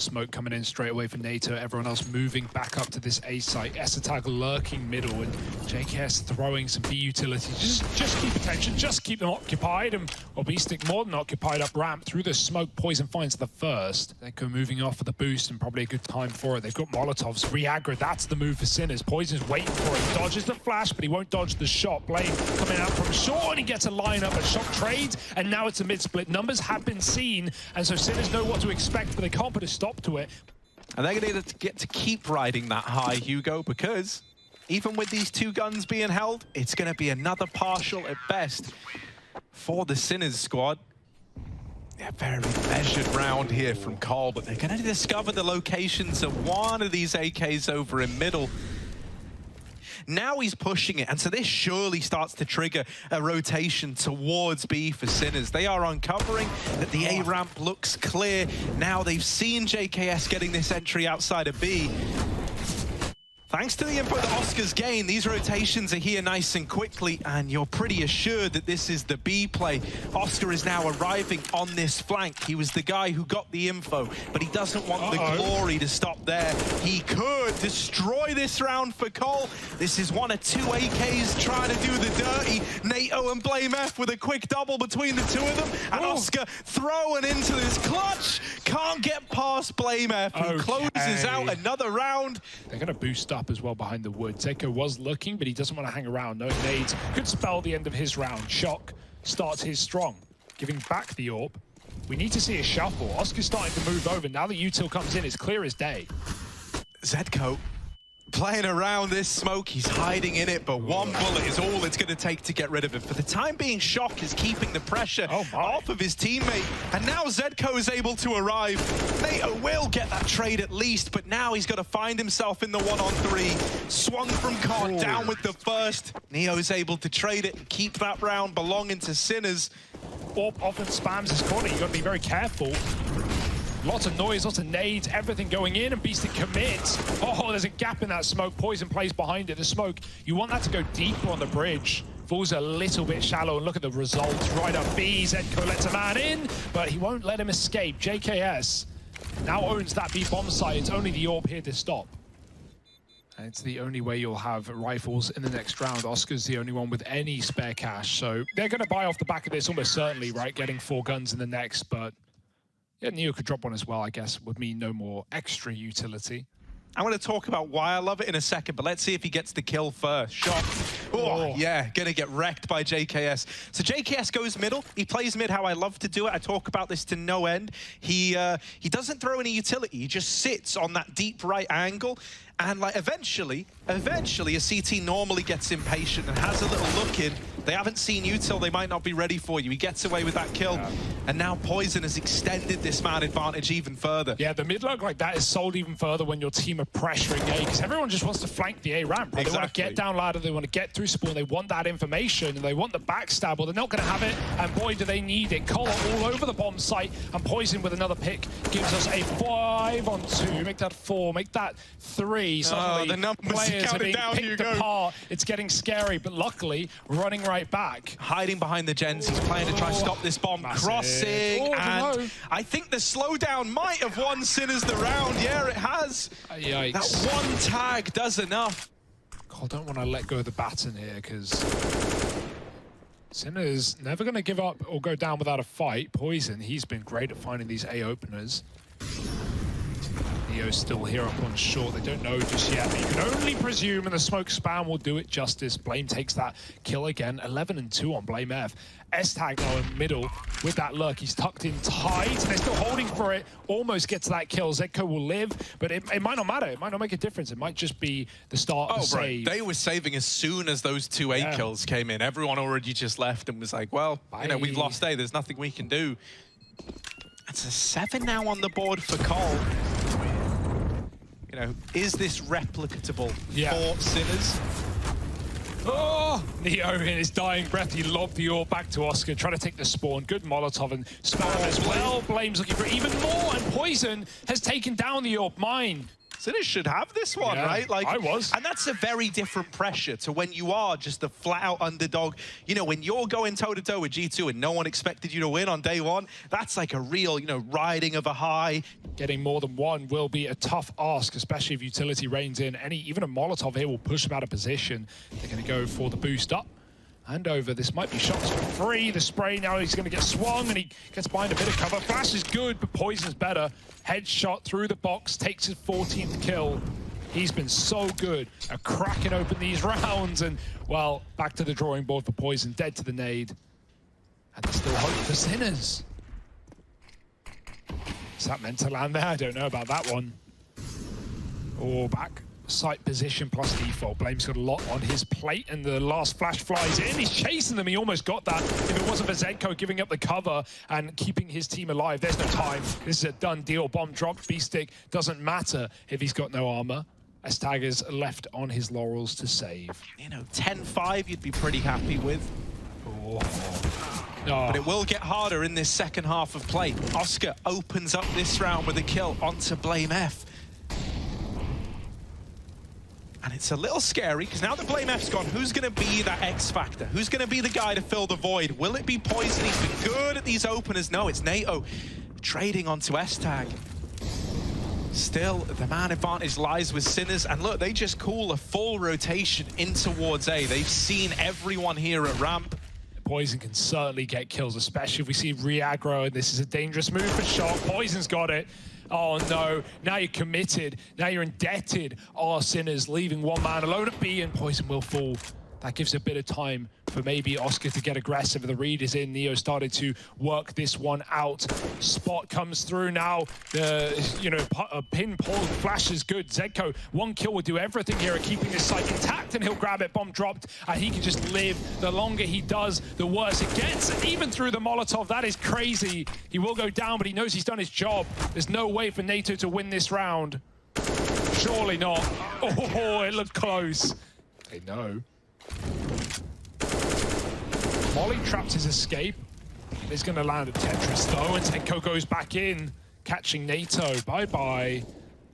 Smoke coming in straight away for NATO, everyone else moving back up to this A site. S-Attack lurking middle, and JKS throwing some B utilities. Just keep attention, just keep them occupied, and well, B-Stick more than occupied up ramp through the smoke. Poison finds the first. Echo moving off for the boost, and probably a good time for it. They've got Molotovs, re-aggro, that's the move for Sinners. Poison's waiting for it, dodges the flash, but he won't dodge the shot. Blame coming out from short, and he gets a lineup, a shot trades, and now it's a mid-split. Numbers have been seen, and so Sinners know what to expect, but they can't put a stop to it. And they're going to get to keep riding that high, Hugo, because even with these two guns being held, it's going to be another partial at best for the Sinners squad. A very measured round here from Cole, but they're going to discover the locations of one of these AKs over in middle. Now he's pushing it, and so this surely starts to trigger a rotation towards B for Sinners. They are uncovering that the A ramp looks clear. Now they've seen JKS getting this entry outside of B. Thanks to the info that Oscar's gained, these rotations are here nice and quickly, and you're pretty assured that this is the B play. Oscar is now arriving on this flank. He was the guy who got the info, but he doesn't want the glory to stop there. He could destroy this round for Cole. This is one of two AKs trying to do the dirty. NATO and Blame F with a quick double between the two of them, and Oscar throwing into this clutch. Can't get past Blame F, who closes out another round. They're going to boost up as well behind the wood. Zeko was looking, but he doesn't want to hang around. No nades. Could spell the end of his round. Shock starts his strong, giving back the AWP. We need to see a shuffle. Oscar's starting to move over. Now that util comes in, it's clear as day. Zedko playing around this smoke. He's hiding in it, but one bullet is all it's going to take to get rid of it. For the time being, Shock is keeping the pressure off of his teammate, and now Zedko is able to arrive. NATO will get that trade at least, but now he's got to find himself in the 1-on-3. Swung from Cod, down with the first. Neo is able to trade it and keep that round belonging to Sinners. AWP often spams his corner. You've got to be very careful. Lots of noise, lots of nades, everything going in, and Beastie commits. Oh, there's a gap in that smoke. Poison plays behind it. The smoke, you want that to go deeper on the bridge. Falls a little bit shallow, and look at the results. Right up B, Zedko lets a man in, but he won't let him escape. JKS now owns that B bomb site. It's only the AWP here to stop. And it's the only way you'll have rifles in the next round. Oscar's the only one with any spare cash, so they're going to buy off the back of this almost certainly, right? Getting 4 guns in the next, but yeah, Neo could drop one as well, I guess, would mean no more extra utility. I'm going to talk about why I love it in a second, but let's see if he gets the kill first. Shot. Oh, yeah, going to get wrecked by JKS. So JKS goes middle. He plays mid how I love to do it. I talk about this to no end. He doesn't throw any utility. He just sits on that deep right angle. And like eventually, a CT normally gets impatient and has a little look in. They haven't seen you till they might not be ready for you. He gets away with that kill. Yeah. And now Poison has extended this man advantage even further. Yeah, the mid look like that is sold even further when your team are pressuring A, because everyone just wants to flank the A ramp. Right? Exactly. They want to get down ladder, they want to get through spawn, they want that information, and they want the backstab. Well, they're not going to have it, and boy, do they need it. Cole all over the bomb site, and Poison with another pick gives us a 5-on-2. Make that 4, make that 3. Suddenly, the numbers players are being down, picked apart. It's getting scary, but luckily, running right back. Hiding behind the gens, he's playing to try and stop this bomb. Crossing, and I think the slowdown might have won Sinners the round. Yeah, it has. Yikes. That one tag does enough. I don't want to let go of the baton here, because Sinners never going to give up or go down without a fight. Poison, he's been great at finding these A openers. Neo's still here up on short. They don't know just yet, but you can only presume, and the smoke spam will do it justice. Blame takes that kill again. 11-2 on Blame F. S-Tag now in middle with that lurk. He's tucked in tight, and they're still holding for it. Almost gets that kill. Zedko will live, but it might not matter. It might not make a difference. It might just be the start of the save. They were saving as soon as those 2 A kills came in. Everyone already just left and was like, well, you know, we've lost A. There's nothing we can do. It's a 7 now on the board for Cole. You know, is this replicatable for Sinners? Oh, Neo in his dying breath, he lobbed the AWP back to Oscar, trying to take the spawn. Good Molotov and spam as well. Blame's looking for even more, and Poison has taken down the AWP mine. Sinners should have this one, Yeah, right? Like, I was. And that's a very different pressure to when you are just a flat-out underdog. You know, when you're going toe-to-toe with G2 and no one expected you to win on day one, that's like a real, you know, riding of a high. Getting more than one will be a tough ask, especially if utility reigns in. Even a Molotov here will push them out of position. They're going to go for the boost up. And over, this might be shots for free. The spray, now he's going to get swung and he gets behind a bit of cover. Flash is good, but Poison's better. Headshot through the box, takes his 14th kill. He's been so good at cracking open these rounds. And, well, back to the drawing board for Poison, dead to the nade. And there's still hope for Sinners. Is that meant to land there? I don't know about that one. Oh, back. Site position plus default. Blame's got a lot on his plate, and the last flash flies in. He's chasing them. He almost got that. If it wasn't for Zedko giving up the cover and keeping his team alive, there's no time. This is a done deal. Bomb dropped. B-Stick doesn't matter if he's got no armor. Astag is left on his laurels to save. You know, 10-5 you'd be pretty happy with. Oh. But it will get harder in this second half of play. Oscar opens up this round with a kill onto Blame F. And it's a little scary, because now that Blame F's gone, who's going to be that X factor? Who's going to be the guy to fill the void? Will it be Poison? He's been good at these openers. No, it's NATO trading onto S-Tag. Still, the man advantage lies with Sinners. And look, they just call a full rotation in towards A. They've seen everyone here at ramp. Poison can certainly get kills, especially if we see re-aggro, and this is a dangerous move for Shock. Poison's got it. Oh no, now you're committed. Now you're indebted. Oh, Sinners leaving one man alone at B, and Poison will fall. That gives a bit of time for maybe Oscar to get aggressive. The read is in. Neo started to work this one out. Spot comes through now. The pin pull flash is good. Zedko, one kill will do everything here at keeping this site intact, and he'll grab it. Bomb dropped, and he can just live. The longer he does, the worse it gets. And even through the Molotov, that is crazy. He will go down, but he knows he's done his job. There's no way for NATO to win this round. Surely not. Oh, it looked close. They know. Molly traps his escape. He's going to land at Tetris though, and Tenko goes back in, catching NATO. Bye-bye.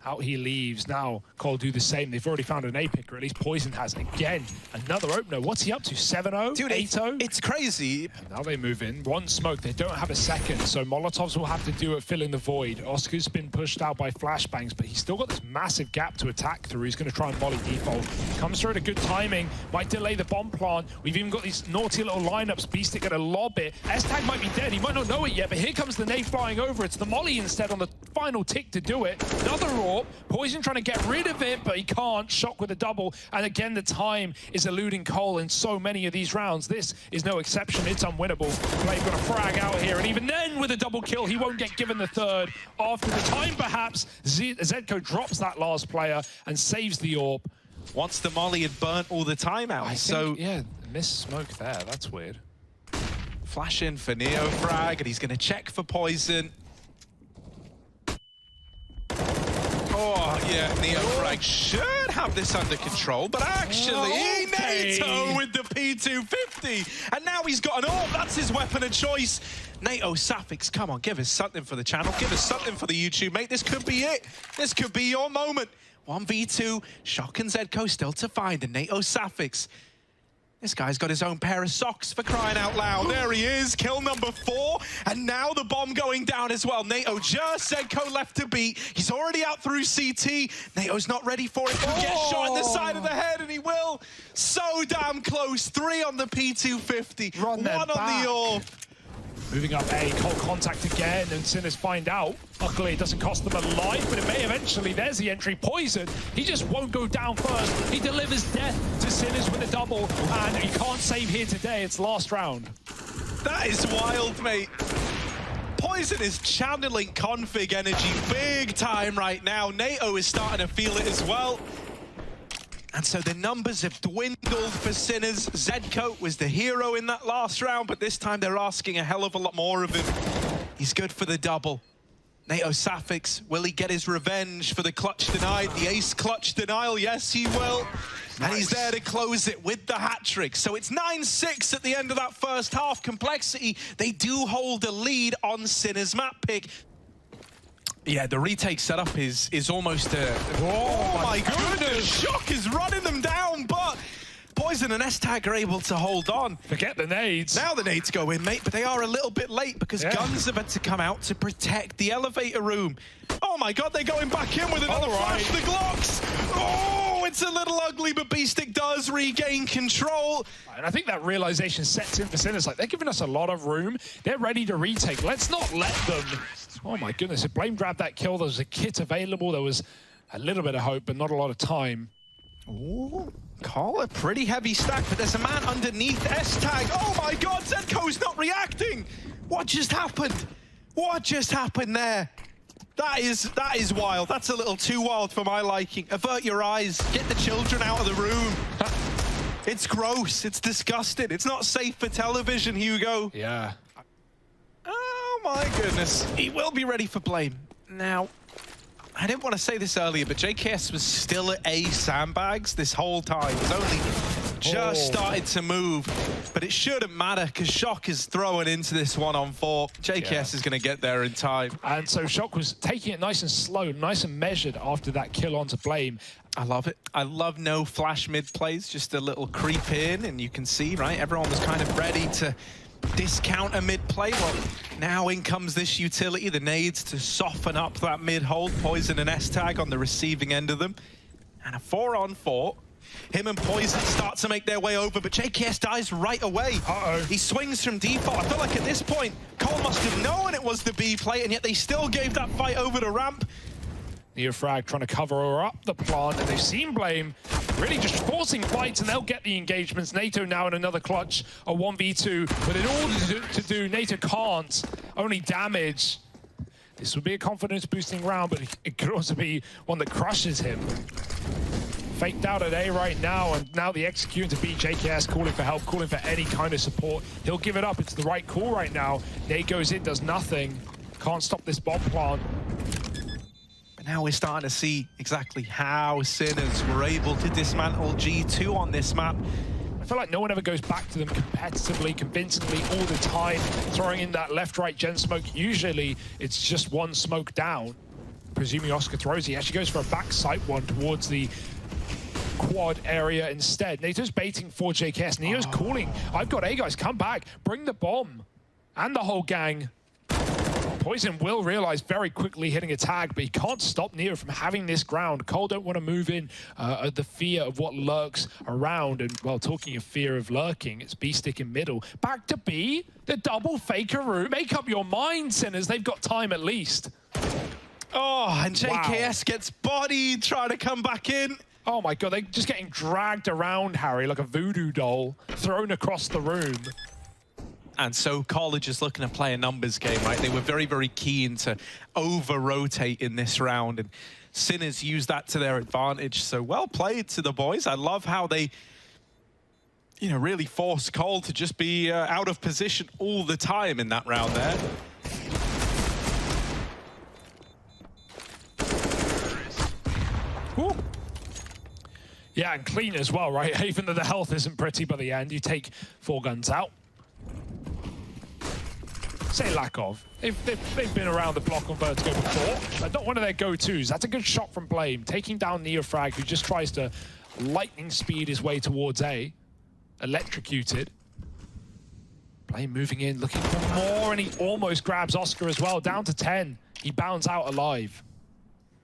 Out he leaves. Now Cole do the same. They've already found an A picker, at least Poison has. Again, another opener. What's he up to? 7-0? Dude, 8-0? It's crazy. And now they move in. One smoke. They don't have a second, so Molotovs will have to do it filling the void. Oscar's been pushed out by flashbangs, but he's still got this massive gap to attack through. He's going to try and volley default. Comes through at a good timing. Might delay the bomb plant. We've even got these naughty little lineups. Beastic going to lob it. S-Tag might be dead. He might not know it yet, but here comes the nade flying over. It's the molly instead on the final tick to do it. Another AWP. Poison trying to get rid of it, but he can't. Shock with a double. And again, the time is eluding Cole in so many of these rounds. This is no exception. It's unwinnable. Blade got a frag out here, and even then with a double kill, he won't get given the third. After the time, perhaps, Zedko drops that last player and saves the AWP. Once the molly had burnt all the time out, yeah, missed smoke there. That's weird. Flash in for Neo frag, and he's going to check for Poison. Oh, yeah, Neo frag should have this under control, but actually, NATO with the P250, and now he's got an AWP. That's his weapon of choice. NATO Sapphics, come on, give us something for the channel, give us something for the YouTube, mate. This could be it. This could be your moment. 1v2, Shock and Zedko still to find, and NATO Sapphics. This guy's got his own pair of socks, for crying out loud. There he is, kill number 4, and now the bomb going down as well. NATO just Zedko left to beat. He's already out through CT. NATO's not ready for it. He'll get shot in the side of the head, and he will. So damn close. 3 on the P250, 1 on the AWP. Moving up A, Cole contact again, and Sinners find out. Luckily, it doesn't cost them a life, but it may eventually. There's the entry. Poison, he just won't go down first. He delivers death to Sinners with a double, and he can't save here today. It's last round. That is wild, mate. Poison is channeling config energy big time right now. NATO is starting to feel it as well. And so the numbers have dwindled for Sinners. Zedko was the hero in that last round, but this time they're asking a hell of a lot more of him. He's good for the double. NATO Sapphics, will he get his revenge for the clutch denied? The ace clutch denial, yes he will. And he's there to close it with the hat trick. So it's 9-6 at the end of that first half. Complexity, they do hold a lead on Sinners map pick. Yeah, the retake setup is almost a... Oh my goodness! Shock is running them down, but Poison and S-Tag are able to hold on. Forget the nades. Now the nades go in, mate, but they are a little bit late because guns are about to come out to protect the elevator room. Oh my god, they're going back in with another flash. The Glocks! Oh, it's a little ugly, but Beastic does regain control. And I think that realization sets in for Sinners. Like, they're giving us a lot of room. They're ready to retake. Let's not let them... Oh my goodness, if Blame grabbed that kill, there was a kit available. There was a little bit of hope, but not a lot of time. Ooh, call a pretty heavy stack, but there's a man underneath S-Tag. Oh my god, Zedco's not reacting! What just happened? What just happened there? That is wild. That's a little too wild for my liking. Avert your eyes. Get the children out of the room. It's gross. It's disgusting. It's not safe for television, Hugo. Yeah. Oh my goodness. He will be ready for Blame. Now, I didn't want to say this earlier, but JKS was still at A sandbags this whole time. He's only just started to move, but it shouldn't matter because Shock is throwing into this 1-on-4. JKS is going to get there in time. And so Shock was taking it nice and slow, nice and measured after that kill onto Blame. I love it. I love no flash mid plays, just a little creep in, and you can see, right, everyone was kind of ready to discount a mid play. Well, now in comes this utility, the nades to soften up that mid hold. Poison and S-Tag on the receiving end of them. And a 4-on-4. Him and Poison start to make their way over, but JKS dies right away. He swings from default. I feel like at this point, Cole must have known it was the B play, and yet they still gave that fight over to ramp. Neofrag trying to cover up the plant, and they've seen Blame really just forcing fights, and they'll get the engagements. NATO now in another clutch, a 1v2, but in order to do, NATO can't, only damage. This would be a confidence-boosting round, but it could also be one that crushes him. Faked out at A right now, and now the executing to B. JKS calling for help, calling for any kind of support. He'll give it up. It's the right call right now. Nate goes in, does nothing. Can't stop this bomb plant. Now we're starting to see exactly how Sinners were able to dismantle G2 on this map. I feel like no one ever goes back to them competitively, convincingly, all the time, throwing in that left-right gen smoke. Usually, it's just one smoke down. Presuming Oscar throws, he actually goes for a backside one towards the quad area instead. NATO's baiting for JKS. Neo's calling, I've got A, guys, come back, bring the bomb. And the whole gang. Poison will realize very quickly hitting a tag, but he can't stop Neo from having this ground. Cole don't want to move in at the fear of what lurks around. And, well, talking of fear of lurking, it's B-Stick in middle. Back to B, the double faker route. Make up your mind, Sinners. They've got time at least. Oh, and JKS gets bodied trying to come back in. Oh my god, they're just getting dragged around, Harry, like a voodoo doll, thrown across the room. And so College is looking to play a numbers game, right? They were very, very keen to over-rotate in this round, and Sinners used that to their advantage. So well played to the boys. I love how they, you know, really forced Cole to just be out of position all the time in that round there. Ooh. Yeah, and clean as well, right? Even though the health isn't pretty by the end, you take 4 guns out. Say lack of. They've been around the block on Vertigo before, but not one of their go-tos. That's a good shot from Blame, taking down Neofrag, who just tries to lightning speed his way towards A. Electrocuted. Blame moving in, looking for more, and he almost grabs Oscar as well, down to 10. He bounds out alive.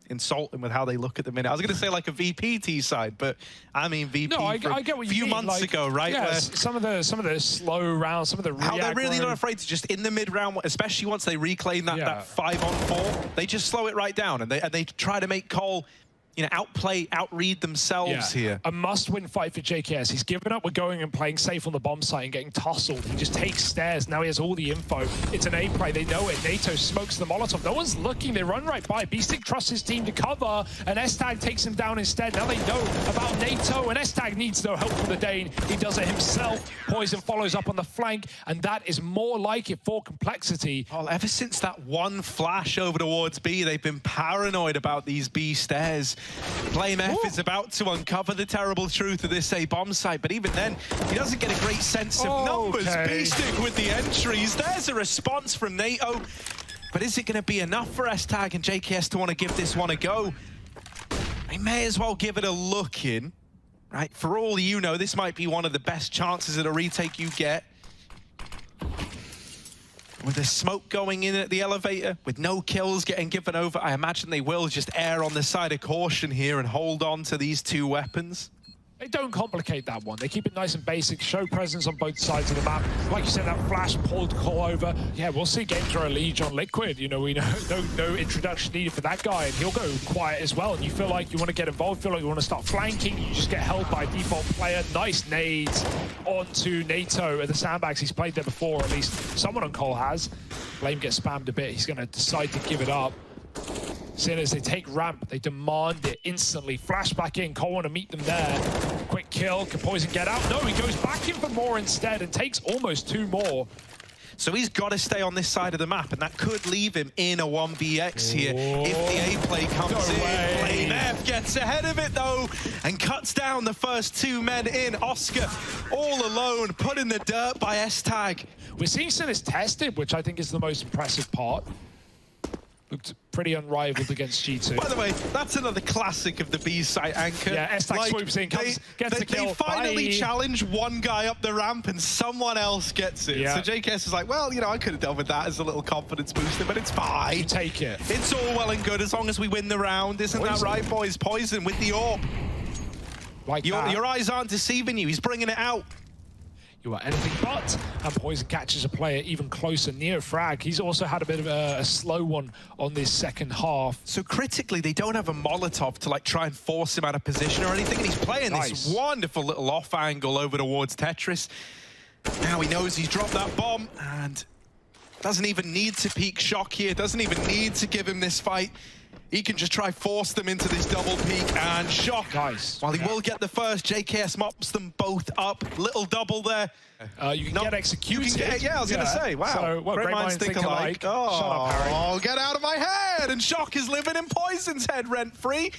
Insulting with how they look at the minute. I was going to say like a VPT side, but I mean VP no, I get what you mean. A few months ago, right? Yeah, some of the slow rounds, some of the how they're really not afraid to just in the mid round, especially once they reclaim that, that 5-on-4, they just slow it right down and they try to make Cole, you know, outread themselves here. A must-win fight for JKS. He's given up with going and playing safe on the bomb site and getting tussled. He just takes stairs. Now he has all the info. It's an A play. They know it. NATO smokes the Molotov. No one's looking. They run right by. B-Stick trusts his team to cover, and S-Tag takes him down instead. Now they know about NATO, and S-Tag needs no help from the Dane. He does it himself. Poison follows up on the flank, and that is more like it for Complexity. Oh, ever since that one flash over towards B, they've been paranoid about these B stairs. Blame F is about to uncover the terrible truth of this A bomb site, but even then, he doesn't get a great sense of numbers. B-Stick with the entries. There's a response from NATO. But is it going to be enough for S-Tag and JKS to want to give this one a go? They may as well give it a look in, right? For all you know, this might be one of the best chances at a retake you get. With the smoke going in at the elevator, with no kills getting given over, I imagine they will just err on the side of caution here and hold on to these two weapons. They don't complicate that one. They keep it nice and basic, show presence on both sides of the map. Like you said, that flash pulled call over. Yeah, we'll see game throw a Liege on Liquid. You know, we know no introduction needed for that guy, and he'll go quiet as well. And you feel like you want to get involved, feel like you want to start flanking, you just get held by a default player. Nice nades onto NATO at the sandbags. He's played there before, or at least someone on Cole has. Blame gets spammed a bit. He's going to decide to give it up. Sinners, they take ramp, they demand it instantly. Flash back in, Cole want to meet them there. Quick kill, can Poison get out? No, he goes back in for more instead and takes almost 2 more. So he's got to stay on this side of the map, and that could leave him in a 1vx here if the A play comes in. Blame F gets ahead of it though, and cuts down the first 2 men in. Oscar all alone, put in the dirt by S-Tag. We're seeing Sinners tested, which I think is the most impressive part. Looked pretty unrivaled against G2. By the way, that's another classic of the B site anchor. Yeah, S-Tag swoops in, gets the kill. They finally challenge one guy up the ramp and someone else gets it. Yeah. So JKS is like, well, you know, I could have done with that as a little confidence booster, but it's fine. You take it. It's all well and good as long as we win the round. Isn't that right, boys? Poison with the AWP. Like your eyes aren't deceiving you. He's bringing it out. You are anything but, and Poison catches a player even closer, near frag. He's also had a bit of a slow one on this second half. So critically, they don't have a Molotov to like try and force him out of position or anything, and he's playing this wonderful little off angle over towards Tetris. Now he knows he's dropped that bomb, and doesn't even need to peek Shock here, doesn't even need to give him this fight. He can just try force them into this double peek, and Shock. Nice. While he will get the first, JKS mops them both up. Little double there. You can get executed. Yeah, I was going to say, wow. So, well, great minds think alike. Oh, shut up, Harry. Oh, get out of my head! And Shock is living in Poison's head rent-free.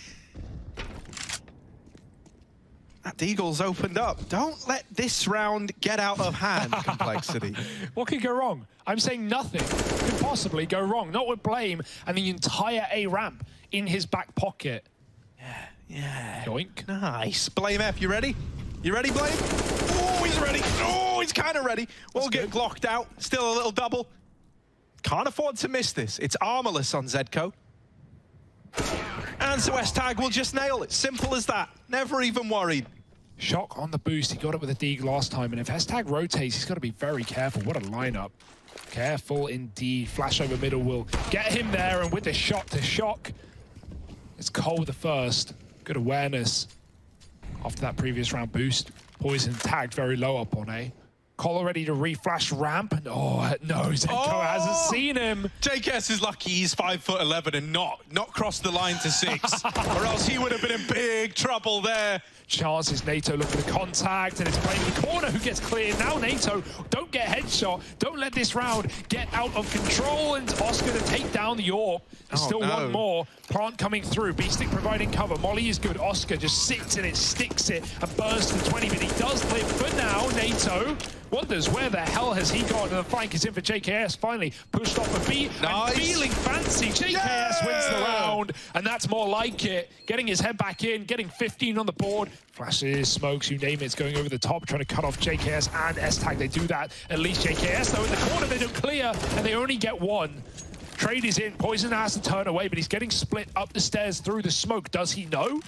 That Deagle's opened up. Don't let this round get out of hand, Complexity. What could go wrong? I'm saying nothing could possibly go wrong. Not with Blame and the entire A ramp in his back pocket. Yeah. Yoink. Nice. Blame F, you ready? You ready, Blame? Oh, he's ready. Oh, he's kind of ready. We'll get glocked out. Still a little double. Can't afford to miss this. It's armorless on Zedco. And so S-Tag will just nail it. Simple as that. Never even worried. Shock on the boost. He got it with a Deag last time. And if S-Tag rotates, he's got to be very careful. What a lineup. Careful indeed. Flash over middle will get him there. And with the shot to Shock, it's Cole the first. Good awareness after that previous round boost. Poison tagged very low up on A. Cole ready to reflash ramp, and oh no, Zedco hasn't seen him. JKS is lucky he's 5'11" and not crossed the line to 6, or else he would have been in big trouble there. Chances, NATO look for the contact, and it's playing the corner who gets cleared. Now NATO, don't get headshot. Don't let this round get out of control, and Oscar to take down the AWP. There's still one more. Plant coming through, Beastic providing cover. Molly is good. Oscar just sits in it, sticks it, and burns to 20, but he does live for now. NATO wonders where the hell has he gone, and the flank is in for JKS. Finally pushed off a B, and feeling fancy. JKS wins the round, and that's more like it. Getting his head back in, getting 15 on the board. Flashes, smokes, you name it, it's going over the top, trying to cut off JKS and S-Tag. They do that. At least JKS, though, in the corner, they don't clear, and they only get one. Trade is in. Poison has to turn away, but he's getting split up the stairs through the smoke. Does he know?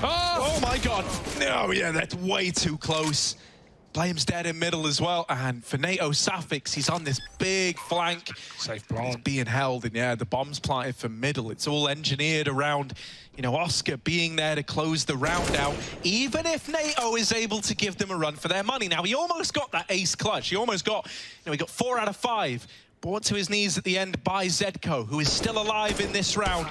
Oh my God. No, yeah, that's way too close. Blame's dead in middle as well, and for NATO Sapphics, he's on this big flank. Safe plant. He's being held, and yeah, the bomb's planted for middle. It's all engineered around, you know, Oscar being there to close the round out, even if NATO is able to give them a run for their money. Now, he almost got that ace clutch. He almost got, you know, he got 4 out of 5. Brought to his knees at the end by Zedco, who is still alive in this round.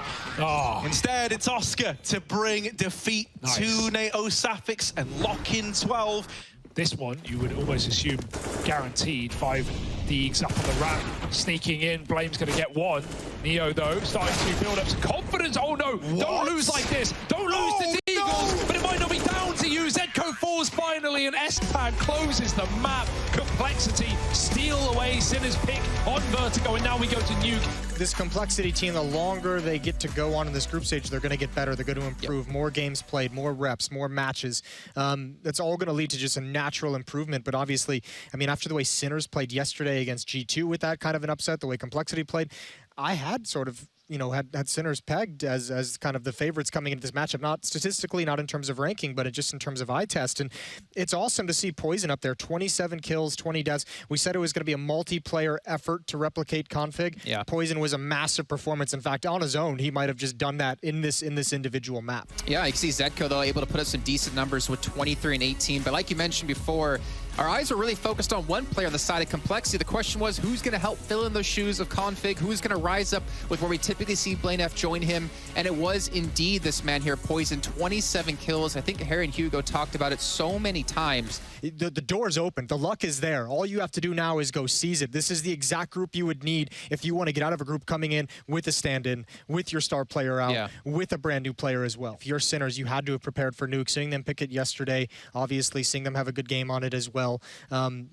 Instead, it's Oscar to bring defeat to NATO Sapphics and lock in 12. This one, you would almost assume guaranteed. 5 Deags up on the ramp, sneaking in. Blame's going to get one. Neo, though, starting to build up some confidence. Oh, no. What? Don't lose like this. Don't lose to Deagles. No. But it might not be down to you. Zedco falls finally, and S-Tag closes the map. Complexity steal away Sinner's pick on Vertigo, and now we go to Nuke. This Complexity team, the longer they get to go on in this group stage, they're going to get better. They're going to improve. Yep. More games played, more reps, more matches. That's all going to lead to just a natural improvement. But obviously, I mean, after the way Sinners played yesterday against G2 with that kind of an upset, the way Complexity played, I had sort of, you know, had Sinners pegged as kind of the favorites coming into this matchup, not statistically, not in terms of ranking, but just in terms of eye test. And it's awesome to see Poison up there, 27 kills, 20 deaths. We said it was going to be a multiplayer effort to replicate Config. Yeah. Poison was a massive performance. In fact, on his own, he might have just done that in this individual map. Yeah, you can see Zedco, though, able to put up some decent numbers with 23 and 18. But like you mentioned before, our eyes were really focused on one player on the side of Complexity. The question was, who's going to help fill in those shoes of Config? Who's going to rise up with where we typically see Blaine F join him? And it was indeed this man here, Poison, 27 kills. I think Harry and Hugo talked about it so many times. The door's open. The luck is there. All you have to do now is go seize it. This is the exact group you would need if you want to get out of a group coming in with a stand-in, with your star player out, with a brand new player as well. If you're Sinners, you had to have prepared for Nuke. Seeing them pick it yesterday, obviously seeing them have a good game on it as well.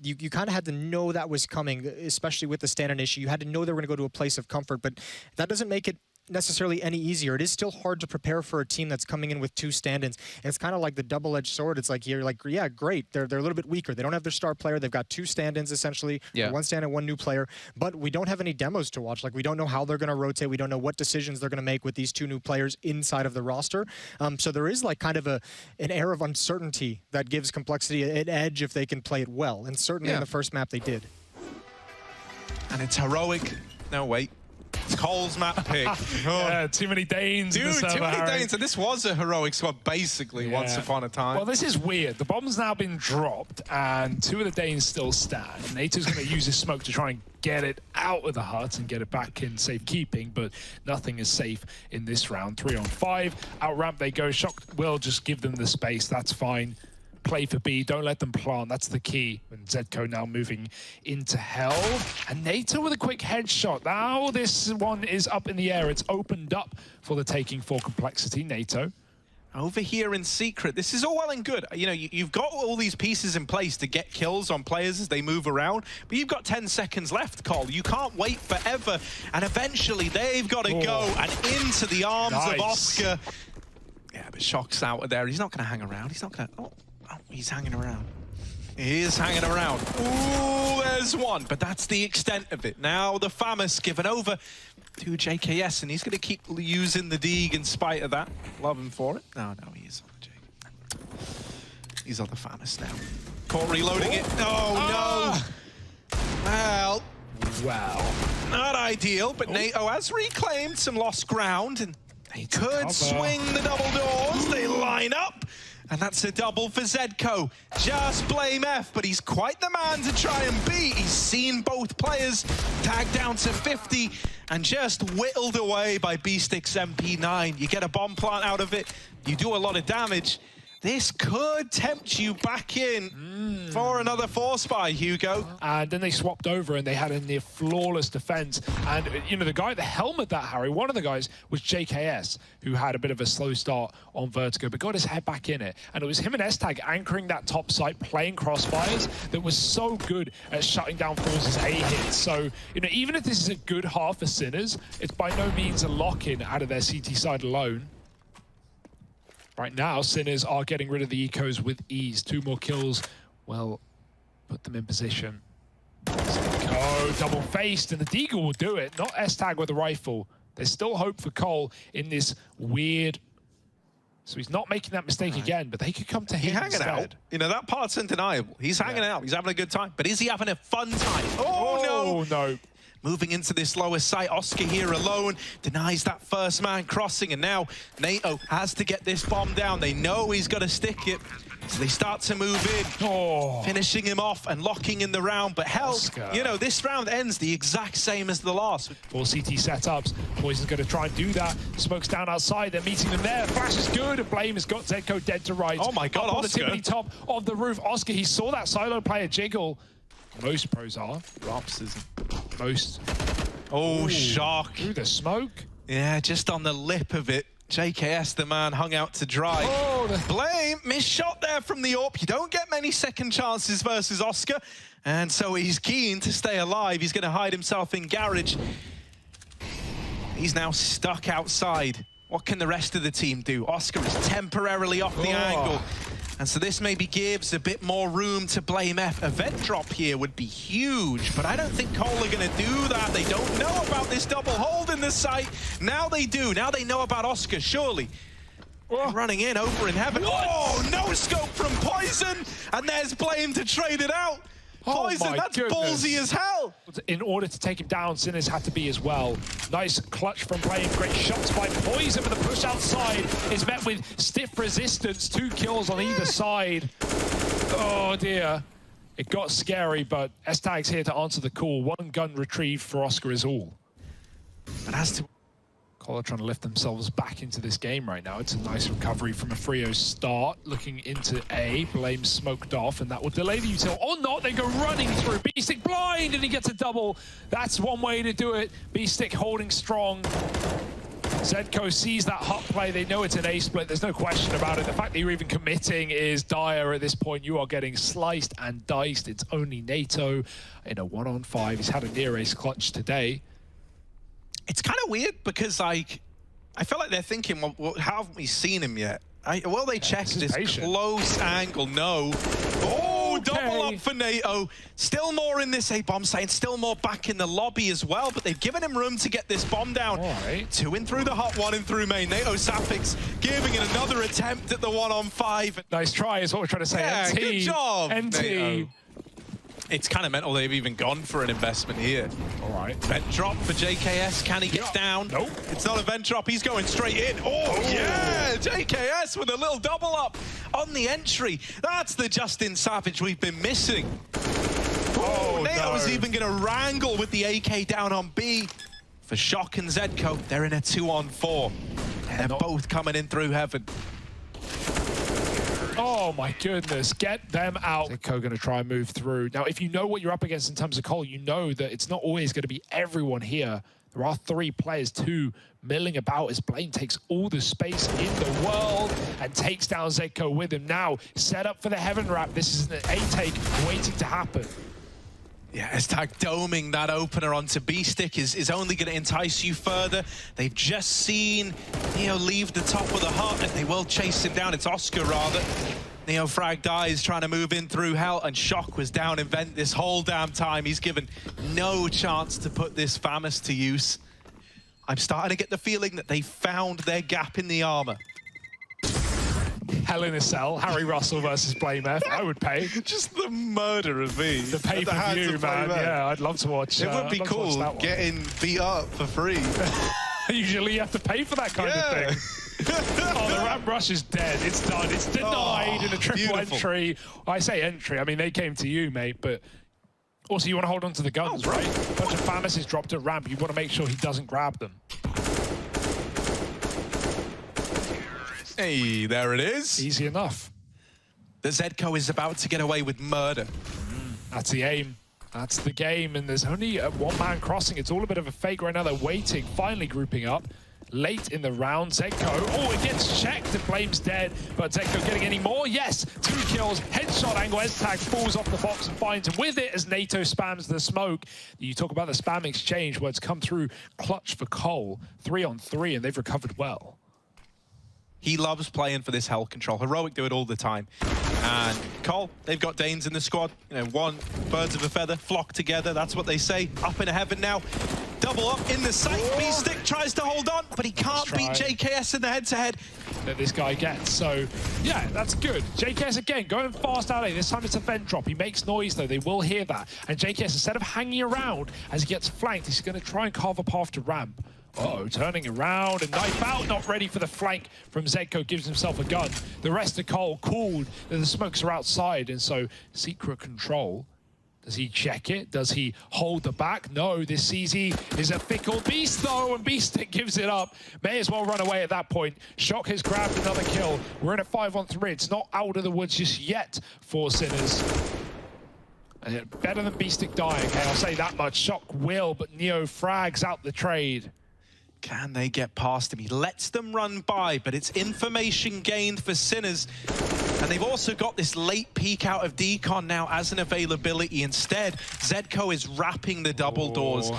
You kind of had to know that was coming, especially with the stand-in issue. You had to know they were going to go to a place of comfort, but that doesn't make it necessarily any easier. It is still hard to prepare for a team that's coming in with two stand-ins. And it's kind of like the double-edged sword. It's like, you're like, yeah, great. They're a little bit weaker. They don't have their star player. They've got two stand-ins, essentially. Yeah. One stand-in, one new player. But we don't have any demos to watch. Like, we don't know how they're going to rotate. We don't know what decisions they're going to make with these two new players inside of the roster. So there is like kind of an air of uncertainty that gives Complexity an edge if they can play it well. And certainly in the first map they did. And it's heroic. No, wait. It's Cole's map pick. Yeah, too many Danes. Dude, too many Danes. And this was a heroic squad, basically, once upon a time. Well, this is weird. The bomb's now been dropped, and two of the Danes still stand. NATO's going to use his smoke to try and get it out of the hut and get it back in safekeeping, but nothing is safe in this round. 3 on 5. Out ramp they go. Shock will just give them the space. That's fine. Play for B, don't let them plant. That's the key. And Zedco now moving into hell. And NATO with a quick headshot. Now this one is up in the air. It's opened up for the taking for Complexity. NATO. Over here in secret, this is all well and good. You know, you've got all these pieces in place to get kills on players as they move around, but you've got 10 seconds left, Cole. You can't wait forever. And eventually they've got to go and into the arms of Oscar. Yeah, but Shock's out of there. He's not going to hang around. He's not going to... Oh, he's hanging around. He is hanging around. Ooh, there's one. But that's the extent of it. Now the Famous given over to JKS, and he's going to keep using the Deeg in spite of that. Love him for it. No, he is on the J. He's on the Famous now. Caught reloading it. Oh, no. Well. Wow. Not ideal, but NATO has reclaimed some lost ground, and they could swing the double doors. They line up. And that's a double for Zedco. Just blame F, but he's quite the man to try and beat. He's seen both players tag down to 50 and just whittled away by B-Stick's MP9. You get a bomb plant out of it, you do a lot of damage. This could tempt you back in for another force buy, Hugo. And then they swapped over and they had a near flawless defense. And, you know, the guy at the helm of that, Harry, one of the guys was JKS, who had a bit of a slow start on Vertigo, but got his head back in it. And it was him and S-Tag anchoring that top site, playing crossfires, that was so good at shutting down Force's A hits. So, you know, even if this is a good half for Sinners, it's by no means a lock-in out of their CT side alone. Right now, Sinners are getting rid of the ecos with ease. 2 more kills, well, put them in position. Go, double-faced, and the Deagle will do it, not S-Tag with a rifle. There's still hope for Cole in this weird... So he's not making that mistake again, but they could come to him instead. Hanging out. You know, that part's undeniable. He's hanging out. He's having a good time. But is he having a fun time? Oh, no. Moving into this lower site, Oscar here alone, denies that first man crossing, and now NATO has to get this bomb down. They know he's got to stick it, so they start to move in, finishing him off and locking in the round. But hell, you know, this round ends the exact same as the last. 4 CT setups. Poison's going to try and do that. Smoke's down outside. They're meeting them there. Flash is good. And Blame has got Zedco dead to right. Oh my God, Up Oscar. on the tippity top of the roof. Oscar, he saw that silo player jiggle. Most pros are. Rops isn't. Most. Oh, Shock. Through the smoke. Yeah, just on the lip of it. JKS, the man, hung out to dry. Oh, the... Blame, missed shot there from the AWP. You don't get many second chances versus Oscar. And so he's keen to stay alive. He's going to hide himself in garage. He's now stuck outside. What can the rest of the team do? Oscar is temporarily off the angle. And so this maybe gives a bit more room to Blame F. A vent drop here would be huge, but I don't think Cole are going to do that. They don't know about this double hold in the site. Now they do. Now they know about Oscar, surely. Running in over in heaven. Oh, no scope from Poison. And there's Blame to trade it out. Poison, that's ballsy as hell. In order to take him down, Sinners had to be as well. Nice clutch from Blame. Great shots by Poison, but the push outside is met with stiff resistance. 2 kills on either side. Oh dear. It got scary, but S-Tag's here to answer the call. 1 gun retrieved for Oscar is all. And as to Cole are trying to lift themselves back into this game right now. It's a nice recovery from a Frio start. Looking into A, Blame smoked off, and that will delay the util. Or not, they go running through. B-Stick blind, and he gets a double. That's one way to do it. B-Stick holding strong. Zedco sees that hot play. They know it's an A split. There's no question about it. The fact that you're even committing is dire at this point. You are getting sliced and diced. It's only NATO in a 1-on-5. He's had a near ace clutch today. it's kind of weird because, like, I feel like they're thinking, well, how haven't we seen him yet? Will they check this close angle? No. Oh, double up for NATO. Still more in this A-bomb site, still more back in the lobby as well, but they've given him room to get this bomb down. Right. 2 in through the hot, 1 in through main. NATO Sapix giving it another attempt at the 1-on-5. Nice try is what we're trying to say. Yeah, NT. good job, NT. NATO. It's kind of mental they've even gone for an investment here. All right. Vent drop for JKS. Can he get down? Nope. It's not a vent drop. He's going straight in. Oh, yeah! JKS with a little double up on the entry. That's the Justin Savage we've been missing. Oh, NATO's even going to wrangle with the AK down on B. For Shock and Zedco, they're in a 2-on-4. They're both coming in through heaven. Oh my goodness, get them out. Zedco going to try and move through. Now, if you know what you're up against in terms of Cole, you know that it's not always going to be everyone here. There are 3 players, 2 milling about as Blaine takes all the space in the world and takes down Zedco with him. Now, set up for the Heaven Wrap. This is an A-take waiting to happen. Yeah, S-Tag doming that opener onto B-Stick is only going to entice you further. They've just seen Neo leave the top of the hut, and they will chase him down. It's Oscar, rather. Neo Frag dies trying to move in through Hell, and Shock was down in Vent this whole damn time. He's given no chance to put this FAMAS to use. I'm starting to get the feeling that they found their gap in the armor. Hell in a Cell, Harry Russell versus Blame F. I would pay. Just the murder of me. The pay-per-view, man. Yeah, I'd love to watch. It would be cool getting beat up for free. Usually you have to pay for that kind of thing. Oh, the ramp rush is dead. It's done. It's denied in a triple entry. I say entry. I mean, they came to you, mate, but also you want to hold on to the guns, right? A bunch of FAMAS is dropped at ramp. You want to make sure he doesn't grab them. Hey, there it is. Easy enough. The Zedco is about to get away with murder. That's the aim. That's the game, and there's only one man crossing. It's all a bit of a fake right now. They're waiting, finally grouping up. Late in the round, Zedco, oh, it gets checked and Blame's dead, but Zedco getting any more? Yes, 2 kills, headshot angle, S-Tag falls off the box and finds him with it as NATO spams the smoke. You talk about the spam exchange where it's come through clutch for Cole, 3-on-3, and they've recovered well. He loves playing for this Hell control. Heroic do it all the time. And Cole, they've got Danes in the squad. You know, 1 birds of a feather, flock together. That's what they say. Up in heaven now. Double up in the sight. B-Stick tries to hold on, but he can't beat JKS in the head-to-head. That this guy gets. So, yeah, that's good. JKS, again, going fast out. This time it's a vent drop. He makes noise, though. They will hear that. And JKS, instead of hanging around as he gets flanked, he's going to try and carve a path to ramp. Uh-oh, turning around and knife out, not ready for the flank from Zedco, gives himself a gun. The rest of Cole cooled that the smokes are outside, and so secret control. Does he check it? Does he hold the back? No, this CZ is a fickle beast though, and B-Stick gives it up. May as well run away at that point. Shock has grabbed another kill. We're in a 5-on-3. It's not out of the woods just yet for Sinners. And better than B-Stick dying, okay, I'll say that much. Shock will, but Neo frags out the trade. Can they get past him? He lets them run by, but it's information gained for Sinners. And they've also got this late peek out of Decon now as an availability instead. Zedco is wrapping the double doors.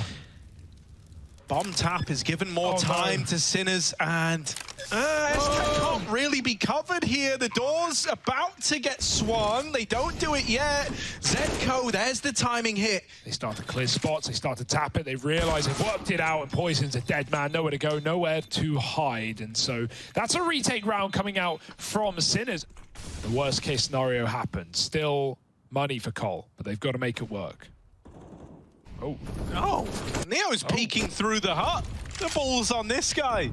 Bomb tap is given more time to Sinners, and SK can't really be covered here. The door's about to get swung. They don't do it yet. Zedco, there's the timing hit. They start to clear spots, they start to tap it, they realize they've worked it out, and Poison's a dead man, nowhere to go, nowhere to hide. And so that's a retake round coming out from Sinners. The worst case scenario happened. Still money for Cole, but they've got to make it work. Oh. Oh, Neo's peeking through the hut. The ball's on this guy.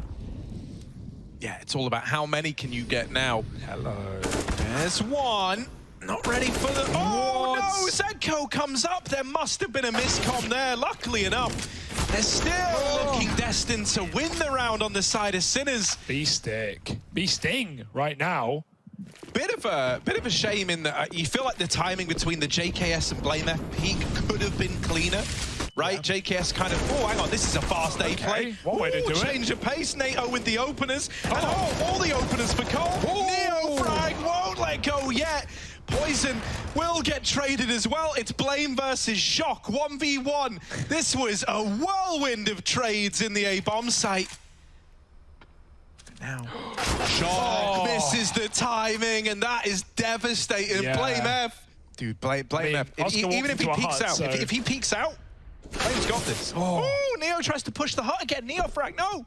Yeah, it's all about how many can you get now. Hello. There's one. Not ready for the... Oh, no! Zedco comes up. There must have been a miscomm there. Luckily enough, they're still looking destined to win the round on the side of Sinners. Beasting right now. Bit of a shame in that you feel like the timing between the JKS and BlameF peak could have been cleaner, right? Yeah. JKS kind of, oh, hang on, this is a fast A play. One way to do it. Change of pace, NATO with the openers. And all the openers for Cole. Neo frag won't let go yet. Poison will get traded as well. It's Blame versus Shock, 1v1. This was a whirlwind of trades in the A-bomb site. Now, Shock misses the timing, and that is devastating. Yeah. BlameF. Dude, BlameF. Even if he peeks out, if he peeks out, Blame's got this. Oh, Neo tries to push the hut again. Neo frag, no.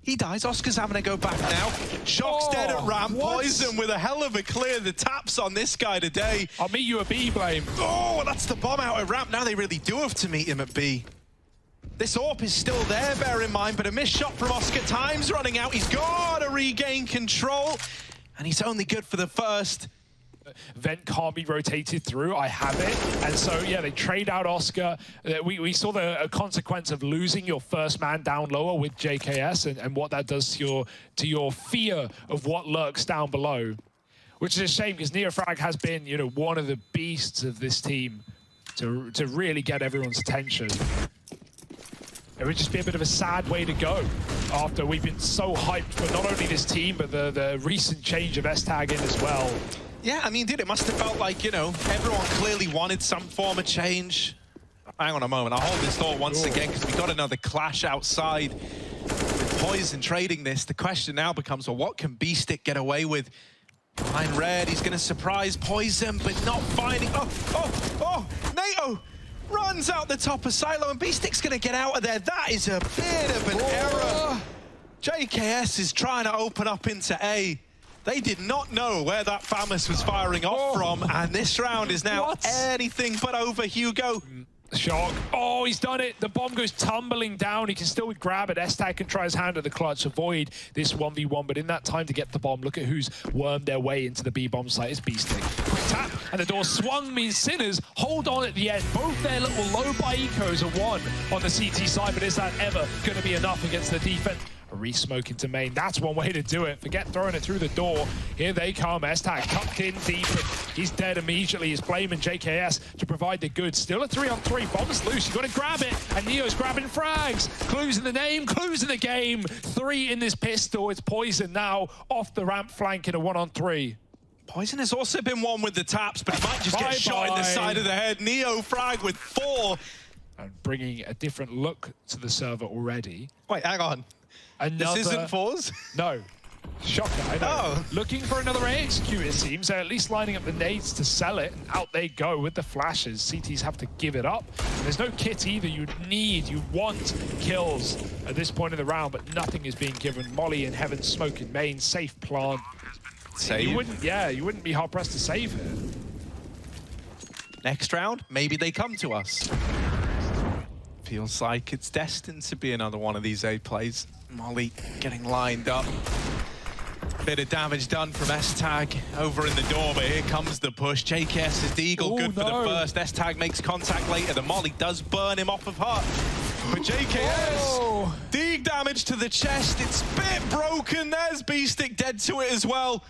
He dies. Oscar's having to go back now. Shock's dead at ramp. Poison with a hell of a clear. The taps on this guy today. I'll meet you at B, Blame. Oh, that's the bomb out at ramp. Now they really do have to meet him at B. This AWP is still there, bear in mind, but a missed shot from Oscar. Time's running out. He's got to regain control, and he's only good for the first. Vent can't be rotated through. I have it. And so, yeah, they trade out Oscar. We saw the consequence of losing your first man down lower with JKS and what that does to your fear of what lurks down below, which is a shame because Neofrag has been, you know, one of the beasts of this team to really get everyone's attention. It would just be a bit of a sad way to go after we've been so hyped for not only this team, but the recent change of S-Tag in as well. Yeah, I mean, dude, it must have felt like, you know, everyone clearly wanted some form of change. Hang on a moment, I'll hold this thought once again because we got another clash outside. With Poison trading this, the question now becomes, well, what can B-Stick get away with? Behind red, he's going to surprise Poison, but not finding... Oh, NATO! Runs out the top of Silo, and B-Stick's going to get out of there. That is a bit of an error. JKS is trying to open up into A. They did not know where that FAMAS was firing off from, and this round is now anything but over, Hugo. Shock. Oh, he's done it. The bomb goes tumbling down. He can still grab it. S-Tag can try his hand at the clutch, avoid this 1v1, but in that time to get the bomb, look at who's wormed their way into the B-bomb site. It's B-Stick. Quick tap, and the door swung means Sinners hold on at the end. Both their little low by ecos are one on the CT side, but is that ever going to be enough against the defense? A re-smoke into main. That's one way to do it. Forget throwing it through the door. Here they come. S-Tag tucked in deep. He's dead immediately. He's blaming JKS to provide the goods. Still a 3-on-3. Bomb's loose. You've got to grab it. And Neo's grabbing frags. Clues in the name. Clues in the game. 3 in this pistol. It's Poison now off the ramp flank in a 1-on-3. Poison has also been one with the taps, but he might just get shot in the side of the head. Neo frag with 4. And bringing a different look to the server already. Wait, hang on. Another... This isn't 4s? No. Shocker, I know. Oh. Looking for another AXQ, it seems. They're at least lining up the nades to sell it, and out they go with the flashes. CTs have to give it up. There's no kit either. You want kills at this point in the round, but nothing is being given. Molly in heaven, smoke in main, safe plant. Save? You wouldn't be hard-pressed to save here. Next round, maybe they come to us. Feels like it's destined to be another one of these A plays. Molly getting lined up. Bit of damage done from S-Tag over in the door, but here comes the push. JKS is the Eagle, good for the first. S-Tag makes contact later. The Molly does burn him off of hut. But JKS, dig damage to the chest. It's a bit broken. There's B-Stick dead to it as well.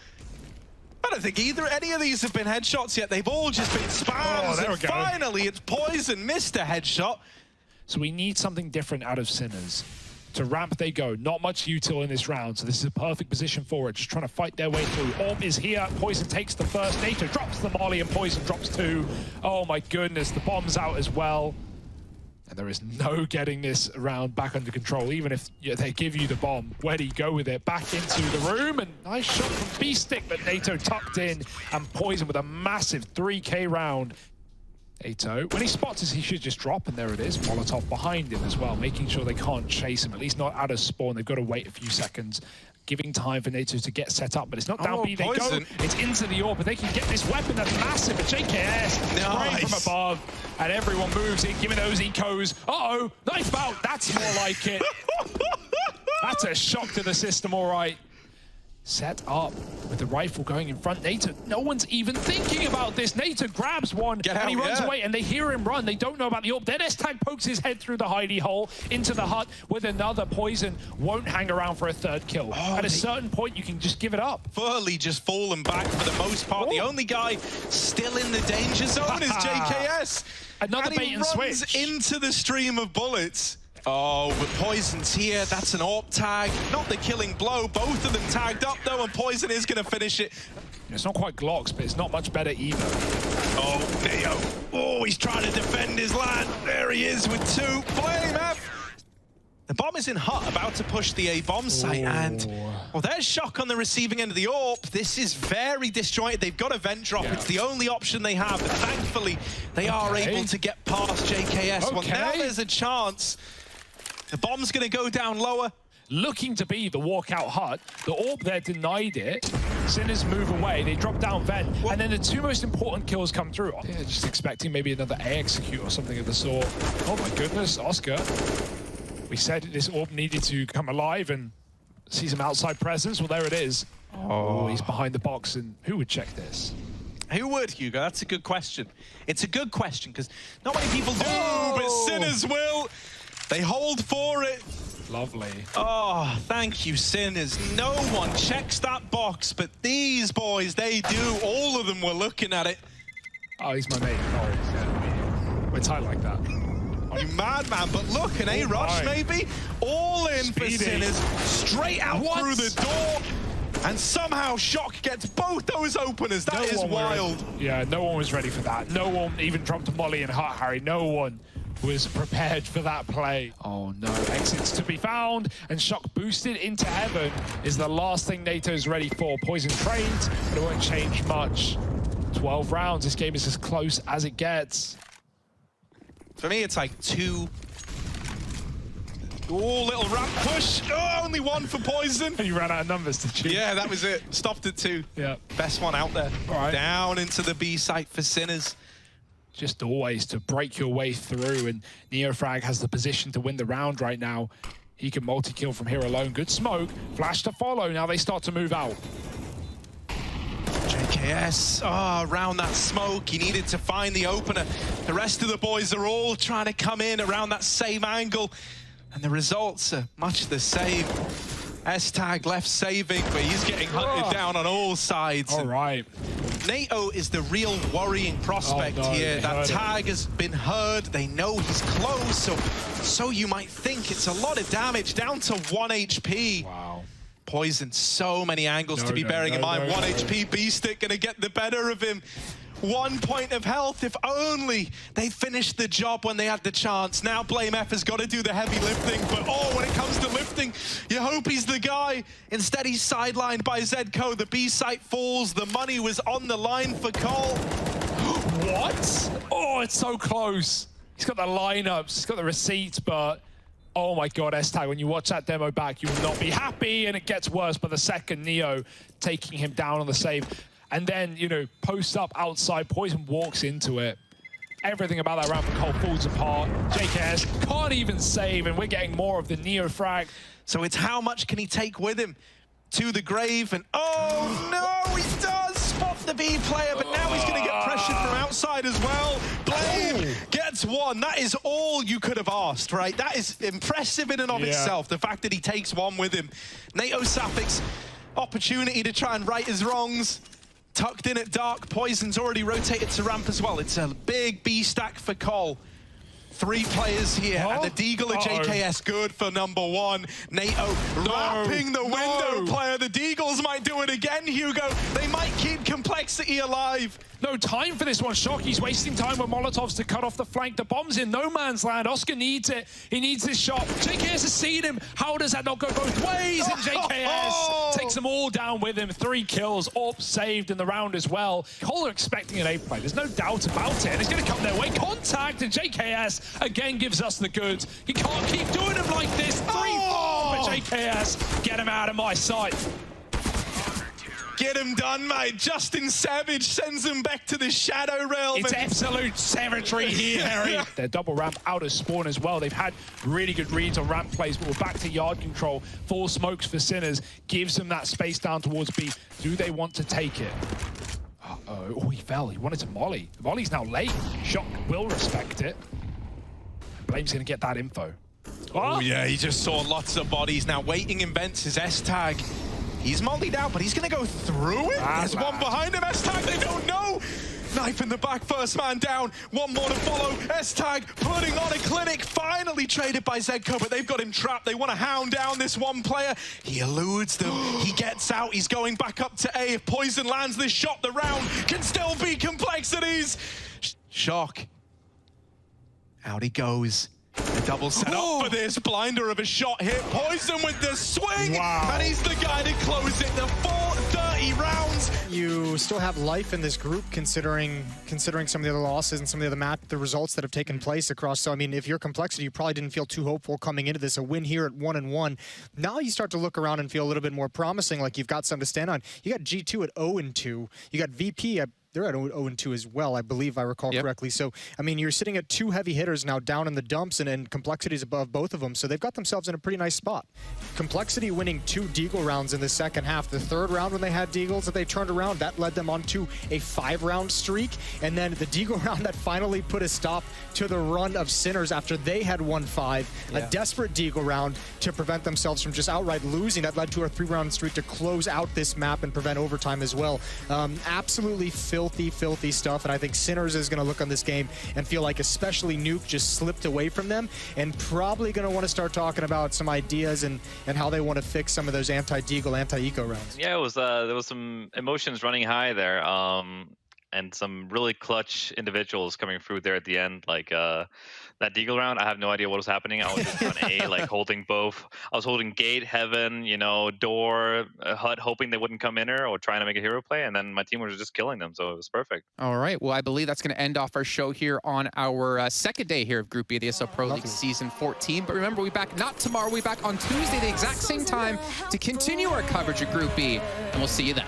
I don't think any of these have been headshots yet. They've all just been spams. And finally, it's Poison, missed a headshot. So we need something different out of Sinners. To ramp they go. Not much util in this round, so this is a perfect position for it. Just trying to fight their way through. Orb is here. Poison takes the first. NATO drops the molly, and Poison drops 2. Oh my goodness, the bomb's out as well. And there is no getting this round back under control, even if they give you the bomb. Where do you go with it? Back into the room, and nice shot from B-Stick, but NATO tucked in, and Poison with a massive 3K round. NATO, when he spots us, he should just drop, and there it is. Molotov behind him as well, making sure they can't chase him, at least not out of spawn. They've got to wait a few seconds, giving time for NATO to get set up, but it's not down B. They go, it's into the orb, but they can get this weapon that's massive. But JKS spraying from above, and everyone moves in, giving those ecos. Uh-oh, knife out, that's more like it. That's a shock to the system, all right. Set up with the rifle going in front. NATO, no one's even thinking about this. NATO grabs one and he runs away, and they hear him run. They don't know about the orb. Then S-Tag pokes his head through the hidey hole into the hut with another. Poison won't hang around for a 3rd kill. At a certain point, you can just give it up. Fully just fallen back for the most part. The only guy still in the danger zone is JKS. Another bait and switch. Runs into the stream of bullets. Oh, but Poison's here. That's an AWP tag. Not the killing blow. Both of them tagged up, though, and Poison is going to finish it. It's not quite Glocks, but it's not much better either. Oh, Neo. Oh, he's trying to defend his land. There he is with 2. Flame F. The bomb is in hut, about to push the A-bomb site, and well, there's shock on the receiving end of the AWP. This is very disjointed. They've got a vent drop. It's the only option they have, but thankfully, they are able to get past JKS. Well, now there's a chance. The bomb's going to go down lower. Looking to be the walkout hut. The orb there denied it. Sinners move away. They drop down vent. And then the 2 most important kills come through. Yeah, just expecting maybe another A execute or something of the sort. Oh my goodness, Oscar. We said this orb needed to come alive and see some outside presence. Well, there it is. Oh, he's behind the box. And who would check this? Who would, Hugo? That's a good question. It's a good question because not many people do, but Sinners will. They hold for it. Lovely. Oh, thank you, Sinners. No one checks that box, but these boys, they do. All of them were looking at it. Oh, he's my mate. Oh, yeah. We're tight like that. You madman, but look, an A-rush maybe? All in for Sinners. Straight out through the door. And somehow Shock gets both those openers. That is wild. Yeah, no one was ready for that. No one even dropped a molly in hut, Harry. No one was prepared for that play. Oh no, exits to be found, and Shock boosted into heaven is the last thing NATO's ready for. Poison trains, but it won't change much. 12 rounds, this game is as close as it gets. For me, it's like 2. Oh, little ramp push. Oh, only 1 for Poison. And you ran out of numbers, did you? Yeah, that was it. Stopped at 2. Yeah. Best one out there. All right. Down into the B site for Sinners. Just always to break your way through, and Neofrag has the position to win the round right now. He can multi-kill from here alone. Good smoke. Flash to follow. Now they start to move out. JKS, around that smoke. He needed to find the opener. The rest of the boys are all trying to come in around that same angle. And the results are much the same. S-Tag left saving, but he's getting hunted down on all sides. All right. NATO is the real worrying prospect here. That tag has been heard. They know he's close, so you might think it's a lot of damage, down to 1 HP. Wow. Poison, so many angles to be bearing in mind. 1 HP, B-Stick gonna get the better of him. 1 point of health. If only they finished the job when they had the chance. Now Blame F has got to do the heavy lifting, but oh, when it comes to lifting, you hope he's the guy. Instead, he's sidelined by Zedco. The B site falls. The money was on the line for Cole. What? Oh, it's so close. He's got the lineups, he's got the receipts, but oh my God, S-Tag, when you watch that demo back, you will not be happy, and it gets worse by the second. Neo taking him down on the save. And then, you know, post up outside, Poison walks into it. Everything about that round for Cole falls apart. JKS can't even save, and we're getting more of the Neo frag. So it's how much can he take with him to the grave? And oh no, he does spot the B player, but now he's going to get pressured from outside as well. Blame gets 1. That is all you could have asked, right? That is impressive in and of itself, the fact that he takes 1 with him. NATO Sapphics, opportunity to try and right his wrongs. Tucked in at dark. Poison's already rotated to ramp as well. It's a big B stack for Cole. 3 players here, and the Deagle of JKS good for #1. NATO wrapping the window player. The Deagles might do it again, Hugo. They might keep Complexity alive. No time for this one. Shock, he's wasting time with Molotovs to cut off the flank. The bomb's in no man's land. Oscar needs it. He needs this shot. JKS has seen him. How does that not go both ways? And JKS takes them all down with him. 3 kills, AWP saved in the round as well. Cole are expecting an A play. There's no doubt about it. And it's going to come their way. Contact, and JKS again gives us the goods. He can't keep doing them like this. 3-4 for JKS. Get him out of my sight. Get him done, mate. Justin Savage sends him back to the Shadow Realm. It's absolute savagery here, Harry. They're double ramp out of spawn as well. They've had really good reads on ramp plays, but we're back to yard control. 4 smokes for Sinners. Gives them that space down towards B. Do they want to take it? Oh, he fell. He wanted to molly. The volley's now late. Shock will respect it. Blame's going to get that info. Oh, yeah, he just saw lots of bodies. Now waiting in vents is S-Tag. He's mollied out, but he's going to go through it. There's one behind him. S-Tag, they don't know. Knife in the back, first man down. One more to follow. S-Tag putting on a clinic. Finally traded by Zedco, but they've got him trapped. They want to hound down this one player. He eludes them. He gets out. He's going back up to A. If Poison lands this shot, the round can still be Complexities. Shock. Out he goes. A double set up for this. Blinder of a shot here. Poison with the swing. Wow. And he's the guy to close it. The full 30 rounds. You still have life in this group, considering some of the other losses and some of the results that have taken place across. So, I mean, if you're Complexity, you probably didn't feel too hopeful coming into this. A win here at 1-1. Now you start to look around and feel a little bit more promising, like you've got something to stand on. You got G2 at 0-2. You got VP at they're at 0-2 as well, I believe, if I recall correctly. So, I mean, you're sitting at 2 heavy hitters now down in the dumps, and Complexity's above both of them. So they've got themselves in a pretty nice spot. Complexity winning 2 Deagle rounds in the second half. The third round when they had Deagles that they turned around, that led them onto a 5-round streak. And then the Deagle round that finally put a stop to the run of Sinners after they had won 5. A desperate Deagle round to prevent themselves from just outright losing. That led to a 3-round streak to close out this map and prevent overtime as well. Absolutely filthy stuff, and I think Sinners is going to look on this game and feel like especially Nuke just slipped away from them, and probably going to want to start talking about some ideas and how they want to fix some of those anti-Deagle, anti-eco rounds. Yeah, it was there was some emotions running high there, and some really clutch individuals coming through there at the end, like that Deagle round. I have no idea what was happening. I was just on A, like holding both. I was holding gate, heaven, you know, door, hut, hoping they wouldn't come in her or trying to make a hero play, and then my team was just killing them, so it was perfect. All right, well, I believe that's going to end off our show here on our second day here of Group B of the ESL Pro League Season 14. But remember, we'll be back not tomorrow, we'll be back on Tuesday, the exact same time, to continue our coverage of Group B, and we'll see you then.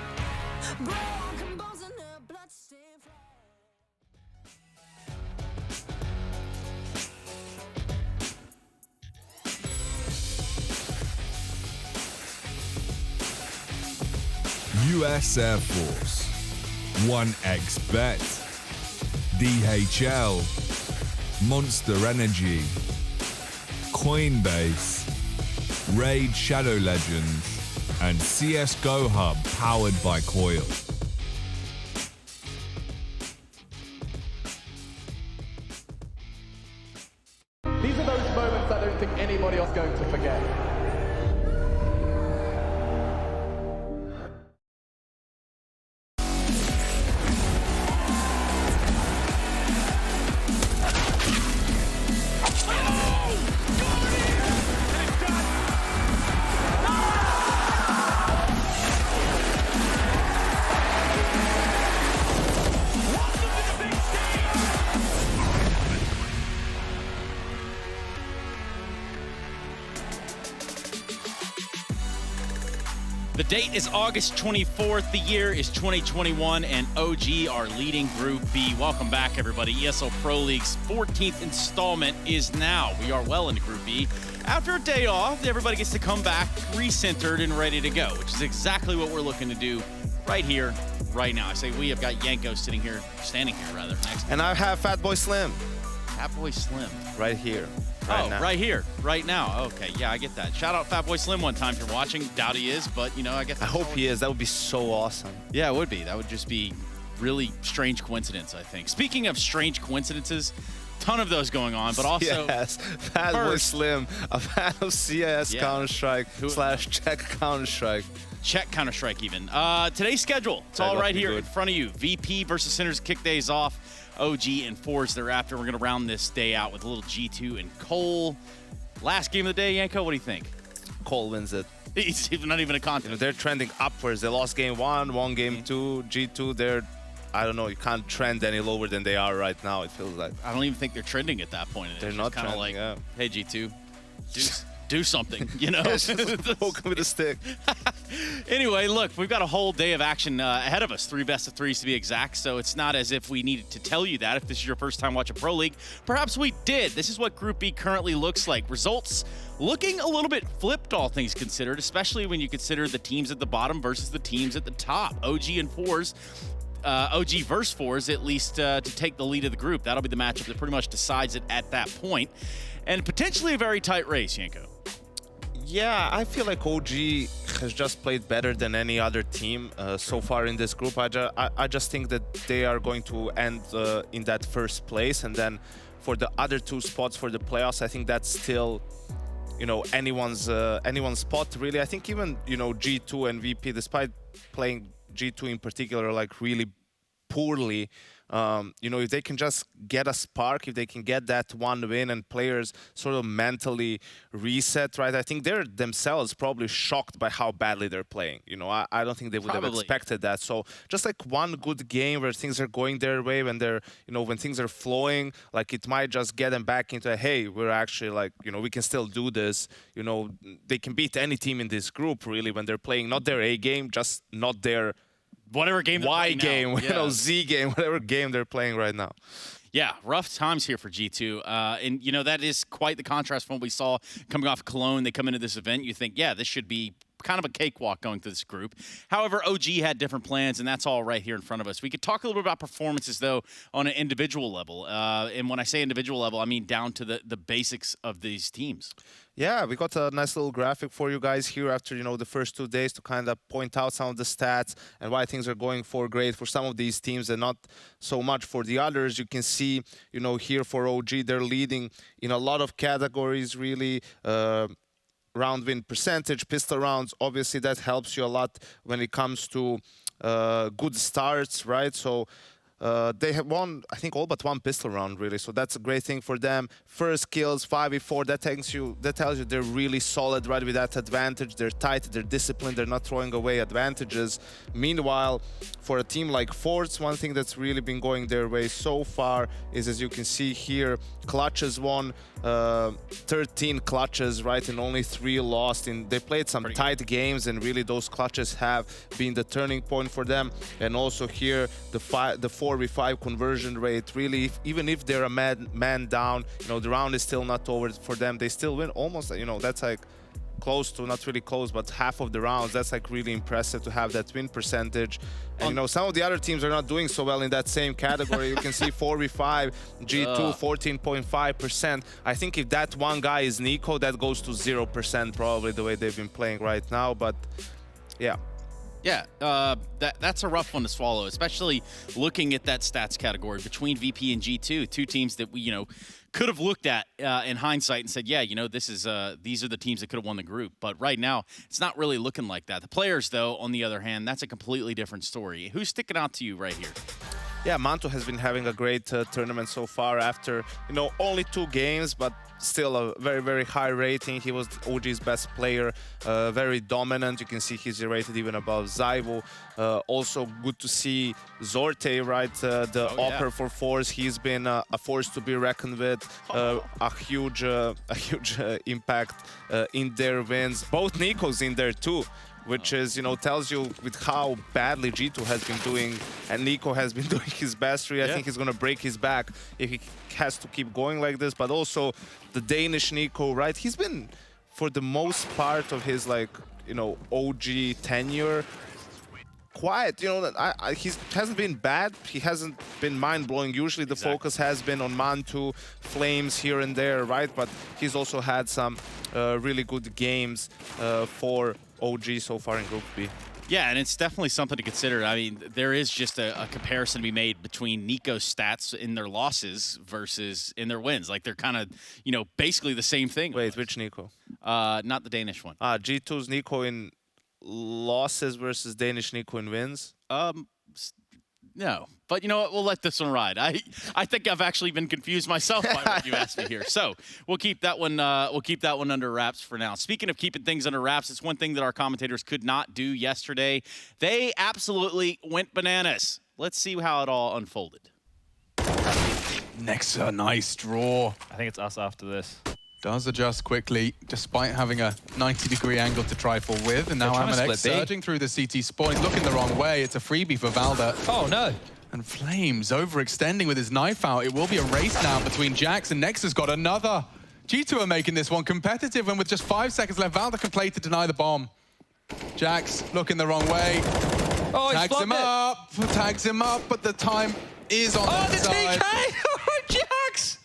US Air Force, 1xBet, DHL, Monster Energy, Coinbase, Raid Shadow Legends, and CSGO Hub powered by Coil. These are those moments I don't think anybody else is going to forget. The date is August 24th. The year is 2021, and OG are leading Group B. Welcome back, everybody. ESL Pro League's 14th installment is now. We are well into Group B. After a day off, everybody gets to come back recentered and ready to go, which is exactly what we're looking to do right here, right now. I say we have got Yanko standing here next. And I have Fatboy Slim. Fatboy Slim. Right here. Right here, right now. Okay, yeah, I get that. Shout out Fatboy Slim one time if you're watching. Doubt he is, but you know, I guess. I hope he is. That would be so awesome. Yeah, it would be. That would just be really strange coincidence, I think. Speaking of strange coincidences, ton of those going on, but also yes, Fatboy Slim, a fan of CS Counter-Strike / Czech Counter-Strike. Czech Counter-Strike even. Today's schedule, it's all right here in front of you. VP versus Sinners kick days off. OG and Fours thereafter. We're going to round this day out with a little G2 and Cole. Last game of the day, Yanko, what do you think? Cole wins it. It's not even a contest. You know, they're trending upwards. They lost game 1, won game 2. G2, they're, I don't know, you can't trend any lower than they are right now, it feels like. I don't even think they're trending at that point. They're not kind of trending, like, hey, G2, do something, you know? Poke with a stick. Anyway, look, we've got a whole day of action ahead of us, 3 best-of-3s to be exact, so it's not as if we needed to tell you that if this is your first time watching Pro League. Perhaps we did. This is what Group B currently looks like. Results looking a little bit flipped, all things considered, especially when you consider the teams at the bottom versus the teams at the top. OG and Fours. OG versus Fours, at least to take the lead of the group. That'll be the matchup that pretty much decides it at that point. And potentially a very tight race, Yanko. Yeah, I feel like OG has just played better than any other team so far in this group. I just think that they are going to end in that first place. And then for the other 2 spots for the playoffs, I think that's still, you know, anyone's spot, really. I think even, you know, G2 and VP, despite playing G2 in particular, like really poorly, you know, if they can just get a spark, if they can get that one win and players sort of mentally reset, right? I think they're themselves probably shocked by how badly they're playing. You know, I don't think they would have expected that. So just like one good game where things are going their way, when they're, you know, when things are flowing, like it might just get them back into, hey, we're actually like, you know, we can still do this. You know, they can beat any team in this group really when they're playing not their A game, just not their whatever game Y game, you know, Z game, whatever game they're playing right now. Yeah, rough times here for G2. And, you know, that is quite the contrast from what we saw coming off Cologne. They come into this event, you think, yeah, this should be kind of a cakewalk going through this group. However, OG had different plans, and that's all right here in front of us. We could talk a little bit about performances, though, on an individual level. And when I say individual level, I mean down to the basics of these teams. Yeah, we got a nice little graphic for you guys here after, you know, the first 2 days to kind of point out some of the stats and why things are going for great for some of these teams and not so much for the others. You can see, you know, here for OG, they're leading in a lot of categories, really. Round win percentage, pistol rounds, obviously that helps you a lot when it comes to good starts, right? So they have won, I think, all but 1 pistol round, really. So that's a great thing for them. First kills, 5v4. That tells you they're really solid, right, with that advantage. They're tight, they're disciplined, they're not throwing away advantages. Meanwhile, for a team like Forts, one thing that's really been going their way so far is, as you can see here, clutches won 13 clutches, right, and only 3 lost. They played some tight games, and really those clutches have been the turning point for them. And also here, the 4v5 conversion rate, really, even if they're a man down, you know, the round is still not over for them. They still win almost, you know, that's like close to, not really close, but half of the rounds. That's like really impressive to have that win percentage. And you know, some of the other teams are not doing so well in that same category. You can see 4v5, G2, 14.5%. I think if that one guy is Nico, that goes to 0% probably the way they've been playing right now. But yeah. Yeah, that's a rough one to swallow, especially looking at that stats category between VP and G2, 2 teams that we, you know, could have looked at in hindsight and said, yeah, you know, these are the teams that could have won the group. But right now, it's not really looking like that. The players, though, on the other hand, that's a completely different story. Who's sticking out to you right here? Yeah, Manto has been having a great tournament so far after, you know, only 2 games, but still a very, very high rating. He was OG's best player, very dominant. You can see he's rated even above Zyvo. Also good to see Zorte, right, the upper for Force. He's been a force to be reckoned with, a huge impact in their wins. Both Nikos in there too, which is, you know, tells you with how badly G2 has been doing, and Nico has been doing his best. I think he's going to break his back if he has to keep going like this. But also the Danish Nico, right? He's been, for the most part of his, like, you know, OG tenure, quiet. You know, he hasn't been bad. He hasn't been mind-blowing. Usually the focus has been on Mantu, Flames here and there, right? But he's also had some really good games for OG so far in Group B. Yeah, and it's definitely something to consider. I mean, there is just a comparison to be made between Nico's stats in their losses versus in their wins. Like, they're kind of, you know, basically the same thing. Wait, which Nico? Not the Danish one. G2's Nico in losses versus Danish Nico in wins? No, but you know what? We'll let this one ride. I think I've actually been confused myself by what you asked me here. So we'll keep that one. We'll keep that one under wraps for now. Speaking of keeping things under wraps, it's one thing that our commentators could not do yesterday. They absolutely went bananas. Let's see how it all unfolded. Nexa, nice draw. I think it's us after this. Does adjust quickly, despite having a 90-degree angle to trifle with. And now Amanex surging through the CT spawn. He's looking the wrong way. It's a freebie for Valda. Oh, no. And Flames overextending with his knife out. It will be a race now between Jax and Nexa's got another. G2 are making this one competitive, and with just 5 seconds left, Valda can play to deny the bomb. Jax looking the wrong way. Oh, tags him up, but the time is on their side. Oh, the TK! Jax!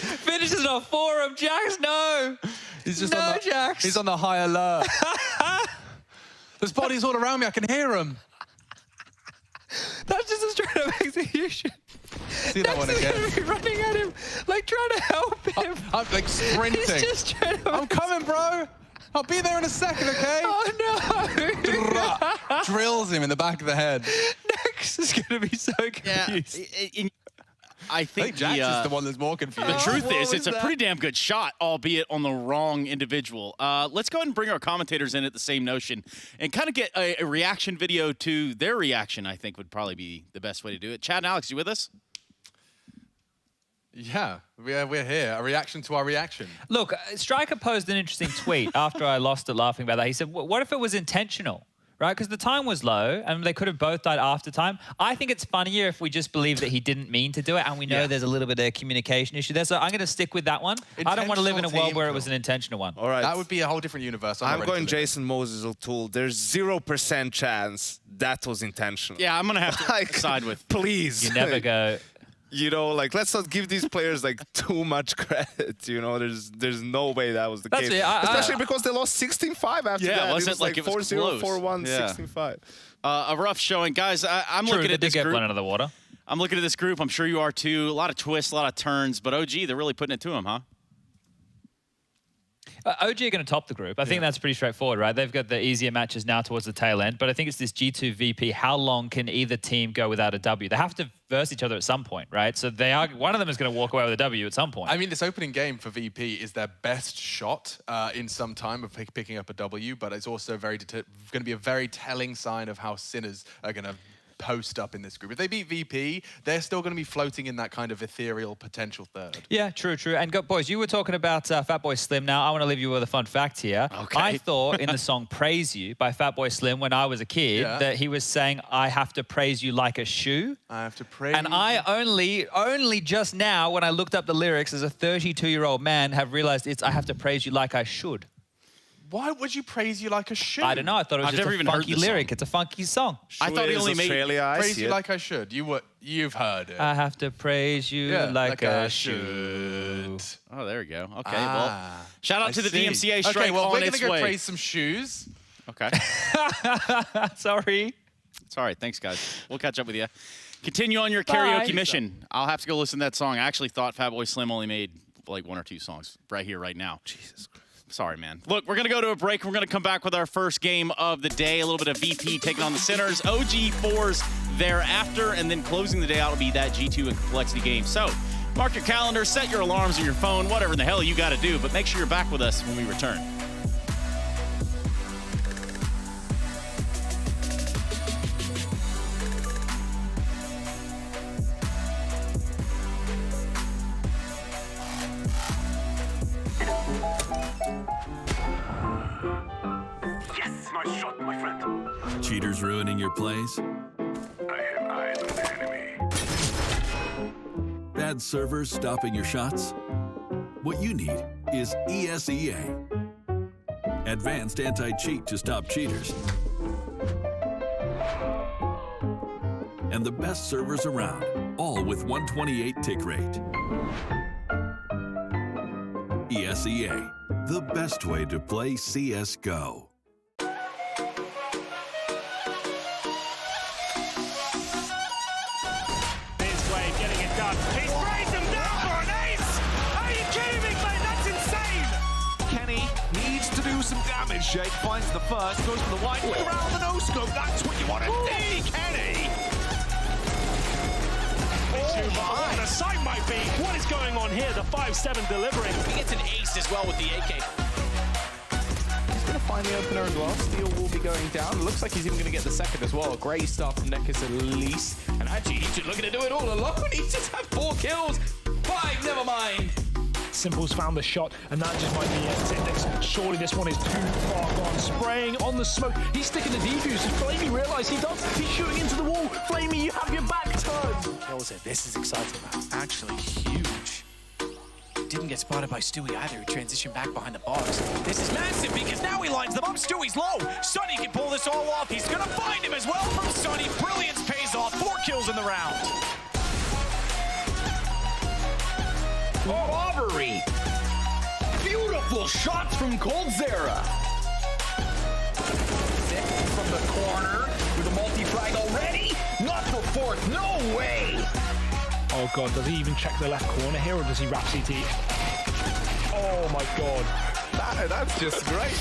Finishes it off for him. Jax, no. He's just on the, Jax. He's on the high alert. There's bodies all around me. I can hear them. That's just a straight up execution. See that one again. Gonna be running at him, like trying to help him. I'm like sprinting. He's just trying to... I'm coming, bro. I'll be there in a second, okay? Oh, no. Drills him in the back of the head. Nex is going to be so confused. Yeah, I think Jax is the one that's more confused. The truth is, it's a pretty damn good shot, albeit on the wrong individual. Let's go ahead and bring our commentators in at the same notion and kind of get a reaction video to their reaction, I think would probably be the best way to do it. Chad and Alex, you with us? Yeah, we're here. A reaction to our reaction. Look, Striker posed an interesting tweet after I lost it laughing about that. He said, what if it was intentional? Right? Because the time was low and they could have both died after time. I think it's funnier if we just believe that he didn't mean to do it and we know there's a little bit of a communication issue there. So I'm going to stick with that one. I don't want to live in a world where it was an intentional one. All right. That would be a whole different universe. I'm going Jason Moses O'Toole. There's 0% chance that was intentional. Yeah, I'm going to have to side with. Please. You never go... You know, like, let's not give these players, like, too much credit, you know? There's no way that was the case. Especially because they lost 16-5 after that. Yeah, it wasn't like it was 4-0, 4-1, 16-5. A rough showing. Guys, I'm looking at this group. group. Blown out of the water. I'm looking at this group. I'm sure you are too. A lot of twists, a lot of turns. But OG, they're really putting it to them, huh? OG are going to top the group. I think that's pretty straightforward, right? They've got the easier matches now towards the tail end, but I think it's this G2 VP. How long can either team go without a W? They have to verse each other at some point, right? So they are. One of them is going to walk away with a W at some point. I mean, this opening game for VP is their best shot in some time of picking up a W, but it's also going to be a very telling sign of how Sinners are going to post up in this group. If they beat VP, they're still going to be floating in that kind of ethereal potential third. Yeah, true. And boys, you were talking about Fatboy Slim. Now, I want to leave you with a fun fact here. Okay. I thought in the song Praise You by Fatboy Slim when I was a kid that he was saying, I have to praise you like a shoe. I have to praise And I only just now, when I looked up the lyrics as a 32-year-old man, have realized it's I have to praise you like I should. Why would you praise you like a shoe? I don't know. I thought it was I've just never a even heard funky this lyric. song. It's a funky song. I thought he only made praise you like I should. You've heard it. I have to praise you like I should. Oh, there we go. Okay, well, shout out to the DMCA strike okay, well, on we're its gonna way. go praise some shoes. Okay. Sorry. It's all right. Thanks, guys. We'll catch up with you. Continue on your karaoke mission. I'll have to go listen to that song. I actually thought Fatboy Slim only made like 1 or 2 songs right here, right now. Jesus Christ. Sorry, man. Look, we're going to go to a break. We're going to come back with our first game of the day. A little bit of VP taking on the Sinners. OG4s thereafter. And then closing the day out will be that G2 and Complexity game. So mark your calendar, set your alarms on your phone, whatever the hell you got to do. But make sure you're back with us when we return. Nice shot, my friend. Cheaters ruining your plays? I have eyes on the enemy. Bad servers stopping your shots? What you need is ESEA. Advanced anti-cheat to stop cheaters. And the best servers around, all with 128 tick rate. ESEA, the best way to play CSGO. damage. Jake finds the first, goes for the wide way around the no-scope. That's what you want to see, Kenny. What the sight might be. What is going on here? The 5-7 delivering. He gets an ace as well with the AK. He's going to find the opener as well. Steel will be going down. Looks like he's even going to get the second as well. Great start from Nekis at least. And actually, he's just looking to do it all alone. He's just had 4 kills. 5, never mind. Simple's found the shot, and that just might be it. Surely this one is too far gone. Spraying on the smoke. He's sticking the defuse. Does Flamey realise he does? He's shooting into the wall. Flamey, you have your back turned. Kills it. This is exciting, man. Actually huge. Didn't get spotted by Stewie either. He transitioned back behind the box. This is massive because now he lines them up. Stewie's low. Sonny can pull this all off. He's going to find him as well from Sonny. Brilliance pays off. 4 kills in the round. Robbery. Beautiful shots from Coldzera. From the corner with a multi-frag already. Not the fourth. No way. Oh god, does he even check the left corner here, or does he wrap CT? Oh my god. That's just great.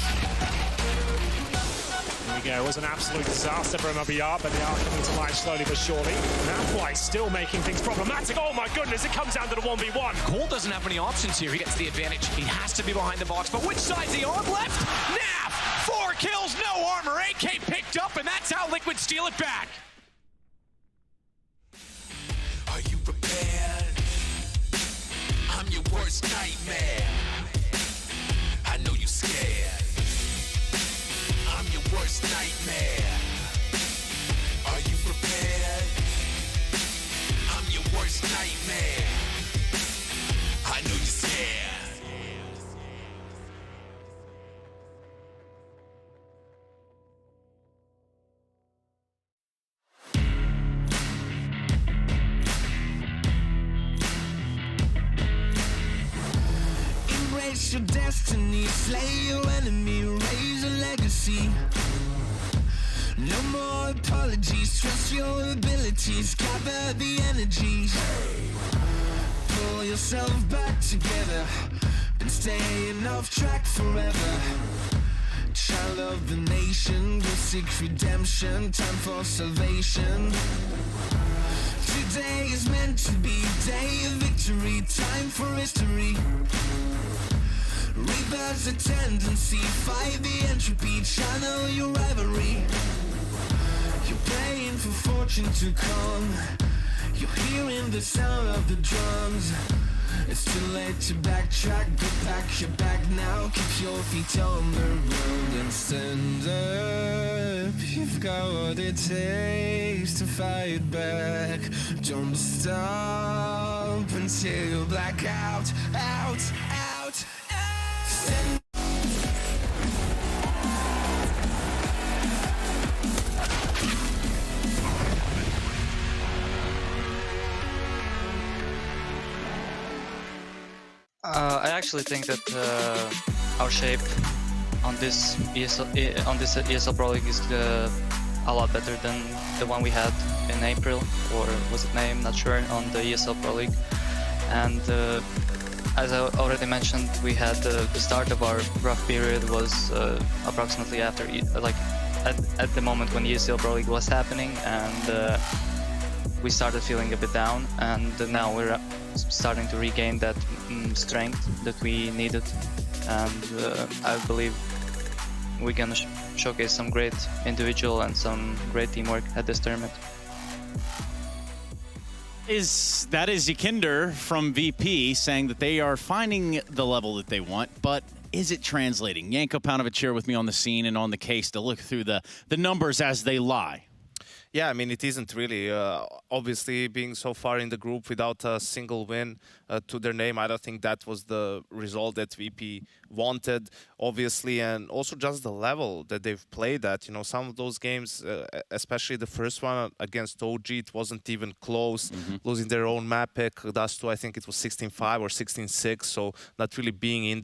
Here we go. It was an absolute disaster for MLBR, but they are coming to life slowly but surely. Napwhite still making things problematic. Oh my goodness, it comes down to the 1v1. Cole doesn't have any options here. He gets the advantage. He has to be behind the box. But which side's he on? Left? Nav! 4 kills, no armor. AK picked up, and that's how Liquid steal it back. Are you prepared? I'm your worst nightmare. I know you're scared. I'm your worst nightmare. Are you prepared? I'm your worst nightmare. I know you're scared. Embrace your destiny, slay your enemy, raise a legacy. No more apologies, trust your abilities, gather the energies. Pull yourself back together, been staying off track forever. Child of the nation, will seek redemption, time for salvation. Today is meant to be day of victory, time for history. Rebirth's a tendency, fight the entropy, channel your rivalry. You're praying for fortune to come, you're hearing the sound of the drums. It's too late to backtrack, go back, you're back now. Keep your feet on the road and stand up. You've got what it takes to fight back. Don't stop until you black out, out, out, out. Stand I actually think that our shape on this ESL Pro League is a lot better than the one we had in April, or was it May? I'm not sure, on the ESL Pro League. And as I already mentioned, we had the start of our rough period was approximately after, at the moment when ESL Pro League was happening, and we started feeling a bit down, and now we're starting to regain that strength that we needed, and I believe we're gonna showcase some great individual and some great teamwork at this tournament. That is Zikinder from VP saying that they are finding the level that they want, but is it translating? Yanko Paunovic here with me on the scene and on the case to look through the numbers as they lie. Yeah, I mean, it isn't really. Obviously, being so far in the group without a single win to their name, I don't think that was the result that VP wanted, obviously, and also just the level that they've played at. You know, some of those games, especially the first one against OG, it wasn't even close, losing their own map pick. Dust 2, I think it was 16-5 or 16-6, so not really being in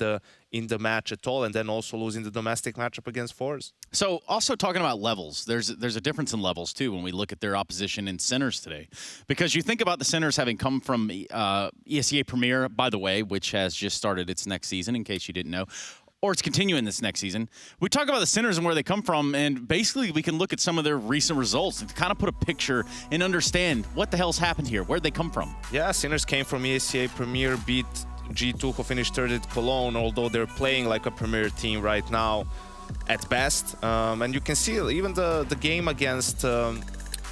the match at all, and then also losing the domestic matchup against Force. So also talking about levels, there's a difference in levels too when we look at their opposition in centers today. Because you think about the centers having come from ESEA Premier, by the way, which has just started its next season, in case you didn't know. or it's continuing this next season. We talk about the Sinners and where they come from, and basically we can look at some of their recent results and kind of put a picture and understand what the hell's happened here. Where'd they come from? Yeah, Sinners came from ESCA Premier, beat G2, who finished third at Cologne, although they're playing like a Premier team right now at best. And you can see even the game against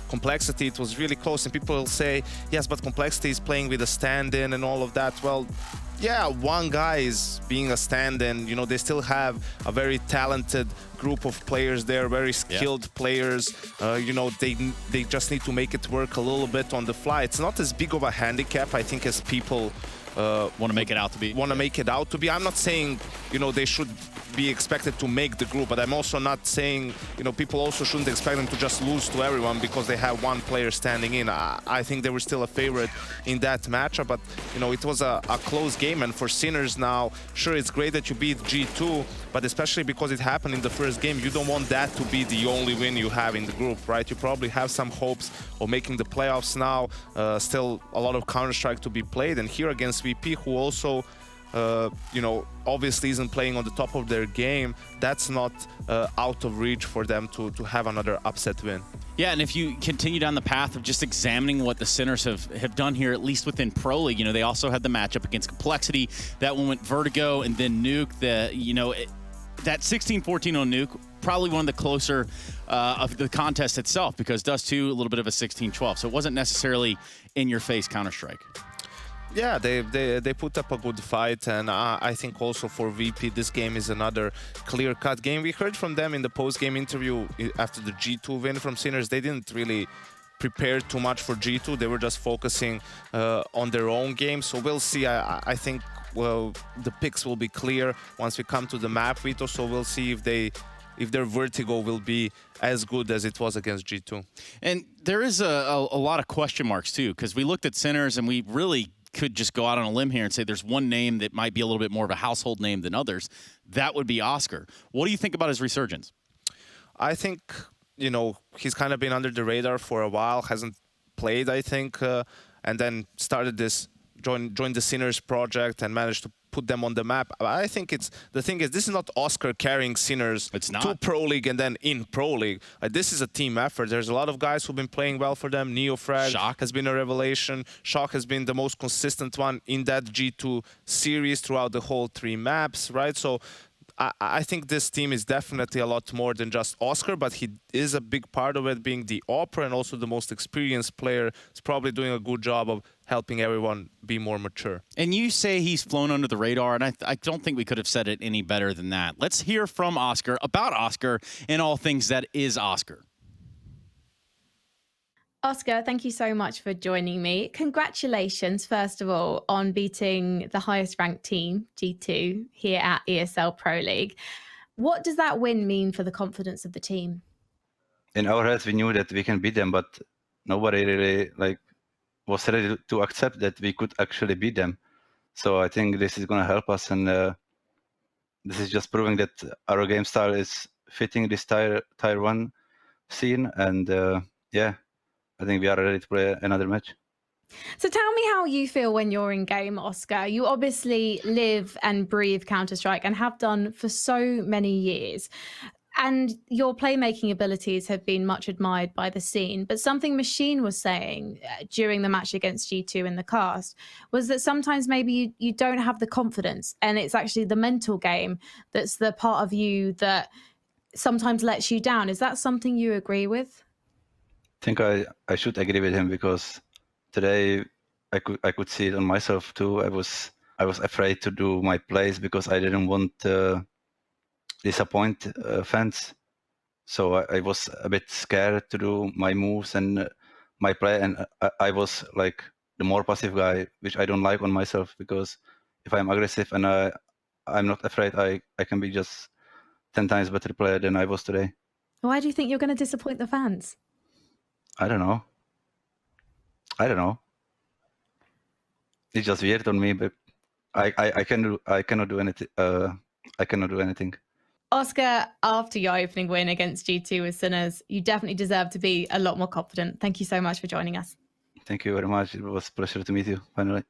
Complexity, it was really close, and people will say, yes, but Complexity is playing with a stand-in and all of that. Well, yeah, one guy is being a stand-in. You know, they still have a very talented group of players there, very skilled players. You know, they just need to make it work a little bit on the fly. It's not as big of a handicap, I think, as people want to make it out to be. I'm not saying, you know, they should be expected to make the group, but I'm also not saying, you know, people also shouldn't expect them to just lose to everyone because they have one player standing in. I think they were still a favorite in that matchup, but, you know, it was a close game. And for Sinners now, sure, it's great that you beat G2, but especially because it happened in the first game, you don't want that to be the only win you have in the group, right? You probably have some hopes of making the playoffs now. Still a lot of Counter-Strike to be played, and here against VP, who also you know, obviously isn't playing on the top of their game, that's not out of reach for them to have another upset win. Yeah, and if you continue down the path of just examining what the Sinners have done here, at least within Pro League, you know, they also had the matchup against Complexity. That one went Vertigo and then Nuke. That 16-14 on Nuke, probably one of the closer of the contest itself, because Dust 2, a little bit of a 16-12. So it wasn't necessarily in-your-face Counter-Strike. Yeah, they put up a good fight, and I think also for VP, this game is another clear-cut game. We heard from them in the post-game interview after the G2 win from Sinners. They didn't really prepare too much for G2. They were just focusing on their own game. So we'll see. I think, well, the picks will be clear once we come to the map, Vito. So we'll see if their Vertigo will be as good as it was against G2. And there is a lot of question marks, too, because we looked at Sinners and we really could just go out on a limb here and say there's one name that might be a little bit more of a household name than others. That would be Oscar. What do you think about his resurgence? I think, you know, he's kind of been under the radar for a while, hasn't played, I think, and then started this, joined the Sinners project and managed to put them on the map. I think the thing is, this is not Oscar carrying Sinners to Pro League and then in Pro League. This is a team effort. There's a lot of guys who've been playing well for them. Neofrag has been a revelation. Shock has been the most consistent one in that G2 series throughout the whole 3 maps, right? So I think this team is definitely a lot more than just Oscar, but he is a big part of it, being the Opera and also the most experienced player. He's probably doing a good job of helping everyone be more mature. And you say he's flown under the radar, and I don't think we could have said it any better than that. Let's hear from Oscar about Oscar and all things that is Oscar. Oscar, thank you so much for joining me. Congratulations, first of all, on beating the highest ranked team, G2, here at ESL Pro League. What does that win mean for the confidence of the team? In our heads, we knew that we can beat them, but nobody really was ready to accept that we could actually beat them. So I think this is going to help us, and this is just proving that our game style is fitting this tier 1 scene, and yeah, I think we are ready to play another match. So tell me how you feel when you're in game, Oscar. You obviously live and breathe Counter-Strike and have done for so many years. And your playmaking abilities have been much admired by the scene. But something Machine was saying during the match against G2 in the cast was that sometimes maybe you don't have the confidence, and it's actually the mental game that's the part of you that sometimes lets you down. Is that something you agree with? I think I should agree with him, because today I could see it on myself too. I was afraid to do my plays because I didn't want disappoint fans. So I was a bit scared to do my moves and my play, and I was like the more passive guy, which I don't like on myself, because if I'm aggressive and I'm not afraid, I can be just 10 times better player than I was today. Why do you think you're going to disappoint the fans? I don't know. It's just weird on me, but I cannot do anything. I cannot do anything. Oscar, after your opening win against G2 with Sinners, you definitely deserve to be a lot more confident. Thank you so much for joining us. Thank you very much. It was a pleasure to meet you, finally.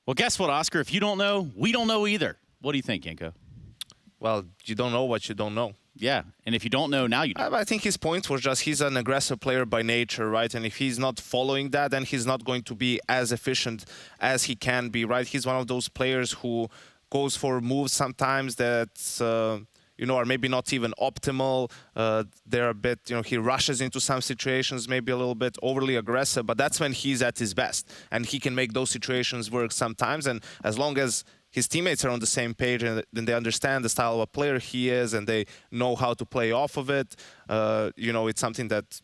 Well, guess what, Oscar? If you don't know, we don't know either. What do you think, Yanko? Well, you don't know what you don't know. Yeah, and if you don't know, now you know. I think his point was just he's an aggressive player by nature, right? And if he's not following that, then he's not going to be as efficient as he can be, right? He's one of those players who goes for moves sometimes that, you know, are maybe not even optimal. They're a bit, you know, he rushes into some situations, maybe a little bit overly aggressive, but that's when he's at his best. And he can make those situations work sometimes. And as long as his teammates are on the same page and then they understand the style of a player he is and they know how to play off of it, you know, it's something that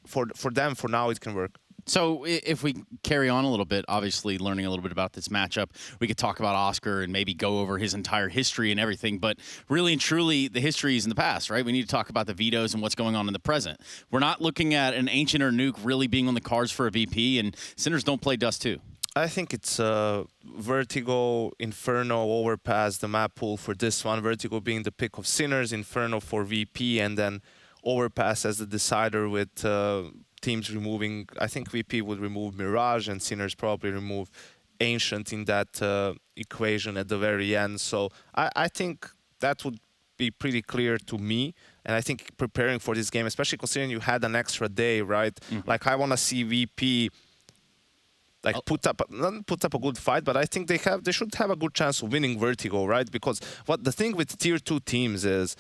for them, for now, it can work. So if we carry on a little bit, obviously learning a little bit about this matchup, we could talk about Oscar and maybe go over his entire history and everything. But really and truly, the history is in the past, right? We need to talk about the vetoes and what's going on in the present. We're not looking at an Ancient or Nuke really being on the cards for a VP, and Sinners don't play Dust 2. I think it's Vertigo, Inferno, Overpass, the map pool for this one. Vertigo being the pick of Sinners, Inferno for VP, and then Overpass as the decider with teams removing. I think VP would remove Mirage and Sinners probably remove Ancient in that equation at the very end. So I think that would be pretty clear to me. And I think preparing for this game, especially considering you had an extra day, right? Mm-hmm. Like I want to see VP like not put up a good fight, but I think they should have a good chance of winning Vertigo, right? Because what the thing with tier 2 teams is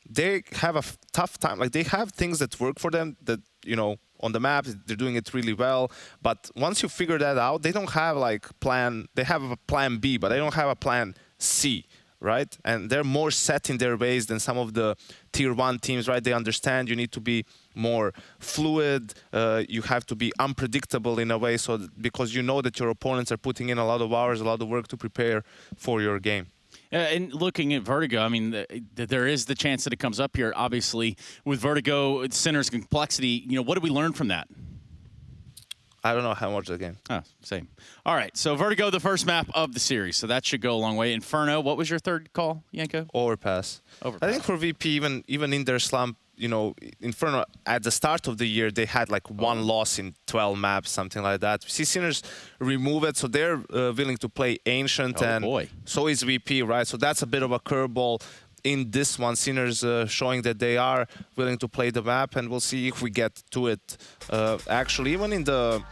they have a tough time. Like they have things that work for them that, you know, on the map they're doing it really well. But once you figure that out, they don't have like they have a plan B, but they don't have a plan C. Right? And they're more set in their ways than some of the tier 1 teams, right? They understand you need to be more fluid, you have to be unpredictable in a way, so because you know that your opponents are putting in a lot of hours, a lot of work to prepare for your game. And looking at Vertigo, I mean, there is the chance that it comes up here. Obviously, with Vertigo, Sinners complexity, you know, what did we learn from that? I don't know how much of the game. Oh, same. All right, so Vertigo, the first map of the series, so that should go a long way. Inferno, what was your third call, Yanko? Overpass. I think for VP, even in their slump, you know, Inferno, at the start of the year, they had like one loss in 12 maps, something like that. We see Sinners remove it, so they're willing to play Ancient, and so is VP, right? So that's a bit of a curveball in this one. Sinners showing that they are willing to play the map, and we'll see if we get to it. Actually, even in the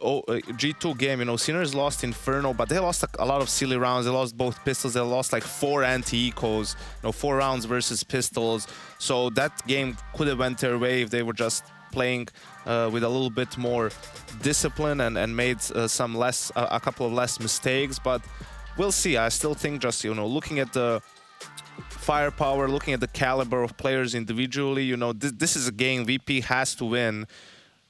G2 game, you know, Sinners lost Inferno, but they lost a lot of silly rounds. They lost both pistols. They lost like 4 anti-ecos, you know, 4 rounds versus pistols. So that game could have went their way if they were just playing with a little bit more discipline and made a couple of less mistakes. But we'll see. I still think just, you know, looking at the firepower, looking at the caliber of players individually, you know, this is a game VP has to win,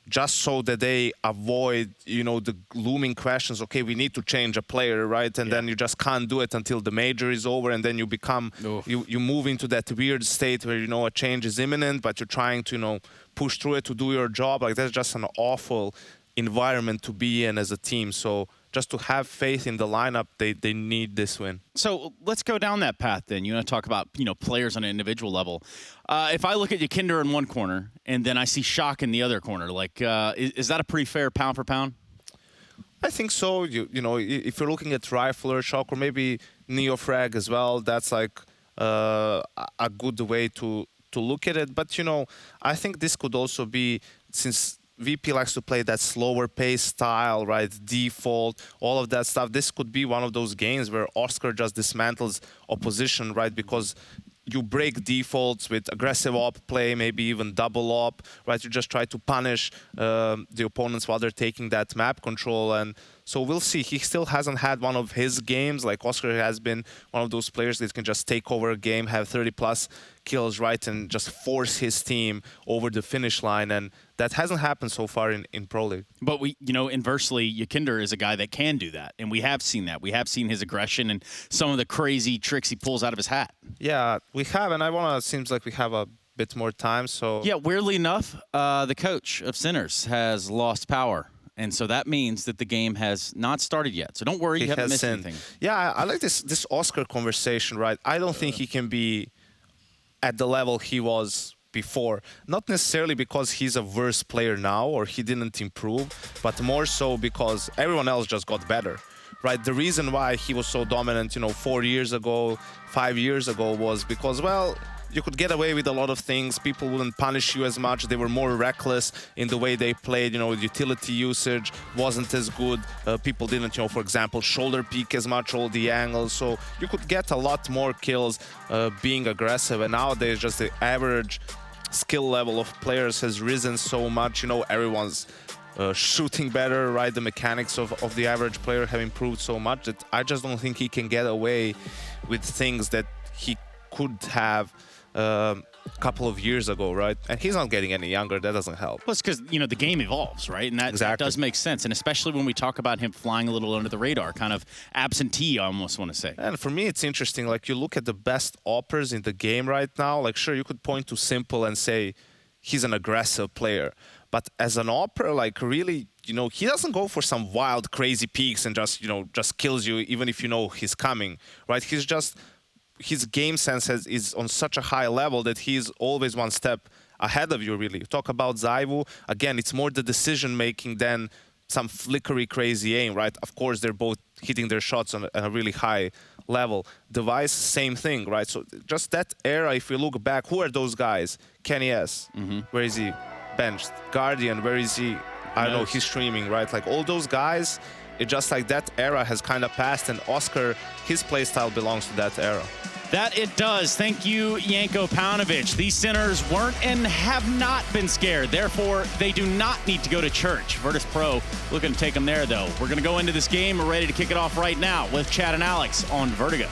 just so that they avoid, you know, the looming questions. Okay, we need to change a player, right? And then you just can't do it until the major is over, and then you become, you move into that weird state where, you know, a change is imminent, but you're trying to, you know, push through it to do your job. Like, that's just an awful environment to be in as a team. So just to have faith in the lineup, they need this win. So let's go down that path then. You want to talk about, you know, players on an individual level. If I look at Yakinder in one corner and then I see Shock in the other corner, like, is that a pretty fair pound for pound? I think so. You know, if you're looking at Rifler, Shock, or maybe Neofrag as well, that's like a good way to look at it. But, you know, I think this could also be, since VP likes to play that slower pace style, right? Default, all of that stuff. This could be one of those games where Oscar just dismantles opposition, right? Because you break defaults with aggressive op play, maybe even double op, right? You just try to punish the opponents while they're taking that map control. And so we'll see. He still hasn't had one of his games. Like, Oscar has been one of those players that can just take over a game, have 30+ kills, right? And just force his team over the finish line. And that hasn't happened so far in Pro League. But we, you know, inversely, Yakinder is a guy that can do that. And we have seen that. We have seen his aggression and some of the crazy tricks he pulls out of his hat. Yeah, we have. And seems like we have a bit more time, so. Yeah, weirdly enough, the coach of Sinners has lost power. And so that means that the game has not started yet. So don't worry, you haven't missed anything. Yeah, I like this Oscar conversation, right? I don't think he can be at the level he was before. Not necessarily because he's a worse player now or he didn't improve, but more so because everyone else just got better, right? The reason why he was so dominant, 4 years ago, 5 years ago was because, well, you could get away with a lot of things. People wouldn't punish you as much. They were more reckless in the way they played. Utility usage wasn't as good. People didn't, for example, shoulder peek as much, all the angles. So you could get a lot more kills being aggressive. And nowadays, just the average skill level of players has risen so much. Everyone's shooting better, right? The mechanics of the average player have improved so much that I just don't think he can get away with things that he could have a couple of years ago, right? And he's not getting any younger. That doesn't help. Well, it's because, the game evolves, right? And that does make sense. And especially when we talk about him flying a little under the radar, kind of absentee, I almost want to say. And for me, it's interesting. Like, you look at the best oppers in the game right now. Like, sure, you could point to Simple and say he's an aggressive player. But as an opper, like, really, he doesn't go for some wild, crazy peaks and just kills you, even if he's coming, right? His game sense is on such a high level that he's always one step ahead of you, really. You talk about Zaivu, again, it's more the decision-making than some flickery, crazy aim, right? Of course, they're both hitting their shots on a really high level. Device, same thing, right? So just that era, if we look back, who are those guys? Kenny S, where is he? Benched. Guardian, where is he? I don't know, he's streaming, right? Like, all those guys, it's just like that era has kind of passed, and Oscar, his playstyle belongs to that era. That it does. Thank you, Janko Paunovic. These Sinners weren't and have not been scared. Therefore, they do not need to go to church. Virtus Pro looking to take them there, though. We're going to go into this game. We're ready to kick it off right now with Chad and Alex on Vertigo.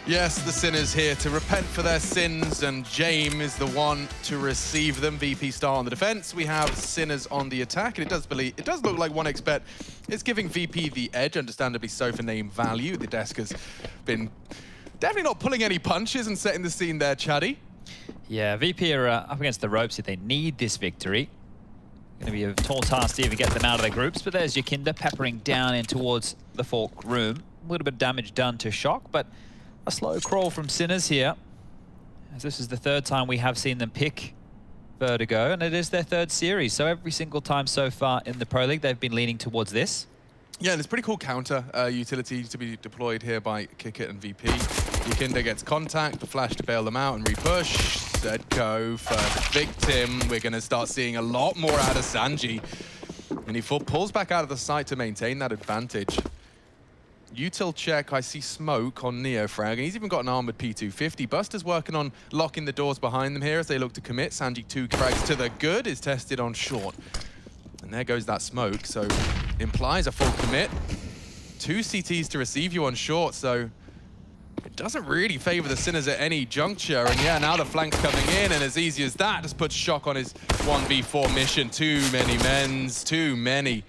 Yes, the Sinners here to repent for their sins, and James is the one to receive them. VP Star on the defense. We have Sinners on the attack, and it does look like 1xBet is giving VP the edge, understandably so for name value. The desk has been definitely not pulling any punches and setting the scene there, Chaddy. Yeah, VP are up against the ropes if they need this victory. Going to be a tall task to even get them out of their groups, but there's Yakinda peppering down in towards the Fork room. A little bit of damage done to Shock, but a slow crawl from Sinners here, as this is the third time we have seen them pick Vertigo, and it is their third series. So every single time so far in the Pro League, they've been leaning towards this. Yeah, and it's pretty cool counter utility to be deployed here by Kickit and VP. Yakinda gets contact, the flash to bail them out and repush. Zedko first victim. We're going to start seeing a lot more out of Sanji. And he pulls back out of the site to maintain that advantage. Util check, I see smoke on Neofrag, and he's even got an armored P250. Buster's working on locking the doors behind them here as they look to commit. Sanji 2 frags to the good is tested on short. And there goes that smoke, so implies a full commit. 2 CTs to receive you on short, so it doesn't really favor the Sinners at any juncture. And yeah, now the flank's coming in, and as easy as that, just puts Shock on his 1v4 mission. Too many men's, too many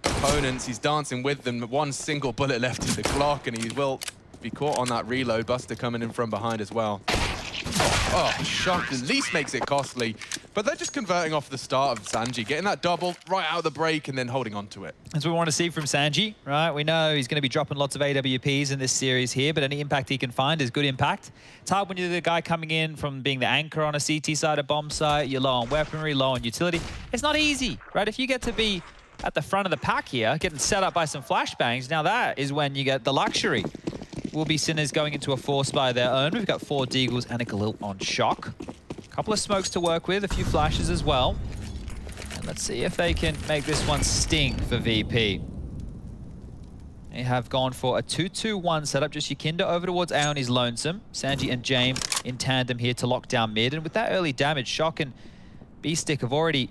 opponents. He's dancing with them. One single bullet left in the Glock, and he will be caught on that reload. Buster coming in from behind as well. Oh, Shock at least makes it costly. But they're just converting off the start of Sanji, getting that double right out of the break and then holding on to it. That's what we want to see from Sanji, right? We know he's going to be dropping lots of AWPs in this series here, but any impact he can find is good impact. It's hard when you're the guy coming in from being the anchor on a CT side, a bomb site, you're low on weaponry, low on utility. It's not easy, right? If you get to be at the front of the pack here, getting set up by some flashbangs, now that is when you get the luxury. Will be Sinners going into a force by their own. We've got 4 Deagles and a Galil on Shock. A couple of smokes to work with, a few flashes as well. And let's see if they can make this one sting for VP. They have gone for a 2-2-1 setup. Just Yakinda over towards Aeon is lonesome. Sanji and James in tandem here to lock down mid. And with that early damage, Shock and B-Stick have already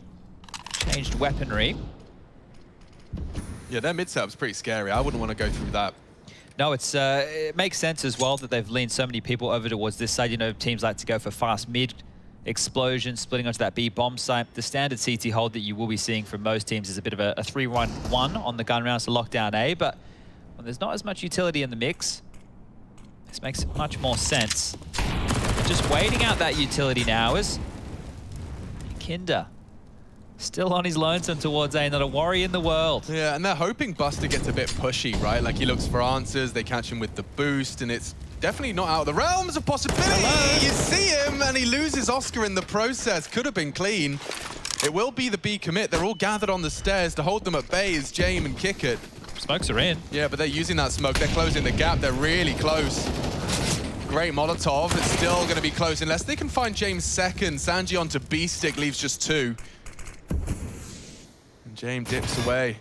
changed weaponry. Yeah, their mid setup's pretty scary. I wouldn't want to go through that. No, it makes sense as well that they've leaned so many people over towards this side. You know, teams like to go for fast mid explosion, splitting onto that B bomb site. The standard CT hold that you will be seeing from most teams is a bit of a 3-1-1 on the gun rounds to lock down A, but when there's not as much utility in the mix, this makes much more sense. Just waiting out that utility now is Yakinda. Still on his lonesome towards A, not a worry in the world. Yeah, and they're hoping Buster gets a bit pushy, right? Like, he looks for answers, they catch him with the boost, and it's definitely not out of the realms of possibility. Hello. You see him, and he loses Oscar in the process. Could have been clean. It will be the B commit. They're all gathered on the stairs to hold them at bay as Jame and Kick It. Smokes are in. Yeah, but they're using that smoke. They're closing the gap. They're really close. Great Molotov. It's still going to be close unless they can find James second. Sanji onto B-Stick leaves just 2. And James dips away.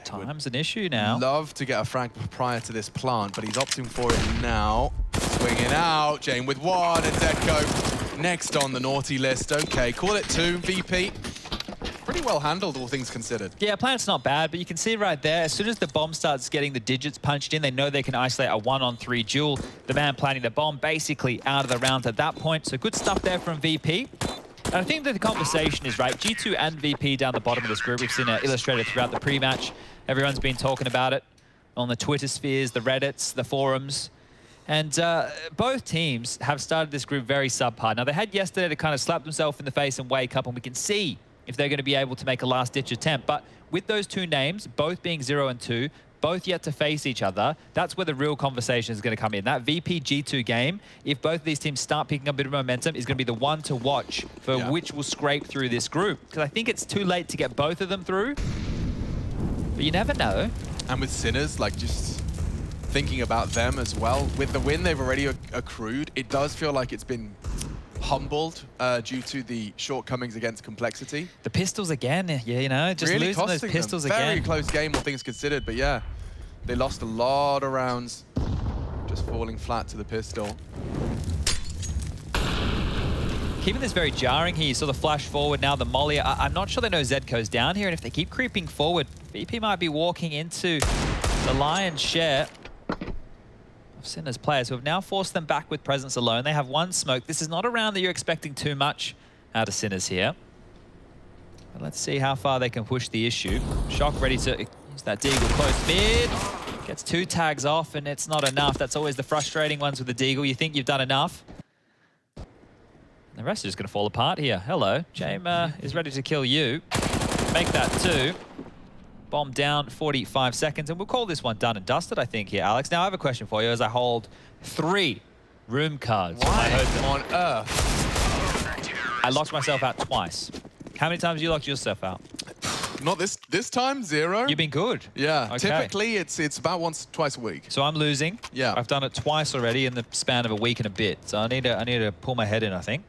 Time's an issue now. Love to get a frag prior to this plant, but he's opting for it now. Swinging out. James with 1 and Zedko next on the naughty list. Okay, call it 2, VP. Pretty well handled, all things considered. Yeah, plant's not bad, but you can see right there, as soon as the bomb starts getting the digits punched in, they know they can isolate a 1-on-3 duel. The man planting the bomb basically out of the round at that point. So good stuff there from VP. And I think that the conversation is right. G2 and VP down the bottom of this group. We've seen it illustrated throughout the pre-match. Everyone's been talking about it on the Twitter spheres, the Reddits, the forums. And both teams have started this group very subpar. Now, they had yesterday to kind of slap themselves in the face and wake up, and we can see if they're going to be able to make a last-ditch attempt. But with those two names, both being 0 and 2, both yet to face each other, that's where the real conversation is going to come in. That VP G2 game, if both of these teams start picking up a bit of momentum, is going to be the one to watch for which will scrape through this group. Because I think it's too late to get both of them through, but you never know. And with Sinners, like, just thinking about them as well, with the win they've already accrued, it does feel like it's been humbled due to the shortcomings against Complexity. The pistols again, yeah, you know, just really losing those pistols again. Very close game, all things considered, but yeah, they lost a lot of rounds, just falling flat to the pistol. Keeping this very jarring here. You saw the flash forward, now the molly. I'm not sure they know Zedko's down here, and if they keep creeping forward, VP might be walking into the lion's share of Sinners players who have now forced them back with presence alone. They have 1 smoke. This is not a round that you're expecting too much out of Sinners here. But let's see how far they can push the issue. Shock ready to use that Deagle close mid. Gets 2 tags off, and it's not enough. That's always the frustrating ones with the Deagle. You think you've done enough. The rest are just going to fall apart here. Hello. Jame is ready to kill you. Make that 2. Bomb down, 45 seconds. And we'll call this one done and dusted, I think, here, Alex. Now, I have a question for you as I hold 3 room cards. Why on earth? I locked myself out twice. How many times have you locked yourself out? Not this time, 0. You've been good. Yeah, Okay. typically it's about twice a week. So I'm losing. Yeah. I've done it twice already in the span of a week and a bit. So I need to pull my head in, I think.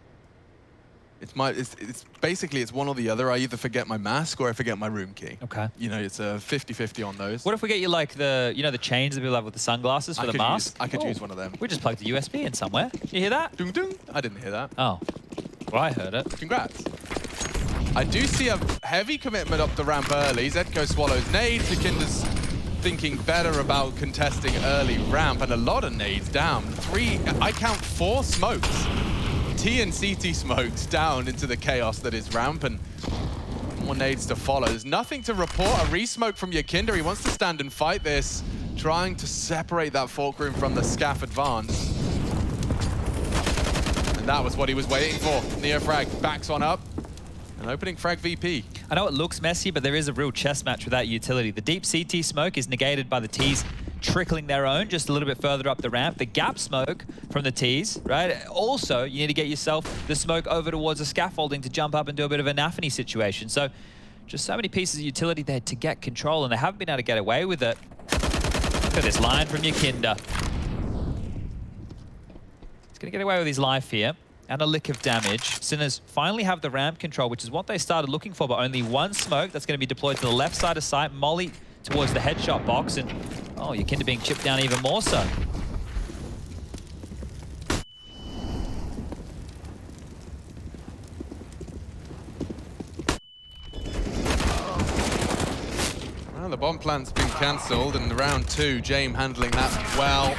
It's basically it's one or the other. I either forget my mask or I forget my room key. Okay. You know, it's a 50-50 on those. What if we get you like the chains that people have with the sunglasses for the mask? I could use one of them. We just plugged the USB in somewhere. You hear that? Dung dung. I didn't hear that. Oh. Well, I heard it. Congrats. I do see a heavy commitment up the ramp early. Zedko swallows nades. The Kinder's thinking better about contesting early ramp, and a lot of nades down. I count 4 smokes. T and CT smokes down into the chaos that is ramp, and more nades to follow. There's nothing to report. A re-smoke from Yakinder. He wants to stand and fight this, trying to separate that fork room from the scaff advance. And that was what he was waiting for. Neo frag backs on up. An opening frag VP. I know it looks messy, but there is a real chess match without utility. The deep CT smoke is negated by the T's trickling their own just a little bit further up the ramp. The gap smoke from the T's, right? Also, you need to get yourself the smoke over towards the scaffolding to jump up and do a bit of a Nafany situation. So just so many pieces of utility there to get control, and they haven't been able to get away with it. Look at this line from Yakinder. He's going to get away with his life here. And a lick of damage. Sinners finally have the ramp control, which is what they started looking for, but only 1 smoke that's going to be deployed to the left side of site. Molly towards the headshot box, and oh, Yakinder being chipped down even more so. Well, the bomb plan's been cancelled, and round 2, Jame handling that well.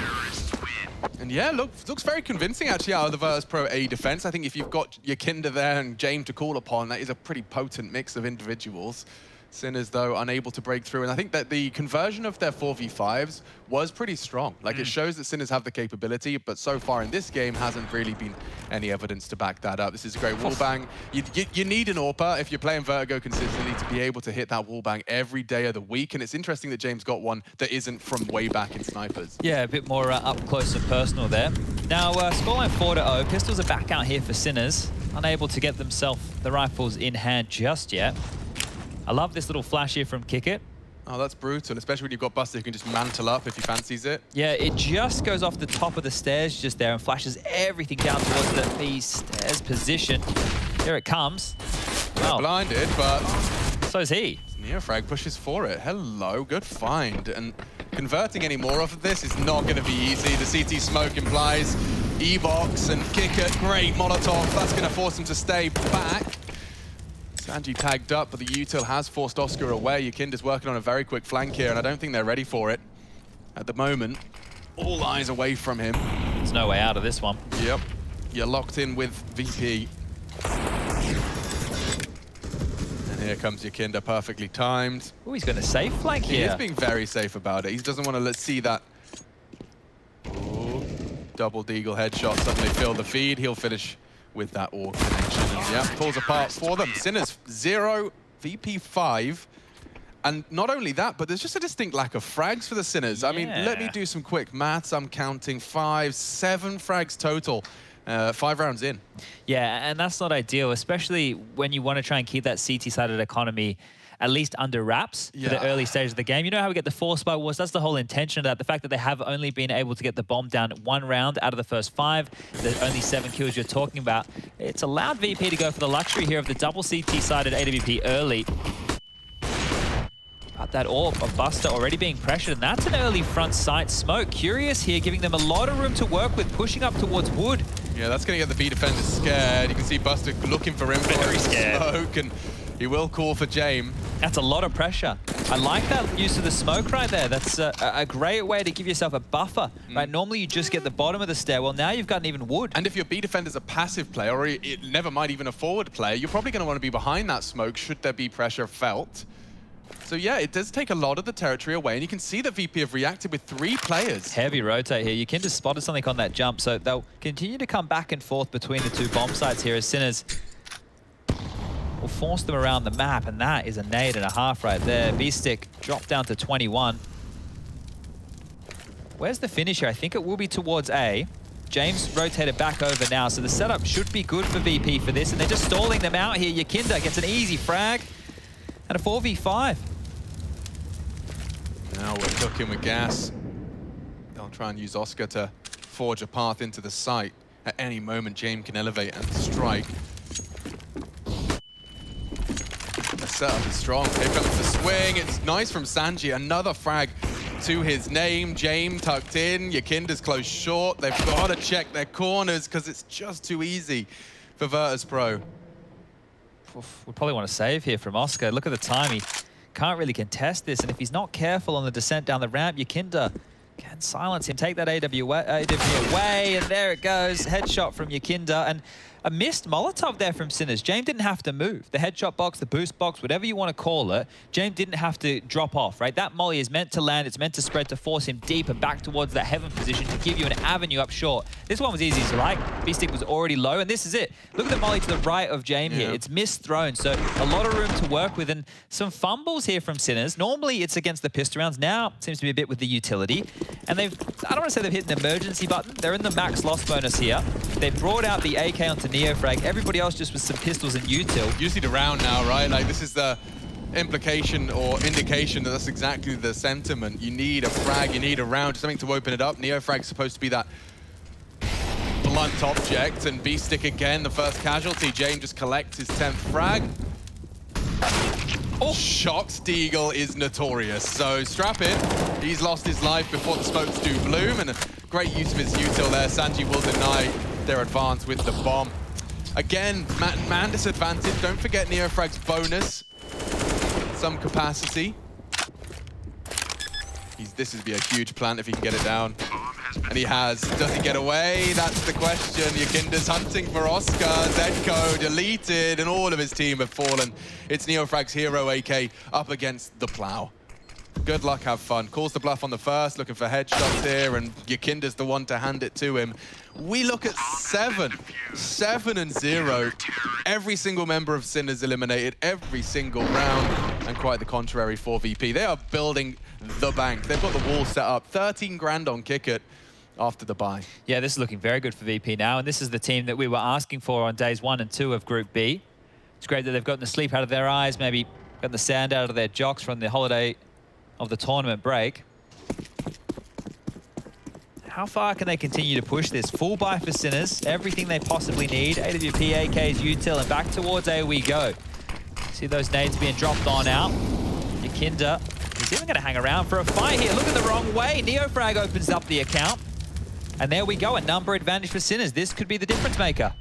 And yeah, looks very convincing actually out of the Virtus Pro A defense. I think if you've got Yakinder there and Jame to call upon, that is a pretty potent mix of individuals. Sinners, though, unable to break through. And I think that the conversion of their 4v5s was pretty strong. Like, it shows that Sinners have the capability, but so far in this game hasn't really been any evidence to back that up. This is a great wallbang. You need an AWPer if you're playing Vertigo consistently to be able to hit that wallbang every day of the week. And it's interesting that James got one that isn't from way back in Snipers. Yeah, a bit more up close and personal there. Now, scoreline 4-0. Pistols are back out here for Sinners. unable to get themselves the rifles in hand just yet. I love this little flash here from Kickit. Oh, that's brutal, especially when you've got Buster who can just mantle up if he fancies it. Yeah, it just goes off the top of the stairs just there and flashes everything down towards the B stairs position. Here it comes. Well, blinded, but... So is he. Neofrag pushes for it. Hello, good find. And converting any more off of this is not going to be easy. The CT smoke implies E-Box and Kickit. Great Molotov. That's going to force him to stay back. Sanji tagged up, but the util has forced Oscar away. Yakinda's working on a very quick flank here, and I don't think they're ready for it. At the moment, all eyes away from him. There's no way out of this one. Yep. You're locked in with VP. And here comes Yakinda, perfectly timed. Oh, he's going to safe flank here. He is being very safe about it. He doesn't want to see that. Ooh, double deagle headshot suddenly fill the feed. He'll finish with that AUG connection. And yeah, pulls apart for them. Sinners 0, VP 5. And not only that, but there's just a distinct lack of frags for the Sinners. I mean, let me do some quick maths. I'm counting 5, 7 frags total. 5 rounds in. Yeah, and that's not ideal, especially when you want to try and keep that CT-sided economy at least under wraps for the early stage of the game. You know how we get the force by wars? That's the whole intention of that. The fact that they have only been able to get the bomb down 1 round out of the first 5, the only 7 kills you're talking about. It's allowed VP to go for the luxury here of the double CT-sided AWP early. But that AWP of Buster already being pressured, and that's an early front sight smoke. Curious here, giving them a lot of room to work with, pushing up towards wood. Yeah, that's going to get the B defenders scared. You can see Buster looking for info. Very scared. Smoke, and he will call for James. That's a lot of pressure. I like that use of the smoke right there. That's a great way to give yourself a buffer. Right? Normally you just get the bottom of the stairwell. Now you've got an even wood. And if your B defender's a passive player, or never mind even a forward player, you're probably going to want to be behind that smoke should there be pressure felt. So yeah, it does take a lot of the territory away, and you can see that VP have reacted with 3 players. Heavy rotate here. You can just spotted something on that jump, so they'll continue to come back and forth between the 2 bomb sites here as Sinners will force them around the map, and that is a nade and a half right there. B-Stick dropped down to 21. Where's the finisher? I think it will be towards A. James rotated back over now, so the setup should be good for VP for this, and they're just stalling them out here. Yakinda gets an easy frag and a 4v5. Now we're cooking with gas. They'll try and use Oscar to forge a path into the site. At any moment, James can elevate and strike. The setup is strong. Here comes the swing. It's nice from Sanji. Another frag to his name. James tucked in. Yakinda's close short. They've got to check their corners because it's just too easy for Virtus Pro. We probably want to save here from Oscar. Look at the time. He can't really contest this, and if he's not careful on the descent down the ramp, Yakinda can silence him. Take that AW away, and there it goes. Headshot from Yakinda, and a missed Molotov there from Sinners. James didn't have to move. The headshot box, the boost box, whatever you want to call it, James didn't have to drop off, right? That molly is meant to land. It's meant to spread to force him deeper back towards that heaven position to give you an avenue up short. This one was easy to like. B-Stick was already low, and this is it. Look at the molly to the right of James here. It's misthrown, so a lot of room to work with, and some fumbles here from Sinners. Normally, it's against the pistol rounds. Now, it seems to be a bit with the utility. And they've, I don't want to say they've hit an emergency button. They're in the max loss bonus here. They've brought out the AK onto Neofrag. Everybody else just with some pistols and util. You just need a round now, right? Like, this is the implication or indication that that's exactly the sentiment. You need a frag, you need a round, something to open it up. Neofrag's supposed to be that blunt object, and B-Stick again, the first casualty. James just collects his 10th frag. Oh, shocked Deagle is notorious. So strap in. He's lost his life before the smokes do bloom, and a great use of his util there. Sanji will deny their advance with the bomb. Again, man disadvantage. Don't forget Neofrag's bonus. Some capacity. This would be a huge plant if he can get it down. And he has. Does he get away? That's the question. Yakinda's hunting for Oscar. Zedco deleted, and all of his team have fallen. It's Neofrag's hero AK up against the plow. Good luck, have fun. Calls the bluff on the first, looking for headshots here, and Yakinda's the one to hand it to him. We look at 7-0. Every single member of Sinners eliminated every single round, and quite the contrary for VP. They are building the bank. They've got the wall set up. 13 grand on Kickit. after the bye. Yeah, this is looking very good for VP now, and this is the team that we were asking for on days 1 and 2 of Group B. It's great that they've gotten the sleep out of their eyes, maybe gotten the sand out of their jocks from the holiday of the tournament break. How far can they continue to push this? Full buy for Sinners, everything they possibly need. AWP, AKs, util, and back towards A we go. See those nades being dropped on out. Yakinda, he's even going to hang around for a fight here. Looking the wrong way. Neofrag opens up the account. And there we go, a number advantage for Sinners. This could be the difference maker.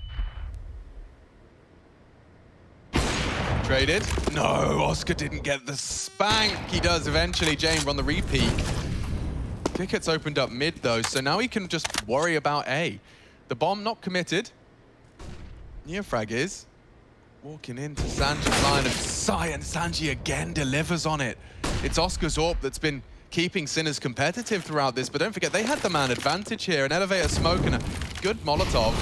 Traded. No, Oscar didn't get the spank. He does eventually. James on the repeat. Ticket's opened up mid though, so now he can just worry about A. The bomb not committed. Neofrag is. Walking into Sanji's line of sight, and Sanji again delivers on it. It's Oscar's AWP that's been keeping Sinners competitive throughout this, but don't forget, they had the man advantage here. An elevator smoke and a good Molotov.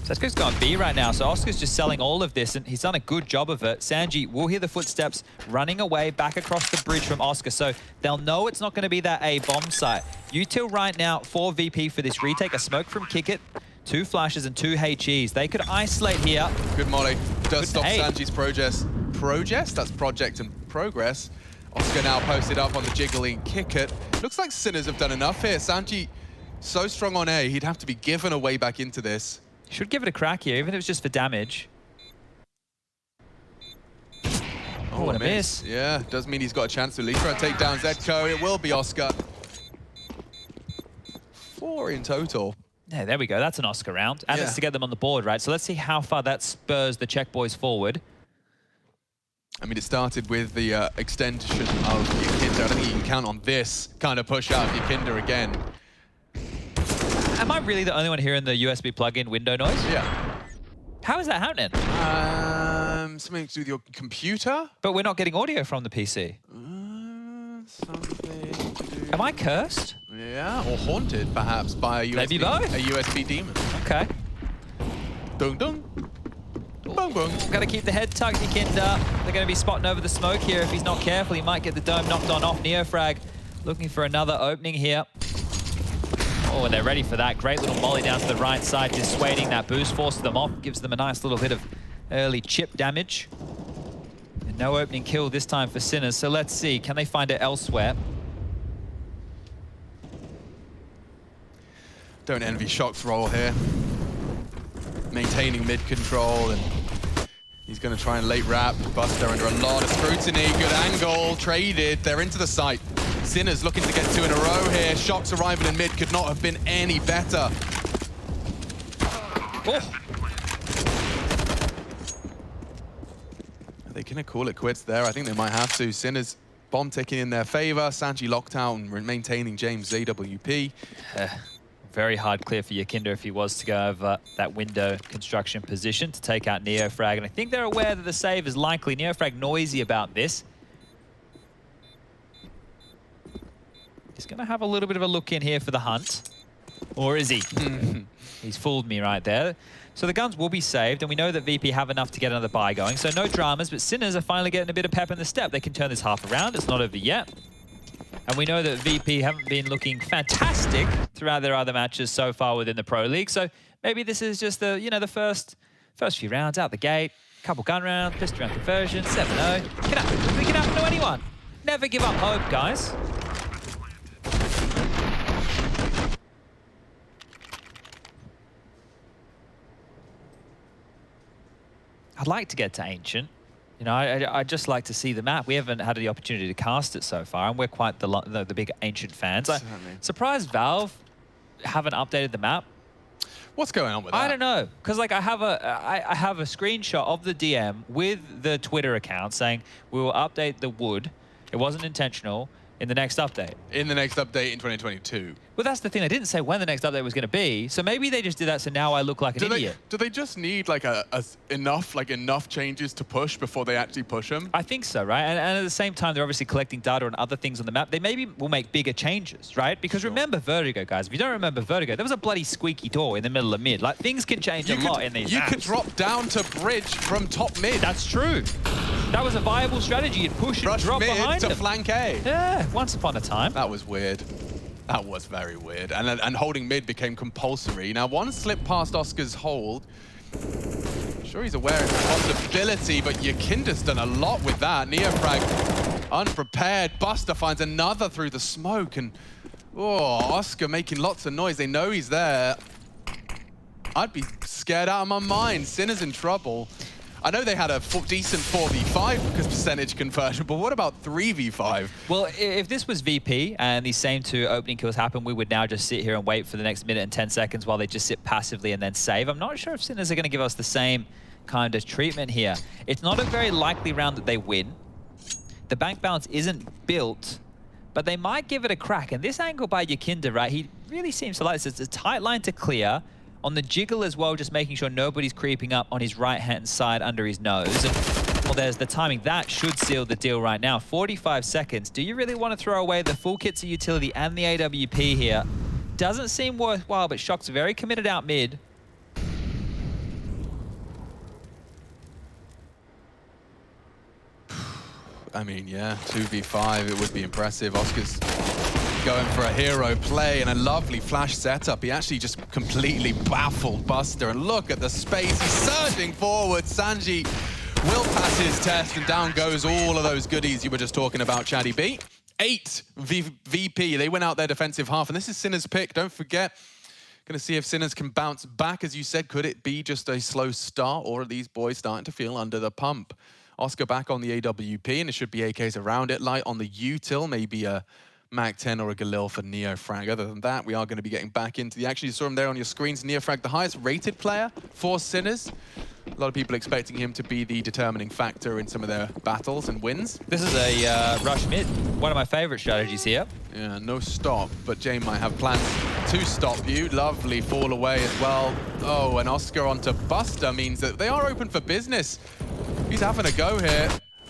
CSGO's gone B right now, so Oscar's just selling all of this, and he's done a good job of it. Sanji will hear the footsteps running away back across the bridge from Oscar, so they'll know it's not going to be that A bomb site. Util right now for VP for this retake. A smoke from Kickit, 2 flashes and 2 HEs. They could isolate here. Good molly. Does stop nade. Sanji's Progess? That's project and progress. Oscar now posted up on the jiggling Kickit. Looks like Sinners have done enough here. Sanji so strong on A, he'd have to be given a way back into this. Should give it a crack here, even if it's just for damage. Oh, what a miss. Yeah, does mean he's got a chance to at least try to take down Zedco. It will be Oscar. 4 in total. Yeah, there we go. That's an Oscar round. And it's to get them on the board, right? So let's see how far that spurs the Czech boys forward. I mean, it started with the extension of Yakinda. I don't think you can count on this kind of push out of Yakinda again. Am I really the only one hearing the USB plug-in window noise? Yeah. How is that happening? Something to do with your computer? But we're not getting audio from the PC. Something to do... Am I cursed? Yeah, or haunted, perhaps, by a USB, Maybe both. A USB demon. Okay. Dung dung. Boom boom. Got to keep the head tucked, Yakinda. They're going to be spotting over the smoke here. If he's not careful, he might get the dome knocked on off. Neofrag looking for another opening here. Oh, and they're ready for that. Great little molly down to the right side, dissuading that boost, forces them off, gives them a nice little bit of early chip damage. And no opening kill this time for Sinners, so let's see. Can they find it elsewhere? Don't envy Shock's role here. Maintaining mid control, and he's going to try and late wrap. Buster under a lot of scrutiny. Good angle, traded. They're into the site. Sinners looking to get 2 in a row here. Shock's arrival in mid could not have been any better. Oh. Are they going to call it quits there? I think they might have to. Sinners bomb ticking in their favor. Sanji locked out and maintaining James ZWP. Very hard clear for Yakinda if he was to go over that window construction position to take out Neofrag. And I think they're aware that the save is likely. Neofrag noisy about this. He's going to have a little bit of a look in here for the hunt. Or is he? He's fooled me right there. So the guns will be saved, and we know that VP have enough to get another buy going. So no dramas, but Sinners are finally getting a bit of pep in the step. They can turn this half around. It's not over yet. And we know that VP haven't been looking fantastic throughout their other matches so far within the Pro League. So maybe this is just the, you know, the first few rounds out the gate. Couple gun rounds, pistol round conversion, 7-0. It can happen to anyone. Never give up hope, guys. I'd like to get to Ancient. You know, I'd just like to see the map. We haven't had the opportunity to cast it so far, and we're quite the big Ancient fans. I'm surprised Valve haven't updated the map. What's going on with that? I don't know, because like I have a screenshot of the DM with the Twitter account saying we will update the wood. It wasn't intentional. In the next update. In the next update in 2022. Well, that's the thing. They didn't say when the next update was going to be. So maybe they just did that so now I look like an idiot. Do they just need like enough changes to push before they actually push them? I think so, right? And at the same time, they're obviously collecting data on other things on the map. They maybe will make bigger changes, right? Because remember Vertigo, guys. If you don't remember Vertigo, there was a bloody squeaky door in the middle of mid. Like, things can change a lot in these You maps. could drop down to bridge from top mid. That's true. That was a viable strategy. You'd push and drop mid behind to them. flank A. Yeah, once upon a time. That was weird. That was very weird. And holding mid became compulsory. Now, one slip past Oscar's hold. I'm sure he's aware of the possibility, but Yakinda's done a lot with that. Neofrag unprepared. Buster finds another through the smoke. And, oh, Oscar making lots of noise. They know he's there. I'd be scared out of my mind. Sinner's in trouble. I know they had a decent 4v5 because percentage conversion, but what about 3v5? Well, if this was VP and these same 2 opening kills happen, we would now just sit here and wait for the next minute and 10 seconds while they just sit passively and then save. I'm not sure if Sinners are going to give us the same kind of treatment here. It's not a very likely round that they win. The bank balance isn't built, but they might give it a crack. And this angle by Yakinda, right, he really seems to like this. It's a tight line to clear. On the jiggle as well, just making sure nobody's creeping up on his right-hand side under his nose. And, well, there's the timing. That should seal the deal right now. 45 seconds. Do you really want to throw away the full kits of utility and the AWP here? Doesn't seem worthwhile, but Shock's very committed out mid. I mean, yeah, 2v5, it would be impressive. Oscar's going for a hero play and a lovely flash setup. He actually just completely baffled Buster. And look at the space. He's surging forward. Sanji will pass his test, and down goes all of those goodies you were just talking about, Chaddy B. 8 VP. They went out their defensive half, and this is Sinner's pick. Don't forget. Going to see if Sinners can bounce back. As you said, could it be just a slow start, or are these boys starting to feel under the pump? Oscar back on the AWP, and it should be AKs around it. Light on the util, maybe a Mac 10 or a Galil for Neofrag. Other than that, we are going to be getting back into the action. You saw him there on your screens. Neofrag, the highest rated player for Sinners. A lot of people expecting him to be the determining factor in some of their battles and wins. This is a rush mid. One of my favorite strategies here. Yeah, no stop, but Jane might have plans to stop you. Lovely fall away as well. Oh, and Oscar onto Buster means that they are open for business. He's having a go here.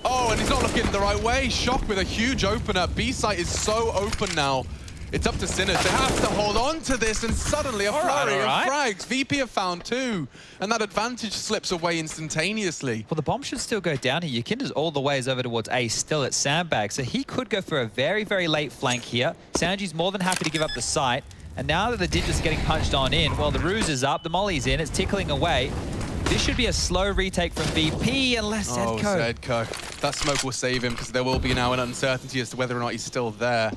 Oh, and he's not looking the right way. Shock with a huge opener. B-site is so open now. It's up to Sinners. They have to hold on to this, and suddenly a flurry of frags. VP have found 2, and that advantage slips away instantaneously. Well, the bomb should still go down here. Yakinda's all the ways over towards A, still at Sandbag, so he could go for a very, very late flank here. Sanji's more than happy to give up the site, and now that the digits are getting punched on in, well, the ruse is up, the molly's in, it's tickling away. This should be a slow retake from VP unless Zedko. Oh, Zedko. That smoke will save him because there will be now an uncertainty as to whether or not he's still there.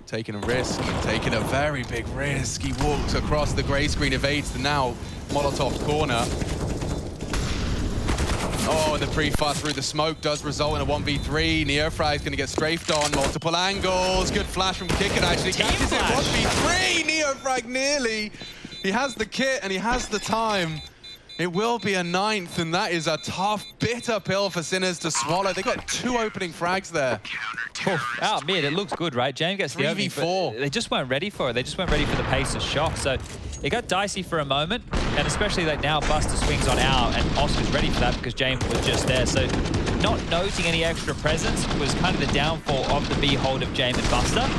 Taking a risk, taking a very big risk. He walks across the grey screen, evades the now Molotov corner. Oh, and the pre-fire through the smoke does result in a 1v3. Neofrag's going to get strafed on multiple angles. Good flash from Kicker, actually catches it. 1v3, Neofrag nearly. He has the kit and he has the time. It will be a 9th, and that is a tough, bitter pill for Sinners to swallow. They got 2 opening frags there. Oh, out mid, it looks good, right? James gets the opening, but they just weren't ready for it. They just weren't ready for the pace of Shock. So it got dicey for a moment, and especially like now Buster swings on out, and Oscar's ready for that because James was just there. So not noting any extra presence was kind of the downfall of the B hold of James and Buster.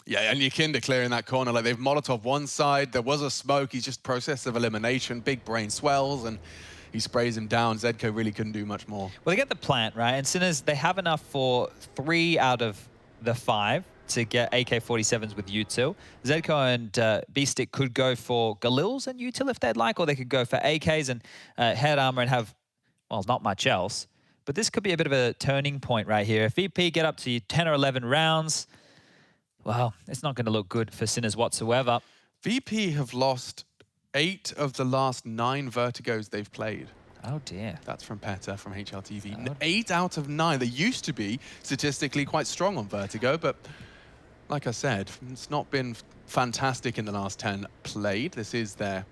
Yeah, and Yakinda clearing that corner. Like, they've Molotov one side. There was a smoke. He's just process of elimination. Big brain swells, and he sprays him down. Zedko really couldn't do much more. Well, they get the plant, right? And Sinners, they have enough for 3 out of the 5 to get AK-47s with util. Zedko and B-Stick could go for Galils and util if they'd like, or they could go for AKs and head armor and have, well, not much else. But this could be a bit of a turning point right here. If VP get up to 10 or 11 rounds, well, it's not going to look good for Sinners whatsoever. VP have lost 8 of the last 9 Vertigos they've played. Oh, dear. That's from Peta, from HLTV. Oh. 8 out of 9. They used to be statistically quite strong on Vertigo, but like I said, it's not been fantastic in the last 10 played. This is their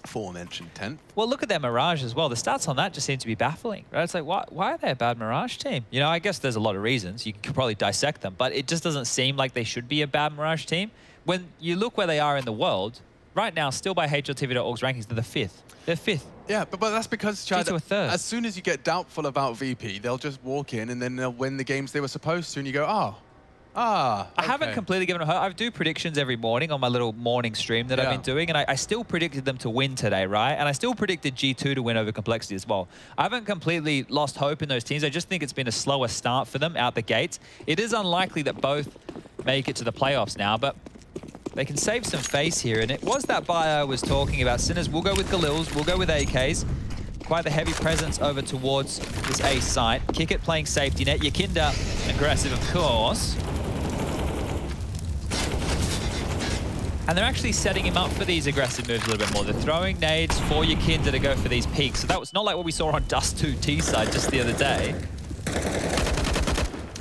aforementioned 10th. Well, look at their Mirage as well. The stats on that just seem to be baffling, right? It's like, why are they a bad Mirage team? You know, I guess there's a lot of reasons. You could probably dissect them, but it just doesn't seem like they should be a bad Mirage team. When you look where they are in the world, right now, still by HLTV.org's rankings, they're the 5th. They're 5th. Yeah, but that's because, Chad, to a third. As soon as you get doubtful about VP, they'll just walk in and then they'll win the games they were supposed to, and you go, oh, Ah, I haven't completely given a hope. I do predictions every morning on my little morning stream that I've been doing, and I still predicted them to win today, right? And I still predicted G2 to win over Complexity as well. I haven't completely lost hope in those teams. I just think it's been a slower start for them out the gates. It is unlikely that both make it to the playoffs now, but they can save some face here, and it was that buy I was talking about. Sinners will go with Galils, will go with AKs. Quite the heavy presence over towards this A site. Kick it playing safety net. Yakinda aggressive, of course. And they're actually setting him up for these aggressive moves a little bit more. They're throwing nades for Yakinda to go for these peaks. So that was not like what we saw on Dust 2 T side just the other day.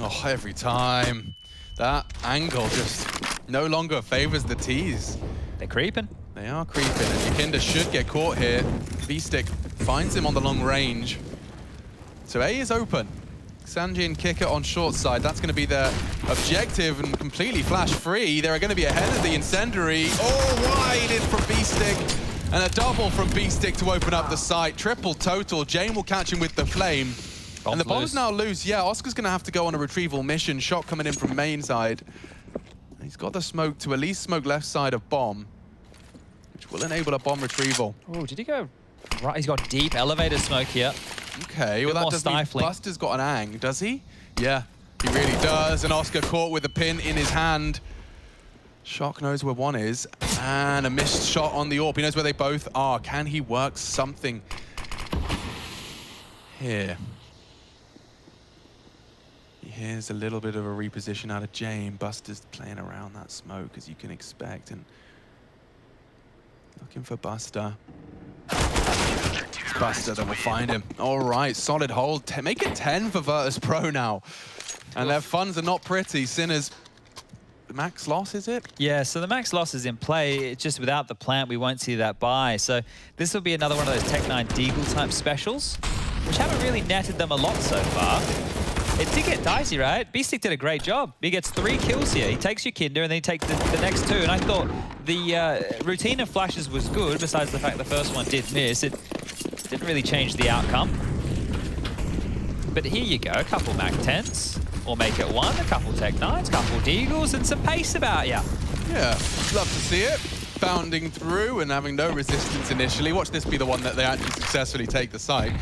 Oh, every time. That angle just no longer favors the T's. They're creeping. They are creeping, and Yakinda should get caught here. V-Stick finds him on the long range. So A is open. Sanji and Kicker on short side. That's going to be their objective, and completely flash free. They're going to be ahead of the incendiary. Oh, wide in from B-Stick. And a double from B-Stick to open up the site. Triple total. Jane will catch him with the flame. And the bomb's now loose. Yeah, Oscar's going to have to go on a retrieval mission. Shot coming in from main side. He's got the smoke to at least smoke left side of bomb, which will enable a bomb retrieval. Oh, did he go right? He's got deep elevator smoke here. Okay, well that does mean Buster's got an ang, does he? Yeah, he really does. And Oscar caught with a pin in his hand. Shock knows where one is. And a missed shot on the AWP. He knows where they both are. Can he work something here? Here's a little bit of a reposition out of Jane. Buster's playing around that smoke, as you can expect. And looking for Buster. Buster that will find him. All right, solid hold. Make it 10 for Virtus Pro now. And their funds are not pretty. Sinners, the max loss, is it? Yeah, so the max loss is in play. It's just without the plant, we won't see that buy. So this will be another one of those Tech9 Deagle type specials, which haven't really netted them a lot so far. It did get dicey, right? B-Stick did a great job. He gets 3 kills here. He takes Yakinda and then he takes the next 2. And I thought the routine of flashes was good, besides the fact the first one did miss. It didn't really change the outcome. But here you go, a couple Mac 10s, or make it 1, a couple Tech 9s, a couple Deagles, and some pace about you. Yeah, love to see it. Bounding through and having no resistance initially. Watch this be the one that they actually successfully take the site.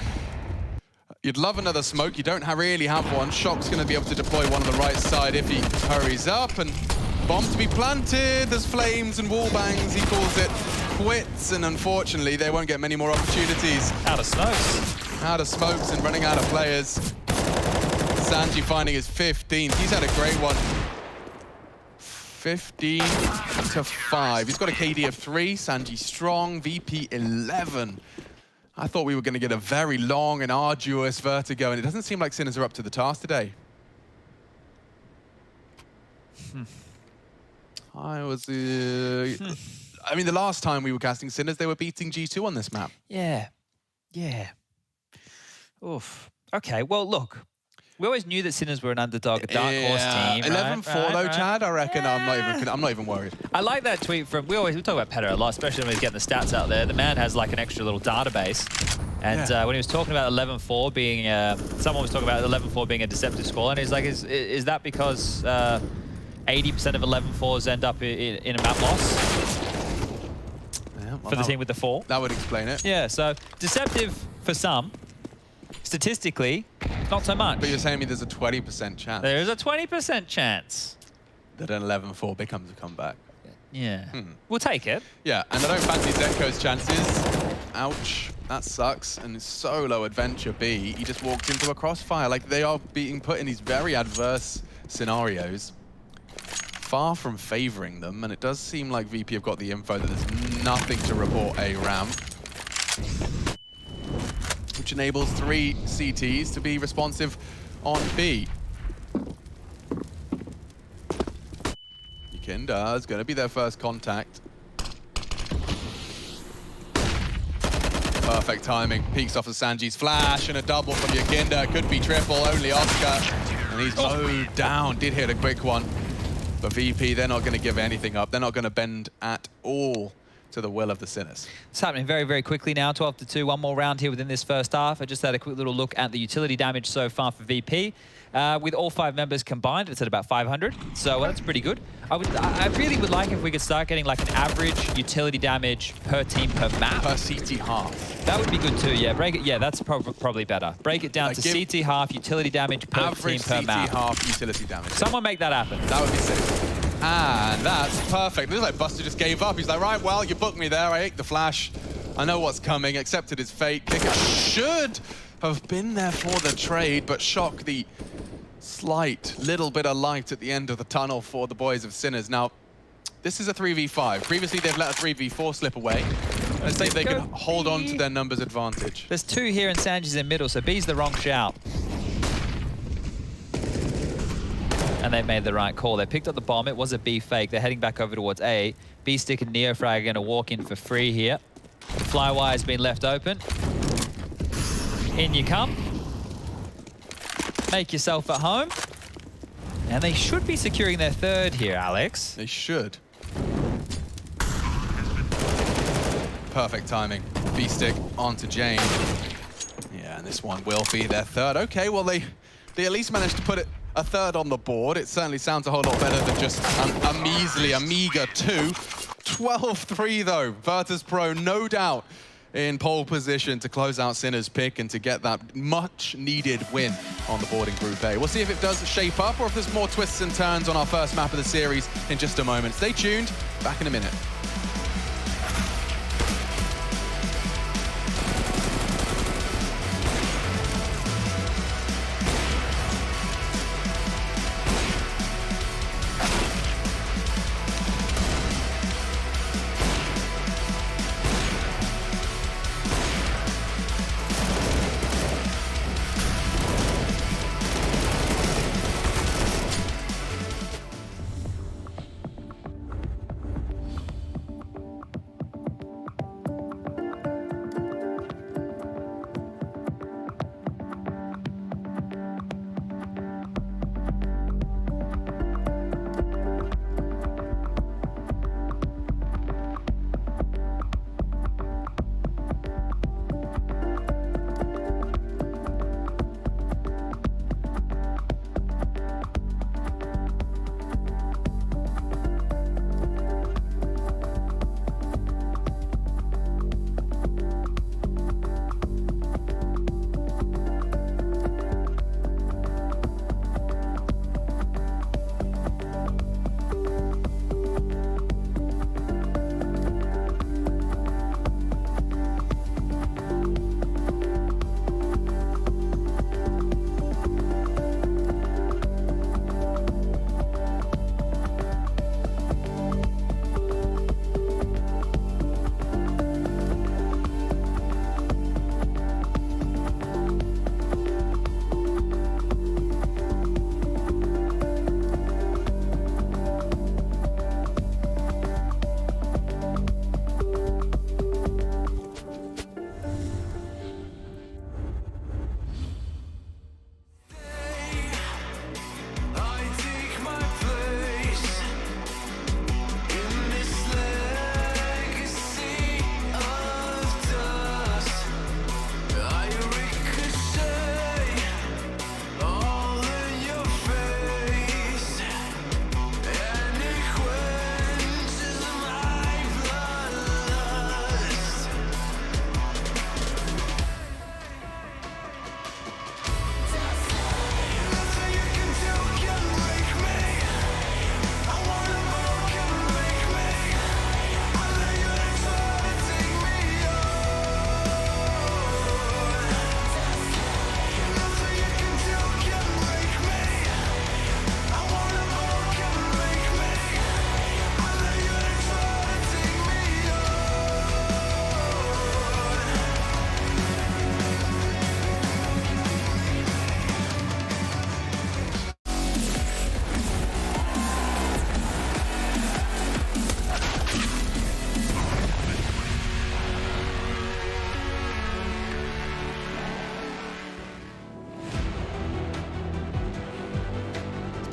You'd love another smoke. You don't really have one. Shock's going to be able to deploy one on the right side if he hurries up. And bomb to be planted. There's flames and wall bangs. He calls it quits. And unfortunately, they won't get many more opportunities. Out of smokes. Out of smokes and running out of players. Sanji finding his 15th. He's had a great one. 15 to 5. He's got a KD of 3. Sanji strong. VP 11. I thought we were going to get a very long and arduous Vertigo, and it doesn't seem like Sinners are up to the task today. I was... I mean, the last time we were casting Sinners, they were beating G2 on this map. Yeah. Yeah. Oof. Okay, well, look. We always knew that Sinners were an underdog, a dark horse team. 11-4 though, Chad. I reckon I'm not even worried. I like that tweet from. We talk about Petter a lot, especially when he's getting the stats out there. The man has like an extra little database, and when he was talking about 11-4 being, someone was talking about 11-4 being a deceptive score, and he's like, is that because 80% of 11-4s end up in a map loss for the team with the 4? That would explain it. Yeah, so deceptive for some. Statistically, not so much. But you're saying to me there's a 20% chance. There is a 20% chance that an 11-4 becomes a comeback. Yeah. We'll take it. Yeah, and I don't fancy Zetko's chances. Ouch. That sucks. And it's solo adventure B. He just walks into a crossfire. Like, they are being put in these very adverse scenarios. Far from favoring them. And it does seem like VP have got the info that there's nothing to report A ramp, which enables 3 CTs to be responsive on B. Yakinda is going to be their first contact. Perfect timing. Peeks off of Sanji's flash and a double from Yakinda. Could be triple, only Oscar. And he's mowed down. Did hit a quick one. But VP, they're not going to give anything up. They're not going to bend at all. to the will of the Sinners. It's happening very, very quickly now. 12-2, one more round here within this first half. I just had a quick little look at the utility damage so far for VP. With all 5 members combined, it's at about 500, so that's pretty good. I really would like if we could start getting like an average utility damage per team per map. Per CT half. That would be good too, yeah. Break it, yeah, that's probably better. Break it down to CT half, utility damage per team per map. Average CT half utility damage. Someone make that happen. That would be sick. And that's perfect. Looks like Buster just gave up. He's like, right, well, you booked me there. I ate the flash. I know what's coming. Accepted his fate. Kicker should have been there for the trade, but Shock, the slight little bit of light at the end of the tunnel for the boys of Sinners. Now, this is a 3v5. Previously, they've let a 3v4 slip away. Let's see if they can hold on to their numbers advantage. There's 2 here and Sanji's in middle, so B's the wrong shout. And they made the right call. They picked up the bomb. It was a B fake. They're heading back over towards A. B-Stick and Neofrag are going to walk in for free here. Flywire's been left open. In you come. Make yourself at home. And they should be securing their 3rd here, Alex. They should. Perfect timing. B-Stick onto Jane. Yeah, and this one will be their 3rd. Okay, well, they at least managed to put it a 3rd on the board. It certainly sounds a whole lot better than just a meager 2. 12-3 though. Virtus Pro, no doubt, in pole position to close out Sinner's pick and to get that much needed win on the board in Group A. We'll see if it does shape up or if there's more twists and turns on our first map of the series in just a moment. Stay tuned. Back in a minute.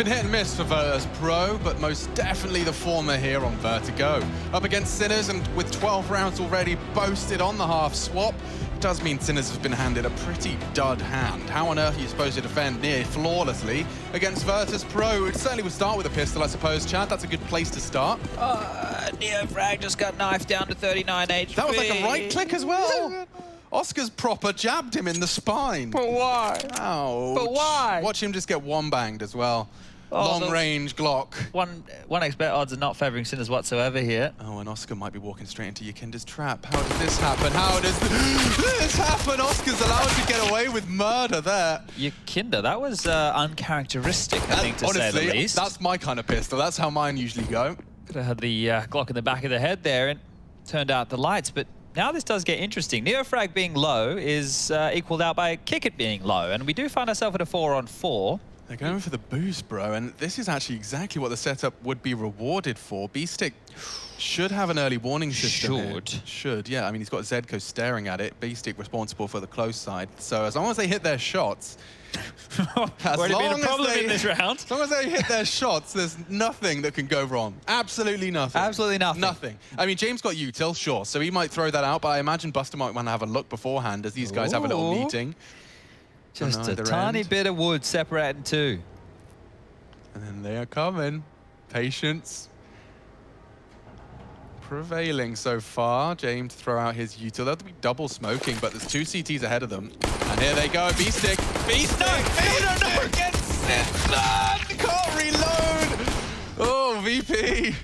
been hit and miss for Virtus Pro, but most definitely the former here on Vertigo. Up against Sinners, and with 12 rounds already boasted on the half swap, it does mean Sinners has been handed a pretty dud hand. How on earth are you supposed to defend near flawlessly against Virtus Pro? It certainly would start with a pistol, I suppose, Chad. That's a good place to start. Neofrag just got knifed down to 39 HP. That was like a right click as well. Oscar's proper jabbed him in the spine. But why? Ouch. But why? Watch him just get one banged as well. Oh, Long range Glock. 1x bet odds are not favouring Sinners whatsoever here. Oh, and Oscar might be walking straight into Yakinda's trap. How does this happen? How does this happen? Oscar's allowed to get away with murder there. Yakinda, that was uncharacteristic, I think, to honestly, say the least. That's my kind of pistol. That's how mine usually go. Could have had the Glock in the back of the head there and turned out the lights, but now this does get interesting. Neofrag being low is equaled out by Kickit being low, and we do find ourselves at a 4-on-4. They're going for the boost, bro, and this is actually exactly what the setup would be rewarded for. B-Stick should have an early warning system. Should, yeah. I mean, he's got Zedko staring at it. B-Stick responsible for the close side. So as long as they hit their shots, already been a problem in this round. As long as they hit their shots, there's nothing that can go wrong. Absolutely nothing. Absolutely nothing. Nothing. I mean, James got util, sure, so he might throw that out, but I imagine Buster might want to have a look beforehand as these guys have a little meeting. Just a tiny bit of wood separating two. And then they are coming. Patience prevailing so far. James to throw out his util. That'll be double smoking, but there's two CTs ahead of them. And here they go. B-Stick. B-Stick. No, against it. Can't reload. Oh, VP.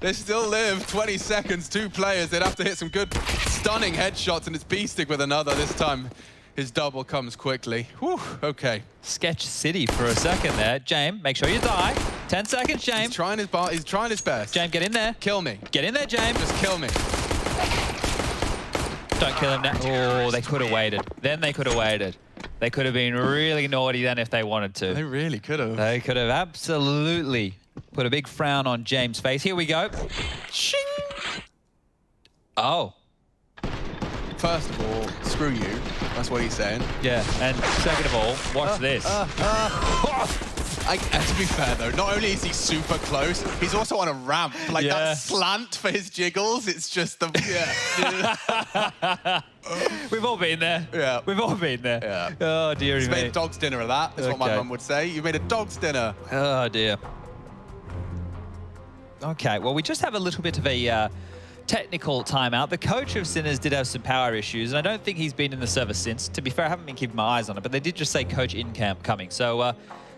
They still live. 20 seconds. 2 players. They'd have to hit some good stunning headshots, and it's B-Stick with another. This time, his double comes quickly. Whew, okay. Sketch City for a second there. James, make sure you die. 10 seconds, James. He's trying his best. James, get in there. Kill me. Get in there, James. Just kill me. Don't kill him now. Oh, they could have waited. Then they could have waited. They could have been really naughty then if they wanted to. They really could have. They could have absolutely put a big frown on James' face. Here we go. Shing! Oh. First of all, screw you. That's what he's saying. Yeah, and second of all, watch this. To be fair, though, not only is he super close, he's also on a ramp. Like, that slant for his jiggles, it's just the... Yeah. We've all been there. Yeah. We've all been there. Yeah. Oh, dear He's me. made a dog's dinner of that, is what my mum would say. You made a dog's dinner. Oh, dear. Okay, well, we just have a little bit of a... technical timeout. The coach of Sinners did have some power issues, and I don't think he's been in the server since. To be fair, I haven't been keeping my eyes on it, but they did just say coach in camp coming. So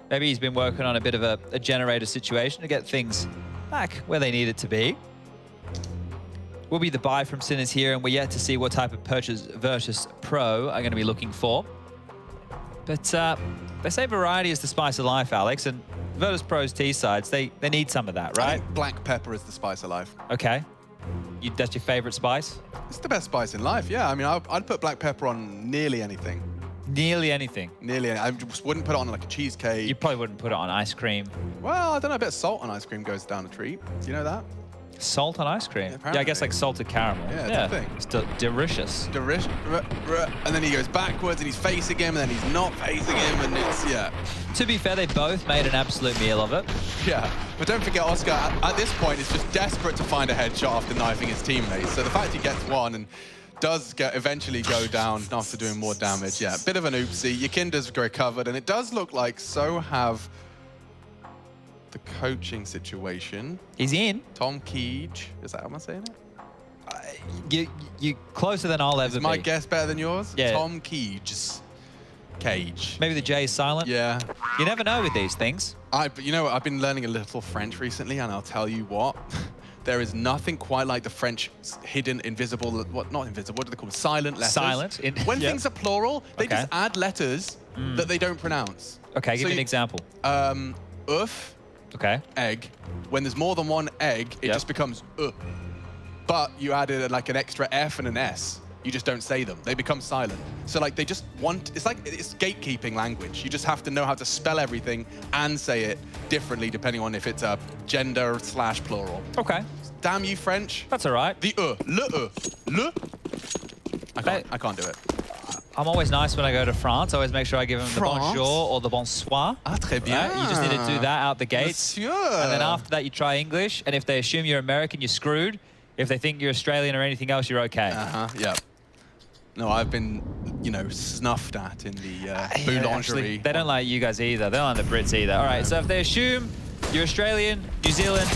maybe he's been working on a bit of a generator situation to get things back where they need it to be. Will be the buy from Sinners here, and we're yet to see what type of purchase Virtus Pro are going to be looking for. But they say variety is the spice of life, Alex, and Virtus Pro's T-sides, they need some of that, right? I think black pepper is the spice of life. Okay. That's your favorite spice? It's the best spice in life, yeah. I mean, I'd put black pepper on nearly anything. Nearly anything? Nearly. I just wouldn't put it on like a cheesecake. You probably wouldn't put it on ice cream. Well, I don't know. A bit of salt on ice cream goes down a treat. Do you know that? Salt on ice cream? Yeah, I guess like salted caramel. Yeah, it's a thing. It's delicious. Delicious. And then he goes backwards and he's facing him, and then he's not facing him, and it's, yeah. To be fair, they both made an absolute meal of it. Yeah, but don't forget, Oscar, at this point, is just desperate to find a headshot after knifing his teammates. So the fact he gets one and does eventually go down after doing more damage, yeah, bit of an oopsie. Yakinda's recovered, and it does look like so have the coaching situation. He's in. Tom Keege. Is that how I'm saying it? You closer than I'll ever be. Is my guess better than yours? Yeah. Tom Keege. Cage. Maybe the J is silent. Yeah. You never know with these things. You know what? I've been learning a little French recently, and I'll tell you what. There is nothing quite like the French hidden, invisible, not invisible, what do they call them? Silent letters. Silent. When things are plural, they just add letters that they don't pronounce. Okay, give me an example. Oof. Okay. Egg. When there's more than one egg, it just becomes But you added like an extra F and an S. You just don't say them. They become silent. So like they just want, it's gatekeeping language. You just have to know how to spell everything and say it differently depending on if it's a gender / plural. Okay. Damn you, French. That's all right. The le. I can't do it. I'm always nice when I go to France. I always make sure I give them the bonjour or the bonsoir. Ah, très bien. Right? You just need to do that out the gates. Monsieur. And then after that, you try English. And if they assume you're American, you're screwed. If they think you're Australian or anything else, you're okay. Yeah. No, I've been, you know, snuffed at in the boulangerie. Actually, they don't like you guys either. They don't like the Brits either. All right, so if they assume you're Australian, New Zealand,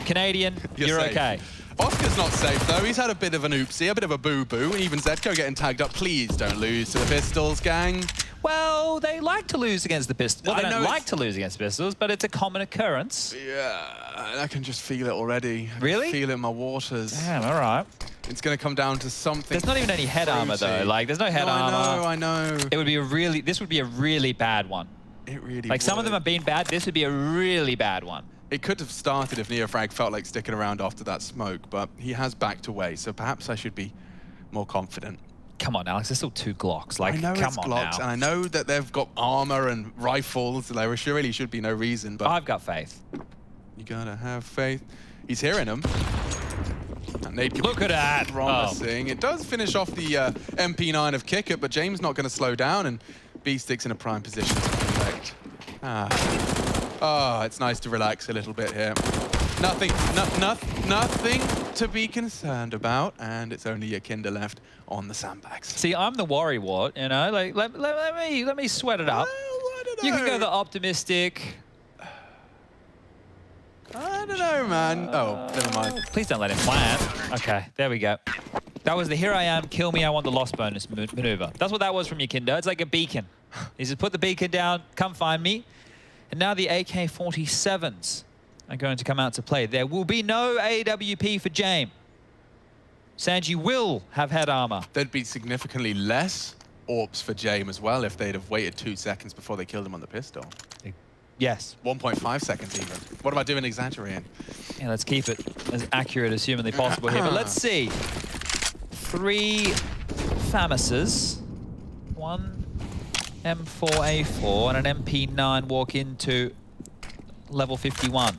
Canadian, you're safe. okay. Oscar's not safe, though. He's had a bit of an oopsie, a bit of a boo-boo. Even Zedko getting tagged up. Please don't lose to the Pistols, gang. Well, they like to lose against the Pistols. Well, they don't like to lose against the Pistols, but it's a common occurrence. Yeah, I can just feel it already. Really? I can feel it in my waters. Damn, all right. It's going to come down to something. There's not even any head armor, though. Like, there's no head armor. I know. It would be a really, this would be a really bad one. It really Like, some of would. them have been bad. This would be a really bad one. It could have started if Neofrag felt like sticking around after that smoke, but he has backed away, so perhaps I should be more confident. Come on, Alex. There's still 2 Glocks. Like, I know come it's on Glocks, now. and I know that they've got armor and rifles. There really should be no reason, but I've got faith. You gotta have faith. He's hearing him. That nade could Look be at that. promising. It does finish off the MP9 of Kickert, but James not going to slow down, and B-Stick's in a prime position to collect. Oh, it's nice to relax a little bit here. Nothing to be concerned about, and it's only Yakinda left on the sandbags. See, I'm the worry wart, you know. Like, let me sweat it up. You can go the optimistic. I don't know, man. Oh, never mind. Please don't let him plant. Okay, there we go. That was the here I am, kill me, I want the loss bonus maneuver. That's what that was from Yakinda. It's like a beacon. He says, put the beacon down, come find me. And now the AK-47s are going to come out to play. There will be no AWP for James. Sanji will have head armor. There'd be significantly less AWPs for James as well if they'd have waited 2 seconds before they killed him on the pistol. Yes. 1.5 seconds even. What am I doing exaggerating? Yeah, let's keep it as accurate as humanly possible here. But let's see. 3 FAMASes, 1 M4A4 and an MP9 walk into level 51.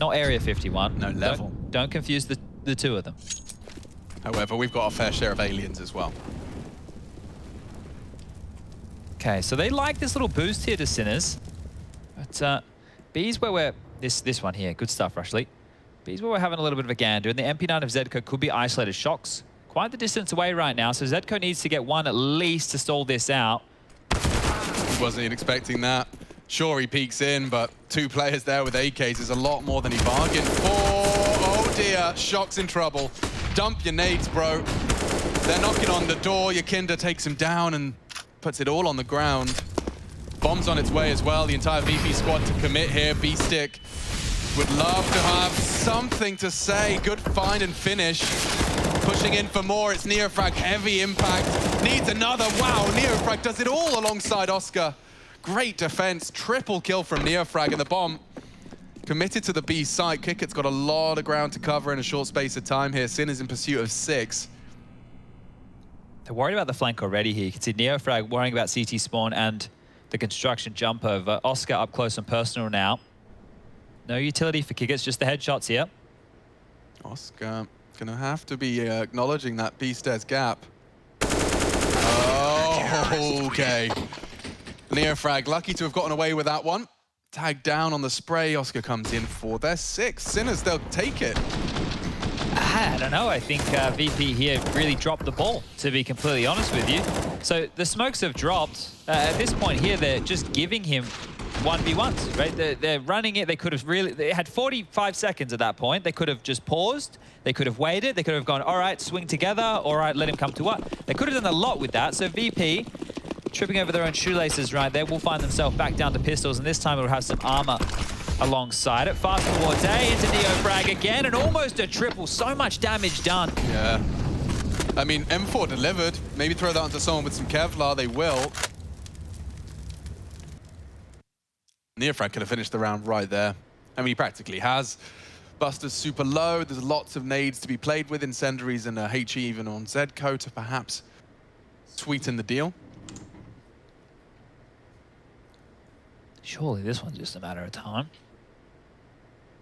Not area 51. No, level. Don't confuse the 2 of them. However, we've got our fair share of aliens as well. Okay, so they like this little boost here to Sinners. But B's where we're... This one here, good stuff, Rushley. B's where we're having a little bit of a gander, and the MP9 of Zedko could be isolated shocks. Quite the distance away right now, so Zedko needs to get 1 at least to stall this out. He wasn't even expecting that. Sure, he peeks in, but 2 players there with AKs is a lot more than he bargained for. Oh dear, Shock's in trouble. Dump your nades, bro. They're knocking on the door. Yakinda takes him down and puts it all on the ground. Bomb's on its way as well. The entire VP squad to commit here. B-Stick would love to have something to say. Good find and finish. Pushing in for more. It's Neofrag. Heavy impact. Needs another. Wow, Neofrag does it all alongside Oscar. Great defense. Triple kill from Neofrag, and the bomb committed to the B site. Kickert's got a lot of ground to cover in a short space of time here. Sin is in pursuit of 6. They're worried about the flank already here. You can see Neofrag worrying about CT spawn and the construction jump over. Oscar up close and personal now. No utility for Kickert's, just the headshots here. Oscar gonna have to be acknowledging that B-stairs gap. Oh, okay. Neofrag lucky to have gotten away with that one. Tagged down on the spray. Oscar comes in for their 6. Sinners, they'll take it. I don't know. I think VP here really dropped the ball, to be completely honest with you. So the smokes have dropped. At this point here, they're just giving him 1v1s, right? They're running it. They could have really... They had 45 seconds at that point. They could have just paused. They could have waited. They could have gone, all right, swing together. All right, let him come to what? They could have done a lot with that. So VP, tripping over their own shoelaces right there, will find themselves back down to pistols, and this time it'll have some armor alongside it. Fast towards A, into Neofrag again, and almost a triple. So much damage done. Yeah. I mean, M4 delivered. Maybe throw that onto someone with some Kevlar, they will. Neofrag could have finished the round right there. I mean, he practically has. Buster's super low. There's lots of nades to be played with, incendiaries and HE even on Zedko to perhaps sweeten the deal. Surely this one's just a matter of time.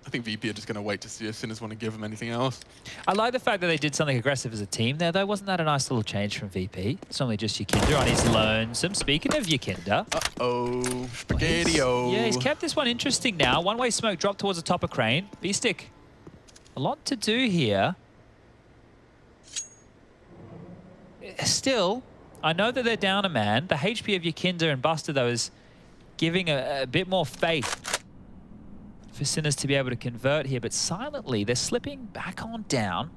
I think VP are just going to wait to see if Sinners want to give them anything else. I like the fact that they did something aggressive as a team there, though. Wasn't that a nice little change from VP? It's only just Yakinda on his lonesome. Speaking of Yakinda. Uh-oh. Spaghetti-o. Yeah, he's kept this one interesting now. One-way smoke dropped towards the top of Crane. B-Stick. A lot to do here. Still, I know that they're down a man. The HP of Yakinda and Buster, though, is giving a bit more faith for Sinners to be able to convert here, but silently they're slipping back on down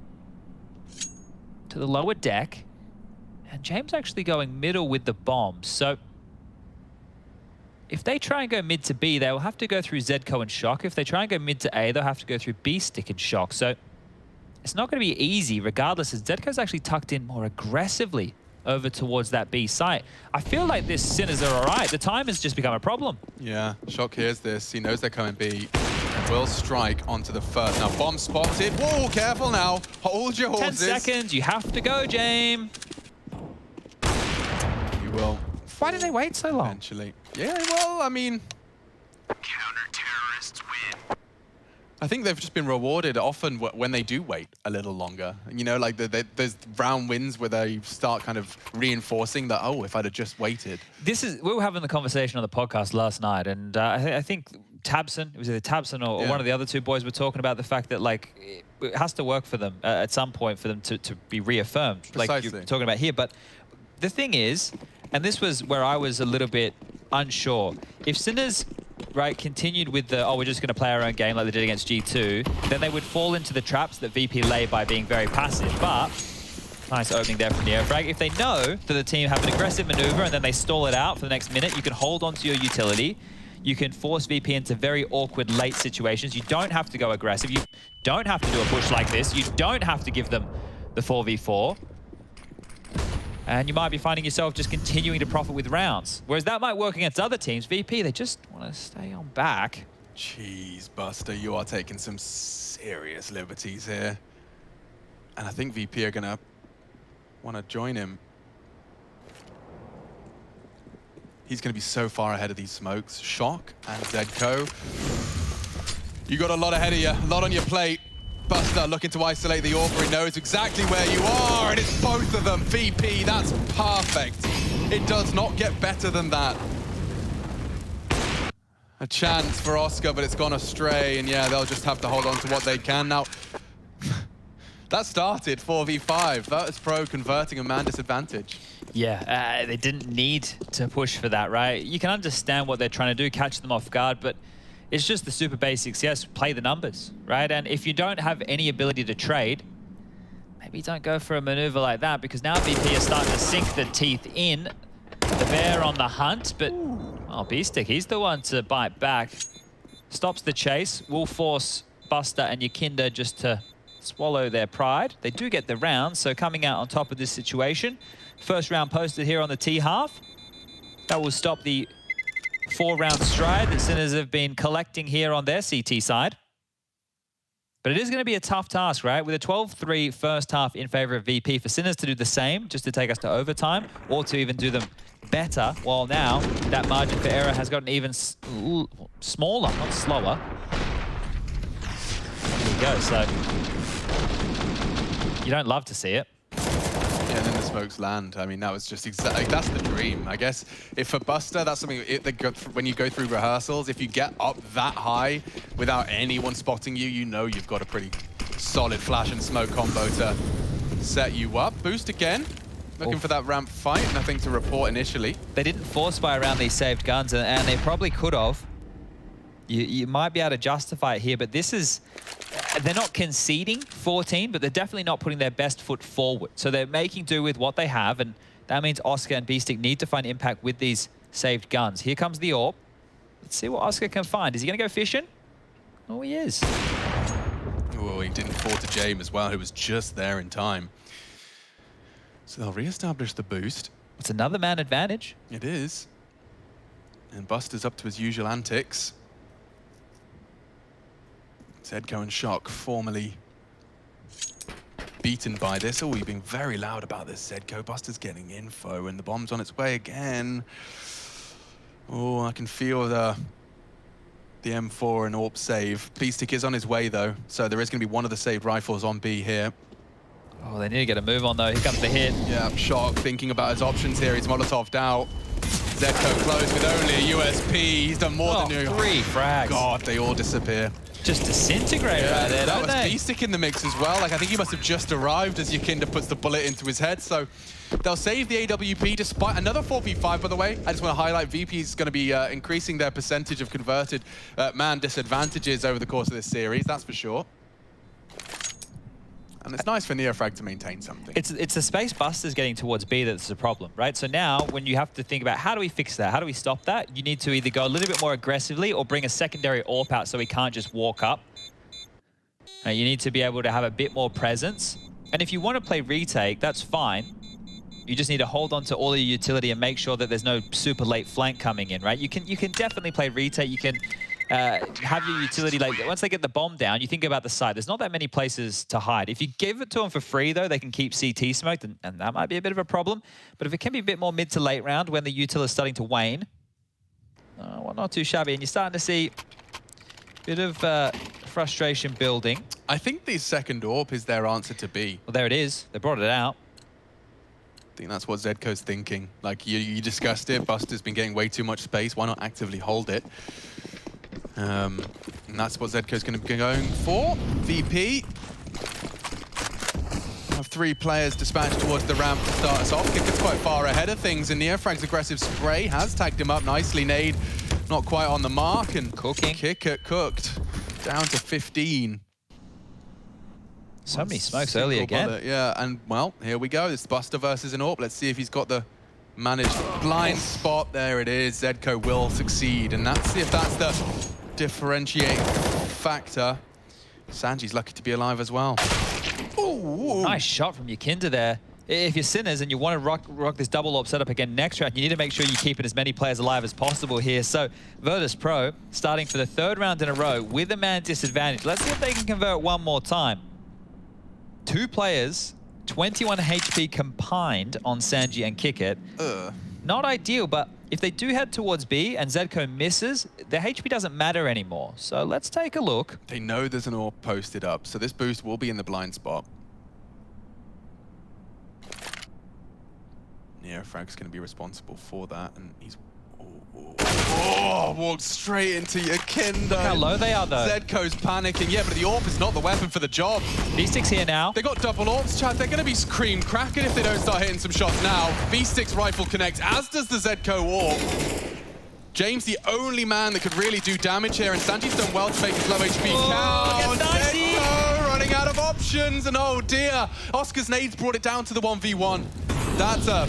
to the lower deck, and James actually going middle with the bombs. So if they try and go mid to B, they'll have to go through Zedco and Shock. If they try and go mid to A, they'll have to go through B-Stick and Shock. So it's not going to be easy regardless, as Zedco's actually tucked in more aggressively over towards that B site. I feel like this Sinners are all right. The time has just become a problem. Yeah, Shock hears this. He knows they're coming B. Will strike onto the first. Now, bomb spotted. Whoa, careful now. Hold your horses. 10 seconds. You have to go, James. You will. Why did they wait so long? Eventually. Yeah, well, I mean... Counter-terrorists win. I think they've just been rewarded often when they do wait a little longer. You know, like there's round wins where they start kind of reinforcing that, oh, if I'd have just waited. We were having the conversation on the podcast last night, and I think Tabson, it was either Tabson or one of the other two boys were talking about the fact that, like, it has to work for them at some point for them to be reaffirmed, Precisely. like you're talking about here. But the thing is, and this was where I was a little bit unsure, if Sinners continued with the, we're just going to play our own game like they did against G2, then they would fall into the traps that VP lay by being very passive. But nice opening there from the air frag. If they know that the team have an aggressive maneuver and then they stall it out for the next minute, you can hold on to your utility. You can force VP into very awkward late situations. You don't have to go aggressive. You don't have to do a push like this. You don't have to give them the 4v4. And you might be finding yourself just continuing to profit with rounds. Whereas that might work against other teams. VP, they just want to stay on back. Jeez, Buster, you are taking some serious liberties here. And I think VP are going to want to join him. He's going to be so far ahead of these smokes. Shock and Zedco. You got a lot ahead of you, a lot on your plate. Buster looking to isolate the Orphan. He knows exactly where you are, and it's both of them. VP, that's perfect. It does not get better than that. A chance for Oscar, but it's gone astray, and yeah, they'll just have to hold on to what they can. Now, that started 4v5. Virtus Pro converting a man disadvantage. Yeah, they didn't need to push for that, right? You can understand what they're trying to do, catch them off guard, but it's just the super basics. Yes, play the numbers, right? And if you don't have any ability to trade, maybe don't go for a maneuver like that, because now VP is starting to sink the teeth in. The bear on the hunt, but B-Stick, he's the one to bite back. Stops the chase, will force Buster and Yakinda just to swallow their pride. They do get the round, so coming out on top of this situation. First round posted here on the T half. That will stop the 4-round stride that Sinners have been collecting here on their CT side. But it is going to be a tough task, right? With a 12-3 first half in favor of VP, for Sinners to do the same, just to take us to overtime, or to even do them better, while now that margin for error has gotten even smaller, not slower. Here we go, so you don't love to see it. Yeah, and then the smokes land. I mean, that was just exactly, that's the dream. I guess if for Buster, that's something, when you go through rehearsals, if you get up that high without anyone spotting you, you know you've got a pretty solid flash and smoke combo to set you up. Boost again. Looking for that ramp fight. Nothing to report initially. They didn't force buy around these saved guns, and they probably could have. You might be able to justify it here, but this is... They're not conceding 14, but they're definitely not putting their best foot forward. So they're making do with what they have, and that means Oscar and B-Stick need to find impact with these saved guns. Here comes the AWP. Let's see what Oscar can find. Is he going to go fishing? Oh, he is. Oh, he didn't fall to James as well, who was just there in time. So they'll re-establish the boost. It's another man advantage. It is. And Buster's up to his usual antics. Zedco and Shock formally beaten by this. Oh, we've been very loud about this, Zedco. Buster's getting info, and the bomb's on its way again. Oh, I can feel the the M4 and AWP save. Beastic is on his way, though, so there is going to be one of the saved rifles on B here. Oh, they need to get a move on, though. Here comes the hit. Yeah, Shock thinking about his options here. He's Molotov'd out. Zedco close with only a USP. He's done more than you. 3 frags. God, they all disappear. Just disintegrate right there, that don't was they? Beastic in the mix as well. Like, I think he must have just arrived as Yakinda puts the bullet into his head. So they'll save the AWP despite another 4v5, by the way. I just want to highlight VP is going to be increasing their percentage of converted man disadvantages over the course of this series, that's for sure. And it's nice for Neofrag to maintain something. It's the space busters getting towards B that's the problem, right? So now, when you have to think about how do we fix that, how do we stop that, you need to either go a little bit more aggressively or bring a secondary AWP out so we can't just walk up. You need to be able to have a bit more presence. And if you want to play retake, that's fine. You just need to hold on to all your utility and make sure that there's no super late flank coming in, right? You can definitely play retake. You can have your utility, like once they get the bomb down, you think about the side. There's not that many places to hide. If you give it to them for free, though, they can keep CT smoked, and that might be a bit of a problem. But if it can be a bit more mid to late round when the util is starting to wane, well, not too shabby. And you're starting to see a bit of frustration building. I think the second AWP is their answer to B. Well, there it is. They brought it out. I think that's what Zedco's thinking. Like, you discussed it. Buster's been getting way too much space. Why not actively hold it? And that's what Zedco's going to be going for. VP. Have 3 players dispatched towards the ramp to start us off. Kicker's quite far ahead of things, and Neofrag's aggressive spray has tagged him up nicely. Nade not quite on the mark, and Kicker cooked. Down to 15. So many smokes early again. Bullet, yeah, and well, here we go. It's Buster versus an AWP. Let's see if he's got the managed blind spot. There it is. Zedco will succeed, and see if that's the differentiating factor. Sanji's lucky to be alive as well. Ooh. Nice shot from Yakinda there. If you're Sinners and you want to rock this double AWP setup again next round, you need to make sure you're keeping as many players alive as possible here. So Virtus Pro starting for the 3rd round in a row with a man disadvantage. Let's see if they can convert one more time. 2 players, 21 HP combined on Sanji and Kickit. Not ideal, but if they do head towards B and Zedco misses, their HP doesn't matter anymore. So let's take a look. They know there's an AWP posted up, so this boost will be in the blind spot. Neofrag's going to be responsible for that, and he's... walked straight into Yakinda. Look how low they are, though. Zedco's panicking. Yeah, but the AWP is not the weapon for the job. Beastic's here now. They got double AWPs, Chad. They're going to be cream cracking if they don't start hitting some shots now. Beastic's rifle connects, as does the Zedco AWP. James, the only man that could really do damage here, and Sanji's done well to make his low HP count. Zedco running out of options, and oh dear. Oscar's nades brought it down to the 1v1. That's a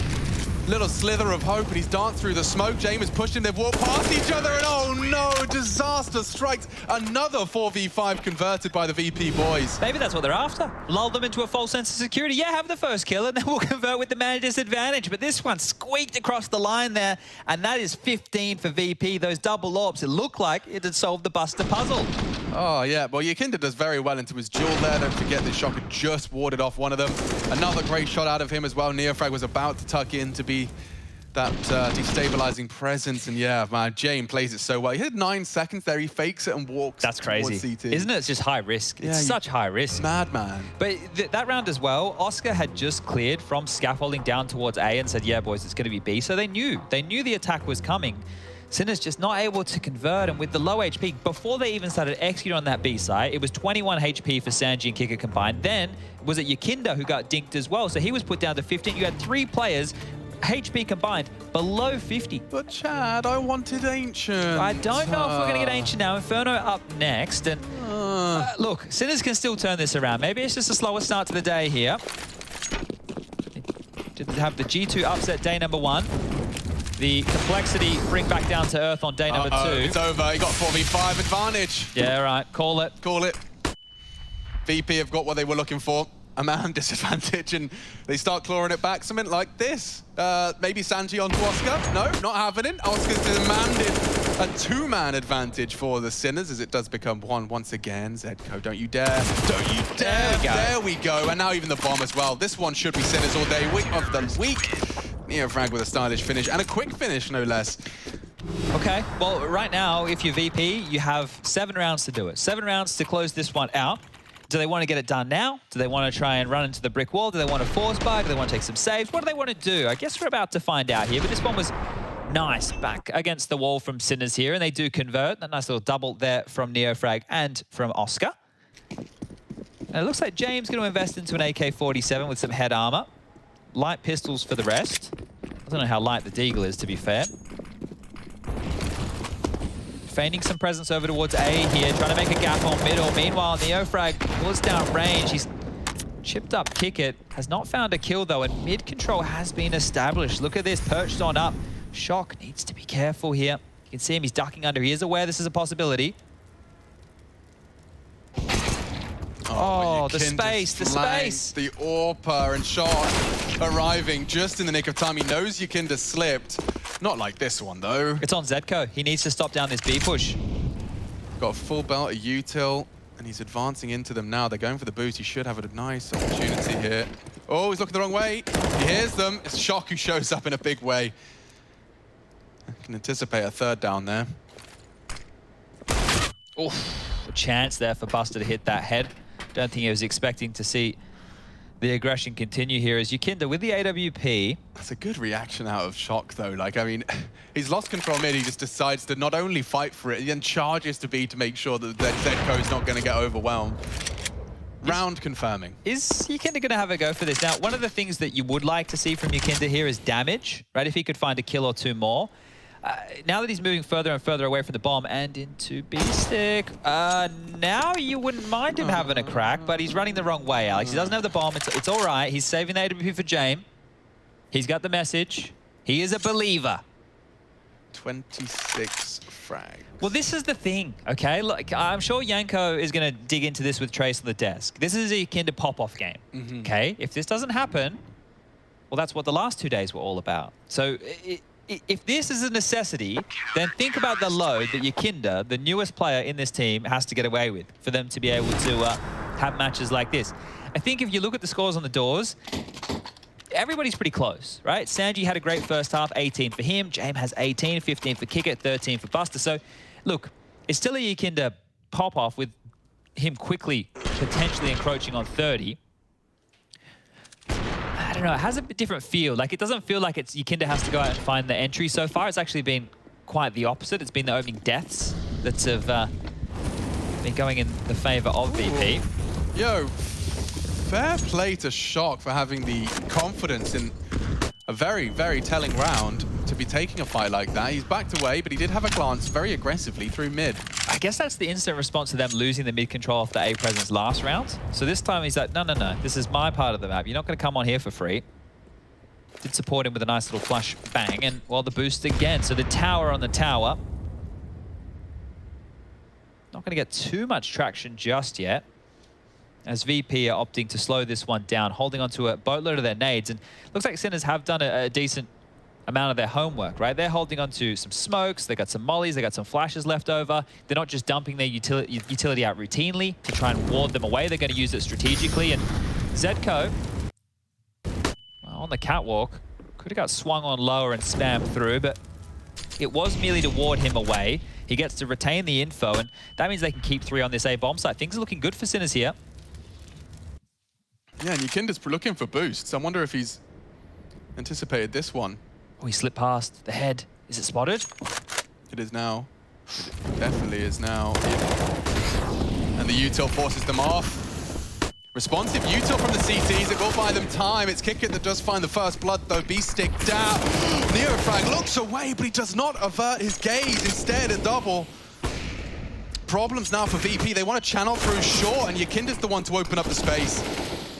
little slither of hope, and he's danced through the smoke. James has pushed him, they've walked past each other, and oh no, disaster strikes. Another 4v5 converted by the VP boys. Maybe that's what they're after. Lull them into a false sense of security. Yeah, have the first kill, and then we'll convert with the man disadvantage. But this one squeaked across the line there, and that is 15 for VP. Those double AWPs, it looked like it had solved the Buster puzzle. Oh, yeah. Well, Yakinda does very well into his duel there. Don't forget the Shocker just warded off one of them. Another great shot out of him as well. Neofrag was about to tuck in to be that destabilizing presence. And yeah, man, Jane plays it so well. He had 9 seconds there. He fakes it and walks. That's crazy. CT. Isn't it? It's just high risk. It's such high risk. Madman. But that round as well, Oscar had just cleared from scaffolding down towards A and said, yeah, boys, it's going to be B. So they knew. They knew the attack was coming. Sinner's just not able to convert, and with the low HP, before they even started executing on that B side, it was 21 HP for Sanji and Kicker combined. Then was it Yakinda who got dinked as well, so he was put down to 15. You had 3 players, HP combined, below 50. But Chad, I wanted Ancient. I don't know if we're going to get Ancient now. Inferno up next, and look, Sinners can still turn this around. Maybe it's just a slower start to the day here. Didn't have the G2 upset day number 1. The complexity bring back down to earth on day number 2. It's over. He got 4v5 advantage. Yeah, right. Call it. Call it. VP have got what they were looking for. A man disadvantage, and they start clawing it back. Something like this. Maybe Sanji onto Oscar. No, not having it. Oscar's demanded a 2-man advantage for the Sinners, as it does become 1 once again. Zedco, don't you dare. Don't you dare. There we go. And now even the bomb as well. This one should be Sinners all day. Week of the week. Neofrag with a stylish finish, and a quick finish, no less. Okay, well, right now, if you're VP, you have 7 rounds to do it. 7 rounds to close this one out. Do they want to get it done now? Do they want to try and run into the brick wall? Do they want to force buy? Do they want to take some saves? What do they want to do? I guess we're about to find out here, but this one was nice back against the wall from Sinners here, and they do convert. A nice little double there from Neofrag and from Oscar. And it looks like James going to invest into an AK-47 with some head armor. Light pistols for the rest. I don't know how light the Deagle is, to be fair. Feigning some presence over towards A here, trying to make a gap on middle. Meanwhile, Neofrag was down range. He's chipped up Kickit, has not found a kill though, and mid control has been established. Look at this, perched on up. Shock needs to be careful here. You can see him, he's ducking under. He is aware this is a possibility. Oh, the space, the space. The AWPer and Shock arriving just in the nick of time. He knows Yakinda slipped. Not like this one, though. It's on Zedko. He needs to stop down this B push. Got a full belt, a util, and he's advancing into them now. They're going for the boost. He should have a nice opportunity here. Oh, he's looking the wrong way. He hears them. It's Shock who shows up in a big way. I can anticipate a third down there. Oof, a chance there for Buster to hit that head. Don't think he was expecting to see the aggression continue here as Yakinda with the AWP. That's a good reaction out of Shock, though. Like, I mean, he's lost control mid. He just decides to not only fight for it, he then charges to B to make sure that Zedko is not going to get overwhelmed. Round confirming. Is Yakinda going to have a go for this? Now, one of the things that you would like to see from Yakinda here is damage, right? If he could find a kill or two more. Now that he's moving further and further away from the bomb and into B-stick, now you wouldn't mind him having a crack, but he's running the wrong way, Alex. He doesn't have the bomb. It's all right. He's saving the AWP for James. He's got the message. He is a believer. 26 frag. Well, this is the thing, okay? Look, I'm sure Yanko is going to dig into this with Trace on the desk. This is a Yakinda pop-off game, okay? If this doesn't happen, well, that's what the last 2 days were all about. So if this is a necessity, then think about the load that Yakinda, the newest player in this team, has to get away with for them to be able to have matches like this. I think if you look at the scores on the doors, everybody's pretty close, right? Sanji had a great first half, 18 for him. James has 18, 15 for Kickit, 13 for Buster. So, look, it's still a Yakinda pop-off with him quickly potentially encroaching on 30. I don't know, it has a bit different feel. Like, it doesn't feel like it's Yakinda has to go out and find the entry so far. It's actually been quite the opposite. It's been the opening deaths that have been going in the favor of VP. Yo, fair play to Shock for having the confidence in a very, very telling round to be taking a fight like that. He's backed away, but he did have a glance very aggressively through mid. I guess that's the instant response to them losing the mid control of the A presence last round. So this time he's like, no, this is my part of the map. You're not going to come on here for free. Did support him with a nice little flash bang, and well, the boost again. So the tower on the tower. Not going to get too much traction just yet, as VP are opting to slow this one down, holding onto a boatload of their nades. And looks like Sinners have done a decent amount of their homework, right? They're holding on to some smokes, they got some mollies, they got some flashes left over. They're not just dumping their utility out routinely to try and ward them away. They're going to use it strategically. And Zedko, well, on the catwalk, could have got swung on lower and spammed through, but it was merely to ward him away. He gets to retain the info, and that means they can keep 3 on this A bomb site. Things are looking good for Sinners here. Yeah, and Yakinda's looking for boosts. I wonder if he's anticipated this one. Oh, he slipped past the head. Is it spotted? It is now. It definitely is now. And the util forces them off. Responsive util from the CTs. It will buy them time. It's Kickit that does find the first blood, though. B-stick down. Neofrag looks away, but he does not avert his gaze. Instead, a double. Problems now for VP. They want to channel through short, and Yakinda's the one to open up the space.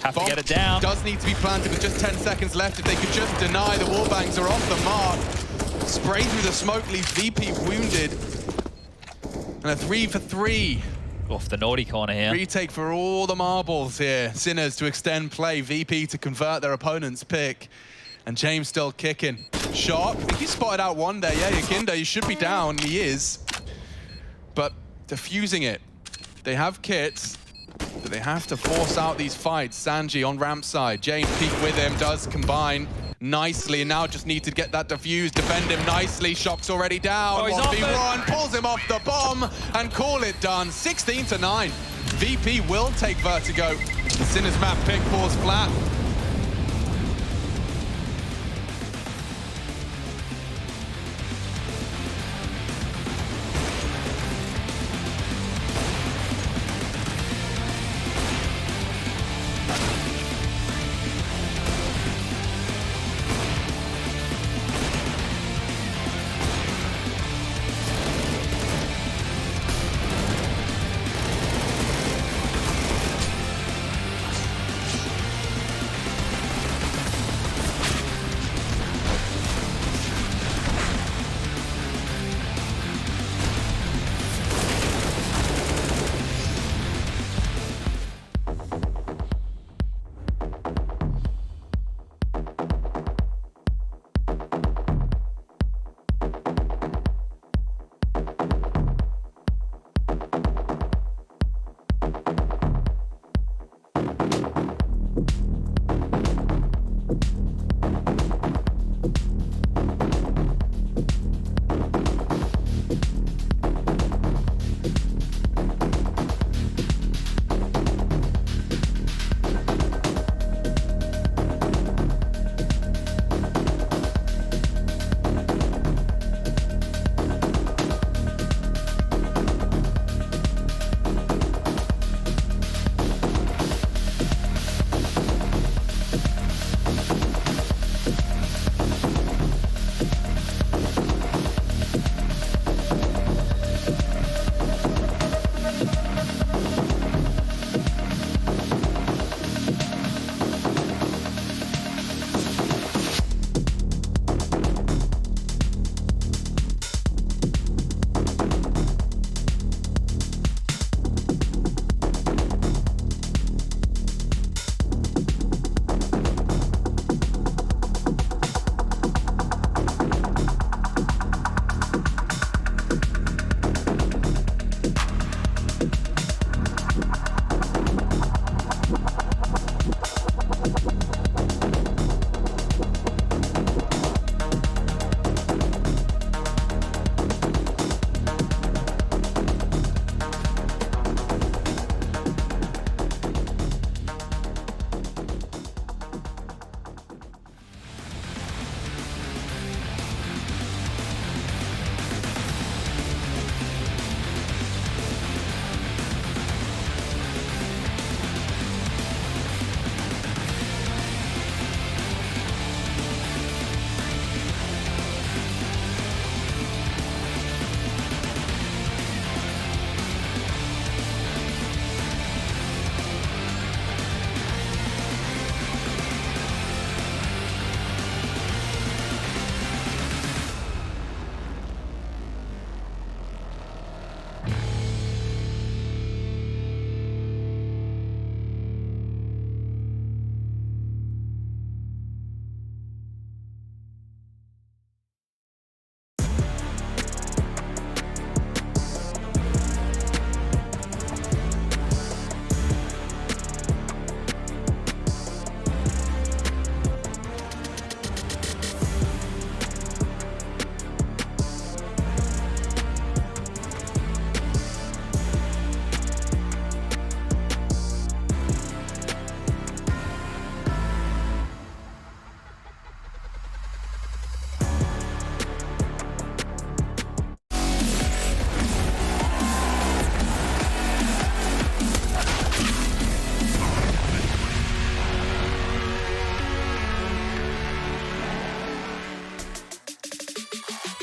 Have to get it down. Does need to be planted with just 10 seconds left. If they could just deny, the wallbangs are off the mark. Spray through the smoke leaves VP wounded. And a 3 for 3. Off the naughty corner here. Retake for all the marbles here. Sinners to extend play. VP to convert their opponent's pick. And James still kicking. Shock. I think he spotted out one there. Yeah, Yakinda, he should be down. He is. But defusing it. They have kits. But they have to force out these fights. Sanji on ramp side. James peek with him, does combine. nicely, and now just need to get that defused, defend him nicely. Shock's already down. Oh, he's off 1v1, pulls him off the bomb, and call it done. 16-9. VP will take Vertigo. The Sinners map pick falls flat.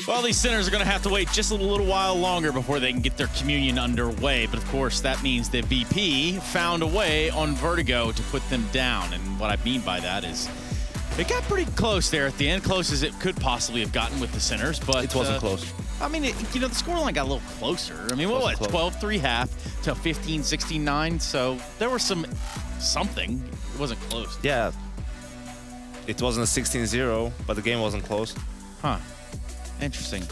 Well, these Sinners are going to have to wait just a little while longer before they can get their communion underway. But of course, that means that VP found a way on Vertigo to put them down. And what I mean by that is it got pretty close there at the end, close as it could possibly have gotten with the Sinners. But it wasn't close. I mean, the scoreline got a little closer. I mean, what, 12-3 half to 15-16-9. So there was something. It wasn't close. Yeah. It wasn't a 16-0, but the game wasn't close. Huh. Interesting.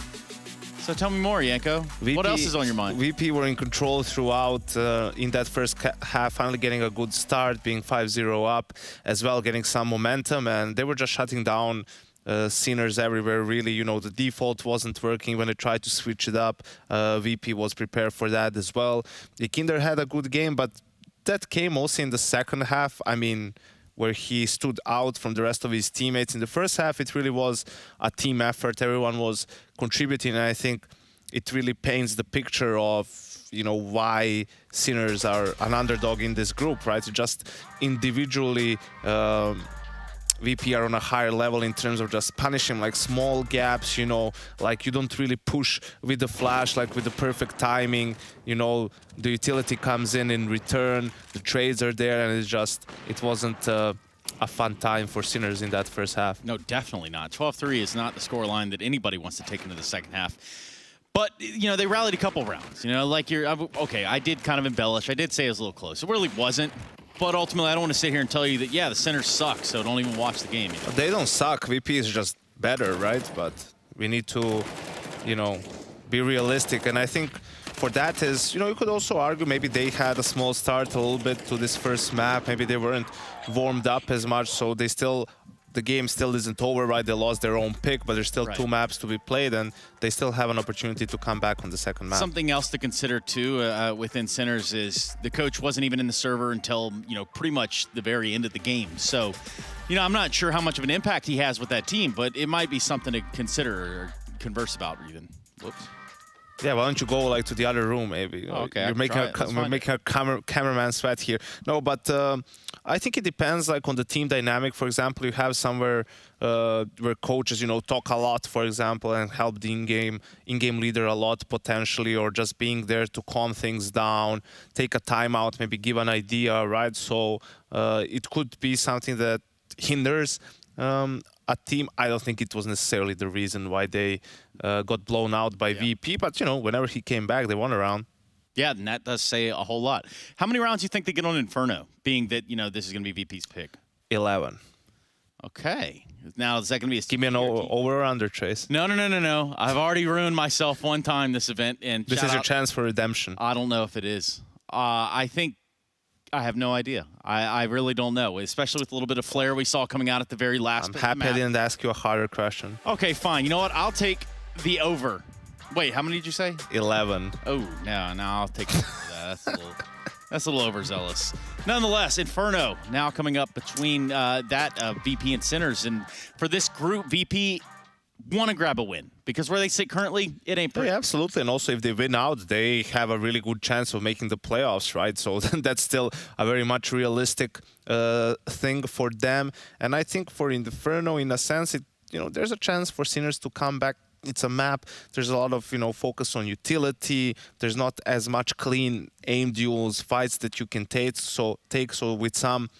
So tell me more, Yanko. What else is on your mind? VP were in control throughout in that first half, finally getting a good start, being 5-0 up, as well getting some momentum, and they were just shutting down Sinners everywhere, really. You know, the default wasn't working when they tried to switch it up. VP was prepared for that as well. Kinder had a good game, but that came also in the second half. I mean, where he stood out from the rest of his teammates. In the first half, it really was a team effort. Everyone was contributing, and I think it really paints the picture of, you know, why Sinners are an underdog in this group, right? Just individually, VP are on a higher level in terms of just punishing like small gaps, you know, like you don't really push with the flash, like with the perfect timing, you know, the utility comes in return, the trades are there, and it's just, it wasn't a fun time for Sinners in that first half. No, definitely not. 12-3 is not the scoreline that anybody wants to take into the second half. But, you know, they rallied a couple rounds, you know, like okay, I did kind of embellish. I did say it was a little close. It really wasn't. But ultimately, I don't want to sit here and tell you that, yeah, the Sinners suck, so don't even watch the game. You know? They don't suck. VP is just better, right? But we need to, you know, be realistic. And I think for that is, you know, you could also argue maybe they had a small start a little bit to this first map. Maybe they weren't warmed up as much, so they still, the game still isn't over, right? They lost their own pick, but there's still two maps to be played, and they still have an opportunity to come back on the second map. Something else to consider, too, within Sinners is the coach wasn't even in the server until, you know, pretty much the very end of the game. So, you know, I'm not sure how much of an impact he has with that team, but it might be something to consider or converse about, even. Whoops. Yeah, why don't you go like to the other room, maybe? Oh, okay, You're making a cameraman sweat here. No, but I think it depends like on the team dynamic. For example, you have somewhere where coaches, you know, talk a lot, for example, and help the in-game leader a lot potentially, or just being there to calm things down, take a timeout, maybe give an idea, right? So it could be something that hinders a team. I don't think it was necessarily the reason why they got blown out by VP, but, you know, whenever he came back, they won a round. Yeah, and that does say a whole lot. How many rounds do you think they get on Inferno, being that, you know, this is going to be VP's pick? 11. Okay. Now, is that going to be a... Give me an over or under, Trace. No. I've already ruined myself one time this event. And this is your chance for redemption. I don't know if it is. I think... I have no idea. I really don't know, especially with a little bit of flair we saw coming out at the very last I'm happy I didn't ask you a harder question. Okay, fine. You know what? I'll take the over. Wait, how many did you say? 11. Oh, no, I'll take that. That's a little overzealous. Nonetheless, Inferno now coming up between VP and Sinners. And for this group, VP want to grab a win, because where they sit currently, it ain't pretty. Yeah, absolutely. And also, if they win out, they have a really good chance of making the playoffs, right? So that's still a very much realistic thing for them. And I think for Inferno, in a sense, you know, there's a chance for Sinners to come back. It's a map. There's a lot of, you know, focus on utility. There's not as much clean aim duels, fights that you can take. So with some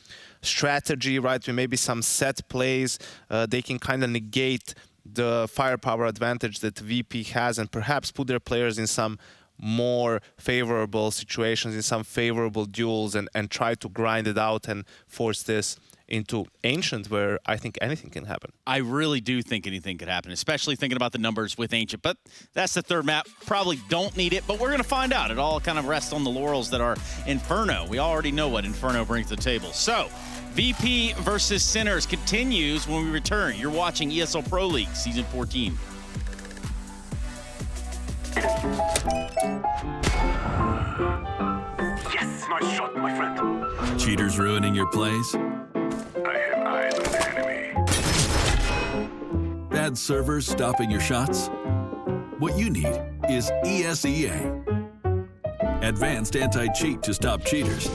strategy, right, with maybe some set plays, they can kind of negate the firepower advantage that VP has, and perhaps put their players in some more favorable situations, in some favorable duels, and try to grind it out and force this into Ancient, where I think anything can happen. I really do think anything could happen, especially thinking about the numbers with Ancient. But that's the third map. Probably don't need it, but we're going to find out. It all kind of rests on the laurels that are Inferno. We already know what Inferno brings to the table. So, VP versus Sinners continues when we return. You're watching ESL Pro League Season 14. Yes, nice shot, my friend. Cheaters ruining your plays? I have eyes on the enemy. Bad servers stopping your shots? What you need is ESEA. Advanced anti-cheat to stop cheaters.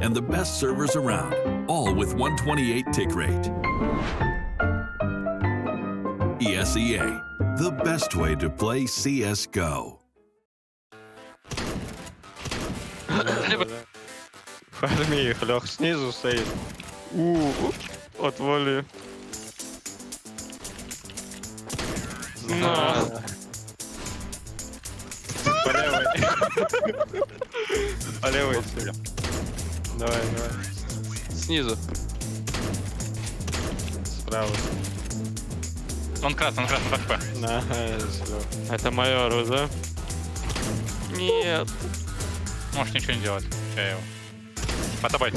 And the best servers around, all with 128 tick rate. ESEA, the best way to play CSGO. Армии, Лех снизу стоит. Отвали. На. По левой. По левой. Давай. Снизу. Справа. Он красный, он ФП. Найс. Это мое оружие. Нет. Можешь ничего не делать. Я его. По тобой.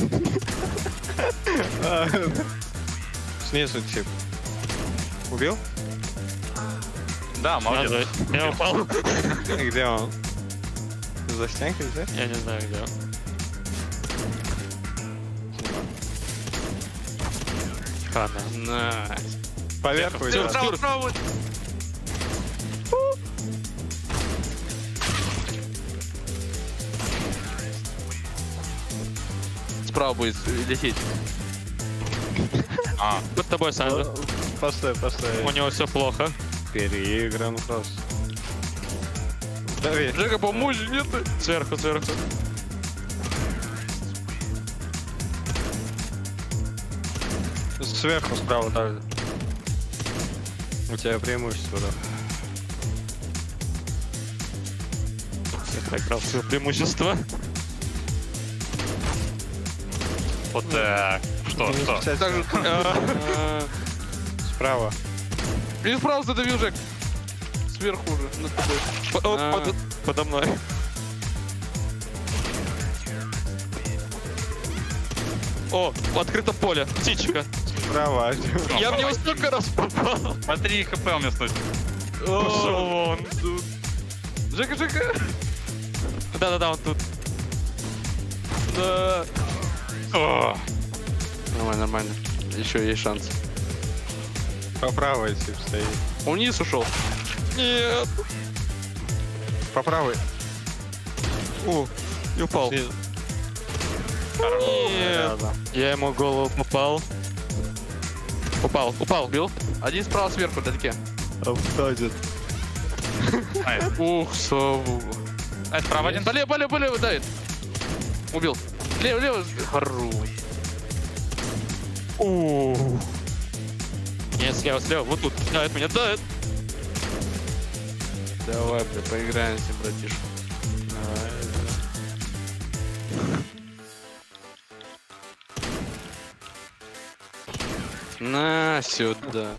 Снизу тип. Убил? Да, молодец. Я упал. Где он? За стенкой здесь? Я не знаю, где он. Ладно. Найс. Поверху идет. Справа. Справа будет лететь. Под тобой, Сандра. Постой. У него все плохо. Переигран просто. Дави. Жека, помочь, нет? Сверху. Сверху справа давит. У тебя преимущество, да. Я проиграл все преимущество. Вот так. Что? Справа. И справа задавил, Жек. Сверху уже, над тобой. Подо мной. О, открыто поле. Птичка. Справа. Я в него столько раз попал. Смотри, хп у меня стоит. Пошел вон. Жека. Да, он тут. Да. Нормально. Еще есть шанс. По правой тип стоит. Он вниз ушел. Нет. По правой. О, и упал. Нет. Я ему в голову попал. Упал, бил. Один справа сверху, вдалеке. Обходит. Ух, сову. А, справа один. Полево давит. Убил. Лево. Хорош. Нет, слева. Вот тут. Давит меня, давит. Давай, бля, поиграемся, братишка. На сюда.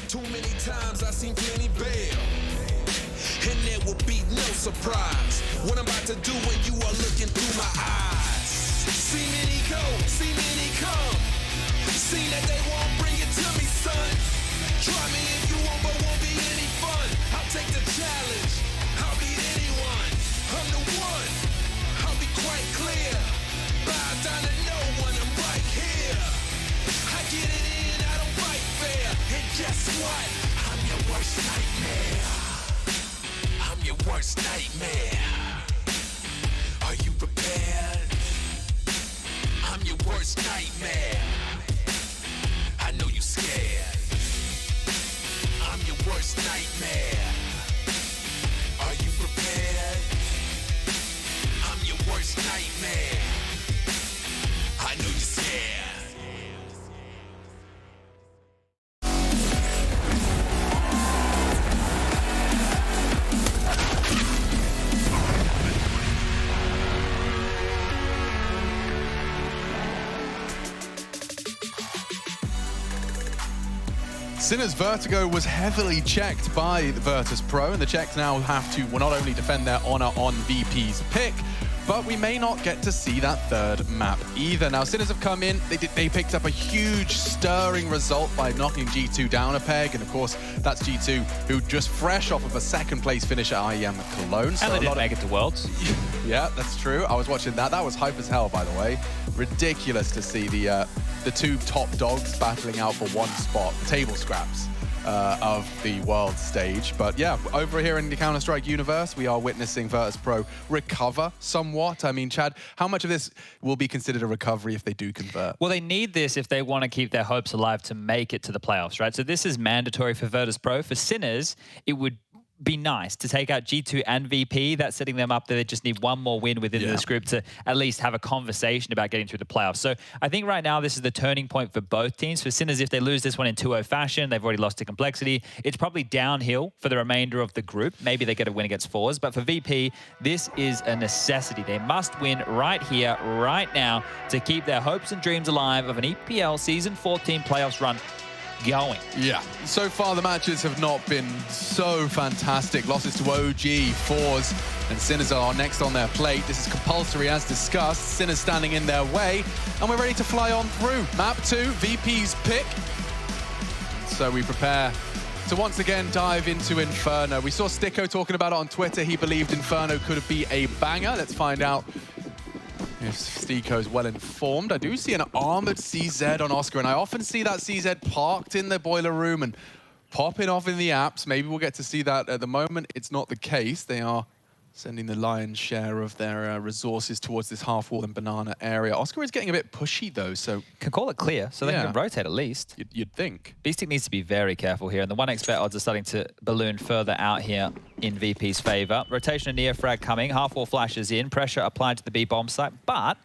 Too many times I seen plenty bail, and there will be no surprise what I'm about to do when you are looking through my eyes. See many go, see many come. See that they won't bring it to me, son. Try me if you want, but won't be any fun. I'll take the challenge. I'll beat anyone. I'm the one. I'll be quite clear. Bow down to no one. I'm right here. I get it in. I don't fight fair. And guess what? I'm your worst nightmare. I'm your worst nightmare. Are you prepared? I'm your worst nightmare. I know you scared. I'm your worst nightmare. Are you prepared? I'm your worst nightmare. I know you're scared. Sinner's Vertigo was heavily checked by the Virtus Pro, and the Czechs now have to not only defend their honor on VP's pick, but we may not get to see that third map either. Now, Sinners have come in, they picked up a huge stirring result by knocking G2 down a peg, and of course, that's G2, who just fresh off of a second place finish at IEM Cologne. So and they didn't make it to Worlds. Yeah, that's true. I was watching that. That was hype as hell, by the way. Ridiculous to see the two top dogs battling out for one spot, the table scraps of the world stage. But yeah, over here in the Counter-Strike universe, we are witnessing Virtus Pro recover somewhat. I mean, Chad, how much of this will be considered a recovery if they do convert? Well, they need this if they want to keep their hopes alive to make it to the playoffs, right? So this is mandatory for Virtus Pro. For Sinners, it would be nice to take out G2 and VP. That's setting them up that they just need one more win within this group to at least have a conversation about getting through the playoffs. So I think right now this is the turning point for both teams. For Sinners, if they lose this one in 2-0 fashion, they've already lost to Complexity. It's probably downhill for the remainder of the group. Maybe they get a win against Fours. But for VP, this is a necessity. They must win right here, right now, to keep their hopes and dreams alive of an EPL Season 14 playoffs run going. Yeah, so far the matches have not been so fantastic. Losses to OG, Fours, and Sinners are next on their plate. This is compulsory as discussed. Sinners standing in their way, and we're ready to fly on through. Map 2, VP's pick. So we prepare to once again dive into Inferno. We saw Sticko talking about it on Twitter. He believed Inferno could be a banger. Let's find out if Stico's well informed. I do see an armored CZ on Oscar, and I often see that CZ parked in the boiler room and popping off in the apps. Maybe we'll get to see that. At the moment, it's not the case. They are sending the lion's share of their resources towards this half-wall and banana area. Oscar is getting a bit pushy, though, so... Can call it clear, so they can rotate at least. You'd think. Beastic needs to be very careful here, and the 1xBet odds are starting to balloon further out here in VP's favor. Rotation and near-frag coming, half-wall flashes in, pressure applied to the B-bomb site, but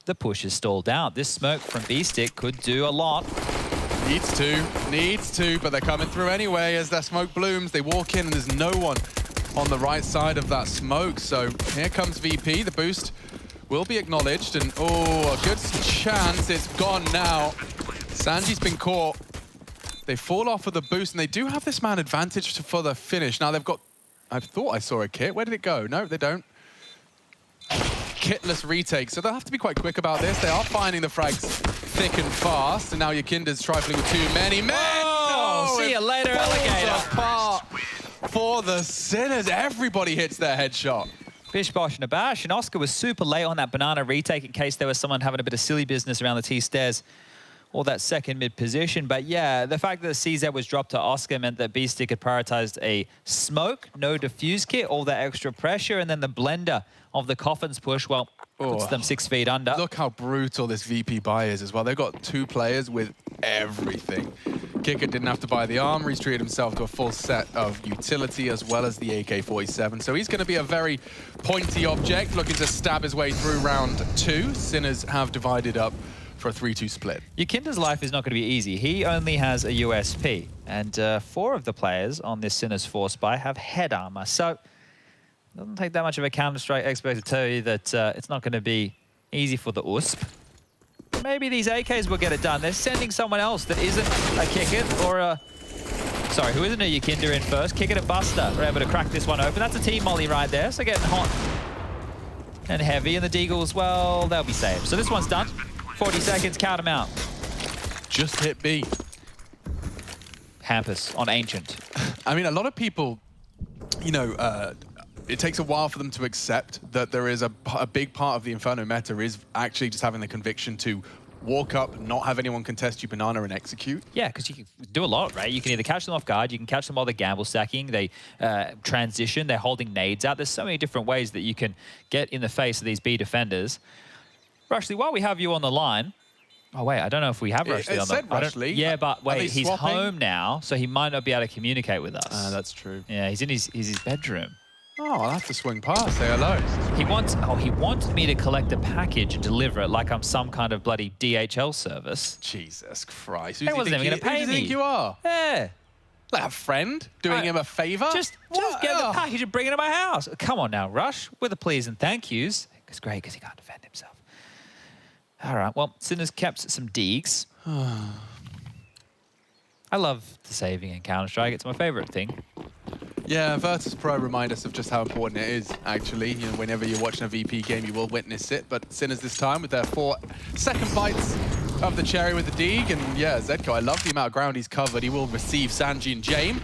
the push is stalled out. This smoke from Beastic could do a lot. Needs to, but they're coming through anyway as that smoke blooms. They walk in and there's no one on the right side of that smoke. So here comes VP. The boost will be acknowledged, and oh, a good chance. It's gone now. Sanji's been caught. They fall off of the boost, and they do have this man advantage for the finish. Now they've got, I thought I saw a kit. Where did it go? No, they don't. Kitless retake, so they'll have to be quite quick about this. They are finding the frags thick and fast, and now Yakinda's trifling with too many men. Oh, No, see you later, alligator. Apart for the Sinners. Everybody hits their headshot. Bish, Bosh, and Abash, and Oscar was super late on that banana retake in case there was someone having a bit of silly business around the T-stairs or that second mid position. But yeah, the fact that CZ was dropped to Oscar meant that Beastic had prioritized a smoke, no defuse kit, all that extra pressure, and then the blender of the Coffins push, well, puts them 6 feet under. Look how brutal this VP buy is as well. They've got 2 players with everything. Kicker didn't have to buy the armor. He's treated himself to a full set of utility as well as the AK-47. So he's going to be a very pointy object, looking to stab his way through round 2. Sinners have divided up for a 3-2 split. Yakinda's life is not going to be easy. He only has a USP, and 4 of the players on this Sinners 4 spy have head armor. So it doesn't take that much of a Counter-Strike expert to tell you that it's not going to be easy for the USP. Maybe these AKs will get it done. They're sending someone else that isn't a Kickit or a... Sorry, who isn't a Yakinda in first. Kickit and Buster are able to crack this one open. That's a team molly right there, so getting hot and heavy. And the Deagles, well, they'll be saved. So this one's done. 40 seconds, count them out. Just hit B. Hampus on Ancient. I mean, a lot of people, you know, it takes a while for them to accept that there is a big part of the Inferno meta is actually just having the conviction to walk up, not have anyone contest you banana and execute. Yeah, because you can do a lot, right? You can either catch them off guard, you can catch them while they're gamble stacking, they transition, they're holding nades out. There's so many different ways that you can get in the face of these B defenders. Rushley, while we have you on the line, oh wait, I don't know if we have Rushley on the line. Rushley. Yeah, but wait, he's home now, so he might not be able to communicate with us. That's true. Yeah, he's in his bedroom. Oh, I'll have to swing past, say hello. He wanted me to collect a package and deliver it like I'm some kind of bloody DHL service. Jesus Christ. He wasn't even going to pay me. Who do you think you are? Yeah. Like a friend doing him a favor? Just get the package and bring it to my house. Come on now, Rush, with the please and thank yous. It's great because he can't defend himself. All right, well, Sinners kept some deegs. I love the saving in Counter-Strike. It's my favorite thing. Yeah, Virtus Pro remind us of just how important it is, actually. You know, whenever you're watching a VP game, you will witness it. But Sinners this time with their 4 second bites of the cherry with the Deeg. And yeah, Zedko, I love the amount of ground he's covered. He will receive Sanji and Jame.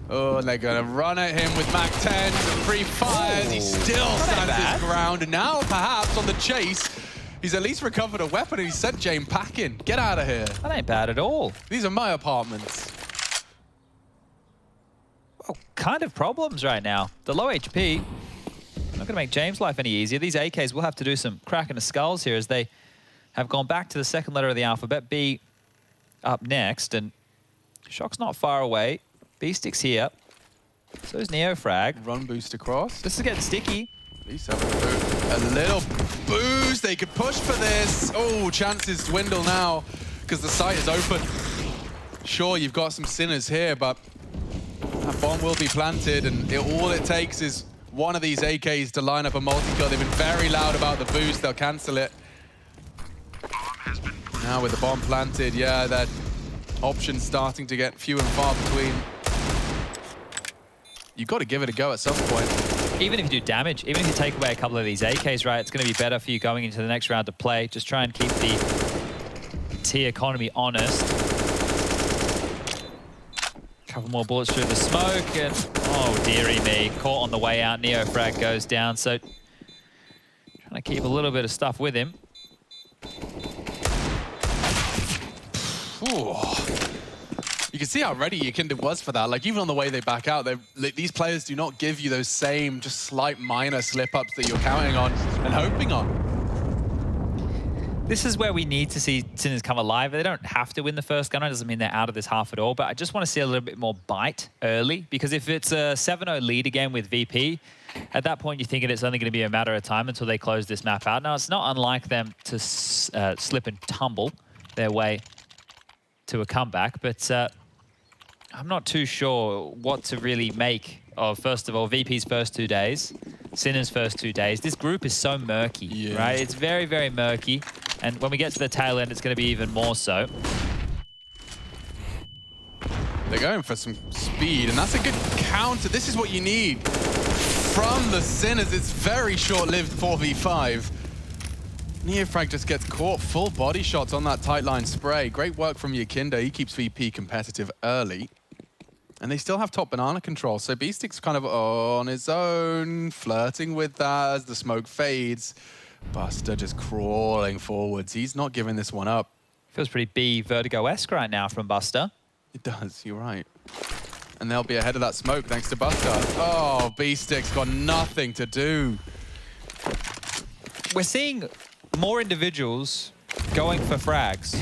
Oh, and they're going to run at him with Mac 10s and free fires. He still stands his ground. And now, perhaps, on the chase, he's at least recovered a weapon and he sent Jame packing. Get out of here. That ain't bad at all. These are my apartments. Oh, kind of problems right now. The low HP, not going to make James' life any easier. These AKs will have to do some cracking the skulls here as they have gone back to the second letter of the alphabet. B up next, and Shock's not far away. Beastic's here. So is Neofrag. Run boost across. This is getting sticky. At least have a little boost. They could push for this. Oh, chances dwindle now because the site is open. Sure, you've got some sinners here, but that bomb will be planted, and all it takes is one of these AKs to line up a multi-kill. They've been very loud about the boost. They'll cancel it. Now with the bomb planted, yeah, that option's starting to get few and far between. You've got to give it a go at some point. Even if you do damage, even if you take away a couple of these AKs, right, it's going to be better for you going into the next round of play. Just try and keep the T economy honest. Couple more bullets through the smoke, and oh dearie me, caught on the way out. Neofrag goes down, so trying to keep a little bit of stuff with him. Ooh. You can see how ready Yakinda was for that. Like, even on the way they back out, these players do not give you those same just slight minor slip-ups that you're counting on and hoping on. This is where we need to see Sinners come alive. They don't have to win the first gunner. It doesn't mean they're out of this half at all, but I just want to see a little bit more bite early, because if it's a 7-0 lead again with VP, at that point you're thinking it's only going to be a matter of time until they close this map out. Now, it's not unlike them to slip and tumble their way to a comeback, but I'm not too sure what to really make of, first of all, VP's first 2 days, Sinner's first 2 days. This group is so murky, right? It's very, very murky. And when we get to the tail end, it's going to be even more so. They're going for some speed, and that's a good counter. This is what you need from the Sinners. It's very short-lived 4v5. Neofrag just gets caught full body shots on that tight line spray. Great work from Yakinda. He keeps VP competitive early. And they still have top banana control, so Beastic's kind of on his own, flirting with that as the smoke fades. Buster just crawling forwards. He's not giving this one up. Feels pretty B Vertigo-esque right now from Buster. It does, you're right. And they'll be ahead of that smoke thanks to Buster. Oh, Beastic's got nothing to do. We're seeing more individuals going for frags.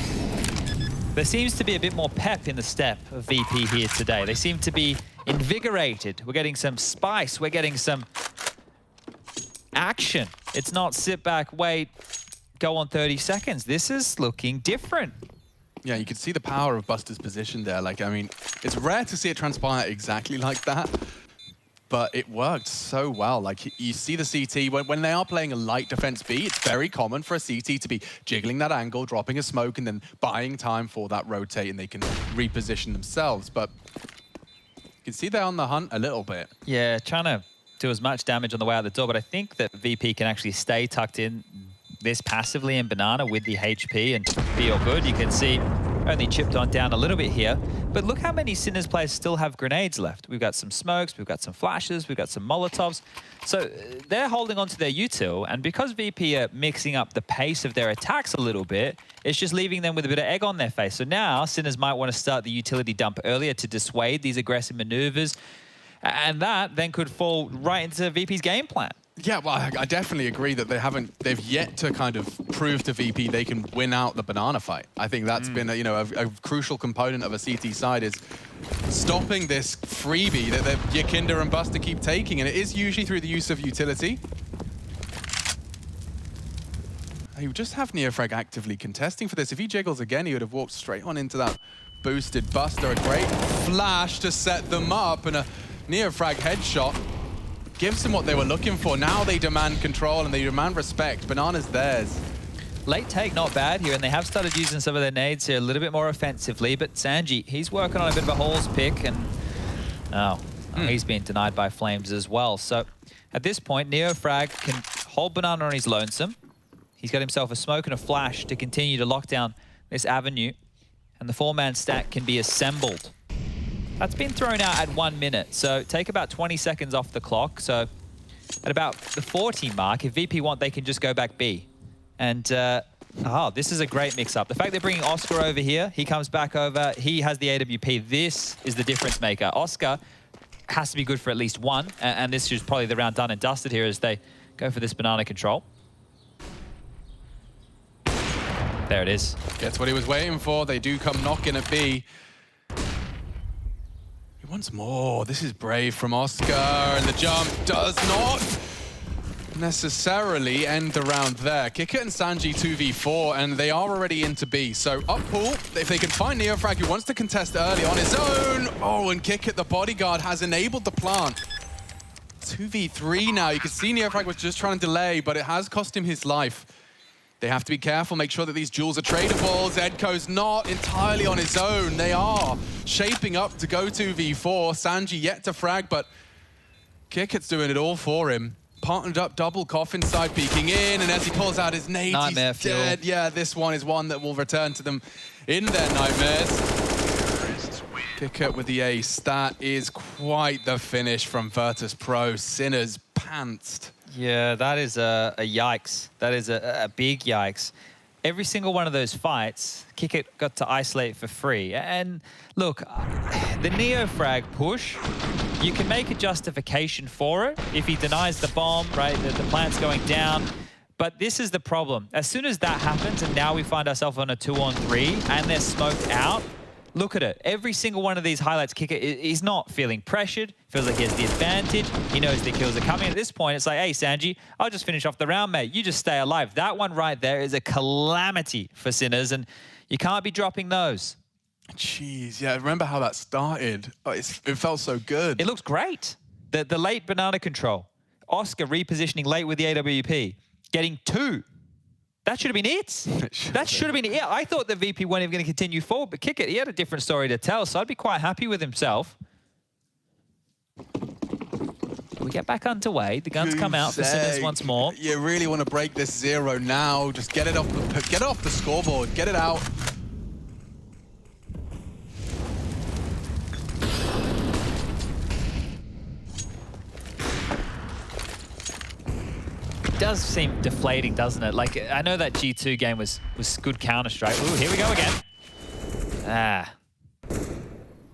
There seems to be a bit more pep in the step of VP here today. They seem to be invigorated. We're getting some spice. We're getting some action. It's not sit back, wait, go on 30 seconds. This is looking different. Yeah, you can see the power of Buster's position there. Like, I mean, it's rare to see it transpire exactly like that, but it worked so well. Like, you see the CT, when they are playing a light defense B, it's very common for a CT to be jiggling that angle, dropping a smoke, and then buying time for that rotate, and they can reposition themselves. But you can see they're on the hunt a little bit. Yeah, trying to do as much damage on the way out the door, but I think that VP can actually stay tucked in this passively in Banana with the HP and be all good. You can see only chipped on down a little bit here, but look how many Sinners players still have grenades left. We've got some smokes, we've got some flashes, we've got some Molotovs. So they're holding on to their util, and because VP are mixing up the pace of their attacks a little bit, it's just leaving them with a bit of egg on their face. So now Sinners might want to start the utility dump earlier to dissuade these aggressive maneuvers, and that then could fall right into VP's game plan. Yeah, well, I definitely agree that they've yet to kind of prove to VP they can win out the banana fight. I think that's been a crucial component of a CT side, is stopping this freebie that Yakinda and Buster keep taking, and it is usually through the use of utility. You just have Neofrag actively contesting for this. If he jiggles again, he would have walked straight on into that boosted Buster. A great flash to set them up, and a Neofrag headshot gives them what they were looking for. Now they demand control and they demand respect. Banana's theirs. Late take, not bad here, and they have started using some of their nades here a little bit more offensively, but Sanji, he's working on a bit of a holes pick, and he's being denied by Flames as well. So at this point, Neofrag can hold Banana on his lonesome. He's got himself a smoke and a flash to continue to lock down this avenue, and the four-man stack can be assembled. That's been thrown out at 1 minute, so take about 20 seconds off the clock. So at about the 40 mark, if VP want, they can just go back B. And, this is a great mix-up. The fact they're bringing Oscar over here, he comes back over, he has the AWP. This is the difference maker. Oscar has to be good for at least one, and this is probably the round done and dusted here as they go for this banana control. There it is. Gets what he was waiting for. They do come knocking at B. once more, this is brave from Oscar, and the jump does not necessarily end the round there. Kickit and Sanji 2v4, and they are already into B. So up pool, if they can find Neofrag, who wants to contest early on his own. Oh, and Kickit, the bodyguard, has enabled the plant. 2v3 now. You can see Neofrag was just trying to delay, but it has cost him his life. They have to be careful, make sure that these jewels are tradable. Zedko's not entirely on his own. They are shaping up to go 2v4. Sanji yet to frag, but Kickit's doing it all for him. Partnered up, double coffin side peeking in, and as he pulls out his nades, Nightmare he's dead. fuel. Yeah, this one is one that will return to them in their nightmares. Kickit with the ace. That is quite the finish from Virtus Pro. Sinners pantsed. Yeah, that is a yikes. That is a big yikes. Every single one of those fights, Kickit got to isolate for free. And look, the Neofrag push, you can make a justification for it if he denies the bomb, right? The plant's going down. But this is the problem. As soon as that happens, and now we find ourselves on a 2-on-3, and they're smoked out, look at it. Every single one of these highlights, Kickit is not feeling pressured. Feels like he has the advantage. He knows the kills are coming. At this point, it's like, hey, Sanji, I'll just finish off the round, mate. You just stay alive. That one right there is a calamity for Sinners, and you can't be dropping those. Jeez, yeah, remember how that started? Oh, it felt so good. It looks great. The late banana control. Oscar repositioning late with the AWP. Getting 2. That should have been it. That should have been it. Yeah, I thought the VP weren't even going to continue forward, but Kickit, he had a different story to tell, so I'd be quite happy with himself. We get back underway. The guns come out for Sinners once more. You really want to break this 0 now. Just get it off the scoreboard. Get it out. Does seem deflating, doesn't it? Like, I know that G2 game was good Counter-Strike. Ooh, here we go again. Ah.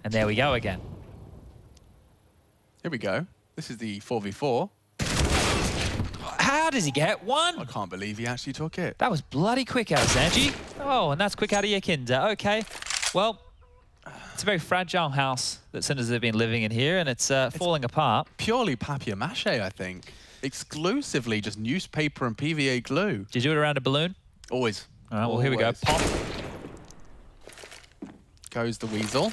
And there we go again. Here we go. This is the 4v4. How does he get 1? I can't believe he actually took it. That was bloody quick out of Sanji. Oh, and that's quick out of Yakinda. Okay. Well, it's a very fragile house that Sinners have been living in here, and it's falling apart. Purely papier-mâché, I think. Exclusively just newspaper and PVA glue. Did you do it around a balloon? Always. All right, well, here we go. Pop. Goes the weasel.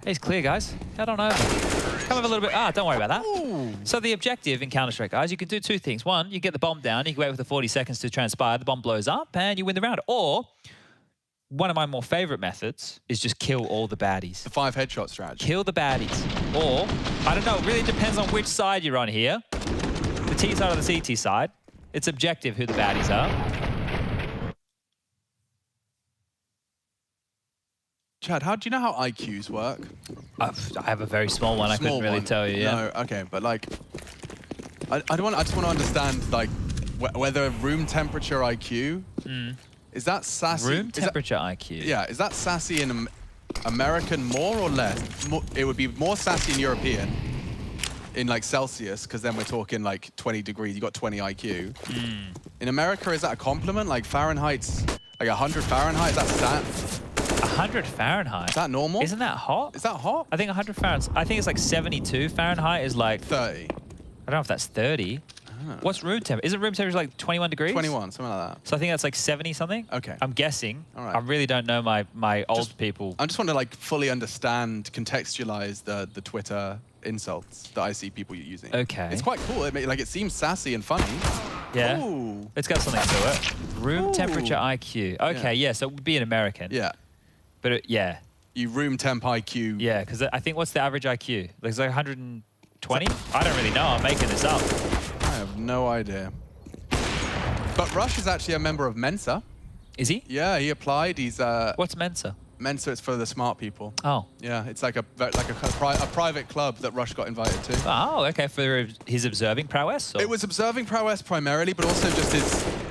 He's clear, guys. Head on over. Come over a little bit. Ah, don't worry about that. Ooh. So the objective in Counter-Strike, guys, you can do 2 things. One, you get the bomb down. You can wait for the 40 seconds to transpire. The bomb blows up, and you win the round. Or one of my more favorite methods is just kill all the baddies. The 5 headshot strategy. Kill the baddies. Or, I don't know, it really depends on which side you're on here. The T side or the CT side. It's objective who the baddies are. Chad, do you know how IQs work? I have a very small one. I couldn't really tell you, yeah. No, okay, but like, I just want to understand, like, whether room temperature IQ, is that sassy? Room temperature IQ? Yeah, is that sassy in American more or less? It would be more sassy in European, in like Celsius, because then we're talking like 20 degrees, you got 20 IQ. In America, is that a compliment? Like Fahrenheit's, like 100 Fahrenheit, that's that? 100 Fahrenheit? Is that normal? Isn't that hot? Is that hot? I think 100 Fahrenheit. I think it's like 72 Fahrenheit is like 30. I don't know if that's 30. What's room temperature? Isn't room temperature like 21 degrees? 21, something like that. So I think that's like 70 something. Okay. I'm guessing. All right. I really don't know my old people. I just want to like fully understand, contextualize the Twitter insults that I see people using. Okay. It's quite cool. It seems sassy and funny. Yeah. Ooh. It's got something to it. Room temperature IQ. Okay, yeah. So it would be an American. Yeah. But yeah. You room temp IQ. Yeah, because I think what's the average IQ? Like, it's like 120? I don't really know. I'm making this up. I have no idea. But Rush is actually a member of Mensa. Is he? Yeah, he applied. He's What's Mensa? Mensa is for the smart people. Oh. Yeah, it's like a private club that Rush got invited to. Oh, okay. For his observing prowess? Or? It was observing prowess primarily, but also just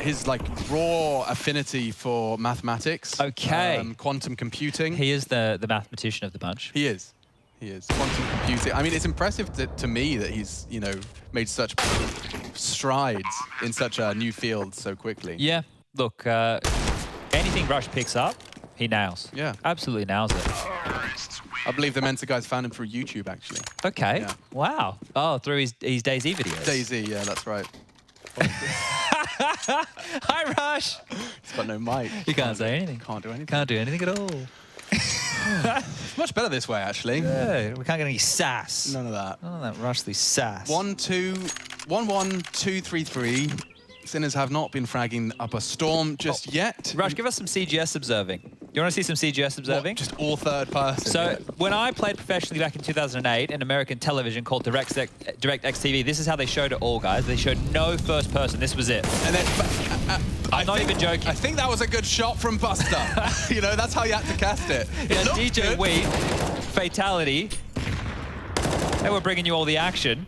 his like raw affinity for mathematics. Okay. Quantum computing. He is the mathematician of the bunch. He is. He is. Quantum computing. I mean, it's impressive to me that he's, you know, made such strides in such a new field so quickly. Yeah. Look, anything Rush picks up, he nails. Yeah. Absolutely nails it. I believe the Mensa guys found him through YouTube, actually. Okay. Yeah. Wow. Oh, through his DayZ videos. DayZ, yeah, that's right. Hi, Rush. He's got no mic. You can't say anything. Can't do anything. Can't do anything at all. It's much better this way, actually. Yeah, we can't get any sass. None of that. None of that Rushly sass. 1-2, 1-1, 2-3-3. Sinners have not been fragging up a storm just yet. Rush, give us some CGS observing. You want to see some CGS observing? What, just all third person? So when I played professionally back in 2008 in American television called DirectX TV, this is how they showed it all, guys. They showed no first person. This was it. And then, I'm not even joking. I think that was a good shot from Buster. You know, that's how you had to cast it. Yeah, DJ Wheat, fatality. They were bringing you all the action.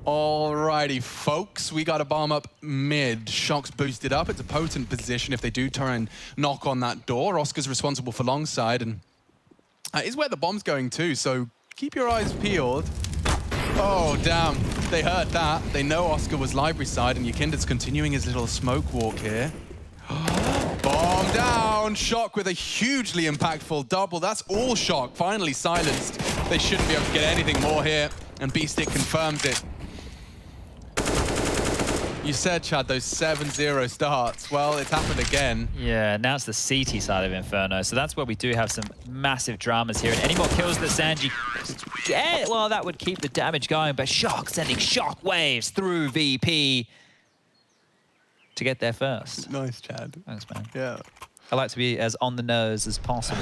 Alrighty, folks, we got a bomb up mid. Shock's boosted up. It's a potent position if they do try and knock on that door. Oscar's responsible for long side, and is where the bomb's going too, so keep your eyes peeled. Oh, damn. They heard that. They know Oscar was library side, and Yakinda's continuing his little smoke walk here. Bomb down. Shock with a hugely impactful double. That's all Shock. Finally silenced. They shouldn't be able to get anything more here, and B-Stick confirms it. You said, Chad, those 7-0 starts. Well, it's happened again. Yeah, now it's the CT side of Inferno. So that's where we do have some massive dramas here. And any more kills that Sanji get, well, that would keep the damage going. But Shock sending shock waves through VP to get there first. Nice, Chad. Thanks, man. Yeah. I like to be as on the nose as possible.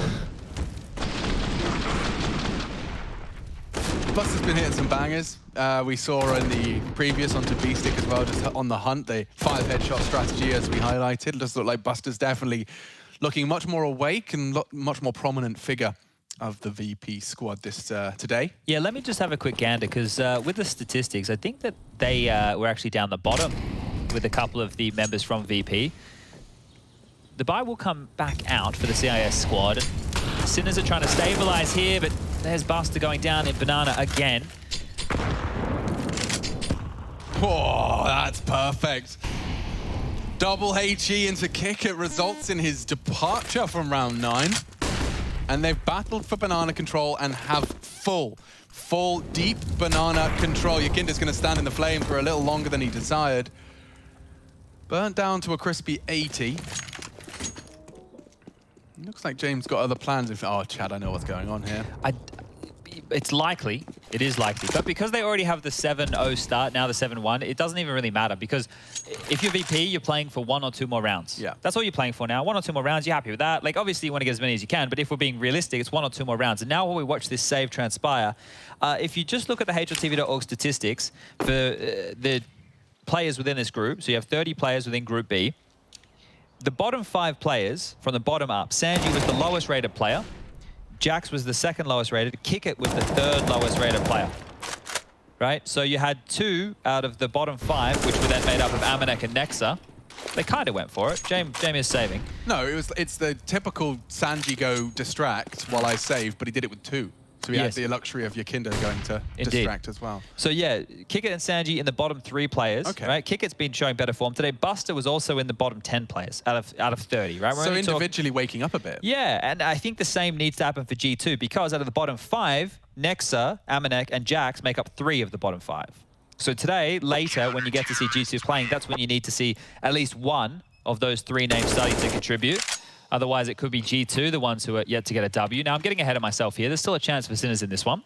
Buster's been hitting some bangers. We saw in the previous onto B-Stick as well, just on the hunt, the 5 headshot strategy as we highlighted. It does look like Buster's definitely looking much more awake and much more prominent figure of the VP squad this today. Yeah, let me just have a quick gander, because with the statistics, I think that they were actually down the bottom with a couple of the members from VP. The buy will come back out for the CIS squad. Sinners are trying to stabilize here, but there's Buster going down in Banana again. Oh, that's perfect. Double HE into kick. It results in his departure from round 9. And they've battled for banana control and have full deep banana control. Yakinda's going to stand in the flame for a little longer than he desired. Burnt down to a crispy 80. Looks like James got other plans. Oh, Chad, I know what's going on here. It's likely. It is likely. But because they already have the 7-0 start, now the 7-1, it doesn't even really matter. Because if you're VP, you're playing for 1 or 2 more rounds. Yeah. That's all you're playing for now. 1 or 2 more rounds, you're happy with that. Like, obviously, you want to get as many as you can. But if we're being realistic, it's 1 or 2 more rounds. And now while we watch this save transpire, if you just look at the HLTV.org statistics for the players within this group, so you have 30 players within Group B, the bottom 5 players from the bottom up, Sanji was the lowest rated player. Jax was the second lowest rated. Kickit was the 3rd lowest rated player. Right? So you had 2 out of the bottom 5, which were then made up of Amanek and Nexa. They kind of went for it. Jamie is saving. No, it's the typical Sanji go distract while I save, but he did it with 2. So he had the luxury of Yakinda going to distract as well. So yeah, Kickit and Sanji in the bottom 3 players. Okay. Right? Kickit's been showing better form today. Buster was also in the bottom 10 players out of 30. Right? So individually waking up a bit. Yeah, and I think the same needs to happen for G2, because out of the bottom 5, Nexa, Amanek, and Jax make up 3 of the bottom 5. So today, later, when you get to see G2 playing, that's when you need to see at least 1 of those 3 names starting to contribute. Otherwise, it could be G2, the ones who are yet to get a W. Now, I'm getting ahead of myself here. There's still a chance for Sinners in this one.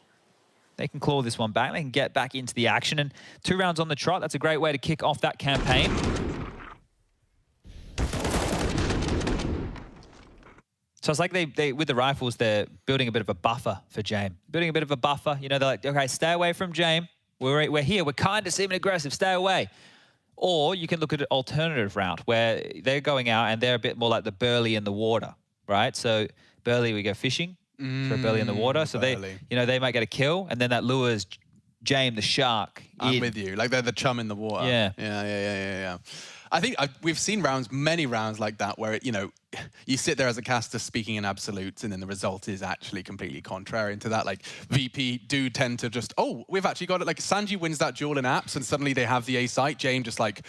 They can claw this one back. They can get back into the action. And 2 rounds on the trot, that's a great way to kick off that campaign. So it's like they with the rifles, they're building a bit of a buffer for Jame. Building a bit of a buffer. You know, they're like, okay, stay away from Jame. We're here. We're kind of seeming aggressive. Stay away. Or you can look at an alternative route where they're going out and they're a bit more like the Burley in the water, right? So Burley, we go fishing for a Burley in the water. So they might get a kill, and then that lures Jame the shark. I'm with you. Like they're the chum in the water. Yeah. Yeah. I think we've seen many rounds like that where, you sit there as a caster speaking in absolutes, and then the result is actually completely contrary to that. Like VP do tend to just, we've actually got it. Like Sanji wins that duel in apps, and suddenly they have the A site. Jame just like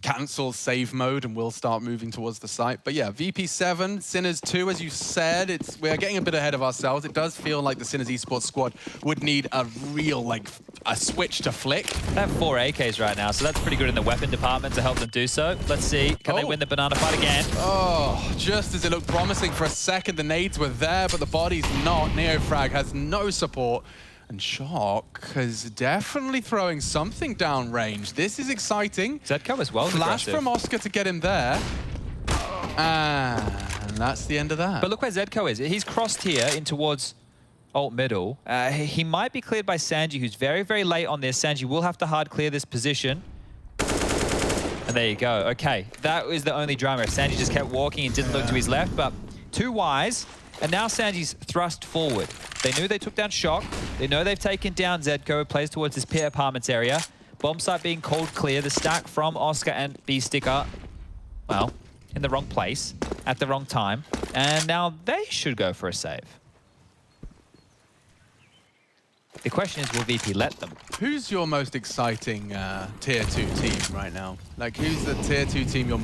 cancel save mode and will start moving towards the site. But yeah, VP7, Sinners 2, as you said, we're getting a bit ahead of ourselves. It does feel like the Sinners esports squad would need a real, like, a switch to flick. They have 4 AKs right now, so that's pretty good in the weapon department to help them do so. Let's see, can they win the banana fight again? Oh, just as it looked promising for a second, the nades were there, but the body's not. Neofrag has no support. And Shock is definitely throwing something down range. This is exciting. Zedco as well. Flash from Oscar to get him there. And that's the end of that. But look where Zedco is. He's crossed here in towards alt middle. He might be cleared by Sanji, who's very, very late on this. Sanji will have to hard clear this position. And there you go. Okay, that was the only drama. Sanji just kept walking and didn't look to his left, but too wise. And now Sanji's thrust forward. They knew they took down Shock. They know they've taken down Zedco, plays towards this pit apartments area. Bomb site being called clear. The stack from Oscar and B-Sticker, well, in the wrong place at the wrong time. And now they should go for a save. The question is, will VP let them? Who's your most exciting tier 2 team right now? Like, who's the tier 2 team you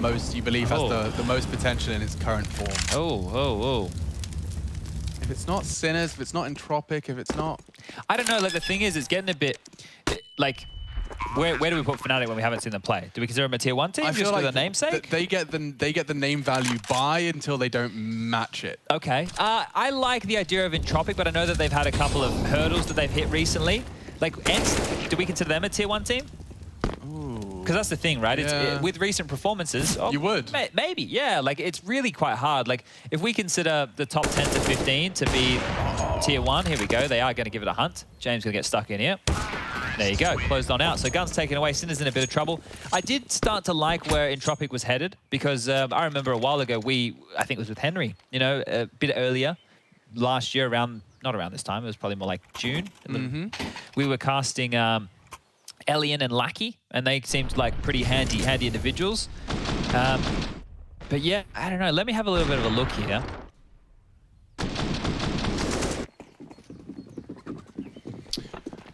believe has the most potential in its current form? Oh. If it's not Sinners, if it's not Entropic, if it's not... I don't know, like the thing is, it's getting a bit, like, where do we put Fnatic when we haven't seen them play? Do we consider them a tier 1 team just for the namesake? They get the name value by until they don't match it. Okay. I like the idea of Entropic, but I know that they've had a couple of hurdles that they've hit recently. Like, Ents, do we consider them a tier 1 team? Because that's the thing, right? It's with recent performances. You would. Maybe, yeah. Like, it's really quite hard. Like, if we consider the top 10 to 15 to be tier 1, here we go. They are going to give it a hunt. James going to get stuck in here. There you go, closed on out. So Gun's taken away, Sinner's in a bit of trouble. I did start to like where Entropic was headed because I remember a while ago, I think it was with Henry, you know, a bit earlier, last year not around this time, it was probably more like June. We were casting Elian and Lackey, and they seemed like pretty handy individuals. But yeah, I don't know, let me have a little bit of a look here.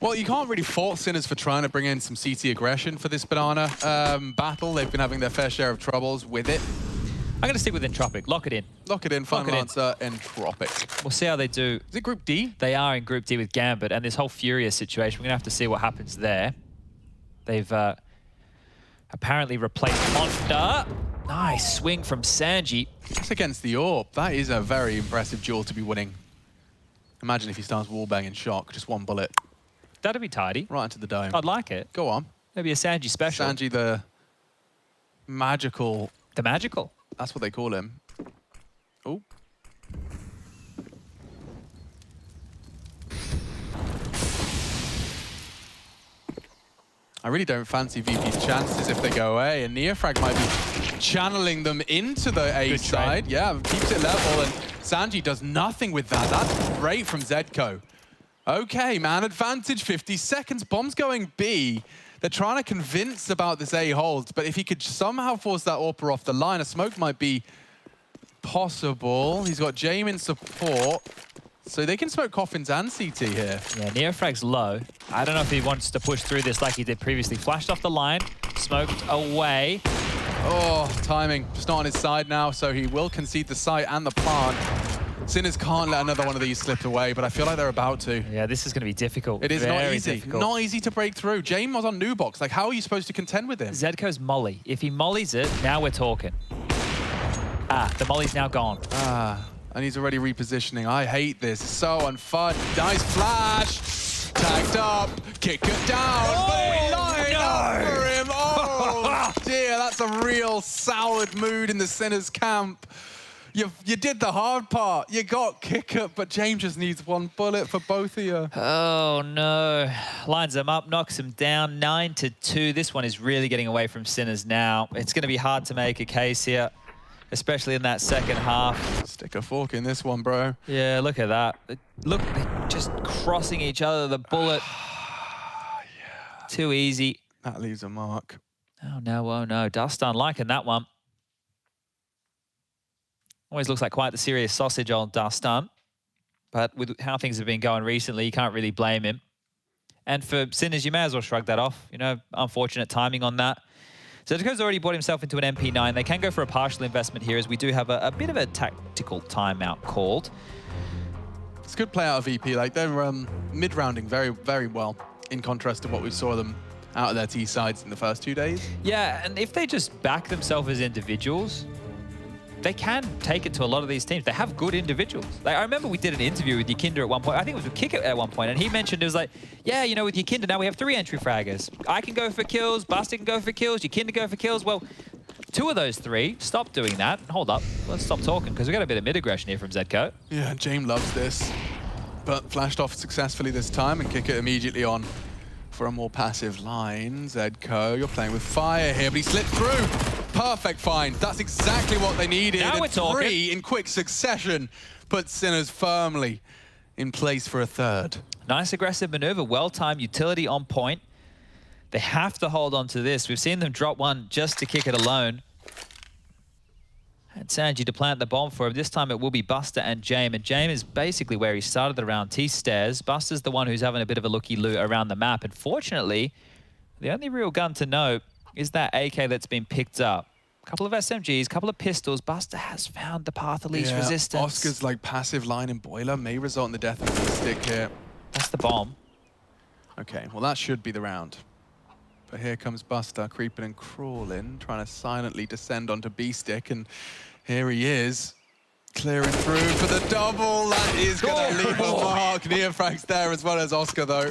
Well, you can't really fault Sinners for trying to bring in some CT aggression for this banana battle. They've been having their fair share of troubles with it. I'm going to stick with Entropic. Lock it in. Lock it in. Final answer, Entropic. We'll see how they do. Is it Group D? They are in Group D with Gambit, and this whole Furious situation, we're going to have to see what happens there. They've apparently replaced Honda. Nice swing from Sanji. That's against the AWP. That is a very impressive duel to be winning. Imagine if he starts wallbanging Shock, just one bullet. That'd be tidy. Right into the dome. I'd like it. Go on. Maybe a Sanji special. Sanji the magical. The magical. That's what they call him. Oh. I really don't fancy VP's chances if they go away, and Neofrag might be channeling them into the A side. Yeah, keeps it level, and Sanji does nothing with that. That's great from Zedco. Okay, man, advantage, 50 seconds. Bomb's going B. They're trying to convince about this A hold, but if he could somehow force that AWPer off the line, a smoke might be possible. He's got Jame in support, so they can smoke Coffins and CT here. Yeah, Neofrag's low. I don't know if he wants to push through this like he did previously. Flashed off the line, smoked away. Oh, timing. Just not on his side now, so he will concede the site and the plant. Sinners can't let another one of these slip away, but I feel like they're about to. Yeah, this is going to be difficult. It is not easy. Not easy to break through. Jame was on new box. Like, how are you supposed to contend with him? Zedco's molly. If he mollies it, now we're talking. The molly's now gone. And he's already repositioning. I hate this. It's so unfun. Nice flash. Tagged up. Kick it down. Up for him. Oh, dear. That's a real soured mood in the Sinners camp. You did the hard part. You got kick up, but James just needs one bullet for both of you. Oh, no. Lines them up, knocks them down, 9-2. This one is really getting away from Sinners now. It's going to be hard to make a case here, especially in that second half. Stick a fork in this one, bro. Yeah, look at that. Look, they're just crossing each other. The bullet. Too easy. That leaves a mark. Oh, no, oh, no. Dustin liking that one. Always looks like quite the serious sausage, old Dustin. But with how things have been going recently, you can't really blame him. And for Sinners, you may as well shrug that off. You know, unfortunate timing on that. Zedko's already bought himself into an MP9. They can go for a partial investment here, as we do have a bit of a tactical timeout called. It's a good play out of VP. Like, they're mid-rounding very, very well, in contrast to what we saw them out of their T sides in the first 2 days. Yeah, and if they just back themselves as individuals, they can take it to a lot of these teams. They have good individuals. Like, I remember we did an interview with Yakinder at one point. I think it was with Kick at one point, and he mentioned, it was like, yeah, you know, with Yakinder now we have 3 entry fraggers. I can go for kills, Buster can go for kills, Yakinder go for kills. Well, 2 of those 3, stop doing that. Hold up, let's stop talking, because we got a bit of mid-aggression here from Zedko. Yeah, James loves this, but flashed off successfully this time, and Kick it immediately on for a more passive line. Zedko, you're playing with fire here, but he slipped through. Perfect find. That's exactly what they needed. Now we're talking. 3 in quick succession puts Sinners firmly in place for a third. Nice aggressive maneuver, well-timed, utility on point. They have to hold on to this. We've seen them drop one just to kick it alone. And Sanji to plant the bomb for him. This time it will be Buster and Jame. And Jame is basically where he started the round. T-stairs. Buster's the one who's having a bit of a looky-loo around the map. And fortunately, the only real gun to note is that AK that's been picked up. A couple of SMGs, a couple of pistols. Buster has found the path of least resistance. Oscar's like passive line in Boiler may result in the death of the stick here. That's the bomb. Okay, well that should be the round. But here comes Buster creeping and crawling, trying to silently descend onto B-stick, and here he is, clearing through for the double. That is going to leave a mark. Neofrag's there as well as Oscar, though.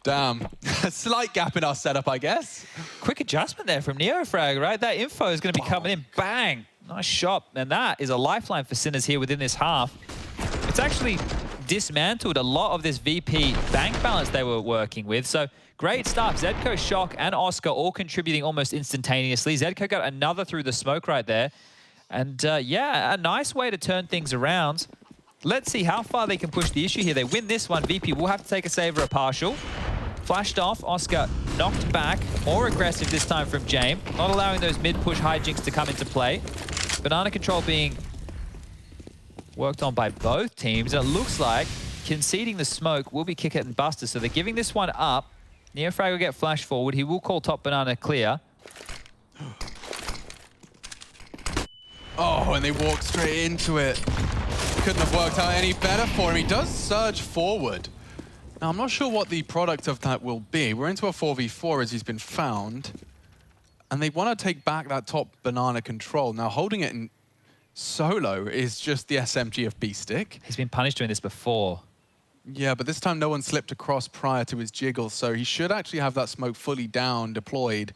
Damn. A slight gap in our setup, I guess. Quick adjustment there from Neofrag, right? That info is going to be coming in. Bang! Nice shot. And that is a lifeline for Sinners here within this half. It's actually dismantled a lot of this VP bank balance they were working with. So great start. Zedko, Shock, and Oscar all contributing almost instantaneously. Zedko got another through the smoke right there. And yeah, a nice way to turn things around. Let's see how far they can push the issue here. They win this one. VP will have to take a save or a partial. Flashed off. Oscar knocked back. More aggressive this time from Jame. Not allowing those mid-push hijinks to come into play. Banana control being worked on by both teams. And it looks like conceding the smoke will be Kick It and Buster. So they're giving this one up. Neofrag will get flashed forward. He will call top Banana clear. Oh, and they walk straight into it. Couldn't have worked out any better for him. He does surge forward. Now, I'm not sure what the product of that will be. We're into a 4v4 as he's been found. And they want to take back that top Banana control. Now, holding it in solo is just the SMG of B-Stick. He's been punished doing this before. Yeah, but this time no one slipped across prior to his jiggle, so he should actually have that smoke fully down, deployed,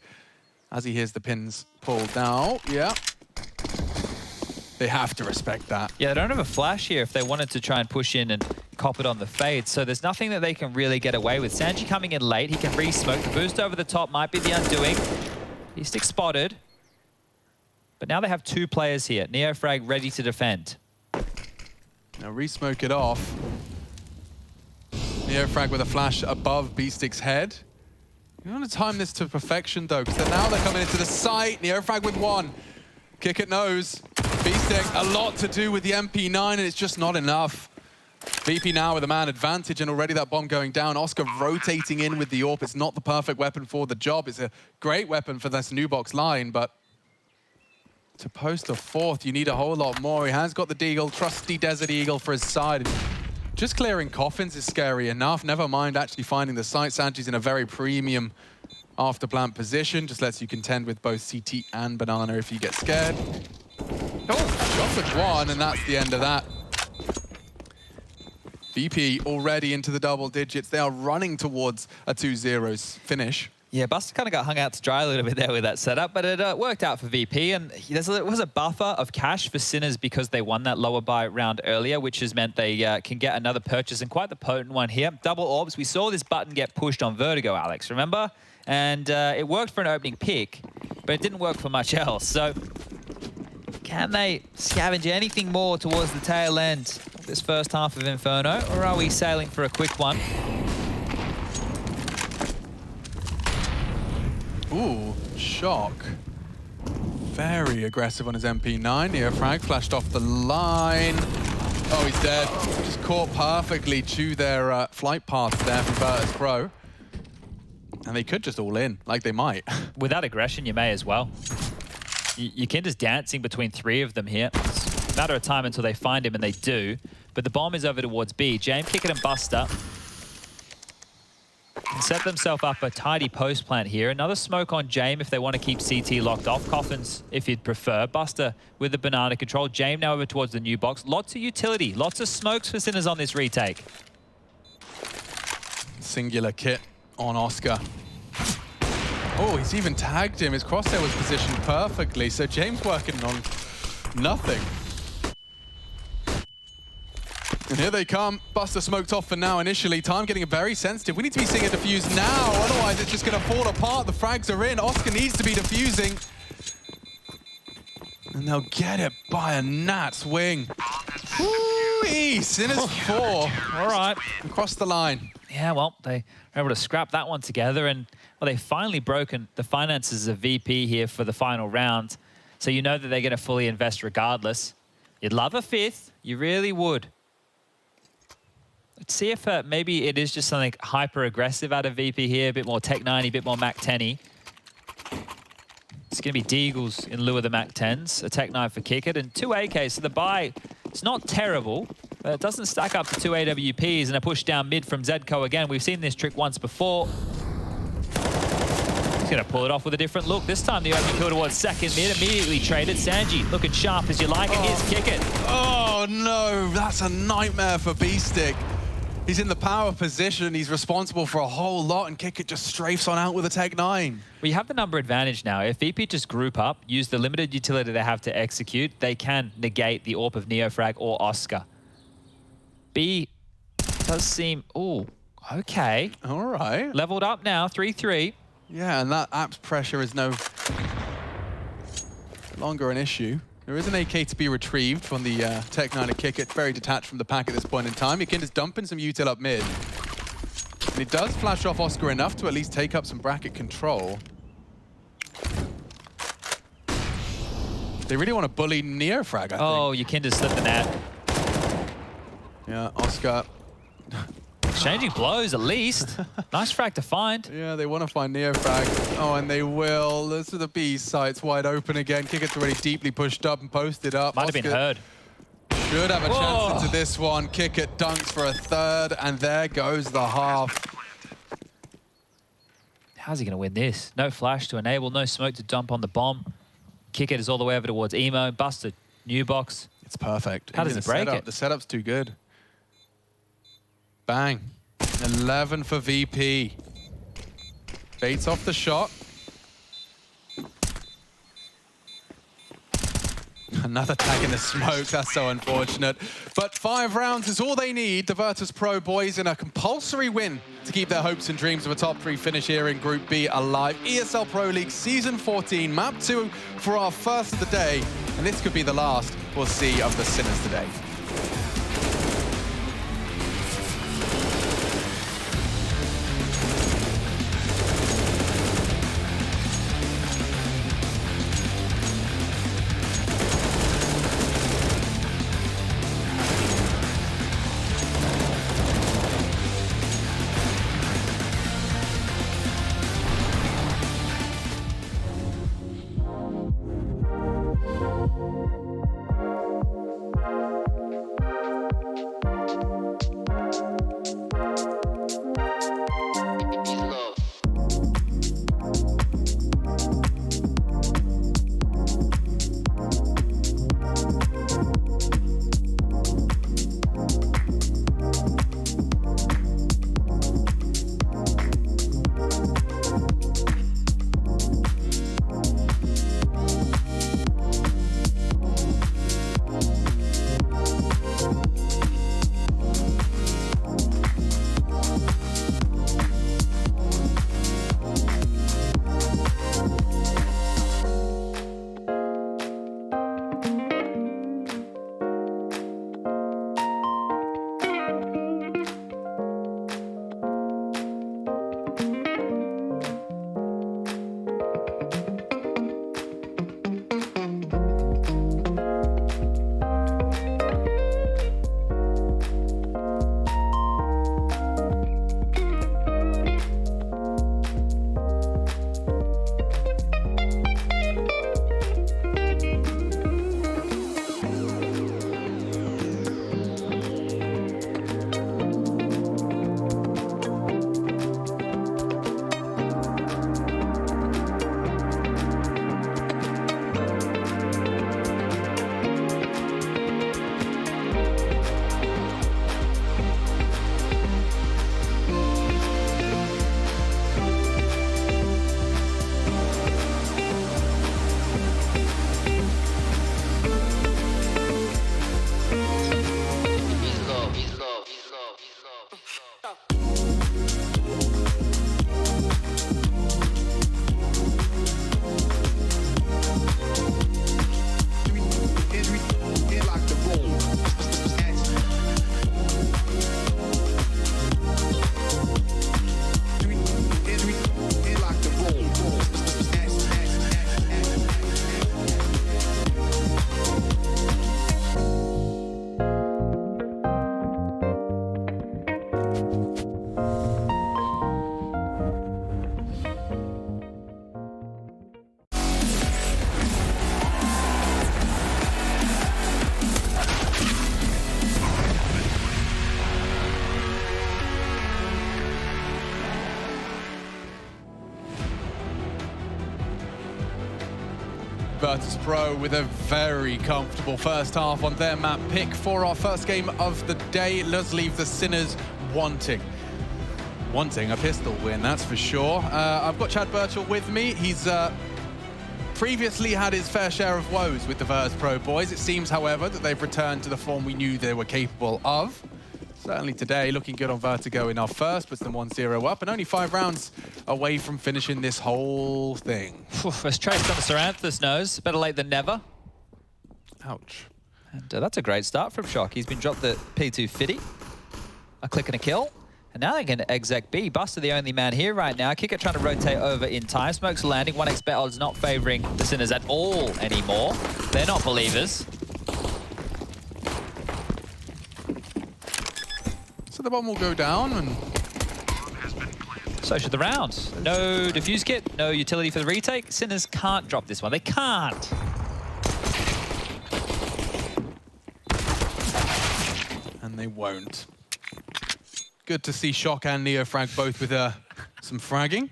as he hears the pins pulled now. Yeah. They have to respect that. Yeah, they don't have a flash here if they wanted to try and push in and cop it on the fade. So there's nothing that they can really get away with. Sanji coming in late. He can re-smoke. The boost over the top might be the undoing. B-Stick spotted. But now they have 2 players here. Neofrag ready to defend. Now re-smoke it off. Neofrag with a flash above B-Stick's head. You want to time this to perfection, though, because now they're coming into the site. Neofrag with 1. Kick it nose. B-Stick, a lot to do with the MP9, and it's just not enough. VP now with a man advantage, and already that bomb going down. Oscar rotating in with the AWP. It's not the perfect weapon for the job. It's a great weapon for this new box line, but to post a 4th, you need a whole lot more. He has got the Deagle, trusty Desert Eagle for his side. Just clearing coffins is scary enough. Never mind actually finding the site. Sanji's in a very premium after plant position. Just lets you contend with both CT and Banana if you get scared. Oh, shot with 1, and that's the end of that. VP already into the double digits. They are running towards a 2-0 finish. Yeah, Buster kind of got hung out to dry a little bit there with that setup, but it worked out for VP. And there was a buffer of cash for Sinners because they won that lower buy round earlier, which has meant they can get another purchase, and quite the potent one here. Double orbs. We saw this button get pushed on Vertigo, Alex, remember? And it worked for an opening pick, but it didn't work for much else. So can they scavenge anything more towards the tail end of this first half of Inferno, or are we sailing for a quick one? Ooh, Shock. Very aggressive on his MP9. Neofrag flashed off the line. Oh, he's dead. Just caught perfectly to their flight path there from Virtus Pro. And they could just all in, like they might. Without aggression, you may as well. Yukinda's dancing between 3 of them here. It's a matter of time until they find him, and they do. But the bomb is over towards B. James, Kick It, and Buster set themselves up a tidy post plant here. Another smoke on James if they want to keep CT locked off. Coffins if you'd prefer. Buster with the banana control. James now over towards the new box. Lots of utility. Lots of smokes for Sinners on this retake. Singular kit on Oscar. Oh, he's even tagged him. His crosshair was positioned perfectly. So James working on nothing. And here they come. Buster smoked off for now initially. Time getting very sensitive. We need to be seeing a defuse now. Otherwise, it's just going to fall apart. The frags are in. Oscar needs to be defusing. And they'll get it by a gnat's wing. Woo-wee! Sinners 4. All right. Across the line. Yeah, well, they were able to scrap that one together. And, well, they've finally broken the finances of VP here for the final round. So you know that they're going to fully invest regardless. You'd love a 5th. You really would. Let's see if maybe it is just something hyper-aggressive out of VP here. A bit more Tech 90, a bit more Mac 10-y. It's going to be Deagles in lieu of the Mac 10s. A Tech 9 for Kick It, and 2 AKs. So the buy, it's not terrible, but it doesn't stack up to 2 AWPs, and a push down mid from Zedco again. We've seen this trick once before. He's going to pull it off with a different look. This time the open kill towards second mid, immediately traded. Sanji looking sharp as you like, and here's Kick It. Oh no, that's a nightmare for B-Stick. He's in the power position. He's responsible for a whole lot, and Kick It just strafes on out with a Tech 9. Well, you have the number advantage now. If VP just group up, use the limited utility they have to execute, they can negate the AWP of Neofrag or Oscar. B does seem... Oh, okay. All right. Leveled up now, 3-3. Yeah, and that AP's pressure is no longer an issue. There is an AK to be retrieved from the Tech 9 and Kick It. Very detached from the pack at this point in time. Yukinda's dumping some util up mid. And he does flash off Oscar enough to at least take up some bracket control. They really want to bully Neofrag, I think. Oh, Yukinda slipped the net. Yeah, Oscar. Exchanging blows, at least. Nice frag to find. Yeah, they want to find Neofrag. Oh, and they will. This is the B site's wide open again. Kick It's already deeply pushed up and posted up. Might have been heard. Should have a chance into this one. Kick It dunks for a 3rd, and there goes the half. How's he going to win this? No flash to enable, no smoke to dump on the bomb. Kick It is all the way over towards Emo. Buster, new box. It's perfect. How does he break it? The setup's too good. Bang. 11 for VP. Baits off the shot. Another tag in the smoke. That's so unfortunate. But 5 rounds is all they need. The Virtus Pro boys in a compulsory win to keep their hopes and dreams of a top 3 finish here in Group B alive. ESL Pro League Season 14, Map 2 for our first of the day. And this could be the last we'll see of the Sinners today. Virtus Pro with a very comfortable first half on their map pick for our first game of the day. It does leave the Sinners wanting a pistol win, that's for sure. I've got Chad Birchall with me. He's previously had his fair share of woes with the Virtus Pro boys. It seems, however, that they've returned to the form we knew they were capable of. Certainly today, looking good on Vertigo in our first, puts them 1-0 up, and only 5 rounds away from finishing this whole thing. First traced on the Saranthus nose, better late than never. Ouch. And that's a great start from Shock. He's been dropped the P2 Fitty, a click and a kill. And now they can exec B. Buster the only man here right now. Kicker trying to rotate over in time. Smoke's landing. 1x bet odds not favoring the Sinners at all anymore. They're not believers. So the bomb will go down, and so should the round. No defuse kit, no utility for the retake. Sinners can't drop this one. They can't. And they won't. Good to see Shock and Neofrag both with some fragging.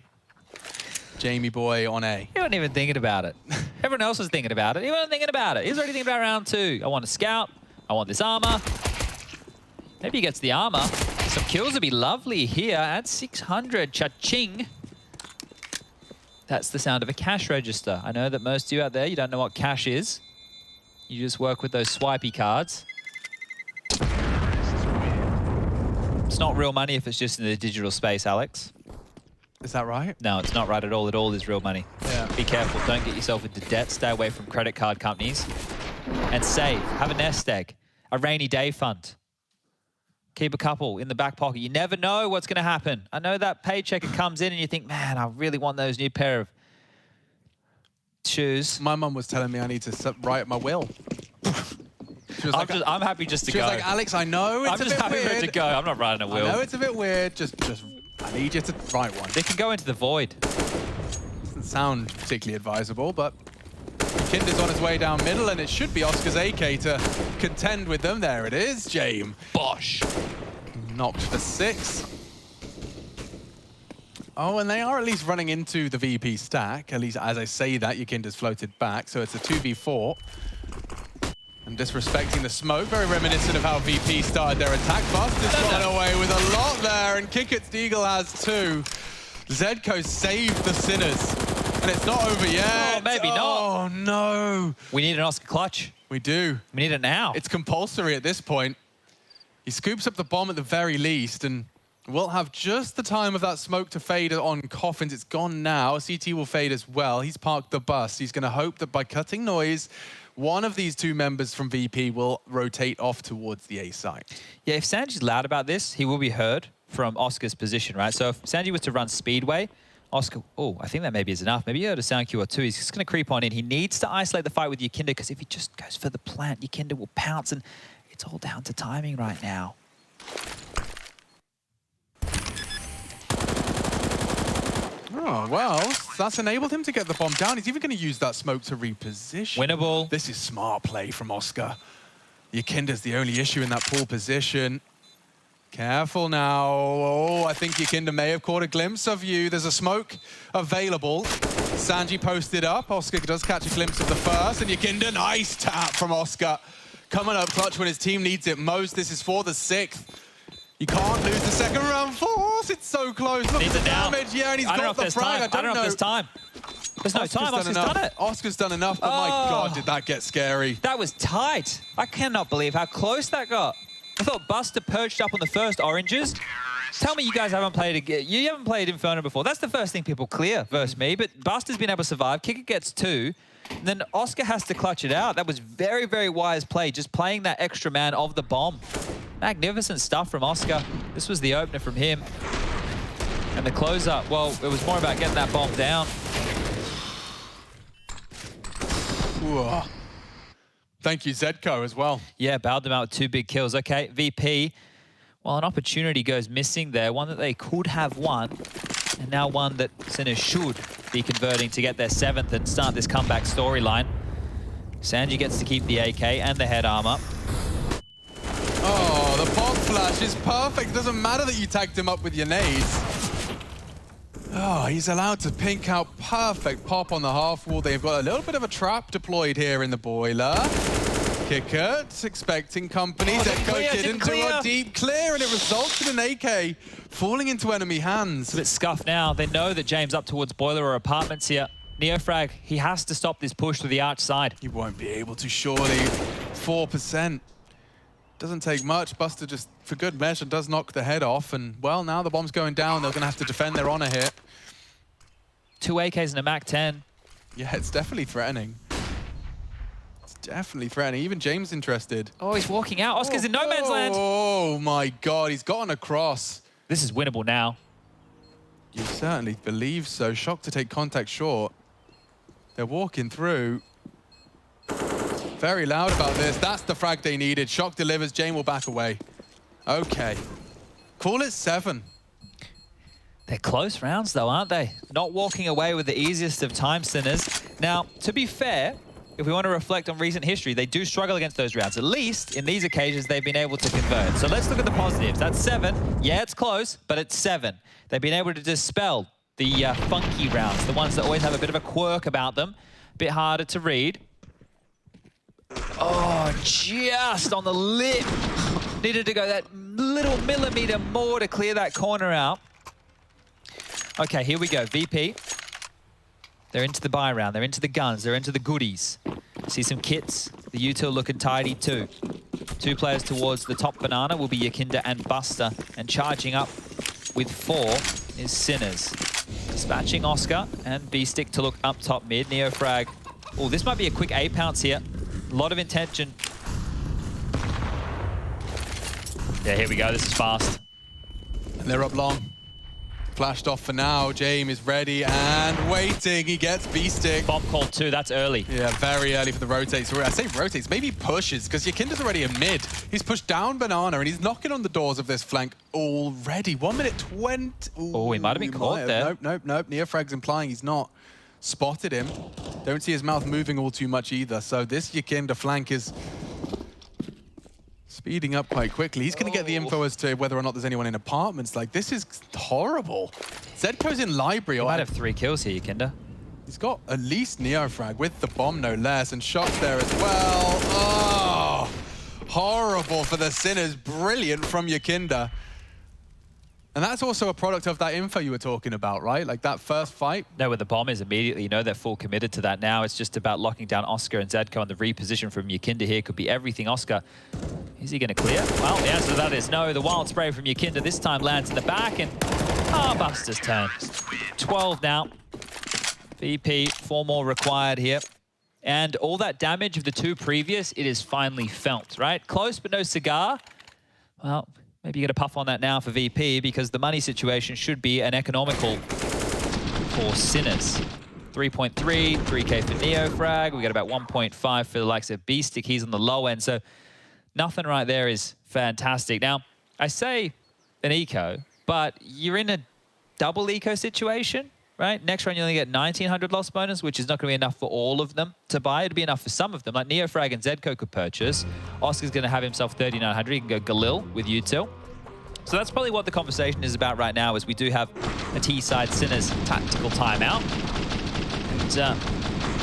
Jamie boy on A. He wasn't even thinking about it. Everyone else was thinking about it. He wasn't thinking about it. He was already thinking about round 2. I want a scout. I want this armor. Maybe he gets the armor. Some kills would be lovely here at 600. Cha-ching. That's the sound of a cash register. I know that most of you out there, you don't know what cash is. You just work with those swipey cards. It's not real money if it's just in the digital space, Alex. Is that right? No, it's not right at all. It all is real money. Yeah. Be careful. Don't get yourself into debt. Stay away from credit card companies. And save. Have a nest egg. A rainy day fund. Keep a couple in the back pocket. You never know what's going to happen. I know that paycheck, it comes in and you think, man, I really want those new pair of shoes. My mum was telling me I need to write my will. I'm happy just to go. She was like, Alex, I know it's I'm just happy for it to go. I'm not writing a will. I know it's a bit weird. Just I need you to write one. They can go into the void. Doesn't sound particularly advisable, but Kinder's on his way down middle, and it should be Oscar's AK to contend with them. There it is, James. Bosh. Knocked for 6. Oh, and they are at least running into the VP stack. At least as I say that, Yakinda's floated back, so it's a 2v4. And disrespecting the smoke, very reminiscent of how VP started their attack. Buster's gone away with a lot there, and Kickett's Deagle has 2. Zedco saved the Sinners. And it's not over yet. Oh, maybe not. Oh, no. We need an Oscar clutch. We do. We need it now. It's compulsory at this point. He scoops up the bomb at the very least, and we'll have just the time of that smoke to fade on Coffins. It's gone now. CT will fade as well. He's parked the bus. He's going to hope that by cutting noise, one of these 2 members from VP will rotate off towards the A site. Yeah, if Sanji's loud about this, he will be heard from Oscar's position, right? So if Sanji was to run Speedway, Oscar, oh, I think that maybe is enough. Maybe he heard a sound cue or 2. He's just going to creep on in. He needs to isolate the fight with Yakinda, because if he just goes for the plant, Yakinda will pounce, and it's all down to timing right now. Oh, well, that's enabled him to get the bomb down. He's even going to use that smoke to reposition. Winnable. This is smart play from Oscar. Yakinda's the only issue in that pool position. Careful now. Oh, I think Yakinda may have caught a glimpse of you. There's a smoke available. Sanji posted up. Oscar does catch a glimpse of the first, and Yakinda, nice tap from Oscar. Coming up clutch when his team needs it most. This is for the 6th. You can't lose the second round force. It's so close. Look at the damage. Yeah, and he's got the frag. I don't know if there's time. There's no time. Oscar's done it. Oscar's done enough, but my God, did that get scary. That was tight. I cannot believe how close that got. I thought Buster perched up on the first oranges. Tell me you guys haven't played you haven't played Inferno before. That's the first thing people clear versus me, but Buster's been able to survive. Kicker gets 2, and then Oscar has to clutch it out. That was very, very wise play, just playing that extra man of the bomb. Magnificent stuff from Oscar. This was the opener from him. And the closer, well, it was more about getting that bomb down. Whoa. Thank you, Zedco, as well. Yeah, bailed them out with 2 big kills. Okay, VP. Well, an opportunity goes missing there. One that they could have won. And now one that Sinners should be converting to get their 7th and start this comeback storyline. Sanji gets to keep the AK and the head armor. Oh, the pop flash is perfect. It doesn't matter that you tagged him up with your nades. Oh, he's allowed to pink out. Perfect pop on the half wall. They've got a little bit of a trap deployed here in the boiler. Kicker, expecting company. Zedco didn't do a deep clear, and it results in an AK falling into enemy hands. It's a bit scuffed now. They know that James up towards boiler or apartments here. Neofrag, he has to stop this push to the arch side. He won't be able to, surely. 4%. Doesn't take much. Buster just, for good measure, does knock the head off. And, well, now the bomb's going down. They're going to have to defend their honor here. 2 AKs and a MAC-10. Yeah, it's definitely threatening. It's definitely threatening. Even James interested. Oh, he's walking out. Oscar's in no man's land. Oh, my God. He's gotten across. This is winnable now. You certainly believe so. Shock to take contact short. They're walking through. Very loud about this. That's the frag they needed. Shock delivers. Jane will back away. Okay. Call it 7. They're close rounds, though, aren't they? Not walking away with the easiest of time, Sinners. Now, to be fair, if we want to reflect on recent history, they do struggle against those rounds. At least, in these occasions, they've been able to convert. So let's look at the positives. That's 7. Yeah, it's close, but it's 7. They've been able to dispel the funky rounds, the ones that always have a bit of a quirk about them, a bit harder to read. Oh, just on the lip. Needed to go that little millimeter more to clear that corner out. Okay, here we go. VP. They're into the buy round. They're into the guns. They're into the goodies. See some kits. The util looking tidy too. 2 players towards the top banana will be Yakinda and Buster. And charging up with 4 is Sinners. Dispatching Oscar and B-Stick to look up top mid. Neofrag. Oh, this might be a quick A pounce here. A lot of intention. Yeah, here we go. This is fast. And they're up long. Flashed off for now. James is ready and waiting. He gets B-Stick. Bomb call 2. That's early. Yeah, very early for the rotates. I say rotates, maybe pushes, because Yakinda's already in mid. He's pushed down Banana, and he's knocking on the doors of this flank already. 1 minute 20. Ooh, oh, he might have been caught there. Nope. Neofrag's implying he's not. Spotted him. Don't see his mouth moving all too much either. So this Yakinda flank is speeding up quite quickly. He's going to get the info as to whether or not there's anyone in apartments. Like, this is horrible. Zedco's in library. He might have 3 kills here, Yakinda. He's got at least Neofrag with the bomb, no less, and Shock's there as well. Oh, horrible for the Sinners. Brilliant from Yakinda. And that's also a product of that info you were talking about, right? Like that first fight. No, where the bomb is immediately, you know they're full committed to that now. It's just about locking down Oscar and Zedco, and the reposition from Yakinda here could be everything. Oscar, is he going to clear? Well, the answer to that is no. The wild spray from Yakinda this time lands in the back, and Buster's turn. 12 now. VP, 4 more required here. And all that damage of the 2 previous, it is finally felt, right? Close, but no cigar. Well, maybe you get a puff on that now for VP, because the money situation should be an economical for Sinners. 3.3, 3K for Neofrag. We got about 1.5 for the likes of B-Stick. He's on the low end, so nothing right there is fantastic. Now, I say an eco, but you're in a double eco situation, right? Next round, you only get 1,900 loss bonus, which is not going to be enough for all of them to buy. It'd be enough for some of them. Like Neofrag and Zedco could purchase. Oscar's going to have himself 3,900. He can go Galil with util. So that's probably what the conversation is about right now, is we do have a T-side Sinners tactical timeout. And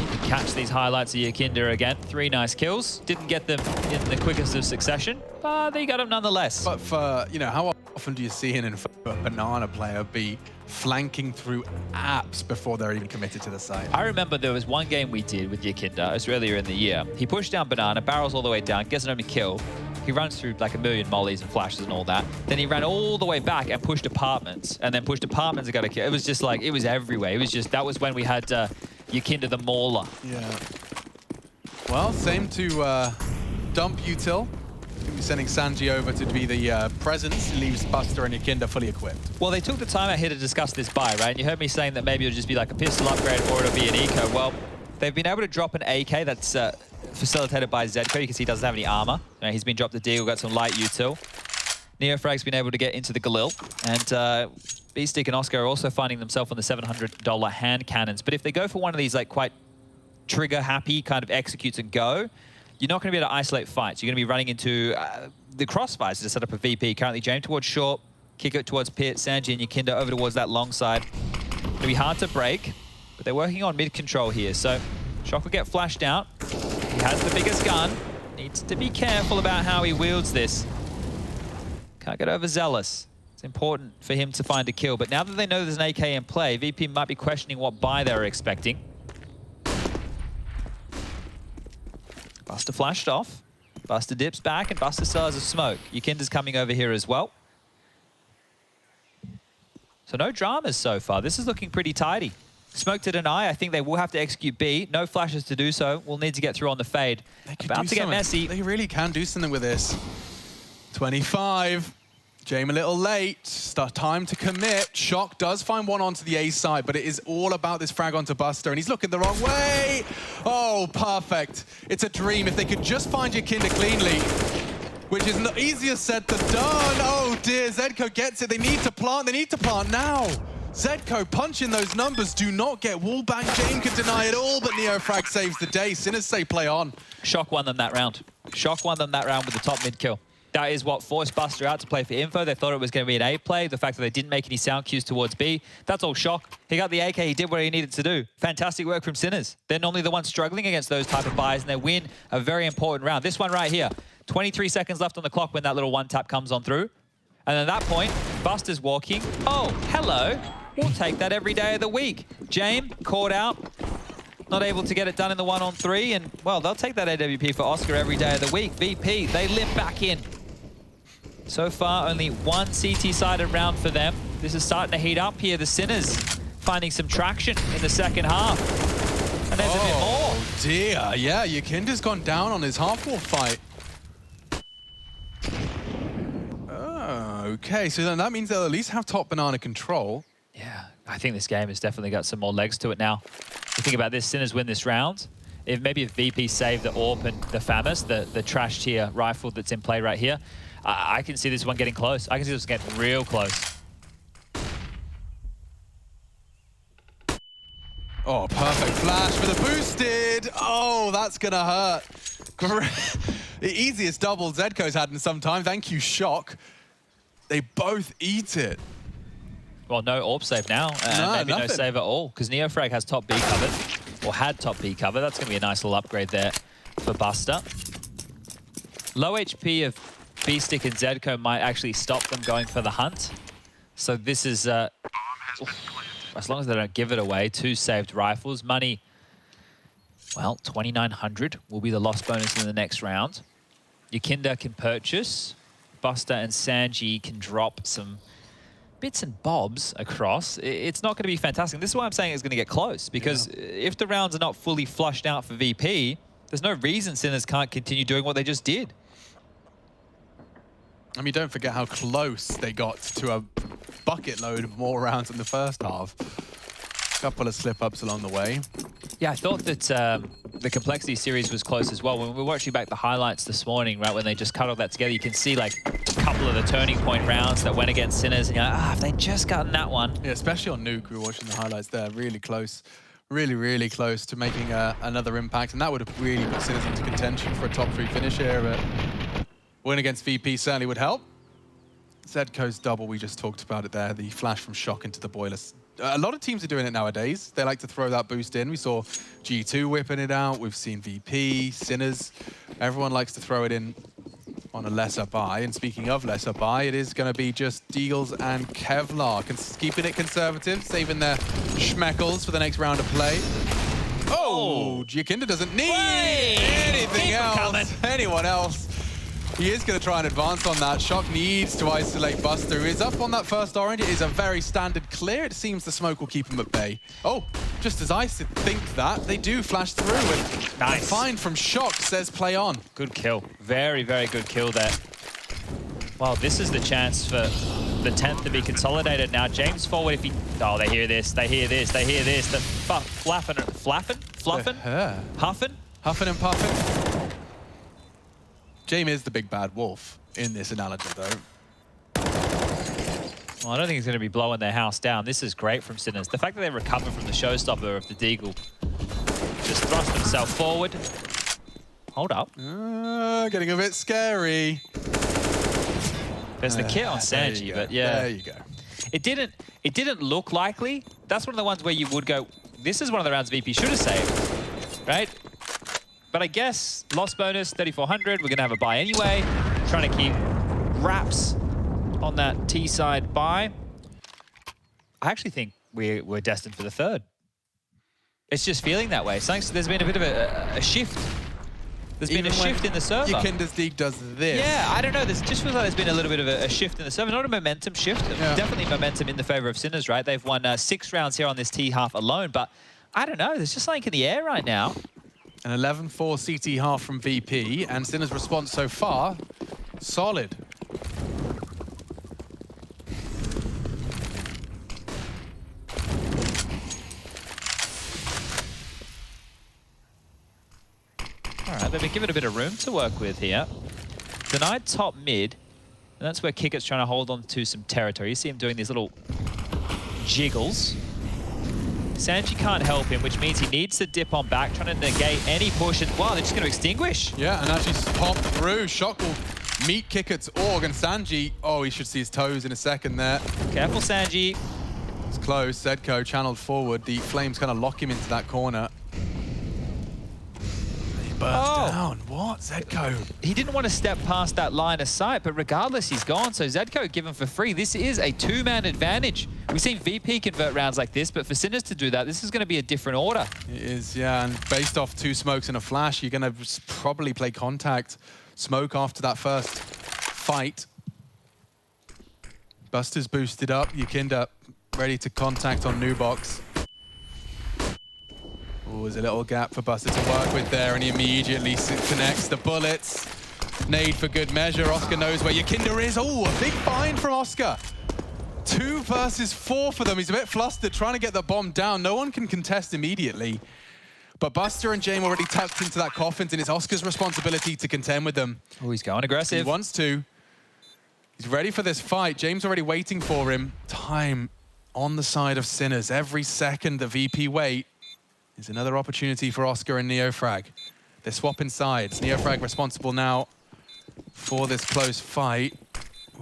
you can catch these highlights of Yakinda again. 3 nice kills. Didn't get them in the quickest of succession, but they got them nonetheless. But for, you know, how often do you see a Banana player be flanking through apps before they're even committed to the site? I remember there was one game we did with Yakinda. It was earlier in the year. He pushed down Banana, barrels all the way down, gets an only kill. He runs through like a million mollies and flashes and all that. Then he ran all the way back and pushed apartments, and then pushed apartments and got a kill. It was just like, it was everywhere. It was just, that was when we had Yakinda the Mauler. Yeah. Well, same to dump util. Going to be sending Sanji over to be the presence. Leaves Buster and Yakinda fully equipped. Well, they took the time out here to discuss this buy, right? And you heard me saying that maybe it'll just be like a pistol upgrade or it'll be an eco. Well, they've been able to drop an AK that's facilitated by Zedco. You can see he doesn't have any armor. You know, he's been dropped a deal, got some light util. Neofrag's been able to get into the Galil. And B-Stick and Oscar are also finding themselves on the $700 hand cannons. But if they go for one of these like quite trigger-happy kind of executes and go, you're not going to be able to isolate fights. You're going to be running into the crossfires to set up a VP. Currently, James towards short, kick it towards pit, Sanji and Yakinda over towards that long side. It'll be hard to break, but they're working on mid control here. So Shock will get flashed out. He has the biggest gun. Needs to be careful about how he wields this. Can't get overzealous. It's important for him to find a kill. But now that they know there's an AK in play, VP might be questioning what buy they're expecting. Buster flashed off. Buster dips back, and Buster still has a smoke. Yukinda's coming over here as well. So no dramas so far. This is looking pretty tidy. Smoke to deny. I think they will have to execute B. No flashes to do so. We'll need to get through on the fade. About to get messy. They really can do something with this. 25. Jame a little late. Start time to commit. Shock does find one onto the A side, but it is all about this frag onto Buster, and he's looking the wrong way. Oh, perfect. It's a dream. If they could just find Yukinda cleanly, which is easier said than done. Oh dear, Zedco gets it. They need to plant. They need to plant now. Zedco punching those numbers. Do not get wallbang. Jame can deny it all, but Neofrag saves the day. Sinners say play on. Shock won them that round. Shock won them that round with the top mid kill. That is what forced Buster out to play for info. They thought it was going to be an A play. The fact that they didn't make any sound cues towards B, that's all Shock. He got the AK, he did what he needed to do. Fantastic work from Sinners. They're normally the ones struggling against those type of buys, and they win a very important round. This one right here, 23 seconds left on the clock when that little one tap comes on through. And at that point, Buster's walking. Oh, hello. We'll take that every day of the week. Jame caught out. Not able to get it done in the 1-on-3, and, well, they'll take that AWP for Oscar every day of the week. VP, they limp back in. So far, only one CT-sided round for them. This is starting to heat up here. The Sinners finding some traction in the second half. And there's a bit more. Oh, dear. Yeah, Yukinda's gone down on his half-wall fight. Oh, okay, so then that means they'll at least have top banana control. Yeah, I think this game has definitely got some more legs to it now. You think about this, Sinners win this round. If VP save the AWP and the FAMAS, the trash tier rifle that's in play right here, I can see this one getting close. I can see this getting real close. Oh, perfect flash for the boosted. Oh, that's gonna hurt. The easiest double Zedco's had in some time. Thank you, Shock. They both eat it. Well, no AWP save now, and maybe nothing. no save at all, because Neofrag has top B covered, or had top B covered. That's going to be a nice little upgrade there for Buster. Low HP of B-Stick and Zedco might actually stop them going for the hunt. So this is, as long as they don't give it away, 2 saved rifles. Money, well, 2,900 will be the loss bonus in the next round. Yukinda can purchase. Buster and Sanji can drop some bits and bobs across. It's not going to be fantastic. This is why I'm saying it's going to get close, because if the rounds are not fully flushed out for VP, there's no reason Sinners can't continue doing what they just did. I mean, don't forget how close they got to a bucket load of more rounds in the first half. A couple of slip-ups along the way. Yeah, I thought that the Complexity series was close as well. When we were watching back the highlights this morning, right, when they just cut all that together, you can see like a couple of the turning point rounds that went against Sinners, and you're like, if they just gotten that one. Yeah, especially on Nuke, we were watching the highlights there, really close. Really, really close to making another impact, and that would have really put Sinners into contention for a top 3 finish here, but win against VP certainly would help. Zedco's double, we just talked about it there, the flash from Shock into the boilers. A lot of teams are doing it nowadays. They like to throw that boost in. We saw G2 whipping it out. We've seen VP, Sinners. Everyone likes to throw it in on a lesser buy. And speaking of lesser buy, it is going to be just Deagles and Kevlar. Keeping it conservative, saving their schmeckles for the next round of play. Oh, Yukinda doesn't need anything else. Anyone else. He is going to try and advance on that. Shock needs to isolate Buster, who is up on that first orange. It is a very standard clear. It seems the smoke will keep him at bay. Oh, just as I think that, they do flash through. And nice. A find from Shock says play on. Good kill. Very, very good kill there. Well, this is the chance for the 10th to be consolidated now. James forward if he... Oh, they hear this. They hear this. They hear this. The fluffing? Huffing? Huffing and puffing. James is the big bad wolf in this analogy, though. Well, I don't think he's going to be blowing their house down. This is great from Sinners. The fact that they recover from the showstopper of the Deagle. Just thrust himself forward. Hold up. Getting a bit scary. There's the kit on Sanji, but yeah. There you go. It didn't look likely, that's one of the ones where you would go, this is one of the rounds VP should have saved, right? But I guess loss bonus, 3,400. We're going to have a buy anyway. Trying to keep wraps on that T side buy. I actually think we're destined for the third. It's just feeling that way. So there's been a bit of a shift. There's been a shift in the server. Your Kinder's League does this. Yeah, I don't know. This just feels like there's been a little bit of a shift in the server. Not a momentum shift. Yeah. Definitely momentum in the favor of Sinners, right? They've won 6 rounds here on this T half alone. But I don't know. There's just something in the air right now. An 11-4 CT half from VP, and Sinners' response so far, solid. All right, they've been given a bit of room to work with here. Denied top mid, and that's where Kicker's trying to hold on to some territory. You see him doing these little jiggles. Sanji can't help him, which means he needs to dip on back, trying to negate any push. And wow, they're just going to extinguish. Yeah, and actually pop through. Shock will meet Kickert's Org, and Sanji, oh, he should see his toes in a second there. Careful, Sanji. It's close. Zedko channeled forward. The flames kind of lock him into that corner. Burst down. What? Zedko. He didn't want to step past that line of sight, but regardless, he's gone. So Zedko given for free. This is a 2-man advantage. We've seen VP convert rounds like this, but for Sinners to do that, this is going to be a different order. It is, yeah. And based off 2 smokes and a flash, you're going to probably play contact smoke after that first fight. Buster's boosted up. Yukinda ready to contact on new box. Oh, there's a little gap for Buster to work with there, and he immediately connects the bullets. Nade for good measure. Oscar knows where Yukinda is. Oh, a big find from Oscar. 2 versus 4 for them. He's a bit flustered, trying to get the bomb down. No one can contest immediately. But Buster and James already tucked into that coffins, and it's Oscar's responsibility to contend with them. Oh, he's going aggressive. He wants to. He's ready for this fight. James already waiting for him. Time on the side of Sinners. Every second the VP wait is another opportunity for Oscar and Neofrag. They're swapping sides. Neofrag responsible now for this close fight.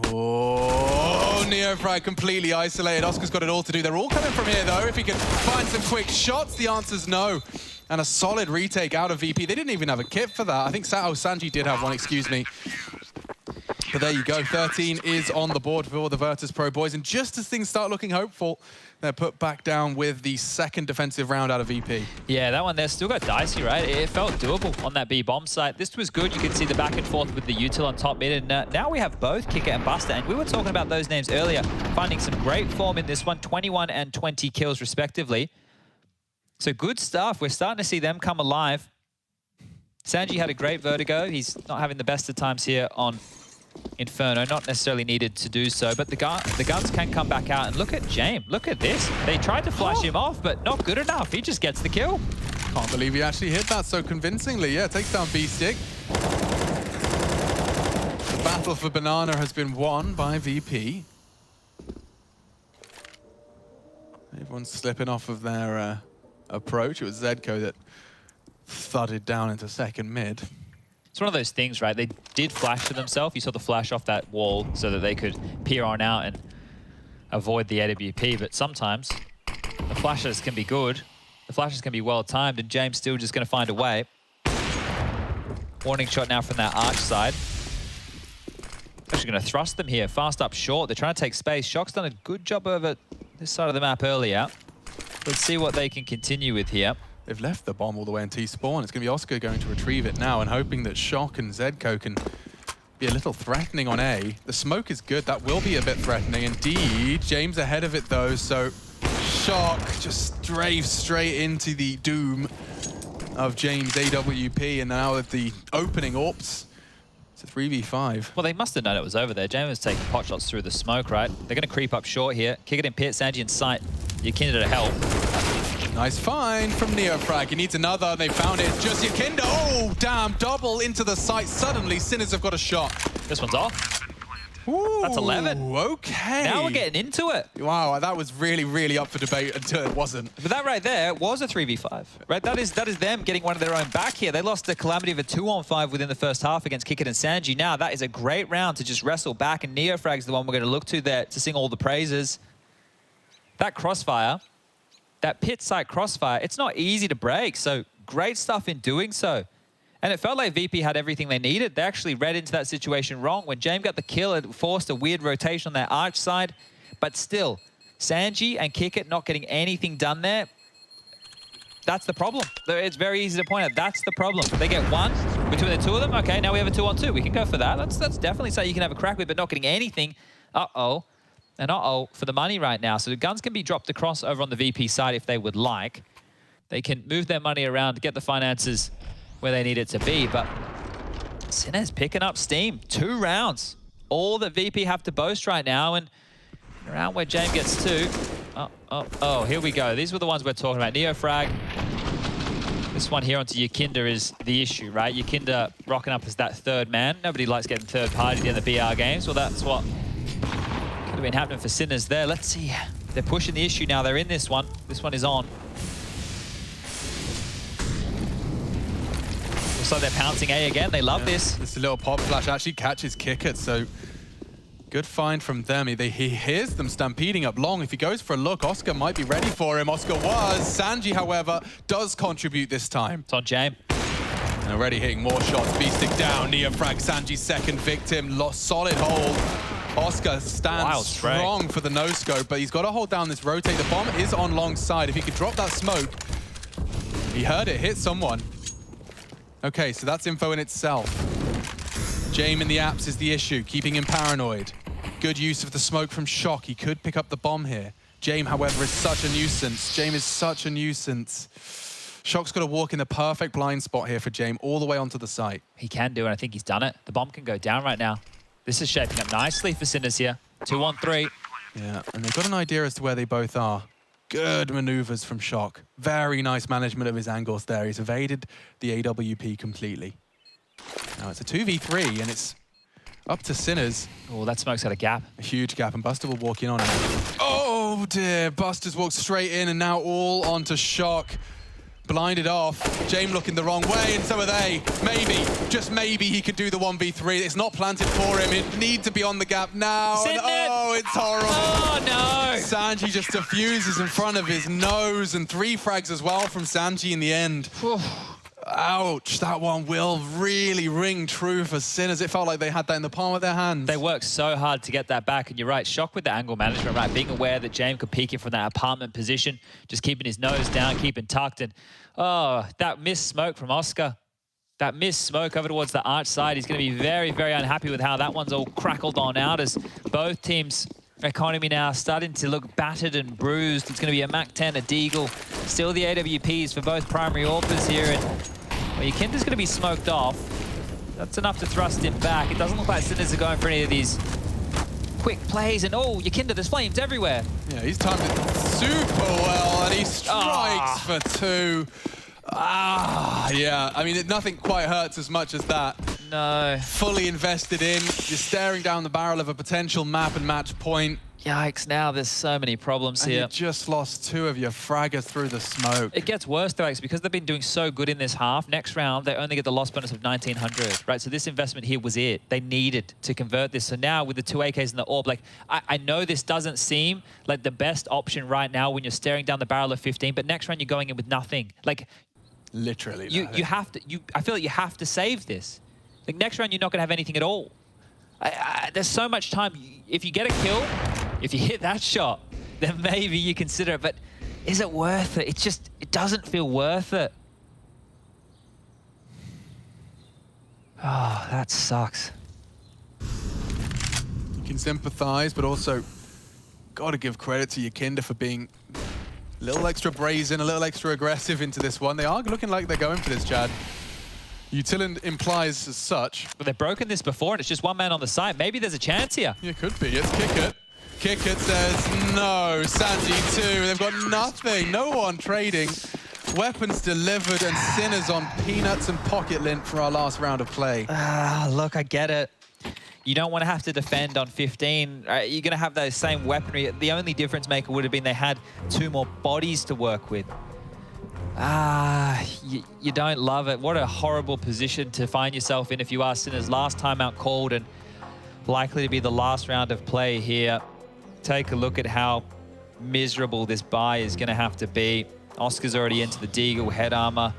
Oh, Neofrag completely isolated. Oscar's got it all to do. They're all coming from here, though. If he can find some quick shots, the answer's no. And a solid retake out of VP. They didn't even have a kit for that. I think Sanji did have one, excuse me. But there you go. 13 is on the board for the Virtus Pro boys. And just as things start looking hopeful, they're put back down with the second defensive round out of VP. Yeah, that one there still got dicey, right? It felt doable on that B bomb site. This was good. You could see the back and forth with the util on top mid. And now we have both Kicker and Buster. And we were talking about those names earlier, finding some great form in this one, 21 and 20 kills respectively. So good stuff. We're starting to see them come alive. Sanji had a great vertigo. He's not having the best of times here on Inferno, not necessarily needed to do so, but the guns can come back out. And look at James, look at this. They tried to flash him off, but not good enough. He just gets the kill. Can't believe he actually hit that so convincingly. Yeah, takes down B-Stick. The battle for Banana has been won by VP. Everyone's slipping off of their approach. It was Zedko that thudded down into second mid. It's one of those things, right? They did flash to themselves. You saw the flash off that wall so that they could peer on out and avoid the AWP. But sometimes the flashes can be good. The flashes can be well timed, and James still just going to find a way. Warning shot now from that arch side. Actually going to thrust them here. Fast up short. They're trying to take space. Shock's done a good job over this side of the map earlier. Let's see what they can continue with here. They've left the bomb all the way in T-spawn. It's going to be Oscar going to retrieve it now and hoping that Shock and Zedko can be a little threatening on A. The smoke is good. That will be a bit threatening. Indeed, James ahead of it, though, so Shock just straves straight into the doom of James AWP, and now at the opening AWPs, it's a 3v5. Well, they must have known it was over there. James was taking pot shots through the smoke, right? They're going to creep up short here. Kick it in pit, Sanji in sight. Yukinda to help. Nice find from Neofrag. He needs another, and they found it. Just Yukinda. Oh, damn. Double into the site. Suddenly, Sinners have got a shot. This one's off. Ooh, that's 11. Okay. Now we're getting into it. Wow, that was really, really up for debate until it wasn't. But that right there was a 3v5, right? That is them getting one of their own back here. They lost the calamity of a 2-on-5 within the first half against Kickit and Sanji. Now that is a great round to just wrestle back, and Neofrag's the one we're going to look to there to sing all the praises. That crossfire that pit site crossfire, it's not easy to break. So great stuff in doing so. And it felt like VP had everything they needed. They actually read into that situation wrong. When James got the kill, it forced a weird rotation on their arch side. But still, Sanji and Kickit not getting anything done there. That's the problem. It's very easy to point out. That's the problem. They get one between the two of them. Okay, now we have a 2-on-2. We can go for that. That's definitely something you can have a crack with, but not getting anything. Uh-oh. And uh-oh for the money right now. So the guns can be dropped across over on the VP side if they would like. They can move their money around to get the finances where they need it to be. But Sinners picking up steam. 2 rounds. All that VP have to boast right now. And around where James gets 2. Oh, here we go. These were the ones we're talking about. Neofrag. This one here onto Yakinda is the issue, right? Yakinda rocking up as that 3rd man. Nobody likes getting 3rd party in the BR games. Well, that's what could have been happening for Sinners there. Let's see. They're pushing the issue now. They're in this one. This one is on. Looks like they're pouncing A again. They love this. This little pop flash actually catches Kickit, so good find from them. He hears them stampeding up long. If he goes for a look, Oscar might be ready for him. Oscar was. Sanji, however, does contribute this time. It's on James. And already hitting more shots. Beasting down. Neofrag, Sanji's 2nd victim. Solid hold. Oscar stands strong for the no-scope, but he's got to hold down this rotate. The bomb is on long side. If he could drop that smoke, he heard it hit someone. Okay, so that's info in itself. James in the apps is the issue, keeping him paranoid. Good use of the smoke from Shock. He could pick up the bomb here. James, however, is such a nuisance. James is such a nuisance. Shock's got to walk in the perfect blind spot here for James, all the way onto the site. He can do it. I think he's done it. The bomb can go down right now. This is shaping up nicely for Sinners here. 2-on-3. Yeah, and they've got an idea as to where they both are. Good maneuvers from Shock. Very nice management of his angles there. He's evaded the AWP completely. Now it's a 2v3, and it's up to Sinners. Oh, that smoke's got a gap. A huge gap, and Buster will walk in on it. Oh, dear. Buster's walked straight in, and now all onto Shock. Blinded off. James looking the wrong way, and so are they. Maybe, just maybe, he could do the 1v3. It's not planted for him. It needs to be on the gap now. And oh, it's horrible. Oh, no. Sanji just diffuses in front of his nose, and 3 frags as well from Sanji in the end. Ouch, that one will really ring true for Sinners. It felt like they had that in the palm of their hands. They worked so hard to get that back, and you're right, Shock with the angle management, right? Being aware that James could peek him from that apartment position, just keeping his nose down, keeping tucked, and oh, that missed smoke from Oscar. That missed smoke over towards the arch side. He's going to be very, very unhappy with how that one's all crackled on out as both teams' economy now starting to look battered and bruised. It's going to be a MAC-10, a Deagle. Still the AWPs for both primary AWPers here, and well, Yakinda's going to be smoked off. That's enough to thrust him back. It doesn't look like Sinners are going for any of these quick plays. And oh, Yakinda, there's flames everywhere. Yeah, he's timed it super well, and he strikes for 2. Yeah. I mean, nothing quite hurts as much as that. No. Fully invested in. You're staring down the barrel of a potential map and match point. Yikes, now there's so many problems and here. You just lost 2 of your fraggers through the smoke. It gets worse though, Alex, because they've been doing so good in this half. Next round, they only get the loss bonus of 1900, right? So this investment here was it. They needed to convert this. So now with the 2 AKs and the AWP, like, I know this doesn't seem like the best option right now when you're staring down the barrel of 15, but next round you're going in with nothing. Like, literally. You have to, I feel like you have to save this. Like next round, you're not gonna have anything at all. There's so much time. If you get a kill, if you hit that shot, then maybe you consider it. But is it worth it? It doesn't feel worth it. Oh, that sucks. You can sympathize, but also got to give credit to Yakinda for being a little extra brazen, a little extra aggressive into this one. They are looking like they're going for this, Chad. Utilin implies as such. But they've broken this before, and it's just one man on the side. Maybe there's a chance here. Yeah, it could be. It's Kickit. Kickit says no. Sanji too. They've got nothing. No one trading. Weapons delivered, and Sinners on peanuts and pocket lint for our last round of play. Look, I get it. You don't want to have to defend on 15. You're going to have those same weaponry. The only difference maker would have been they had 2 more bodies to work with. You don't love it. What a horrible position to find yourself in if you are Sinners. Last time out called and likely to be the last round of play here. Take a look at how miserable this buy is going to have to be. Oscar's already into the Deagle head armor.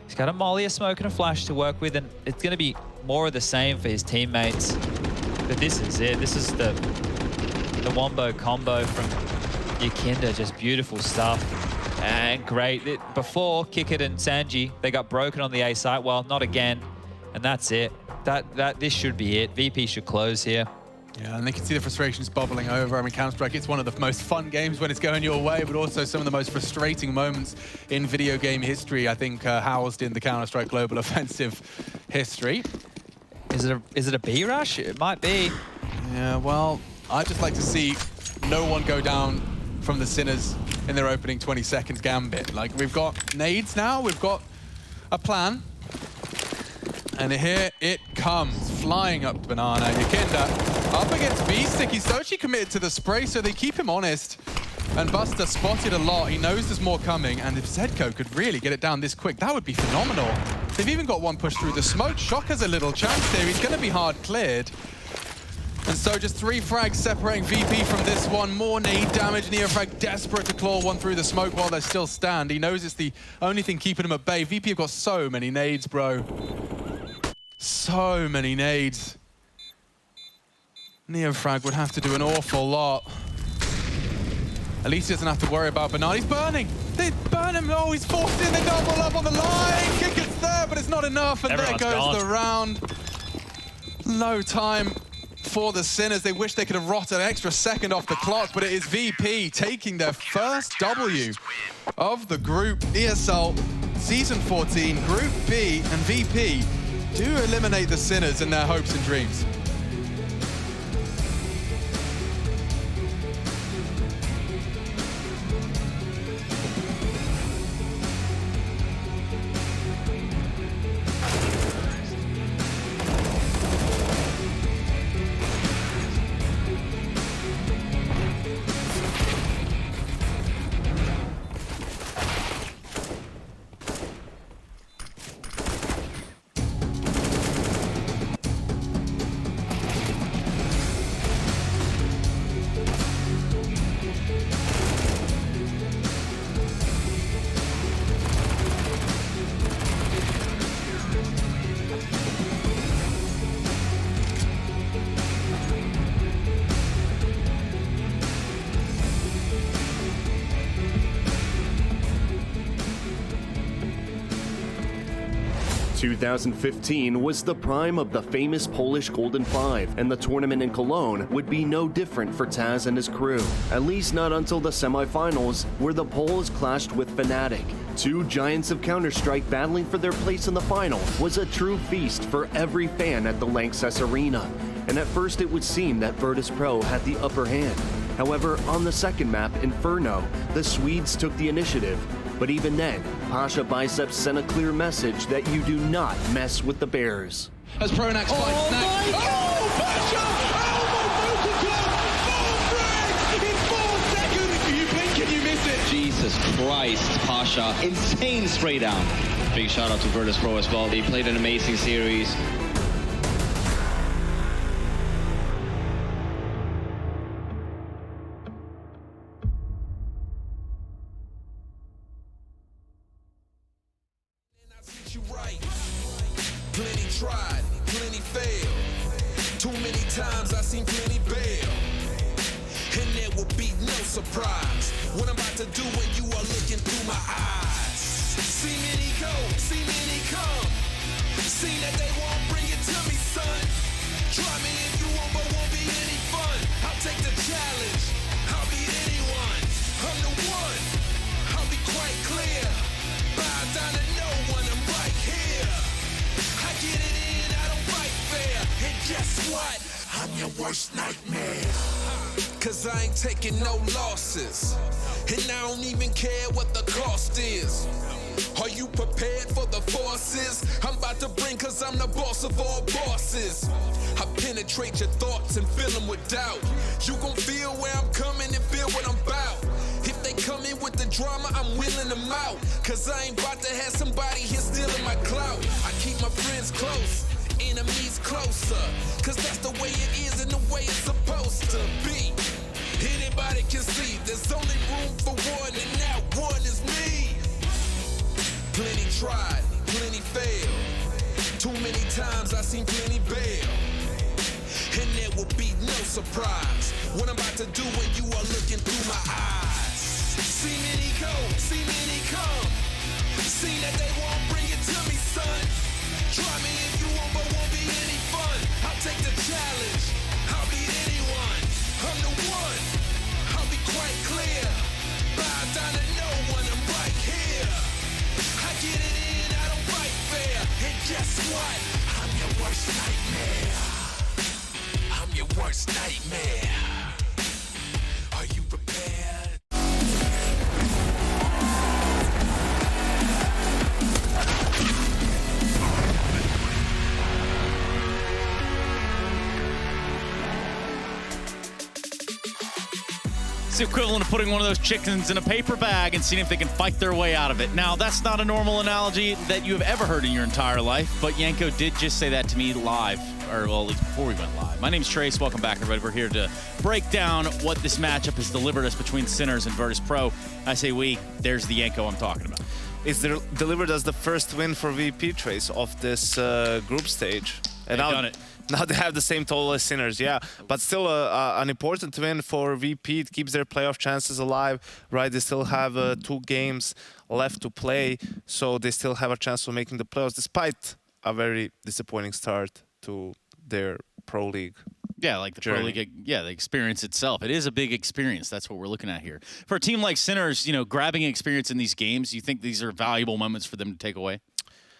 He's got a molly, a smoke, and a flash to work with, and it's going to be more of the same for his teammates. But this is it. This is the Wombo combo from Yakinda. Just beautiful stuff. And great. Before, Kickit and Sanji, they got broken on the A site. Well, not again. And that's it. This should be it. VP should close here. Yeah, and they can see the frustrations bubbling over. I mean, Counter-Strike, it's one of the most fun games when it's going your way, but also some of the most frustrating moments in video game history, I think, housed in the Counter-Strike Global Offensive history. Is it a B rush? It might be. Yeah, well, I'd just like to see no one go down from the Sinners in their opening 20 seconds gambit. Like, we've got nades now, we've got a plan. And here it comes, flying up to Banana. Yakinda up against B-Stick. He's actually committed to the spray, so they keep him honest. And Buster spotted a lot. He knows there's more coming. And if Zedco could really get it down this quick, that would be phenomenal. They've even got one push through the smoke. Shock has a little chance there. He's going to be hard cleared. And so just 3 frags separating VP from this one. More nade damage. Neofrag desperate to claw one through the smoke while they still stand. He knows it's the only thing keeping him at bay. VP have got so many nades, bro. So many nades. Neofrag would have to do an awful lot. At least he doesn't have to worry about Banana. He's burning. They burn him. Oh, he's forced in the double up on the line. Kick it's there, but it's not enough. And there goes the round. No time for the Sinners. They wish they could have rotted an extra second off the clock, but it is VP taking their first W of the group. ESL Season 14, Group B, and VP do eliminate the Sinners and their hopes and dreams. 2015 was the prime of the famous Polish Golden Five, and the tournament in Cologne would be no different for Taz and his crew. At least not until the semifinals, where the Poles clashed with Fnatic. Two giants of Counter-Strike battling for their place in the final was a true feast for every fan at the Lanxess Arena. And at first it would seem that Virtus.pro had the upper hand. However, on the second map, Inferno, the Swedes took the initiative. But even then, Pasha Biceps sent a clear message that you do not mess with the Bears. As Pronax finds Snack. Oh, Pasha! Oh, multi-club! 4 frags in 4 seconds! You blink and you miss it! Jesus Christ, Pasha. Insane spray down. Big shout out to Virtus.pro as well. They played an amazing series. Plenty tried, plenty failed. Too many times I seen plenty bail. And there will be no surprise what I'm about to do when you are looking through my eyes. See many go, see many come. See that they won't bring it to me, son. Try me if you want, but won't be any fun. I'll take the challenge, I'll beat anyone. I'm the one, I'll be quite clear. Bow down to no one, I'm right here. I get it in, I don't fight fair. And guess what? I'm your worst nightmare. Cause I ain't taking no losses. And I don't even care what the cost is. Are you prepared for the forces I'm about to bring? Cause I'm the boss of all bosses. I penetrate your thoughts and fill them with doubt. You gon' feel where I'm coming and feel what I'm about. If they come in with the drama, I'm wheeling them out. Cause I ain't about to have somebody here stealing my clout. I keep my friends close, enemies closer. Cause that's the way it is and the way it's supposed to be. Anybody can see there's only room for one, and that one is me. Plenty tried, plenty failed. Too many times I seen plenty bail. And there will be no surprise what I'm about to do when you are looking through my eyes. See many go, see many come. See that they won't bring it to me, son. Try me if you want, but won't be any fun. I'll take the challenge. I'll beat anyone. I'm the one. I'll be quite clear. Bow down to no one. I'm right here. I get it in. I don't fight fair. And guess what? I'm your worst nightmare. I'm your worst nightmare. Are you prepared? It's the equivalent of putting one of those chickens in a paper bag and seeing if they can fight their way out of it. Now, that's not a normal analogy that you have ever heard in your entire life, but Yanko did just say that to me live, or well, at least before we went live. My name's Trace. Welcome back, everybody. We're here to break down what this matchup has delivered us between Sinners and Virtus Pro. I say we, there's the Yanko I'm talking about. It's delivered as the first win for VP, Trace, of this group stage. And They've done it. Now they have the same total as Sinners, yeah. But still an important win for VP. It keeps their playoff chances alive, right? They still have 2 games left to play, so they still have a chance of making the playoffs, despite a very disappointing start to their Pro League. Yeah, like the journey. Pro League, yeah, the experience itself. It is a big experience. That's what we're looking at here. For a team like Sinners, you know, grabbing experience in these games, you think these are valuable moments for them to take away?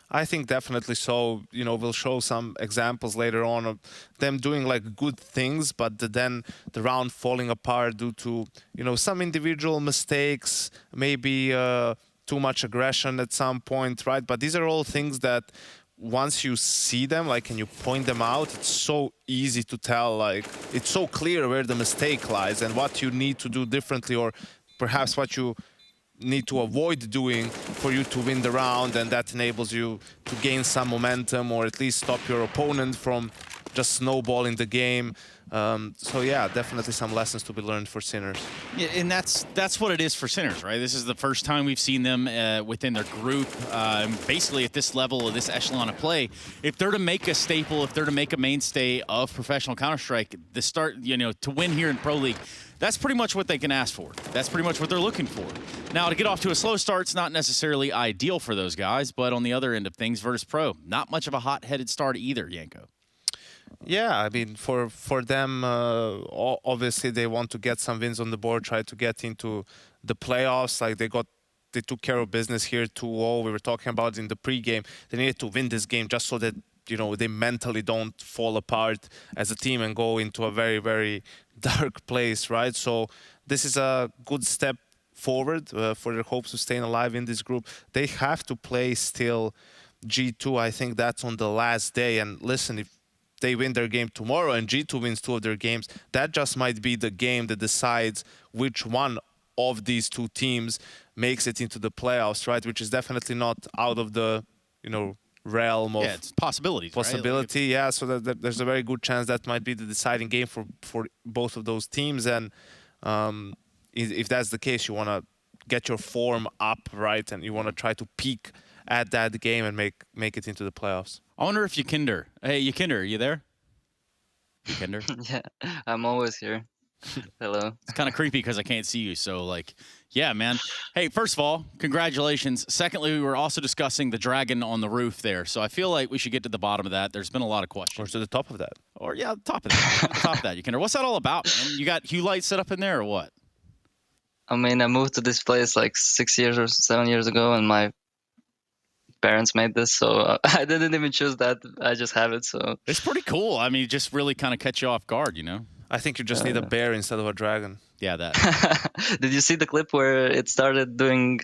I think definitely so. You know, we'll show some examples later on of them doing like good things, but then the round falling apart due to, you know, some individual mistakes, maybe too much aggression at some point, right? But these are all things that once you see them, like, and you point them out, it's so easy to tell, like, it's so clear where the mistake lies and what you need to do differently, or perhaps what you need to avoid doing for you to win the round, and that enables you to gain some momentum or at least stop your opponent from just snowballing the game. So yeah, definitely some lessons to be learned for Sinners. Yeah, and that's what it is for Sinners, right? This is the first time we've seen them within their group, basically at this level of this echelon of play. If they're to make a staple, if they're to make a mainstay of professional Counter-Strike, the start, you know, to win here in Pro League, that's pretty much what they can ask for. That's pretty much what they're looking for. Now, to get off to a slow start, it's not necessarily ideal for those guys, but on the other end of things, Virtus Pro, not much of a hot-headed start either, Yanko. Yeah, I mean, for them, obviously they want to get some wins on the board, try to get into the playoffs. Like they took care of business here 2-0. We were talking about it in the pregame. They needed to win this game just so that, you know, they mentally don't fall apart as a team and go into a very, very dark place, right? So this is a good step forward for their hopes of staying alive in this group. They have to play still G2. I think that's on the last day. And listen, if they win their game tomorrow and G2 wins 2 of their games, that just might be the game that decides which one of these 2 teams makes it into the playoffs, right? Which is definitely not out of the, you know, realm of it's possibility, right? Yeah, so that there's a very good chance that might be the deciding game for both of those teams. And if that's the case, you want to get your form up, right? And you want to try to peak at that game and make it into the playoffs. I wonder if Yakinder. Hey, Yakinder, are you there? Yakinder? Yeah, I'm always here. Hello. It's kind of creepy because I can't see you. So, like, yeah, man. Hey, first of all, congratulations. Secondly, we were also discussing the dragon on the roof there. So I feel like we should get to the bottom of that. There's been a lot of questions. Or to the top of that. Or, yeah, the top of that. The top of that, Yakinder. What's that all about, man? You got Hue Light set up in there or what? I mean, I moved to this place like 6 years or 7 years ago, and my parents made this, so I didn't even choose that. I just have it, so. It's pretty cool. I mean, it just really kind of catch you off guard, you know? I think you just need a bear instead of a dragon. Yeah, that. Did you see the clip where it started doing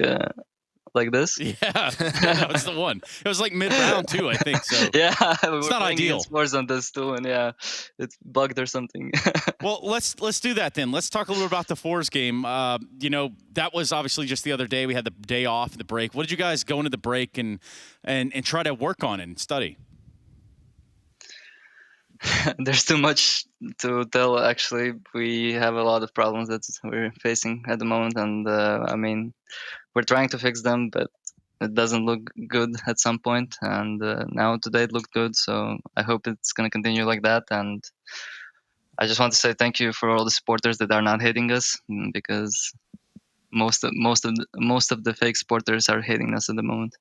like this? Yeah, that was the one. It was like mid-round too, I think. So yeah, it's not ideal. Sports on this too, and yeah, it's bugged or something. Well, let's do that then. Let's talk a little bit about the Fours game. You know, that was obviously just the other day. We had the day off, the break. What did you guys go into the break and try to work on and study? There's too much to tell. Actually, we have a lot of problems that we're facing at the moment, and I mean, we're trying to fix them, but it doesn't look good at some point. And now today it looked good, so I hope it's gonna continue like that. And I just want to say thank you for all the supporters that are not hating us, because most of the fake supporters are hating us at the moment.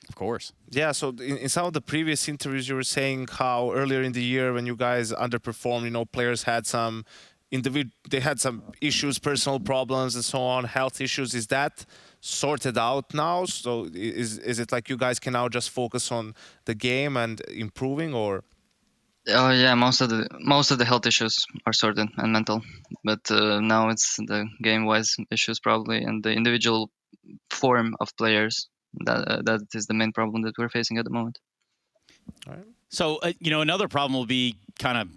Of course. Yeah, so in some of the previous interviews, you were saying how earlier in the year when you guys underperformed, you know, players had some they had some issues, personal problems and so on, health issues. Is that sorted out now? So is it like you guys can now just focus on the game and improving, or? Oh yeah, most of the health issues are sorted and mental, but now it's the game-wise issues probably, and the individual form of players. That is the main problem that we're facing at the moment. All right. So, you know, another problem will be kind of,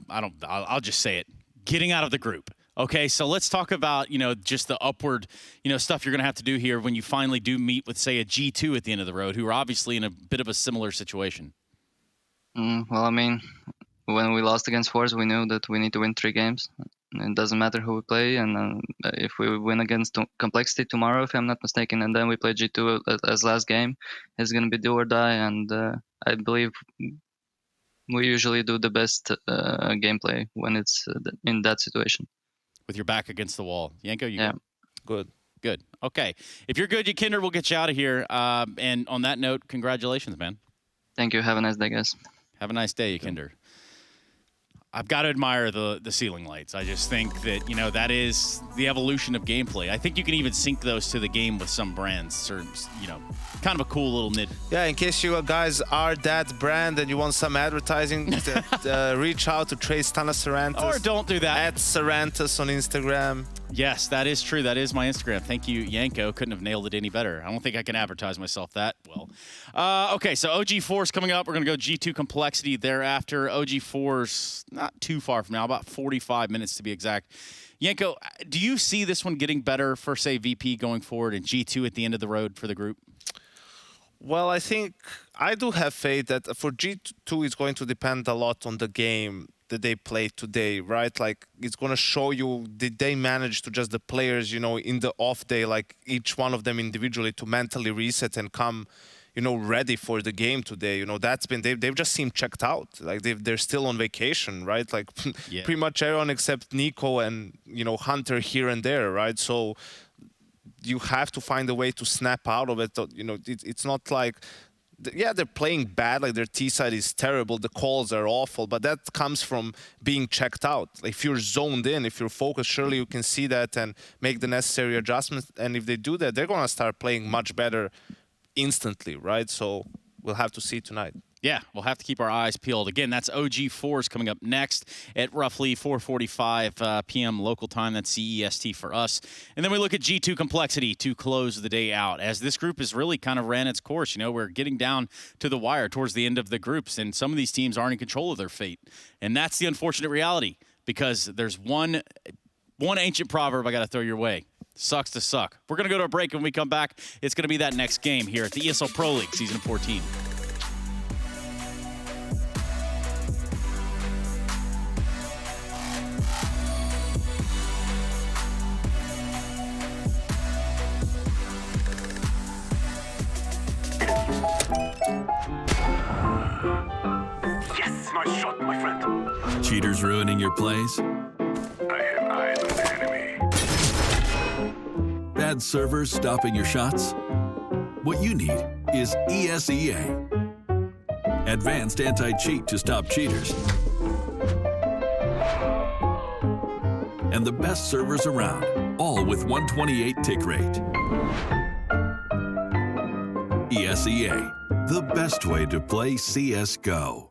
I'll just say it, getting out of the group. Okay, so let's talk about, you know, just the upward, you know, stuff you're going to have to do here when you finally do meet with, say, a G2 at the end of the road, who are obviously in a bit of a similar situation. Well, I mean, when we lost against Force, we knew that we need to win 3 games. It doesn't matter who we play, and if we win against Complexity tomorrow, if I'm not mistaken, and then we play G2 as last game, it's going to be do or die, and I believe we usually do the best gameplay when it's in that situation. With your back against the wall. Yanko, you good? Good. Okay. If you're good, Yakinder, we'll get you out of here. And on that note, congratulations, man. Thank you. Have a nice day, guys. Have a nice day, Yakinder. I've got to admire the ceiling lights. I just think that, you know, that is the evolution of gameplay. I think you can even sync those to the game with some brands, or, you know, kind of a cool little nid. Yeah, in case you guys are that brand and you want some advertising, reach out to Trace Tanasarantis. Or don't do that. At Sarantis on Instagram. Yes, that is true. That is my Instagram. Thank you, Yanko. Couldn't have nailed it any better. I don't think I can advertise myself that well. Okay, so OG4's coming up. We're going to go G2 Complexity thereafter. OG4's not too far from now, about 45 minutes to be exact. Yanko, do you see this one getting better for, say, VP going forward and G2 at the end of the road for the group? Well, I think I do have faith that for G2, it's going to depend a lot on the game that they played today, right? Like, it's going to show you, did they manage to just the players, you know, in the off day, like each one of them individually to mentally reset and come, you know, ready for the game today. You know, that's been, they've just seemed checked out. Like, they're still on vacation, right? Like, yeah. Pretty much everyone except Nico and, you know, Hunter here and there, right? So you have to find a way to snap out of it. You know, it's not like, yeah, they're playing bad, like their T side is terrible, the calls are awful, but that comes from being checked out. If you're zoned in, if you're focused, surely you can see that and make the necessary adjustments. And if they do that, they're going to start playing much better instantly, right? So we'll have to see tonight. Yeah, we'll have to keep our eyes peeled. Again, that's OG4's coming up next at roughly 4:45 p.m. local time. That's CEST for us. And then we look at G2 Complexity to close the day out, as this group has really kind of ran its course. You know, we're getting down to the wire towards the end of the groups, and some of these teams aren't in control of their fate. And that's the unfortunate reality, because there's one ancient proverb I got to throw your way. Sucks to suck. We're going to go to a break. When we come back, it's going to be that next game here at the ESL Pro League Season 14. Yes, nice shot, my friend. Cheaters ruining your plays? I have eyes on the enemy. Bad servers stopping your shots? What you need is ESEA. Advanced anti-cheat to stop cheaters. And the best servers around, all with 128 tick rate. ESEA, the best way to play CSGO.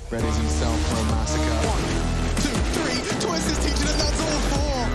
Readies himself for a massacre. 1, 2, 3. Twist is teaching it. That's all 4.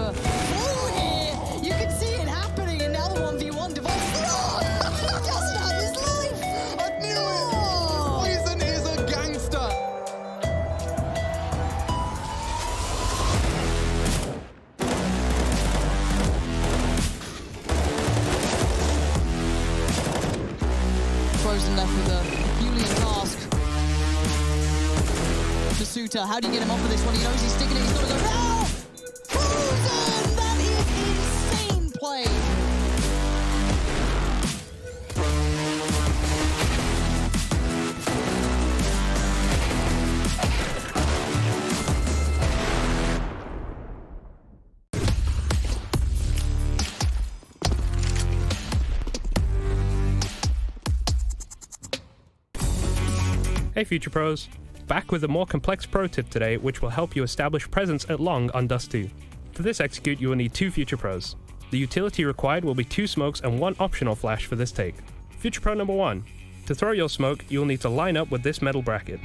over through here. You can see it happening, and now the 1v1 device. Oh, he doesn't have his life. I knew it. Poison is a gangster. Frozen left with a Julian task. Suta, how do you get him off of this one? He knows he's sticking it, he's got to go now! Frozen! That is insane play! Hey Future Pros, back with a more complex pro tip today which will help you establish presence at long on Dust 2. For this execute you will need 2 Future Pros. The utility required will be 2 smokes and 1 optional flash for this take. Future Pro number 1. To throw your smoke you will need to line up with this metal bracket.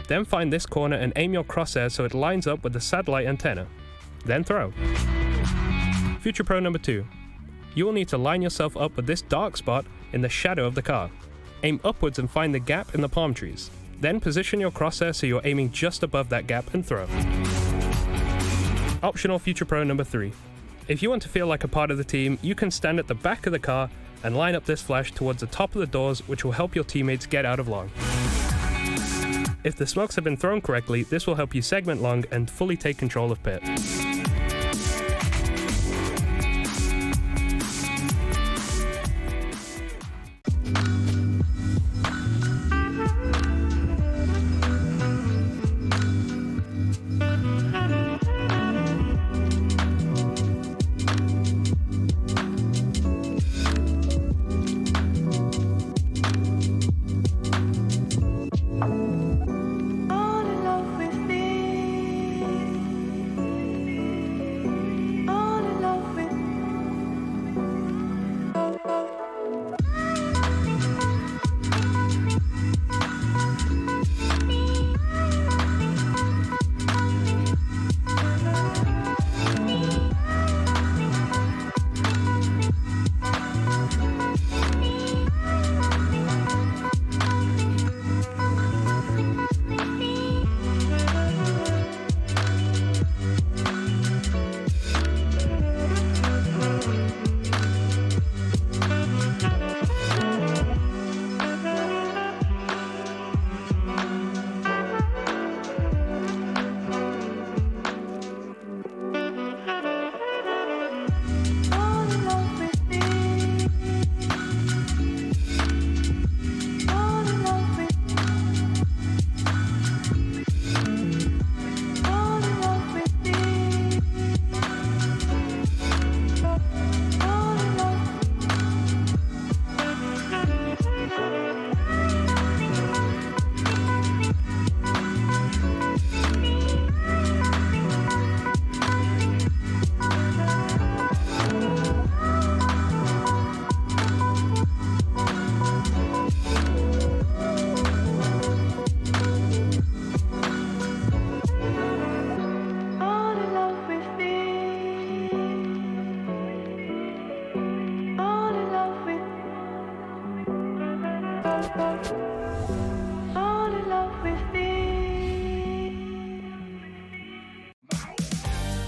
Then find this corner and aim your crosshair so it lines up with the satellite antenna. Then throw. Future Pro number 2. You will need to line yourself up with this dark spot in the shadow of the car. Aim upwards and find the gap in the palm trees. Then position your crosshair so you're aiming just above that gap and throw. Optional Future Pro number 3. If you want to feel like a part of the team, you can stand at the back of the car and line up this flash towards the top of the doors, which will help your teammates get out of long. If the smokes have been thrown correctly, this will help you segment long and fully take control of pit.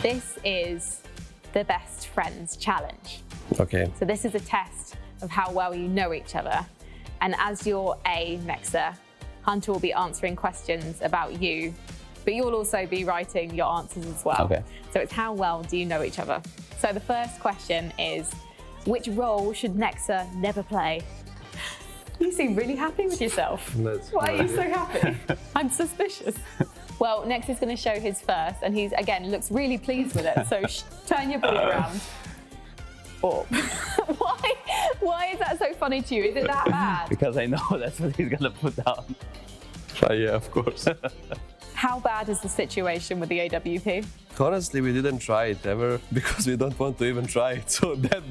This is the Best Friends Challenge. Okay. So this is a test of how well you know each other. And as your A, Nexa, Hunter will be answering questions about you, but you'll also be writing your answers as well. Okay. So it's how well do you know each other? So the first question is, which role should Nexa never play? You seem really happy with yourself. Why are you so happy? I'm suspicious. Well, Nexa's going to show his first, and he's, again, looks really pleased with it. So turn your body around. Oh. Why is that so funny to you? Is it that bad? Because I know that's what he's gonna put down. Yeah, of course. How bad is the situation with the AWP? Honestly, we didn't try it ever because we don't want to even try it. So that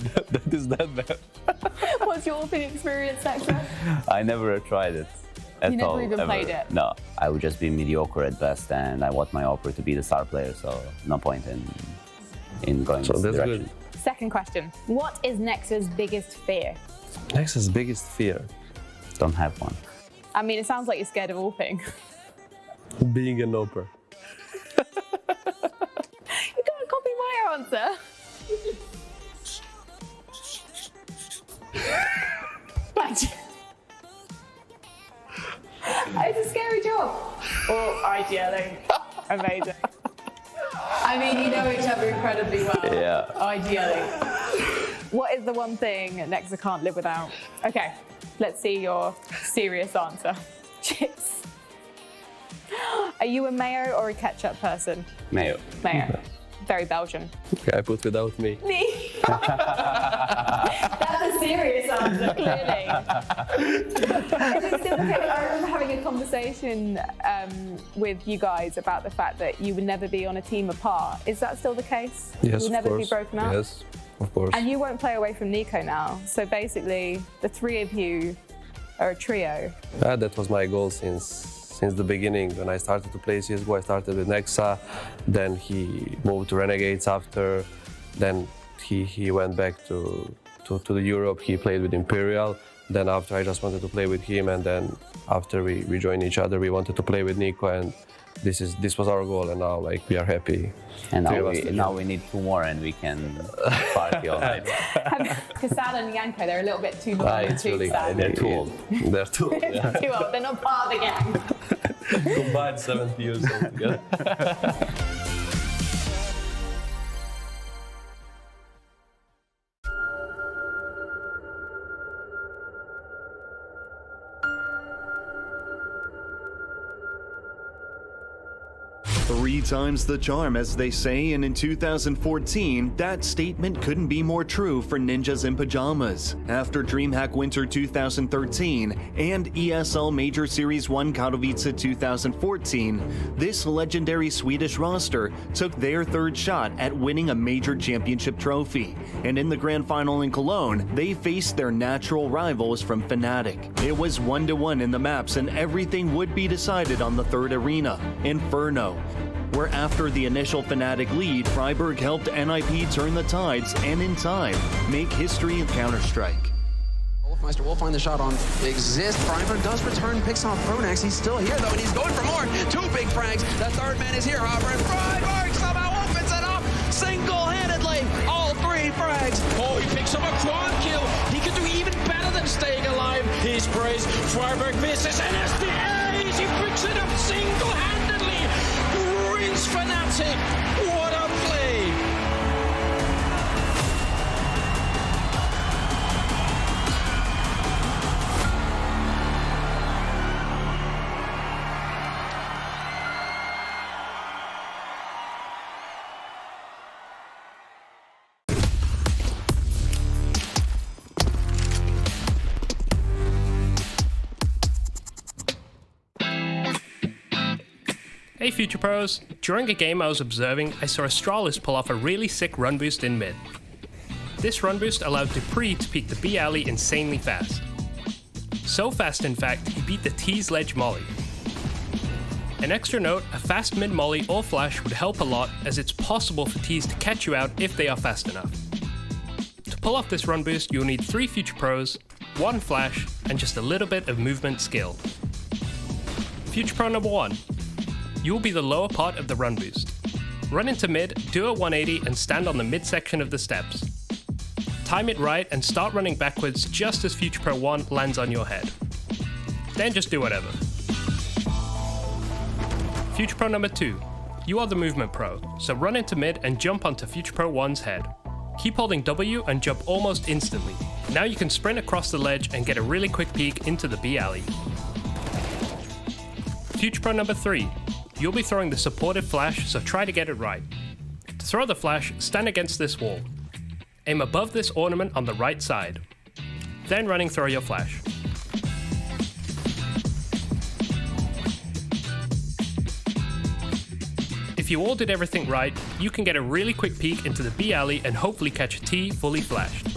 is that bad. What's your experience, Nexa? I never tried it at all. You never even played it? No, I would just be mediocre at best, and I want my opera to be the star player, so no point in in going So this that's direction. good. Second question. What is Nexa's biggest fear? Nexa's biggest fear? Don't have one. I mean, it sounds like you're scared of all things. Being an oper. You can't copy my answer. It's a scary job. Or ideally. Amazing. I mean, you know each other incredibly well. Yeah. Ideally. What is the one thing Nexa can't live without? Okay, let's see your serious answer. Chips. Are you a mayo or a ketchup person? Mayo. Mayo. Very Belgian. Okay, I put without me. That's a serious answer, clearly. Is it still okay? I remember having a conversation with you guys about the fact that you would never be on a team apart. Is that still the case? Yes, You'll of never course. be broken up? Yes, of course. And you won't play away from Nico now. So basically, the three of you are a trio. That was my goal since the beginning. When I started to play CSGO, I started with Nexa, then he moved to Renegades after, then he went back to the Europe, he played with Imperial, then after I just wanted to play with him, and then after we joined each other, we wanted to play with Nico, and this was our goal, and now like we are happy. And now we need 2 more and we can party all night. Kassan and Yanko, they're a little bit too long and too sad. They're too old. They're too old. Yeah. Too old, they're not part of the gang. Combined 70 years old together. Three times the charm, as they say, and in 2014, that statement couldn't be more true for Ninjas in Pajamas. After DreamHack Winter 2013 and ESL Major Series 1 Katowice 2014, this legendary Swedish roster took their third shot at winning a major championship trophy. And in the grand final in Cologne, they faced their natural rivals from Fnatic. It was 1-1 in the maps, and everything would be decided on the third arena, Inferno, where after the initial Fnatic lead, Freiburg helped NIP turn the tides and in time, make history in Counter-Strike. Wolfmeister will find the shot on Exist. Freiburg does return, picks off Pronax. He's still here though, and he's going for more. 2 big frags. The third man is here, Hopper, and Freiburg somehow opens it up single-handedly. All 3 frags. Oh, he picks up a quad kill. He could do even better than staying alive. He sprays. Freiburg misses, and as the ace, he picks it up single-handedly. Ruins Fnatic. What a play. Hey Future Pros, during a game I was observing, I saw Astralis pull off a really sick run boost in mid. This run boost allowed Dupree to peek the B alley insanely fast. So fast in fact, he beat the T's ledge molly. An extra note, a fast mid molly or flash would help a lot, as it's possible for T's to catch you out if they are fast enough. To pull off this run boost, you'll need 3 Future Pros, 1 flash, and just a little bit of movement skill. Future Pro number 1. You will be the lower part of the run boost. Run into mid, do a 180 and stand on the mid section of the steps. Time it right and start running backwards just as Future Pro 1 lands on your head. Then just do whatever. Future Pro number 2. You are the movement pro, so run into mid and jump onto Future Pro 1's head. Keep holding W and jump almost instantly. Now you can sprint across the ledge and get a really quick peek into the B alley. Future Pro number 3. You'll be throwing the supported flash, so try to get it right. To throw the flash, stand against this wall. Aim above this ornament on the right side. Then running throw your flash. If you all did everything right, you can get a really quick peek into the B alley and hopefully catch a T fully flashed.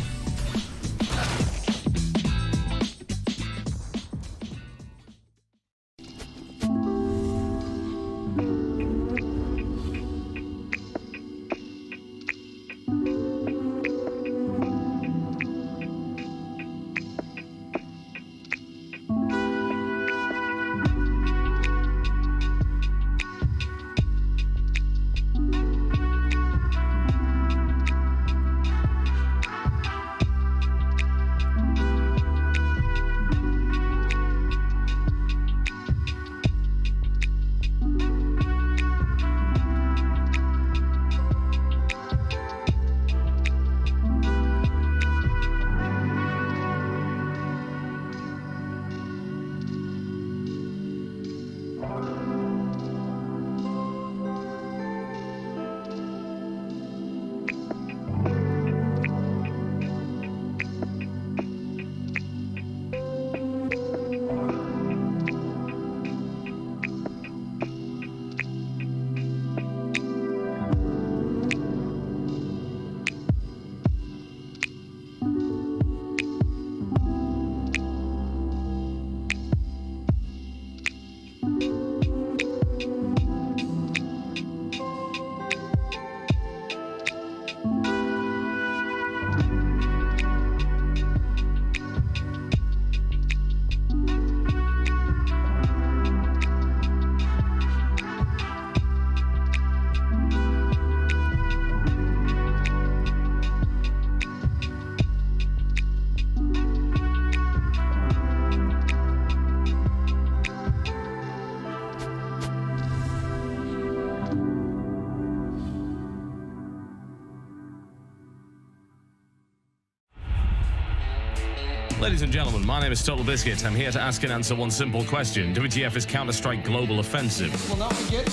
Ladies and gentlemen, my name is Total Biscuit. I'm here to ask and answer one simple question. WTF is Counter-Strike Global Offensive? Will not forget.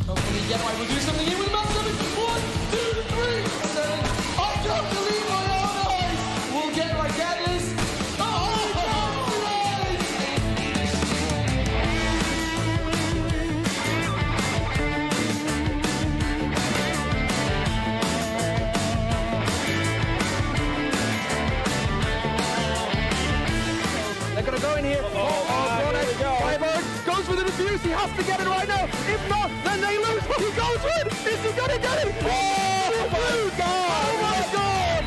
Hopefully, get right. We'll do something here with Matt 7. 1, 2, 3, 7. I don't believe my own eyes. We'll get right. Get this. They're gonna go in here. Goes for the defuse. He has to get it right now. If not, then they lose. He goes for it. Is he gonna get it? Oh, blue God! Oh my God!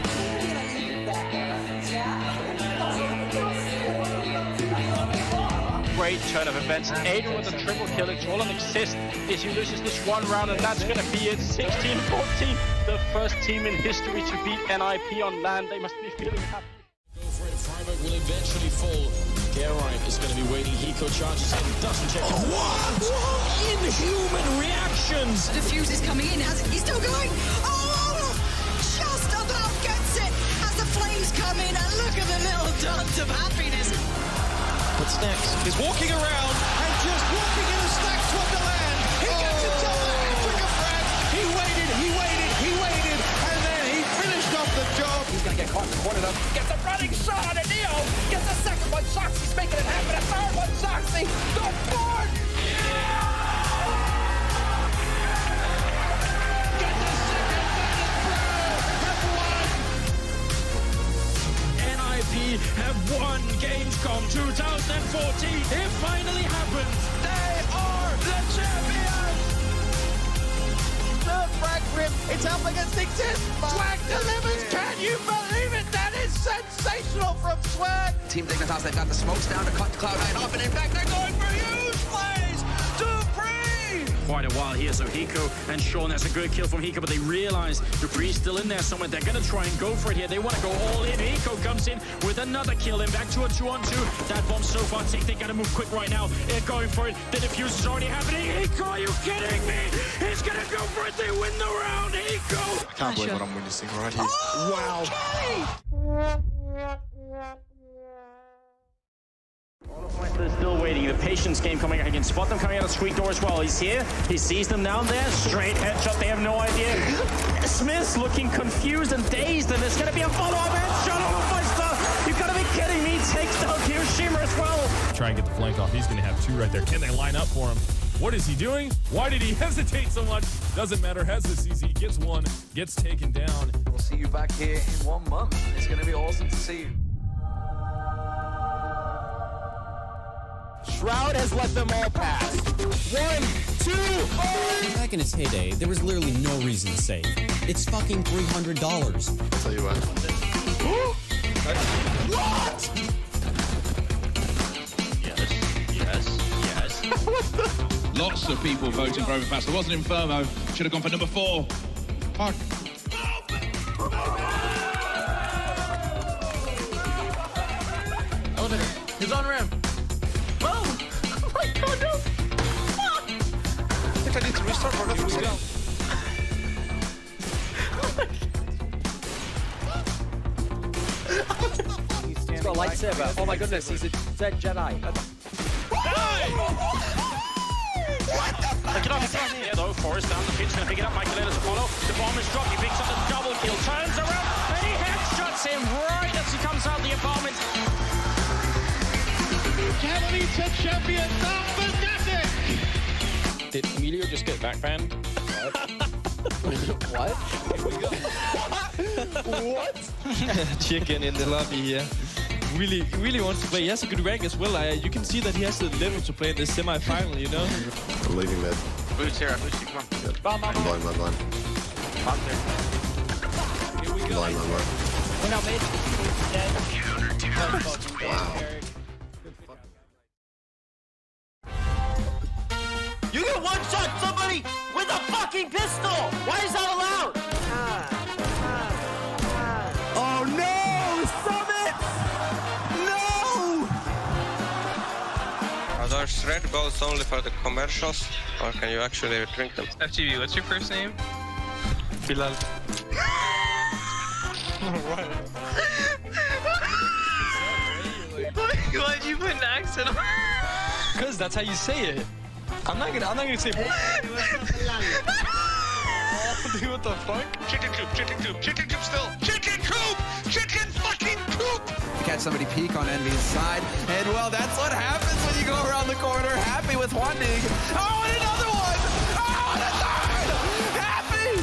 Great turn of events. Adrian with a triple kill. It's all an assist. If he loses this one round, and that's gonna be it. 16-14. The first team in history to beat NIP on land. They must be feeling happy. Freiburg will eventually fall. Gerine is going to be waiting. Hiko charges in, doesn't check it. What? Inhuman reactions! The fuse is coming in. He's still going. Oh, just about gets it as the flames come in. And look at the little dance of happiness. What's next? He's walking around and just walking in a stacked wonderland. He gets himself a hat-trick of France. He waited, and then he finished off the job. He's gonna get caught in the corner though. Gets a running shot on a Neo. Gets a second one. Soxy's making it happen. A third one. Soxy. The board. NIP have won Gamescom 2014. It finally happens. They are the champions. The frag rip. It's up against Exist. Swag delivers. Can you believe it? That is sensational from Swag. Team Dignitas, they've got the smokes down to cut Cloud9 off, and in fact, they're going for huge plays. Dupree! Quite a while here, so Hiko and Sean, that's a good kill from Hiko, but they realize Dupree's still in there somewhere. They're going to try and go for it here. They want to go all in. Hiko comes in with another kill, and back to a 2-on-2. That bomb so far ticked. They got to move quick right now. They're going for it. The defuse is already happening. Hiko, are you kidding me? He's going to go for it. They win the round. Hiko! I can't believe what I'm witnessing right here. Wow. They're still waiting. The patience game coming. I can spot them coming out of Squeak door as well. He's here. He sees them down there. Straight headshot. They have no idea. Smith's looking confused and dazed, and there's going to be a follow-up headshot on the Fister. You've got to be kidding me. Takes down Hiroshima as well. Try and get the flank off. He's going to have two right there. Can they line up for him? What is he doing? Why did he hesitate so much? Doesn't matter. Has the CZ. Gets one. Gets taken down. We'll see you back here in 1 month. It's going to be awesome to see you. Shroud has let them all pass. 1, 2, oh! Back in its heyday, there was literally no reason to save. It's fucking $300. I'll tell you what. What? Yes. Lots of people voting for Overpass. It wasn't Infermo. Should have gone for number 4. Fuck. Elevator. He's on ramp. Oh! Oh my God, no! Fuck! I think I need to restart for nothing to go. He's got a lightsaber. Oh my goodness, he's a dead Jedi. Get on here though, Forrest down the pitch, gonna pick it up, Michael Ellis follow. The bomb is dropped, he picks up the double kill, turns around, and he headshots him right as he comes out the apartment. Catalina champion, Fnatic! Did Emilio just get backbanned? What? What? Chicken in the lobby here. Really wants to play. He has a good rank as well. You can see that he has the level to play in this semi-final, you know? I'm leaving mid. Boots here, come on. Yep. I'm blind. I'm there. Here we go. Blind. We're now mid. Dead. Wow. You can one-shot somebody with a fucking pistol! Why is that allowed? Oh no! Summit! No! Are those red balls only for the commercials, or can you actually drink them? FTV, what's your first name? Bilal. Why'd you put an accent on? Because that's how you say it. I'm not gonna say. Dude, what the fuck? Chicken coop still. Chicken coop! Chicken fucking coop! To catch somebody peek on Envy's side. And well, that's what happens when you go around the corner. Happy with one dig. Oh, and another one! Oh, and a third! Happy!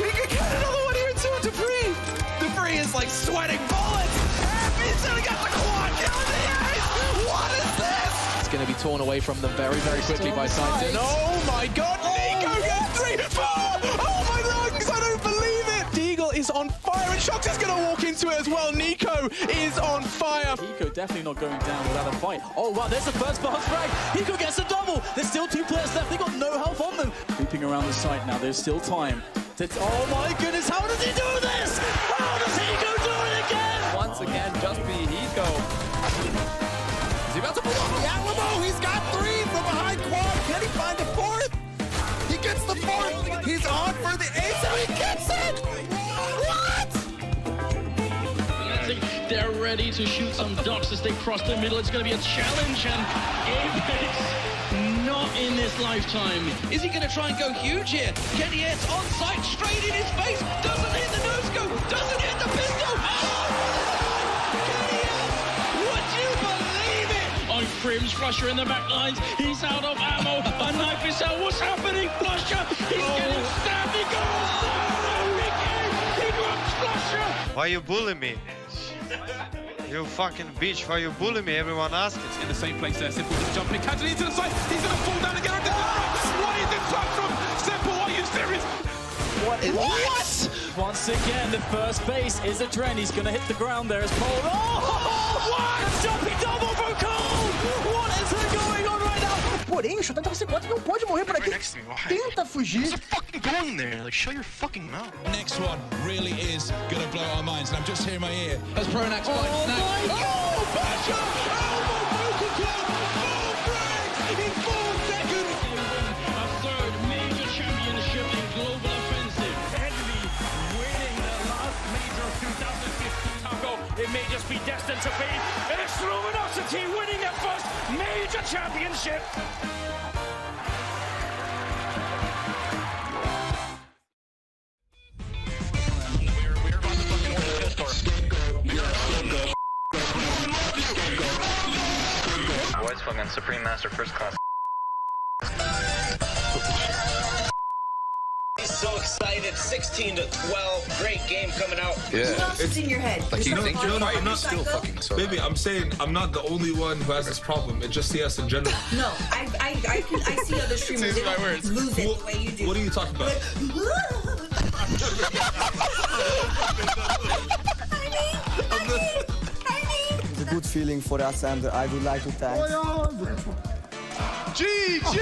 He could get another one here too, Dupree! Dupree is like sweating bullets! Happy's gonna get the quad kill in the ice! What is this? It's gonna be torn away from them very, very quickly by Sighton. Oh my god! Nico gets 3, 4! Oh my lungs! I don't believe it! Deagle is on fire and Shox is gonna walk into it as well. Nico is on fire. Nico definitely not going down without a fight. Oh wow, there's the first box frag. Nico gets a double. There's still 2 players left. They got no health on them. Creeping around the site now. There's still time. Oh my goodness, how does he do this? How does Nico do it again? Once again, just be Nico. Is he about to pull off the Alamo? He's got 3 from behind quad. Can he find the 4th? He gets the 4th. He's on for the 8th, and he gets it. What? I think they're ready to shoot some ducks as they cross the middle. It's going to be a challenge, and Apex not in this lifetime. Is he going to try and go huge here? Can he hit on sight straight in his face? Doesn't hit the nose scope. Doesn't hit the pistol. Oh! Can he hit? Would you believe it? Oh, Prim's Flusher in the back lines. He's out of ammo. A knife is out. What's happening? Flusher. He's getting stabbed. He goes down. He drops Flusher. Why you bully me? You fucking bitch, why you bully me? Everyone asking. In the same place there, Simple just jumping, catching into the side. He's gonna fall down again. What is this touch from Simple? Are you serious? What? Once again, the first base is a trend. He's going to hit the ground there as Paul. Oh! What? Jumping double from Cole! What is going on right now? Porém, o Showtime tá com C4 e não pode morrer por aqui. Tenta fugir. Fucking going there. Like, shut your fucking mouth. Next one really is gonna blow our minds, and I'm just hearing my ear. As Pronax Oh my God! Oh, Basha! Elbow vocal club! 4 frags in 4 seconds! A third major championship in global offensive. Envy winning the last major of 2015 taco. It may just be destined to be an Extruminosity winning their first major championship. Boys, fucking Supreme Master First Class. He's so excited. 16-12. Great game coming out. Yeah. It's in your head. Like you think you're I'm not still fucking so Baby, I'm saying I'm not the only one who has this problem. It's just CS in general. No, I see other streamers. They don't lose it the way you do. What are you talking about? It's a good feeling for us, and I would like to thank. GG!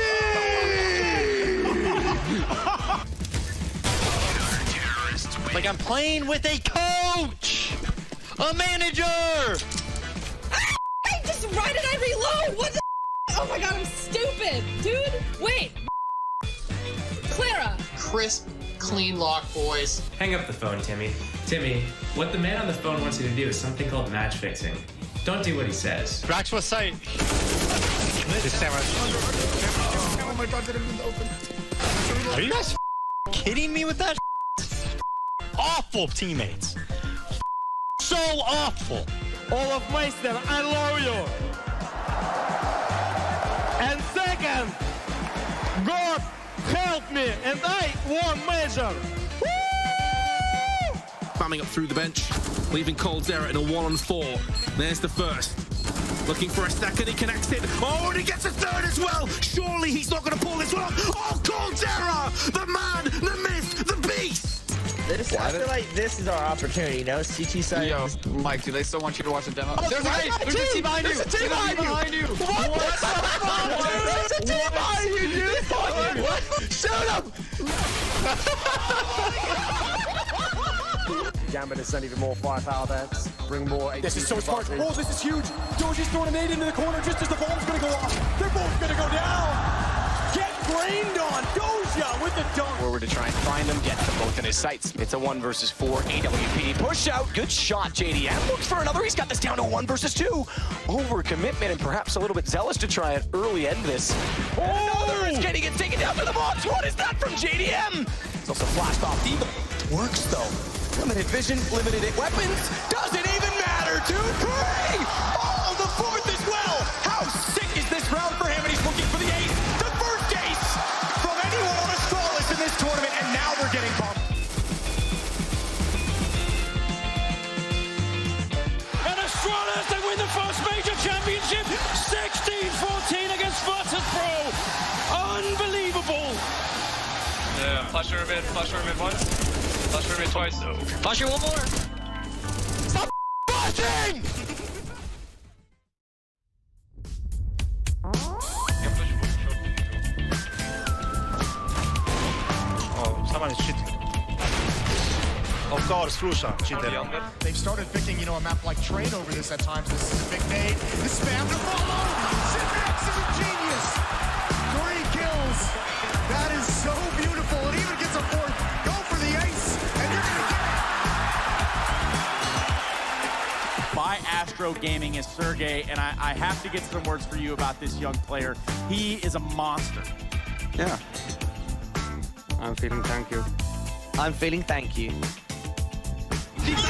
Like I'm playing with a coach! A manager! Hey, just why did I reload? What the? Oh my god, I'm stupid, dude. Wait. Clara. Crisp, clean lock, boys. Hang up the phone, Timmy. Timmy, what the man on the phone wants you to do is something called match fixing. Don't do what he says. Brax was sight. This camera. Oh my god, didn't even open. Are you guys kidding me with that? Awful teammates. So awful. Olaf Meister, I love you. And second, God help me, and I won major. Spamming up through the bench, leaving Coldzera in a 1-on-4. There's the first. Looking for a second, he connects it. Oh, and he gets a third as well. Surely he's not going to pull this one off. Oh, Coldzera, the man, the myth, the beast. I feel like this is our opportunity, you know? CT side. Yo, Mike, do they still want you to watch the demo? Oh, There's a team behind you! There's a team behind you! What the fuck, dude? There's a team behind you, dude! What? Shoot him! Gambit has sent even more firepower there. Bring more. This is so smart. Oh, this is huge. Doji's throwing a nade into the corner just as the bomb's going to go off. They're both going to go down. Get trained on. Doja with the dunk. Forward to try and find them, get them both in his sights. It's a 1 versus 4 AWP. Push out, good shot, JDM. Looks for another, he's got this down to a 1 versus 2. Overcommitment and perhaps a little bit zealous to try and early end this. Another is getting it taken down to the box. What is that from JDM? It's also flashed off Diva. Works though. Limited vision, limited weapons. Doesn't even matter. Dupree! Oh, the 4th as well. How sick is this round for him? And he's looking for the ace. The first ace from anyone on Astralis in this tournament. And now they're getting bumped. And Astralis, they win the first major championship. 16-14 against Virtus Pro. Unbelievable. Yeah, flash her mid once. Flash her mid twice. No. Flash her one more. Stop flashing! Oh, someone is cheating. Of course, Flusha cheated. They've started picking, a map like Train over this at times. This is a big nade. The spam to follow. Syntax is a genius. 3 kills. That is so beautiful. It even gets a 4th. Go for the ace, and you're going to get it. By Astro Gaming is Sergey, and I have to get some words for you about this young player. He is a monster. Yeah. I'm feeling thank you. I'm feeling thank you. Let's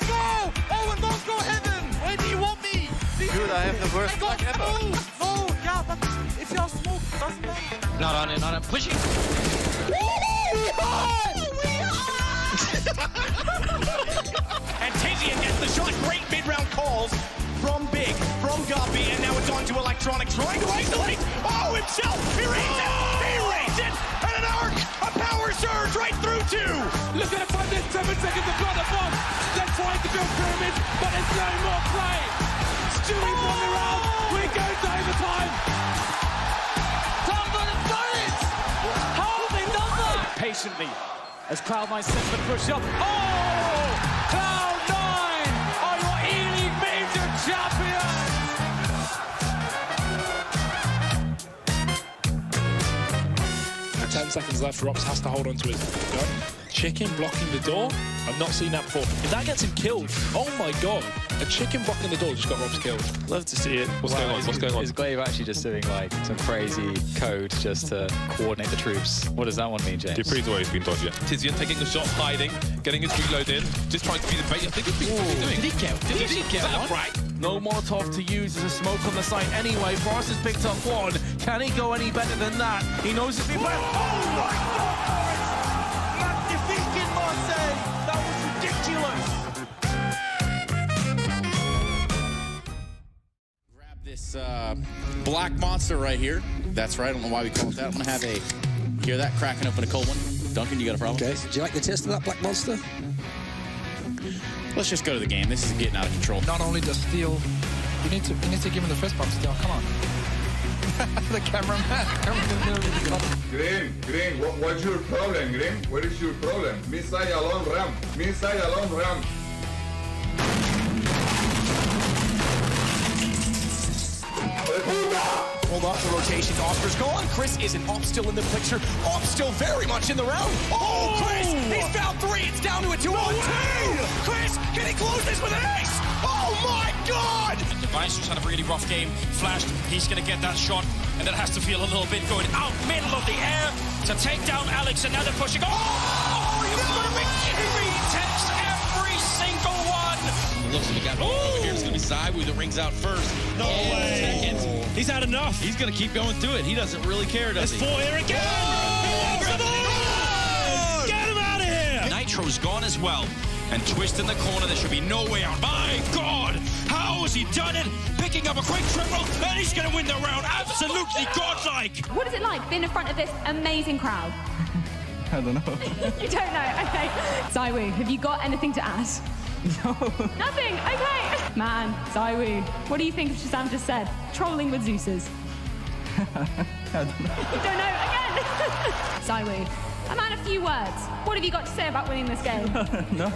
go! Oh, and don't go heaven! Where do you want me? Dude, I have the worst luck ever. Oh, yeah, but if you're smoke, doesn't matter. Not on it, not on. Pushing. And Tizian gets the shot. Great mid-round calls from Big, from Guppy, and now it's on to Electronic, trying to isolate. Oh, himself! He raised it! He raised it! And an arc! A power surge right through 2! Look at it, 5 minutes, 7 seconds to blow the bomb. They're trying to build pyramids, but there's no more play. Stewie won the round. We go to overtime. Talk about the Giants! How have they done that? Patiently, as Cloud9 sends the push up. Oh! Cloud9 are your E-League major champions! 10 seconds left. Rops has to hold on to his gun. Chicken blocking the door. I've not seen that before. If that gets him killed, oh my god. A chicken blocking the door just got Robs killed. Love to see it. What's going on? What's going on? Is Glaive actually just doing like some crazy code just to coordinate the troops? What does that one mean, James? Dupree's always been dodgy. Tizian taking the shot, hiding, getting his reload in, just trying to be the bait. I think he's doing. Did he get one? Right. No Molotov to use as a smoke on the site anyway. Forrest has picked up 1. Can he go any better than that? He knows if he plays. Oh my god, Forrest! Magnifique in Marseille! That was ridiculous! Grab this black monster right here. That's right, I don't know why we call it that. I'm gonna have a, you hear that cracking open a cold one? Duncan, you got a problem? Okay, do you like the taste of that black monster? Let's just go to the game. This is getting out of control. Not only the steal, you need to give him the first pump steal. Come on. The cameraman. Green, what's your problem, Green? What is your problem? Missile alone ramp. Missile alone ramp. Hold off the rotation. Oscar's gone. Chris isn't. Op still in the picture. Op still very much in the round. Oh, Chris! He's found 3. It's down to a 2-on-2. Chris, can he close this with an ace? Oh my God! Device just had a really rough game. Flashed. He's going to get that shot, and that has to feel a little bit going out middle of the air to take down Alex. And now they're pushing. Oh! You've got a big He takes every single one. Looks like he got over here. It's going to be Zywoo that rings out first. No way. He's had enough. He's going to keep going through it. He doesn't really care, does he? It's 4 here again. Oh! Get him out of here. Nitro's gone as well. And Twist in the corner. There should be no way out. My God! How has he done it? Picking up a quick triple, and he's going to win the round. Absolutely godlike. What is it like being in front of this amazing crowd? I don't know. You don't know? Okay. Zywoo, have you got anything to add? No. Nothing? Okay. Man, Zywoo, what do you think of Shazam just said? Trolling with Zeus's. I don't know. You don't know? Again? Zywoo, a man, a few words. What have you got to say about winning this game? No.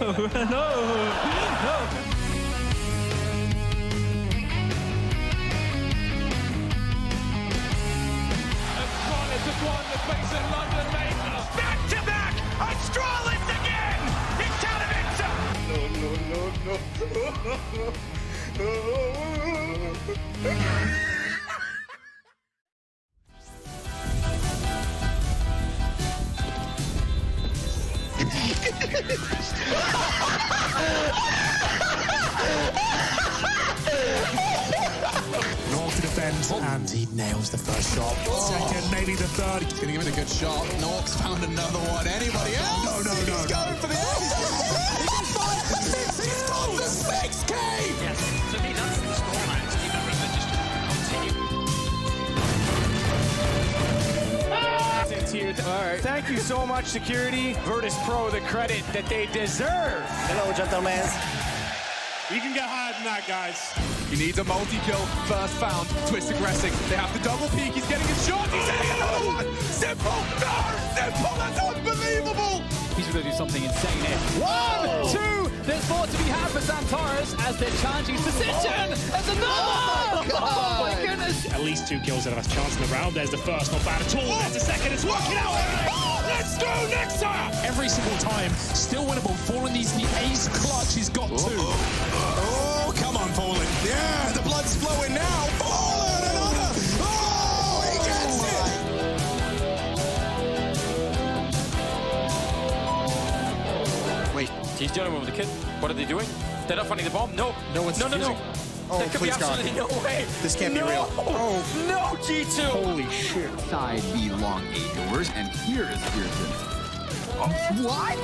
North to defend, and he nails the first shot. Second, maybe the third. He's going to give it a good shot. Nork's found another one. Anybody else? No. He's going for the ace. He's got the 6K! Yes. To me, that's the scoreline. Keep it relevant, just continue. Thank you so much, security. Virtus Pro the credit that they deserve. Hello, gentlemen. You can get higher than that, guys. He needs a multi-kill. First found. Twist aggressing. They have to double peek. He's getting a shot. He's hitting another one. Simple. No. Simple. That's unbelievable. He's going to do something insane here. 1, 2. There's more to be had for Zantares as they're challenging his position. There's another. Oh my goodness. At least 2 kills out of us. Chance in the round. There's the first. Not bad at all. There's the second. It's working out. Let's go, Nexa. Every single time, still winnable. Fallen needs the ace clutch. He's got 2. Oh, come on, Fallen. Yeah, the blood's flowing now. Fallen, another. Oh, he gets it. Wait, he's dealing with the kid. What are they doing? They're not finding the bomb? No. No one's defusing. Oh, there could be absolutely no way. This can't be real. Oh, no, G2. Holy shit. Side B long A doors, and here is Pearson. Oh, what?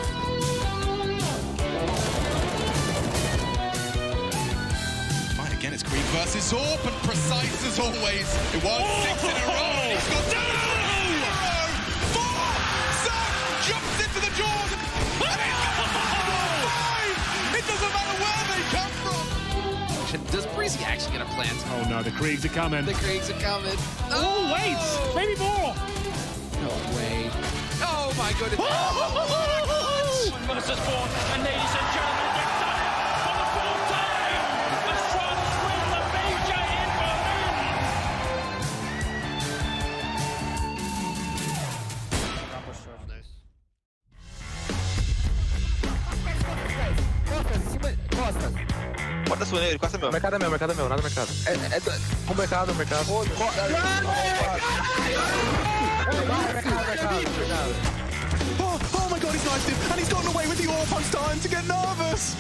Fine, again, it's Creek versus Orp, and precise as always. It was 6 in a row, and he's got 2 in a row. 4! Zach jumps into the jaws, and he's got 5! It doesn't matter where they come from. Does Breezy actually get a plant? Oh no, the Kriegs are coming. The Kriegs are coming. Oh, wait! Maybe more! No way. Oh my goodness. 1 versus 4, and ladies and gentlemen, they've done it for the 4th time! The Suns win the major in Porta sua nele, quase meu. Mercado é meu, nada mercado. Mercado. Oh my god, he's knifed him, and he's gotten away with the Orp. I'm starting to get nervous.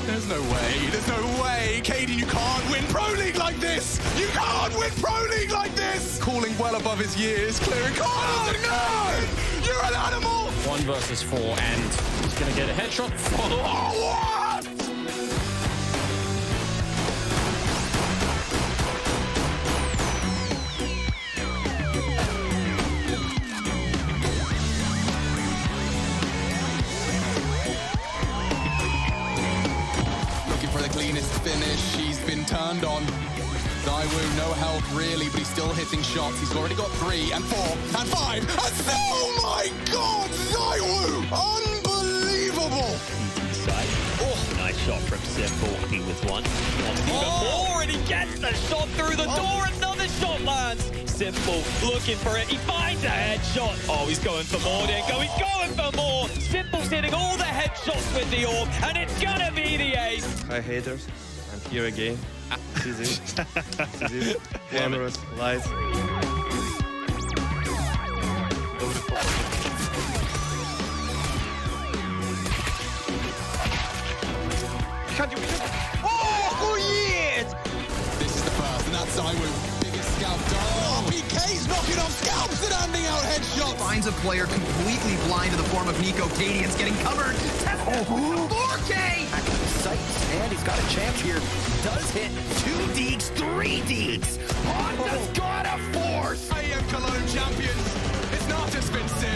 There's no way. Kaden, you can't win Pro League like this. You can't win Pro League like this. Calling well above his years, clearing corners. Oh no! You're an animal. 1 versus 4, and he's going to get a headshot. Oh, what? Looking for the cleanest finish. He's been turned on. Zywoo, no help really, but he's still hitting shots. He's already got 3 and 4 and 5 and oh my god, Zywoo! Unbelievable! Oh, nice shot from Simple. He with 1. Wants even more, and he gets the shot through the door. Another shot lands. Simple looking for it. He finds a headshot. Oh, he's going for more, Dinko. He's going for more. Simple's hitting all the headshots with the orb, and it's gonna be the ace. Hi haters, I'm here again. This is it. Cameras, lights. Oh, yes! This is the first, and that's Zywoo. Biggest scalp done. Oh, PK's knocking off scalps and handing out headshots. Finds a player completely blind in the form of Nico. Cadian's getting covered. 4K! Sights, and he's got a chance here. Does hit 2 deeks, 3 deeks. Honda's got a force. I am Cologne champions. It's not just been sick.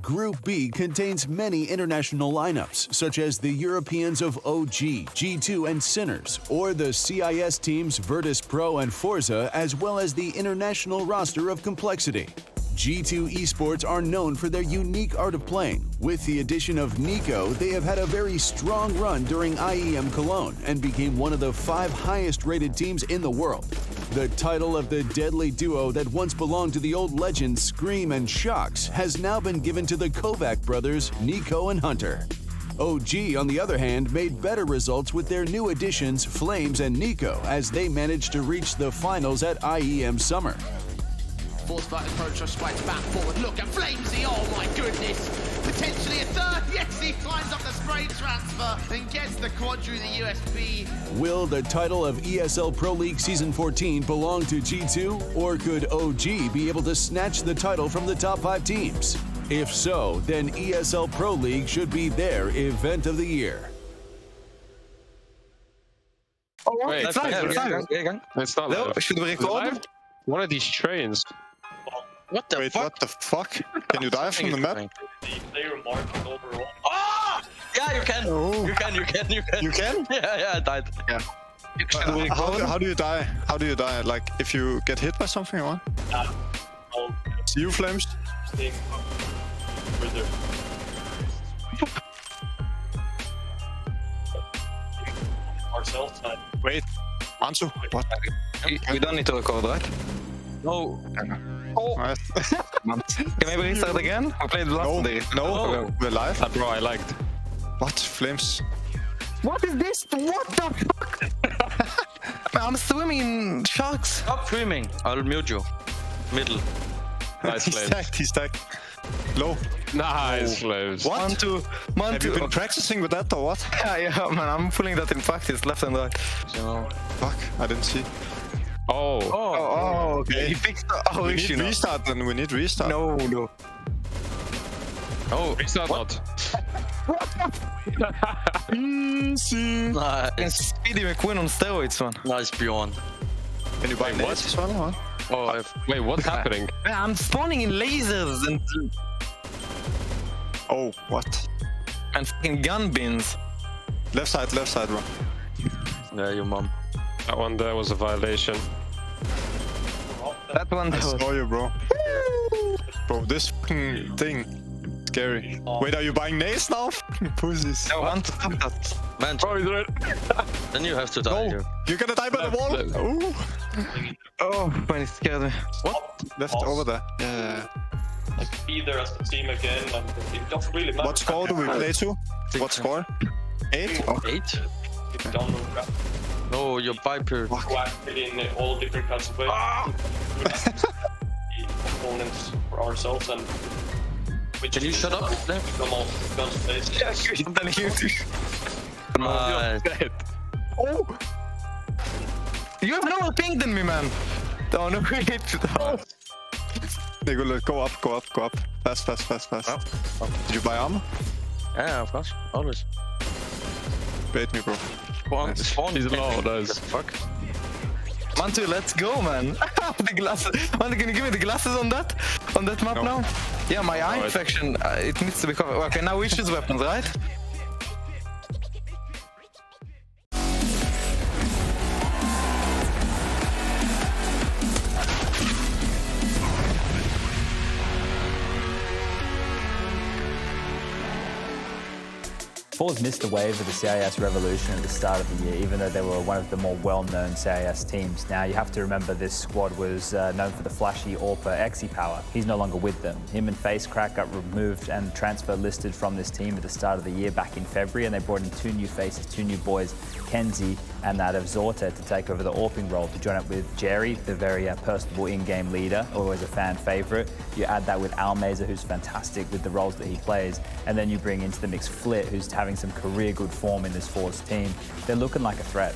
Group B contains many international lineups, such as the Europeans of OG, G2, and Sinners, or the CIS teams Virtus Pro and Forza, as well as the international roster of Complexity. G2 esports are known for their unique art of playing. With the addition of Nico, they have had a very strong run during IEM Cologne and became one of the 5 highest rated teams in the world. The title of the deadly duo that once belonged to the old legends Scream and Shocks has now been given to the Kovac brothers, Nico and Hunter. OG, on the other hand, made better results with their new additions, Flames and Nico, as they managed to reach the finals at IEM Summer. Force fight approach, strikes back forward. Look at Flamesy, oh my goodness. Potentially a third. Yes, he climbs up the spray transfer and gets the quadru, the USP. Will the title of ESL Pro League Season 14 belong to G2, or could OG be able to snatch the title from the top 5 teams? If so, then ESL Pro League should be their event of the year. Wait, it's not live. Should we record? One of these trains. What the fuck? What the fuck? Can you dive from the map? The player marking overall. Oh! Yeah, you can. Oh. You can. You can? Yeah, I died. Yeah. How do you die? How do you die? Like, if you get hit by something or what? See you, Flames? Ourselves. Wait. Ansu, what? We don't need to record, right? No. Oh! Can maybe restart again? We played last day. No, we're live. Bro, I liked. What? Flames? What is this? What the fuck? I'm swimming in sharks. Stop swimming. I'll mute you. Middle. Nice, Flames. He's stacked. Low. Nice, Flames. What? One, two. Have you been practicing with that or what? Yeah, man, I'm pulling that in practice, left and right. Fuck, I didn't see. Oh, okay. He fixed the we need restart then, we need restart. No. Oh, restart not. Easy. Nice. Speedy McQueen on steroids, man. Nice, Bjorn. Can you buy nades as well, huh? Oh, wait, what's happening? I'm spawning in lasers and... Oh, what? And fucking gun bins. Left side, bro. Yeah, your mom. That one there was a violation. That one I saw you, bro. Bro, this fucking thing. Scary. Wait, are you buying nades now? Fucking pussies. I want to stop that. Man, then you have to die here. You're gonna die by the wall? Ooh. Oh, when it scared me. What? Left over there. Yeah. Like, be there as a team again, and it doesn't really matter. What score do we play to? What score? 8? Oh. 8? No, your Viper. In all different kinds of ways. The opponents for ourselves and... Can you shut up? Come on, gun space. Come on. Oh! You have no more ping than me, man. Oh, no, wait. Nico, go up. Fast. Oh. Did you buy armor? Yeah, of course. Always. Bait me, bro. Spawn. He's low, nice. Fuck. Mantu, let's go, man. The glasses. Mantu, can you give me the glasses on that? On that map now? Yeah, my eye infection, it needs to be covered. Okay, now we choose weapons, right? Force missed the wave of the CIS revolution at the start of the year, even though they were one of the more well-known CIS teams. Now, you have to remember this squad was known for the flashy AWPer Exi Power. He's no longer with them. Him and FaceCrack got removed and transfer listed from this team at the start of the year back in February, and they brought in 2 new faces, 2 new boys, Kenzie and that of Zorta, to take over the AWPing role, to join up with Jerry, the very personable in-game leader, always a fan favorite. You add that with Almeza, who's fantastic with the roles that he plays, and then you bring into the mix Flit, who's having some career good form in this Force team. They're looking like a threat.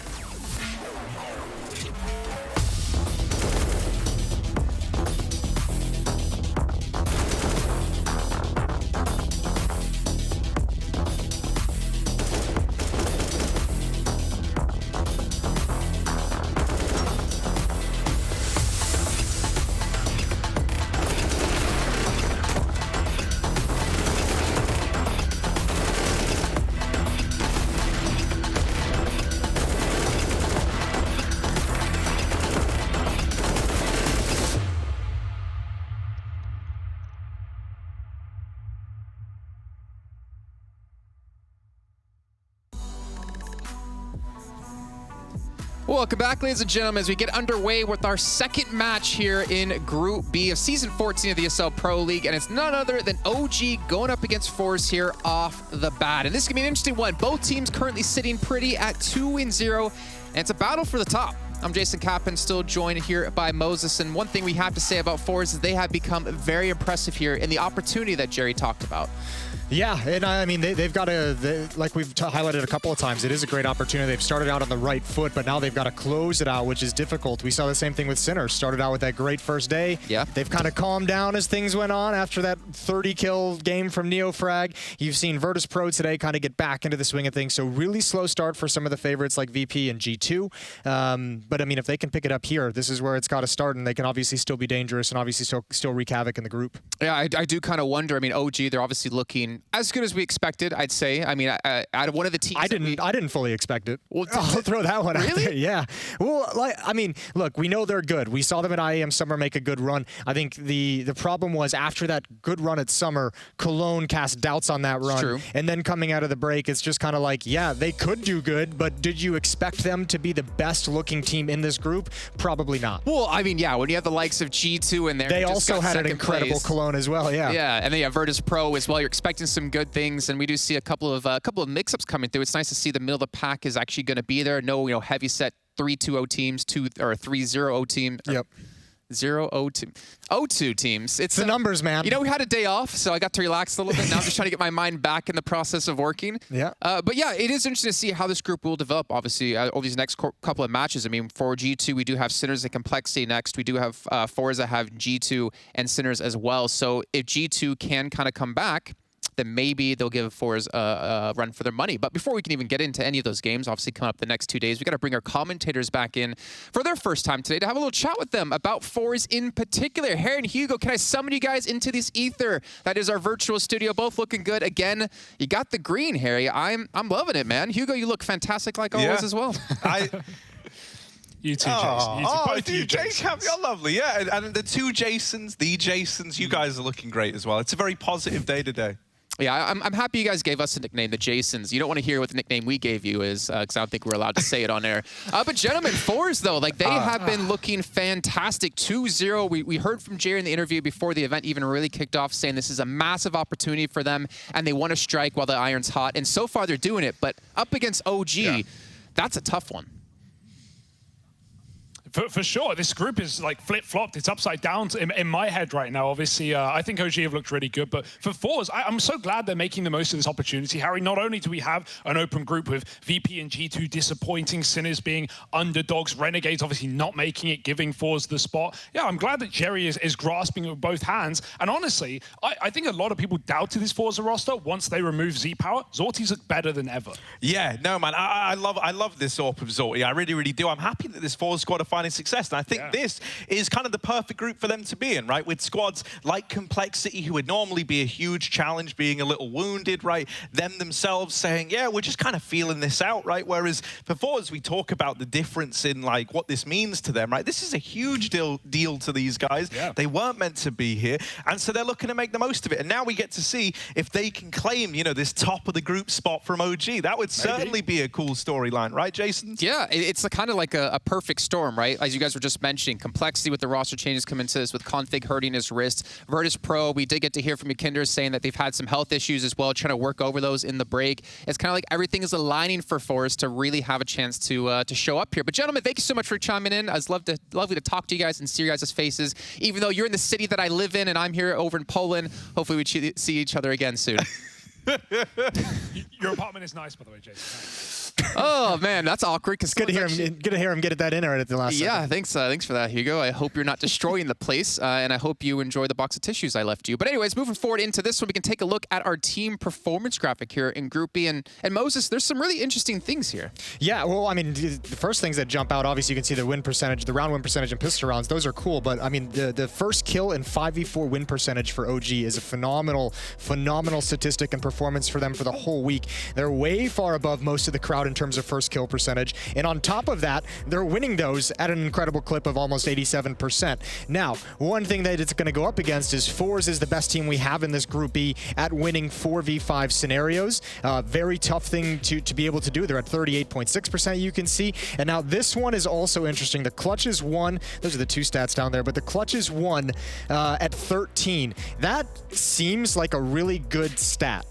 Welcome back, ladies and gentlemen, as we get underway with our second match here in Group B of Season 14 of the ESL Pro League, and it's none other than OG going up against Force here off the bat. And this is going to be an interesting one. Both teams currently sitting pretty at 2-0, and it's a battle for the top. I'm Jason Kappen, still joined here by Moses, and one thing we have to say about Force is they have become very impressive here in the opportunity that Jerry talked about. Yeah, and I mean, they've got like we've highlighted a couple of times, it is a great opportunity. They've started out on the right foot, but now they've got to close it out, which is difficult. We saw the same thing with Sinners. Started out with that great first day. Yeah. They've kind of calmed down as things went on after that 30-kill game from Neofrag. You've seen Virtus Pro today kind of get back into the swing of things, so really slow start for some of the favorites like VP and G2. But I mean, if they can pick it up here, this is where it's got to start, and they can obviously still be dangerous and obviously still wreak havoc in the group. Yeah, I do kind of wonder. I mean, OG, they're obviously looking as good as we expected, I'd say. I mean, out of one of the teams, I didn't fully expect it. Well, I'll throw that one out really? there. Yeah. Well, like, I mean, look, we know they're good. We saw them at IAM Summer make a good run. I think the problem was after that good run at Summer, Cologne cast doubts on that run. It's true. And then coming out of the break, it's just kind of like, yeah, they could do good, but did you expect them to be the best looking team in this group? Probably not. Well, I mean, yeah, when you have the likes of G2 in there, they also had an incredible place. Cologne as well. Yeah. Yeah, and then you have Virtus Pro as well. You're expecting some good things, and we do see a couple of mix-ups coming through. It's nice to see the middle of the pack is actually going to be there. No, heavy set 3-2-0 teams, 3-0-0 team. Yep. 0-0 team. 0-2 teams. It's the numbers, man. You know, we had a day off, so I got to relax a little bit. Now I'm just trying to get my mind back in the process of working. Yeah. But yeah, it is interesting to see how this group will develop, obviously, all these next couple of matches. I mean, for G2, we do have Sinners and Complexity next. We do have Forza have G2 and Sinners as well. So if G2 can kind of come back, then maybe they'll give Forza a run for their money. But before we can even get into any of those games, obviously coming up the next 2 days, we got to bring our commentators back in for their first time today to have a little chat with them about Forza in particular. Harry and Hugo, can I summon you guys into this ether? That is our virtual studio, both looking good. Again, you got the green, Harry. I'm loving it, man. Hugo, you look fantastic like always as well. You two, Jason. Both you, Jason. You're lovely, yeah. And the two Jasons, you guys are looking great as well. It's a very positive day today. Yeah, I'm happy you guys gave us a nickname, the Jasons. You don't want to hear what the nickname we gave you is, because I don't think we're allowed to say it on air. But gentlemen, Forza, though, like they have been looking fantastic. 2-0. We heard from Jerry in the interview before the event even really kicked off, saying this is a massive opportunity for them, and they want to strike while the iron's hot. And so far, they're doing it. But up against OG, that's a tough one. For sure, this group is like flip-flopped. It's upside down in my head right now. Obviously, I think OG have looked really good, but for Forza, I'm so glad they're making the most of this opportunity. Harry, not only do we have an open group with VP and G2 disappointing, Sinners being underdogs, Renegades obviously not making it, giving Forza the spot. Yeah, I'm glad that Jerry is grasping it with both hands. And honestly, I think a lot of people doubted this Forza roster once they remove Z-Power. Zorties look better than ever. Yeah, no, man, I love this AWP of Zorty. I really, really do. I'm happy that this Forza squad are finding success, and I think this is kind of the perfect group for them to be in, right? With squads like Complexity, who would normally be a huge challenge, being a little wounded, right? Them themselves saying, yeah, we're just kind of feeling this out, right? Whereas before, as we talk about the difference in like what this means to them, right? This is a huge deal to these guys. Yeah. They weren't meant to be here, and so they're looking to make the most of it. And now we get to see if they can claim, you know, this top of the group spot from OG. That would certainly be a cool storyline, right, Jason? Yeah, it's kind of like a perfect storm, right? As you guys were just mentioning, Complexity with the roster changes come into this, with Config hurting his wrist. Virtus Pro, we did get to hear from Yakinder saying that they've had some health issues as well, trying to work over those in the break. It's kind of like everything is aligning for Force to really have a chance to show up here. But gentlemen, thank you so much for chiming in. It's lovely to talk to you guys and see your guys' faces. Even though you're in the city that I live in and I'm here over in Poland, hopefully we see each other again soon. Your apartment is nice, by the way, Jason. Oh man, that's awkward. Cause good to hear him get that in at the last. Yeah, thanks for that, Hugo. I hope you're not destroying the place, and I hope you enjoy the box of tissues I left you. But anyways, moving forward into this one, we can take a look at our team performance graphic here in Group B. And Moses, there's some really interesting things here. Yeah, well, I mean, the first things that jump out, obviously, you can see the win percentage, the round win percentage, and pistol rounds. Those are cool. But I mean, the first kill and 5v4 win percentage for OG is a phenomenal statistic and performance for them for the whole week. They're way far above most of the crowd in terms of first kill percentage. And on top of that, they're winning those at an incredible clip of almost 87%. Now, one thing that it's going to go up against is Fours is the best team we have in this Group B at winning 4v5 scenarios. Very tough thing to be able to do. They're at 38.6%, you can see. And now this one is also interesting. The clutches won. Those are the two stats down there, but the clutches won at 13. That seems like a really good stat.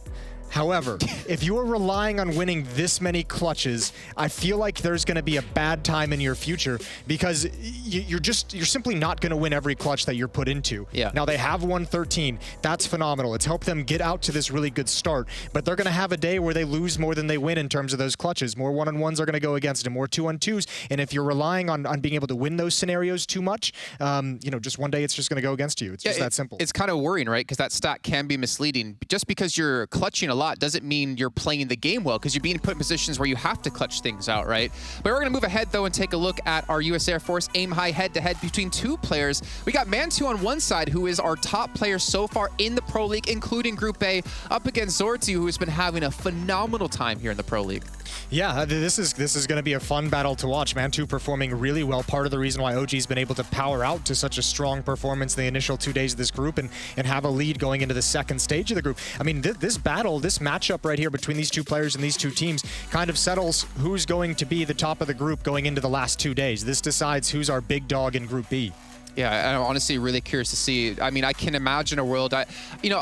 However, if you are relying on winning this many clutches, I feel like there's going to be a bad time in your future because you're simply not going to win every clutch that you're put into. Yeah. Now they have won 13. That's phenomenal. It's helped them get out to this really good start, but they're going to have a day where they lose more than they win in terms of those clutches. More one-on-ones are going to go against them, more two-on-twos, and if you're relying on being able to win those scenarios too much, just one day it's just going to go against you. It's just that simple. It's kind of worrying, right? Because that stat can be misleading. Just because you're clutching a lot doesn't mean you're playing the game well, because you're being put in positions where you have to clutch things out, right? But we're going to move ahead, though, and take a look at our U.S. Air Force aim high head-to-head between two players. We got Mantu on one side, who is our top player so far in the Pro League, including Group A, up against Zorti, who has been having a phenomenal time here in the Pro League. Yeah, this is going to be a fun battle to watch. Mantu performing really well. Part of the reason why OG's been able to power out to such a strong performance the initial 2 days of this group and have a lead going into the second stage of the group. I mean, this battle, this matchup right here between these two players and these two teams kind of settles who's going to be the top of the group going into the last 2 days. This decides who's our big dog in Group B. Yeah, I'm honestly really curious to see. I mean, I can imagine a world, a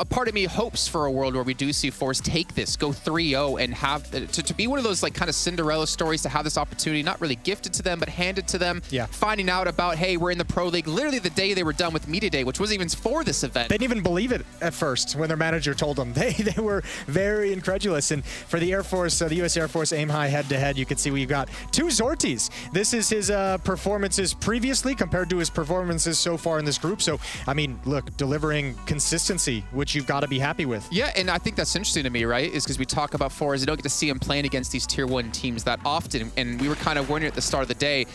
part of me hopes for a world where we do see Force take this, go 3-0, and have to be one of those like kind of Cinderella stories, to have this opportunity, not really gifted to them, but handed to them. Yeah. Finding out about, hey, we're in the Pro League, literally the day they were done with Media Day, which wasn't even for this event. They didn't even believe it at first when their manager told them. They were very incredulous. And for the Air Force, the U.S. Air Force aim high head-to-head, you can see we've got two Zortis. This is his performances previously compared to his performances so far in this group. So, I mean, look, delivering consistency, which you've got to be happy with. Yeah, and I think that's interesting to me, right? Is because we talk about Forza, you don't get to see him playing against these Tier 1 teams that often, and we were kind of wondering at the start of the day,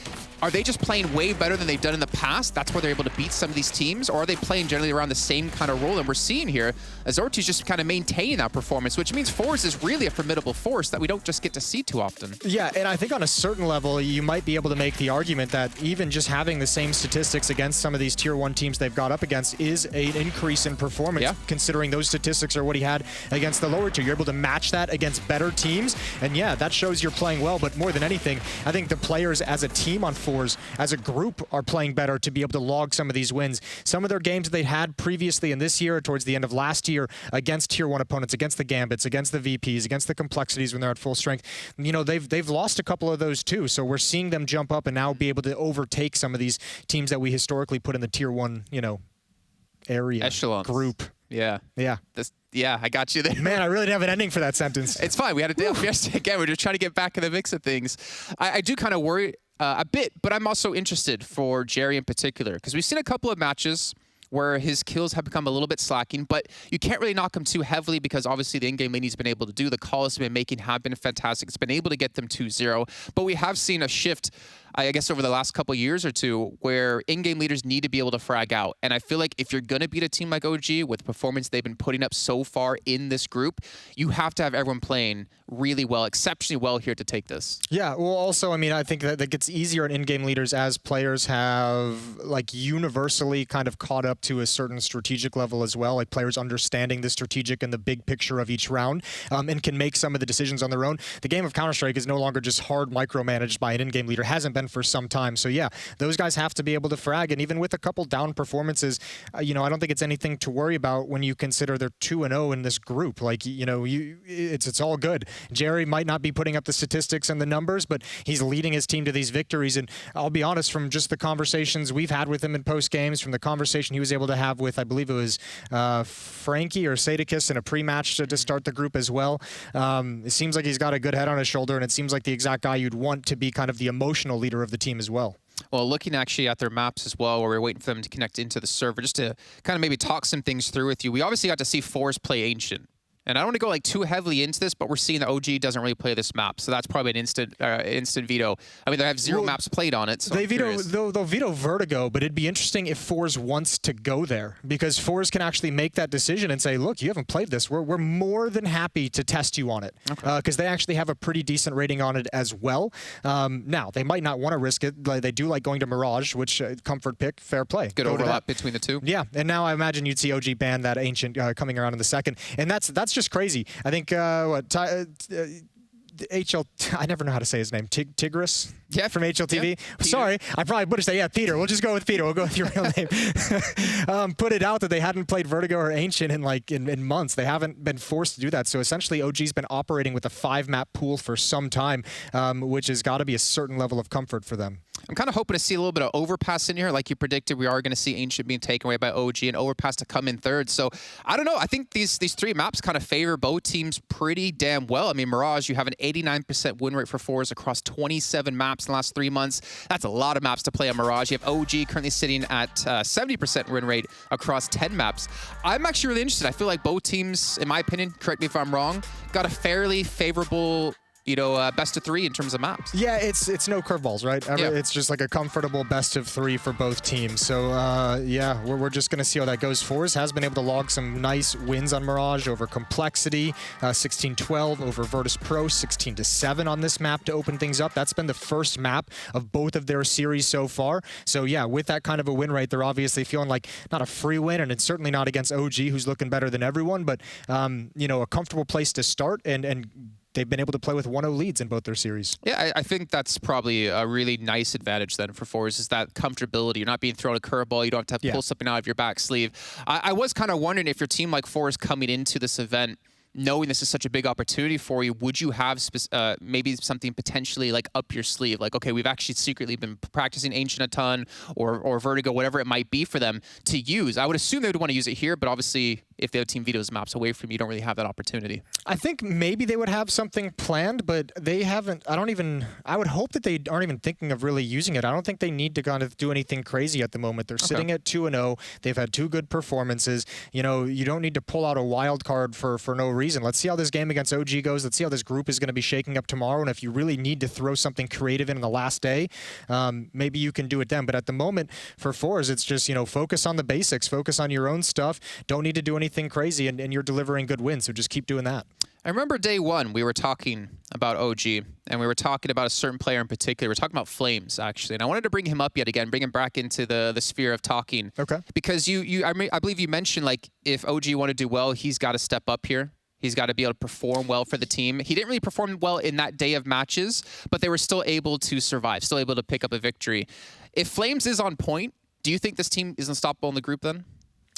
are they just playing way better than they've done in the past? That's where they're able to beat some of these teams, or are they playing generally around the same kind of role? And we're seeing here, Azorti's just kind of maintaining that performance, which means Forza is really a formidable force that we don't just get to see too often. Yeah, and I think on a certain level, you might be able to make the argument that even just having the same statistics against some of these Tier 1 teams they've got up against is an increase in performance, considering those statistics are what he had against the lower tier. You're able to match that against better teams, and yeah, that shows you're playing well, but more than anything, I think the players as a team on Fours, as a group, are playing better to be able to log some of these wins. Some of their games they had previously in this year, towards the end of last year, against Tier 1 opponents, against the Gambits, against the VPs, against the Complexities when they're at full strength, they've lost a couple of those too, so we're seeing them jump up and now be able to overtake some of these teams that we historically put in the Tier 1, area. Echelons. Group. Yeah. Yeah. Yeah, I got you there. Man, I really didn't have an ending for that sentence. It's fine. We had a day off yesterday. Again, we're just trying to get back in the mix of things. I do kind of worry a bit, but I'm also interested for Jerry in particular, because we've seen a couple of matches where his kills have become a little bit slacking, but you can't really knock him too heavily because obviously the in-game lane he's been able to do, the calls he's been making have been fantastic. It's been able to get them 2-0, but we have seen a shift, I guess, over the last couple of years or two, where in-game leaders need to be able to frag out. And I feel like if you're going to beat a team like OG with the performance they've been putting up so far in this group, you have to have everyone playing really well, exceptionally well here to take this. Yeah, well, also, I mean, I think that gets easier on in-game leaders as players have, like, universally kind of caught up to a certain strategic level as well, like players understanding the strategic and the big picture of each round, and can make some of the decisions on their own. The game of Counter-Strike is no longer just hard micromanaged by an in-game leader. Hasn't been for some time. So yeah, those guys have to be able to frag, and even with a couple down performances, I don't think it's anything to worry about when you consider they're 2-0 in this group. Like, it's all good. Jerry might not be putting up the statistics and the numbers, but he's leading his team to these victories. And I'll be honest, from just the conversations we've had with him in post games, from the conversation he was able to have with, I believe it was Frankie or Sadakis in a pre-match to start the group as well. It seems like he's got a good head on his shoulder, and it seems like the exact guy you'd want to be kind of the emotional leader of the team as well. Well, looking actually at their maps as well, where we're waiting for them to connect into the server, just to kind of maybe talk some things through with you. We obviously got to see Force play Ancient. And I don't want to go like too heavily into this, but we're seeing that OG doesn't really play this map, so that's probably an instant veto. I mean, they have zero maps played on it. So they'll veto Vertigo, but it'd be interesting if Forz wants to go there, because Forz can actually make that decision and say, look, you haven't played this. We're more than happy to test you on it, because they actually have a pretty decent rating on it as well. Now, they might not want to risk it. They do like going to Mirage, which comfort pick, fair play. Good overlap between the two. Yeah, and now I imagine you'd see OG ban that Ancient coming around in the second, and that's just crazy. I think HL, I never know how to say his name. Tigris? Yeah. From HLTV. Yeah, sorry, I probably butchered that. Yeah, Peter. We'll just go with Peter. We'll go with your real name. Put it out that they hadn't played Vertigo or Ancient in months. They haven't been forced to do that. So essentially, OG's been operating with a 5-map pool for some time, which has got to be a certain level of comfort for them. I'm kind of hoping to see a little bit of Overpass in here. Like you predicted, we are going to see Ancient being taken away by OG and Overpass to come in third. So I don't know. I think these 3 maps kind of favor both teams pretty damn well. I mean, Mirage, you have an 89% win rate for Forz across 27 maps in the last 3 months. That's a lot of maps to play on Mirage. You have OG currently sitting at 70% win rate across 10 maps. I'm actually really interested. I feel like both teams, in my opinion, correct me if I'm wrong, got a fairly favorable best of 3 in terms of maps. Yeah, it's no curveballs, right? It's just like a comfortable best of 3 for both teams. So yeah, we're just going to see how that goes. Forz has been able to log some nice wins on Mirage over Complexity, 16-12 over Virtus Pro, 16-7 on this map to open things up. That's been the first map of both of their series so far. So yeah, with that kind of a win rate, they're obviously feeling like not a free win, and it's certainly not against OG, who's looking better than everyone, but a comfortable place to start, and they've been able to play with 1-0 leads in both their series. Yeah, I think that's probably a really nice advantage then for Forz, is that comfortability. You're not being thrown a curveball. You don't have to pull something out of your back sleeve. I was kind of wondering if your team like Forz coming into this event, knowing this is such a big opportunity for you, would you have maybe something potentially like up your sleeve? Like, okay, we've actually secretly been practicing Ancient a ton or Vertigo, whatever it might be for them to use. I would assume they would want to use it here, but obviously if the other team vetoes maps away from you, you don't really have that opportunity. I think maybe they would have something planned, but they haven't. I would hope that they aren't even thinking of really using it. I don't think they need to kind of do anything crazy at the moment. They're sitting at 2-0. They've had 2 good performances. You don't need to pull out a wild card for no reason. Let's see how this game against OG goes. Let's see how this group is going to be shaking up tomorrow. And if you really need to throw something creative in the last day, maybe you can do it then. But at the moment, for Forz, it's just, focus on the basics. Focus on your own stuff. Don't need to do anything crazy, and you're delivering good wins. So just keep doing that. I remember day 1, we were talking about OG, and we were talking about a certain player in particular. We were talking about Flames, actually. And I wanted to bring him up yet again, bring him back into the sphere of talking. Okay. Because I believe you mentioned, like, if OG want to do well, he's got to step up here. He's got to be able to perform well for the team. He didn't really perform well in that day of matches, but they were still able to survive, still able to pick up a victory. If Flames is on point, do you think this team is unstoppable in the group then?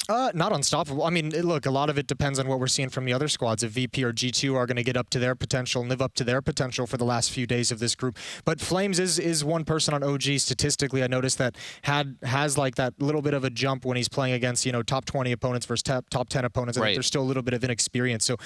Not unstoppable. I mean, look, a lot of it depends on what we're seeing from the other squads. If VP or G2 are going to get up to their potential and live up to their potential for the last few days of this group. But Flames is one person on OG statistically. I noticed that has like that little bit of a jump when he's playing against top 20 opponents versus top 10 opponents. I think there's still a little bit of inexperience. So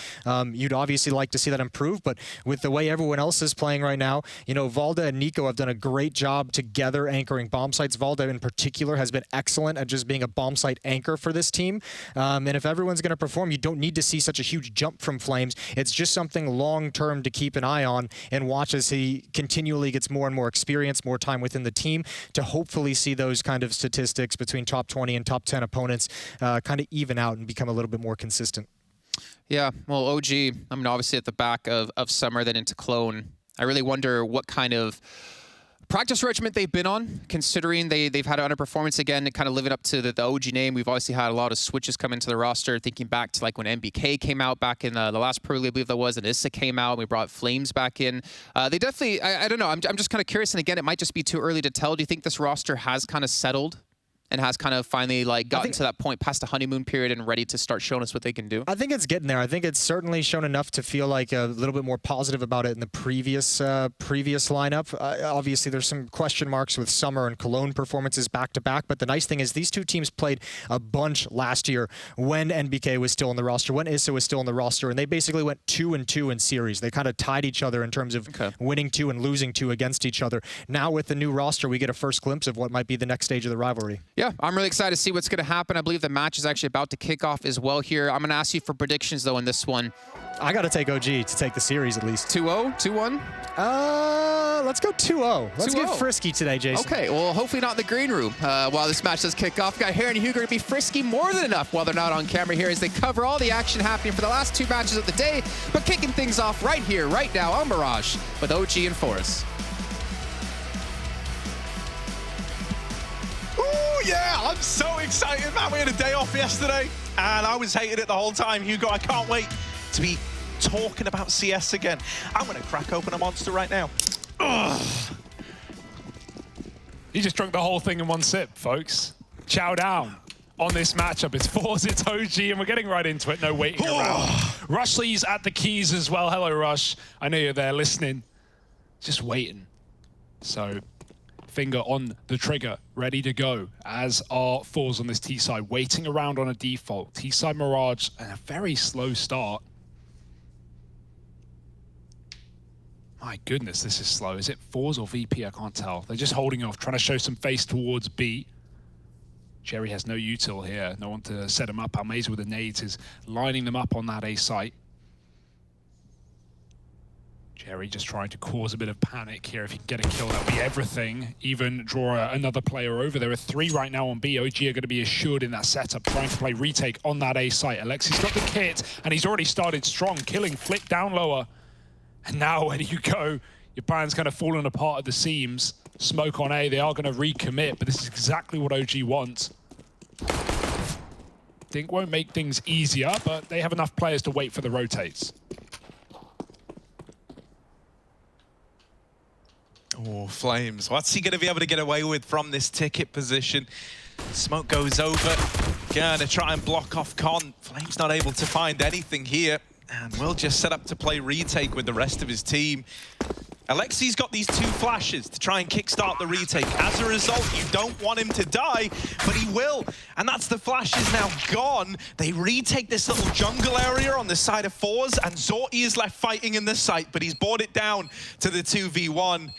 you'd obviously like to see that improve. But with the way everyone else is playing right now, Valda and Nico have done a great job together anchoring bomb sites. Valda in particular has been excellent at just being a bomb site anchor for this team. And if everyone's going to perform, you don't need to see such a huge jump from Flames. It's just something long-term to keep an eye on and watch as he continually gets more and more experience, more time within the team, to hopefully see those kind of statistics between top 20 and top 10 opponents kind of even out and become a little bit more consistent. Yeah, well, OG, I mean, obviously at the back of Summer, then into Clone. I really wonder what kind of practice regimen they've been on, considering they've had an underperformance again, kind of living up to the OG name. We've obviously had a lot of switches come into the roster, thinking back to like when MBK came out back in the last Pro League, I believe that was, and Issa came out, and we brought Flames back in. They definitely, I don't know, I'm just kind of curious, and again, it might just be too early to tell. Do you think this roster has kind of settled and has kind of finally like gotten to that point past the honeymoon period and ready to start showing us what they can do? I think it's getting there. I think it's certainly shown enough to feel like a little bit more positive about it in the previous lineup. Obviously, there's some question marks with Summer and Cologne performances back-to-back, but the nice thing is these two teams played a bunch last year when NBK was still in the roster, when Issa was still in the roster, and they basically went 2-2 in series. They kind of tied each other in terms of winning 2 and losing 2 against each other. Now with the new roster, we get a first glimpse of what might be the next stage of the rivalry. Yeah, I'm really excited to see what's going to happen. I believe the match is actually about to kick off as well here. I'm going to ask you for predictions, though, in this one. I got to take OG to take the series at least. 2-0? 2-1? Let's go 2-0. Let's get frisky today, Jason. Okay, well, hopefully not in the green room while this match does kick off. We got Harry and Hugo to be frisky more than enough while they're not on camera here as they cover all the action happening for the last 2 matches of the day, but kicking things off right here, right now on Mirage with OG and Forrest. Oh yeah, I'm so excited, man. We had a day off yesterday, and I was hating it the whole time. Hugo, I can't wait to be talking about CS again. I'm going to crack open a monster right now. Ugh. He just drank the whole thing in one sip, folks. Chow down on this matchup. It's Force, it's OG, and we're getting right into it. No waiting around. Rushley's at the keys as well. Hello, Rush. I know you're there listening. Just waiting. So, finger on the trigger, ready to go, as are Force on this T side, waiting around on a default. T side Mirage, and a very slow start. My goodness, this is slow. Is it Force or VP? I can't tell. They're just holding off, trying to show some face towards B. Jerry has no util here. No one to set him up. Almeza with the nades is lining them up on that A site. Jerry just trying to cause a bit of panic here. If he can get a kill, that would be everything. Even draw another player over. There are 3 right now on B. OG are going to be assured in that setup, trying to play retake on that A site. Alexi's got the kit, and he's already started strong, killing Flick down lower. And now where do you go? Your plan's kind of fallen apart at the seams. Smoke on A, they are going to recommit, but this is exactly what OG wants. Think won't make things easier, but they have enough players to wait for the rotates. Oh, Flames. What's he going to be able to get away with from this ticket position? Smoke goes over. Gonna try and block off Con. Flames not able to find anything here. And will just set up to play retake with the rest of his team. Alexi's got these 2 flashes to try and kickstart the retake. As a result, you don't want him to die, but he will. And that's the flashes now gone. They retake this little jungle area on the side of Force, and Zorti is left fighting in the site, but he's brought it down to the 2v1.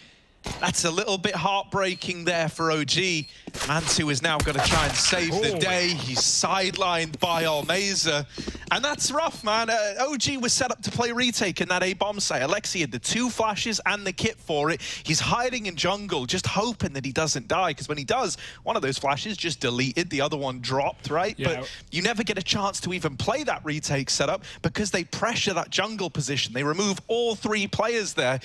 That's a little bit heartbreaking there for OG. Mantu is now going to try and save the day. He's sidelined by Almeza. And that's rough, man. OG was set up to play retake in that A-bomb site. Alexi had the 2 flashes and the kit for it. He's hiding in jungle, just hoping that he doesn't die, because when he does, one of those flashes just deleted, the other one dropped, right? Yeah. But you never get a chance to even play that retake setup because they pressure that jungle position. They remove all 3 players there.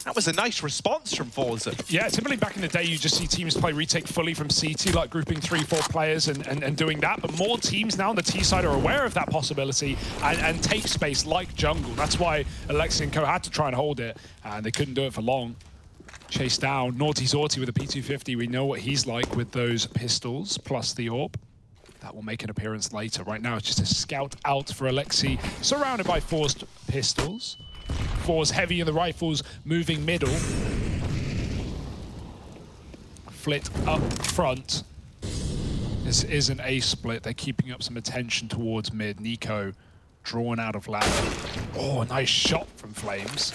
That was a nice response from Forza. Yeah, typically back in the day, you just see teams play retake fully from CT, like grouping 3-4 players and doing that. But more teams now on the T side are aware of that possibility and take space like jungle. That's why Alexi and Co had to try and hold it, and they couldn't do it for long. Chase down, Naughty Zorti with a P250. We know what he's like with those pistols, plus the AWP. That will make an appearance later. Right now, it's just a scout out for Alexi, surrounded by forced pistols. Force heavy in the rifles, moving middle. Flit up front. This is an A split. They're keeping up some attention towards mid. Nico drawn out of ladder. Oh, a nice shot from Flames.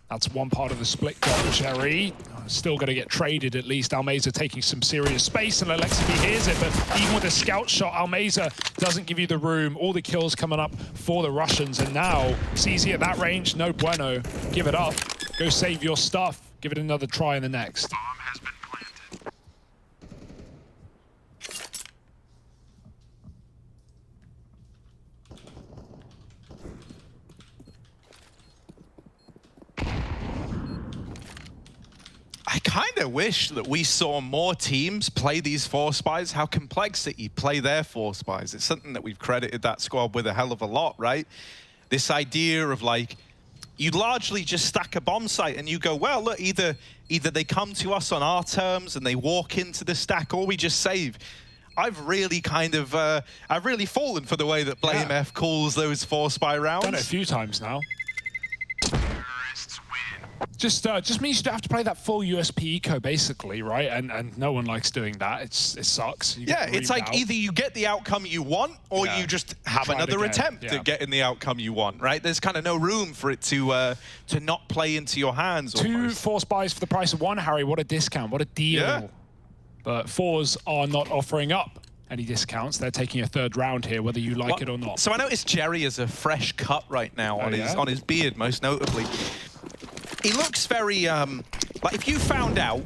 That's one part of the split got Jerry. Still going to get traded at least. Almeza taking some serious space, and Alexibi hears it, but even with a scout shot, Almeza doesn't give you the room. All the kills coming up for the Russians, and now CZ at that range, no bueno. Give it up. Go save your stuff. Give it another try in the next. I kind of wish that we saw more teams play these Force buys, how Complexity play their Force buys. It's something that we've credited that squad with a hell of a lot, right? This idea of like, you largely just stack a bomb site and you go, well, look, either they come to us on our terms and they walk into the stack, or we just save. I've really I've really fallen for the way that Blame F calls those Force buy rounds. Done it a few times now. Just means you don't have to play that full USP eco, basically, right? And no one likes doing that. It sucks. Yeah, it's like either you get the outcome you want, or you just have another attempt at getting the outcome you want, right? There's kind of no room for it to not play into your hands. 2 Force buys for the price of 1, Harry. What a discount! What a deal! Yeah. But Fours are not offering up any discounts. They're taking a third round here, whether you like it or not. So I noticed Jerry has a fresh cut right now on his beard, most notably. He looks very, like if you found out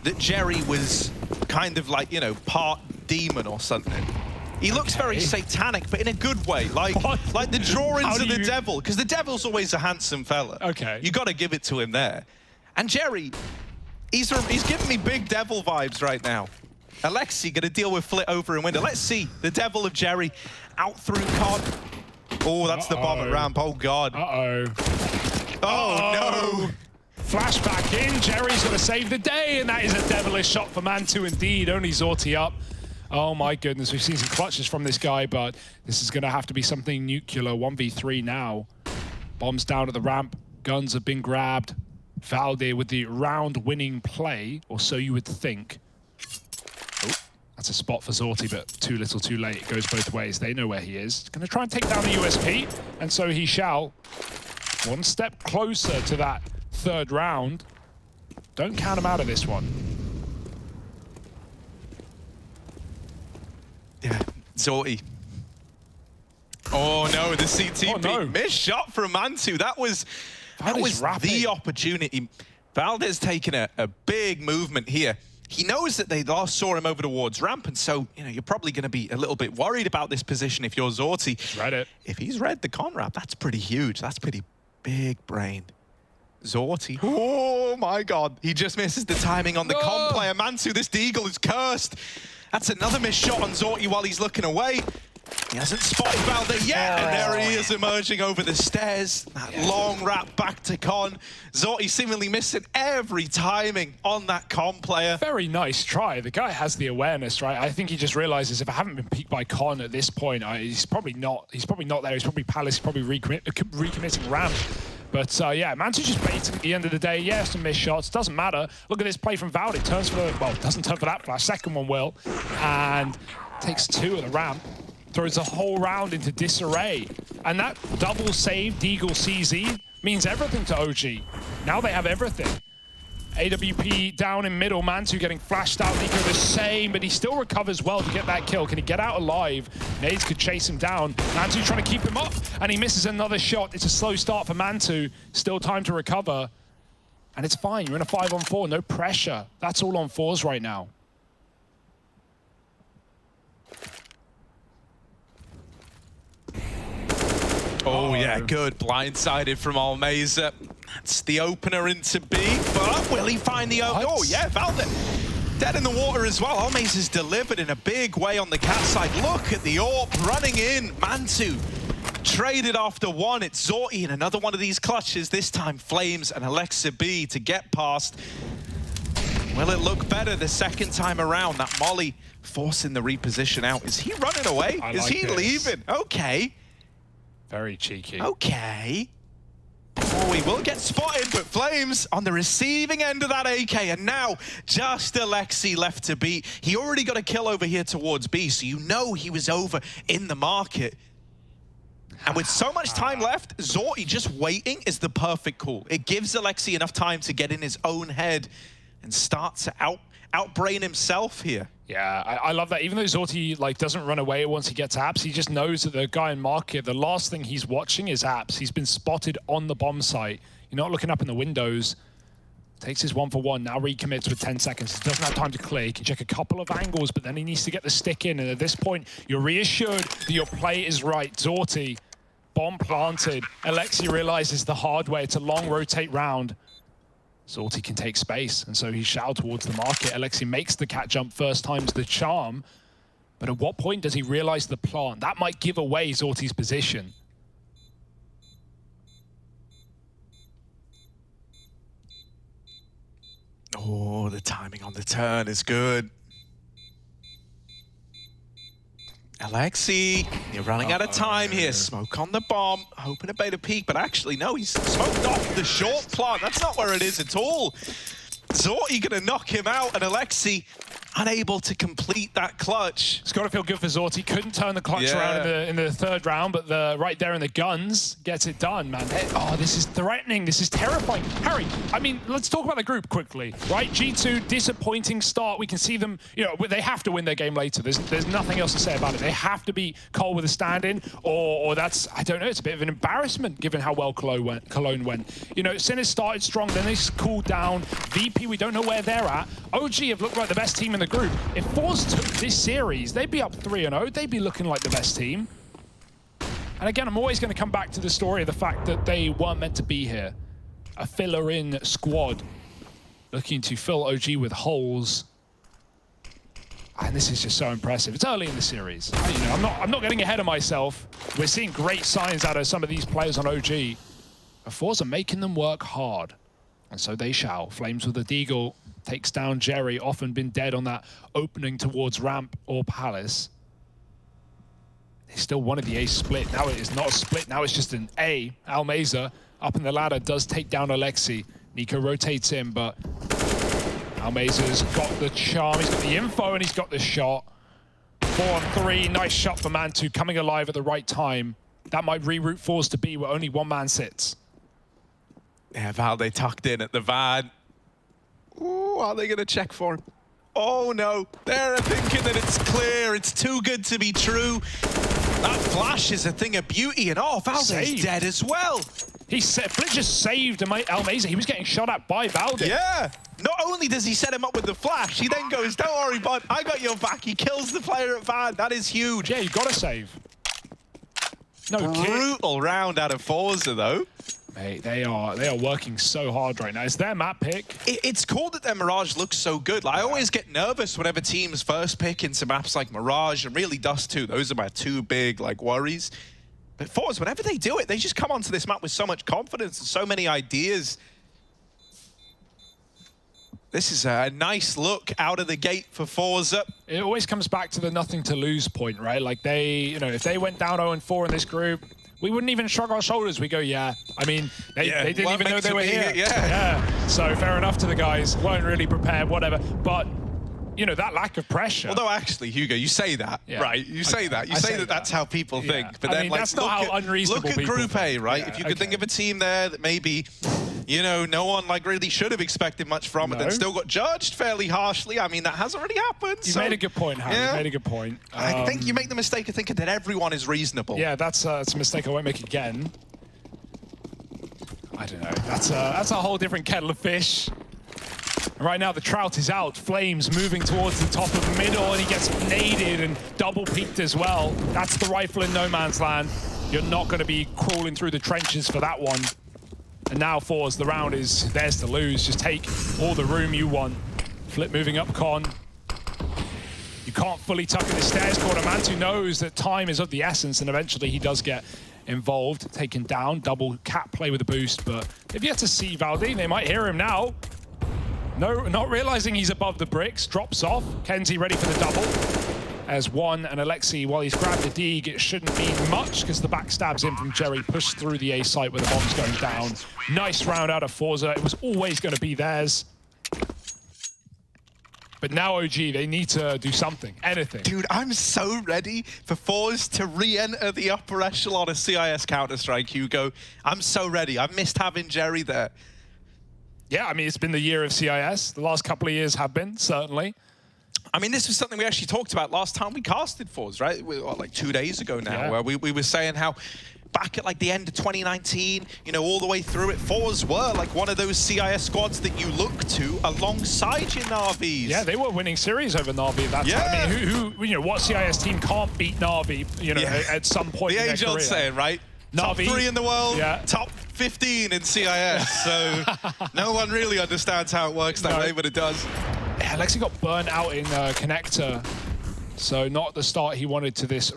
that Jerry was kind of like, you know, part demon or something. He looks very satanic, but in a good way, like the drawings of the devil, because the devil's always a handsome fella. Okay. You got to give it to him there. And Jerry, he's giving me big devil vibes right now. Alexi gonna deal with Flit over in window. Let's see the devil of Jerry out through Con. Oh, that's the bomb at ramp. Oh God. Oh no. Flashback in. Jerry's gonna save the day, and that is a devilish shot for Mantu indeed. Only Zorti up. Oh my goodness, we've seen some clutches from this guy, but this is gonna have to be something nuclear. 1v3 now. Bombs down at the ramp. Guns have been grabbed. Valde with the round-winning play, or so you would think. Oh, that's a spot for Zorti, but too little, too late. It goes both ways. They know where he is. Going to try and take down the USP, and so he shall. One step closer to that third round. Don't count him out of this one. Yeah, Zorti. Oh no, the CTP. Missed shot from Mantu. That was the opportunity. Valdez taking a big movement here. He knows that they last saw him over towards ramp, and so, you know, you're probably going to be a little bit worried about this position if you're Zorti. He's read it. If he's read the con ramp, that's pretty huge. That's pretty big brained. Zorti. Oh my God. He just misses the timing on the con player. Mantu, this Deagle is cursed. That's another missed shot on Zorti while he's looking away. He hasn't spotted Valde yet, and there he is emerging over the stairs. That long wrap back to Con. Zorti seemingly missing every timing on that Con player. Very nice try. The guy has the awareness, right? I think he just realizes if I haven't been peeked by Con at this point, he's probably not there. He's probably Palace. He's probably recommitting ramp. But yeah, Mantu just baiting at the end of the day. Yeah, some missed shots. Doesn't matter. Look at this play from Valde. Turns for the, well, doesn't turn for that flash. Second one will. And takes two at the ramp. Throws the whole round into disarray. And that double save, Deagle CZ, means everything to OG. Now they have everything. AWP down in middle, Mantu getting flashed out. Nico the same, but he still recovers well to get that kill. Can he get out alive? Nades could chase him down. Mantu trying to keep him up, and he misses another shot. It's a slow start for Mantu. Still time to recover. And it's fine, you're in a 5-on-4, no pressure. That's all on fours right now. Oh yeah, good. Blindsided from Almeza. That's the opener into B, but will he find the opener? Oh yeah, Valde. Dead in the water as well. Almeza's delivered in a big way on the cat side. Look at the AWP running in. Mantu traded after one. It's Zorti in another one of these clutches. This time Flames and Alexa B to get past. Will it look better the second time around? That Molly forcing the reposition out. Is he running away? Is he leaving? Okay. Very cheeky. Okay. Oh, he will get spotted, but Flames on the receiving end of that AK, and now just Alexi left to beat. He already got a kill over here towards B, so you know he was over in the market. And with so much time left, Zorti just waiting is the perfect call. It gives Alexi enough time to get in his own head and start to outbrain himself here. Yeah, I love that. Even though Zorti doesn't run away once he gets apps, he just knows that the guy in market, the last thing he's watching is apps. He's been spotted on the bomb site. You're not looking up in the windows. Takes his 1-for-1, now recommits with 10 seconds. He doesn't have time to clear. He can check a couple of angles, but then he needs to get the stick in. And at this point, you're reassured that your play is right. Zorti, bomb planted. Alexi realizes the hard way. It's a long rotate round. Zorti can take space, and so he shall towards the market. Alexi makes the cat jump first time's the charm, but at what point does he realize the plant? That might give away Zorti's position. Oh, the timing on the turn is good. Alexi, you're running out of time here. Smoke on the bomb, hoping to bait a peek, but actually, no, he's smoked off the short plant. That's not where it is at all. Zorti gonna knock him out, and Alexi unable to complete that clutch. It's got to feel good for Zorti. Couldn't turn the clutch around in the third round, but right there in the guns gets it done, man. Oh, this is threatening. This is terrifying. Harry, I mean, let's talk about the group quickly, right? G2, disappointing start. We can see them, you know, they have to win their game later. There's nothing else to say about it. They have to beat Cole with a stand-in, or that's, I don't know, it's a bit of an embarrassment given how well Cologne went. You know, Sinners started strong, then they cooled down. VP, we don't know where they're at. OG have looked like the best team in the group. If Force took this series, they'd be up 3-0. They'd be looking like the best team. And again, I'm always going to come back to the story of the fact that they weren't meant to be here. A filler-in squad looking to fill OG with holes. And this is just so impressive. It's early in the series. You know, I'm not getting ahead of myself. We're seeing great signs out of some of these players on OG. But Force are making them work hard. And so they shall. Flames with a Deagle. Takes down Jerry, often been dead on that opening towards ramp or palace. They still wanted the A split. Now it is not a split. Now it's just an A. Almeza up in the ladder does take down Alexi. Nico rotates in, but Almeza's got the charm. He's got the info and he's got the shot. 4-on-3. Nice shot for Mantu coming alive at the right time. That might reroute Force to B where only one man sits. Yeah, Valde tucked in at the van. Ooh, are they going to check for him? Oh, no. They're thinking that it's clear. It's too good to be true. That flash is a thing of beauty. And oh, Valde's dead as well. Flit just saved Almeza. He was getting shot at by Valde. Yeah. Not only does he set him up with the flash, he then goes, don't worry, bud. I got your back. He kills the player at van. That is huge. Yeah, you got to save. No brutal round out of Forza, though. Mate, they are working so hard right now. It's their map pick. It's cool that their Mirage looks so good. Like, I always get nervous whenever teams first pick into maps like Mirage and really Dust 2. Those are my two big worries. But Forza, whenever they do it, they just come onto this map with so much confidence and so many ideas. This is a nice look out of the gate for Forza. It always comes back to the nothing to lose point, right? Like if they went down 0-4 in this group, we wouldn't even shrug our shoulders. We go, yeah. I mean, they didn't even know they were here. Yeah. So fair enough to the guys. Weren't really prepared, whatever. But, you know, that lack of pressure. Although actually, Hugo, you say that, right? You say that. You say that that's how people think. But then, that's not how unreasonable look at Group A, right? Yeah, if you could think of a team there that maybe, you know, no one really should have expected much from it, then still got judged fairly harshly. I mean, that has already happened. You made a good point, Harry. You made a good point. I think you make the mistake of thinking that everyone is reasonable. Yeah, that's a mistake I won't make again. I don't know. That's a whole different kettle of fish. Right now, the Trout is out. Flames moving towards the top of the middle, and he gets naded and double peeked as well. That's the rifle in no man's land. You're not going to be crawling through the trenches for that one. And now Force, the round is theirs to lose. Just take all the room you want. Flip moving up con. You can't fully tuck in the stairs corner. Mantu knows that time is of the essence, and eventually he does get involved. Taken down, double cat play with a boost, but they've yet to see Valde. They might hear him now. No, not realizing he's above the bricks. Drops off. Kenzie ready for the double. As one and Alexi, while he's grabbed the dig, it shouldn't mean much because the backstabs in from Jerry pushed through the A site where the bomb's going down. Nice round out of Forza. It was always going to be theirs. But now OG, they need to do something, anything. Dude, I'm so ready for Forza to re-enter the upper echelon of CIS Counter-Strike, Hugo. I'm so ready. I've missed having Jerry there. Yeah, I mean, it's been the year of CIS. The last couple of years have been, certainly. I mean, this was something we actually talked about last time we casted Forza, right? Like 2 days ago now, where we were saying how back at the end of 2019, you know, all the way through it, Forza were one of those CIS squads that you look to alongside your Na'Vis. Yeah, they were winning series over Na'Vi that time. I mean, who, you know, what CIS team can't beat Na'Vi, you know, at some point in their career? The age-old saying, right? Na'Vi, top 3 in the world, top 15 in CIS. So no one really understands how it works that way, but it does. Yeah, Alexi got burnt out in Connector. So not the start he wanted to this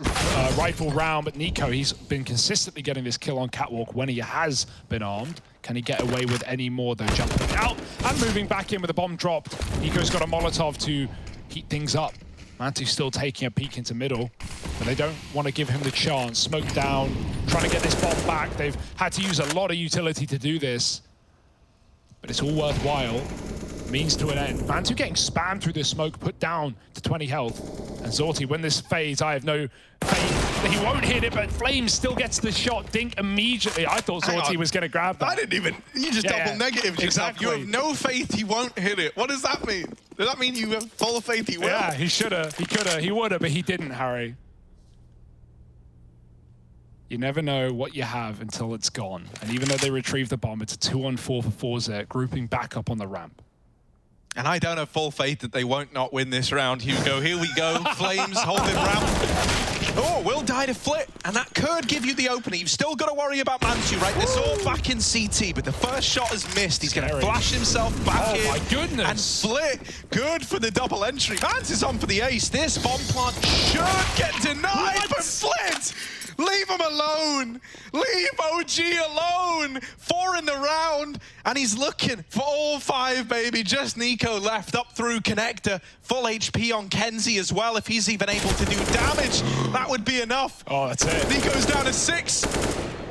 rifle round, but Nico, he's been consistently getting this kill on Catwalk when he has been armed. Can he get away with any more though? Jumping out and moving back in with a bomb dropped. Nico's got a Molotov to heat things up. Mantu's still taking a peek into middle, but they don't want to give him the chance. Smoke down, trying to get this bomb back. They've had to use a lot of utility to do this, but it's all worthwhile. means to an end. Mantu getting spammed through the smoke, put down to 20 health. And Zorti, when this fades, I have no faith that he won't hit it, but Flames still gets the shot. Dink immediately. I thought Zorti was going to grab that. I didn't even, you just double negative yourself. Exactly. You have no faith he won't hit it. What does that mean? Does that mean you have full faith he will? Yeah, he should have, he could have, he would have, but he didn't, Harry. You never know what you have until it's gone. And even though they retrieve the bomb, it's a 2-on-4 for Forza, grouping back up on the ramp. And I don't have full faith that they won't not win this round, Hugo. Here we go. Flames holding ramp. Oh, will die to Flit, and that could give you the opening. You've still got to worry about Mantu, right? This all back in CT, but the first shot is missed. He's going to flash himself back in. Oh, my goodness. And Flit, good for the double entry. Mantu's on for the ace. This bomb plant should get denied, but Flit! Leave him alone. Leave OG alone. 4 in the round, and he's looking for all 5, baby. Just Nico left up through connector. Full HP on Kenzie as well. If he's even able to do damage, that would be enough. Oh, that's it. Nico's down to 6.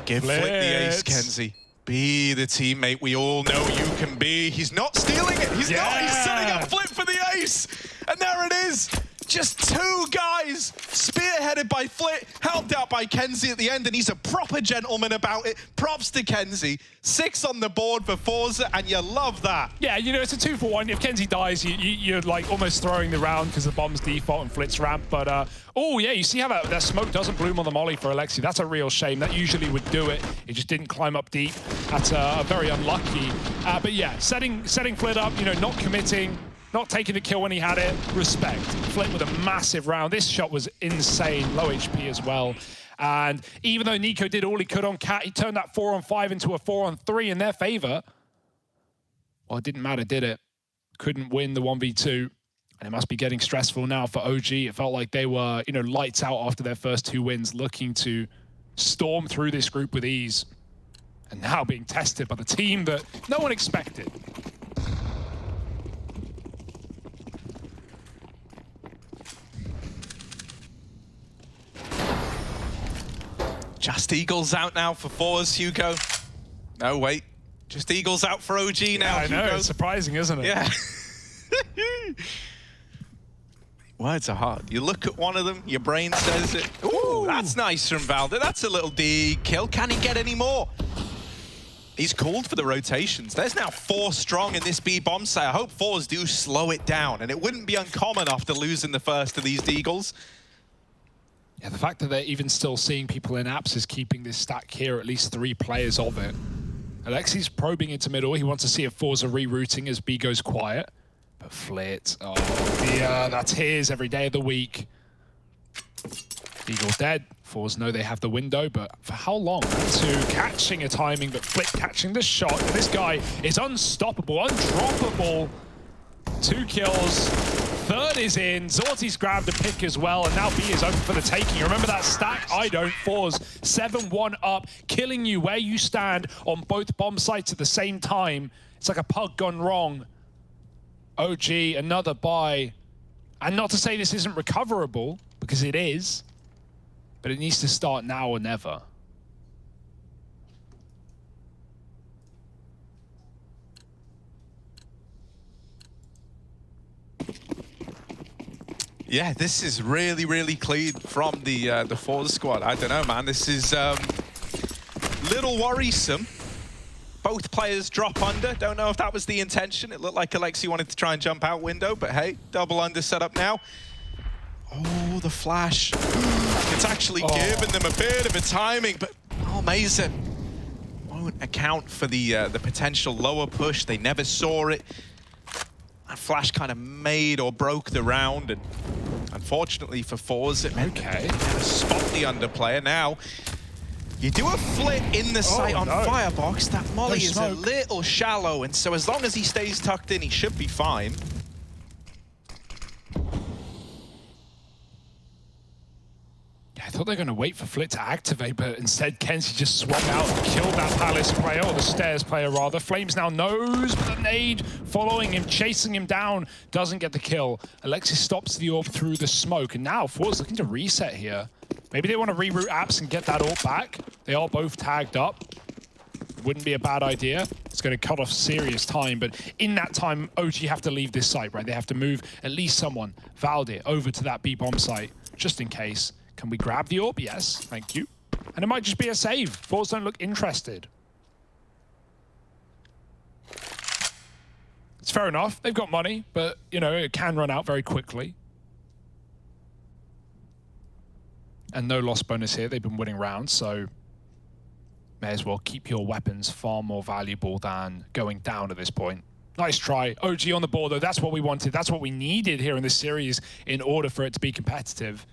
Give Flit the ace, Kenzie. Be the teammate we all know you can be. He's not stealing it. He's not. He's setting up Flit for the ace. And there it is. Just 2 guys spearheaded by Flit, helped out by Kenzie at the end, and he's a proper gentleman about it. Props to Kenzie. 6 on the board for Forza, and you love that. Yeah, you know, it's a 2-for-1. If Kenzie dies, you're like almost throwing the round because the bomb's default and Flit's ramp. But, oh, yeah, you see how that smoke doesn't bloom on the molly for Alexi. That's a real shame. That usually would do it. It just didn't climb up deep. That's very unlucky. But, yeah, setting Flit up, you know, not committing. Not taking the kill when he had it. Respect. Flit with a massive round. This shot was insane. Low HP as well. And even though Nico did all he could on Cat, he turned that 4-on-5 into a 4-on-3 in their favor. Well, it didn't matter, did it? Couldn't win the 1v2. And it must be getting stressful now for OG. It felt like they were, you know, lights out after their first 2 wins, looking to storm through this group with ease. And now being tested by the team that no one expected. Just Eagles out now for Forza, Hugo. No, wait. Just Eagles out for OG now, I know, Hugo. it's surprising, isn't it? Yeah. Words are hard. You look at one of them, your brain says it. Ooh, that's nice from Valda. That's a little D kill. Can he get any more? He's called for the rotations. There's now 4 strong in this B bomb site. I hope Forza do slow it down, and it wouldn't be uncommon after losing the first of these Deagles. Yeah, the fact that they're even still seeing people in apps is keeping this stack here, at least 3 players of it. Alexi's probing into middle. He wants to see if Forza rerouting as B goes quiet. But Flit, oh dear, that's his every day of the week. Eagle dead. Forza know they have the window, but for how long? To catching a timing, but Flit catching the shot. And this guy is unstoppable, undroppable. 2 kills. 3rd is in. Zorti's grabbed a pick as well, and now B is open for the taking. Remember that stack? I don't. Forza 7-1 up, killing you where you stand on both bomb sites at the same time. It's like a pug gone wrong. OG, another buy. And not to say this isn't recoverable, because it is, but it needs to start now or never. Yeah, this is really, really clean from the Forza squad. I don't know, man. This is little worrisome. Both players drop under. Don't know if that was the intention. It looked like Alexi wanted to try and jump out window, but hey, double under set up now. Oh, the flash. It's actually giving them a bit of a timing, but oh, Mesa won't account for the potential lower push. They never saw it. That flash kind of made or broke the round, and unfortunately for Forza, it meant they never spot the underplayer. Now, you do a Flit in the site on Firebox. That molly is a little shallow, and so as long as he stays tucked in, he should be fine. I thought they were going to wait for Flit to activate, but instead Kenzie just swung out and killed that Palace player, or the Stairs player rather. Flames now knows, but the nade following him, chasing him down, doesn't get the kill. Alexis stops the orb through the smoke, and now Forza's looking to reset here. Maybe they want to reroute apps and get that orb back. They are both tagged up. Wouldn't be a bad idea. It's going to cut off serious time, but in that time, OG have to leave this site, right? They have to move at least someone, Valdir, over to that B-bomb site, just in case. Can we grab the orb? Yes, thank you. And it might just be a save. Force don't look interested. It's fair enough. They've got money, but, you know, it can run out very quickly. And no loss bonus here. They've been winning rounds, so may as well keep your weapons far more valuable than going down at this point. Nice try. OG on the board, though. That's what we wanted. That's what we needed here in this series in order for it to be competitive.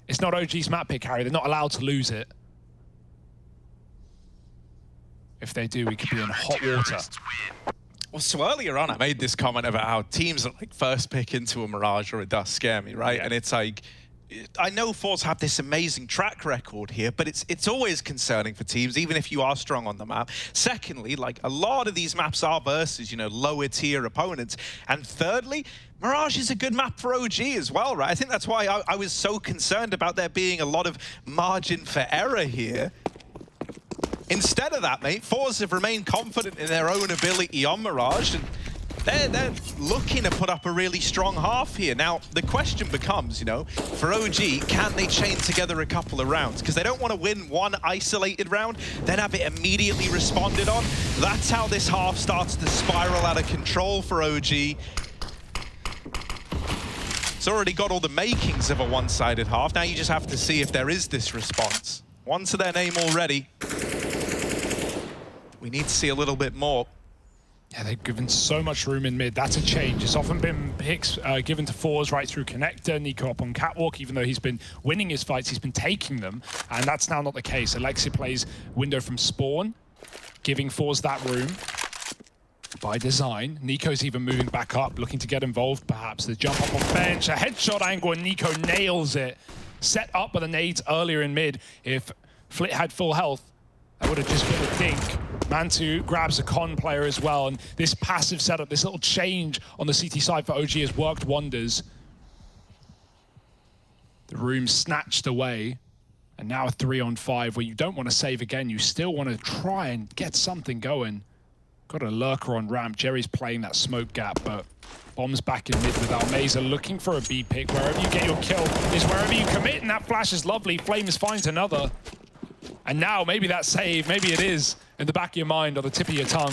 It's not OG's map pick, Harry. They're not allowed to lose it. If they do, we could be in hot water. Well, so earlier on, I made this comment about how teams that like first pick into a Mirage or a Dust scare me, right? Yeah. And it's like, I know Force have this amazing track record here, but it's always concerning for teams, even if you are strong on the map. Secondly, like a lot of these maps are versus, you know, lower tier opponents. And thirdly, Mirage is a good map for OG as well, right? I think that's why I was so concerned about there being a lot of margin for error here. Instead of that, mate, Force have remained confident in their own ability on Mirage, and they're looking to put up a really strong half here. Now, the question becomes, you know, for OG, can they chain together a couple of rounds? Because they don't want to win one isolated round, then have it immediately responded on. That's how this half starts to spiral out of control for OG. It's already got all the makings of a one-sided half. Now you just have to see if there is this response. One to their name already. We need to see a little bit more. Yeah, they've given so much room in mid. That's a change. It's often been picks given to fours right through connector. Nico up on catwalk, even though he's been winning his fights, he's been taking them. And that's now not the case. Alexia plays window from spawn, giving fours that room by design. Nico's even moving back up, looking to get involved perhaps. The jump up on bench, a headshot angle, and Nico nails it. Set up by the nades earlier in mid. If Flit had full health, that would have just been a dink. Mantu grabs a con player as well, and this passive setup, this little change on the CT side for OG has worked wonders. The room snatched away, and now a 3-on-5 where you don't want to save again. You still want to try and get something going. Got a lurker on ramp. Jerry's playing that smoke gap, but bombs back in mid with Almeza looking for a B pick. Wherever you get your kill is wherever you commit, and that flash is lovely. Flames finds another. And now, maybe that save, maybe it is in the back of your mind or the tip of your tongue.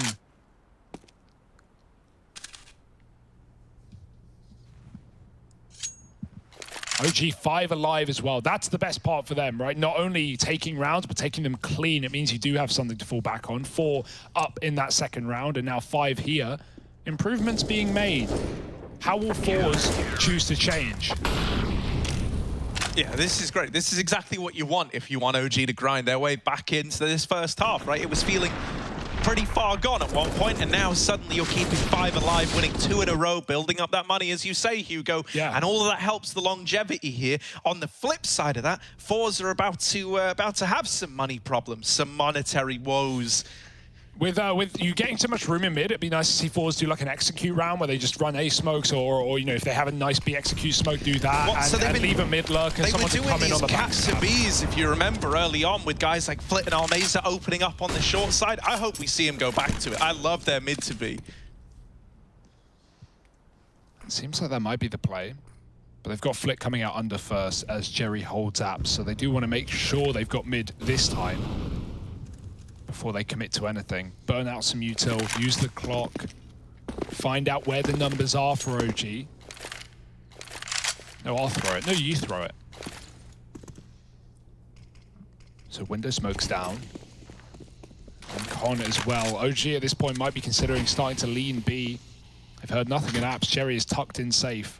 OG 5 alive as well. That's the best part for them, right? Not only taking rounds, but taking them clean. It means you do have something to fall back on. 4 up in that second round, and now 5 here. Improvements being made. How will fours choose to change? Yeah, this is great. This is exactly what you want if you want OG to grind their way back into this first half, right? It was feeling pretty far gone at one point, and now suddenly you're keeping 5 alive, winning 2 in a row, building up that money, as you say, Hugo. Yeah. And all of that helps the longevity here. On the flip side of that, fours are about to have some money problems, some monetary woes. With you getting so much room in mid, it'd be nice to see fours do like an execute round where they just run A smokes, or you know, if they have a nice B execute smoke, do that, and leave a mid lurker, someone to come in on the back. Cats to Bs, if you remember early on, with guys like Flit and Almeza opening up on the short side. I hope we see him go back to it. I love their mid to B. It seems like that might be the play. But they've got Flit coming out under first as Jerry holds apps, so they do want to make sure they've got mid this time before they commit to anything. Burn out some util, use the clock, find out where the numbers are for OG. No, I'll throw it. No, you throw it. So window smoke's down. And Con as well. OG at this point might be considering starting to lean B. I've heard nothing in apps. Jerry is tucked in safe.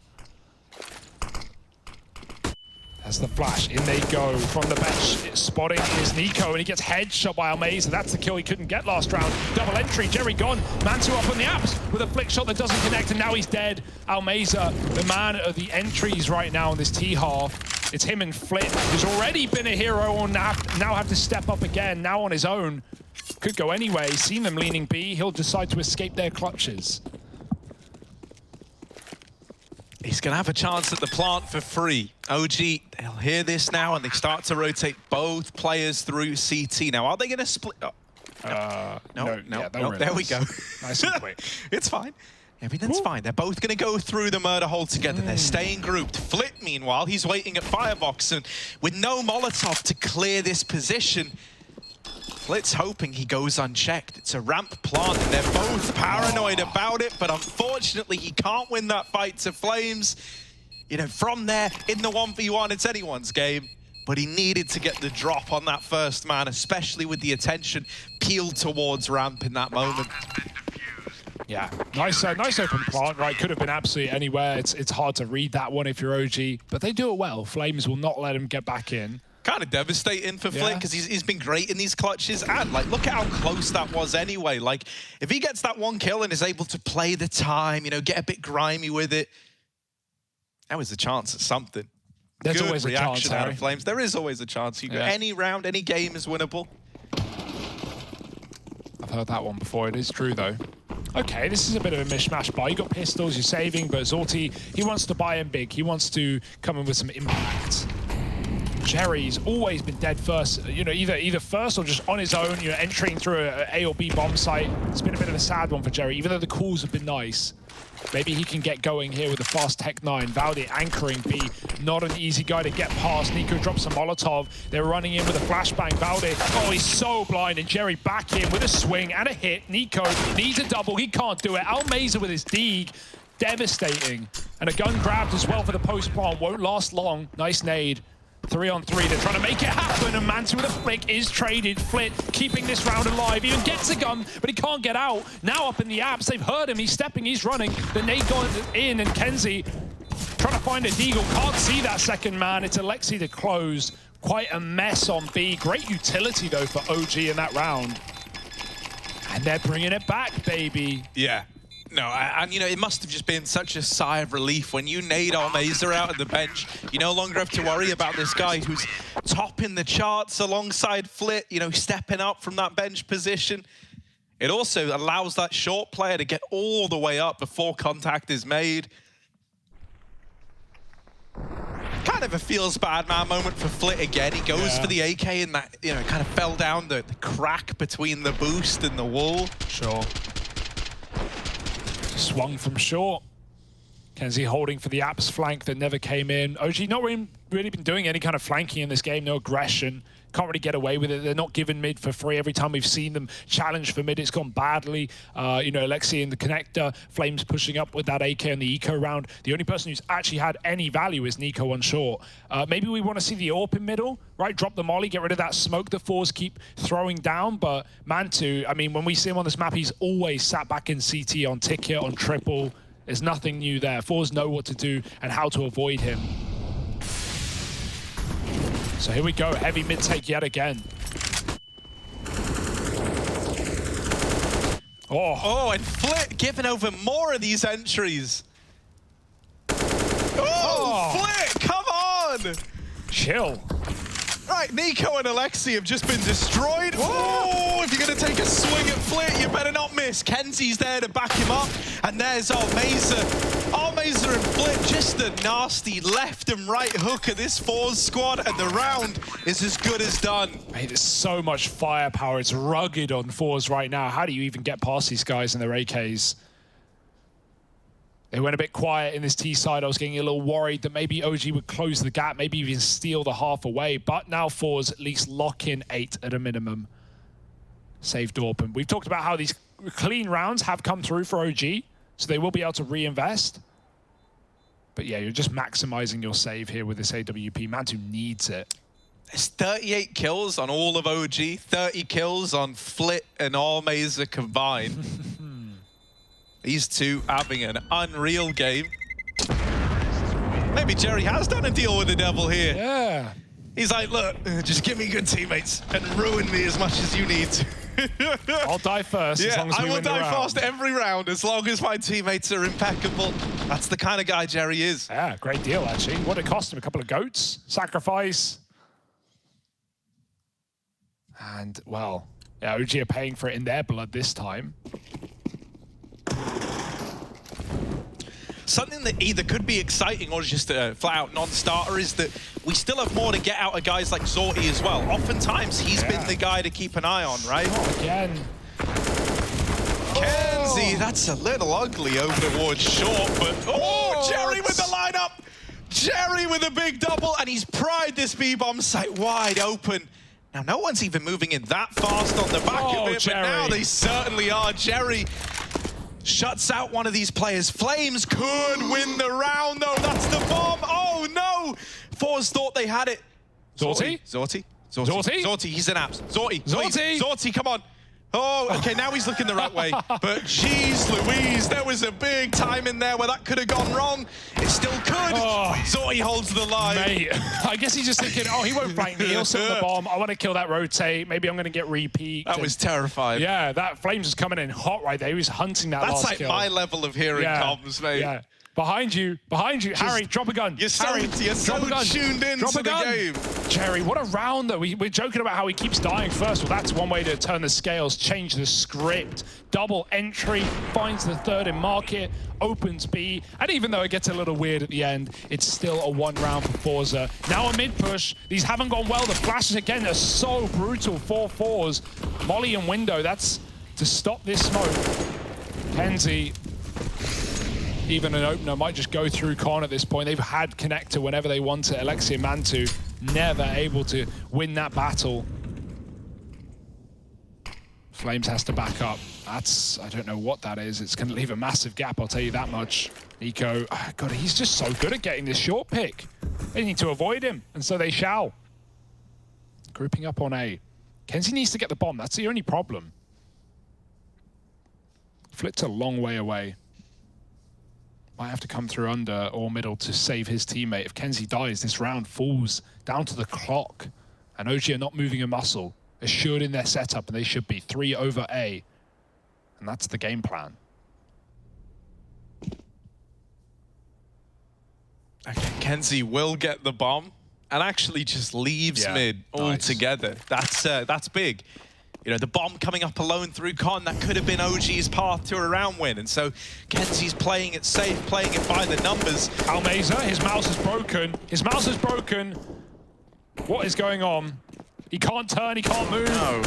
As the flash, in they go from the bench. Spotting is Nico, and he gets headshot by Almeza. That's the kill he couldn't get last round. Double entry, Jerry gone. Mantu up on the apps with a flick shot that doesn't connect, and now he's dead. Almeza, the man of the entries right now in this T-half. It's him and Flit, who's already been a hero on now have to step up again, now on his own. Could go anyway. Seen them leaning B. He'll decide to escape their clutches. He's going to have a chance at the plant for free. OG, they'll hear this now, and they start to rotate both players through CT. Now, are they going to split up? No, Yeah, they'll there we go. Nice and quick. It's fine. Everything's fine. They're both going to go through the murder hole together. They're staying grouped. Flit, meanwhile, he's waiting at Firebox, and with no Molotov to clear this position, Flit's hoping he goes unchecked. It's a ramp plant, and they're both paranoid about it, but unfortunately, he can't win that fight to Flames. You know, from there, in the 1v1, it's anyone's game. But he needed to get the drop on that first man, especially with the attention peeled towards ramp in that moment. Yeah, nice open plant, right? Could have been absolutely anywhere. It's hard to read that one if you're OG, but they do it well. Flames will not let him get back in. Kind of devastating for Flit because he's been great in these clutches, and like look at how close that was anyway. Like if he gets that one kill and is able to play the time, you know, get a bit grimy with it, that was a chance at something. There's Good always a reaction chance, out Harry. of Flames. There is always a chance. You go any round, any game is winnable. I've heard that one before. It is true, though. Okay, this is a bit of a mishmash buy. You got pistols, you're saving, but Zorti, he wants to buy him big. He wants to come in with some impact. Jerry's always been dead first, you know, either first or just on his own, you know, entering through a A or B bomb site. It's been a bit of a sad one for Jerry, even though the calls have been nice. Maybe he can get going here with a fast Tech 9. Valde anchoring B. Not an easy guy to get past. Nico drops a Molotov. They're running in with a flashbang. Valde, oh, he's so blind. And Jerry back in with a swing and a hit. Nico needs a double. He can't do it. Almeza with his Deeg. Devastating. And a gun grabbed as well for the post plant. Won't last long. Nice nade. 3-on-3, they're trying to make it happen, and Mantu with a flick is traded. Flit keeping this round alive, even gets a gun, but he can't get out. Now up in the apps, they've heard him, he's stepping, he's running. The nade going in, and Kenzie trying to find a Deagle, can't see that second man. It's Alexi to close. Quite a mess on B. Great utility, though, for OG in that round. And they're bringing it back, baby. Yeah. No, and you know, it must have just been such a sigh of relief when you nade Almeza out at the bench. You no longer have to worry about this guy who's topping the charts alongside Flit, you know, stepping up from that bench position. It also allows that short player to get all the way up before contact is made. Kind of a feels bad man moment for Flit again. He goes for the AK and that, you know, kind of fell down the crack between the boost and the wall. Sure. Swung from short. Kenzie holding for the apps flank that never came in. OG not really been doing any kind of flanking in this game, no aggression. Can't really get away with it. They're not giving mid for free. Every time we've seen them challenge for mid, it's gone badly. You know, Alexi in the connector, Flames pushing up with that AK and the eco round. The only person who's actually had any value is Nico on short. Maybe we want to see the AWP in middle, right? Drop the molly, get rid of that smoke the fours keep throwing down. But Mantu, I mean, when we see him on this map, he's always sat back in CT on ticket, on triple. There's nothing new there. Fours know what to do and how to avoid him. So here we go, heavy mid take yet again. Oh, and Flit giving over more of these entries. Oh, Flit, come on! Chill. Right, Nico and Alexi have just been destroyed. Oh, if you're going to take a swing at Flit, you better not miss. Kenzie's there to back him up. And there's Almeza. Almeza and Flit, just a nasty left and right hook at this fours squad. And the round is as good as done. Mate, there's so much firepower. It's rugged on fours right now. How do you even get past these guys and their AKs? They went a bit quiet in this T side. I was getting a little worried that maybe OG would close the gap, maybe even steal the half away. But now fours at least lock in 8 at a minimum. Save Dorpen. We've talked about how these clean rounds have come through for OG, so they will be able to reinvest. But yeah, you're just maximizing your save here with this AWP. Mantu needs it. There's 38 kills on all of OG, 30 kills on Flit and Almeza combined. These two having an unreal game. Maybe Jerry has done a deal with the devil here. Yeah. He's like, look, just give me good teammates and ruin me as much as you need to. I'll die first as long as we win the round. I will die first every round as long as my teammates are impeccable. That's the kind of guy Jerry is. Yeah, great deal, actually. What did it cost him? A couple of goats? Sacrifice? And, well, yeah, OG are paying for it in their blood this time. something that either could be exciting or just a flat-out non-starter is that we still have more to get out of guys like Zorty as well. Oftentimes, he's been the guy to keep an eye on, right? Oh, again. Kenzie, that's a little ugly over towards short, but Jerry with the lineup! Jerry with a big double, and he's pried this B-bomb site wide open. Now, no one's even moving in that fast on the back of it, Jerry. but now they certainly are. Jerry shuts out one of these players. Flames could win the round, though. That's the bomb. Oh, no! Force thought they had it. Zorty? Zorty, he's an apps. Zorty, come on. Oh, okay, now he's looking the right way. But geez Louise, there was a big time in there where that could have gone wrong. It still could. Zorty holds the line. Mate, I guess he's just thinking, oh, he won't flank me. He'll sit on the bomb. I want to kill that rotate. Maybe I'm going to get repeat. That was terrifying. Yeah, that Flames is coming in hot right there. He was hunting that last kill. That's like my level of hearing comms, mate. Yeah. Behind you. Harry, drop a gun. You're so tuned into the game. Jerry, what a round, though. We're joking about how he keeps dying first. Well, that's one way to turn the scales, change the script. Double entry, finds the third in market, opens B, and even though it gets a little weird at the end, it's still a one round for Forza. Now a mid push. These haven't gone well. The flashes, again, are so brutal. 4-4s. Molly and window, that's to stop this smoke. Kenzie, even an opener might just go through Con at this point. They've had connector whenever they want it. Alexia Mantu never able to win that battle. Flames has to back up. That's, I don't know what that is. It's going to leave a massive gap, I'll tell you that much. Nico, God, he's just so good at getting this short pick. They need to avoid him, and so they shall. Grouping up on A. Kenzie needs to get the bomb. That's the only problem. Flicked a long way away. Might have to come through under or middle to save his teammate. If Kenzie dies, this round falls down to the clock. And OG are not moving a muscle. Assured in their setup, and they should be 3 over A. And that's the game plan. Okay, Kenzie will get the bomb and actually just leaves mid altogether. That's big. You know, the bomb coming up alone through Con, that could have been OG's path to a round win. And so Kenzie's playing it safe, playing it by the numbers. Almeza, his mouse is broken. His mouse is broken. What is going on? He can't turn, he can't move. No.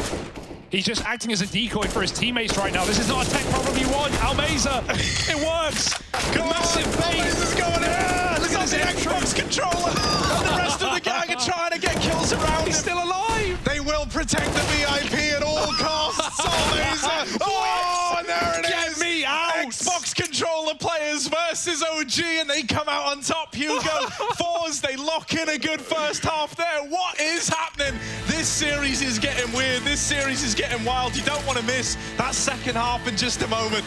He's just acting as a decoy for his teammates right now. This is not a tech problem you want. Almeza, it works. Massive bait. Almeza's going in. Look at the Xbox controller. And the rest of the gang are trying to get kills around him. He's still alive. They will protect the VIP at all costs. Almeza. Oh, and there it is. Get me out. Xbox controller players versus OG, and they come out on top. Hugo, Fours, they lock in a good first half there. What is happening? This series is getting weird. This series is getting wild. You don't want to miss that second half in just a moment.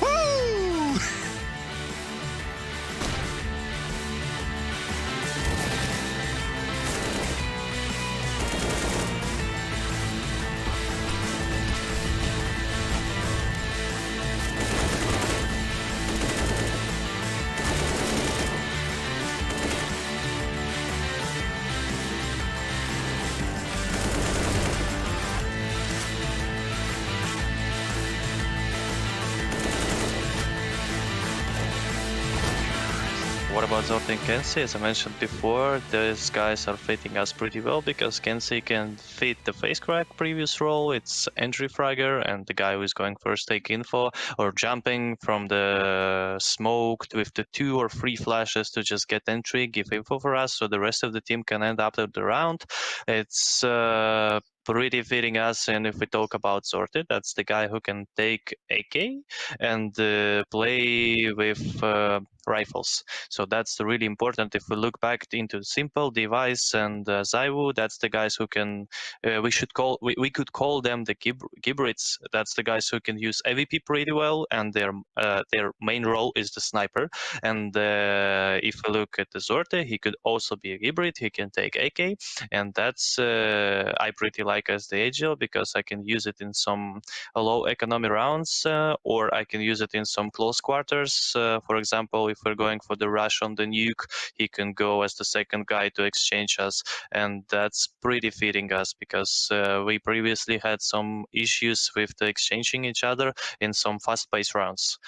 Woo! What about Zorty and Kenzie? As I mentioned before, these guys are fitting us pretty well because Kenzie can fit the face crack previous role. It's entry fragger and the guy who is going first take info, or jumping from the smoke with the 2 or 3 flashes to just get entry, give info for us so the rest of the team can end up the round. It's pretty fitting us, and if we talk about Zorty, that's the guy who can take AK and play with rifles. So that's really important. If we look back into Simple, Device, and Zaiwu, that's the guys who can. We could call them the Gibrids. That's the guys who can use AVP pretty well, and their main role is the sniper. And if we look at the Zorty, he could also be a Gibrid. He can take AK, and that's I pretty like as the AGL because I can use it in some low economy rounds, or I can use it in some close quarters. For example, if we're going for the rush on the nuke, he can go as the second guy to exchange us, and that's pretty fitting us because we previously had some issues with the exchanging each other in some fast-paced rounds.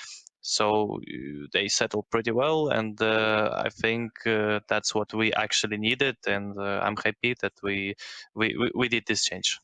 So they settled pretty well, and I think that's what we actually needed, and I'm happy that we did this change.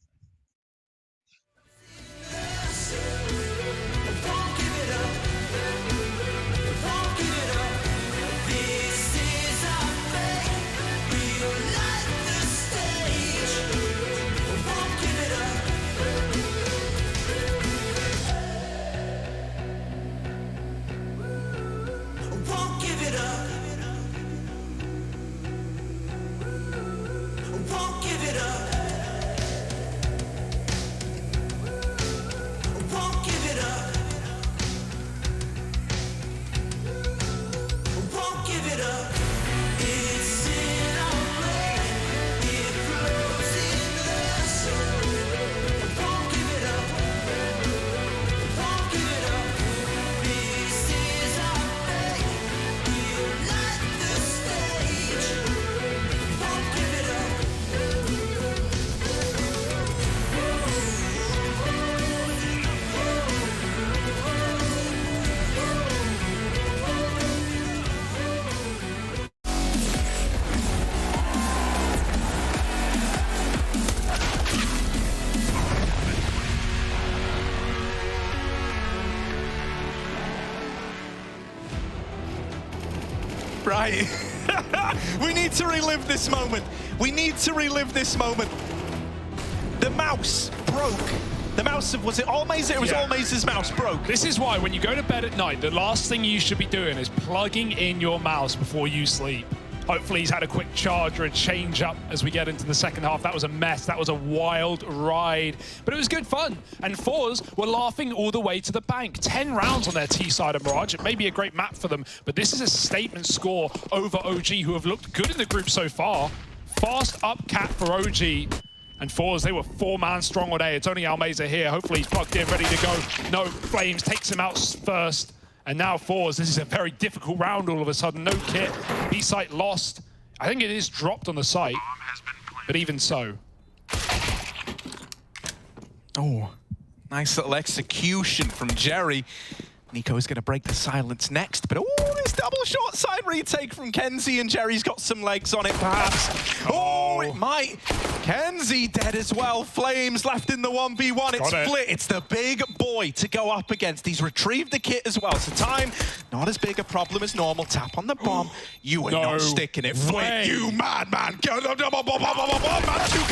Right. We need to relive this moment. We need to relive this moment. The mouse broke. The mouse of, was it Almaze? It was Almaze's mouse broke. This is why when you go to bed at night, the last thing you should be doing is plugging in your mouse before you sleep. Hopefully he's had a quick charge or a change up as we get into the second half. That was a mess. That was a wild ride, but it was good fun. And Fours were laughing all the way to the bank. 10 rounds on their T side of Mirage. It may be a great map for them, but this is a statement score over OG, who have looked good in the group so far. Fast up cap for OG. And Fours, they were 4-man strong all day. It's only Almaza here. Hopefully he's plugged in, ready to go. No, Flames takes him out first. And now Fours, this is a very difficult round all of a sudden. No kit, B-site lost. I think it is dropped on the site, but even so. Oh, nice little execution from Jerry. Nico is going to break the silence next, but oh, this double short side retake from Kenzie, and Jerry's got some legs on it perhaps. Oh, it might. Kenzie dead as well. Flames left in the 1v1. It's Flit. It's the big boy to go up against. He's retrieved the kit as well. So time, not as big a problem as normal. Tap on the bomb. You are not sticking it. Flit, you madman. Go, man, 2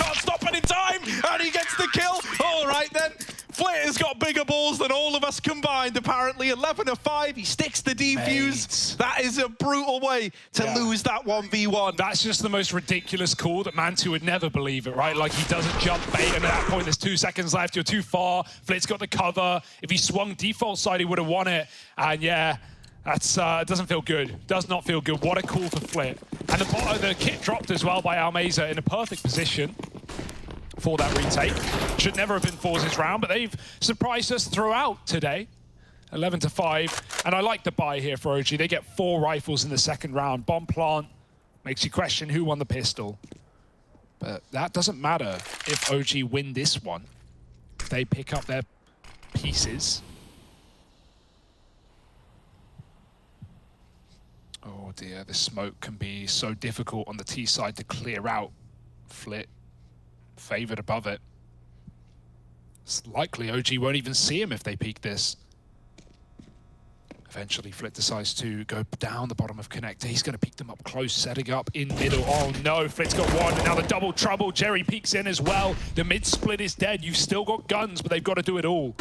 can't stop any time, and he gets the kill. All right then. Flit has got bigger balls than all of us combined, apparently. 11-5, he sticks the defuse. That is a brutal way to lose that 1v1. That's just the most ridiculous call that Mantu would never believe it, right? Like, he doesn't jump bait, and at that point, there's 2 seconds left. You're too far. Flit's got the cover. If he swung default side, he would have won it. And yeah, that's doesn't feel good. Does not feel good. What a call for Flit. And the kit dropped as well by Almaza in a perfect position for that retake. Should never have been Fours' round, but they've surprised us throughout today. 11-5, and I like the buy here for OG. They get 4 rifles in the second round. Bomb plant makes you question who won the pistol. But that doesn't matter if OG win this one. If they pick up their pieces. Oh dear, the smoke can be so difficult on the T side to clear out. Flit favored above it. It's likely OG won't even see him if they peek this. Eventually, Flit decides to go down the bottom of connector. He's going to peek them up close, setting up in middle. Oh no, Flit's got one, and now the double trouble. Jerry peeks in as well. The mid split is dead. You've still got guns, but they've got to do it all.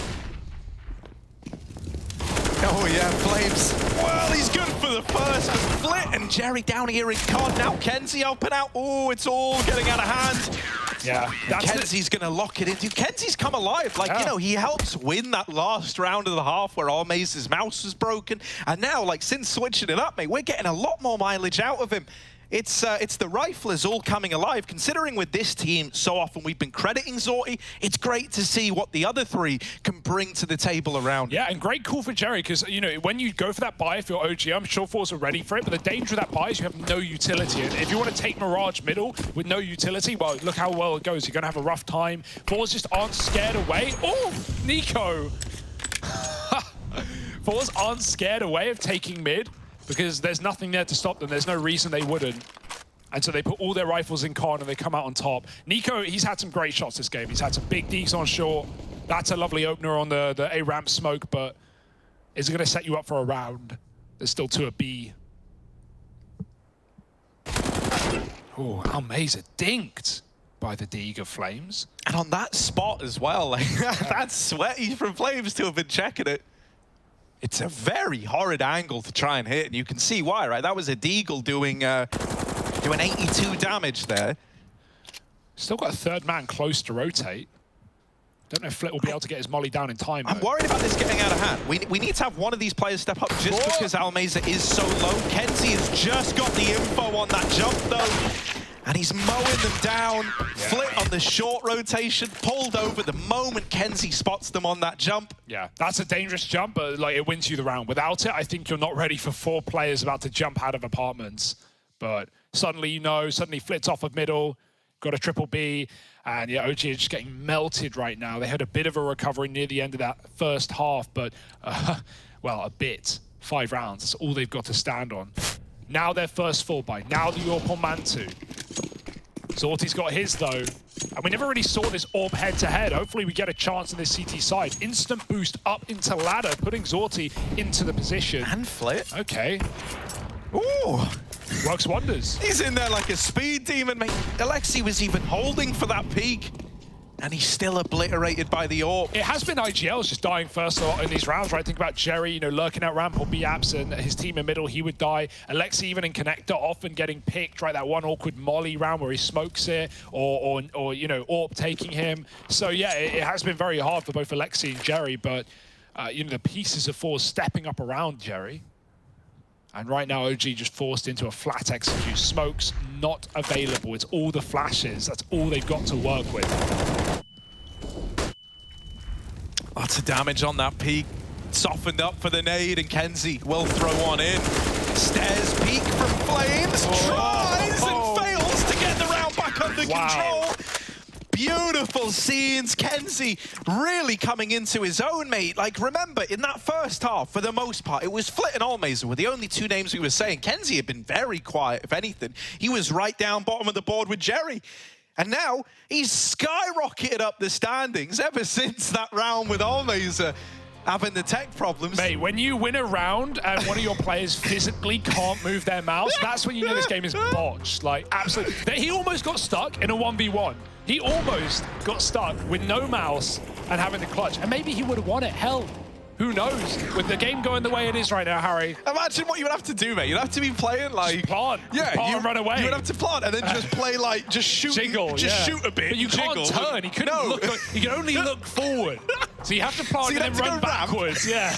Oh yeah, Flames. Well, he's good for the first. Flit and Jerry down here in COD. Now Kenzie open out. Oh, it's all getting out of hand. Yeah, Kenzie's going to lock it into. Kenzie's come alive. Like, you know, he helps win that last round of the half where Almaze's mouse was broken. And now, like, since switching it up, mate, we're getting a lot more mileage out of him. It's the riflers all coming alive. Considering with this team, so often we've been crediting Zorti, it's great to see what the other 3 can bring to the table around. Yeah, and great call for Jerry, because, you know, when you go for that buy, if you're OG, I'm sure Fours are ready for it, but the danger of that buy is you have no utility. And if you want to take Mirage middle with no utility, well, look how well it goes. You're going to have a rough time. Fours just aren't scared away. Oh, Nico. Force aren't scared away of taking mid because there's nothing there to stop them. There's no reason they wouldn't. And so they put all their rifles in con and they come out on top. Nico, he's had some great shots this game. He's had some big deeks on short. That's a lovely opener on the A ramp smoke, but is it going to set you up for a round? There's still 2 at B. Oh, Almeza dinked by the Deagle Flames. And on that spot as well, like, that's sweaty from Flames to have been checking it. It's a very horrid angle to try and hit, and you can see why, right? That was a Deagle doing 82 damage there. Still got a 3rd man close to rotate. Don't know if Flit will be able to get his molly down in time. I'm worried about this getting out of hand. We need to have one of these players step up just because Almeza is so low. Kenzie has just got the info on that jump, though. And he's mowing them down. Yeah. Flit on the short rotation, pulled over the moment Kenzie spots them on that jump. Yeah, that's a dangerous jump, but like it wins you the round. Without it, I think you're not ready for 4 players about to jump out of apartments. But suddenly, you know, suddenly Flit's off of middle, got a triple B, and yeah, OG is just getting melted right now. They had a bit of a recovery near the end of that first half, but, well, a bit. 5 rounds, that's all they've got to stand on. Now their first full buy, now the AWP on Mantu. Zorti's got his, though. And we never really saw this AWP head-to-head. Hopefully we get a chance on this CT side. Instant boost up into ladder, putting Zorti into the position. And Flit. Okay. Ooh. Works wonders. He's in there like a speed demon, mate. Alexi was even holding for that peak. And he's still obliterated by the AWP. It has been IGL's just dying first a lot in these rounds, right? Think about Jerry, you know, lurking out ramp or B-apps and his team in middle, he would die. Alexi even in connector often getting picked, right? That one awkward molly round where he smokes it or you know, AWP taking him. So yeah, it has been very hard for both Alexi and Jerry, but you know, the pieces of Force stepping up around Jerry. And right now, OG just forced into a flat execute. Smokes not available. It's all the flashes. That's all they've got to work with. Lots of damage on that peak. Softened up for the nade, and Kenzie will throw one in. Stairs peak from Flames. Tries and fails to get the round back under control. Beautiful scenes. Kenzie really coming into his own, mate. Like, remember, in that first half, for the most part, it was Flit and Almeza were the only 2 names we were saying. Kenzie had been very quiet, if anything. He was right down bottom of the board with Jerry. And now, he's skyrocketed up the standings ever since that round with Almeza having the tech problems. Mate, when you win a round and one of your players physically can't move their mouse, that's when you know this game is botched. Like, absolutely. He almost got stuck in a 1v1. He almost got stuck with no mouse and having to clutch. And maybe he would have won it. Hell, who knows? With the game going the way it is right now, Harry. Imagine what you would have to do, mate. You'd have to be playing like... Just plant. Yeah, you run away. You would have to plant and then just play like, just shoot. Jiggle, shoot a bit. But you can't turn. He couldn't look. He can only look forward. So you have to plant and then run backwards. Yeah.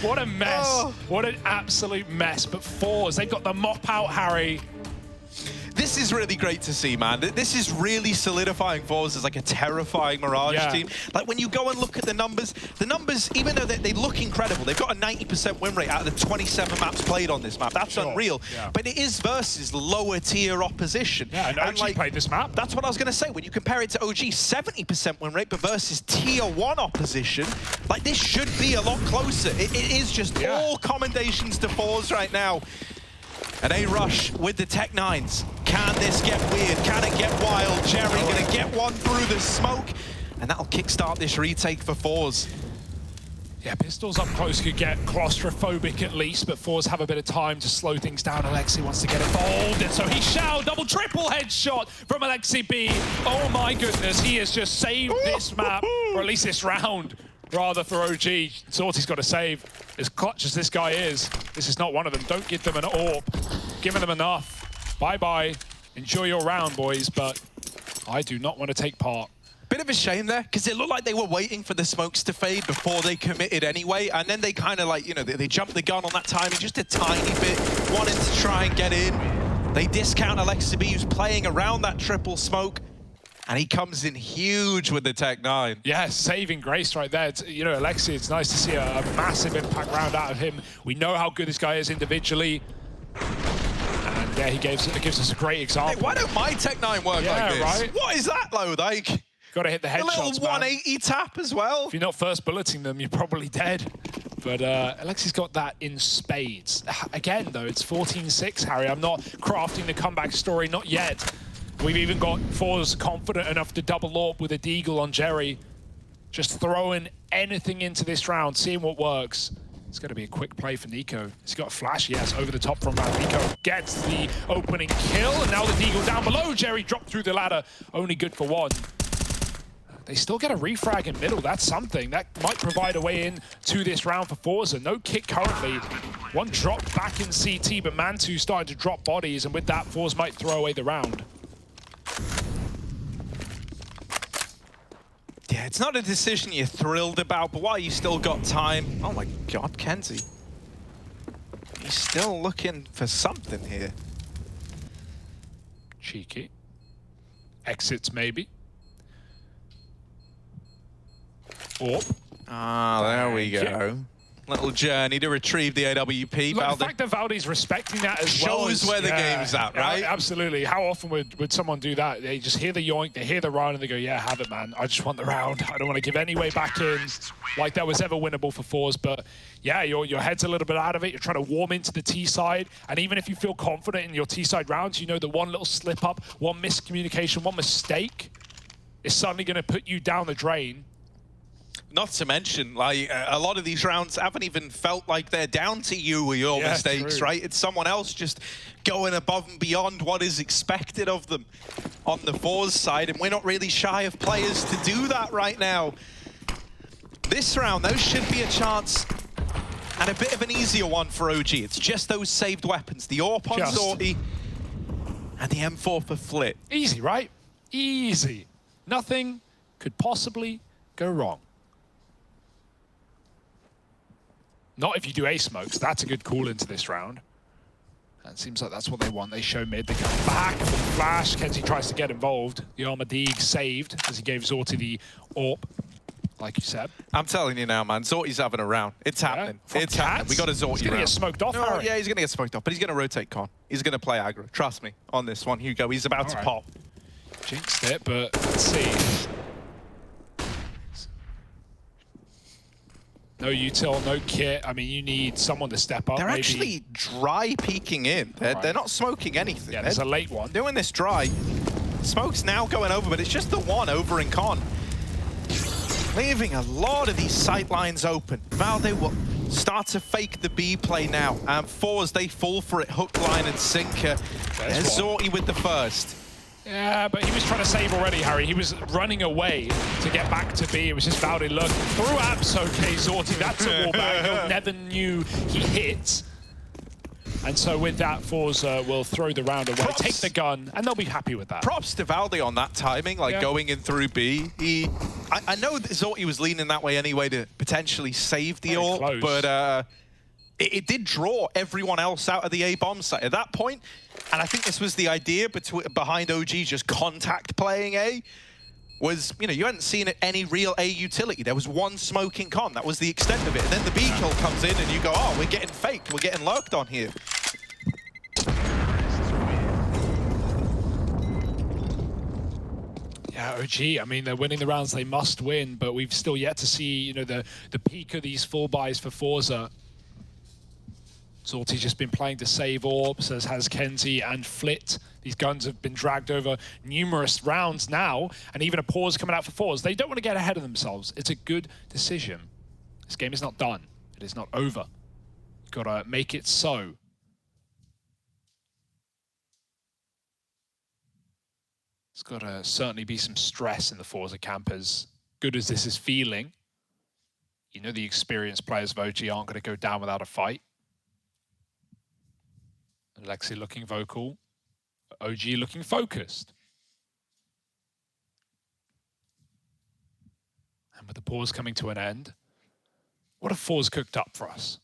What a mess. Oh. What an absolute mess. But Force, they've got the mop out, Harry. This is really great to see, man. This is really solidifying Force as like a terrifying Mirage team. Like when you go and look at the numbers, even though they look incredible, they've got a 90% win rate out of the 27 maps played on this map. That's unreal. Yeah. But it is versus lower tier opposition. Yeah, and OG like, played this map. That's what I was going to say. When you compare it to OG, 70% win rate, but versus tier 1 opposition, like this should be a lot closer. It is just all commendations to Force right now. And A-Rush with the Tech 9s. Can this get weird? Can it get wild? Jerry gonna get one through the smoke, and that'll kickstart this retake for Force. Yeah, pistols up close could get claustrophobic at least, but Force have a bit of time to slow things down. Alexi wants to get involved, and so he shall double, triple headshot from Alexi B. Oh my goodness, he has just saved this map, or at least this round, rather, for OG. Zorti's got to save. As clutch as this guy is, this is not one of them. Don't give them an AWP. Giving them enough. Bye-bye. Enjoy your round, boys, but I do not want to take part. Bit of a shame there, because it looked like they were waiting for the smokes to fade before they committed anyway, and then they kind of like, you know, they jumped the gun on that timing just a tiny bit, wanting to try and get in. They discount Alexi B, who's playing around that triple smoke, and he comes in huge with the Tech 9. Yeah, saving grace right there. You know, Alexi, it's nice to see a massive impact round out of him. We know how good this guy is individually. And yeah, he gives us a great example. Hey, why don't my Tech 9 work like this? Right? What is that, though? Like, got to hit the headshots, a little 180 tap as well. If you're not first bulleting them, you're probably dead. But Alexi's got that in spades. Again, though, it's 14-6, Harry. I'm not crafting the comeback story, not yet. We've even got Forz confident enough to double AWP with a deagle on Jerry. Just throwing anything into this round, seeing what works. It's going to be a quick play for Nico. He's got a flash, yes, over the top from round. Nico gets the opening kill, and now the deagle down below. Jerry dropped through the ladder, only good for one. They still get a refrag in middle. That's something. That might provide a way in to this round for Forza. No kick currently. One drop back in CT, but Mantu starting to drop bodies, and with that, Forza might throw away the round. Yeah, it's not a decision you're thrilled about, but while you still got time... Oh my god, Kenzie. He's still looking for something here. Cheeky. Exits, maybe. Oh. Ah, there we go. Little journey to retrieve the AWP. Look, the fact that Valdi's respecting that as shows where the game's at, right? Absolutely. How often would someone do that? They just hear the yoink, they hear the run, and they go, yeah, have it, man. I just want the round. I don't want to give any way back in like that was ever winnable for Forz. But yeah, your head's a little bit out of it. You're trying to warm into the T side. And even if you feel confident in your T side rounds, you know that one little slip up, one miscommunication, one mistake is suddenly going to put you down the drain. Not to mention, like, a lot of these rounds haven't even felt like they're down to you or your mistakes, true. right? It's someone else just going above and beyond what is expected of them on the Forz side, and we're not really shy of players to do that right now. This round, those should be a chance, and a bit of an easier one for OG. It's just those saved weapons, the AWP on Sortie, and the M4 for Flit. Easy, right? Easy. Nothing could possibly go wrong. Not if you do ace smokes. That's a good call into this round. And it seems like that's what they want. They show mid, they come back with the flash. Kenzie tries to get involved. The Armadig saved as he gave Zorti the AWP, like you said. I'm telling you now, man, Zorti's having a round. It's happening. It's happening. We got a Zorti round. He's going to get smoked off, Harry. Yeah, he's going to get smoked off, but he's going to rotate con. He's going to play aggro. Trust me on this one, Hugo. He's about to pop. Jinxed it, but let's see. No util, no kit. I mean, you need someone to step up. They're maybe. actually dry peeking in. They're not smoking anything. Yeah, there's a late one. Doing this dry. Smoke's now going over, but it's just the one over in con. Leaving a lot of these sight lines open. Valde will start to fake the B play now. And Forz, they fall for it, hook, line, and sinker. There's Zorti with the first. Yeah, but he was trying to save already, Harry. He was running away to get back to B. It was just Valde look through apps. Okay, Zorti, that's a wall bang. Never knew he hit. And so with that, Forza will throw the round away, take the gun, and they'll be happy with that. Props to Valde on that timing, like going in through B. I know that Zorti was leaning that way anyway to potentially save the AWP, but it did draw everyone else out of the A-bomb site at that point. And I think this was the idea behind OG just contact playing A. Was, you know, you hadn't seen any real A utility. There was one smoking con. That was the extent of it. And then the B kill comes in and you go, oh, we're getting faked. We're getting lurked on here. Yeah, OG, I mean, they're winning the rounds they must win, but we've still yet to see, you know, the peak of these full buys for Forza. Zorti's just been playing to save orbs, as has Kenzie and Flit. These guns have been dragged over numerous rounds now, and even a pause coming out for Forza. They don't want to get ahead of themselves. It's a good decision. This game is not done. It is not over. You've got to make it so. It's got to certainly be some stress in the Forza camp, as good as this is feeling. You know the experienced players of OG aren't going to go down without a fight. Alexi looking vocal, OG looking focused. And with the pause coming to an end, what have Forz cooked up for us?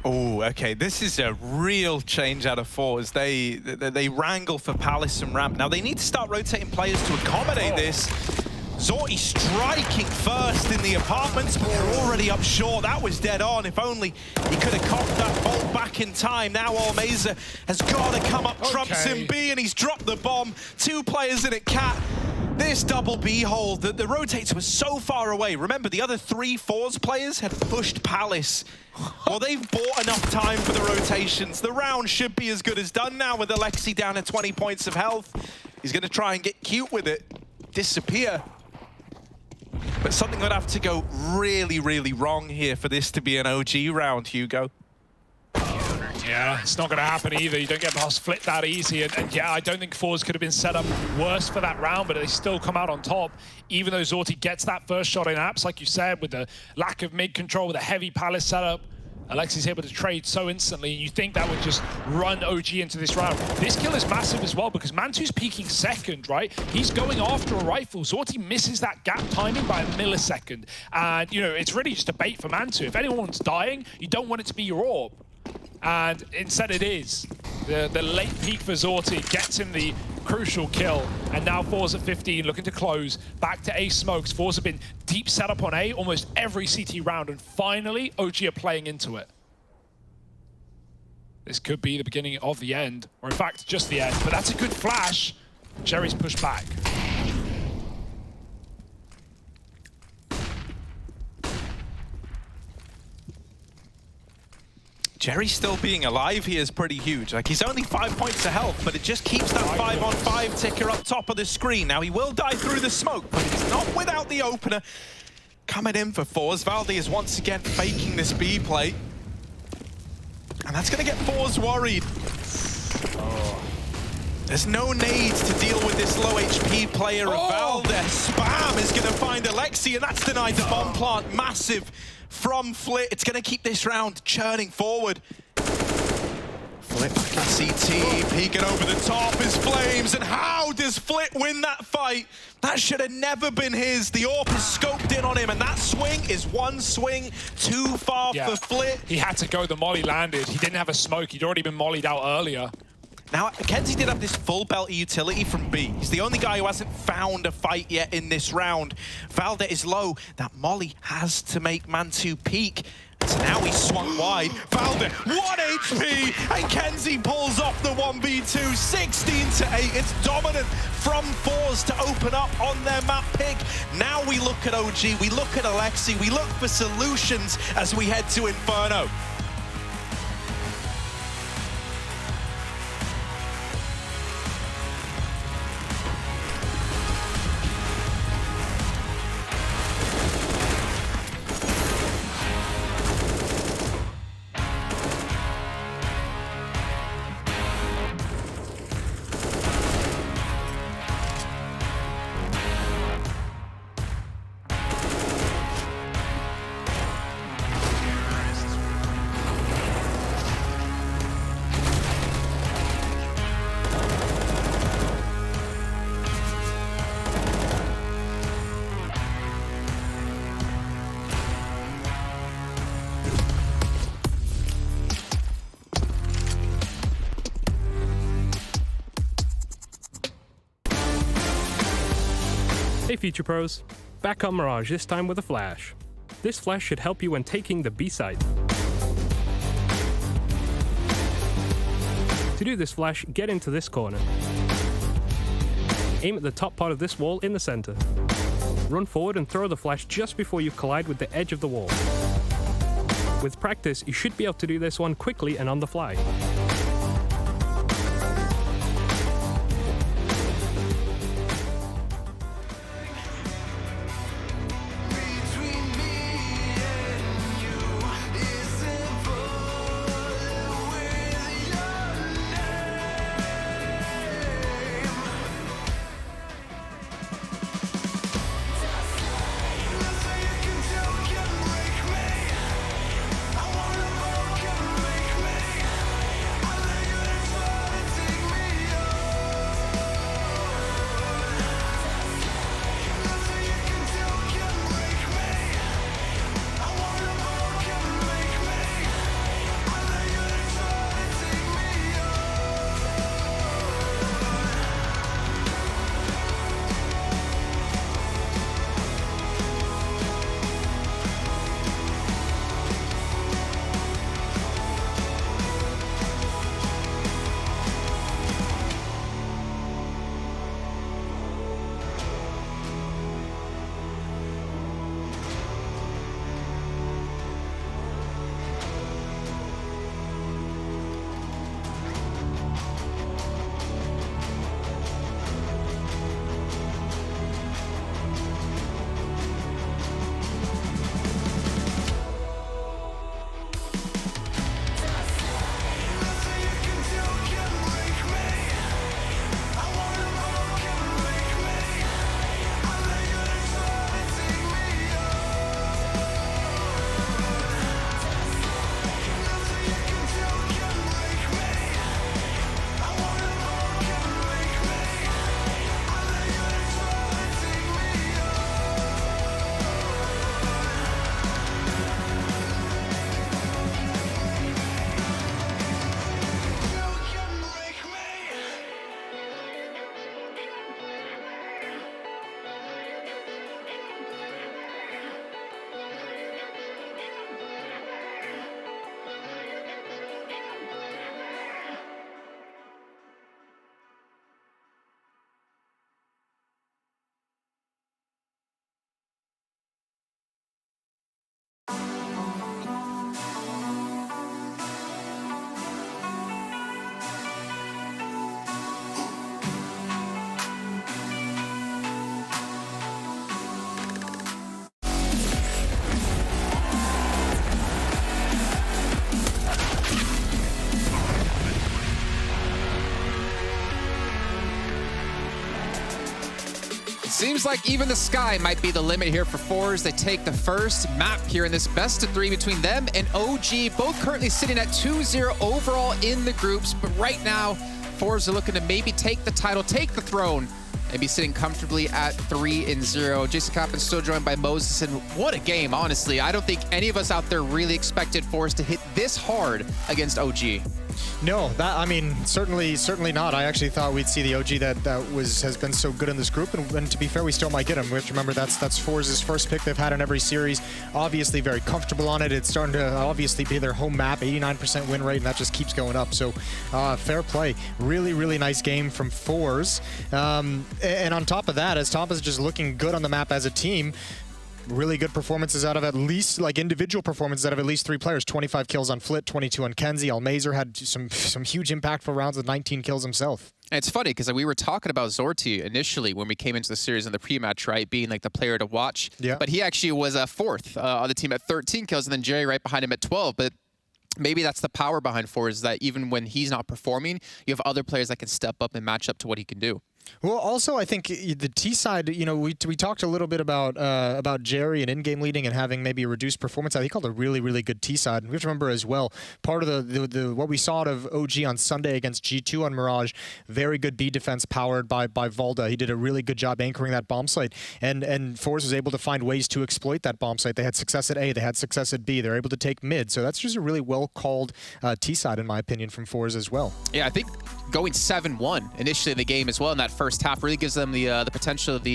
Oh, okay. This is a real change out of Forz. They wrangle for Palace and Ramp. Now, they need to start rotating players to accommodate this. Zorty striking first in the apartments, but they're already up short. That was dead on. If only he could have cocked that bolt back in time. Now Almeza has got to come up trumps in B, and he's dropped the bomb. 2 players in it, Cat. This double B hole, the rotates were so far away. Remember, the other 3 Force players had pushed Palace. Well, they've bought enough time for the rotations. The round should be as good as done now with Alexi down at 20 points of health. He's going to try and get cute with it, disappear. But something would have to go really, really wrong here for this to be an OG round, Hugo. Yeah, it's not going to happen either. You don't get past Flit that easy. And yeah, I don't think Force could have been set up worse for that round, but they still come out on top. Even though Zorty gets that first shot in apps, like you said, with the lack of mid control, with a heavy Palace setup, Alexi's able to trade so instantly, and you think that would just run OG into this round. This kill is massive as well, because Mantu's peeking second, right? He's going after a rifle. Zorty misses that gap timing by a millisecond. And, you know, it's really just a bait for Mantu. If anyone's dying, you don't want it to be your orb. And instead it is. The late peek for Zorty gets him the crucial kill. And now Forza 15 looking to close. Back to A smokes. Forza have been deep setup on A almost every CT round. And finally, OG are playing into it. This could be the beginning of the end. Or in fact, just the end. But that's a good flash. Jerry's pushed back. Jerry still being alive here is pretty huge. Like, he's only 5 points of health, but it just keeps that 5-on-5 ticker up top of the screen. Now, he will die through the smoke, but he's not without the opener. Coming in for Force. Valde is once again faking this B play. And that's going to get Force worried. There's no nades to deal with this low HP player of Valde. Spam is going to find Alexi, and that's denied the bomb plant. Massive from Flit. It's going to keep this round churning forward. Flit back at CT, peeking over the top is Flames, and how does Flit win that fight? That should have never been his. The AWP is scoped in on him, and that swing is one swing too far for Flit. He had to go, the molly landed. He didn't have a smoke, he'd already been mollied out earlier. Now, Kenzie did have this full belt utility from B. He's the only guy who hasn't found a fight yet in this round. Valde is low. That molly has to make Mantu peak. So now he's swung wide. Valde, 1 HP, and Kenzie pulls off the 1v2, 16-8. It's dominant from Force to open up on their map pick. Now we look at OG, we look at Alexi, we look for solutions as we head to Inferno. Hey Future Pros, back on Mirage, this time with a flash. This flash should help you when taking the B site. To do this flash, get into this corner. Aim at the top part of this wall in the center. Run forward and throw the flash just before you collide with the edge of the wall. With practice, you should be able to do this one quickly and on the fly. Seems like even the sky might be the limit here for Fours. They take the first map here in this best-of-3 between them and OG, both currently sitting at 2-0 overall in the groups. But right now, Fours are looking to maybe take the title, take the throne, and be sitting comfortably at 3-0. Jason Coppin still joined by Moses, and what a game, honestly. I don't think any of us out there really expected Fours to hit this hard against OG. No, I mean, certainly not. I actually thought we'd see the OG that has been so good in this group, and to be fair, we still might get him. We have to remember that's Fours' first pick they've had in every series. Obviously very comfortable on it. It's starting to obviously be their home map, 89% win rate, and that just keeps going up. So fair play. Really, really nice game from Fours. And on top of that, as Top is just looking good on the map as a team, really good performances out of at least, like individual performances out of at least 3 players. 25 kills on Flit, 22 on Kenzie. Almazer had some huge impactful rounds with 19 kills himself. And it's funny because we were talking about Zorti initially when we came into the series in the pre-match, right, being like the player to watch. Yeah. But he actually was 4th on the team at 13 kills, and then Jerry right behind him at 12. But maybe that's the power behind Fours, that even when he's not performing, you have other players that can step up and match up to what he can do. Well, also, I think the T side, you know, we talked a little bit about Jerry and in-game leading and having maybe a reduced performance. I think he called a really, really good T side. And we have to remember as well, part of the what we saw out of OG on Sunday against G2 on Mirage, very good B defense powered by Valda. He did a really good job anchoring that bomb site, and Fours was able to find ways to exploit that bomb site. They had success at A, they had success at B. They're able to take mid, so that's just a really well called T side in my opinion from Fours as well. Yeah, I think going 7-1 initially in the game as well in that first half really gives them the potential of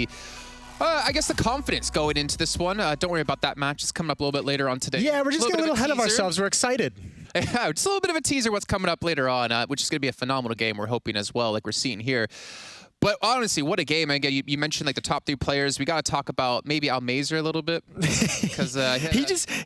I guess the confidence going into this one. Don't worry about that match. It's coming up a little bit later on today. Yeah, we're just getting a little ahead of ourselves. We're excited. Yeah, just a little bit of a teaser what's coming up later on, which is going to be a phenomenal game we're hoping as well, like we're seeing here. But honestly, what a game. And again, you mentioned like the top 3 players. We got to talk about maybe Almazer a little bit. Because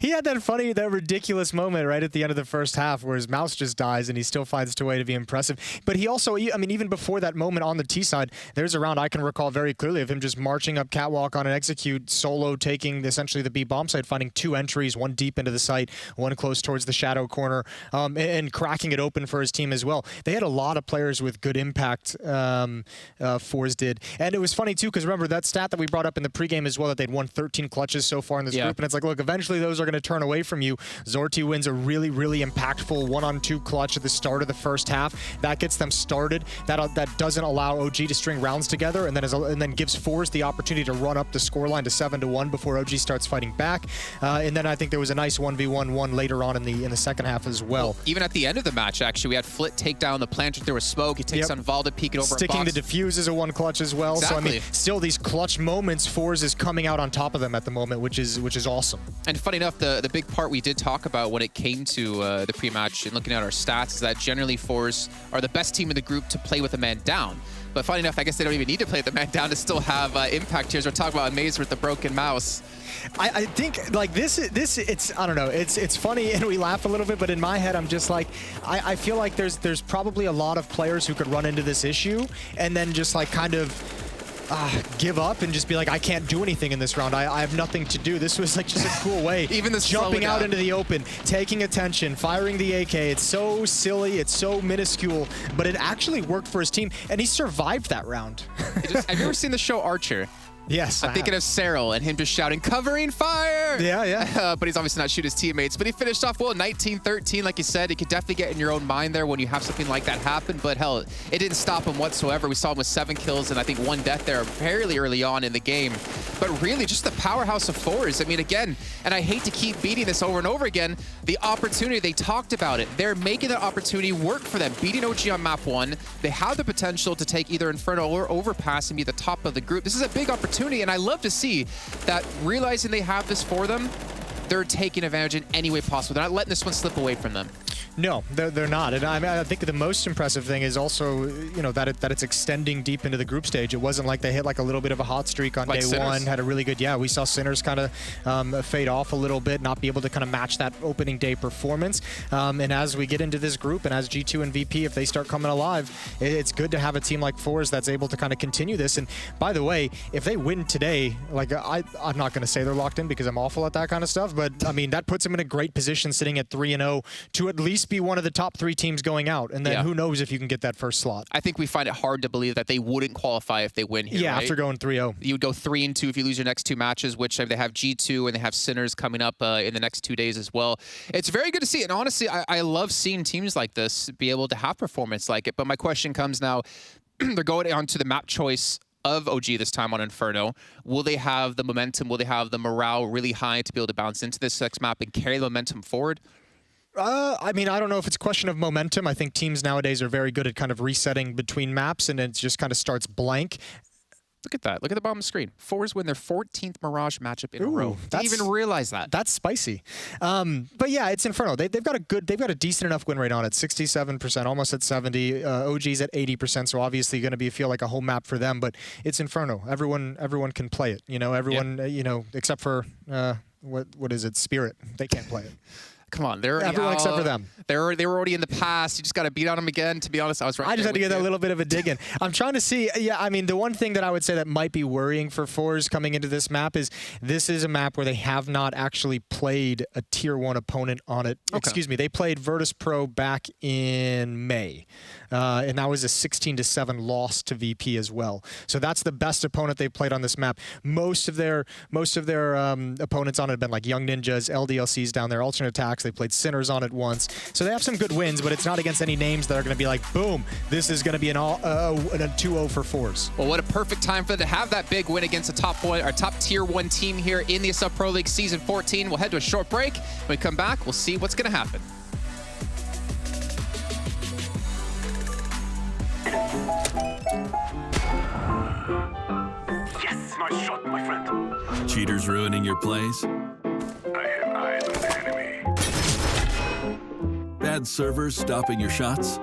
he had that ridiculous moment right at the end of the first half where his mouse just dies and he still finds a way to be impressive. But he also, I mean, even before that moment on the T side, there's a round I can recall very clearly of him just marching up catwalk on an execute, solo taking essentially the B bomb site, finding 2 entries, 1 deep into the site, 1 close towards the shadow corner, and cracking it open for his team as well. They had a lot of players with good impact. Fours did. And it was funny too, because remember that stat that we brought up in the pregame as well, that they'd won 13 clutches so far in this group, and it's like, look, eventually those are going to turn away from you. Zorti wins a really, really impactful 1-on-2 clutch at the start of the first half. That gets them started. That doesn't allow OG to string rounds together, and then gives Fours the opportunity to run up the scoreline to 7-1 before OG starts fighting back. And then I think there was a nice 1v1 later on in the second half as well. Even at the end of the match, actually, we had Flit take down the planter through a smoke. He takes on Valda, peek it over sticking the defuse is a 1 clutch as well. Exactly. So I mean, still these clutch moments, Fours is coming out on top of them at the moment, which is awesome. And funny enough, the big part we did talk about when it came to the pre-match and looking at our stats is that generally Fours are the best team in the group to play with a man down. But funny enough, I guess they don't even need to play with the man down to still have impact here. As we're talking about Maze with the broken mouse. I think like this it's I don't know, it's funny and we laugh a little bit, but in my head I'm just like I feel like there's probably a lot of players who could run into this issue and then just like kind of give up and just be like, I can't do anything in this round. I have nothing to do. This was like just a cool way. Even this jumping out into the open, taking attention, firing the AK. It's so silly. It's so minuscule, but it actually worked for his team, and he survived that round. Have you ever seen the show Archer? Yes, I'm thinking of Cyril and him just shouting, covering fire! Yeah. But he's obviously not shooting his teammates. But he finished off well, 19-13, like you said. It could definitely get in your own mind there when you have something like that happen. But hell, it didn't stop him whatsoever. We saw him with 7 kills and I think 1 death there fairly early on in the game. But really, just the powerhouse of Fours. I mean, again, and I hate to keep beating this over and over again, the opportunity, they talked about it. They're making that opportunity work for them. Beating OG on map 1, they have the potential to take either Inferno or Overpass and be the top of the group. This is a big opportunity, and I love to see that realizing they have this for them, they're taking advantage in any way possible. They're not letting this one slip away from them. No, they're not. And I think the most impressive thing is also, you know, that it's extending deep into the group stage. It wasn't like they hit like a little bit of a hot streak on day one, had a really good, we saw Sinners kind of fade off a little bit, not be able to kind of match that opening day performance. And as we get into this group and as G2 and VP, if they start coming alive, it's good to have a team like Fours that's able to kind of continue this. And by the way, if they win today, like I'm not going to say they're locked in because I'm awful at that kind of stuff, but I mean, that puts them in a great position sitting at 3-0 to at least be one of the top 3 teams going out, and then who knows if you can get that first slot. I think we find it hard to believe that they wouldn't qualify if they win here. Yeah, right? after going 3-0. You would go 3-2 if you lose your next 2 matches, which they have G2 and they have Sinners coming up in the next 2 days as well. It's very good to see, and honestly, I love seeing teams like this be able to have performance like it. But my question comes now, they're going on to the map choice of OG this time on Inferno. Will they have the momentum? Will they have the morale really high to be able to bounce into this next map and carry the momentum forward? I mean, I don't know if it's a question of momentum. I think teams nowadays are very good at kind of resetting between maps, and it just kind of starts blank. Look at that. Look at the bottom of the screen. Fours win their 14th Mirage matchup in a row. Didn't even realize that. That's spicy. But yeah, it's Inferno. They've got a decent enough win rate on it. 67%, almost at 70. OG's at 80%, so obviously going to feel like a home map for them. But it's Inferno. Everyone can play it. You know, everyone. You know, except for what is it? Spirit. They can't play it. Come on, they're everyone except for them. They were already in the past. You just got to beat on them again. To be honest, I was right. I just had to get a little bit of a dig in. I'm trying to see. Yeah, I mean, the one thing that I would say that might be worrying for Fours coming into this map is this is a map where they have not actually played a tier 1 opponent on it. Okay. Excuse me, they played Virtus Pro back in May, and that was a 16-7 loss to VP as well. So that's the best opponent they've played on this map. Most of their opponents on it have been like Young Ninjas, LDLCs down there, Alternate Attacks. They played Sinners on it once. So they have some good wins, but it's not against any names that are going to be like, boom, this is going to be a 2-0 for Fours. Well, what a perfect time for them to have that big win against a top tier 1 team here in the ESL Pro League Season 14. We'll head to a short break. When we come back, we'll see what's going to happen. Yes, nice shot, my friend. Cheaters ruining your plays? I have eyes on the enemy. Bad servers stopping your shots?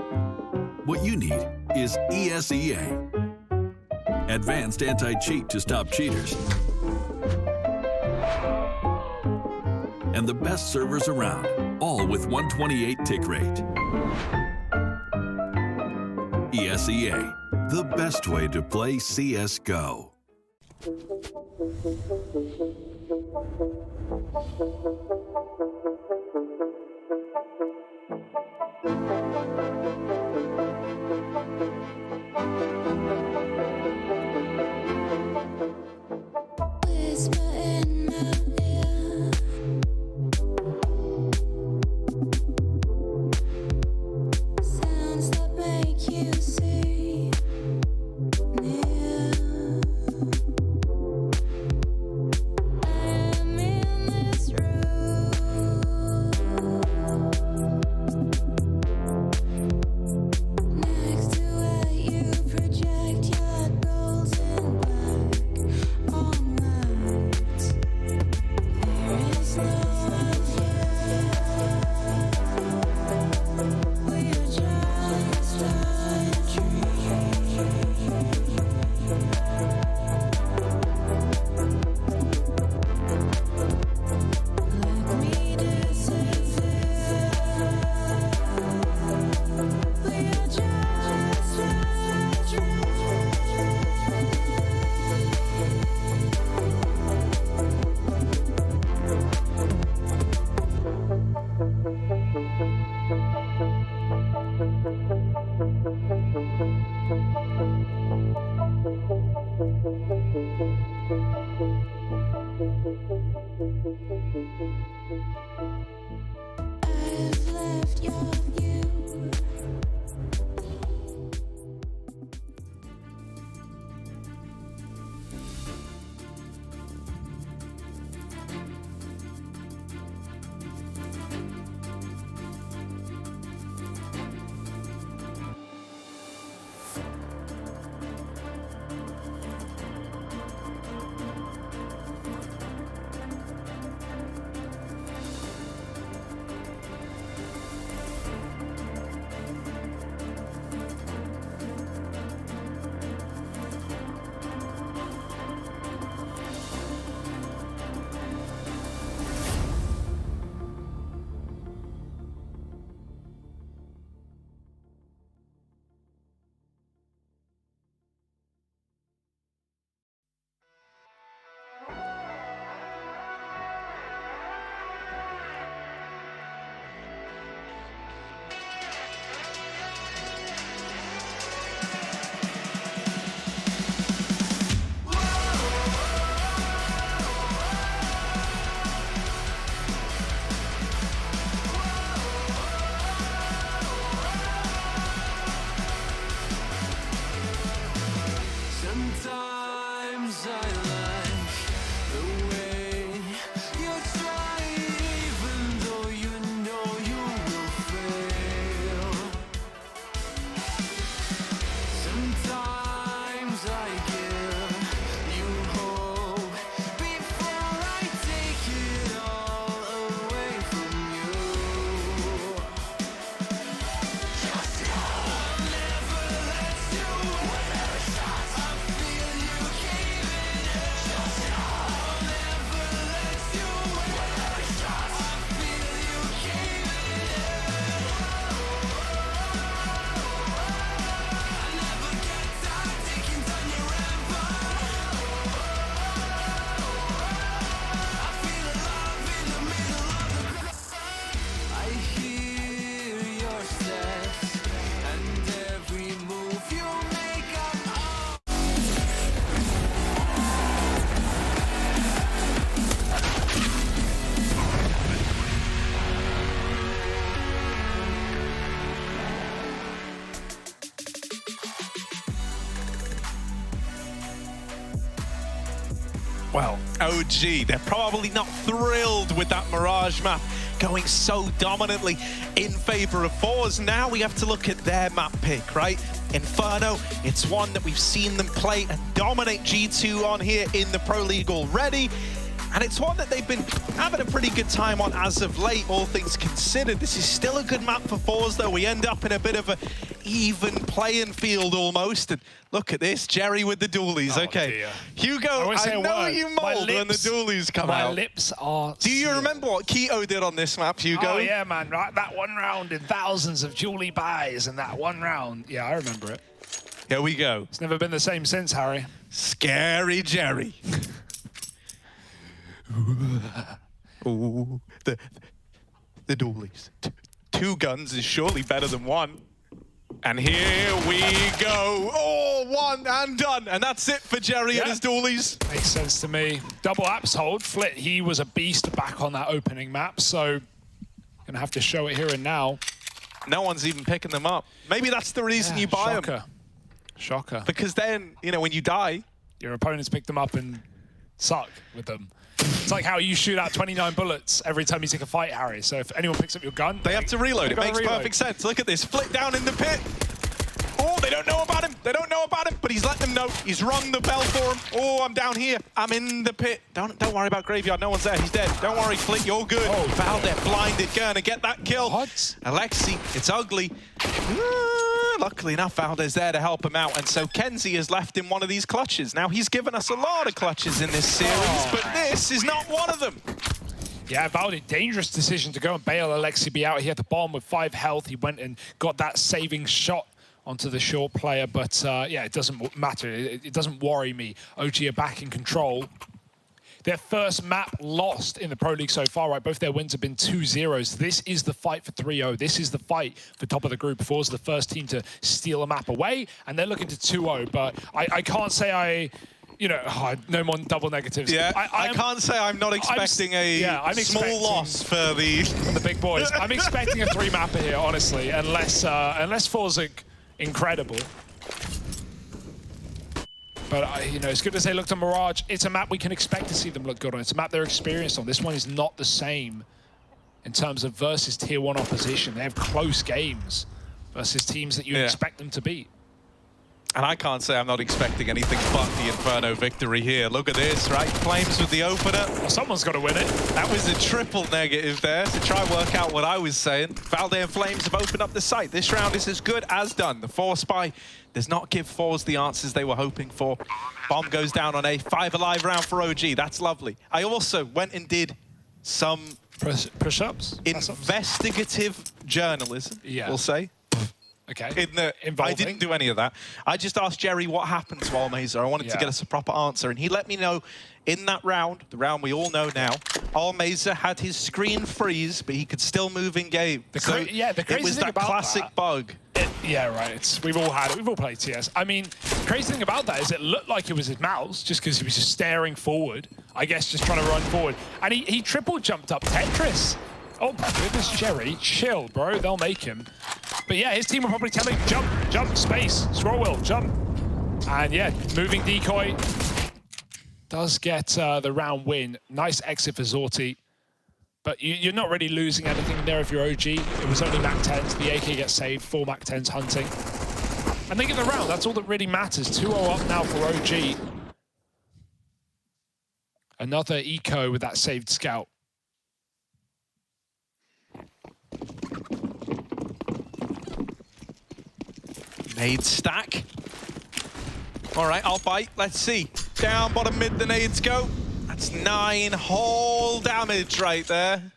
What you need is ESEA. Advanced anti-cheat to stop cheaters. And the best servers around, all with 128 tick rate. ESEA, the best way to play CSGO. Well, OG, they're probably not thrilled with that Mirage map going so dominantly in favor of Force. Now we have to look at their map pick, right? Inferno, it's one that we've seen them play and dominate G2 on here in the Pro League already. And it's one that they've been having a pretty good time on as of late, all things considered. This is still a good map for Force, though. We end up in a bit of a even playing field almost. And look at this, Jerry with the dualies. Oh, okay, dear. Hugo, I know you mold when the dualies come out. My lips are Do you remember what Keto did on this map, Hugo? Oh, yeah, man. Right, that one round in thousands of Julie buys in that one round. Yeah, I remember it. Here we go. It's never been the same since, Harry. Scary Jerry. Ooh, the dualies. Two guns is surely better than one. And here we go. Oh, one and done. And that's it for Jerry and his dualies. Makes sense to me. Double apps hold. Flit, he was a beast back on that opening map, so gonna have to show it here and now. No one's even picking them up. Maybe that's the reason you buy them. Shocker. Because then, you know, when you die, your opponents pick them up and suck with them. It's like how you shoot out 29 bullets every time you take a fight, Harry. So if anyone picks up your gun, they have to reload. It makes perfect sense. Look at this. Flit down in the pit. Oh, they don't know about him. They don't know about him, but he's letting them know. He's rung the bell for him. Oh, I'm down here. I'm in the pit. Don't worry about Graveyard. No one's there. He's dead. Don't worry, Flit. You're good. Oh, Valdez blinded. Gonna get that kill. What? Alexi, it's ugly. Luckily enough, Valdez there to help him out, and so Kenzie has left in one of these clutches. Now, he's given us a lot of clutches in this series, but this is not one of them. Yeah, Valdez, dangerous decision to go and bail Alexi be out here at the bottom with 5 health. He went and got that saving shot onto the short player, but yeah, it doesn't matter. It doesn't worry me. OG are back in control. Their first map lost in the Pro League so far, right? Both their wins have been 2-0s. This is the fight for 3-0. This is the fight for top of the group. Force the first team to steal a map away, and they're looking to 2-0. But I can't say no more double negatives. Yeah, I can't say I'm not expecting a small loss for the big boys. I'm expecting a 3-mapper here, honestly, unless Force are incredible. But, it's good to say, look to Mirage. It's a map we can expect to see them look good on. It's a map they're experienced on. This one is not the same in terms of versus Tier 1 opposition. They have close games versus teams that you expect them to beat. And I can't say I'm not expecting anything but the Inferno victory here. Look at this, right? Flames with the opener. Well, someone's got to win it. That was a triple negative there to try and work out what I was saying. Valdez and Flames have opened up the site. This round is as good as done. The Force buy does not give Force the answers they were hoping for. Bomb goes down on a 5 alive round for OG. That's lovely. I also went and did some push-ups, investigative journalism, we'll say. Okay. I didn't do any of that. I just asked Jerry what happened to Almeza. I wanted to get us a proper answer, and he let me know in that round, the round we all know now, Almeza had his screen freeze, but he could still move in game. The crazy it was thing that about classic bug. Yeah, right. We've all had it. We've all played TS. I mean, the crazy thing about that is it looked like it was his mouse, just because he was just staring forward. I guess just trying to run forward, and he triple jumped up Tetris. Oh my goodness, Jerry, chill, bro. They'll make him. But yeah, his team will probably tell him, jump, space, scroll wheel, jump. And yeah, moving decoy. does get the round win. Nice exit for Zorti. But you're not really losing anything there if you're OG. It was only Mac 10s. The AK gets saved, 4 Mac 10s hunting. And they get the round. That's all that really matters. 2-0 up now for OG. Another eco with that saved scout. Nade stack. All right, I'll bite. Let's see. Down bottom mid, the nades go. That's 9 whole damage right there.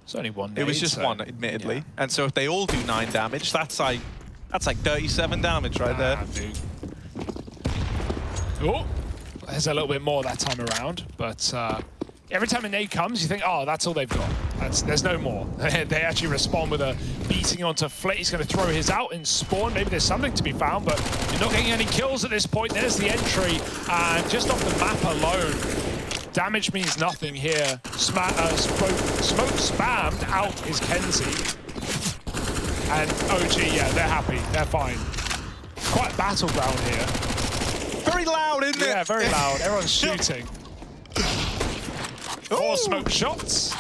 It's only one nade. It was just one, admittedly. Yeah. And so if they all do 9 damage, that's like 37 damage right there. Dude. Oh, there's a little bit more that time around, but every time a nade comes, you think, oh, that's all they've got. There's no more. They actually respond with a beating onto Flit. He's going to throw his out in spawn. Maybe there's something to be found, but you're not getting any kills at this point. There's the entry, and just off the map alone, damage means nothing here. Smoke spammed out is Kenzie. And OG, yeah, they're happy. They're fine. Quite a battleground here. Very loud, isn't it? Yeah, very loud. Everyone's shooting. 4 smoke shots.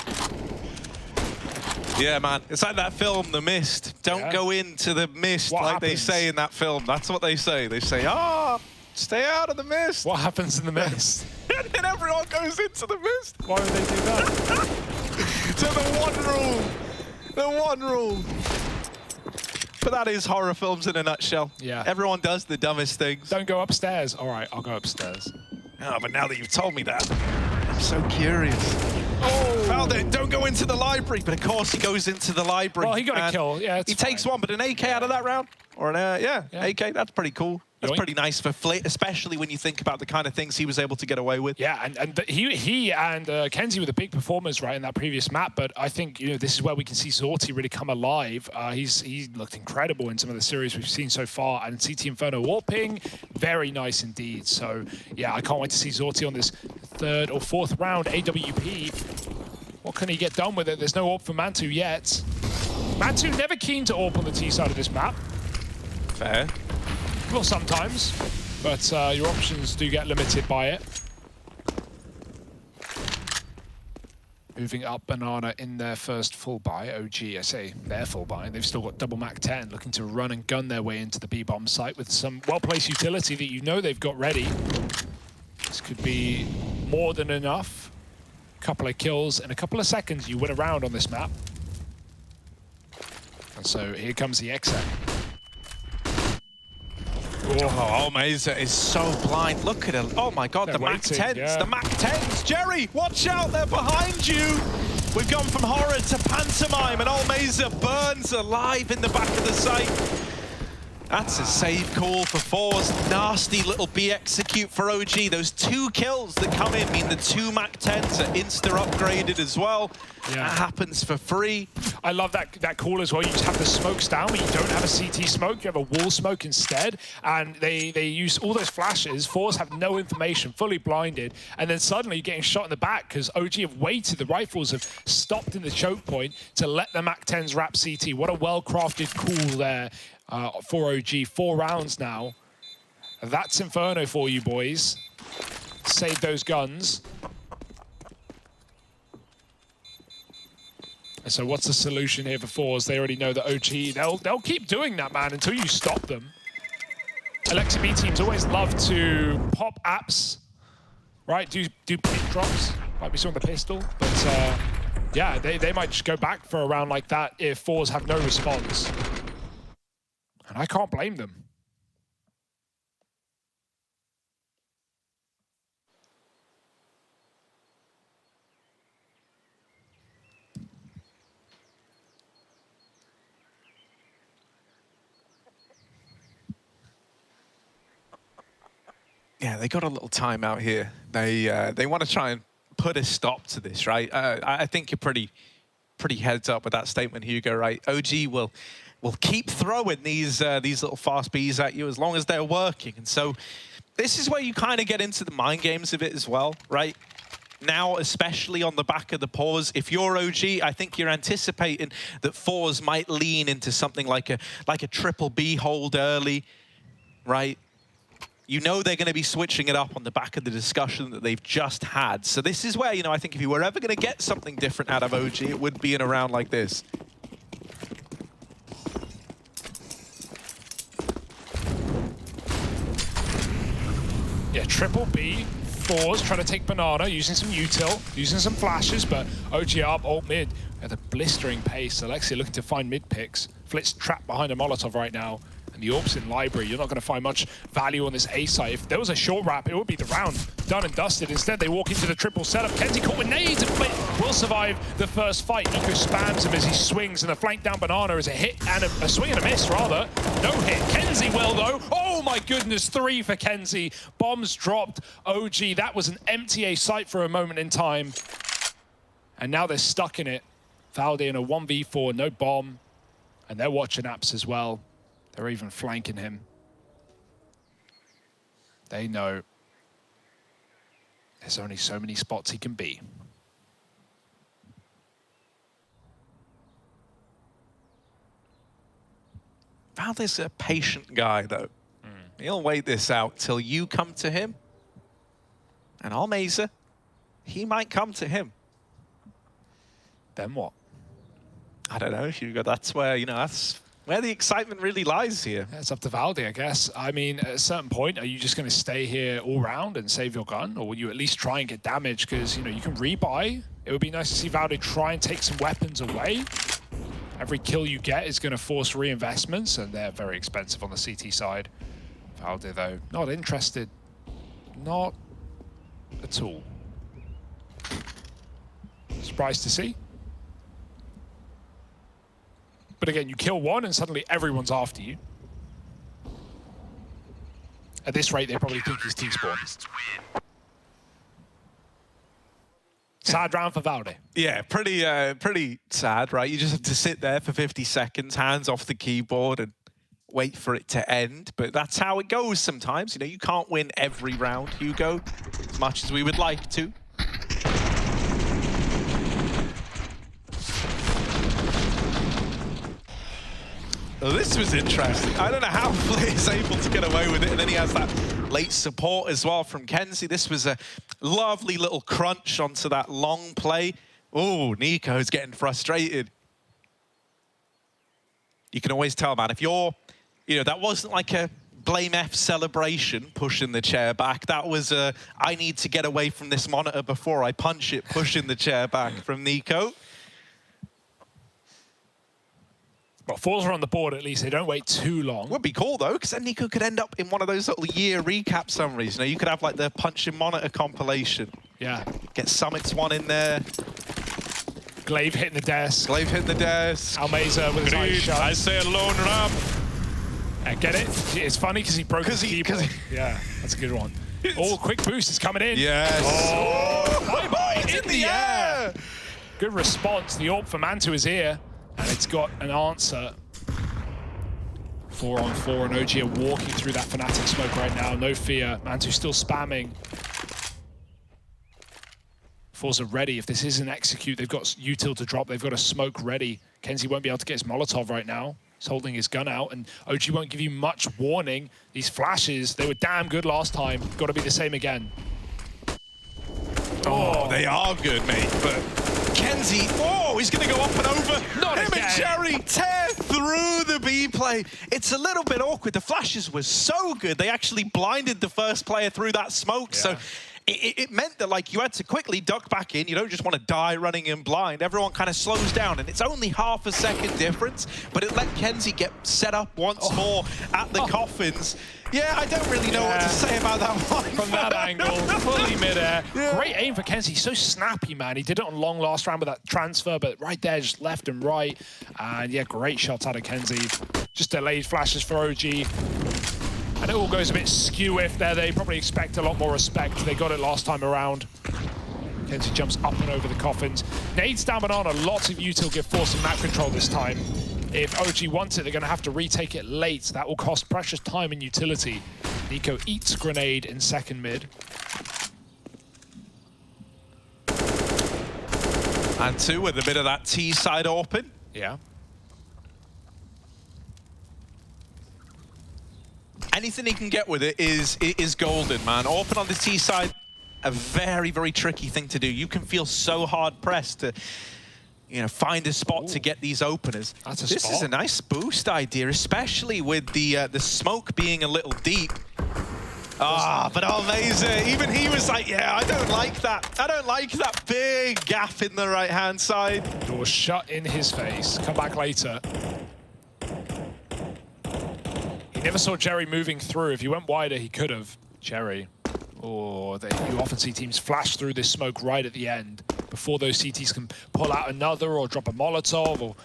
Yeah, man. It's like that film, The Mist. Don't go into the mist they say in that film. That's what they say. They say, stay out of the mist. What happens in the mist? And everyone goes into the mist. Why would they do that? So the one rule. The one rule. But that is horror films in a nutshell. Yeah. Everyone does the dumbest things. Don't go upstairs. All right, I'll go upstairs. Oh, but now that you've told me that, I'm so curious. Oh, found it. Don't go into the library. But of course he goes into the library. Well, he got a kill. Yeah, he takes one, but an AK out of that round? Or an, AK, that's pretty cool. That's pretty nice for Flit, especially when you think about the kind of things he was able to get away with. Yeah, and he and Kenzie were the big performers, right, in that previous map. But I think this is where we can see Zorti really come alive. He looked incredible in some of the series we've seen so far. And CT Inferno warping, very nice indeed. So yeah, I can't wait to see Zorti on this 3rd or 4th round AWP. What can he get done with it? There's no AWP for Mantu yet. Mantu never keen to AWP on the T side of this map. Fair. Well, sometimes, but your options do get limited by it. Moving up Banana in their first full buy. OG, I say their full buy. They've still got double Mac 10, looking to run and gun their way into the B-bomb site with some well-placed utility that you know they've got ready. This could be more than enough. A couple of kills in a couple of seconds, you win a round on this map. And so here comes the exec. Oh, Mesa is so blind. Look at him. Oh my God, the Mac 10s. Yeah. The Mac 10s. Jerry, watch out. They're behind you. We've gone from horror to pantomime, and Mesa burns alive in the back of the site. That's a save call for Fours. Nasty little B execute for OG. Those 2 kills that come in mean the 2 Mac 10s are insta-upgraded as well. Yeah. That happens for free. I love that call as well. You just have the smokes down, but you don't have a CT smoke. You have a wall smoke instead. And they use all those flashes. Fours have no information, fully blinded. And then suddenly you're getting shot in the back because OG have waited. The rifles have stopped in the choke point to let the Mac 10s wrap CT. What a well-crafted call there. For OG, 4 rounds now. That's Inferno for you, boys. Save those guns. And so what's the solution here for Fours? They already know that OG, they'll keep doing that, man, until you stop them. Alexa B teams always love to pop apps, right? Do pick drops, like we saw on the pistol. But yeah, they might just go back for a round like that if Fours have no response. And I can't blame them. Yeah, they got a little time out here. They want to try and put a stop to this, right? I think you're pretty heads up with that statement, Hugo, right? OG will keep throwing these little fast Bs at you as long as they're working. And so this is where you kind of get into the mind games of it as well, right? Now, especially on the back of the pause, if you're OG, I think you're anticipating that Fours might lean into something like a triple B hold early, right? you know they're going to be switching it up on the back of the discussion that they've just had. So this is where, you know, I think if you were ever going to get something different out of OG, it would be in a round like this. Yeah, triple B. Fours trying to take Banana, using some util, using some flashes, but OG up, ult mid at a blistering pace. Alexia looking to find mid picks. Flitz trapped behind a Molotov right now. And the AWP's in library. You're not going to find much value on this A site. If there was a short wrap, it would be the round done and dusted. Instead, they walk into the triple setup. Kenzie caught with nades, and Flit will survive the first fight. Nico spams him as he swings, and the flank down Banana is a hit and a swing and a miss, rather. No hit. Kenzie will, though. Oh, my goodness. 3 for Kenzie. Bombs dropped. OG, that was an empty A site for a moment in time. And now they're stuck in it. Valde in a 1v4, no bomb. And they're watching apps as well. They're even flanking him. They know there's only so many spots he can be. Valde's a patient guy, though. He'll wait this out till you come to him. And Almeza, he might come to him. Then what? I don't know, Hugo. That's where, you know, that's where the excitement really lies here. Yeah, it's up to Valde, I guess. I mean, at a certain point, are you just going to stay here all round and save your gun? Or will you at least try and get damage? Because, you know, you can rebuy. It would be nice to see Valde try and take some weapons away. Every kill you get is going to force reinvestments, and they're very expensive on the CT side. Valde, though, not interested. Not at all. Surprised to see. But again, you kill one and suddenly everyone's after you. At this rate, they probably think he's T-spawn. Sad round for Valde. Yeah, pretty sad, right? You just have to sit there for 50 seconds, hands off the keyboard, and wait for it to end. But that's how it goes sometimes. You know, you can't win every round, Hugo, as much as we would like to. Well, this was interesting. I don't know how Flit is able to get away with it, and then he has that late support as well from Kenzie. This was a lovely little crunch onto that long play. Oh, Nico's getting frustrated. You can always tell, man, if you're, you know, that wasn't like a blame F celebration, pushing the chair back. That was a, I need to get away from this monitor before I punch it, pushing the chair back from Nico. Well, fours are on the board at least. They don't wait too long. Would be cool, though, because then Nico could end up in one of those little year recap summaries. You know, you could have, like, the punching monitor compilation. Yeah. Get Summit's one in there. Glaive hitting the desk. Glaive hitting the desk. Almeza with his nice shot. I say alone ramp. Get it? It's funny because he broke his keyboard. Yeah, that's a good one. Oh, quick boost is coming in. Yes. Oh, bye-bye, it's in the air. Good response. The AWP for Mantu is here. And it's got an answer. 4 on 4, and OG are walking through that Fnatic smoke right now. No fear. Mantu still spamming. Fours are ready. If this isn't execute, they've got util to drop. They've got a smoke ready. Kenzie won't be able to get his Molotov right now. He's holding his gun out, and OG won't give you much warning. These flashes, they were damn good last time. Got to be the same again. Oh, they are good, mate, but Kenzie, oh, he's going to go up and over. Not him again. And Jerry tear through the B play. It's a little bit awkward. The flashes were so good. They actually blinded the first player through that smoke. Yeah. So it meant that, like, you had to quickly duck back in. You don't just want to die running in blind. Everyone kind of slows down, and it's only half a second difference, but it let Kenzie get set up once more at the coffins. Yeah, I don't really know what to say about that one. From that angle, fully midair. Yeah. Great aim for Kenzie. He's so snappy, man. He did it on long last round with that transfer, but right there, just left and right. And yeah, great shots out of Kenzie. Just delayed flashes for OG. And it all goes a bit skew-if there. They probably expect a lot more respect. They got it last time around. Kenzie jumps up and over the coffins. Nades down Banana. Lots of util get forced in map control this time. If OG wants it, they're going to have to retake it late. That will cost precious time and utility. Nico eats grenade in second mid. And 2 with a bit of that T side open. Yeah. Anything he can get with it is golden, man. Open on the T side, a very, very tricky thing to do. You can feel so hard pressed to, you know, find a spot to get these openers. This is a nice boost idea, especially with the smoke being a little deep. Ah, but Almeza, even he was like, yeah, I don't like that. I don't like that big gap in the right-hand side. Door shut in his face. Come back later. He never saw Jerry moving through. If he went wider, he could have. Jerry. Or you often see teams flash through this smoke right at the end before those CTs can pull out another or drop a Molotov or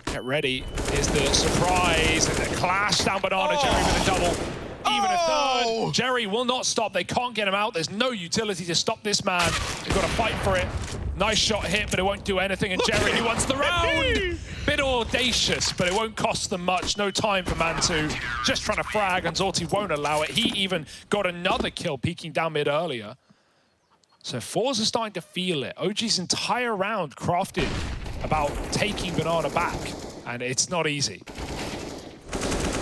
get ready. Here's the surprise and the clash down Banana. Jerry with a double. Even a third. Jerry will not stop. They can't get him out. There's no utility to stop this man. They've got to fight for it. Nice shot hit, but it won't do anything. And Jerry, who wants the round. Bit audacious, but it won't cost them much. No time for Man2. Just trying to frag, and Zorti won't allow it. He even got another kill, peeking down mid earlier. So Forza are starting to feel it. OG's entire round crafted about taking Banana back, and it's not easy.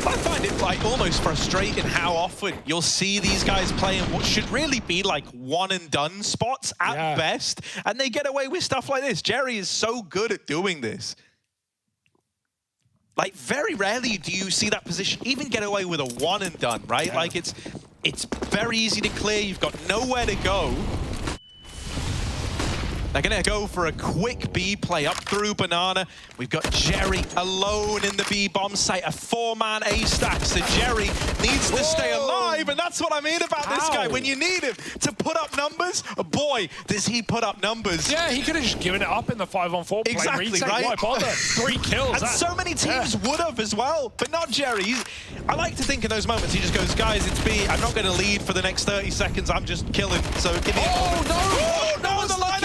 I find it like almost frustrating how often you'll see these guys playing what should really be like one and done spots at best, and they get away with stuff like this. Jerry is so good at doing this. Like very rarely do you see that position even get away with a one and done, right? Like it's very easy to clear. You've got nowhere to go. They're going to go for a quick B play up through Banana. We've got Jerry alone in the B bomb site, a 4-man A stack. So Jerry needs to stay alive, and that's what I mean about this guy. When you need him to put up numbers, boy, does he put up numbers. Yeah, he could have just given it up in the 5-on-4 play. Exactly, right? Why bother? 3 kills. And so many teams would have as well, but not Jerry. I like to think in those moments he just goes, guys, it's B. I'm not going to lead for the next 30 seconds. I'm just killing. So give me a moment. Oh, no, the lineup.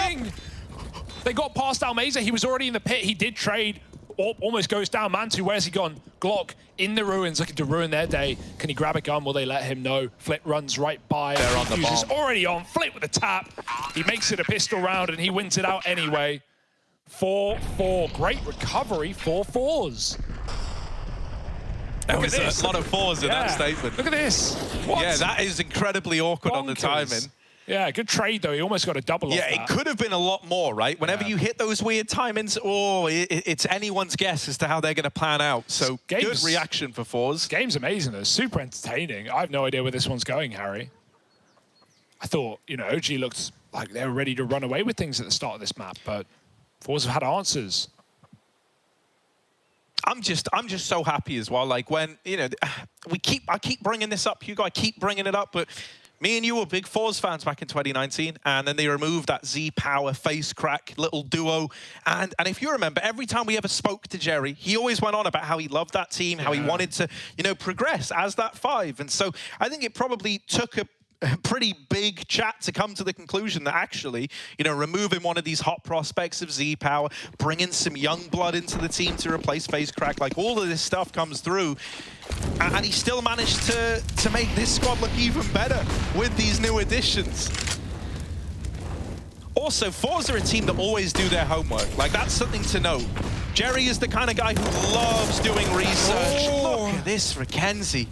They got past Almeza. He was already in the pit. He did trade. Almost goes down. Man2, where's he gone? Glock in the ruins, looking to ruin their day. Can he grab a gun? Will they let him? No. Flit runs right by. They're on the bomb. Is already on. Flit with a tap. He makes it a pistol round, and he wins it out anyway. 4-4. Great recovery for Fours. There was a lot of fours in that statement. Look at this. What? Yeah, that is incredibly awkward on the timing. Yeah, good trade, though. He almost got a double off that. It could have been a lot more, right? Whenever you hit those weird timings, it's anyone's guess as to how they're going to plan out. So good reaction for Fours. Game's amazing, though. Super entertaining. I have no idea where this one's going, Harry. I thought, you know, OG looked like they were ready to run away with things at the start of this map, but Fours have had answers. I'm just so happy as well. Like when, you know, I keep bringing this up, Hugo. I keep bringing it up, but me and you were big Fours fans back in 2019, and then they removed that Z-Power face crack little duo. And if you remember, every time we ever spoke to Jerry, he always went on about how he loved that team, how he wanted to, you know, progress as that 5. And so I think it probably took a pretty big chat to come to the conclusion that actually, you know, removing one of these hot prospects of Z-Power, bringing some young blood into the team to replace face crack, like all of this stuff comes through. And he still managed to make this squad look even better with these new additions. Also, Forza are a team that always do their homework. Like, that's something to note. Jerry is the kind of guy who loves doing research. Look at this for Kenzie.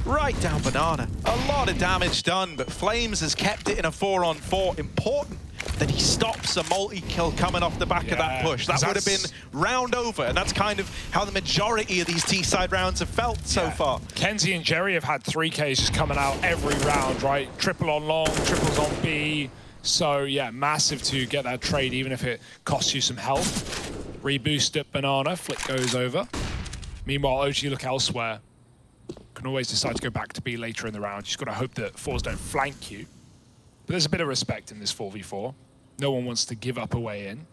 Right down Banana. A lot of damage done, but Flames has kept it in a 4-on-4. Important that he stops a multi-kill coming off the back of that push. That would have been round over, and that's kind of how the majority of these T-side rounds have felt so far. Kenzie and Jerry have had 3Ks just coming out every round, right? Triple on long, triples on B. So, yeah, massive to get that trade, even if it costs you some health. Reboost at Banana, Flick goes over. Meanwhile, OG look elsewhere. Can always decide to go back to B later in the round. You just got to hope that Fours don't flank you. But there's a bit of respect in this 4v4. No one wants to give up a way in.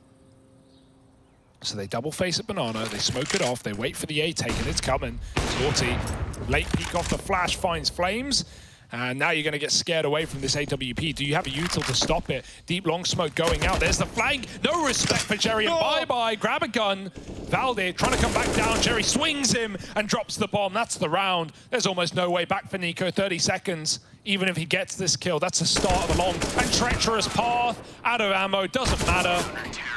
So they double face at Banana. They smoke it off. They wait for the A take, and it's coming. Zorti, late peek off the flash, finds Flames. And now you're going to get scared away from this AWP. Do you have a util to stop it? Deep long smoke going out. There's the flank. No respect for Jerry. And bye-bye. Grab a gun. Valde trying to come back down. Jerry swings him and drops the bomb. That's the round. There's almost no way back for Nico. 30 seconds. even if he gets this kill. That's the start of a long and treacherous path. Out of ammo, doesn't matter.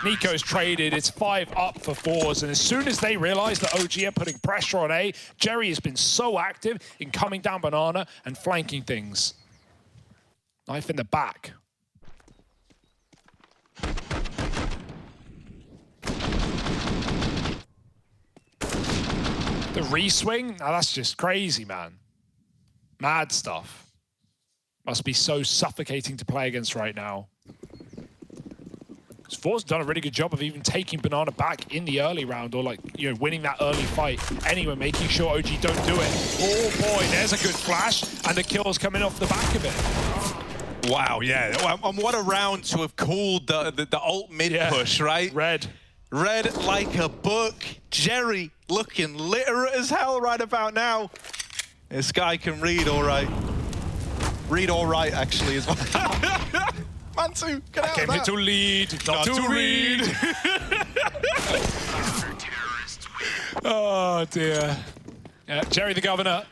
Nico's traded, it's 5 up for Fours, and as soon as they realize that OG are putting pressure on A, Jerry has been so active in coming down Banana and flanking things. Knife in the back. The re-swing? Now that's just crazy, man. Mad stuff. Must be so suffocating to play against right now. Four's done a really good job of even taking Banana back in the early round, or like, you know, winning that early fight. Anyway, making sure OG don't do it. Oh boy, there's a good flash, and the kill's coming off the back of it. Wow, yeah. And what a round to have called the ult mid push, right? Red like a book. Jerry looking literate as hell right about now. This guy can read all right. Read all right, actually, as well. Mantu, get out of that. I came here to lead, not to read. Oh, dear. Yeah, Jerry the Governor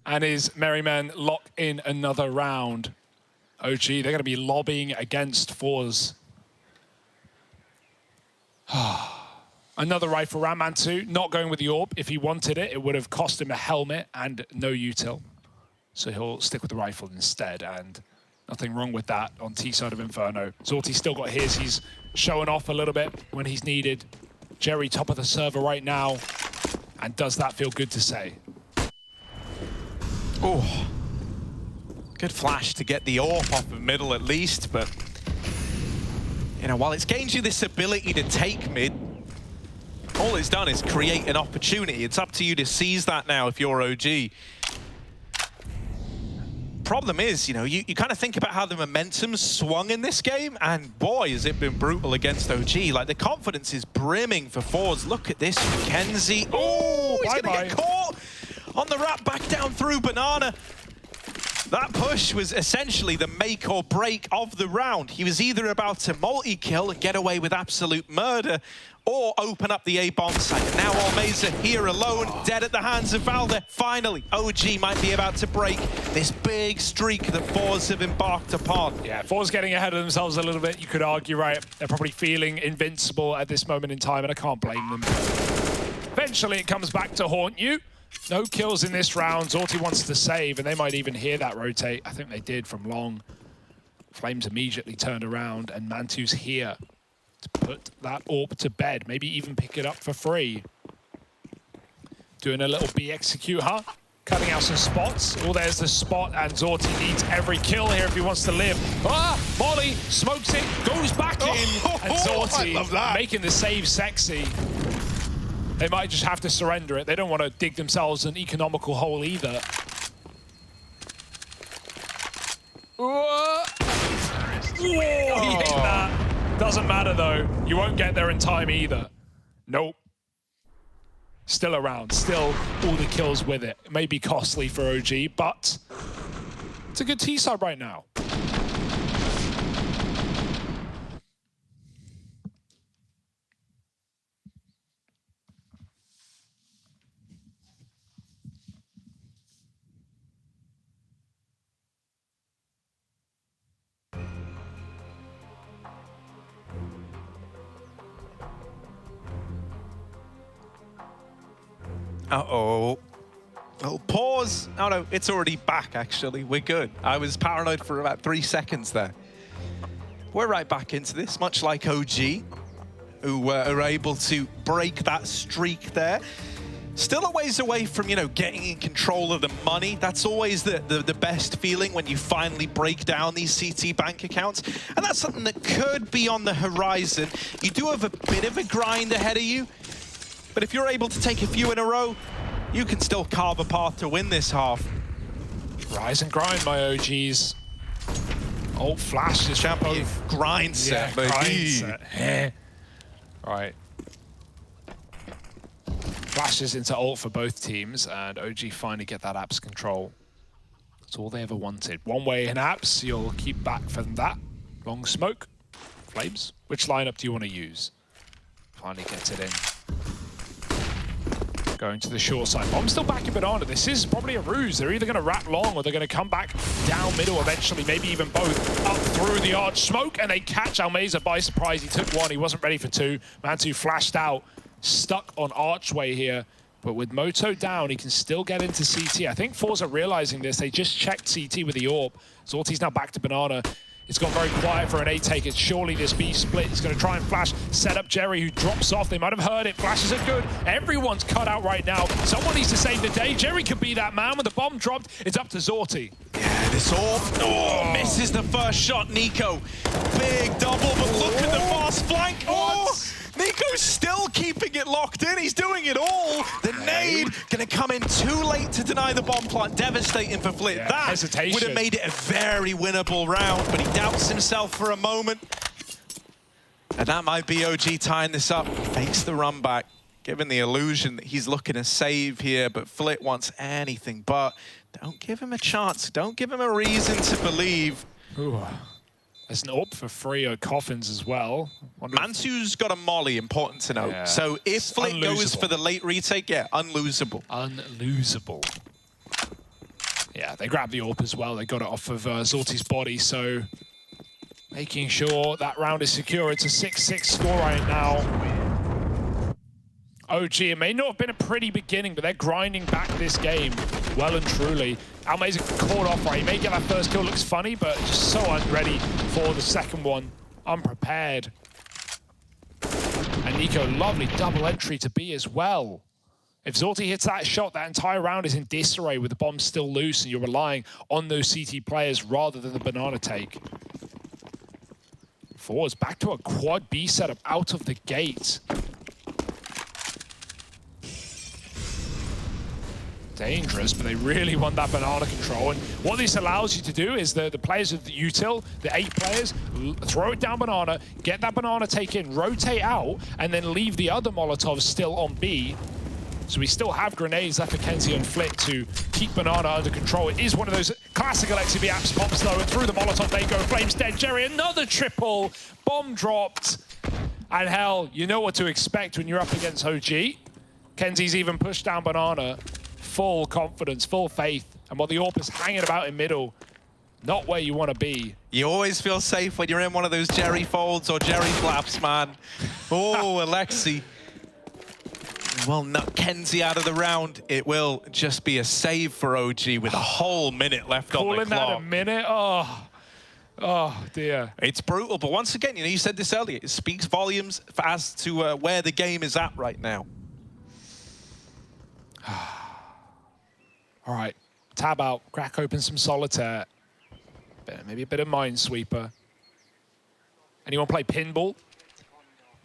and his merry men lock in another round. OG, they're going to be lobbying against Fours. Another rifle round. Mantu not going with the AWP. If he wanted it, it would have cost him a helmet and no util. So he'll stick with the rifle instead, and nothing wrong with that on T side of Inferno. Zorti's still got his. He's showing off a little bit when he's needed. Jerry top of the server right now. And does that feel good to say? Oh, good flash to get the AWP off the middle at least, but you know, while it's gained you this ability to take mid, all it's done is create an opportunity. It's up to you to seize that now if you're OG. Problem is, you know, you kind of think about how the momentum's swung in this game, and boy, has it been brutal against OG. Like, the confidence is brimming for Fours. Look at this, Mackenzie. Oh, he's gonna get caught on the wrap back down through Banana. That push was essentially the make or break of the round. He was either about to multi-kill and get away with absolute murder, or open up the A-bomb site. And now Almeza here alone, dead at the hands of Valde. Finally, OG might be about to break this big streak that Fours have embarked upon. Yeah, Fours getting ahead of themselves a little bit, you could argue, right? They're probably feeling invincible at this moment in time, and I can't blame them. Eventually, it comes back to haunt you. No kills in this round. Zorti wants to save, and they might even hear that rotate. I think they did from long. Flames immediately turned around, and Mantu's here to put that AWP to bed. Maybe even pick it up for free. Doing a little B execute, huh? Cutting out some spots. Oh, there's the spot, and Zorti needs every kill here if he wants to live. Ah, Molly smokes it, goes back in, and Zorti making the save sexy. They might just have to surrender it. They don't want to dig themselves an economical hole either. Whoa, he hit that. Doesn't matter though. You won't get there in time either. Nope. Still around. Still all the kills with it. It may be costly for OG, but it's a good T-side right now. Uh-oh. Little pause. Oh no, it's already back actually. We're good. I was paranoid for about 3 seconds there. We're right back into this, much like OG, who are able to break that streak there. Still a ways away from, you know, getting in control of the money. That's always the best feeling when you finally break down these CT bank accounts. And that's something that could be on the horizon. You do have a bit of a grind ahead of you. But if you're able to take a few in a row, you can still carve a path to win this half. Rise and grind, my OGs. Oh, flash is champion grind set, yeah, baby. Grind set. Right. Flashes into ult for both teams, and OG finally get that apps control. That's all they ever wanted. One way in apps, you'll keep back from that. Long smoke. Flames. Which lineup do you want to use? Finally gets it in. Going to the short side. Bomb's still back in Banana. This is probably a ruse. They're either going to wrap long or they're going to come back down middle eventually, maybe even both. Up through the arch smoke, and they catch Almeza by surprise. He took one. He wasn't ready for two. Mantu flashed out, stuck on archway here. But with Moto down, he can still get into CT. I think Forza realizing this. They just checked CT with the AWP. Zorti's now back to Banana. It's gone very quiet for an A take. It's surely this B split. He's going to try and flash, set up Jerry, who drops off. They might have heard it. Flashes are good. Everyone's cut out right now. Someone needs to save the day. Jerry could be that man. When the bomb dropped, it's up to Zorti. Yeah, this AWP misses the first shot. Nico, big double, but look at the fast flank. Nico's still keeping it locked in. He's doing it all. The nade going to come in too late to deny the bomb plant. Devastating for Flit. Yeah, that hesitation would have made it a very winnable round, but he doubts himself for a moment. And that might be OG tying this up. Fakes the run back, given the illusion that he's looking to save here, but Flit wants anything but. Don't give him a chance. Don't give him a reason to believe. Ooh. There's an AWP for Frio Coffins as well. Mansu's got a molly, important to note. Yeah. So if Flit goes for the late retake, yeah, unlosable. Unlosable. Yeah, they grabbed the AWP as well. They got it off of Zorti's body, so making sure that round is secure. It's a 6-6 score right now. OG, it may not have been a pretty beginning, but they're grinding back this game well and truly. Almeza caught off right. He may get that first kill, looks funny, but just so unready for the second one. Unprepared. And Nico, lovely double entry to B as well. If Zorti hits that shot, that entire round is in disarray with the bomb still loose and you're relying on those CT players rather than the banana take. Forwards back to a quad B setup out of the gate. Dangerous, but they really want that banana control. And what this allows you to do is the players of the util, the 8 players, throw it down banana, get that banana take in, rotate out, and then leave the other Molotovs still on B. So we still have grenades left for Kenzie and Flit to keep banana under control. It is one of those classical XCB apps pops though, and through the Molotov they go. Flames dead. Jerry, another triple. Bomb dropped. And hell, you know what to expect when you're up against OG. Kenzie's even pushed down banana. Full confidence, full faith, and while the AWP is hanging about in middle, not where you want to be. You always feel safe when you're in one of those Jerry folds or Jerry flaps, man. Oh, Alexi. Well, not Kenzie out of the round. It will just be a save for OG with a whole minute left on the clock. Calling that a minute? Oh dear. It's brutal, but once again, you know, you said this earlier, it speaks volumes as to where the game is at right now. All right, tab out, crack open some solitaire. Maybe a bit of Minesweeper. Anyone play pinball?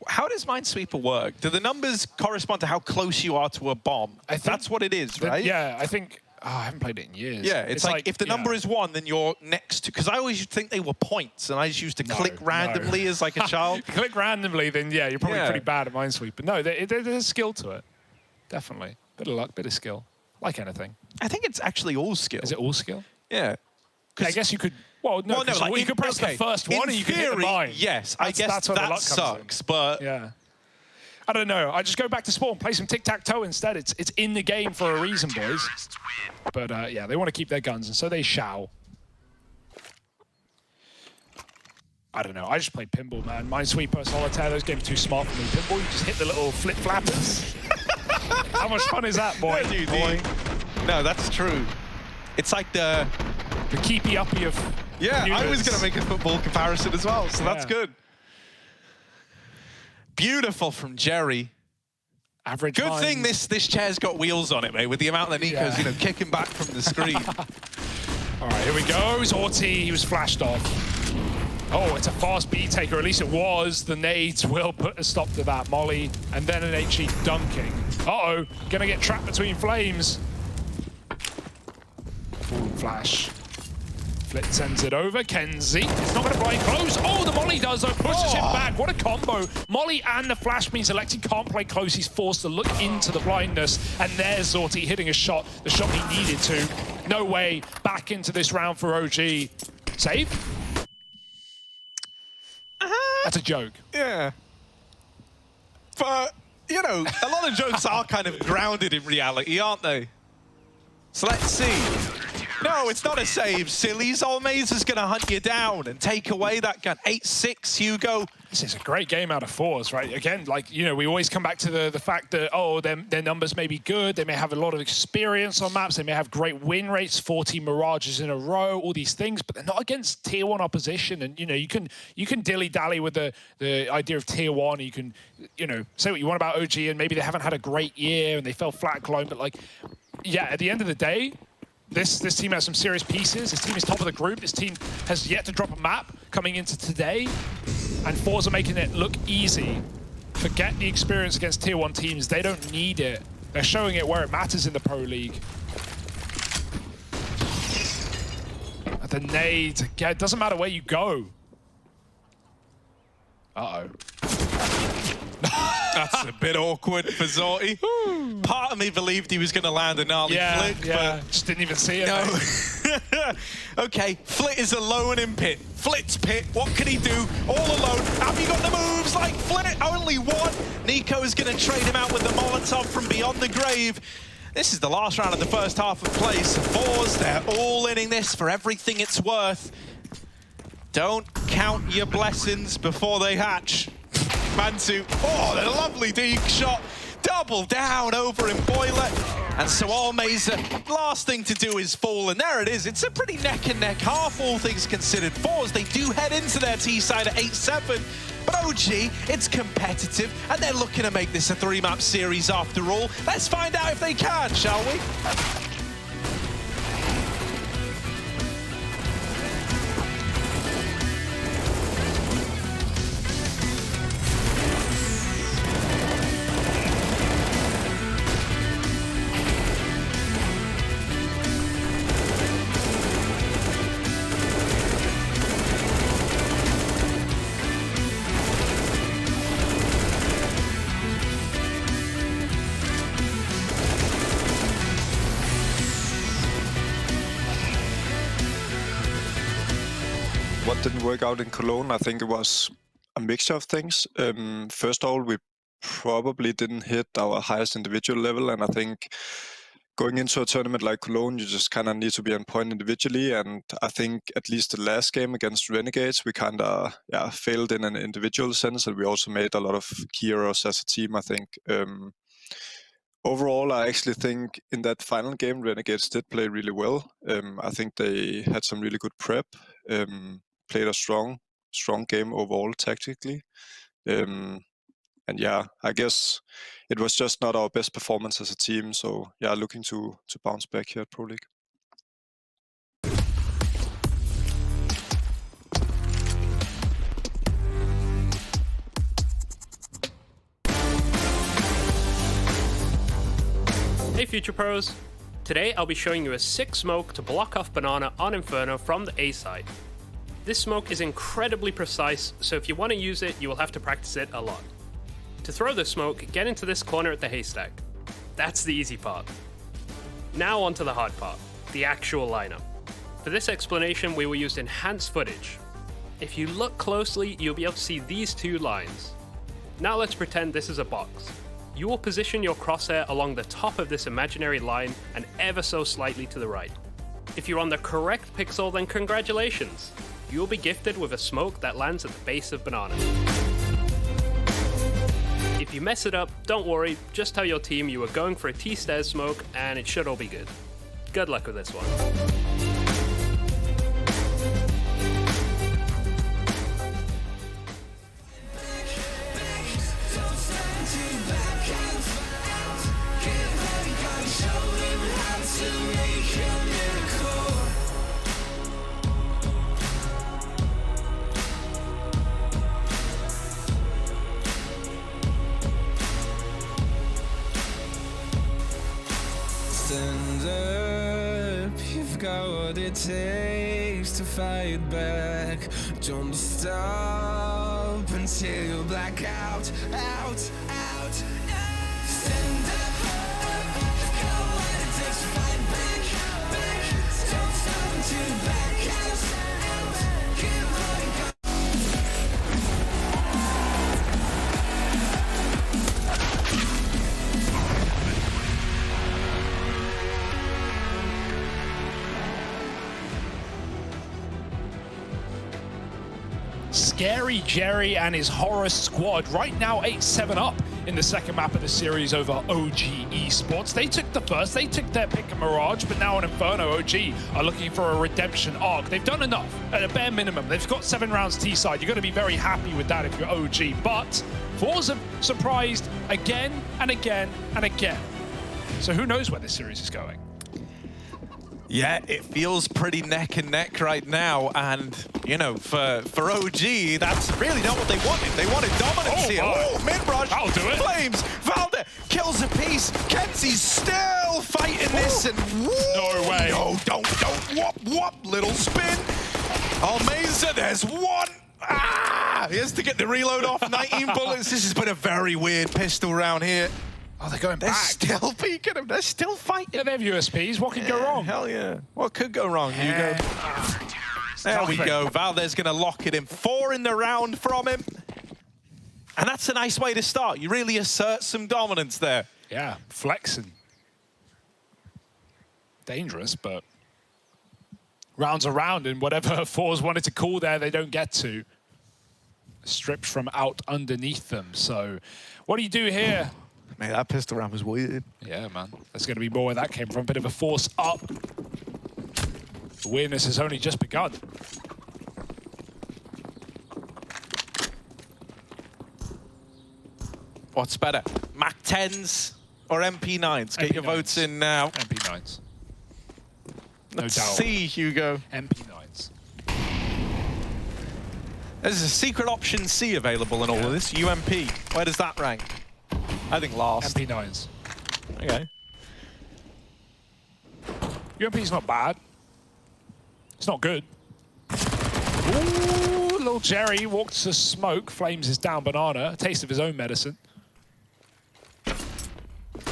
How does Minesweeper work? Do the numbers correspond to how close you are to a bomb? That's what it is, right? Yeah, I think, I haven't played it in years. Yeah, it's like if the number is 1, then you're next to, because I always used to think they were points, and I just used to click randomly as like a child. If you click randomly, then yeah, you're probably pretty bad at Minesweeper. No, there's skill to it, definitely. Bit of luck, bit of skill, like anything. I think it's actually all skill. Is it all skill? Yeah. I guess you could. Well, no, like, you could press the first one and you could hit the mine. Yes, I guess that's where the luck that comes sucks, in. but yeah. I don't know. I just go back to spawn, play some tic-tac-toe instead. It's in the game for a reason, boys. But yeah, they want to keep their guns, and so they shall. I don't know. I just played pinball, man. Minesweeper, Solitaire, those games are too smart for me. Pinball, you just hit the little flip-flappers. How much fun is that, boy? No, that's true. It's like the keepy-uppy of Yeah, units. I was going to make a football comparison as well, so that's good. Beautiful from Jerry. Average Good lines. thing this chair's got wheels on it, mate, with the amount that Nico's you know, kicking back from the screen. All right, here we go. Zorti, he was flashed off. Oh, it's a fast B taker, at least it was. The nades will put a stop to that. Molly, and then an HE dunking. Uh-oh, gonna get trapped between flames. Full flash. Flit sends it over. Kenzie, it's not gonna blind close. Oh, the Molly does though, pushes him back. What a combo. Molly and the flash means Alexi can't play close. He's forced to look into the blindness. And there's Zorti hitting a shot, the shot he needed to. No way, back into this round for OG. Save? That's a joke. Yeah. But you know, a lot of jokes are kind of grounded in reality, aren't they? So let's see. No, it's not a save, sillies. Almeiza's going to hunt you down and take away that gun. 8-6, Hugo. This is a great game out of Force, right? Again, like, you know, we always come back to the fact that, oh, their numbers may be good. They may have a lot of experience on maps. They may have great win rates, 40 Mirages in a row, all these things, but they're not against Tier 1 opposition. And, you know, you can dilly-dally with the idea of Tier 1. You can, you know, say what you want about OG, and maybe they haven't had a great year and they fell flatline, but, like, yeah, at the end of the day, this team has some serious pieces. This team is top of the group. This team has yet to drop a map coming into today. And Forza are making it look easy. Forget the experience against Tier 1 teams. They don't need it. They're showing it where it matters in the Pro League. The nade. Yeah, it doesn't matter where you go. Uh-oh. That's a bit awkward for Zorty. Part of me believed he was going to land a gnarly flick, but just didn't even see it. No. Okay, Flit is alone in pit. Flit's pit, what can he do? All alone. Have you got the moves like Flit? Only one. Nico is going to trade him out with the Molotov from beyond the grave. This is the last round of the first half of play. So Force, they're all inning this for everything it's worth. Don't count your blessings before they hatch. Mantu, oh, the lovely deke shot. Double down over in Boiler. And so Almeiza, last thing to do is fall, and there it is. It's a pretty neck and neck half, all things considered. Force, they do head into their T-side at 8-7. But OG, it's competitive, and they're looking to make this a 3-map series after all. Let's find out if they can, shall we? What didn't work out in Cologne, I think it was a mixture of things. First of all, we probably didn't hit our highest individual level, and I think going into a tournament like Cologne, you just kind of need to be on point individually, and I think at least the last game against Renegades, we kind of failed in an individual sense, and we also made a lot of key errors as a team, I think. Overall, I actually think in that final game, Renegades did play really well. I think they had some really good prep, played a strong game overall tactically. And yeah, I guess it was just not our best performance as a team. So yeah, looking to bounce back here at Pro League. Hey Future Pros! Today I'll be showing you a sick smoke to block off Banana on Inferno from the A side. This smoke is incredibly precise, so if you want to use it, you will have to practice it a lot. To throw the smoke, get into this corner at the haystack. That's the easy part. Now onto the hard part, the actual lineup. For this explanation, we will use enhanced footage. If you look closely, you'll be able to see these two lines. Now let's pretend this is a box. You will position your crosshair along the top of this imaginary line and ever so slightly to the right. If you're on the correct pixel, then congratulations! You will be gifted with a smoke that lands at the base of Banana. If you mess it up, don't worry, just tell your team you were going for a T-stairs smoke and it should all be good. Good luck with this one. Stand up, you've got what it takes to fight back. Don't stop until you black out, out. Stand up, you've got what it takes to fight back. Don't stop until you black out, give what it got. Scary Jerry and his horror squad right now 8-7 up in the second map of the series over OG Esports. They took the first, they took their pick of Mirage, but now on Inferno, OG are looking for a redemption arc. They've done enough at a bare minimum. They've got 7 rounds T-side. You've got to be very happy with that if you're OG, but Force have surprised again and again and again. So who knows where this series is going? Yeah, it feels pretty neck and neck right now, and you know, for OG, that's really not what they wanted. They wanted dominance here. Oh, mid-rush, I'll do it. Flames, Valde kills a piece. Kenzie's still fighting this, and no way. No, don't, whoop, little spin. Almeza, there's one. He has to get the reload off. 19 bullets. This has been a very weird pistol round here. Oh, they're going They're back. still peeking him. They're still fighting. Yeah, they have USPs. What could go wrong? Hell yeah. What could go wrong, Hugo? There we go. Valde's going to lock it in. 4 in the round from him. And that's a nice way to start. You really assert some dominance there. Yeah, flexing. Dangerous, but rounds around, and whatever Fours wanted to call there, they don't get to. Stripped from out underneath them. So what do you do here? Man, that pistol round was weird. Yeah, man. There's going to be more where that came from. Bit of a force up. The weirdness has only just begun. What's better, Mac 10s or MP9s? Get your votes in now. MP9s. No Let's doubt. see, Hugo. MP9s. There's a secret option C available in all of this. UMP. Where does that rank? I think last. MP9s. Okay. UMP's not bad. It's not good. Ooh, little Jerry walks to smoke. Flames is down banana. A taste of his own medicine.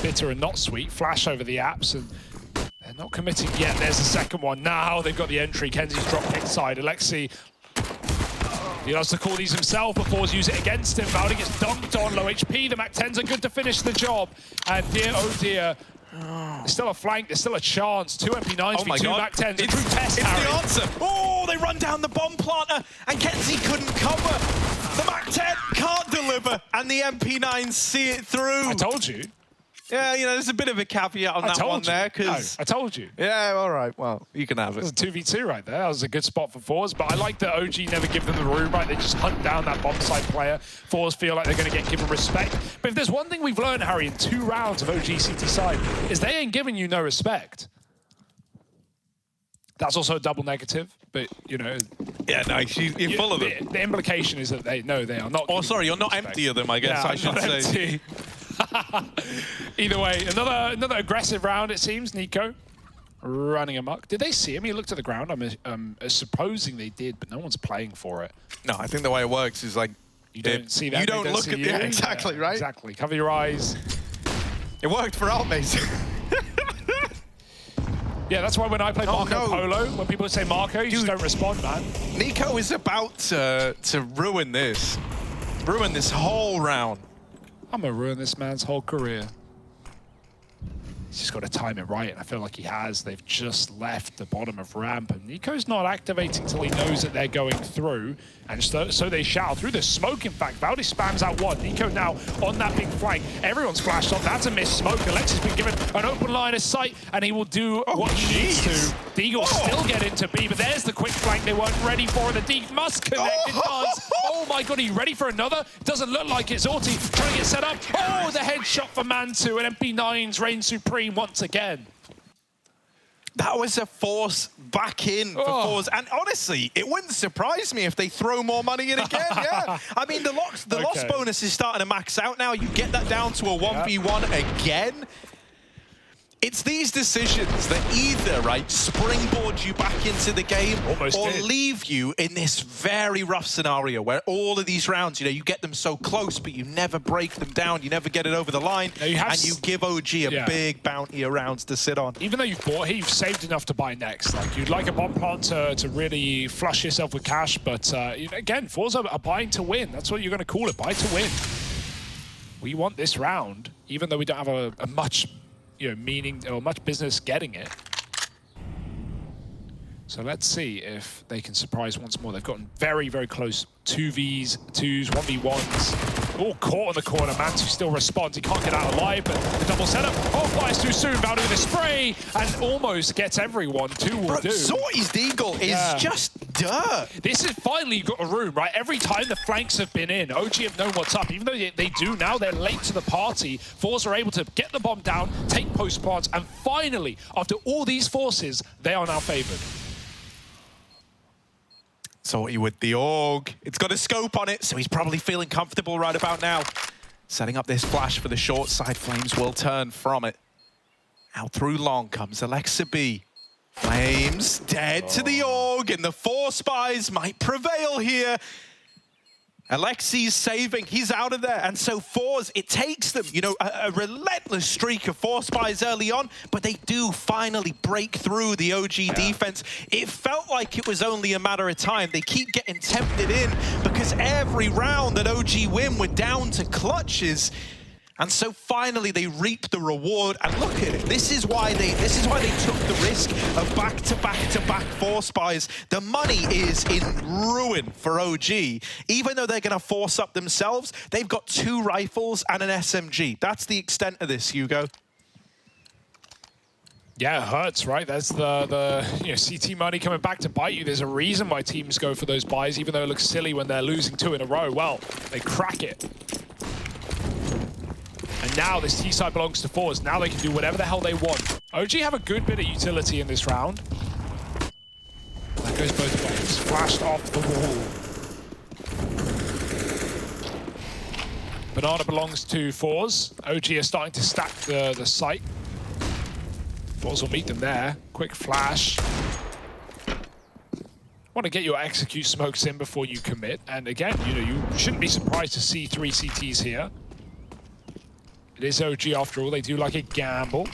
Bitter and not sweet. Flash over the apps, and they're not committing yet. There's the second one. Now they've got the entry. Kenzie's dropped inside. Alexi, he loves to call these himself before use it against him. Valde gets dunked on, low HP. The Mac 10s are good to finish the job. And dear, oh dear, there's still a flank, there's still a chance. 2 MP9s v 2 Mac 10s. A true test, It's Harry. the answer. Oh, they run down the bomb planter, and Kenzie couldn't cover. The Mac 10 can't deliver, and the MP9s see it through. I told you. Yeah, you know, there's a bit of a caveat on that one there, because... No, I told you. Yeah, all right, well, you can have it. It was a 2v2 right there. That was a good spot for Fours, but I like that OG never give them the room, right? They just hunt down that bomb site player. Fours feel like they're going to get given respect. But if there's one thing we've learned, Harry, in 2 rounds of OG CT side, is they ain't giving you no respect. That's also a double negative, but, you know... Yeah, no, you're full of them. The implication is that they are not... Oh, sorry, you're not empty of them, I guess I should say. Empty. Either way, another aggressive round, it seems. Nico running amok. Did they see him? He looked at the ground. I'm supposing they did, but no one's playing for it. No, I think the way it works is like... You don't see that. You don't look see at you. the... Exactly, right? Exactly. Cover your eyes. It worked for Almeza. Yeah, that's why when I play Marco Polo, when people say Marco, you just don't respond, man. Nico is about to ruin this. Ruin this whole round. I'm going to ruin this man's whole career. He's just got to time it right, and I feel like he has. They've just left the bottom of ramp, and Nico's not activating till he knows that they're going through, and so they shout through the smoke. In fact, Valde spams out one. Nico now on that big flank. Everyone's flashed on. That's a missed smoke. Alexi's been given an open line of sight, and he will do what he needs to. The Eagles still get into B, but there's the quick flank they weren't ready for. The Deep must connect. It does. Oh my god, are you ready for another? Doesn't look like it. Zorti trying to get set up. Oh, the headshot for Mantu, and MP9's reign supreme once again. That was a force back in for Fours. And honestly, it wouldn't surprise me if they throw more money in again, yeah. I mean, the loss bonus is starting to max out now. You get that down to a 1v1 again. It's these decisions that either, right, springboard you back into the game or leave you in this very rough scenario where all of these rounds, you know, you get them so close, but you never break them down, you never get it over the line, and you give OG a big bounty of rounds to sit on. Even though you've bought here, you've saved enough to buy next. Like, you'd like a bomb plant to really flush yourself with cash, but again, Fours are buying to win. That's what you're going to call it, buy to win. We want this round, even though we don't have a much... meaning or much business getting it. So let's see if they can surprise once more. They've gotten very, very close. 2v2s, 1v1s. All caught in the corner. Mantu still responds. He can't get out alive, but the double setup. Oh, flies too soon. Bound with a spray and almost gets everyone. 2 will do. Sorty's Deagle is just dirt. This is finally got a room, right? Every time the flanks have been in, OG have known what's up. Even though they do now, they're late to the party. Force are able to get the bomb down, take post plants, and finally, after all these forces, they are now favored. Sorty with the AUG. It's got a scope on it, so he's probably feeling comfortable right about now. Setting up this flash for the short side. Flames will turn from it. Out through long comes Alexa B. Flames dead to the AUG, and the 4 spies might prevail here. Alexi's saving, he's out of there, and so Fours, it takes them, you know, a relentless streak of 4 spies early on, but they do finally break through the OG defense. It felt like it was only a matter of time. They keep getting tempted in because every round that OG win, we're down to clutches. And so finally they reap the reward, and look at it. This is why they took the risk of back-to-back 4 spies. The money is in ruin for OG. Even though they're going to force up themselves, they've got 2 rifles and an SMG. That's the extent of this, Hugo. Yeah, it hurts, right? That's the CT money coming back to bite you. There's a reason why teams go for those buys, even though it looks silly when they're losing 2 in a row. Well, they crack it. And now this T side belongs to Fours. Now they can do whatever the hell they want. OG have a good bit of utility in this round. That goes both ways. Flashed off the wall. Banana belongs to Fours. OG are starting to stack the site. Fours will meet them there. Quick flash. Want to get your execute smokes in before you commit. And again, you shouldn't be surprised to see 3 CTs here. It is OG after all, they do like a gamble.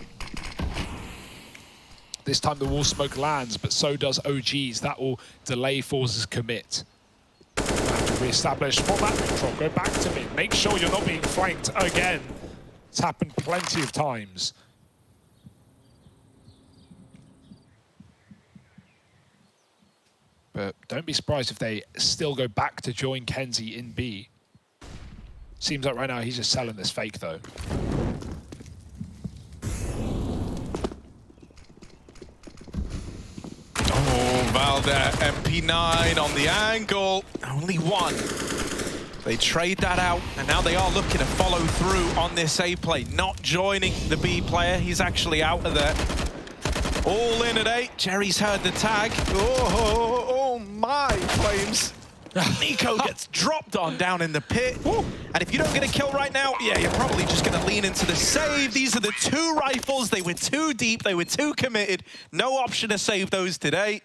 This time the wall smoke lands, but so does OG's. That will delay Force's commit. Have to re-establish format control, go back to mid. Make sure you're not being flanked again. It's happened plenty of times. But don't be surprised if they still go back to join Kenzie in B. Seems like right now he's just selling this fake, though. Oh, Valda, MP9 on the angle. Only 1. They trade that out, and now they are looking to follow through on this A play. Not joining the B player. He's actually out of there. All in at 8. Jerry's heard the tag. Oh my, Flames. Nico gets dropped on down in the pit. And if you don't get a kill right now, yeah, you're probably just going to lean into the save. These are the 2 rifles. They were too deep. They were too committed. No option to save those today.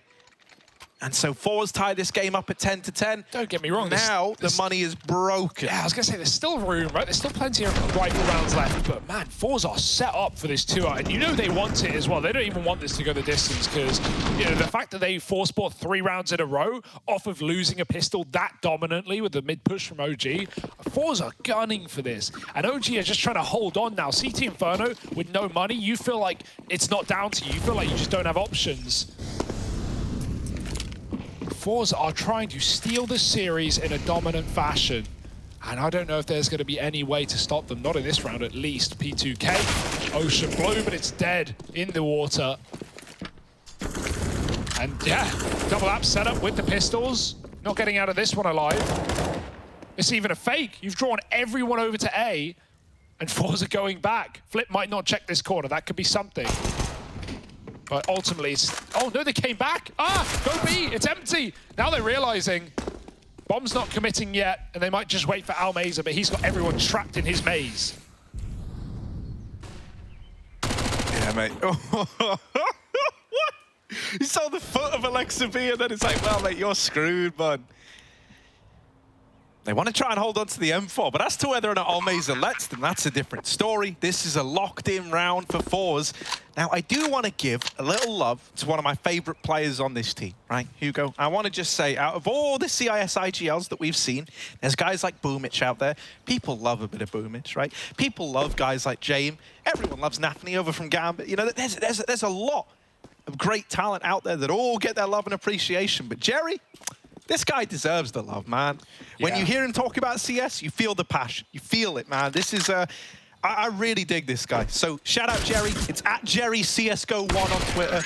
And so Fours tie this game up at 10-10. Don't get me wrong. Now the money is broken. Yeah, I was going to say, there's still room, right? There's still plenty of rifle rounds left. But man, Fours are set up for this 2-out. And you know they want it as well. They don't even want this to go the distance because, the fact that they force-bought 3 rounds in a row off of losing a pistol that dominantly with the mid-push from OG, Fours are gunning for this. And OG are just trying to hold on now. CT Inferno with no money, you feel like it's not down to you. You feel like you just don't have options. Fours are trying to steal the series in a dominant fashion. And I don't know if there's going to be any way to stop them. Not in this round, at least. P2K, Ocean Blue, but it's dead in the water. And yeah, double app setup with the pistols. Not getting out of this one alive. It's even a fake. You've drawn everyone over to A, and Fours are going back. Flip might not check this corner. That could be something. But ultimately, it's... Oh, no, they came back. Go B. It's empty. Now they're realizing Bomb's not committing yet, and they might just wait for Almeza, but he's got everyone trapped in his maze. Yeah, mate. You saw the foot of Alexa B, and then it's like, well, mate, you're screwed, bud. They want to try and hold on to the M4, but as to whether or not Almeza lets them, that's a different story. This is a locked-in round for Fours. Now, I do want to give a little love to one of my favorite players on this team, right, Hugo? I want to just say, out of all the CIS IGLs that we've seen, there's guys like Boomich out there. People love a bit of Boomich, right? People love guys like James. Everyone loves Nafni over from Gambit. There's a lot. of great talent out there that all get their love and appreciation. But Jerry, this guy deserves the love, man. When you hear him talk about CS, you feel the passion. You feel it, man. This is I really dig this guy. So shout out Jerry. It's at Jerry CSGO1 on Twitter.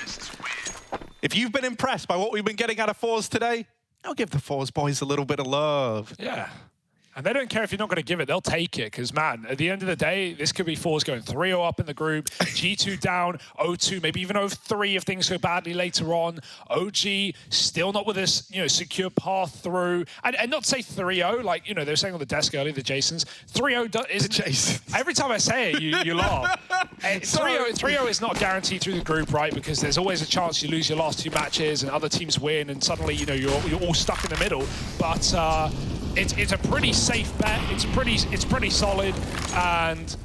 If you've been impressed by what we've been getting out of Fours today, I'll give the Fours boys a little bit of love. Yeah. And they don't care if you're not going to give it. They'll take it because, man, at the end of the day, this could be Fours going 3-0 up in the group, G2 down, 0-2, maybe even 0-3 if things go badly later on. OG still not with this, secure path through. And not to say 3-0, like, they were saying on the desk earlier, the Jasons. 3-0 isn't... Jasons. Every time I say it, you laugh. 3-0 is not guaranteed through the group, right? Because there's always a chance you lose your last 2 matches and other teams win and suddenly, you're all stuck in the middle. But... It's a pretty safe bet. It's pretty solid, and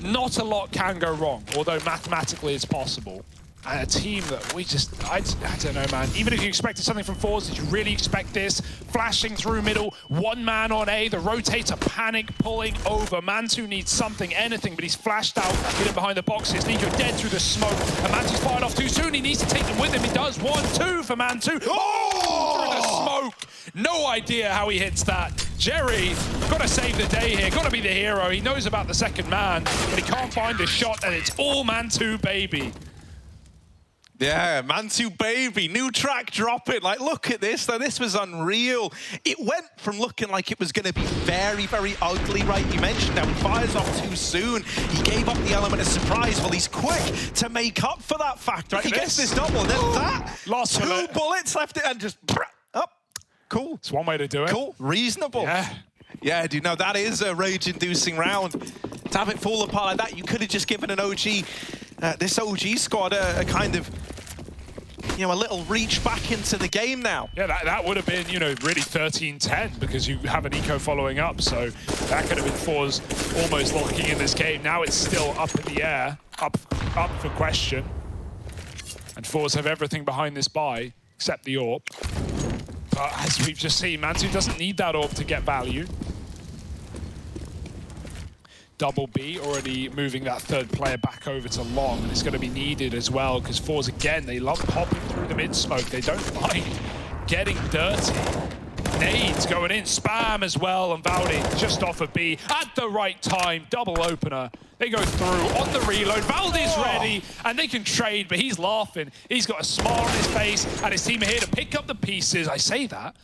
not a lot can go wrong. Although mathematically it's possible. And a team that we just, I don't know, man. Even if you expected something from Fours, did you really expect this? Flashing through middle, 1 man on A, the rotator panic pulling over. Mantu needs something, anything, but he's flashed out, hidden behind the boxes. Nico dead through the smoke, and Mantu's fired off too soon. He needs to take them with him. He does. 1-2 for Mantu. Oh! Through the smoke. No idea how he hits that. Jerry, got to save the day here. Got to be the hero. He knows about the second man, but he can't find a shot, and it's all Mantu, baby. Yeah, Mantu baby, new track dropping. Like, look at this, though. This was unreal. It went from looking like it was going to be very, very ugly, right? You mentioned that he fires off too soon. He gave up the element of surprise. Well, he's quick to make up for that fact, right? He gets this double, and then that. Last 2 bullets left it, and just up. Cool. It's one way to do it. Cool. Reasonable. Yeah. Yeah, dude, no, that is a rage-inducing round. To have it fall apart like that, you could have just given an OG, this OG squad a kind of, a little reach back into the game now. Yeah, that would have been, really 13-10 because you have an eco following up. So that could have been Fours almost locking in this game. Now it's still up in the air, up for question. And Fours have everything behind this buy except the AWP. But as we've just seen, Mantu doesn't need that AWP to get value. Double B already moving that third player back over to long, and it's going to be needed as well because Fours, again, they love popping through the mid-smoke. They don't mind getting dirty. Nades going in, spam as well, and Valdi just off of B at the right time. Double opener. They go through on the reload. Valdi's ready, and they can trade, but he's laughing. He's got a smile on his face, and his team are here to pick up the pieces. I say that.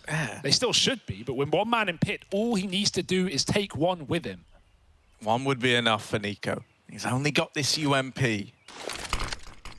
They still should be, but when 1 man in pit, all he needs to do is take 1 with him. 1 would be enough for Nico. He's only got this UMP.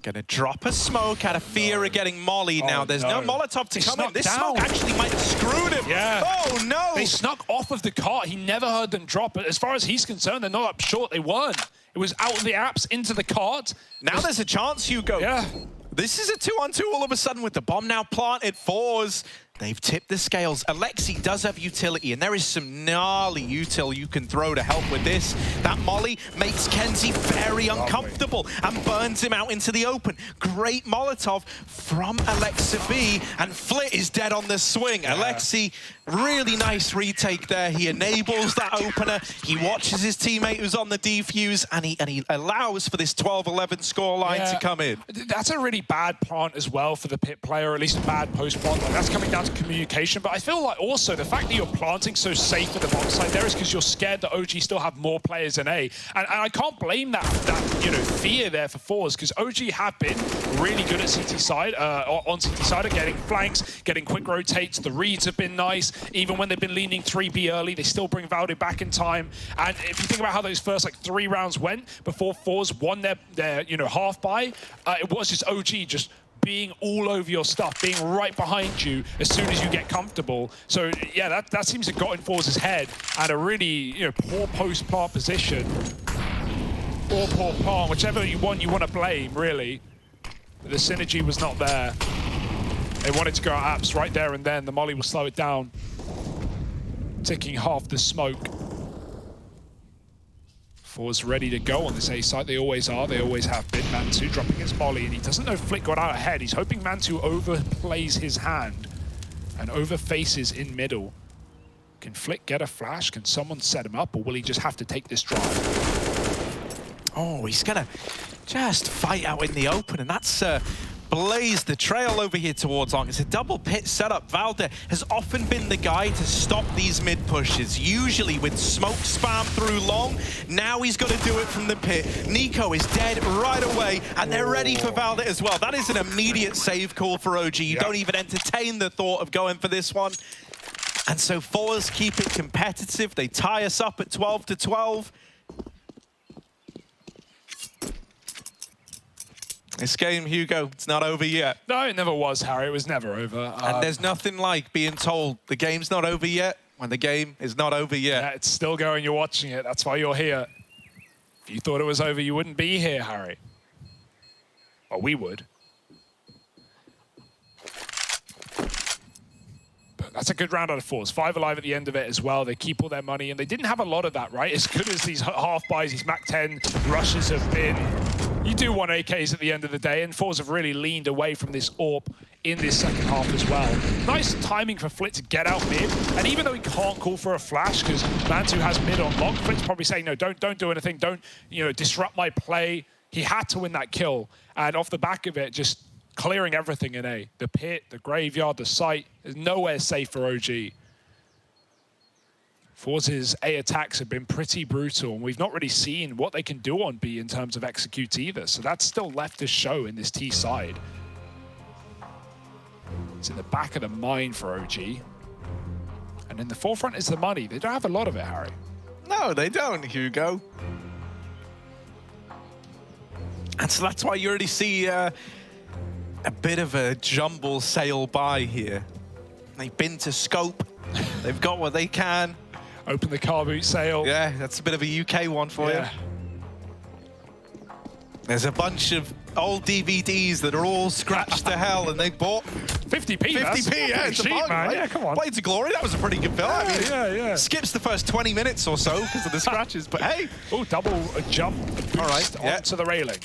Gonna drop a smoke out of fear of getting mollied. Now there's no Molotov to come in. This smoke actually might have screwed him. Yeah. Oh no! They snuck off of the cart. He never heard them drop it. As far as he's concerned, they're not up short. They won. It was out of the apps into the cart. Now there's a chance, Hugo. Yeah. This is a 2-on-2 all of a sudden with the bomb now planted. Fours. They've tipped the scales. Alexi does have utility, and there is some gnarly util you can throw to help with this. That molly makes Kenzie very uncomfortable and burns him out into the open. Great Molotov from Alexa B, and Flit is dead on the swing. Alexi, really nice retake there. He enables that opener. He watches his teammate who's on the defuse, and he allows for this 12-11 scoreline to come in. That's a really bad plant as well for the pit player, or at least a bad post plant. Like, that's coming down to communication, but I feel like also the fact that you're planting so safe at the box side there is because you're scared that OG still have more players than A, and I can't blame that fear there for Fours, because OG have been really good at CT side, on CT side, at getting flanks, getting quick rotates. The reads have been nice. Even when they've been leaning 3B early, they still bring Valdi back in time. And if you think about how those first 3 rounds went before Fours won their half buy, it was just OG just being all over your stuff, being right behind you as soon as you get comfortable. So yeah, that seems to have got in Fours' head, and a really poor post-plant position. Or poor plant, whichever you want to blame, really. But the synergy was not there. They wanted to go out apps right there and then. The molly will slow it down. Ticking half the smoke. Fours ready to go on this A site. They always are. They always have been. Mantu dropping his molly, and he doesn't know Flick got out ahead. He's hoping Mantu overplays his hand and overfaces in middle. Can Flick get a flash? Can someone set him up, or will he just have to take this drive? Oh, he's gonna just fight out in the open, and that's blaze the trail over here towards Long. It's a double pit setup. Valde has often been the guy to stop these mid pushes, usually with smoke spam through Long. Now he's got to do it from the pit. NiKo is dead right away, and they're ready for Valde as well. That is an immediate save call for OG. You don't even entertain the thought of going for this one. And so Force keep it competitive. They tie us up at 12-12. This game, Hugo, it's not over yet. No, it never was, Harry. It was never over. And there's nothing like being told the game's not over yet when the game is not over yet. Yeah, it's still going. You're watching it. That's why you're here. If you thought it was over, you wouldn't be here, Harry. Well, we would. But that's a good round out of Force. 5 alive at the end of it as well. They keep all their money, and they didn't have a lot of that, right? As good as these half buys, these Mac 10 rushes have been, you do want AKs at the end of the day, and Force have really leaned away from this AWP in this second half as well. Nice timing for Flit to get out mid, and even though he can't call for a flash because Mantu has mid on lock, Flit's probably saying, no, don't do anything, don't, you know, disrupt my play. He had to win that kill, and off the back of it, just clearing everything in A. The pit, the graveyard, the site, there's nowhere safe for OG. Force's A attacks have been pretty brutal, and we've not really seen what they can do on B in terms of execute either, so that's still left to show in this T side. It's in the back of the mind for OG. And in the forefront is the money. They don't have a lot of it, Harry. No, they don't, Hugo. And so that's why you already see a bit of a jumble sail by here. They've been to scope. They've got what they can. Open the car boot sail. Yeah, that's a bit of a UK one for you. There's a bunch of old DVDs that are all scratched to hell, and they bought 50p. 50p, yeah, it's cheap, a man. right? Yeah, come on. Blades of Glory, that was a pretty good film. Yeah, I mean, skips the first 20 minutes or so because of the scratches, but hey. Oh, double jump boost onto the railing.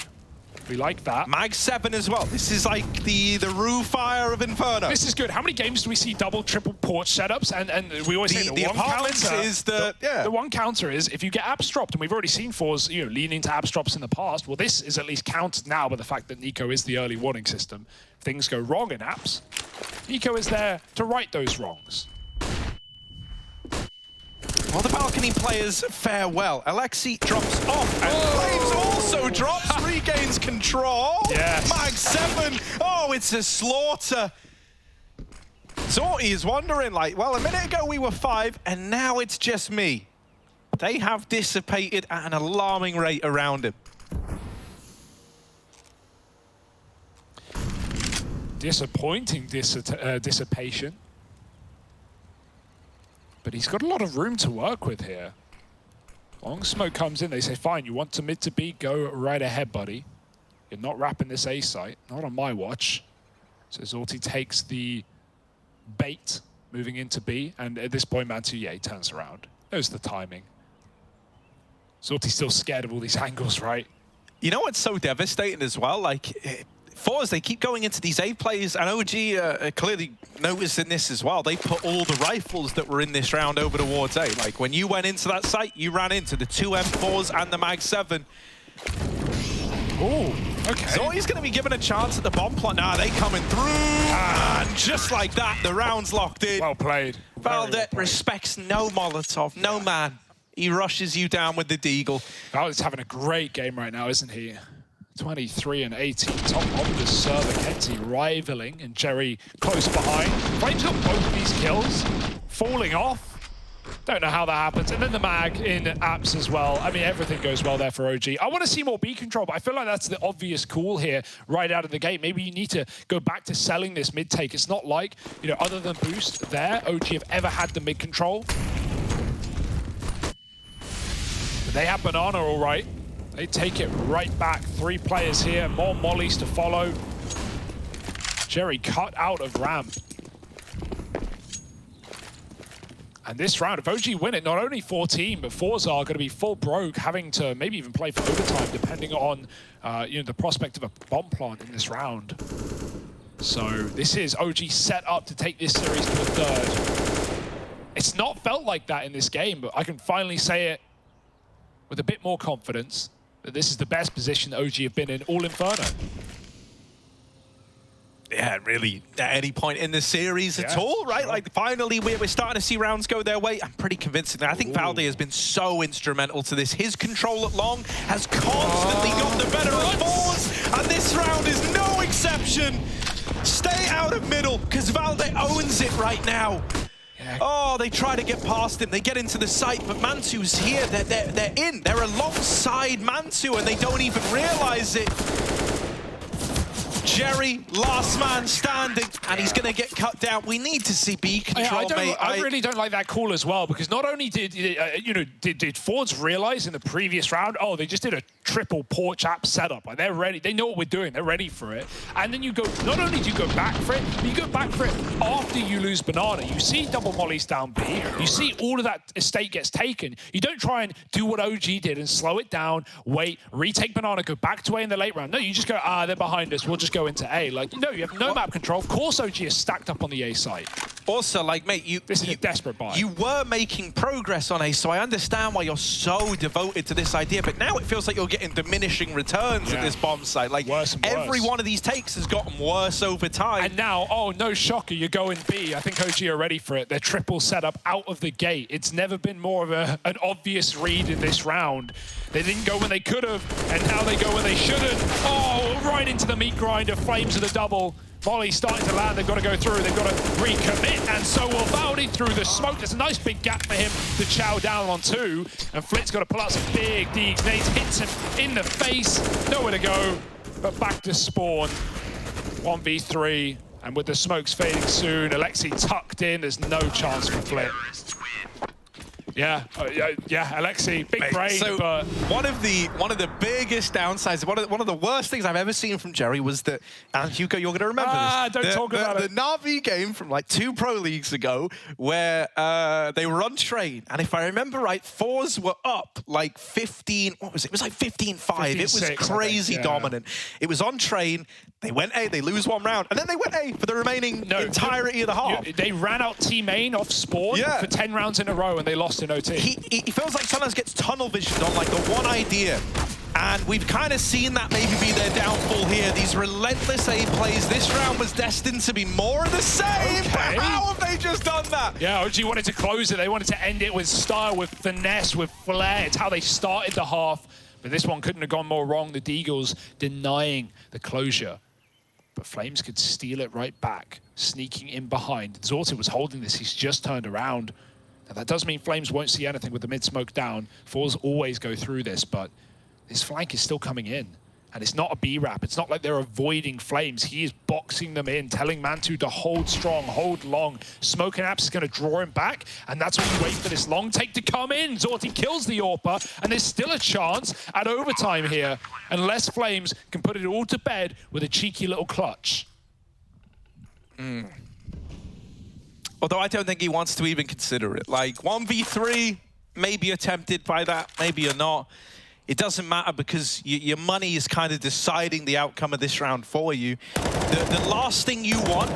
We like that. Mag 7 as well. This is like the Rue Fire of Inferno. This is good. How many games do we see double, triple porch setups? And we always say the one counter is the one counter is if you get apps dropped, and we've already seen Force leaning to apps drops in the past. Well, this is at least counted now by the fact that NiKo is the early warning system. If things go wrong in apps, NiKo is there to right those wrongs. Well, the balcony players fare well. Alexi drops off, and Flames also drops, regains control. Yes. Mag 7. Oh, it's a slaughter. Zorty is wondering, like, well, a minute ago we were 5, and now it's just me. They have dissipated at an alarming rate around him. Disappointing dissipation. But he's got a lot of room to work with here. Long smoke comes in, they say, fine, you want to mid to B, go right ahead, buddy. You're not wrapping this A site, not on my watch. So Zorty takes the bait, moving into B, and at this point, Mantu, yeah, he turns around. Knows the timing. Zorty's still scared of all these angles, right? You know what's so devastating as well? Like, Force, they keep going into these A plays, and OG clearly noticing this as well. They put all the rifles that were in this round over towards A. Like, when you went into that site, you ran into the 2 M4s and the Mag 7. Oh, okay. So he's going to be given a chance at the bomb plot. Nah, they coming through. And just like that, the round's locked in. Well played. Valde respects no Molotov, no man. He rushes you down with the Deagle. Valde's having a great game right now, isn't he? 23 and 18, top of the server. Kenzie rivaling, and Jerry close behind. Flames got both of these kills, falling off. Don't know how that happens. And then the mag in apps as well. I mean, everything goes well there for OG. I want to see more B control, but I feel like that's the obvious call here right out of the gate. Maybe you need to go back to selling this mid take. It's not like, other than boost there, OG have ever had the mid control. But they have banana all right. They take it right back. 3 players here, more mollies to follow. Jerry cut out of ramp. And this round, if OG win it, not only 14, but Forza are going to be full broke, having to maybe even play for overtime, depending on the prospect of a bomb plant in this round. So this is OG set up to take this series to the 3rd. It's not felt like that in this game, but I can finally say it with a bit more confidence that this is the best position that OG have been in all Inferno. Yeah, really, at any point in the series at all, right? Sure. Like, finally, we're starting to see rounds go their way. I'm pretty convincing. I think Valde has been so instrumental to this. His control at long has constantly got the better of Force, and this round is no exception. Stay out of middle, because Valde owns it right now. Yeah. Oh, they try to get past him. They get into the site, but Mantu's here. They're in. They're alongside Mantu, and they don't even realize it. Jerry, last man standing, and he's going to get cut down. We need to see B control, mate. I really don't like that call as well, because not only did did Fords realize in the previous round, oh, they just did a triple porch app setup. Like, they're ready. They know what we're doing. They're ready for it. And then you go, not only do you go back for it, but you go back for it after you lose Banana. You see double mollies down B. You see all of that estate gets taken. You don't try and do what OG did and slow it down, wait, retake Banana, go back to A in the late round. No, you just go, they're behind us. We'll just go into A. Like, no, you have no map control. Of course OG is stacked up on the A side. Also, like, mate, this is a desperate buy. You were making progress on A, so I understand why you're so devoted to this idea, but now it feels like you're getting diminishing returns at this bomb site. Like, every one of these takes has gotten worse over time. And now, oh, no shocker, you're going B. I think OG are ready for it. They're triple setup out of the gate. It's never been more of an obvious read in this round. They didn't go when they could have, and now they go when they shouldn't. Oh, right into the meat grinder. Flames of the double. Molly starting to land. They've got to go through. They've got to recommit, and so will Valde through the smoke. There's a nice big gap for him to chow down on 2, and Flit's got to pull out some big deeds. Nades hits him in the face. Nowhere to go, but back to spawn. 1v3, and with the smokes fading soon, Alexi tucked in. There's no chance for Flit. Yeah, Alexi, big brain. So but one of the biggest downsides, one of the worst things I've ever seen from Jerry was that, and Hugo, you're going to remember this. Don't talk about it. The Na'Vi game from like 2 Pro Leagues ago, where they were on train, and if I remember right, Fours were up like 15. What was it? It was like 15-5. It was crazy dominant. It was on train. They went A, they lose 1 round, and then they went A for the remaining entirety of the half. They ran out Team Main off spawn for 10 rounds in a row, and they lost in OT. He feels like sometimes gets tunnel visioned on like the one idea. And we've kind of seen that maybe be their downfall here. These relentless A plays. This round was destined to be more of the same. Okay. How have they just done that? Yeah, OG wanted to close it. They wanted to end it with style, with finesse, with flair. It's how they started the half. But this one couldn't have gone more wrong. The Deagles denying the closure. But Flames could steal it right back, sneaking in behind. Zorta was holding this. He's just turned around. Now, that does mean Flames won't see anything with the mid-smoke down. Fours always go through this, but this flank is still coming in. And it's not a B-Rap. It's not like they're avoiding Flames. He is boxing them in, telling Mantu to hold strong, hold long. Smoke and Apps is going to draw him back, and that's when you wait for this long take to come in. Zorti kills the AWPer, and there's still a chance at overtime here, unless Flames can put it all to bed with a cheeky little clutch. Although I don't think he wants to even consider it. Like, 1v3, maybe you're tempted by that, maybe you're not. It doesn't matter because your money is kind of deciding the outcome of this round for you. The last thing you want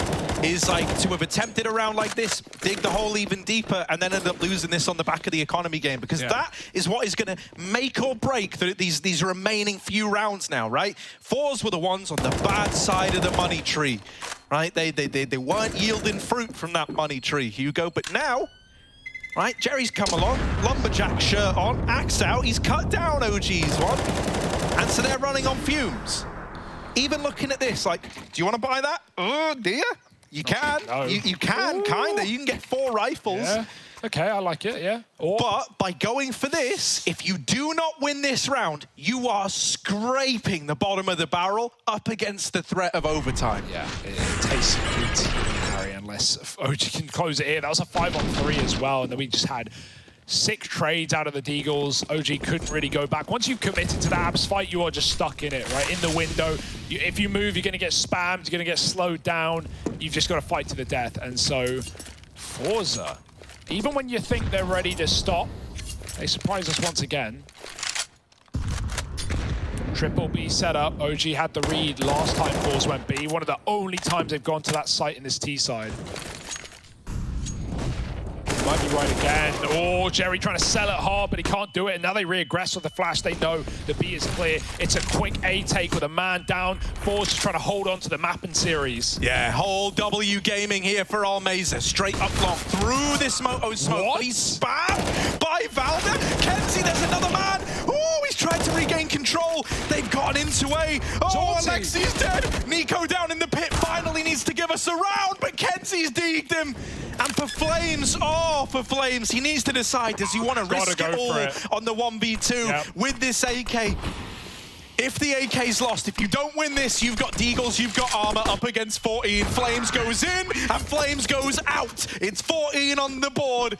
is like to have attempted a round like this, dig the hole even deeper, and then end up losing this on the back of the economy game, because that is what is going to make or break these remaining few rounds now, right? Fours were the ones on the bad side of the money tree, right? They weren't yielding fruit from that money tree, Hugo, but now, right, Jerry's come along, lumberjack shirt on, axe out, he's cut down OG's one, and so they're running on fumes. Even looking at this, like, do you want to buy that? Oh, do you? You can. No. You can, kind of. You can get 4 rifles. Yeah. Okay, I like it, yeah. But by going for this, if you do not win this round, you are scraping the bottom of the barrel up against the threat of overtime. Yeah, it tastes good to carry unless OG can close it here. That was a 5-on-3 as well, and then we just had 6 trades out of the Deagles. OG couldn't really go back. Once you've committed to the abs fight, you are just stuck in it, right? In the window. If you move, you're going to get spammed, you're going to get slowed down. You've just got to fight to the death. And so, Forza, even when you think they're ready to stop, they surprise us once again. Triple B setup. OG had the read last time Forza went B. One of the only times they've gone to that site in this T side. might be right again. Oh, Jerry trying to sell it hard, but he can't do it. And now they re-aggress with the flash. They know the B is clear. It's a quick A take with a man down. For's just trying to hold on to the map and series. Yeah, whole W gaming here for Almeza. Straight up long through this smoke. What? He's spammed by Valda. Kenzie, there's another man. Oh, he's tried to regain control. They've gotten into A. Oh, Alexi's dead. Nico down in the pit finally needs to give us a round, but Kenzie's degged him. And for Flames, he needs to decide, does he want to risk it all on the 1v2 with this AK? If the AK's lost, if you don't win this, you've got Deagles, you've got Armor up against 14. Flames goes in, and Flames goes out. It's 14 on the board.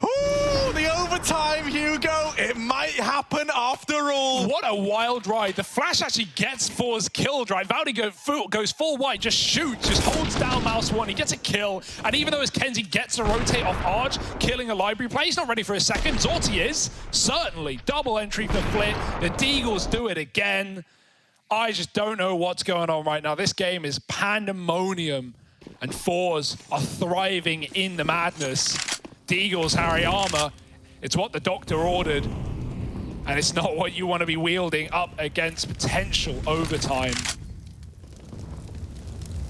Ooh, the overtime, Hugo. It might happen after all. What a wild ride. The flash actually gets For's kill drive. Valdi goes full white, just shoots, just holds down mouse 1. He gets a kill. And even though as Kenzie gets a rotate off Arch, killing a library play, he's not ready for a second. Zorti is, certainly. Double entry for Flit. The Deagles do it again. I just don't know what's going on right now. This game is pandemonium. And Fours are thriving in the madness. Deagles, Harry Armor, it's what the doctor ordered, and it's not what you want to be wielding up against potential overtime.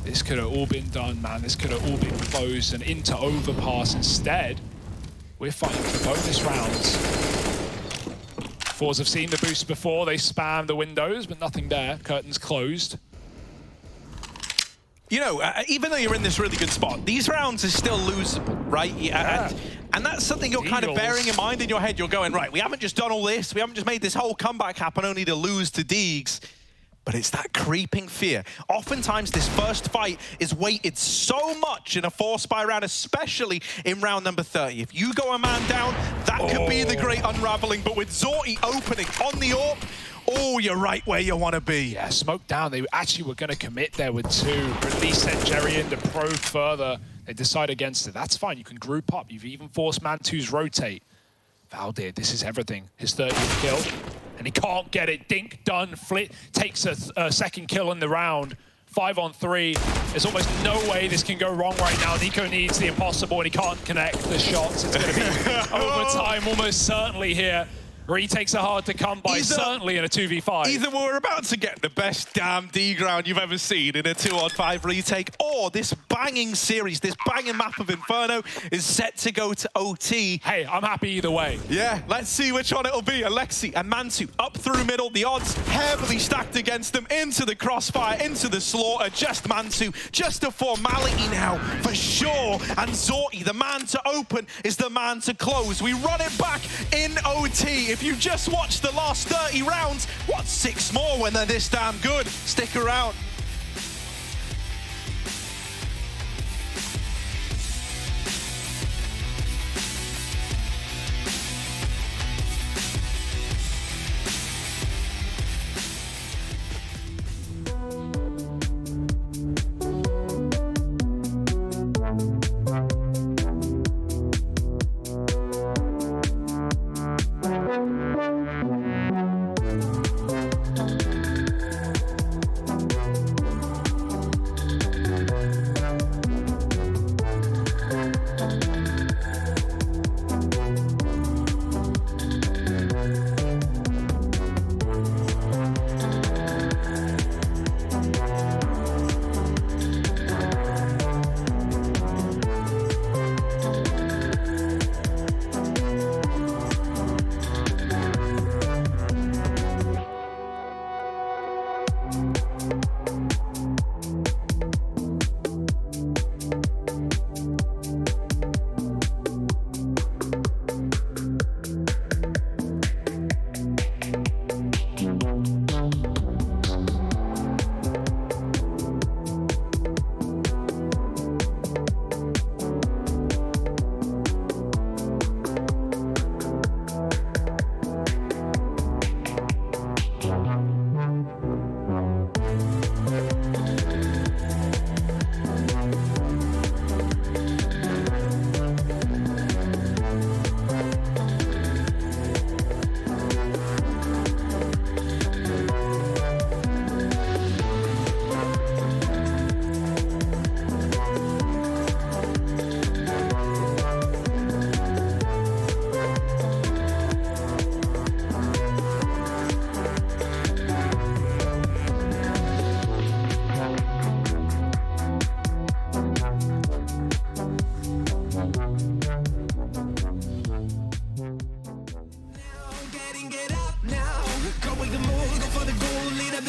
This could have all been done, man. This could have all been closed and into overpass. Instead, we're fighting for bonus rounds. Fours have seen the boost before. They spam the windows, but nothing there. Curtains closed. You know, even though you're in this really good spot, these rounds are still losable, right? And that's something you're kind of bearing in mind in your head. You're going, right, we haven't just done all this. We haven't just made this whole comeback happen only to lose to Deegs. But it's that creeping fear. Oftentimes, this first fight is weighted so much in a 4-spy round, especially in round number 30. If you go a man down, that could be the great unraveling. But with Zorti opening on the AWP, oh, you're right where you want to be. Yeah, smoke down. They actually were going to commit there with 2, but at least sent Jerry in to probe further. They decide against it. That's fine. You can group up. You've even forced man 2's rotate. Val did. This is everything. His 30th kill. And he can't get it. Dink done. Flit takes a second kill in the round. 5 on 3. There's almost no way this can go wrong right now. Nico needs the impossible and he can't connect the shots. It's going to be overtime almost certainly here. Retakes are hard to come by, certainly in a 2v5. Either we're about to get the best damn D-ground you've ever seen in a 2-on-5 retake, or this banging series, this banging map of Inferno is set to go to OT. Hey, I'm happy either way. Yeah, let's see which one it'll be. Alexi and Mantu up through middle. The odds heavily stacked against them. Into the crossfire, into the slaughter. Just Mantu, just a formality now, for sure. And Zorti, the man to open, is the man to close. We run it back in OT. If you just watched the last 30 rounds, what's 6 more when they're this damn good? Stick around.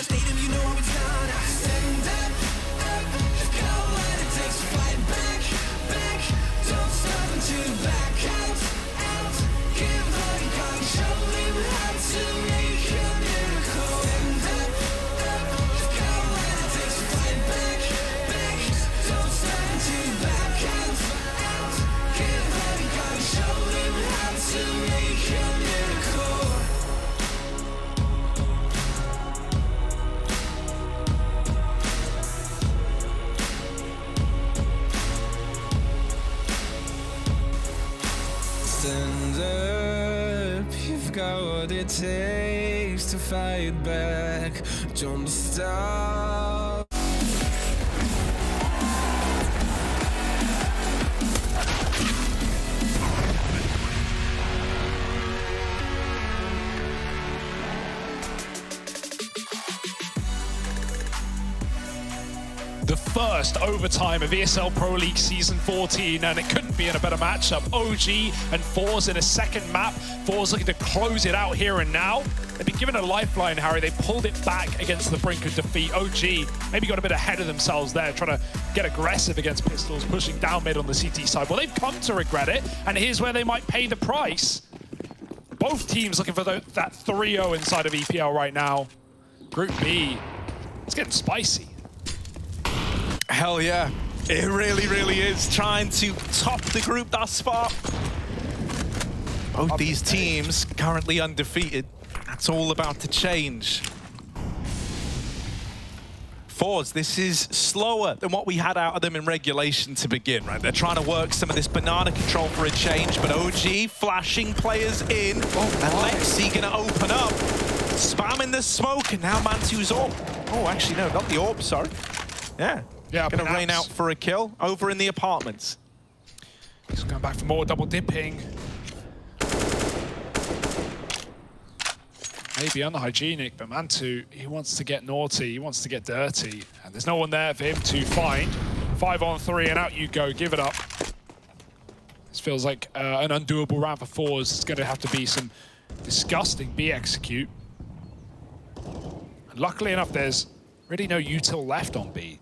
the stadium, you know how it's done. Stand up, up, go when it takes to fight back, back. Don't stop until you back out, out. Give all you got, show him how to make a miracle. Stand up, up, go when it takes to fight back, back. Don't stop until you back out, out. Give all you got, show him how to make a miracle. Stand up, you've got what it takes to fight back. Don't stop. The first overtime of ESL Pro League Season 14, and it couldn't be in a better matchup. OG and Fours in a second map. Fours looking to close it out here and now. They've been given a lifeline, Harry. They pulled it back against the brink of defeat. OG maybe got a bit ahead of themselves there, trying to get aggressive against Pistols, pushing down mid on the CT side. Well, they've come to regret it, and here's where they might pay the price. Both teams looking for that 3-0 inside of EPL right now. Group B, it's getting spicy. Hell yeah. It really, really is. Trying to top the group thus far. Both these teams currently undefeated. That's all about to change. Fours, this is slower than what we had out of them in regulation to begin, right? They're trying to work some of this banana control for a change, but OG flashing players in. And Lexi gonna open up. Spamming the smoke, and now Mantu's orb. Oh, actually, no, not the orb, sorry. Yeah. Yeah, gonna rain out for a kill over in the apartments. He's going back for more double dipping. Maybe unhygienic, but Mantu, he wants to get naughty, he wants to get dirty, and there's no one there for him to find. 5-on-3, and out you go, give it up. This feels like an undoable round for Fours. It's going to have to be some disgusting B execute. And luckily enough, there's really no util left on B.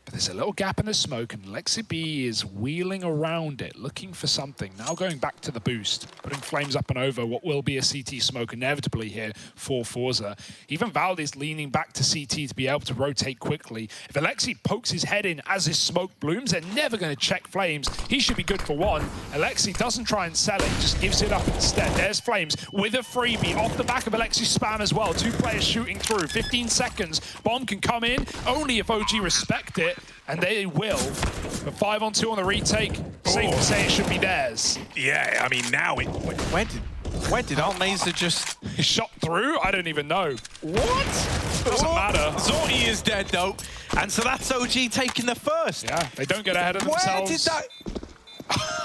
But there's a little gap in the smoke, and Lexi B is wheeling around it, looking for something. Now going back to the boost, putting flames up and over what will be a CT smoke inevitably here for Forza. Even Valde's leaning back to CT to be able to rotate quickly. If Alexi pokes his head in as his smoke blooms, they're never going to check flames. He should be good for one. Alexi doesn't try and sell it, just gives it up instead. There's flames with a freebie off the back of Alexi's spam as well. 2 players shooting through, 15 seconds. Bomb can come in, only if OG respect it. And they will. But 5-on-2 on the retake. Safe to say it should be theirs. Yeah, I mean, now it... Where did Almeza just... He shot through? I don't even know. What? Doesn't matter. Zorty is dead, though. And so that's OG taking the first. Yeah, they don't get ahead of themselves. Where did that...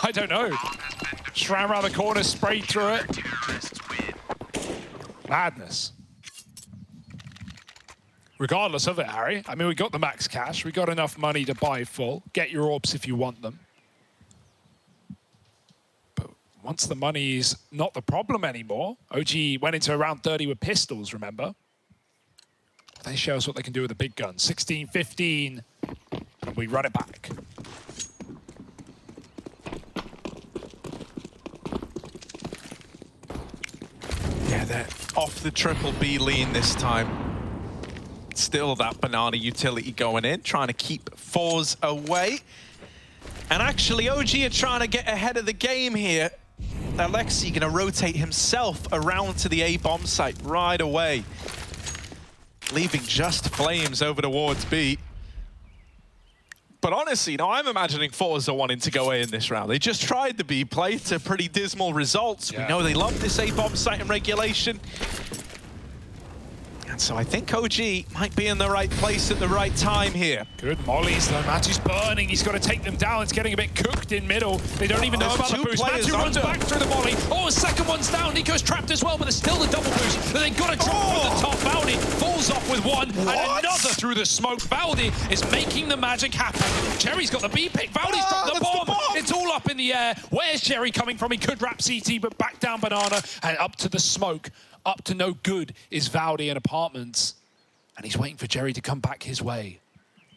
I don't know. Just ran around the corner, sprayed through it. Madness. Regardless of it, Harry, I mean, we got the max cash. We got enough money to buy full. Get your orbs if you want them. But once the money's not the problem anymore, OG went into round 30 with pistols, remember? They show us what they can do with the big guns. 16-15, and we run it back. Yeah, they're off the triple B lean this time. Still that banana utility going in, trying to keep Fours away. And actually, OG are trying to get ahead of the game here. Alexi going to rotate himself around to the A bomb site right away, leaving just flames over towards B. But honestly, now I'm imagining Fours are wanting to go A in this round. They just tried the B play to pretty dismal results. Yeah. We know they love this A bomb site in regulation. And so I think OG might be in the right place at the right time here. Good mollies though. Matu's burning. He's got to take them down. It's getting a bit cooked in middle. They don't even know about the boost. Matu runs back through the molly. Oh, a second one's down. Nico's trapped as well, but there's still the double boost. But they've got to drop from the top. Valdi falls off with one. And another through the smoke. Valdi is making the magic happen. Jerry's got the B pick. Valdi's dropped the bomb. It's all up in the air. Where's Jerry coming from? He could wrap CT, but back down banana and up to the smoke. up to no good is Valdi and Apartments. And he's waiting for Jerry to come back his way.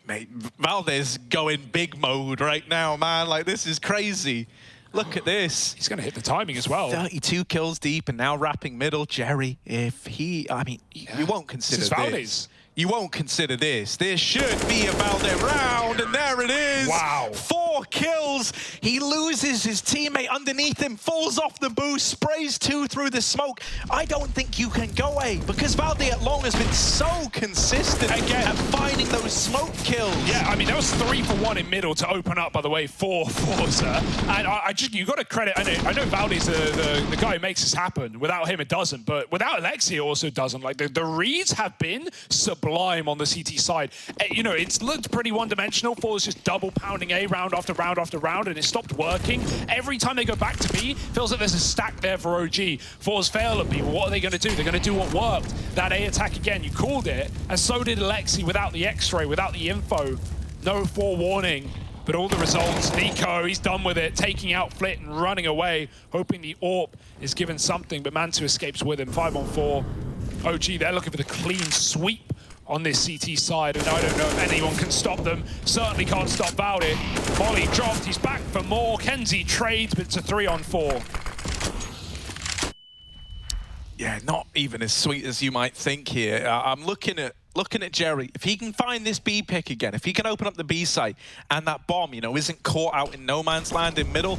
Mate, Valdez going big mode right now, man. Like, this is crazy. Look at this. He's going to hit the timing as well. 32 kills deep and now wrapping middle. Jerry, if he... I mean, you won't consider this. You won't consider this. There should be a Valdez round, and there it is. Wow. 4 kills. He loses his teammate underneath him, falls off the boost, sprays 2 through the smoke. I don't think you can go away because Valdez at long has been so consistent at finding those smoke kills. Yeah, I mean, that was 3 for 1 in middle to open up, by the way, for Forza. And you got to credit, I know Valdez the guy who makes this happen. Without him, it doesn't. But without Alexi, it also doesn't. Like, the reads have been sublime on the CT side. You know, it's looked pretty one-dimensional. Forza's just double pounding A round after round after round, and it stopped working. Every time they go back to B, feels like there's a stack there for OG. Forza fail at B. Well, what are they going to do? They're going to do what worked. That A attack again, you called it, and so did Alexi without the X-ray, without the info. No forewarning. But all the results, Nico, he's done with it, taking out Flit and running away, hoping the AWP is given something, but Mantu escapes with him, 5-on-4. OG, they're looking for the clean sweep on this CT side, and I don't know if anyone can stop them. Certainly can't stop Valdi. Molly dropped, he's back for more. Kenzie trades, but it's a 3-on-4. Yeah, not even as sweet as you might think here. I'm looking at Jerry. If he can find this B pick again, if he can open up the B site and that bomb, you know, isn't caught out in no man's land in middle,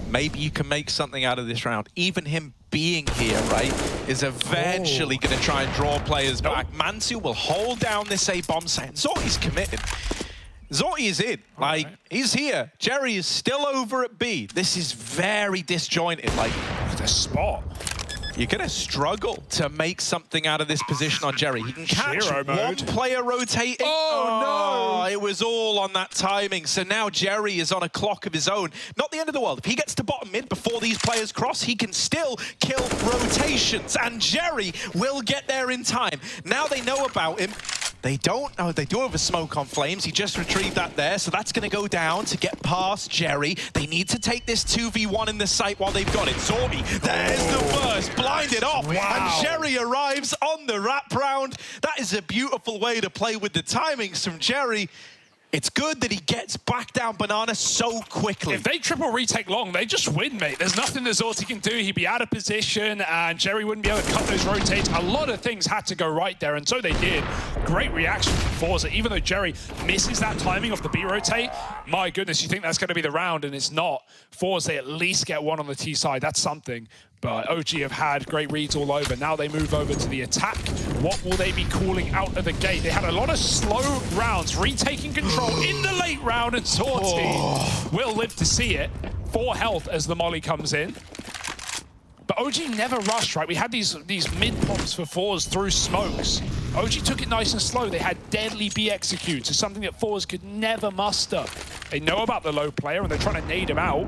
maybe you can make something out of this round. Even him being here, right, is eventually going to try and draw players back. Mansu will hold down this A bomb site. Zorti's committed. Zorti is in. Like, he's here. Jerry is still over at B. This is very disjointed. Like, the spot. You're going to struggle to make something out of this position on Jerry. He can catch one player rotating. Oh, no! It was all on that timing. So now Jerry is on a clock of his own. Not the end of the world. If he gets to bottom mid before these players cross, he can still kill rotations. And Jerry will get there in time. Now they know about him. They don't. Oh, they do have a smoke on Flames. He just retrieved that there, so that's going to go down to get past Jerry. They need to take this 2v1 in the site while they've got it. Zorbi, there's the burst, blinded off, and Jerry arrives on the wrap round. That is a beautiful way to play with the timings from Jerry. It's good that he gets back down Banana so quickly. If they triple retake long, they just win, mate. There's nothing that Zorti can do. He'd be out of position, and Jerry wouldn't be able to cut those rotates. A lot of things had to go right there, and so they did. Great reaction from Forza. Even though Jerry misses that timing of the B rotate, my goodness, you think that's going to be the round, and it's not. Forza, they at least get one on the T side. That's something. But OG have had great reads all over. Now they move over to the attack. What will they be calling out of the gate? They had a lot of slow rounds, retaking control in the late round, and Zorti will live to see it. 4 health as the molly comes in. But OG never rushed, right? We had these mid-pops for Forza through smokes. OG took it nice and slow. They had deadly B executes. It's something that Forza could never muster. They know about the low player, and they're trying to nade him out.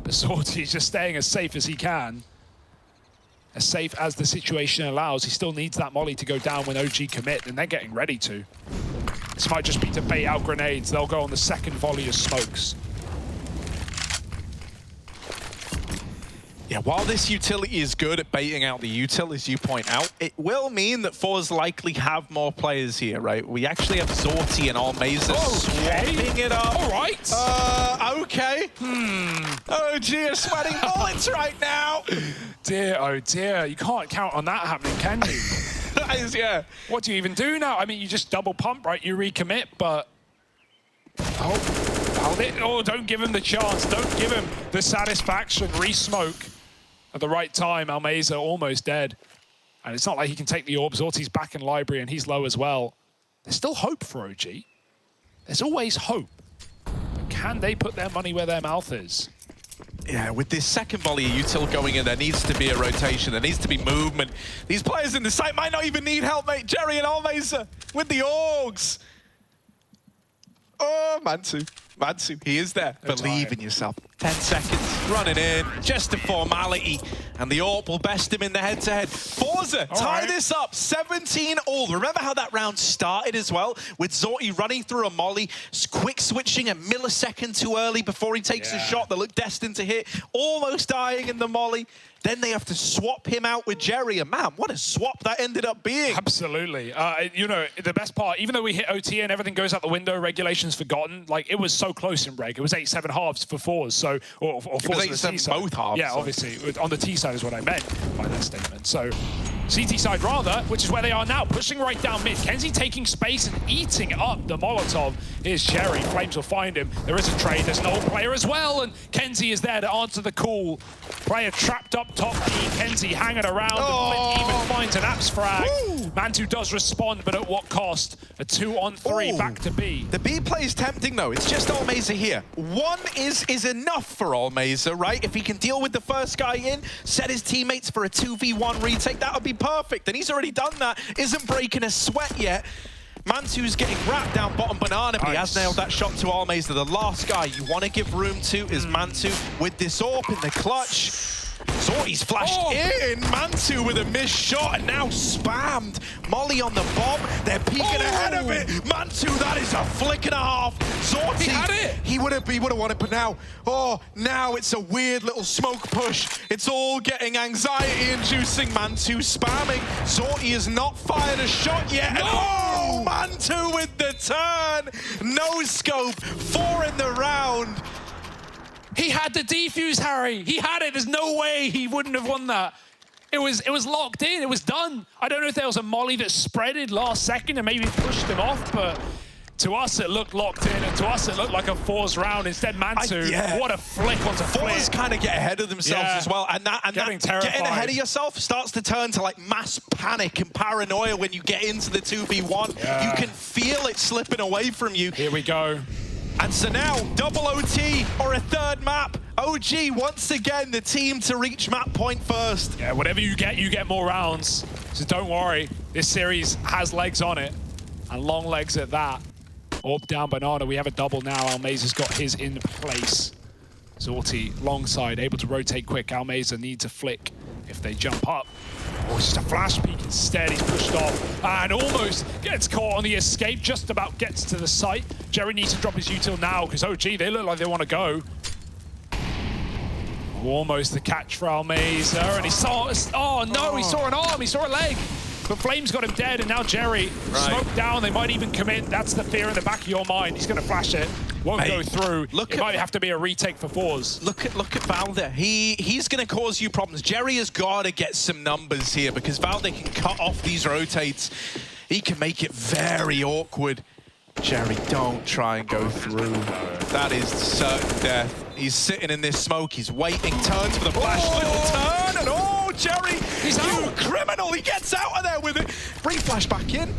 But Zorti is just staying as safe as he can. As safe as the situation allows. He still needs that molly to go down when OG commit, and they're getting ready to. This might just be to bait out grenades. They'll go on the second volley of smokes. Yeah, while this utility is good at baiting out the util, as you point out, it will mean that Forza likely have more players here, right? We actually have Zorti and Almeza swapping it up. All right. Okay. OG are sweating bullets right now. Dear, oh dear. You can't count on that happening, can you? That is, yeah. What do you even do now? I mean, you just double pump, right? You recommit, but... Oh, don't give him the chance. Don't give him the satisfaction. Re-smoke at the right time. Almeza almost dead. And it's not like he can take the orb. Zorti's back in library and he's low as well. There's still hope for OG. There's always hope. Can they put their money where their mouth is? Yeah, with this second volley of util going in, there needs to be a rotation. There needs to be movement. These players in the site might not even need help, mate. Jerry and Almeza with the orgs. Oh, Mansu. Mansu, he is there. Believe in yourself. 10 seconds, running in, just a formality. And the AWP will best him in the head-to-head. Forza, tie this up, 17-all. Remember how that round started as well? With Zorti running through a molly, quick switching a millisecond too early before he takes a shot that looked destined to hit, almost dying in the molly. Then they have to swap him out with Jerry, and man, what a swap that ended up being. Absolutely. You know, the best part, even though we hit OT and everything goes out the window, regulations forgotten, like, it was so close in reg. It was 8-7 halves for fours, so, or fours it was 8-7 both halves. Yeah, so. Obviously. On the T side is what I meant by that statement. So, CT side rather, which is where they are now, pushing right down mid. Kenzie taking space and eating up the Molotov. Here's Jerry. Flames will find him. There is a trade. There's an old player as well, and Kenzie is there to answer the call. Player trapped up top B. Kenzie hanging around. And even finds an Apps frag. Mantu does respond, but at what cost? A 2-on-3 back to B. The B play is tempting though. It's just Almeza here. One is enough for Almeza, right? If he can deal with the first guy in, set his teammates for a 2v1 retake, that would be perfect. And he's already done that. Isn't breaking a sweat yet. Mantu's getting wrapped down bottom banana, but he has nailed that shot to Almeza. The last guy you want to give room to is Mantu with this AWP in the clutch. Zorty's flashed in. Mantu with a missed shot and now spammed. Molly on the bomb. They're peeking ahead of it. Mantu, that is a flick and a half. Zorty, he had it. He would have won it, but now it's a weird little smoke push. It's all getting anxiety-inducing. Mantu spamming. Zorty has not fired a shot yet. No! Mantu with the turn. No scope. 4 in the round. He had the defuse, Harry. He had it. There's no way he wouldn't have won that. It was locked in. It was done. I don't know if there was a molly that spreaded last second and maybe pushed him off, but to us it looked locked in, and to us it looked like a Force round. Instead, Mantu, what a flick onto Force kind of get ahead of themselves as well, and getting ahead of yourself starts to turn to like mass panic and paranoia when you get into the 2v1. You can feel it slipping away from you. Here we go. And so now, double OT or a third map. OG, once again, the team to reach map point first. Yeah, whatever you get more rounds. So don't worry, this series has legs on it, and long legs at that. Orb down banana, we have a double now. Almeza's got his in place. Zorty, long side, able to rotate quick. Almeza needs a flick if they jump up. Oh, it's just a flash peek instead. He's pushed off and almost gets caught on the escape. Just about gets to the site. Jerry needs to drop his util now because OG, they look like they want to go. Almost the catch for Almeza, and he saw, he saw an arm, he saw a leg. But Flames got him dead, and now Jerry smoked down. They might even commit. That's the fear in the back of your mind. He's going to flash it. Won't go through. It might have to be a retake for Fours. Look at Valde. He's going to cause you problems. Jerry has got to get some numbers here because Valde can cut off these rotates. He can make it very awkward. Jerry, don't try and go through. That is certain death. He's sitting in this smoke. He's waiting. Turns for the flash. Little turn. And Jerry, he's a criminal. He gets out of there with it. Bring flash back in.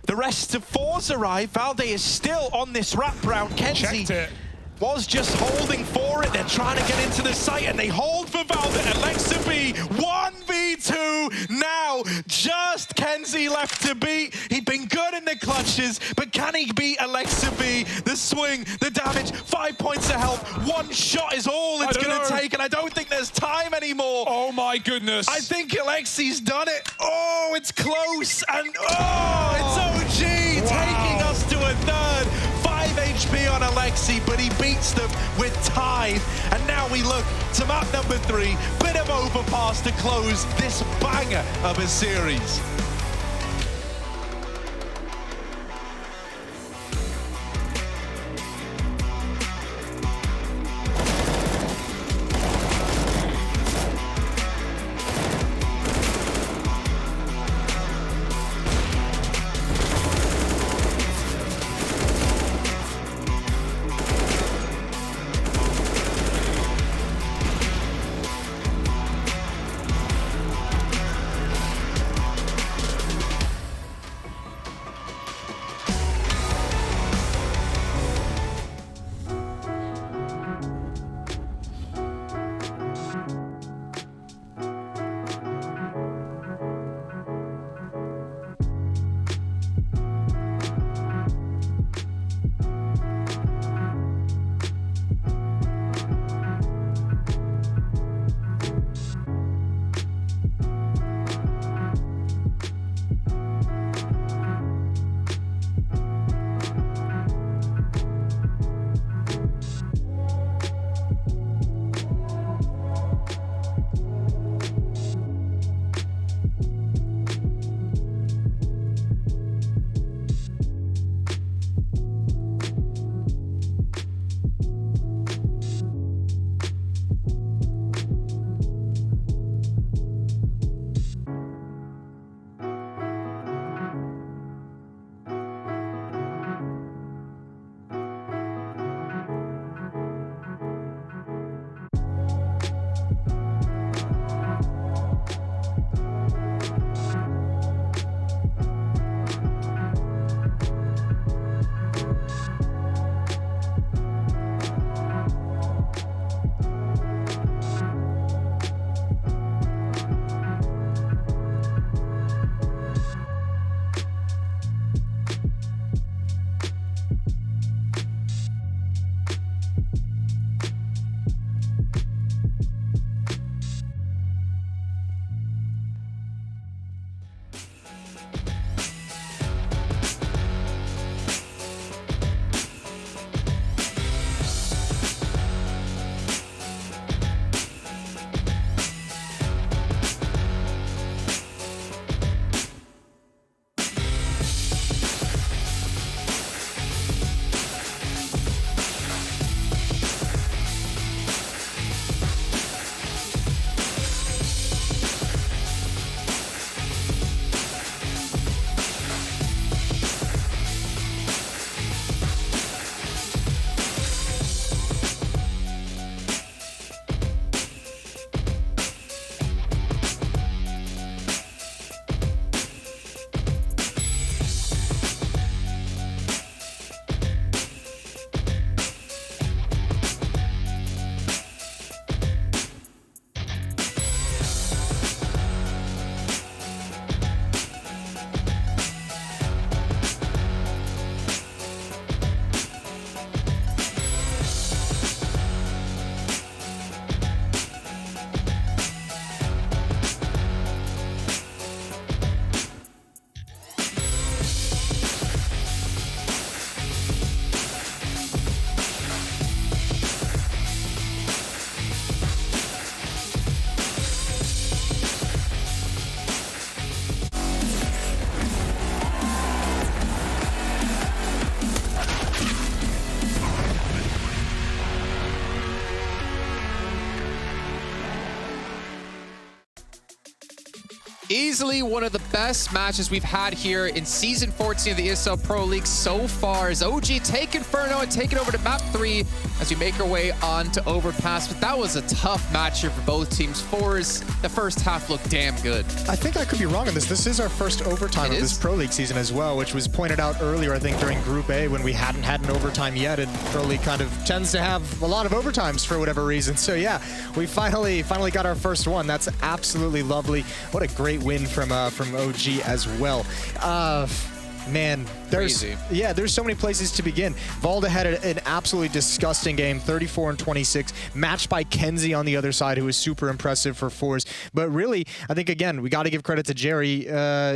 The rest of Fours arrive. Valde is still on this wraparound. Kenzie was just holding for it. They're trying to get into the site, and they hold for Valde. Alexa B, 1v2 now. Just Kenzie left to beat. He'd been good in the clutches, but can he beat Alexa B? The swing, the damage, 5 points of health. One shot is all it's going to take, and I don't think there's time anymore. Oh my goodness. I think Alexi's done it. Oh, it's close, and it's OG taking us to a third. 5 HP on Alexi, but he beats them with Tide. And now we look to map number 3. Bit of overpass to close this banger of a series. Easily one of the best matches we've had here in Season 14 of the ESL Pro League so far as OG take Inferno and take it over to map 3 as we make our way on to Overpass. But that was a tough match here for both teams. Fours, the first half looked damn good. I think I could be wrong on this. This is our first overtime of this Pro League season as well, which was pointed out earlier, I think, during Group A when we hadn't had an overtime yet, and Pro League kind of tends to have a lot of overtimes for whatever reason. So yeah, we finally got our first one. That's absolutely lovely. What a great win from OG as well. Man, there's so many places to begin. Valda had an absolutely disgusting game, 34-26, matched by Kenzie on the other side, who was super impressive for fours. But really, I think, again, we got to give credit to Jerry.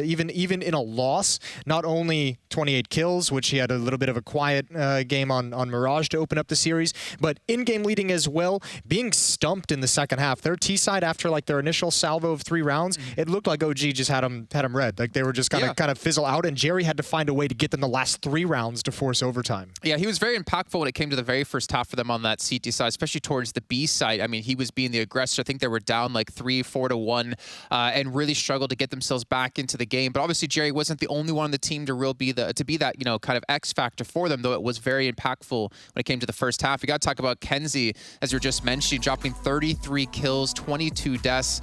Even in a loss, not only 28 kills, which he had a little bit of a quiet game on Mirage to open up the series, but in-game leading as well, being stumped in the second half. Their T-side, after like their initial salvo of 3 rounds, it looked like OG just had them red. Like they were just kind of fizzle out, and Jerry had to find a way to get them the last 3 rounds to force overtime. Yeah, he was very impactful when it came to the very first half for them on that CT side, especially towards the B side. I mean, he was being the aggressor. I think they were down like 3-4-1 and really struggled to get themselves back into the game. But obviously, Jerry wasn't the only one on the team to be that, you know, kind of X factor for them, though it was very impactful when it came to the first half. We got to talk about Kenzie, as you were just mentioning, dropping 33 kills, 22 deaths.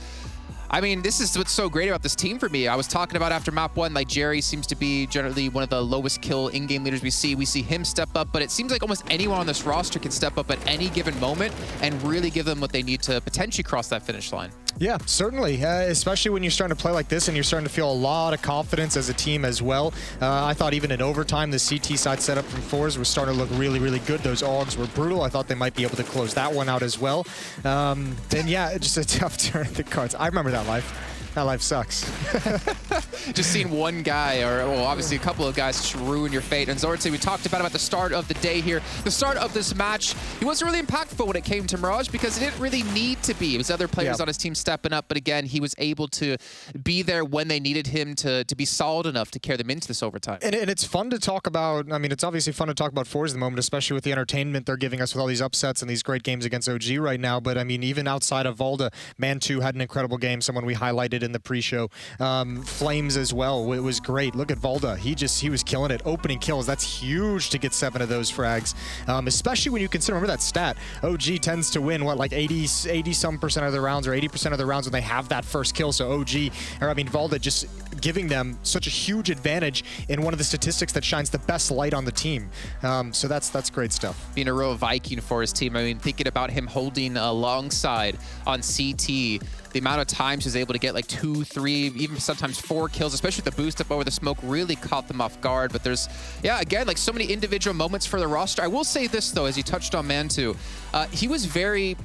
I mean, this is what's so great about this team for me. I was talking about after map 1, like Jerry seems to be generally one of the lowest kill in-game leaders we see. We see him step up, but it seems like almost anyone on this roster can step up at any given moment and really give them what they need to potentially cross that finish line. Yeah, certainly, especially when you're starting to play like this and you're starting to feel a lot of confidence as a team as well. I thought even in overtime, the CT side setup from fours was starting to look really, really good. Those AUGs were brutal. I thought they might be able to close that one out as well. And yeah, just a tough turn at the cards. I remember that life. That life sucks. Just seeing one guy, or well, obviously a couple of guys, just ruin your fate. And Zortse, we talked about him at the start of the day here. The start of this match, he wasn't really impactful when it came to Mirage because it didn't really need to be. It was other players on his team stepping up, but again, he was able to be there when they needed him to be solid enough to carry them into this overtime. And it's fun to talk about. I mean, it's obviously fun to talk about fours at the moment, especially with the entertainment they're giving us with all these upsets and these great games against OG right now. But I mean, even outside of Valda, Man2 had an incredible game, someone we highlighted in the pre-show. Flames as well, it was great. Look at Valda, he was killing it. Opening kills, that's huge to get 7 of those frags, especially when you consider, remember that stat, OG tends to win, what, like 80-some% of the rounds or 80% of the rounds when they have that first kill. So Valda just giving them such a huge advantage in one of the statistics that shines the best light on the team. So that's great stuff. Being a real Viking for his team, I mean, thinking about him holding alongside on CT, the amount of times he was able to get like 2, 3, even sometimes 4 kills, especially with the boost up over the smoke, really caught them off guard. But there's, yeah, again, like so many individual moments for the roster. I will say this, though, as you touched on Man2, he was very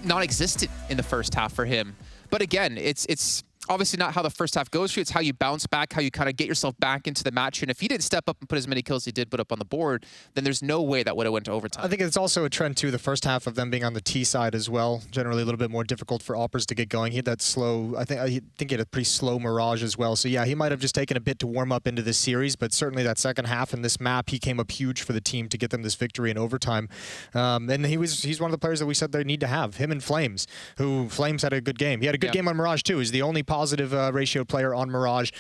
non-existent in the first half for him. But again, it's obviously not how the first half goes for you. It's how you bounce back, how you kind of get yourself back into the match. And if he didn't step up and put as many kills as he did put up on the board, then there's no way that would have went to overtime. I think it's also a trend, too, the first half of them being on the T side as well. Generally a little bit more difficult for Oppers to get going. He had that slow, I think he had a pretty slow Mirage as well. So yeah, he might have just taken a bit to warm up into this series, but certainly that second half in this map, he came up huge for the team to get them this victory in overtime. And he's one of the players that we said they need to have, him and Flames, who Flames had a good game. He had a good game on Mirage, too. He's the only positive ratio player on Mirage,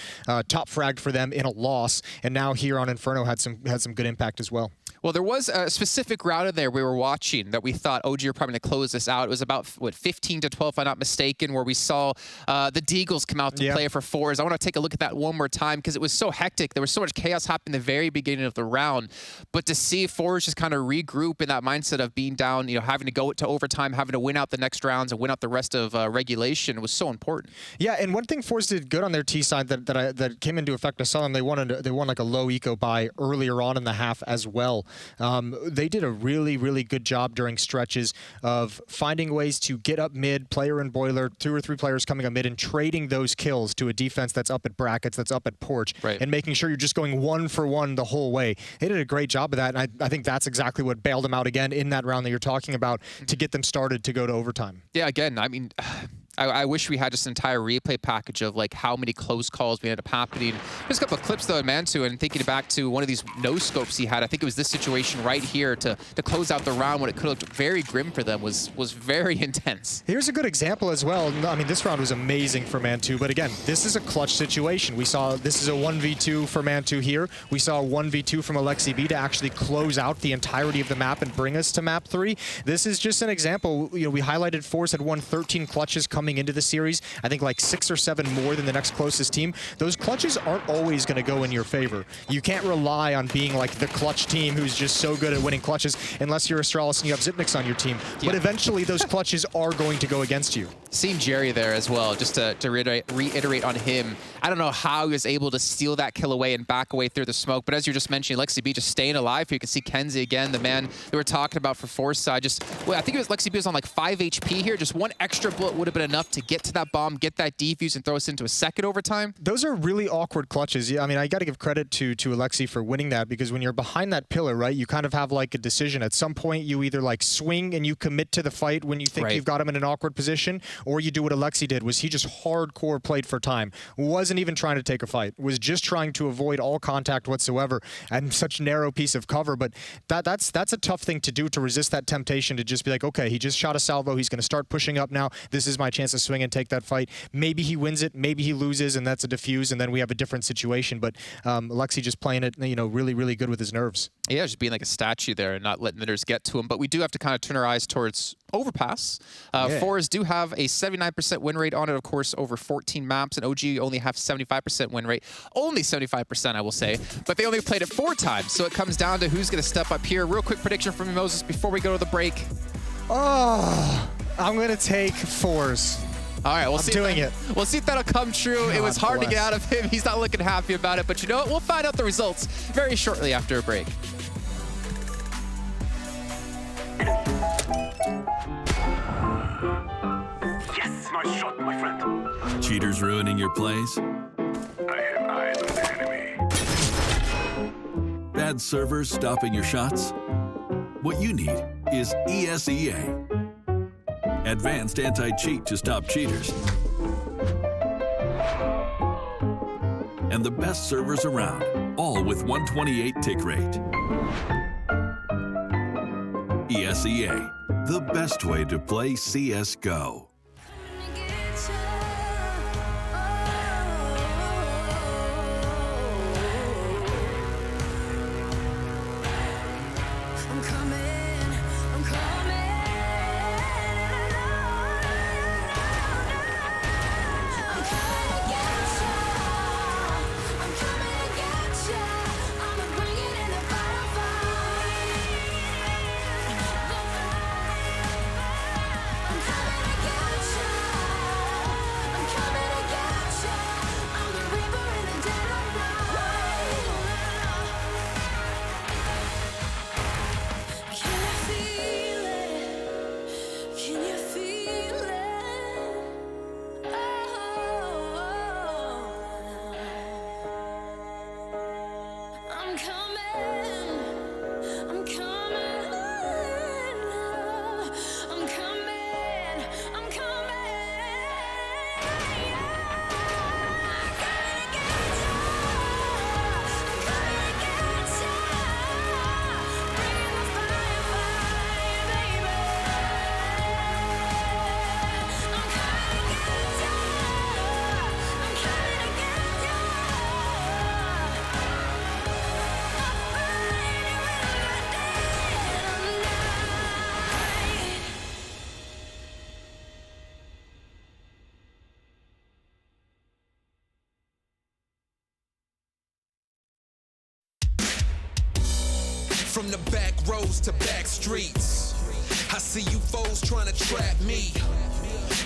top fragged for them in a loss, and now here on Inferno had some good impact as well. Well, there was a specific route in there we were watching that we thought OG are probably going to close this out. It was about, what, 15-12, if I'm not mistaken, where we saw the Deagles come out to play for fours. I want to take a look at that one more time because it was so hectic. There was so much chaos happening in the very beginning of the round. But to see fours just kind of regroup in that mindset of being down, you know, having to go to overtime, having to win out the next rounds and win out the rest of regulation was so important. Yeah, and one thing fours did good on their T side that came into effect. I saw them. They won like a low eco buy earlier on in the half as well. They did a really, really good job during stretches of finding ways to get up mid, player and boiler, 2 or 3 players coming up mid, and trading those kills to a defense that's up at brackets, that's up at porch, and making sure you're just going 1 for 1 the whole way. They did a great job of that, and I think that's exactly what bailed them out again in that round that you're talking about to get them started to go to overtime. Yeah, again, I mean, I wish we had just an entire replay package of like how many close calls we ended up happening. There's a couple of clips though in Mantu, and thinking back to one of these no scopes he had, I think it was this situation right here to close out the round when it could have looked very grim for them was very intense. Here's a good example as well. I mean, this round was amazing for Mantu, but again, this is a clutch situation. We saw this is a 1v2 for Mantu here. We saw a 1v2 from Alexi B to actually close out the entirety of the map and bring us to map 3. This is just an example. You know, we highlighted Force had won 13 clutches coming into the series. I think like 6 or 7 more than the next closest team. Those clutches aren't always going to go in your favor. You can't rely on being like the clutch team who's just so good at winning clutches unless you're Astralis and you have Zipnix on your team. But eventually those clutches are going to go against you. Seeing Jerry there as well, just to reiterate on him, I don't know how he was able to steal that kill away and back away through the smoke, but as you're just mentioning, Lexi B just staying alive here. You can see Kenzie again, the man that we're talking about for Force side. I think it was Lexi B was on like 5 HP here. Just one extra bullet would have been enough to get to that bomb, get that defuse, and throw us into a second overtime. Those are really awkward clutches. I mean, I got to give credit to Alexi for winning that, because when you're behind that pillar, right, you kind of have like a decision. At some point, you either like swing and you commit to the fight when you think you've got him in an awkward position, or you do what Alexi did, was he just hardcore played for time. Wasn't even trying to take a fight. Was just trying to avoid all contact whatsoever, and such narrow piece of cover. But that's a tough thing to do, to resist that temptation to just be like, okay, he just shot a salvo. He's going to start pushing up now. This is my chance to swing and take that fight. Maybe he wins it. Maybe he loses, and that's a diffuse, and then we have a different situation. But Alexi just playing it, you know, really, really good with his nerves. Yeah, just being like a statue there and not letting midders get to him. But we do have to kind of turn our eyes towards Overpass. Forest do have a 79% win rate on it, of course, over 14 maps, and OG only have 75% win rate. Only 75%, I will say, but they only played it 4 times, so it comes down to who's going to step up here. Real quick prediction from Moses before we go to the break. Oh, I'm going to take Force. All right, we'll see. We'll see if that'll come true. God it was hard bless. to get out of him. He's not looking happy about it, but you know what? We'll find out the results very shortly after a break. Yes, nice shot, my friend. Cheaters ruining your plays? I have eyes on the enemy. Bad servers stopping your shots? What you need is ESEA. Advanced anti-cheat to stop cheaters. And the best servers around, all with 128 tick rate. ESEA, the best way to play CSGO. From the back roads to back streets, I see you foes trying to trap me,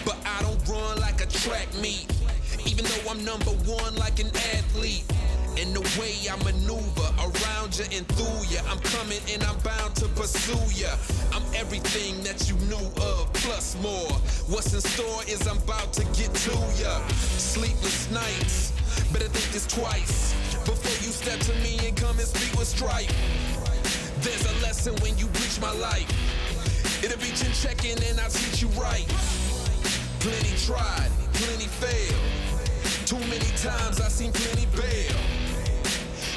but I don't run like a track meet, even though I'm #1 like an athlete. And the way I maneuver around you and through you, I'm coming and I'm bound to pursue you. I'm everything that you knew of, plus more. What's in store is I'm about to get to ya. Sleepless nights, better think this twice before you step to me and come and speak with stripe. There's a lesson when you reach my light. It'll be chin checking and I'll teach you right. Plenty tried, plenty failed. Too many times I seen plenty bail.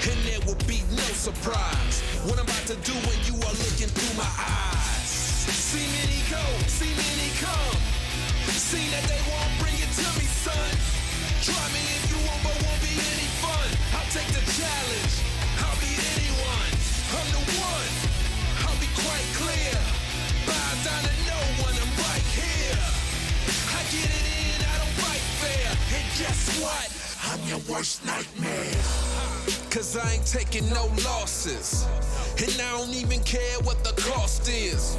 And there will be no surprise what I'm about to do when you are looking through my eyes. See many go, see many come. Seen that they won't bring it to me, son. Try me if you want, but won't be any fun. I'll take the challenge. I'll beat anyone. I'm the one. I'll be quite clear. Bow down to no one. I'm right here. I get it in. I don't fight fair. And guess what? I'm your worst nightmare. Cause I ain't taking no losses. And I don't even care what the cost is.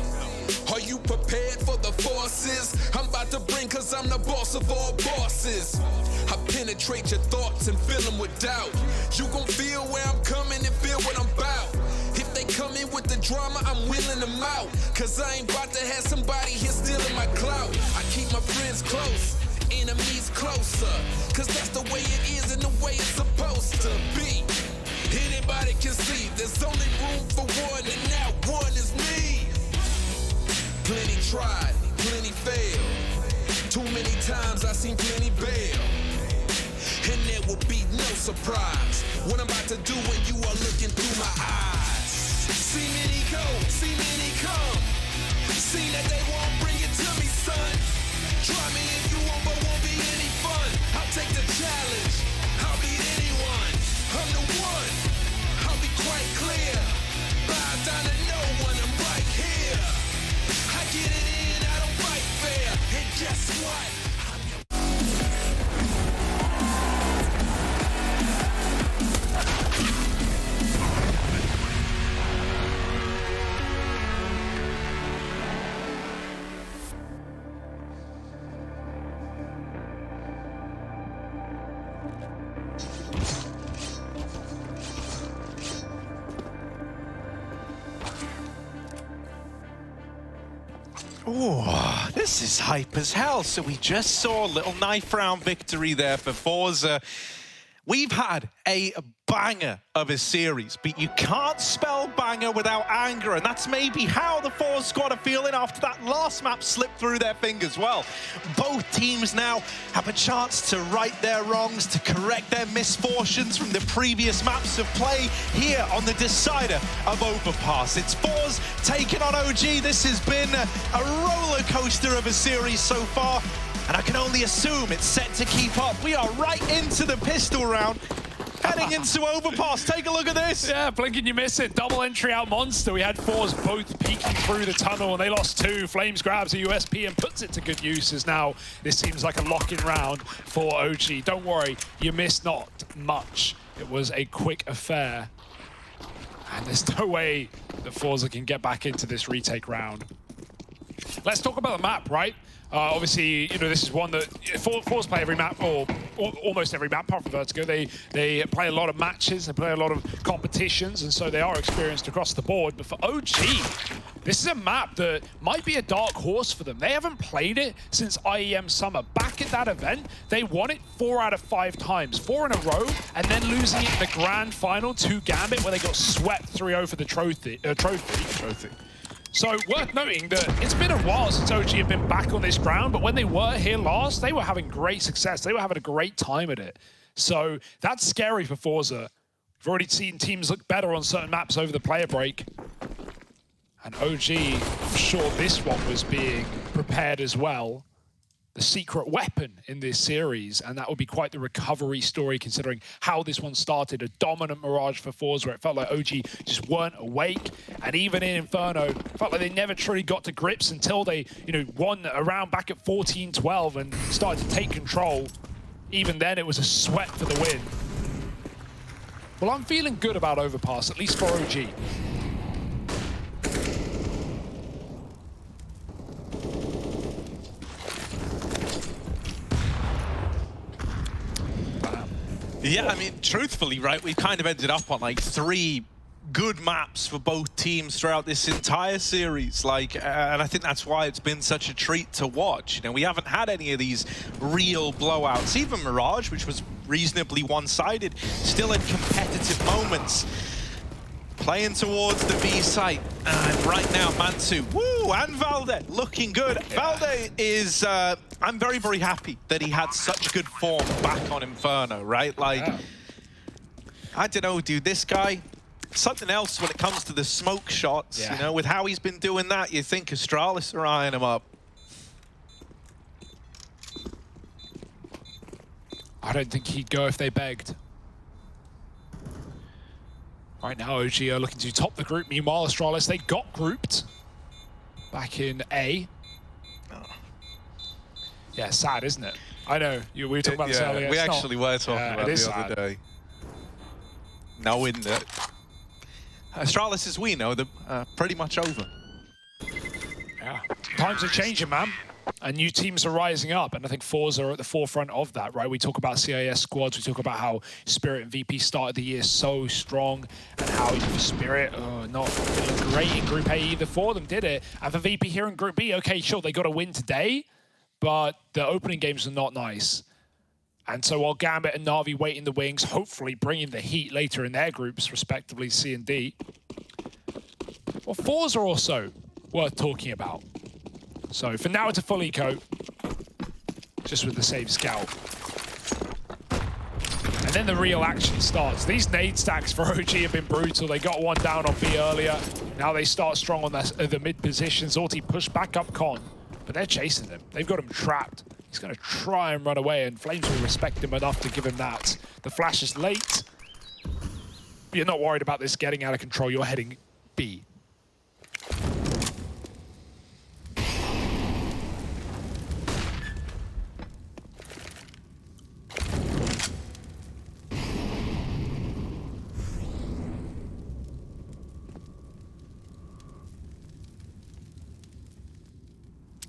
Are you prepared for the forces I'm about to bring? Cause I'm the boss of all bosses. I penetrate your thoughts and fill them with doubt. You gon' feel where I'm coming and feel what I'm about. If they come in with the drama, I'm wheeling them out. Cause I ain't about to have somebody here stealing my clout. I keep my friends close, enemies closer. Cause that's the way it is and the way it's supposed to be. Anybody can see there's only room for one, and that one is me. Plenty tried, plenty failed. Too many times I seen plenty bail. And there will be no surprise what I'm about to do when you are looking through my eyes. See many go, see many come. Seen that they won't bring it to me, son. Try me if you want, but won't be any fun. I'll take the challenge. I'll beat anyone. I'm the one. I'll be quite clear. Bow down to no one. I'm right here. I get it in. I don't fight fair. And guess what? Oh, this is hype as hell. So we just saw a little knife round victory there for Forza. We've had a banger of a series, but you can't spell banger without anger, and that's maybe how the Forza squad are feeling after that last map slipped through their fingers. Well, both teams now have a chance to right their wrongs, to correct their misfortunes from the previous maps of play here on the decider of Overpass. It's Forza taking on OG. This has been a roller coaster of a series so far, and I can only assume it's set to keep up. We are right into the pistol round, heading into Overpass. Take a look at this. Yeah, blink and you miss it. Double entry out monster. We had Forza both peeking through the tunnel, and they lost two. Flames grabs a USP and puts it to good use, as now this seems like a lock-in round for OG. Don't worry, you missed not much. It was a quick affair, and there's no way that Forza can get back into this retake round. Let's talk about the map, right? Obviously, you know, this is one that Forza play every map, or almost every map, apart from Vertigo. They play a lot of matches, they play a lot of competitions, and so they are experienced across the board. But for OG, this is a map that might be a dark horse for them. They haven't played it since IEM Summer. Back at that event, they won it 4 out of 5 times, 4 in a row, and then losing it in the grand final to Gambit, where they got swept 3-0 for the trophy. So worth noting that it's been a while since OG have been back on this ground, but when they were here last, they were having great success. They were having a great time at it. So that's scary for Forza. We've already seen teams look better on certain maps over the player break. And OG, I'm sure this one was being prepared as well. The secret weapon in this series, and that would be quite the recovery story considering how this one started. A dominant Mirage for Forza, where it felt like OG just weren't awake, and even in Inferno, felt like they never truly got to grips until they, you know, won a round back at 14-12 and started to take control. Even then, it was a sweat for the win. Well, I'm feeling good about Overpass, at least for OG. Yeah, I mean, truthfully, right, we've kind of ended up on like 3 good maps for both teams throughout this entire series. Like, and I think that's why it's been such a treat to watch. You know, we haven't had any of these real blowouts. Even Mirage, which was reasonably one-sided, still in competitive moments. Playing towards the B site, and right now Mantu, woo, and Valde looking good. Yeah. Valde is I'm very, very happy that he had such good form back on Inferno, right? Like, I don't know, dude, this guy, something else when it comes to the smoke shots, you know, with how he's been doing that, you think Astralis are eyeing him up. I don't think he'd go if they begged. Right now, OG are looking to top the group. Meanwhile, Astralis, they got grouped back in A. Yeah, sad, isn't it? I know. We were talking about this earlier. We actually were talking about it the other day. Knowing that Astralis, as we know, they're pretty much over. Yeah. Times are changing, man. And new teams are rising up, and I think Forza are at the forefront of that, right? We talk about CIS squads, we talk about how Spirit and VP started the year so strong, and how Spirit not feeling great in Group A either for them, did it? And for VP here in Group B, okay, sure, they got a win today, but the opening games are not nice. And so while Gambit and Na'Vi wait in the wings, hopefully bringing the heat later in their groups, respectively C and D. Well, Forza are also worth talking about. So for now, it's a full eco, just with the save scout. And then the real action starts. These nade stacks for OG have been brutal. They got one down on B earlier. Now they start strong on the mid position. Zorti pushed back up Con, but they're chasing him. They've got him trapped. He's going to try and run away, and Flames will respect him enough to give him that. The flash is late. But you're not worried about this getting out of control. You're heading B.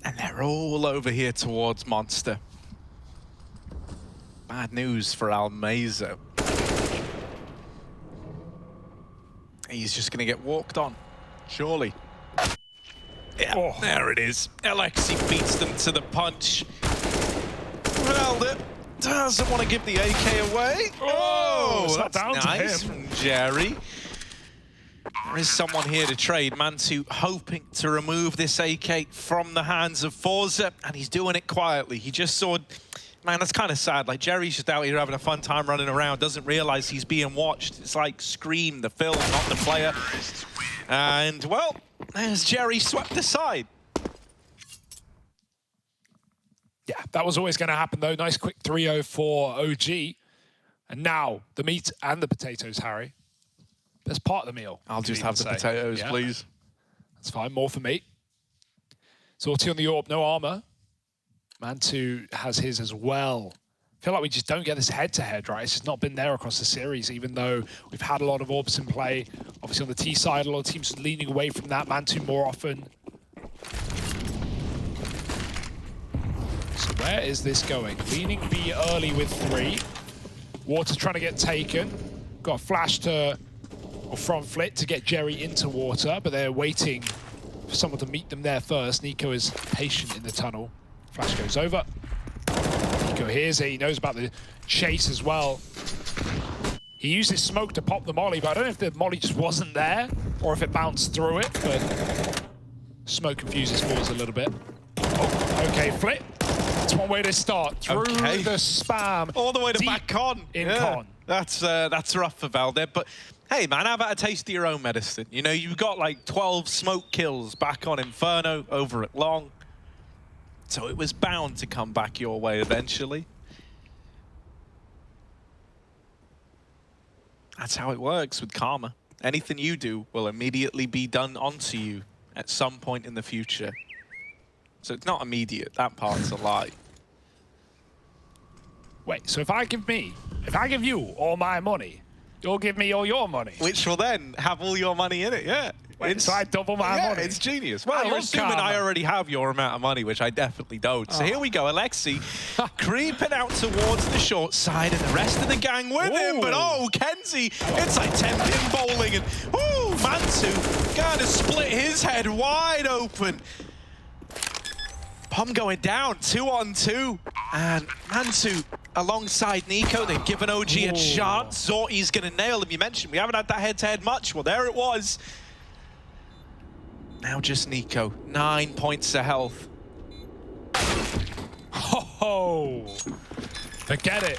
And they're all over here towards Monster. Bad news for Almeza. He's just going to get walked on, surely. Yeah, there it is. Alexi beats them to the punch. Ronaldo doesn't want to give the AK away. Oh, that's nice from Jerry. There is someone here to trade. Mantu hoping to remove this AK from the hands of Forza, and he's doing it quietly. He just saw... Man, that's kind of sad. Like, Jerry's just out here having a fun time running around, doesn't realize he's being watched. It's like Scream, the film, not the player. And, well, there's Jerry swept aside. Yeah, that was always going to happen, though. Nice quick 3-0 for OG. And now, the meat and the potatoes, Harry. That's part of the meal. I'll just have the potatoes, please. That's fine. More for me. Zorti on the AWP, no armor. Mantu has his as well. I feel like we just don't get this head-to-head, right? It's just not been there across the series, even though we've had a lot of AWPs in play. Obviously on the T side, a lot of teams leaning away from that. Mantu more often. So where is this going? Leaning B early with 3. Water trying to get taken. Got a flash from Flit to get Jerry into Water, but they're waiting for someone to meet them there first. Nico is patient in the tunnel. Flash goes over. Nico hears it. He knows about the chase as well. He used his smoke to pop the molly, but I don't know if the molly just wasn't there or if it bounced through it, but smoke confuses Forza a little bit. Oh, okay, Flit. That's one way to start. Through the spam. All the way to back Con. Con. That's rough for Valdez, but hey, man, how about a taste of your own medicine? You know, you've got like 12 smoke kills back on Inferno over at Long. So it was bound to come back your way eventually. That's how it works with karma. Anything you do will immediately be done onto you at some point in the future. So it's not immediate. That part's a lie. Wait, so if I give you all my money, you'll give me all your money? Which will then have all your money in it, yeah. Wait, so I double my money? It's genius. Well, you're assuming I already have your amount of money, which I definitely don't. So here we go, Alexi creeping out towards the short side, and the rest of the gang with him. But Kenzie, it's like 10-pin bowling, and Mantu gonna split his head wide open. Pom going down, 2-on-2, and Mantu alongside Nico. They've given OG a chance. Zorti's gonna nail him. You mentioned we haven't had that head-to-head much. Well, there it was. Now just Nico, 9 points of health. Oh! Forget it.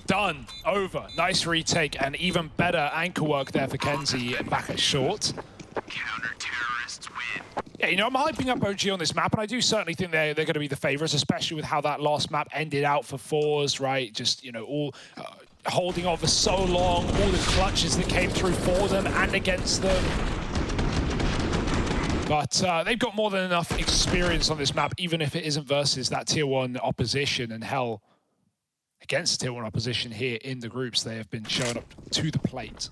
Done. Over. Nice retake and even better ankle work there for Kenzie back at short. Counter-terrorists win. Yeah, you know, I'm hyping up OG on this map, and I do certainly think they're going to be the favorites, especially with how that last map ended out for Fours, right? Just, you know, all holding on for so long, all the clutches that came through for them and against them. But they've got more than enough experience on this map, even if it isn't versus that Tier 1 opposition. And hell, against Tier 1 opposition here in the groups, they have been showing up to the plate.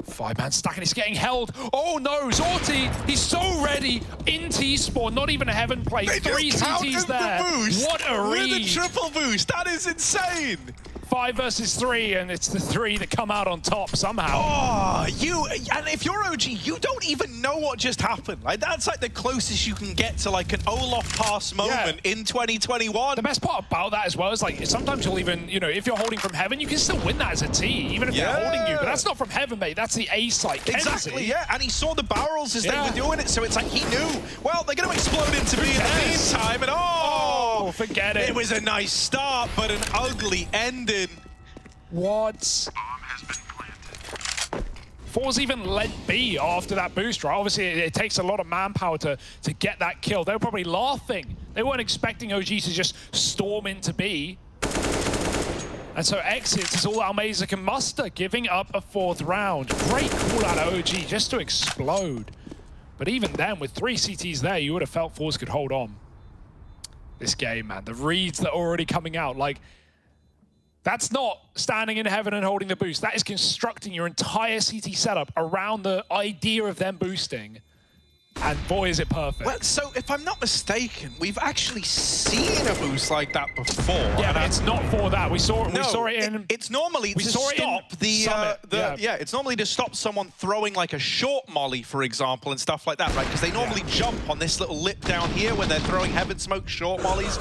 5-man stack, and he's getting held. Oh no, Zorti, he's so ready in T-spawn, not even a heaven play. They 3 just CTs there. The boost. What a read. With a triple boost, that is insane. 5 versus 3, and it's the 3 that come out on top somehow. Oh, and if you're OG, you don't even know what just happened. Like, that's like the closest you can get to like an Olaf pass moment in 2021. The best part about that as well is like sometimes you'll even, you know, if you're holding from heaven, you can still win that as a team, even if they're holding you. But that's not from heaven, mate. That's the A site. Exactly, yeah. And he saw the barrels as they were doing it, so it's like he knew. Well, they're going to explode into B in the meantime, and oh, forget it. It was a nice start, but an ugly ending. What? Fours even led B after that boost, right? Obviously, it takes a lot of manpower to get that kill. They were probably laughing. They weren't expecting OG to just storm into B. And so exits is all Almeza can muster, giving up a 4th round. Great call out of OG just to explode. But even then, with 3 CTs there, you would have felt Fours could hold on. This game, man, the reads that are already coming out, like, that's not standing in heaven and holding the boost. That is constructing your entire CT setup around the idea of them boosting. And boy, is it perfect. Well, so if I'm not mistaken, we've actually seen a boost like that before. Yeah, but it's not for that. We saw it. No, we saw it in. It's normally to stop it's normally to stop someone throwing like a short molly, for example, and stuff like that, right? Because they normally jump on this little lip down here when they're throwing heaven smoke short mollies.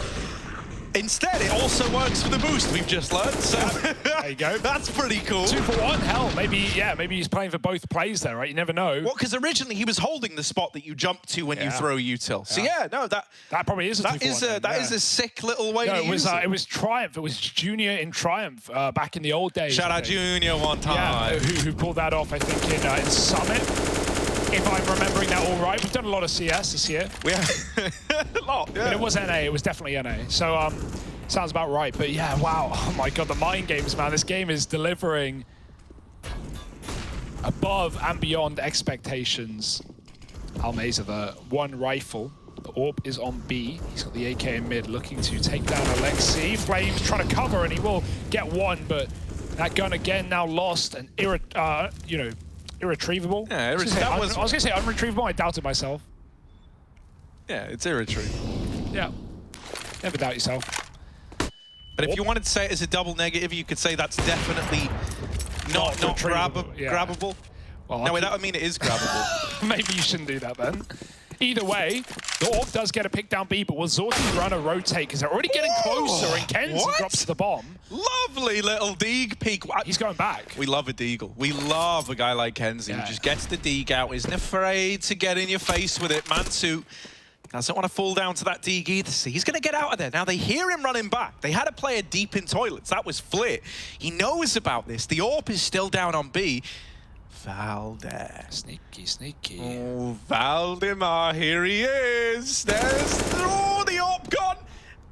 Instead, it also works for the boost, we've just learned. So there you go. That's pretty cool. 2 for 1, hell, maybe he's playing for both plays there, right? You never know. Well, because originally he was holding the spot that you jump to when you throw util. So that probably is a 2 for 1. That is a sick little way to use it. It was Triumph. It was Junior in Triumph back in the old days. Shout out Junior one time. Yeah, who pulled that off, I think, in Summit. If I'm remembering that all right. We've done a lot of CS this year. We have a lot, yeah. But it was NA. It was definitely NA. So, sounds about right. But yeah, wow. Oh my God, the mind games, man. This game is delivering above and beyond expectations. Almeza, the 1 rifle. The AWP is on B. He's got the AK in mid, looking to take down Alexi. Flames trying to cover, and he will get 1, but that gun again now lost and irretrievable. Yeah, I was going to say unretrievable. I doubted myself. Yeah, it's irretrievable. Yeah. Never doubt yourself. But if you wanted to say it as a double negative, you could say that's definitely not grabbable. Well, no, that would mean it is grabbable. Maybe you shouldn't do that then. Either way, the AWP does get a pick down B, but will Zorti run a rotate? Because they're already getting closer, and Kenzie drops the bomb. Lovely little Deeg peek. He's going back. We love a Deagle. We love a guy like Kenzie who just gets the Deeg out, isn't afraid to get in your face with it. Mansu doesn't want to fall down to that Deeg either. See, he's going to get out of there. Now, they hear him running back. They had a player deep in toilets. That was Flit. He knows about this. The AWP is still down on B. Valder. Sneaky, sneaky. Oh, Valdemar, here he is. There's the AWP gone.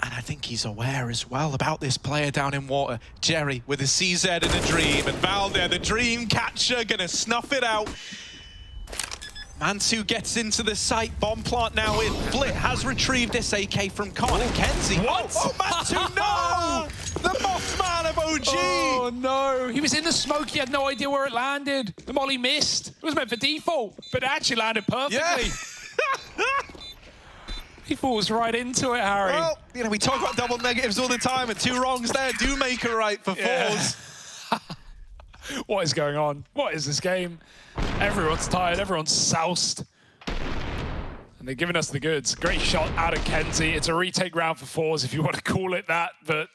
And I think he's aware as well about this player down in water. Jerry with a CZ and a dream. And Valder, the dream catcher, gonna snuff it out. Mansu gets into the site. Bomb plant now in. Flit has retrieved this AK from Con. And Kenzie. What? Oh, Mansu, no! The Mothman of OG. Oh, no. He was in the smoke. He had no idea where it landed. The molly missed. It was meant for default, but it actually landed perfectly. Yeah. He falls right into it, Harry. Well, you know, we talk about double negatives all the time, and 2 wrongs there do make a right for Fours. What is going on? What is this game? Everyone's tired. Everyone's soused. And they're giving us the goods. Great shot out of Kenzie. It's a retake round for Fours, if you want to call it that, but...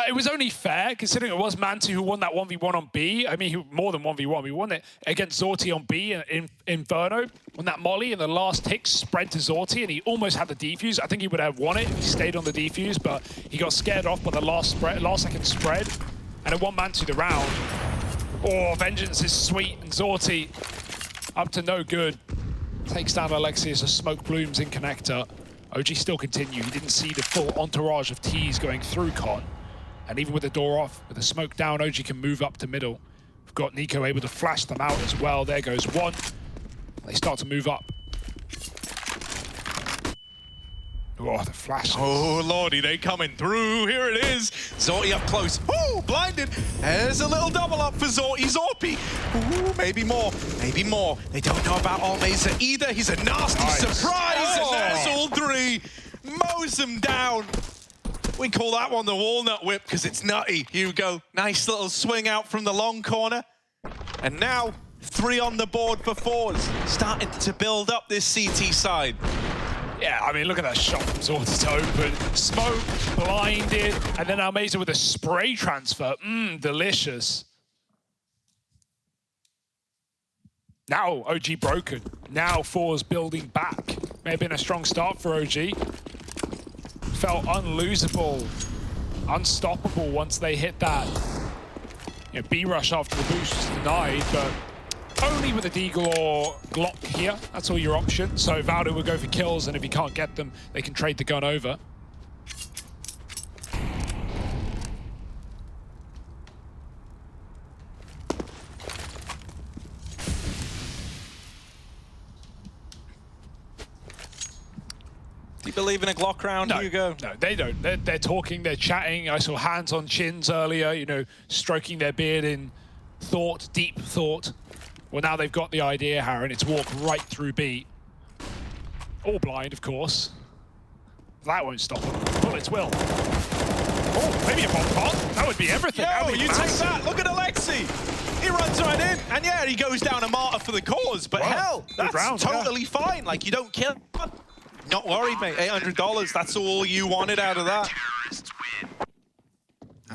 It was only fair, considering it was Mantu who won that 1v1 on B. I mean, more than 1v1. We won it against Zorti on B in Inferno. On that molly, and the last tick spread to Zorti, and he almost had the defuse. I think he would have won it if he stayed on the defuse, but he got scared off by the last second spread, and it won Mantu the round. Oh, Vengeance is sweet, and Zorti up to no good. Takes down Alexius as smoke blooms in connector. OG still continue. He didn't see the full entourage of T's going through Con. And even with the door off, with the smoke down, OG can move up to middle. We've got Nico able to flash them out as well. There goes one. They start to move up. Oh, the flash. Oh, lordy, they coming through. Here it is. Zorti up close. Ooh, blinded. There's a little double up for Zorti. Zorpi. Ooh, maybe more. Maybe more. They don't know about Almeza either. He's a nasty surprise. And there's all three. Mows them down. We call that one the walnut whip because it's nutty. Hugo, nice little swing out from the long corner. And now, 3 on the board for fours. Starting to build up this CT side. Yeah, I mean, look at that shot from Zorti to open. Smoke, blinded, and then Almeza with a spray transfer. Delicious. Now OG broken. Now fours building back. May have been a strong start for OG. Felt unlosable, unstoppable once they hit that. You know, B-rush after the boost was denied, but only with a Deagle or Glock here. That's all your options. So Valdo will go for kills, and if he can't get them, they can trade the gun over. Do you believe in a Glock round, Hugo? No, they don't. They're talking, they're chatting. I saw hands on chins earlier, you know, stroking their beard in thought, deep thought. Well, now they've got the idea, Harren. It's walk right through B. All blind, of course. That won't stop them. Bullets will. Oh, maybe a bomb pot. That would be everything. Yo, you take that. Look at Alexi. He runs right in. And yeah, he goes down a martyr for the cause. But hell, that's round, totally fine. Like, you don't kill. Not worried, mate. $800. That's all you wanted out of that.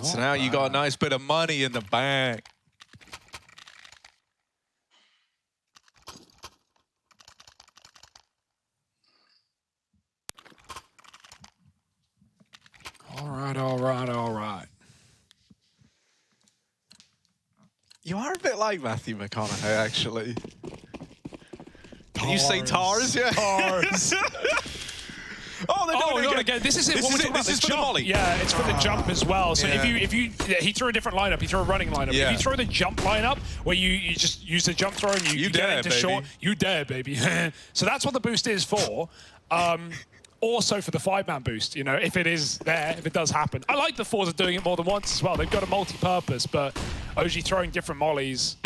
So now you got a nice bit of money in the bank. All right, all right, all right. You are a bit like Matthew McConaughey, actually. Can you say Tars? Yeah. Tars. Oh, they're doing it again. This is it. This is for the molly. Yeah, it's for the jump as well. So if you he threw a different lineup. He threw a running lineup. Yeah. If you throw the jump lineup where you just use the jump throw and you get dare, into baby. short, you dare, baby. So that's what the boost is for. Also for the 5-man boost, you know, if it is there, if it does happen. I like the fours are doing it more than once as well. They've got a multi-purpose, but OG throwing different mollies.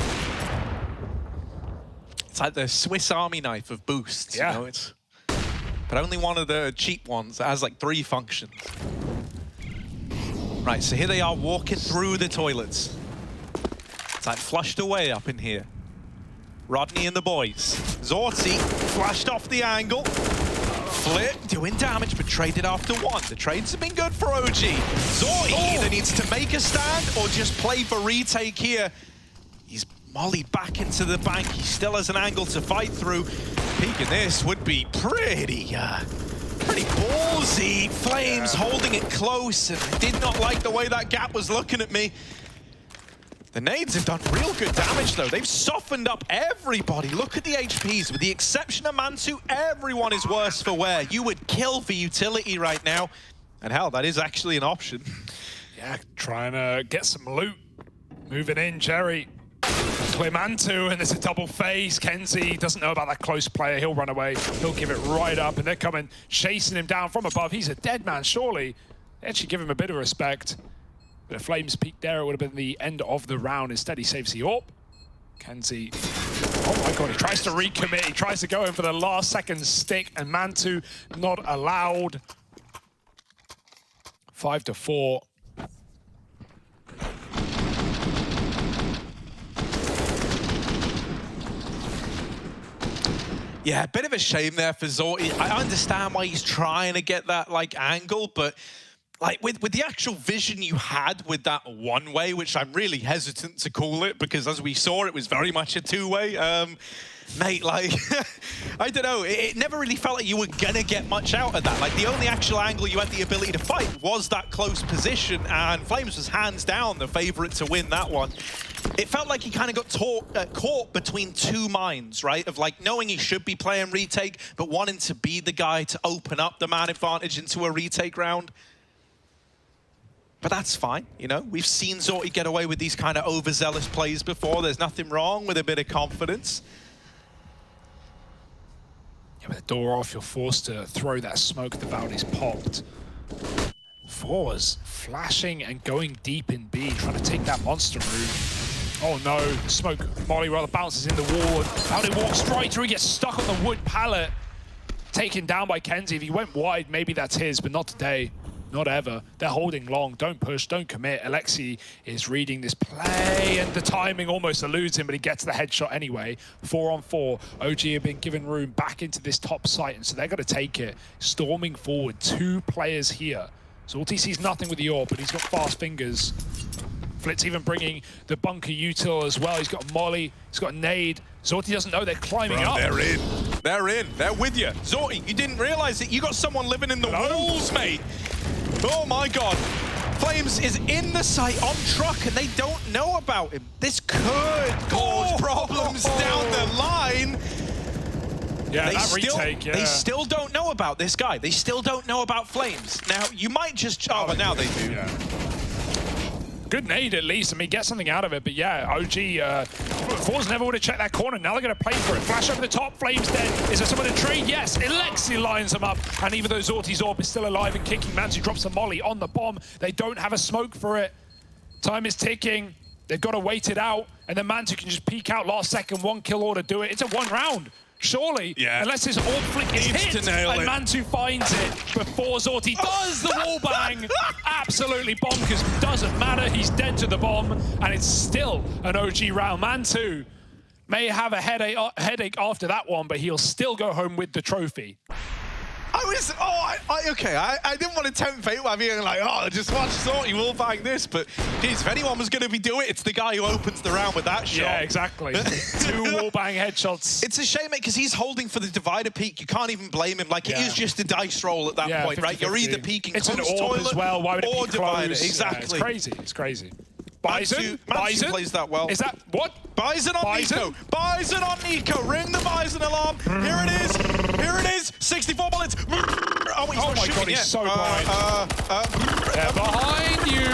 It's like the Swiss Army knife of boosts, you know? But only one of the cheap ones that has like 3 functions. Right, so here they are walking through the toilets. It's like flushed away up in here. Rodney and the boys. Zorti flashed off the angle. Flip, doing damage, but traded after 1. The trades have been good for OG. Zorti either needs to make a stand or just play for retake here. He's mollied back into the bank. He still has an angle to fight through. Peeking this would be pretty ballsy. Flames holding it close, and I did not like the way that gap was looking at me. The nades have done real good damage, though. They've softened up everybody. Look at the HPs. With the exception of Mantu, everyone is worse for wear. You would kill for utility right now. And hell, that is actually an option. Yeah, trying to get some loot. Moving in, Jerry. Clear Mantu, and there's a double phase. Kenzie doesn't know about that close player. He'll run away. He'll give it right up, and they're coming, chasing him down from above. He's a dead man, surely. They actually give him a bit of respect. But if Flames peaked there, it would have been the end of the round. Instead, he saves the AWP. Kenzie, oh my God, he tries to recommit. He tries to go in for the last second stick, and Mantu not allowed. 5-4. Yeah, a bit of a shame there for Zorti. I understand why he's trying to get that like angle, but like with the actual vision you had with that one-way, which I'm really hesitant to call it because as we saw, it was very much a two-way. Mate, like, I don't know, it never really felt like you were gonna get much out of that. Like, the only actual angle you had the ability to fight was that close position, and Flames was hands down the favorite to win that one. It felt like he kind of got caught between two minds, right? Of like knowing he should be playing retake, but wanting to be the guy to open up the man advantage into a retake round. But that's fine, you know? We've seen Zorti get away with these kind of overzealous plays before. There's nothing wrong with a bit of confidence. Yeah, with the door off, you're forced to throw that smoke. The Valdy's popped. Fours flashing and going deep in B, trying to take that monster room. Oh no, the smoke molly rather bounces in the wall. Valdy walks straight through, he gets stuck on the wood pallet. Taken down by Kenzie. If he went wide, maybe that's his, but not today. Not ever. They're holding long. Don't push, don't commit. Alexi is reading this play, and the timing almost eludes him, but he gets the headshot anyway. 4-on-4. OG have been given room back into this top site, and so they're going to take it. Storming forward. 2 players here. Zorti sees nothing with the AWP, but he's got fast fingers. Flitz even bringing the bunker util as well. He's got Molly. He's got Nade. Zorti doesn't know they're climbing up. They're in. They're in. They're with you. Zorti, you didn't realize it. You got someone living in the walls, mate. Oh my God. Flames is in the site on truck and they don't know about him. This could cause problems down the line. Yeah, that retake, yeah. They still don't know about this guy. They still don't know about Flames. Now, you might just... Oh, but now they do. Yeah. Good nade, at least. I mean, get something out of it. But yeah, OG, Fours never would have checked that corner. Now they're going to play for it. Flash over the top. Flames dead. Is there someone to trade? Yes. Alexi lines them up. And even though Zorti's AWP is still alive and kicking, Mansu drops a molly on the bomb. They don't have a smoke for it. Time is ticking. They've got to wait it out. And then Mansu can just peek out last second. 1 kill order, do it. It's a 1 round. Surely, unless his AWP flick is hit, and Mansu finds it before Zorti does the wall bang. Absolutely bonkers. Doesn't matter. He's dead to the bomb, and it's still an OG round. Mansu may have a headache after that one, but he'll still go home with the trophy. I didn't want to tempt fate by being like, oh, just watch Zorti wall bang this, but geez, if anyone was going to be doing it, it's the guy who opens the round with that shot. Yeah, exactly. 2 wall bang headshots. It's a shame, mate, because he's holding for the divider peak. You can't even blame him. Like, it is just a dice roll at that point, 50-50. right? You're either peeking it's close an AWP toilet as well. Why would it or be divider. close? Exactly. Yeah, it's crazy. It's crazy. Bison? Bison plays that well. Is that what? Bison on Nico. Bison on Nico. Ring the Bison alarm. Here it is. Here it is. 64 bullets. Oh, he's not my shooting God, he's yet. so behind. They're behind you.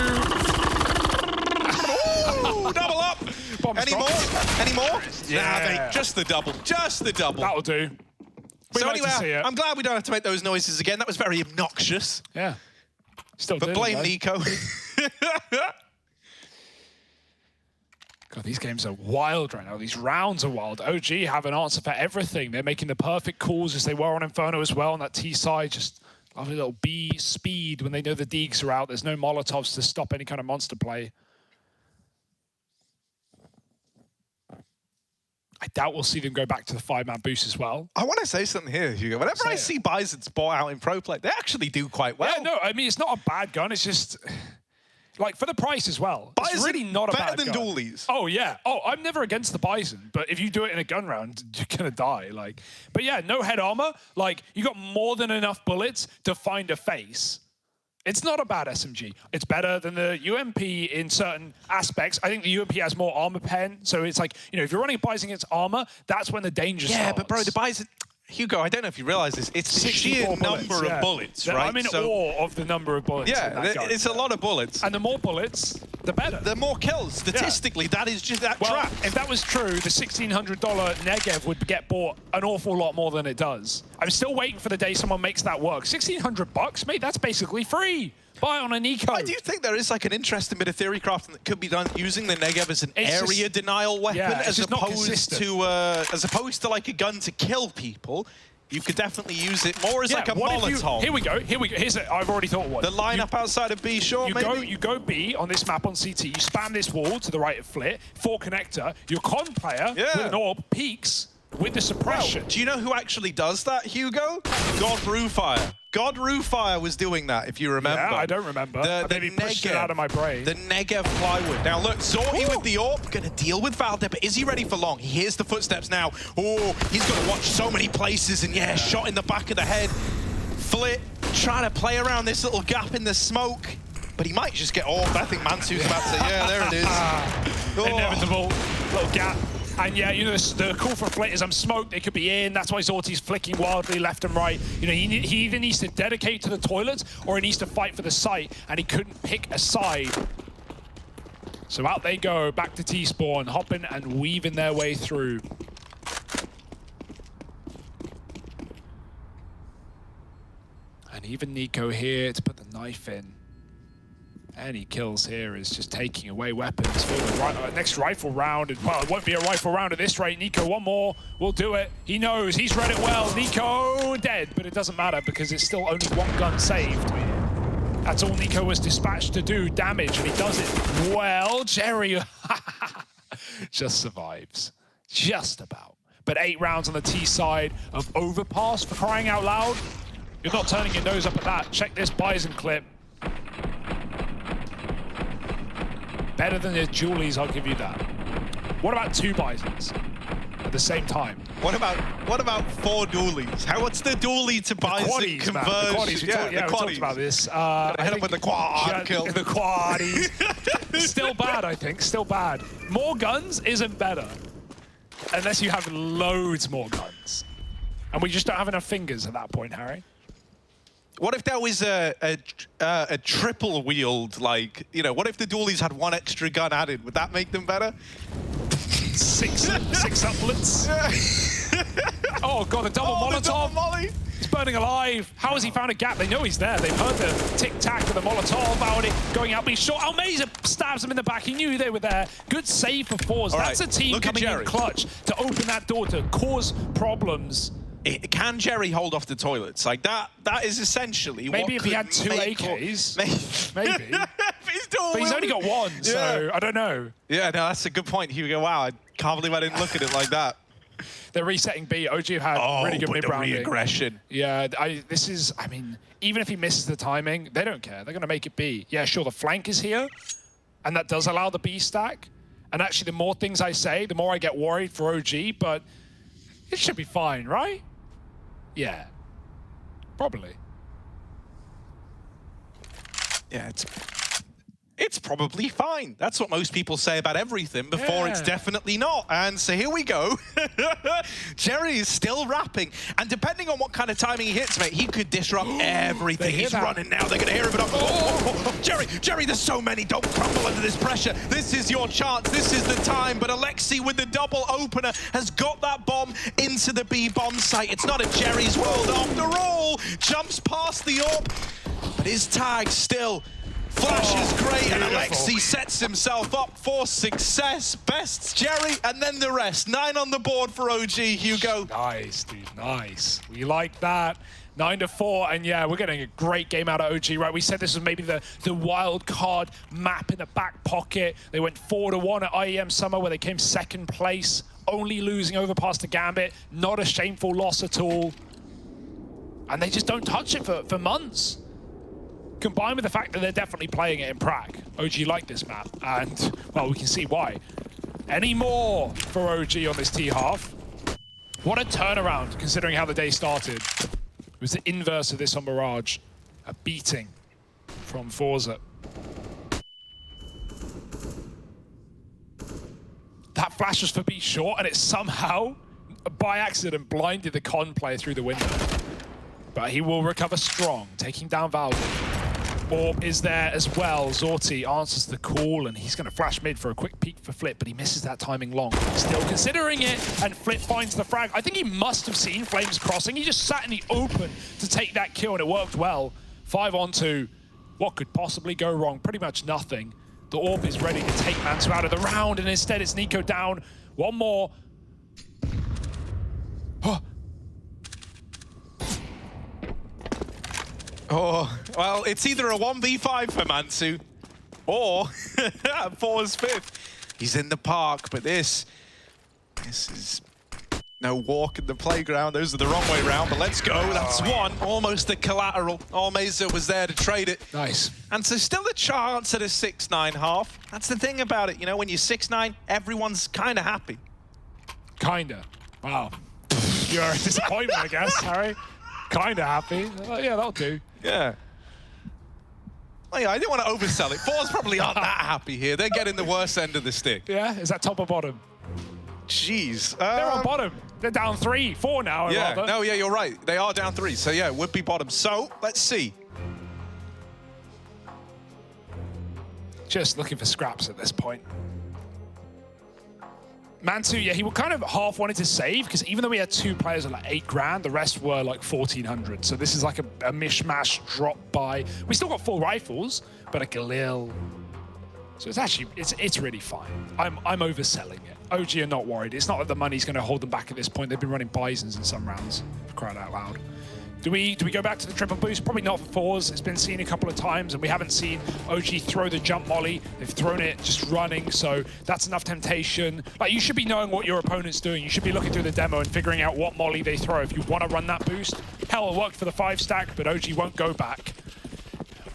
Ooh, double up. Any more? Any more? Nah, mate. Just the double. Just the double. That'll do. So anyway, I'm glad we don't have to make those noises again. That was very obnoxious. Yeah. Still but blame Nico. God, these games are wild right now. These rounds are wild. OG have an answer for everything. They're making the perfect calls as they were on Inferno as well on that T side. Just lovely little B speed when they know the Deegs are out. There's no Molotovs to stop any kind of monster play. I doubt we'll see them go back to the 5-man boost as well. I want to say something here, Hugo. Whenever I see Bisons bought out in pro play, they actually do quite well. Yeah, no, I mean, it's not a bad gun. It's just... like, for the price as well. Bison, it's really not a bad better than gun. dualies. Oh, yeah. Oh, I'm never against the Bison, but if you do it in a gun round, you're going to die. Like, but yeah, no head armor. Like, you got more than enough bullets to find a face. It's not a bad SMG. It's better than the UMP in certain aspects. I think the UMP has more armor pen, so it's like, you know, if you're running Bison against armor, that's when the danger starts. Yeah, but bro, the Bison... Hugo, I don't know if you realize this. It's the sheer number of bullets, right? I'm in awe of the number of bullets. Yeah, it's a lot of bullets. And the more bullets, the better. The more kills. Statistically, that is just that trap. If that was true, the $1,600 Negev would get bought an awful lot more than it does. I'm still waiting for the day someone makes that work. $1,600, mate, that's basically free. Buy on a Nico. I do think there is like an interesting bit of theory crafting that could be done using the Negev as an area denial weapon, as opposed to like a gun to kill people. You could definitely use it more as like a Molotov. Here we go. I've already thought of one. The lineup outside of B, sure, You go B on this map on CT. You spam this wall to the right of Flit. 4 connector. Your con player with an AWP peeks. with the suppression. Well, do you know who actually does that, Hugo? God Rufire. God Rufire was doing that, if you remember. Yeah, I don't remember. I maybe pushed it out of my brain. The Negev plywood. Now look, Zorti with the AWP, gonna deal with Valde, but is he ready for long? He hears the footsteps now. Oh, he's gonna watch so many places, and yeah, shot in the back of the head. Flit, trying to play around this little gap in the smoke, but he might just get off. I think Mansu's about to, yeah, there it is. Inevitable little gap. And yeah, you know, the call for Flit is I'm smoked, they could be in. That's why Zorti's flicking wildly left and right. You know, he either needs to dedicate to the toilets or he needs to fight for the site, and he couldn't pick a side. So out they go, back to T-spawn, hopping and weaving their way through. And even Nico here to put the knife in. Any kills here is just taking away weapons for the next rifle round. And, well, it won't be a rifle round at this rate. Nico, one more will do it. He knows, he's read it well. Nico dead, but it doesn't matter because it's still only one gun saved. That's all Nico was dispatched to do, damage, and he does it well. Jerry just survives, just about. But 8 rounds on the T side of Overpass, for crying out loud. You're not turning your nose up at that. Check this Bison clip. Better than the Julies, I'll give you that. What about 2 Bisons at the same time? What about 4 dualies? What's the dualie to Bison conversion? The quaddies, we talked about this. I hit him with the quad kill. The quaddies. Still bad, I think. Still bad. More guns isn't better, unless you have loads more guns, and we just don't have enough fingers at that point, Harry. What if there was a triple wield, like, you know, what if the dualies had 1 extra gun added? Would that make them better? 6 uplets. Oh god, the double Molotov. The double molly. He's burning alive. How has he found a gap? They know he's there. They've heard the tic-tac of the Molotov out, going out, being shot. Almeza stabs him in the back. He knew they were there. Good save for Force. That's a team coming in clutch to open that door, to cause problems. Can Jerry hold off the toilets? Like, that is essentially maybe what if he had 2 AKs. Maybe. But he's only got 1, so I don't know. Yeah, no, that's a good point. Hugo, wow, I can't believe I didn't look at it like that. They're resetting B. OG had really good mid-rounding. Re-aggression. Yeah, I mean, even if he misses the timing, they don't care. They're going to make it B. Yeah, sure, the flank is here, and that does allow the B stack. And actually, the more things I say, the more I get worried for OG, but it should be fine, right? Yeah, probably. Yeah, it's probably fine. That's what most people say about everything before it's definitely not. And so here we go. Jerry is still rapping. And depending on what kind of timing he hits, mate, he could disrupt everything. He's running now. They're going to hear him. Jerry, there's so many. Don't crumble under this pressure. This is your chance. This is the time. But Alexi with the double opener has got that bomb into the B bomb site. It's not a Jerry's world after all. Jumps past the AWP, but his tag still flashes great, and Alexi sets himself up for success. Bests Jerry, and then the rest. 9 on the board for OG, Hugo. Nice, dude, nice. We like that. 9-4, and yeah, we're getting a great game out of OG, right? We said this was maybe the wild card map in the back pocket. They went 4-1 at IEM Summer, where they came 2nd place, only losing Overpass to Gambit. Not a shameful loss at all. And they just don't touch it for months. Combined with the fact that they're definitely playing it in Prague. OG like this map, and, well, we can see why. Any more for OG on this T-half? What a turnaround, considering how the day started. It was the inverse of this on Mirage. A beating from Forza. That flash was for B short, and it somehow, by accident, blinded the con player through the window. But he will recover strong, taking down Valde. Orb is there as well. Zorti answers the call, and he's going to flash mid for a quick peek for Flip, but he misses that timing long. Still considering it, and Flip finds the frag. I think he must have seen Flames crossing. He just sat in the open to take that kill, and it worked well. 5-on-2. What could possibly go wrong? Pretty much nothing. The Orb is ready to take Mansu out of the round, and instead it's Nico down. One more. Oh, well, it's either a 1v5 for Mansu, or For's 5th. He's in the park, but this is No walk in the playground. Those are the wrong way round, but let's go. That's one. Almost a collateral. Almeza was there to trade it. Nice. And so still a chance at a 6-9 half. That's the thing about it. You know, when you're 6-9, everyone's kind of happy. Kinda. Wow. You're a disappointment, I guess, Harry. Kinda happy. Yeah, that'll do. Yeah. Oh, yeah, I didn't want to oversell it. Fours probably aren't that happy here. They're getting the worst end of the stick. Yeah? Is that top or bottom? Jeez. They're on bottom. They're down 3-4 now, Yeah, rather. no, yeah, you're right. They are down 3, so yeah, it would be bottom. So, let's see. Just looking for scraps at this point. Mantu, yeah, he kind of half wanted to save, because even though we had 2 players at like 8 grand, the rest were like 1,400. So this is like a mishmash drop by. We still got 4 rifles, but a Galil. So it's actually, it's really fine. I'm overselling it. OG are not worried. It's not that the money's going to hold them back at this point. They've been running Bisons in some rounds, for crying out loud. Do we go back to the triple boost? Probably not for fours. It's been seen a couple of times, and we haven't seen OG throw the jump molly. They've thrown it just running, so that's enough temptation. Like, you should be knowing what your opponent's doing. You should be looking through the demo and figuring out what molly they throw. If you want to run that boost, hell, it worked for the 5 stack, but OG won't go back.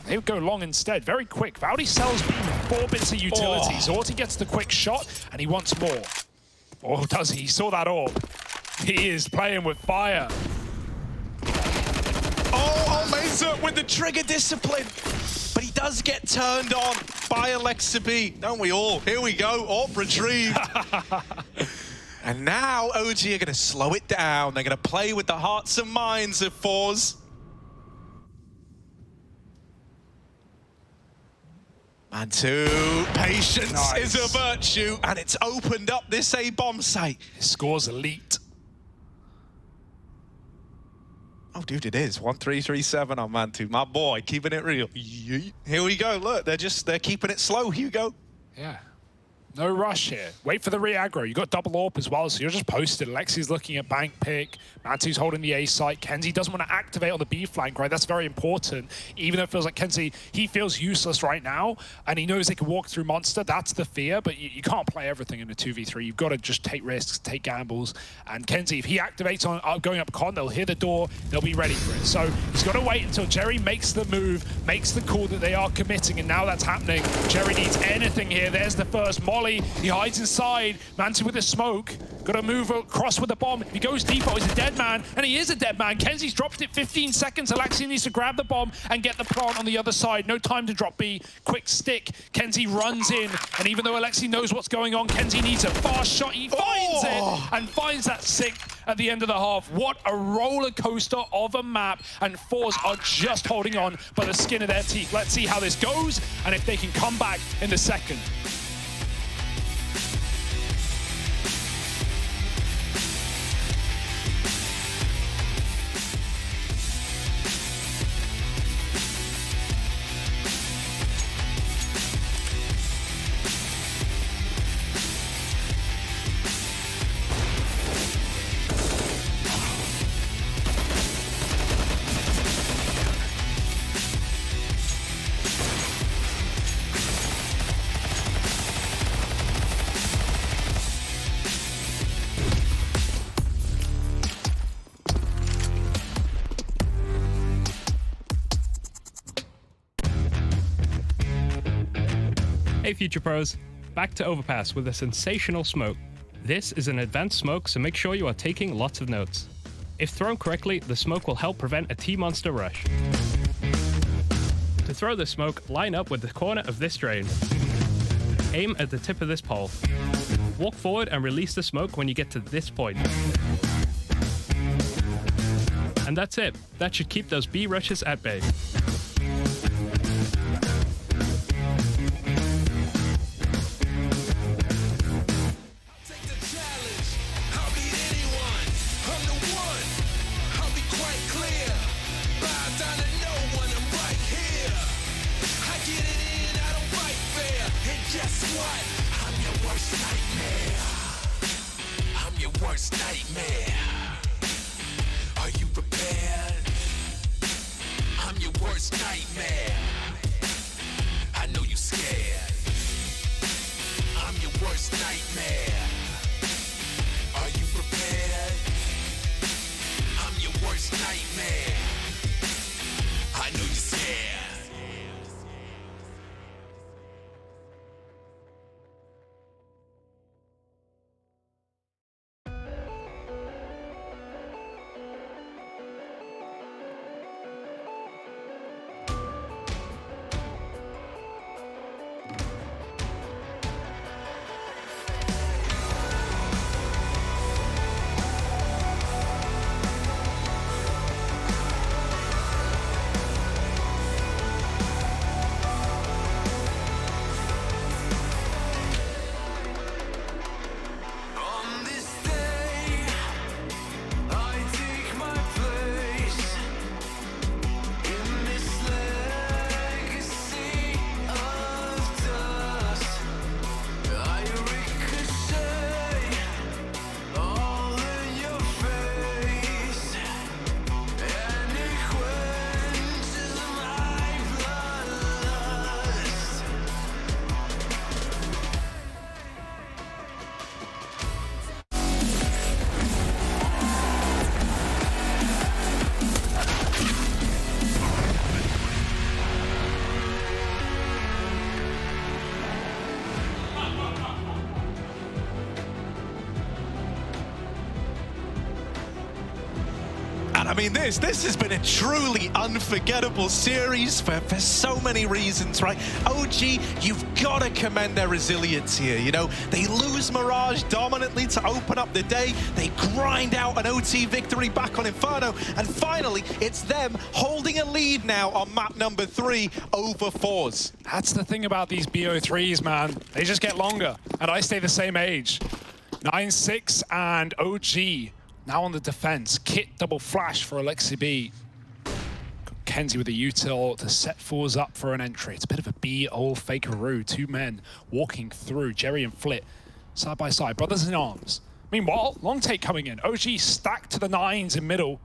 They would go long instead. Very quick. Valdi sells 4 bits of utilities. Orti gets the quick shot, and he wants more. Or does he? He saw that orb. He is playing with fire. Oh, Almeza with the trigger discipline. But he does get turned on by Alexa B. Don't we all? Here we go. Orb retrieved. And now OG are going to slow it down. They're going to play with the hearts and minds of fours. And 2, patience is a virtue, and it's opened up this A-bomb site. His score's elite. Oh, dude, it is. 1-3-3-7 on Mantu. My boy, keeping it real. Here we go. Look, they're keeping it slow, Hugo. Yeah. No rush here. Wait for the re-aggro. You got double AWP as well, so you're just posted. Alexi's looking at bank pick. Mantu's holding the A site. Kenzie doesn't want to activate on the B flank, right? That's very important. Even though it feels like Kenzie, he feels useless right now, and he knows they can walk through Monster. That's the fear, but you can't play everything in a 2v3. You've got to just take risks, take gambles. And Kenzie, if he activates on going up con, they'll hear the door, they'll be ready for it. So he's got to wait until Jerry makes the move, makes the call that they are committing, and now that's happening. Jerry needs anything here. There's the first molly. He hides inside. Mantu with a smoke. Got to move across with the bomb. If he goes deeper, he's a dead man. And he is a dead man. Kenzie's dropped it 15 seconds. Alexi needs to grab the bomb and get the plant on the other side. No time to drop B. Quick stick. Kenzie runs in. And even though Alexi knows what's going on, Kenzie needs a fast shot. He finds it and finds that 6 at the end of the half. What a roller coaster of a map. And fours are just holding on by the skin of their teeth. Let's see how this goes and if they can come back in the second. Hey Future Pros, back to Overpass with a sensational smoke. This is an advanced smoke, so make sure you are taking lots of notes. If thrown correctly, the smoke will help prevent a T-monster rush. To throw the smoke, line up with the corner of this drain. Aim at the tip of this pole. Walk forward and release the smoke when you get to this point. And that's it. That should keep those B rushes at bay. Nightmare. Are you prepared? I'm your worst nightmare. I know you scared. I'm your worst nightmare. Are you prepared? mean, this has been a truly unforgettable series for so many reasons, right? OG, you've got to commend their resilience here. You know, they lose Mirage dominantly to open up the day. They grind out an OT victory back on Inferno. And finally, it's them holding a lead now on map number 3 over Force. That's the thing about these BO3s, man. They just get longer, and I stay the same age. 9-6 and OG now on the defense. Kit double flash for Alexi B. Kenzie with a util to set Fours up for an entry. It's a bit of a B-ol fakeroo. 2 men walking through. Jerry and Flit side by side, brothers in arms. Meanwhile, long take coming in. OG stacked to the 9s in middle.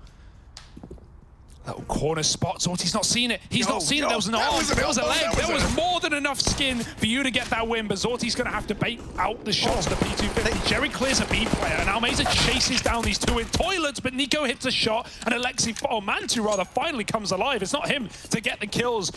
Little corner spot. Zorti's not seen it. He's not seen it. There was an arm. There was a leg. There was more than enough skin for you to get that win, but Zorti's going to have to bait out the shots of the P250. Jerry clears a B player, and Almeza chases down these 2 in toilets, but Nico hits a shot, and Alexi, or Mantu rather, finally comes alive. It's not him to get the kills.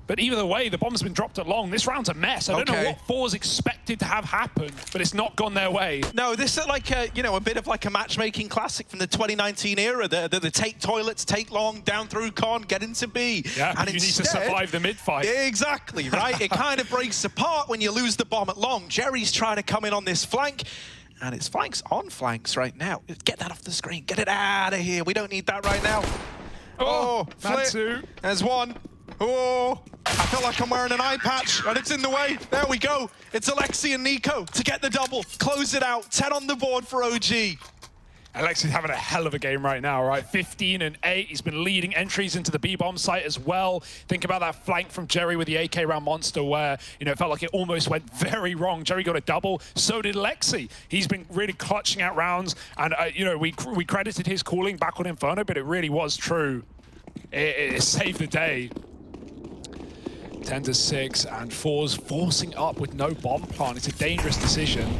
But either way, the bomb's been dropped at long. This round's a mess. I don't know what Fours expected to have happen, but it's not gone their way. No, this is like a, you know, a bit of like a matchmaking classic from the 2019 era. The take toilets, take long, down through con, get into B. Yeah, and you instead, need to survive the mid-fight. Exactly, right? It kind of breaks apart when you lose the bomb at long. Jerry's trying to come in on this flank, and it's flanks on flanks right now. Get that off the screen. Get it out of here. We don't need that right now. Oh, Flit. There's one. Oh, I feel like I'm wearing an eye patch, and it's in the way. There we go. It's Alexi and Nico to get the double. Close it out. 10 on the board for OG. Alexi's having a hell of a game right now, right? 15 and 8. He's been leading entries into the B-bomb site as well. Think about that flank from Jerry with the AK round monster where, you know, it felt like it almost went very wrong. Jerry got a double. So did Alexi. He's been really clutching out rounds. And, you know, we credited his calling back on Inferno, but it really was true. It saved the day. 10-6, and Fours forcing up with no bomb plant. It's a dangerous decision.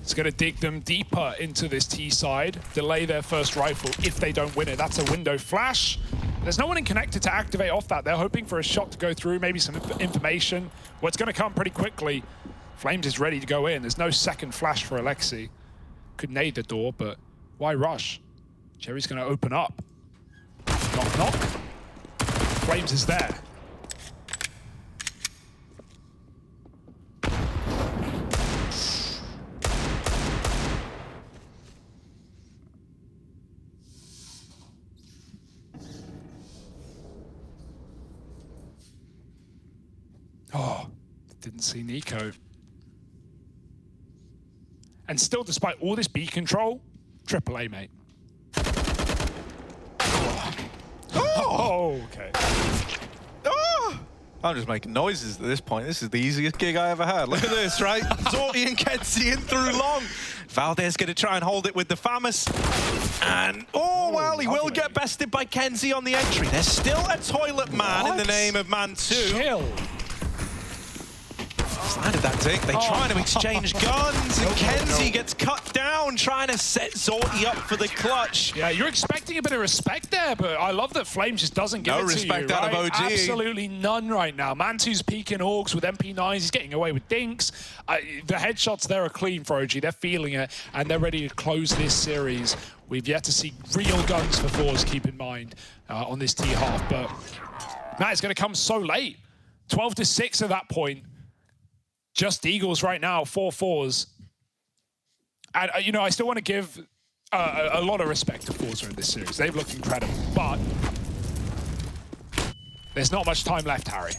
It's going to dig them deeper into this T side, delay their first rifle if they don't win it. That's a window flash. There's no one in connected to activate off that. They're hoping for a shot to go through, maybe some information. Well, it's going to come pretty quickly. Flames is ready to go in. There's no second flash for Alexi. Could nade the door, but why rush? Jerry's going to open up. Knock, knock. Flames is there. Oh, didn't see Nico. And still, despite all this B control, AAA, mate. Oh, okay. Oh! I'm just making noises at this point. This is the easiest gig I ever had. Look at this, right? Zorti and Kenzie in through long. Valdez going to try and hold it with the FAMAS. And, oh, well, he will get bested by Kenzie on the entry. There's still a toilet man in the name of Mantu. Chill. Landed that dick. They trying to exchange guns, and Kenzie gets cut down, trying to set Zorti up for the clutch. Yeah, you're expecting a bit of respect there, but I love that Flames just doesn't give it to you. No respect out of OG. Absolutely none right now. Mantu's peeking Orgs with MP9s. He's getting away with dinks. The headshots there are clean for OG. They're feeling it, and they're ready to close this series. We've yet to see real guns for Fours, keep in mind, on this T-half. But Matt, it's going to come so late. 12-6 at that point. Just Eagles right now, 4-4s. And, you know, I still want to give a lot of respect to Forza in this series. They've looked incredible, but there's not much time left, Harry.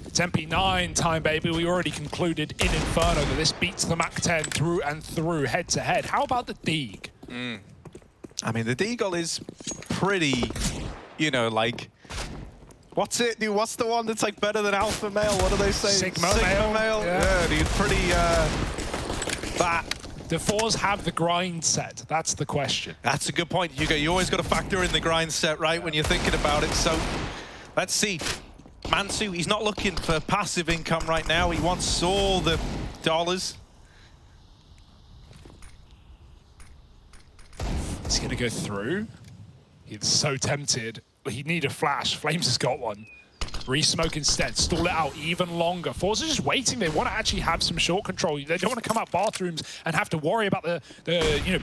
It's MP9 time, baby. We already concluded in Inferno that this beats the MAC-10 through and through, head-to-head. How about the Deagle? I mean, the Deagle is pretty, you know, like... What's it, dude? What's the one that's like better than Alpha Male? What do they say? Sigma Male. Yeah, dude, pretty, that. Do Fours have the grind set? That's the question. That's a good point, Hugo. You always got to factor in the grind set, right, when you're thinking about it. So, let's see. Mansu, he's not looking for passive income right now. He wants all the dollars. Is he going to go through? He's so tempted. He'd need a flash. Flames has got one. Re-smoke instead, stall it out even longer. Forza just waiting. They want to actually have some short control. They don't want to come out bathrooms and have to worry about the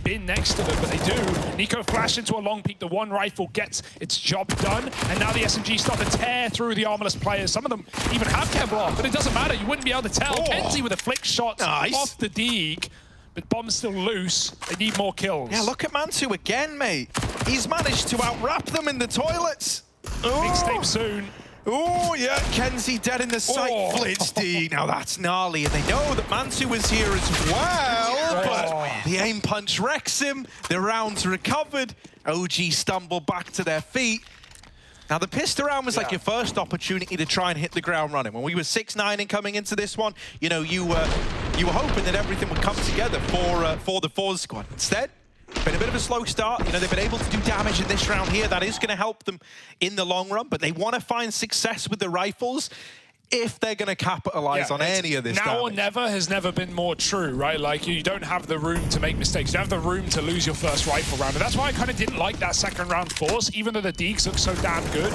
bin next to them, but they do. Nico flashed into a long peek. The one rifle gets its job done, and now the SMG start to tear through the armorless players. Some of them even have Kevlar, but it doesn't matter. You wouldn't be able to tell. Kenzie with a flick shot off the Deeg. But bomb's still loose. They need more kills. Yeah, look at Mantu again, mate. He's managed to outwrap them in the toilets. Mixtape soon. Oh, yeah, Kenzie dead in the sight. Blitz D. Now that's gnarly, and they know that Mantu is here as well. But the aim punch wrecks him. The round's recovered. OG stumble back to their feet. Now, the pistol round was like your first opportunity to try and hit the ground running. When we were 6-9 and coming into this one, you know, you were hoping that everything would come together for the Forza squad. Instead, been a bit of a slow start. You know, they've been able to do damage in this round here. That is going to help them in the long run, but they want to find success with the rifles if they're going to capitalize on any of this now damage. or never has never been more true, right? Like, you don't have the room to make mistakes. You don't have the room to lose your first rifle round. And that's why I kind of didn't like that second round Force, even though the Deeks look so damn good.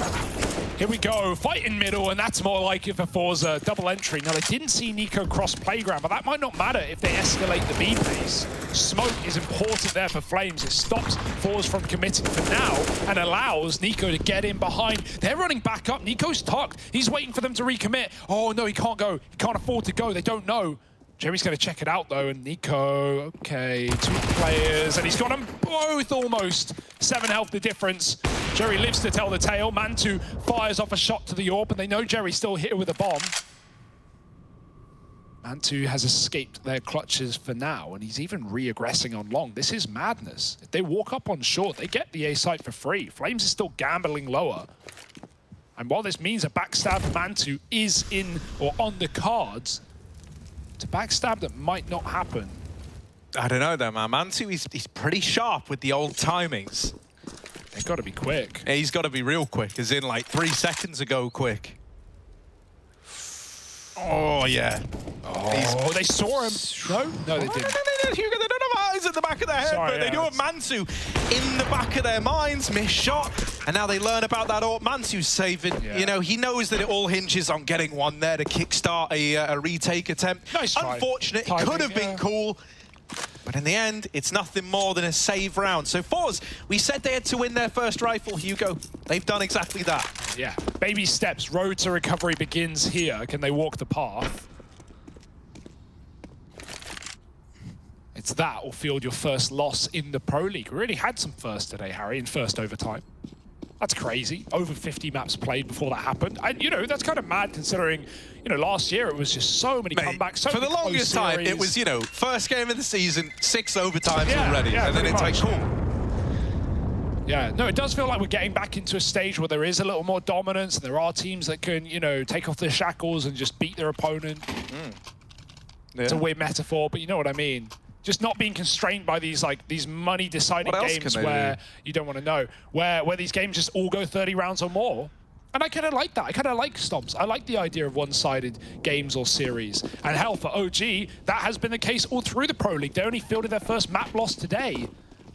Here we go, fight in middle, and that's more like it for Forza, double entry. Now, they didn't see Nico cross playground, but that might not matter if they escalate the B pace. Smoke is important there for Flames. It stops Forza from committing for now and allows Nico to get in behind. They're running back up. Nico's tucked. He's waiting for them to recommit. Oh, no, he can't go. He can't afford to go. They don't know. Jerry's going to check it out, though, and Nico, okay, 2 players, and he's got them both almost. 7 health the difference. Jerry lives to tell the tale. Mantu fires off a shot to the AWP, and they know Jerry's still here with a bomb. Mantu has escaped their clutches for now, and he's even re-aggressing on long. This is madness. If they walk up on short, they get the A site for free. Flames is still gambling lower. And while this means a backstab Mantu is in or on the cards, it's a backstab that might not happen. I don't know, though, man. Mantu, he's pretty sharp with the old timings. They've got to be quick. Yeah, he's got to be real quick, as in, like, 3 seconds ago quick. Oh, yeah. Oh, they saw him. No, they didn't. They don't have eyes at the back of their head, Sorry, but they do have Mantu in the back of their minds. Missed shot. And now they learn about that AWP. Mantu's saving. Yeah. You know, he knows that it all hinges on getting one there to kickstart a retake attempt. Nice try. Unfortunate. It could have been cool. But in the end, it's nothing more than a save round. So Forz, we said they had to win their first rifle, Hugo. They've done exactly that. Yeah, baby steps. Road to recovery begins here. Can they walk the path? It's that or field your first loss in the Pro League. We really had some first today, Harry, in first overtime. That's crazy. Over 50 maps played before that happened. And, you know, that's kind of mad considering, you know, last year it was just so many comebacks. So for the longest time, it was, you know, first game of the season, 6 overtimes already. Yeah, and then it's like, cool. Yeah, no, it does feel like we're getting back into a stage where there is a little more dominance. And there are teams that can, you know, take off their shackles and just beat their opponent. Yeah. It's a weird metaphor, but you know what I mean. Just not being constrained by these these money deciding games where you don't want to know, where these games just all go 30 rounds or more. And I kind of like that. I kind of like stomps. I like the idea of one-sided games or series. And hell, for OG, that has been the case all through the Pro League. They only fielded their first map loss today.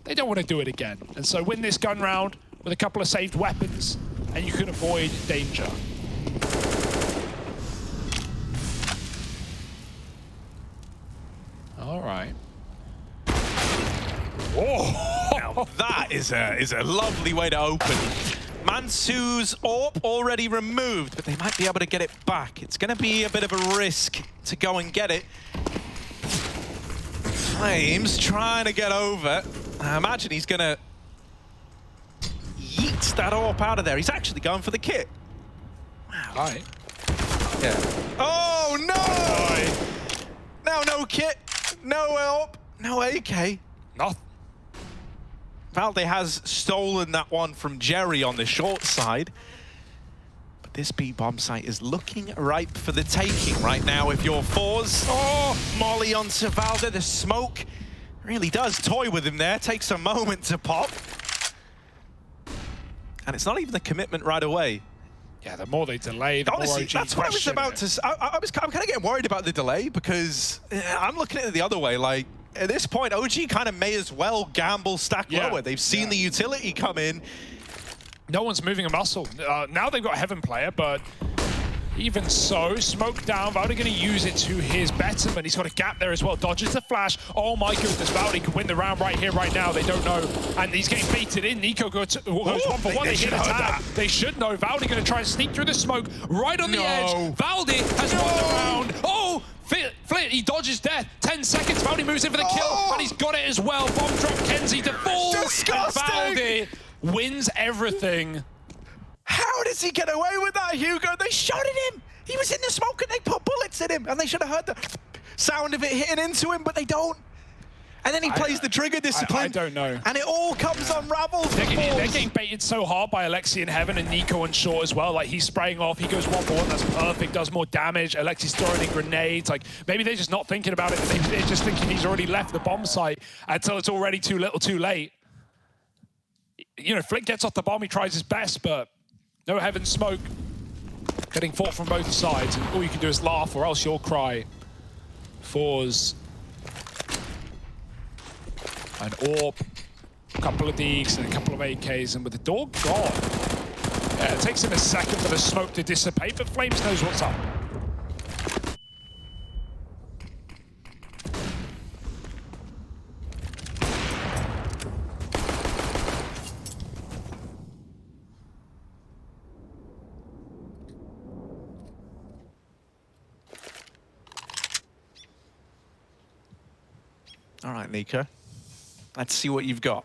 They don't want to do it again. And so win this gun round with a couple of saved weapons, and you can avoid danger. All right. Oh, now that is a lovely way to open. Mansu's AWP already removed, but they might be able to get it back. It's going to be a bit of a risk to go and get it. Flames trying to get over. I imagine he's going to yeet that AWP out of there. He's actually going for the kit. Wow. All right. Yeah. Oh, no! Now no kit, no AWP, no AK. Nothing. Valde has stolen that one from Jerry on the short side. But this B-bomb site is looking ripe for the taking right now if you're Forz. Oh, Molly onto Valde. The smoke really does toy with him there. Takes a moment to pop. And it's not even the commitment right away. Yeah, the more they delay, the honestly, more OG that's what I was about to... I'm kind of getting worried about the delay because I'm looking at it the other way. Like, at this point, OG kind of may as well gamble stack lower. They've seen the utility come in. No one's moving a muscle. Now they've got a Heaven player, but Even so, smoke down. Valdi going to use it to his betterment. He's got a gap there as well. Dodges the flash. Oh my goodness, Valdi could win the round right here, right now. They don't know. And he's getting baited in. Nico goes 1-for-1. They hit a tag. They should know. Valdi going to try and sneak through the smoke right on the edge. Valdi has won the round. Oh! Flit, he dodges death. 10 seconds, Valdi moves in for the kill, and he's got it as well. Bomb drop Kenzie to fall. Disgusting! And Valdi wins everything. How does he get away with that, Hugo? They shot at him. He was in the smoke and they put bullets in him, and they should have heard the sound of it hitting into him, but they don't. And then he plays the trigger discipline. I don't know. And it all comes unraveled. They're getting baited so hard by Alexi in heaven and Nico and Short as well. Like, he's spraying off. He goes 1-for-1. That's perfect. Does more damage. Alexi's throwing in grenades. Like, maybe they're just not thinking about it. They're just thinking he's already left the bomb site until it's already too little, too late. You know, Flick gets off the bomb. He tries his best, but no heaven smoke. Getting fought from both sides. And all you can do is laugh or else you'll cry. Fours. An AWP, a couple of Deeks, and a couple of AKs, and with the door gone. Yeah, it takes him a second for the smoke to dissipate, but Flames knows what's up. All right, Nico. Let's see what you've got.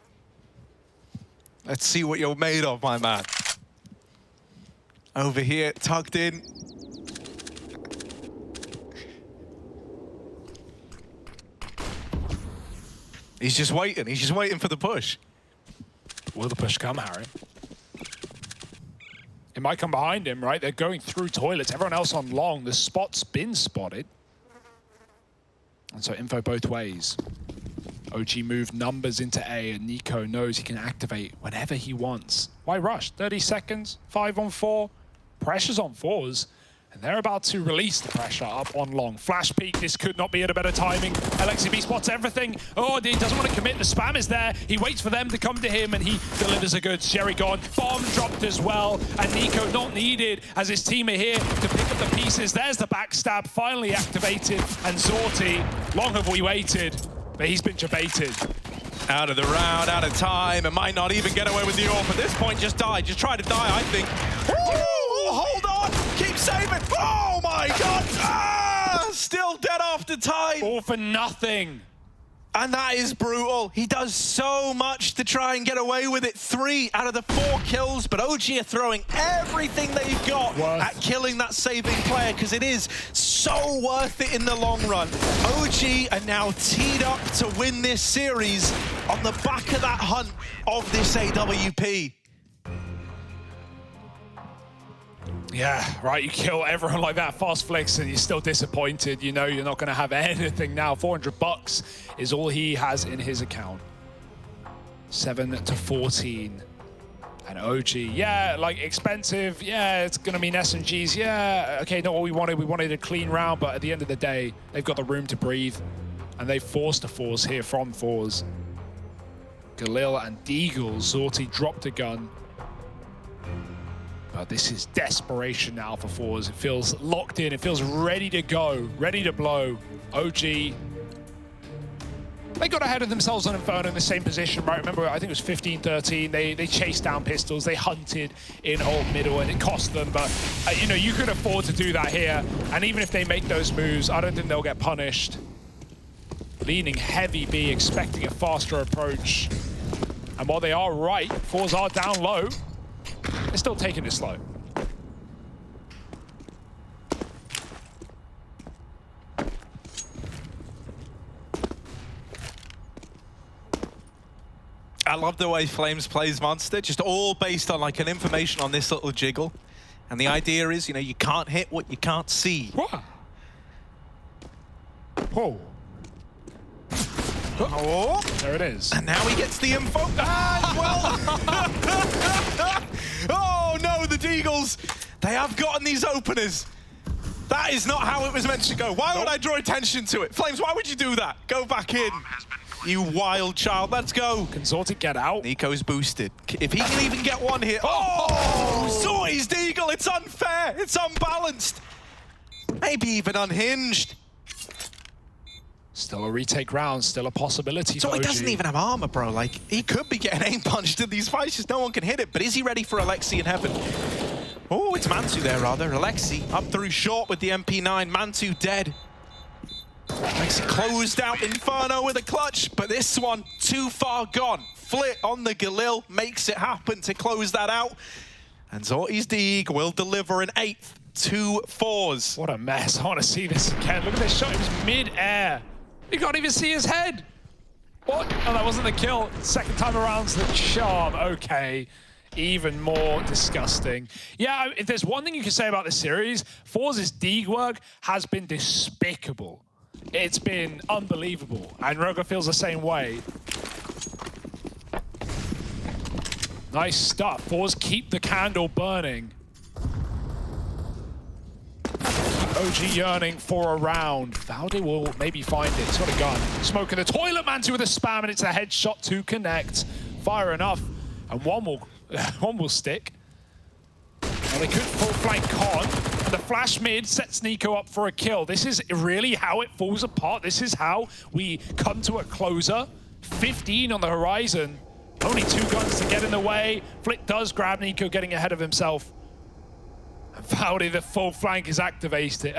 Let's see what you're made of, my man. Over here, tugged in. He's just waiting. He's just waiting for the push. Will the push come, Harry? It might come behind him, right? They're going through toilets. Everyone else on long. The spot's been spotted. And so info both ways. OG moved numbers into A, and Nico knows he can activate whenever he wants. Why rush? 30 seconds, 5-on-4. Pressure's on fours, and they're about to release the pressure up on long. Flash peek, this could not be at a better timing. Alexi B spots everything. Oh, he doesn't want to commit. The spam is there. He waits for them to come to him, and he delivers a good Sherry gone. Bomb dropped as well, and Nico not needed as his team are here to pick up the pieces. There's the backstab finally activated, and Zorti, long have we waited. But he's been debated. Out of the round, out of time, and might not even get away with the AWP. At this point, just die. Just try to die, I think. Ooh, hold on! Keep saving! Oh my god! Ah! Still dead after time! All for nothing. And that is brutal. He does so much to try and get away with it. 3 out of the 4 kills, but OG are throwing everything they've got at killing that saving player, because it is so worth it in the long run. OG are now teed up to win this series on the back of that hunt of this AWP. Yeah, right, you kill everyone like that, fast flicks, and you're still disappointed. You know you're not going to have anything now. $400 is all he has in his account. 7-14. And OG, yeah, like expensive. Yeah, it's going to mean SMGs. Yeah, okay, not what we wanted. We wanted a clean round, but at the end of the day, they've got the room to breathe. And they forced a fours here from fours. Galil and Deagle, Zorti dropped a gun. But this is desperation now for fours. It feels locked in. It feels ready to go, ready to blow. OG, they got ahead of themselves on Inferno in the same position, right? Remember, I think it was 15-13. They chased down pistols. They hunted in old middle, and it cost them. But, you know, you could afford to do that here. And even if they make those moves, I don't think they'll get punished. Leaning heavy B, expecting a faster approach. And while they are right, fours are down low. They're still taking it slow. I love the way Flames plays Monster, just all based on like an information on this little jiggle. And the idea is, you know, you can't hit what you can't see. What? Whoa. Oh. There it is. And now he gets the info. And well. Oh no, the Deagles. They have gotten these openers. That is not how it was meant to go. Why would I draw attention to it? Flames, why would you do that? Go back in. You wild child. Let's go. Can Zorti get out? Nico's boosted. If he can even get one here. Oh! Zorti's Deagle. It's unfair. it's unbalanced. Maybe even unhinged. Still a retake round, still a possibility So for he OG. doesn't even have armor, bro. Like, he could be getting aim punched in these fights, just no one can hit it. But is he ready for Alexi in heaven? Oh, it's Mantu there, rather. Alexi up through short with the MP9. Mantu dead. Alexi closed out Inferno with a clutch, but this one too far gone. Flit on the Galil makes it happen to close that out. And Zorti's Deeg will deliver an 8th, 2 4s. What a mess. I want to see this again. Look at this shot. It was mid-air. You can't even see his head. What? Oh, that wasn't the kill. Second time around's the charm. Okay. Even more disgusting. Yeah, if there's one thing you can say about this series, Forza's Deeg work has been despicable. It's been unbelievable. And Roga feels the same way. Nice stuff. Forza keep the candle burning. OG yearning for a round. Valde will maybe find it. He's got a gun. Smoke in the toilet, Mantu with a spam, and it's a headshot to connect. Fire enough, and one will stick. Well, they could full flank Con, and the flash mid sets Nico up for a kill. This is really how it falls apart. This is how we come to a closer. 15 on the horizon. Only 2 guns to get in the way. Flick does grab Nico, getting ahead of himself. Valde, the full flank is activated.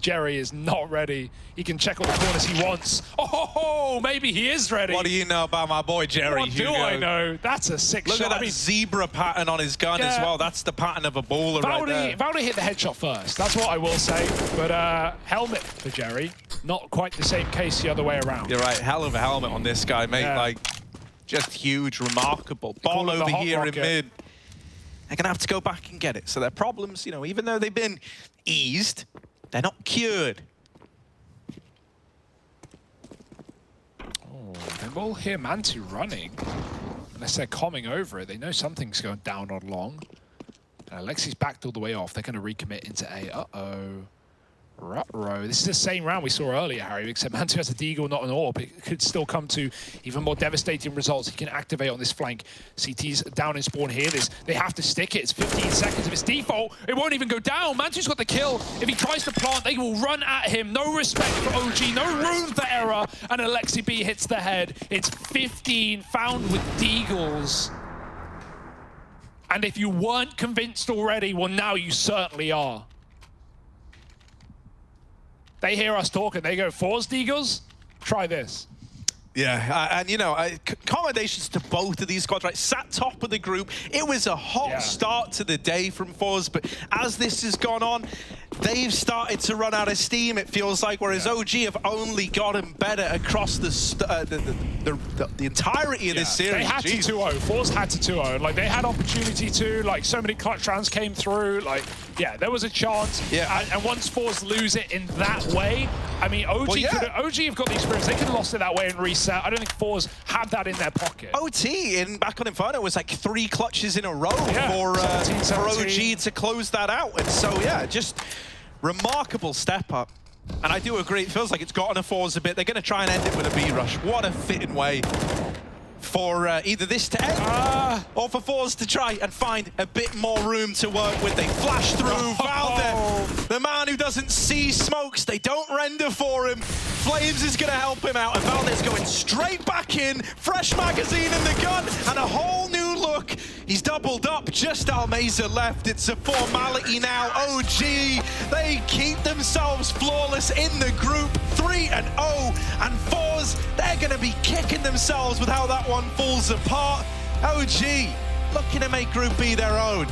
Jerry is not ready. He can check all the corners he wants. Oh, maybe he is ready. What do you know about my boy Jerry? What do I know? That's a sick shot. Look at that zebra pattern on his gun as well. That's the pattern of a baller right there. Valde hit the headshot first. That's what I will say. But helmet for Jerry. Not quite the same case the other way around. You're right. Hell of a helmet on this guy, mate. Yeah. Like, just huge, remarkable. Ball over here in mid. They're going to have to go back and get it. So their problems, you know, even though they've been eased, they're not cured. Oh, they will hear Mantu running. Unless they're coming over it. They know something's going down on long. Alexi's backed all the way off. They're going to recommit into A. Uh-oh. Ruh-roh. This is the same round we saw earlier, Harry, except Mantu has a deagle, not an AWP. It could still come to even more devastating results. He can activate on this flank. CT's down in spawn here. They have to stick it. It's 15 seconds. If it's default, it won't even go down. Mantu's got the kill. If he tries to plant, they will run at him. No respect for OG. No room for error. And Alexi B hits the head. It's 15 found with deagles. And if you weren't convinced already, well, now you certainly are. They hear us talking. They go, Forza Deagles? Try this. Yeah, and you know, accommodations to both of these squads, right? Sat top of the group. It was a hot start to the day from Forza, but as this has gone on, they've started to run out of steam, it feels like, whereas OG have only gotten better across the entirety of this series. They had to 2-0. Forza had to 2-0. Like, they had opportunity to. Like, so many clutch rounds came through. Like, yeah, there was a chance. Yeah. And once Forza lose it in that way, I mean, OG have got the experience. They could have lost it that way and reset. I don't think Forza have that in their pocket. OT back on Inferno was like 3 clutches in a row for OG to close that out. And so, yeah, just remarkable step up. And I do agree, it feels like it's gotten a Forza a bit. They're going to try and end it with a B rush. What a fitting way for either this to end or for Forza to try and find a bit more room to work with. They flash through Valde, the man who doesn't see smokes. They don't render for him. Flames is going to help him out, and Valde's going straight back in. Fresh magazine in the gun, and a whole new look. He's doubled up, just Almeza left. It's a formality now. OG, they keep themselves flawless in the group, 3-0, and Forza, they're going to be kicking themselves with how that one falls apart. OG looking to make Group B their own.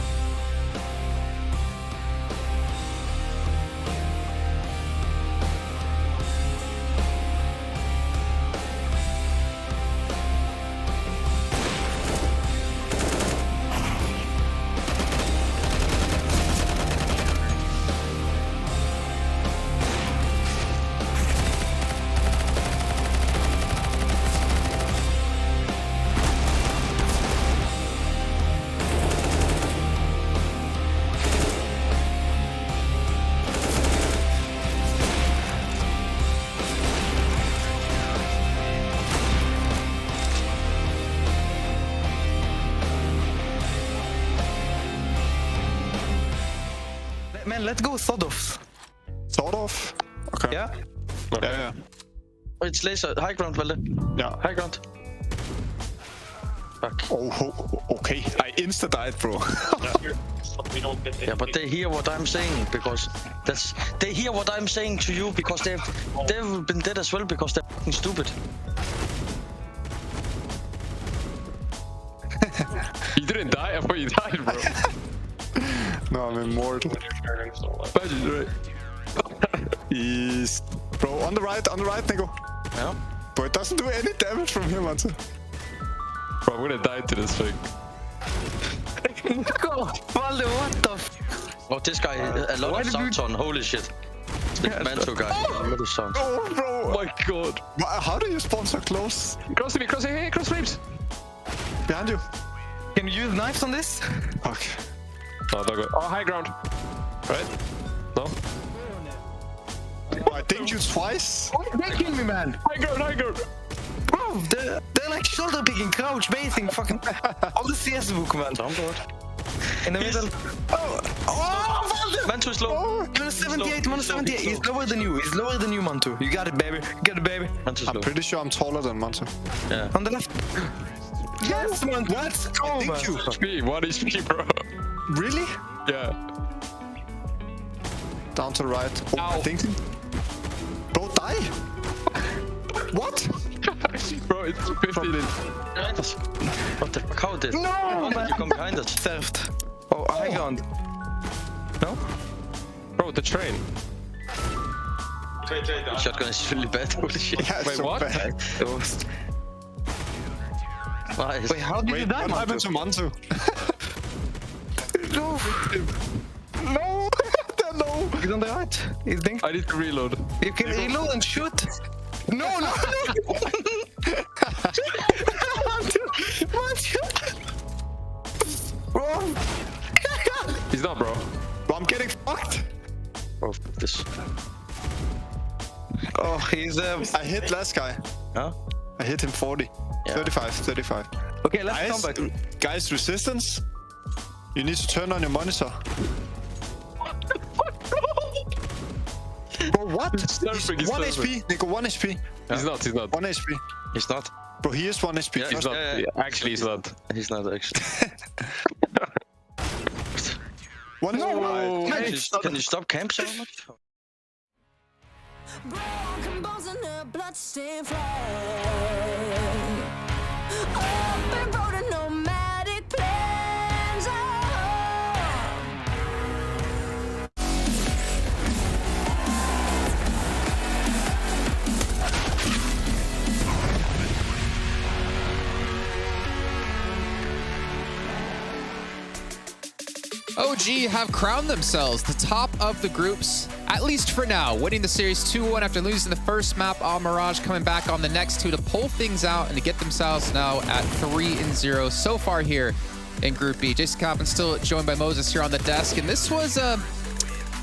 Man, let's go sort of. Sort of? Okay. Yeah? Yeah. It's laser. High ground, Valde. Yeah. High ground. Fuck. Oh, okay. I insta-died, bro. Yeah, but they hear what I'm saying because they hear what I'm saying to you because they've been dead as well because they're fucking stupid. You didn't die? I thought you died, bro. No, I'm immortal. He's... Bro, on the right, Nico. Yeah. But it doesn't do any damage from here, Mante. Bro, I'm gonna die to this thing. Nico, Valde, what the f... Oh, this guy, a lot of sounds on, holy shit. The Manto guy, a lot of sounds. Oh, bro! Oh my god. How do you spawn so close? Cross me, hey, cross flames! Behind you. Can you use knives on this? Fuck. Oh, don't go. Oh, high ground. Right? No? I dinged you twice. Why are they killing me, man? High ground. Bro, they're like shoulder picking, crouch, basing, fucking all the CS book, man. In the middle. Oh, Manto is low. Minus 78, minus 78. He's lower than you. Manto. You got it, baby. Manto's I'm low. pretty sure I'm taller than Mante. Yeah. On the left. Yes, man. Let's go, man. HP, 1 HP, bro. Really? Yeah. Down to the right. Oh, I think. Bro, die. What? Bro, it's 15 in. What the fuck? How did? No, man. You come behind us. Served. Oh, high ground. No? Bro, the train. Shotgun is really bad. Holy shit. Yeah, wait, so what? bad. Nice. Wait, how did you die, What happened to Manto? No. No. No. He's on the right. He's ding. I need to reload. You can reload and shoot. No. Bro. He's not, bro. Bro, I'm getting fucked. Oh, this. Oh, he's I hit last guy. Huh? I hit him 40. Yeah. 35. Okay, let's come back. Guys, resistance. You need to turn on your monitor. Bro, what? He's 1 HP. Nico, 1 HP. He's not. 1 HP. He's not. Bro, he is 1 HP. He's not. Actually, he's not. He's not actually. 1 HP. Can you stop camp so much? Broken bones and a bloodstained flame. Open road and nomadic plains. OG have crowned themselves the top of the groups, at least for now, winning the series 2-1 after losing the first map on Mirage, coming back on the next two to pull things out and to get themselves now at 3-0 so far here in Group B. Jason Kaufman still joined by Moses here on the desk, and this was a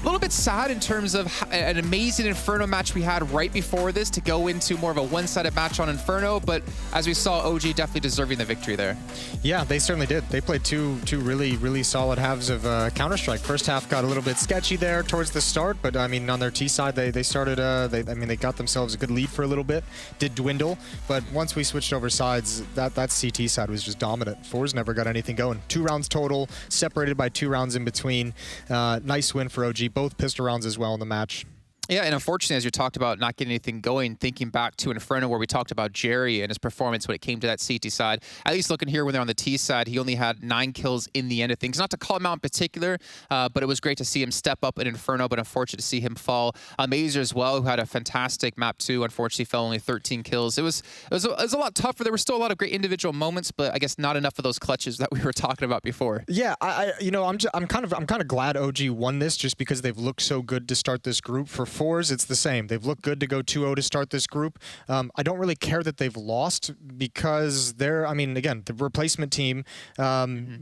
little bit sad in terms of an amazing Inferno match we had right before this to go into more of a one-sided match on Inferno, but as we saw, OG definitely deserving the victory there. Yeah, they certainly did. They played two really solid halves of Counter-Strike. First half got a little bit sketchy there towards the start, but I mean, on their T side, they started, they got themselves a good lead for a little bit, did dwindle, but once we switched over sides, that CT side was just dominant. Fours never got anything going. 2 rounds total, separated by 2 rounds in between. Nice win for OG. Both pistol rounds as well in the match. Yeah, and unfortunately, as you talked about not getting anything going, thinking back to Inferno where we talked about Jerry and his performance when it came to that CT side, at least looking here when they're on the T side, he only had 9 kills in the end of things. Not to call him out in particular, but it was great to see him step up in Inferno, but unfortunate to see him fall. Mazer as well, who had a fantastic map too, unfortunately fell only 13 kills. It was a lot tougher. There were still a lot of great individual moments, but I guess not enough of those clutches that we were talking about before. Yeah, I'm kind of glad OG won this just because they've looked so good to start this group. For Fours, it's the same. They've looked good to go 2-0 to start this group. I don't really care that they've lost because they're, I mean, again, the replacement team,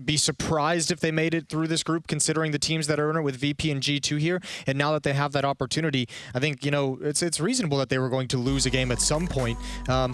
be surprised if they made it through this group considering the teams that are in it with VP and G2 here. And now that they have that opportunity, I think, it's reasonable that they were going to lose a game at some point.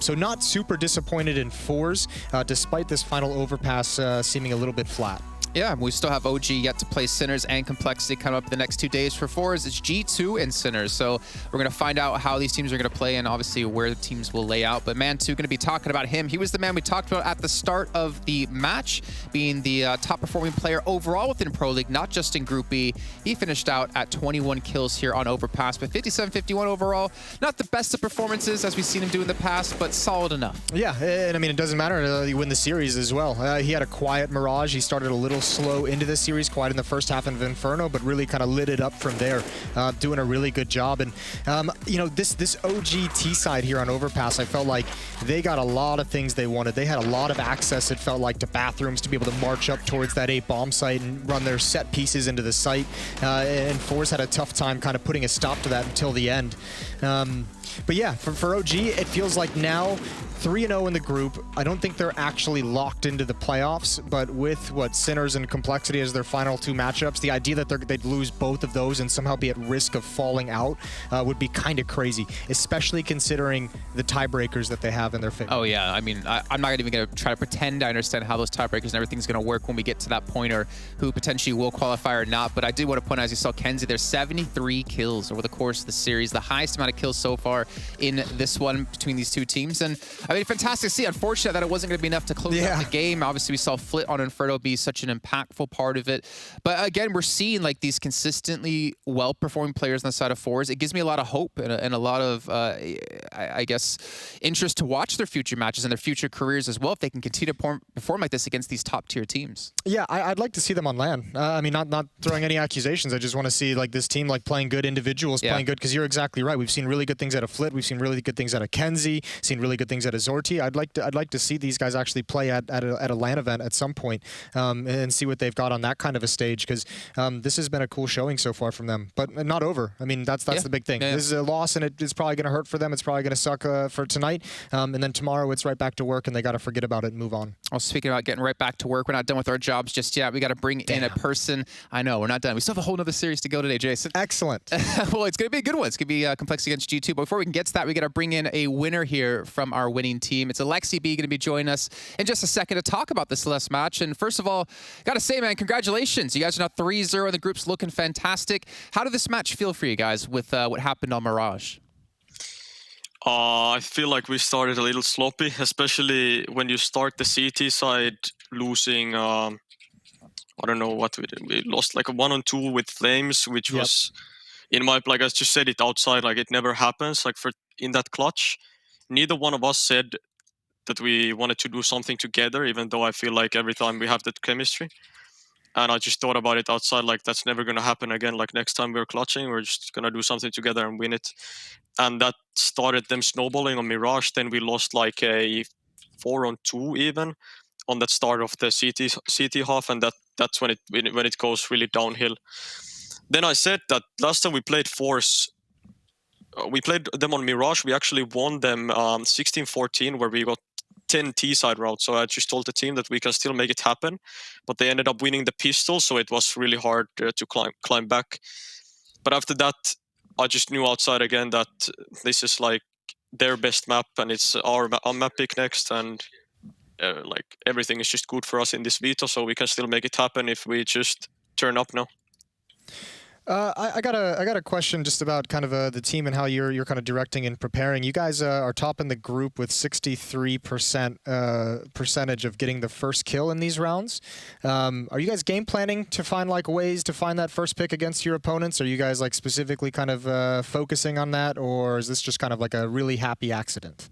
So not super disappointed in Fours, despite this final overpass seeming a little bit flat. Yeah, we still have OG yet to play Sinners and Complexity coming up the next 2 days. For Fours, it's G2 and Sinners. So we're going to find out how these teams are going to play and obviously where the teams will lay out. But Man2 going to be talking about him. He was the man we talked about at the start of the match, being the top performing player overall within Pro League, not just in Group B. He finished out at 21 kills here on Overpass, but 57-51 overall. Not the best of performances as we've seen him do in the past, but solid enough. Yeah, and I mean, it doesn't matter. You win the series as well. He had a quiet Mirage. He started a little slow into the series, quiet in the first half of Inferno, but really kind of lit it up from there, doing a really good job. And, you know, this OG T side here on Overpass, I felt like they got a lot of things they wanted. They had a lot of access, it felt like, to bathrooms to be able to march up towards that 8 bomb site and run their set pieces into the site. And Force had a tough time kind of putting a stop to that until the end. But yeah, for OG, it feels like now 3-0 in the group. I don't think they're actually locked into the playoffs, but with what Sinners and Complexity as their final 2 matchups, the idea that they'd lose both of those and somehow be at risk of falling out would be kind of crazy, especially considering the tiebreakers that they have in their favor. Oh yeah, I mean, I'm not even going to try to pretend I understand how those tiebreakers and everything's going to work when we get to that point, or who potentially will qualify or not. But I did want to point out, as you saw Kenzie, there's 73 kills over the course of the series, the highest amount of kills so far in this one between these 2 teams. And I mean, fantastic to see. Unfortunate that it wasn't going to be enough to close out the game. Obviously, we saw Flit on Inferno be such an impactful part of it. But again, we're seeing like these consistently well-performing players on the side of Fours. It gives me a lot of hope and a lot of, I guess, interest to watch their future matches and their future careers as well, if they can continue to perform like this against these top-tier teams. Yeah, I'd like to see them on LAN. I mean, not throwing any accusations. I just want to see like this team like playing good individuals, playing good, because you're exactly right. We've seen really good things out of Flit. We've seen really good things out of Kenzie. Seen really good things out of Zorti. I'd like to see these guys actually play at a LAN event at some point, and see what they've got on that kind of a stage, because this has been a cool showing so far from them, but not over. I mean, that's the big thing. This is a loss, and it's probably going to hurt for them. It's probably going to suck for tonight, and then tomorrow it's right back to work, and they got to forget about it and move on. Well, speaking about getting right back to work, we're not done with our jobs just yet. We got to bring in a person. I know, we're not done. We still have a whole other series to go today, Jason. Excellent. Well, it's going to be a good one. It's going to be Complexity against G2. But before we can get to that, we got to bring in a winner here from our winning team. It's Alexi B going to be joining us in just a second to talk about this last match. And first of all, got to say, man, congratulations. You guys are now 3-0. The group's looking fantastic. How did this match feel for you guys with what happened on Mirage? I feel like we started a little sloppy, especially when you start the CT side losing, I don't know what we did. We lost like a 1-on-2 with Flames, which was, in my, like I just said it outside, like it never happens. Like in that clutch, neither one of us said that we wanted to do something together, even though I feel like every time we have that chemistry. And I just thought about it outside, like that's never going to happen again. Like next time we're clutching, we're just going to do something together and win it. And that started them snowballing on Mirage. Then we lost like a 4-on-2 even on that start of the CT half. And that's when it goes really downhill. Then I said that last time we played Force, we played them on Mirage. We actually won them 16-14, where we got 10 T-side routes. So I just told the team that we can still make it happen. But they ended up winning the pistol, so it was really hard to climb back. But after that, I just knew outside again that this is like their best map, and it's our map pick next. And like everything is just good for us in this veto, so we can still make it happen if we just turn up now. I got a question just about kind of the team and how you're kind of directing and preparing. You guys are top in the group with 63% percentage of getting the first kill in these rounds. Are you guys game planning to find like ways to find that first pick against your opponents? Are you guys like specifically kind of focusing on that, or is this just kind of like a really happy accident?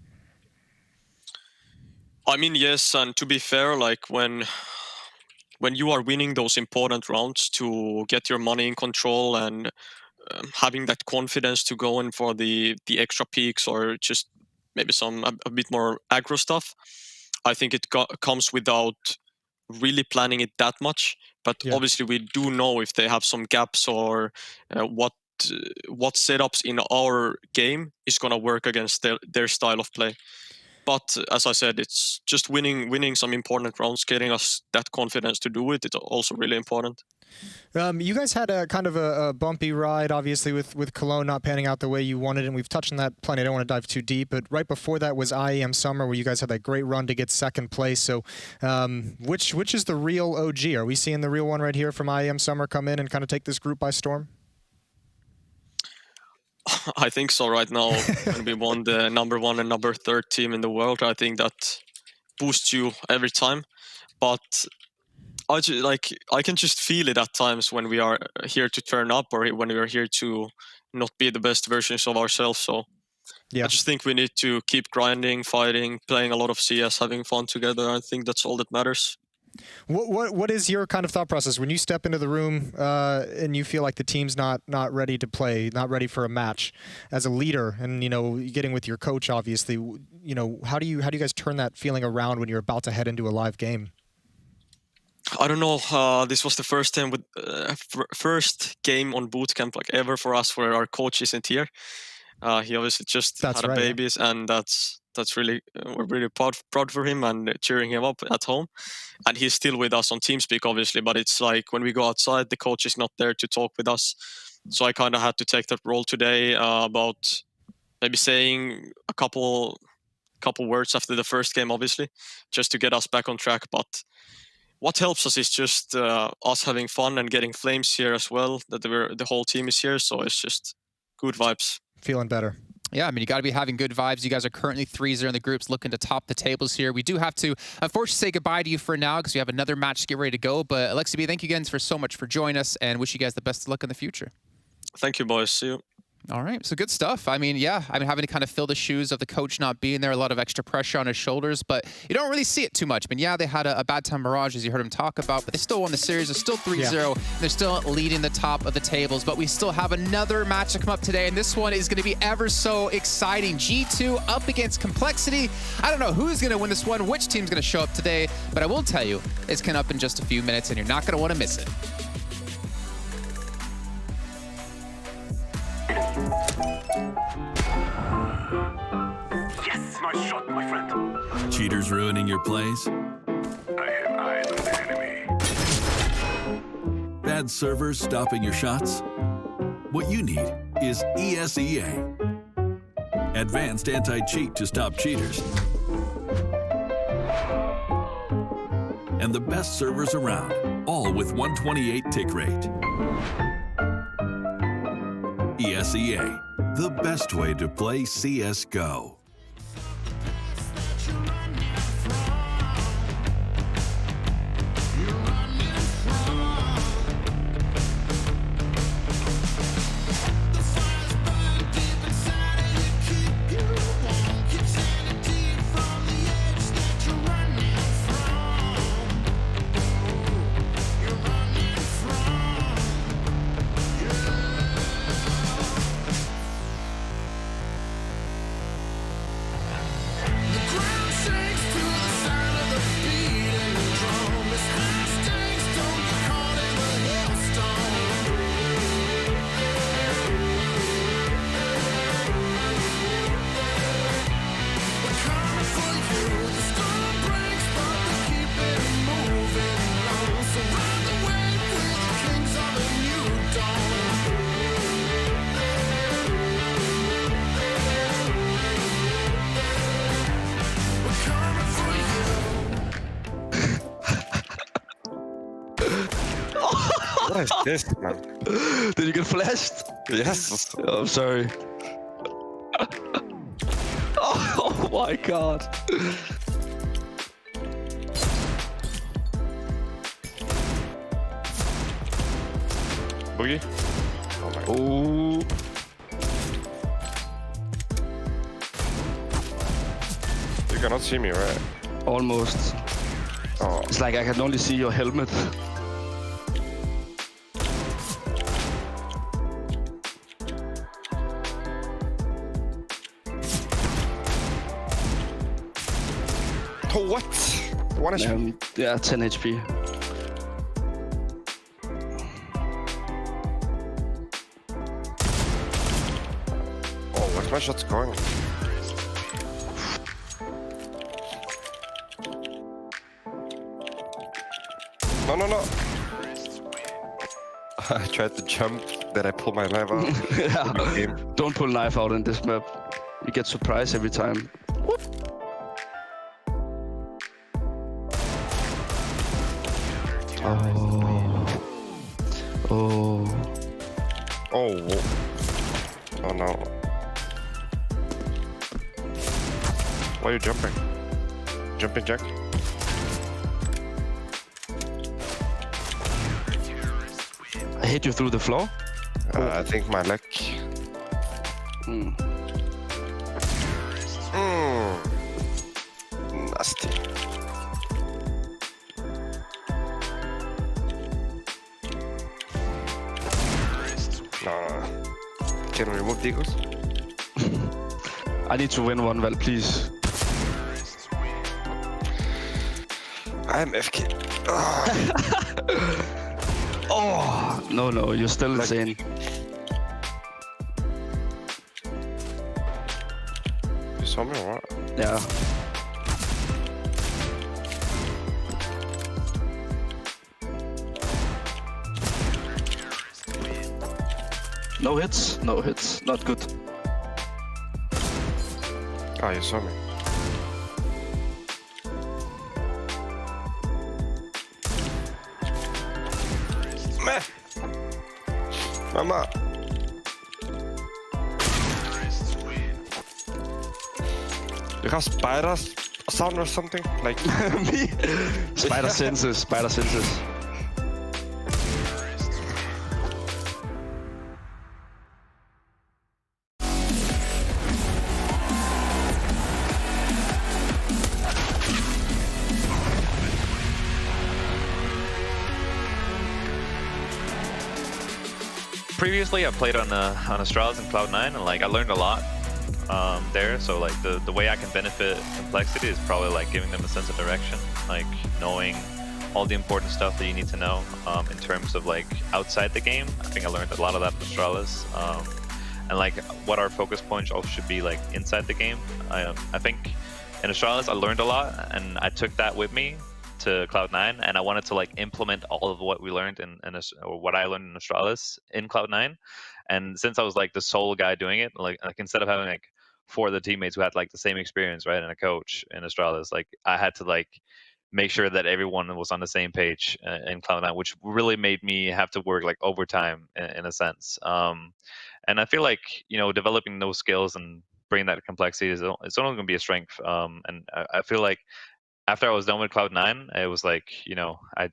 I mean, yes, and to be fair, like when you are winning those important rounds to get your money in control and having that confidence to go in for the extra peaks or just maybe a bit more aggro stuff, I think it comes without really planning it that much. But obviously we do know if they have some gaps or what setups in our game is going to work against their style of play. But as I said, it's just winning some important rounds, getting us that confidence to do it. It's also really important. You guys had a kind of a bumpy ride, obviously, with Cologne not panning out the way you wanted, and we've touched on that plenty. I don't want to dive too deep, but right before that was IEM Summer, where you guys had that great run to get second place. So which is the real OG? Are we seeing the real one right here from IEM Summer come in and kind of take this group by storm? I think so right now. When we won the number 1 and number 3 team in the world, I think that boosts you every time. But I can just feel it at times when we are here to turn up or when we are here to not be the best versions of ourselves. So yeah. I just think we need to keep grinding, fighting, playing a lot of CS, having fun together. I think that's all that matters. What is your kind of thought process when you step into the room and you feel like the team's not ready to play, not ready for a match, as a leader, and getting with your coach, obviously, how do you guys turn that feeling around when you're about to head into a live game? I don't know. This was the first time first game on bootcamp like ever for us where our coach isn't here. He obviously just had a baby, and that's really we're really proud for him and cheering him up at home. And he's still with us on TeamSpeak, obviously. But it's like when we go outside, the coach is not there to talk with us. So I kind of had to take that role today about maybe saying a couple words after the first game, obviously, just to get us back on track. But what helps us is just us having fun and getting flames here as well, that the whole team is here. So it's just good vibes. Feeling better. Yeah, I mean, you got to be having good vibes. You guys are currently 3-0 in the groups, looking to top the tables here. We do have to, unfortunately, say goodbye to you for now because we have another match to get ready to go. But Alexi B, thank you again for so much for joining us and wish you guys the best of luck in the future. Thank you, boys. See you. All right, so good stuff. I mean, yeah, having to kind of fill the shoes of the coach not being there, a lot of extra pressure on his shoulders, but you don't really see it too much. I mean, yeah, they had a bad time Mirage, as you heard him talk about, but they still won the series. They're still 3-0. Yeah. They're still leading the top of the tables, but we still have another match to come up today, and this one is going to be ever so exciting. G2 up against Complexity. I don't know who's going to win this one, which team's going to show up today, but I will tell you, it's coming up in just a few minutes, and you're not going to want to miss it. Yes, nice shot, my friend. Cheaters ruining your plays? I have eyes on the enemy. Bad servers stopping your shots? What you need is ESEA. Advanced anti-cheat to stop cheaters. And the best servers around, all with 128 tick rate. ESEA, the best way to play CSGO. What is this, man? Did you get flashed? Yes. Oh, I'm sorry. Oh my god. Boogie? Oh my god. Oh. You cannot see me, right? Almost. Oh. It's like I can only see your helmet. Oh, what? 1 HP? Yeah, 10 HP. Oh, where's my shots going? No, no, no. I tried to jump, then I pulled my knife out. Yeah. Don't pull knife out in this map. You get surprised every time. Oh. Oh. Oh. Oh no. Why are you jumping? Jumping jack? I hit you through the floor? I think my leg. Nasty. No. Can we remove Digos? I need to win one, Val, please. I'm FK. Oh, no, you're still insane. You saw me or what? Yeah. No hits, not good. Oh, you saw me. Meh. Mama. You have spider sound or something? Like me? Spider senses. Previously, I played on Astralis and Cloud9, and like I learned a lot there. So like the way I can benefit Complexity is probably like giving them a sense of direction, like knowing all the important stuff that you need to know in terms of like outside the game. I think I learned a lot of that in Astralis, and like what our focus points also should be like inside the game. I think in Astralis I learned a lot, and I took that with me to Cloud9, and I wanted to like implement all of what we learned or what I learned in Astralis in Cloud9. And since I was like the sole guy doing it, like instead of having like 4 of the teammates who had like the same experience, right, and a coach in Astralis, like I had to like make sure that everyone was on the same page in Cloud9, which really made me have to work like overtime in a sense. And I feel like, you know, developing those skills and bringing that complexity it's only going to be a strength. And I feel like after I was done with Cloud9, it was like, you know, I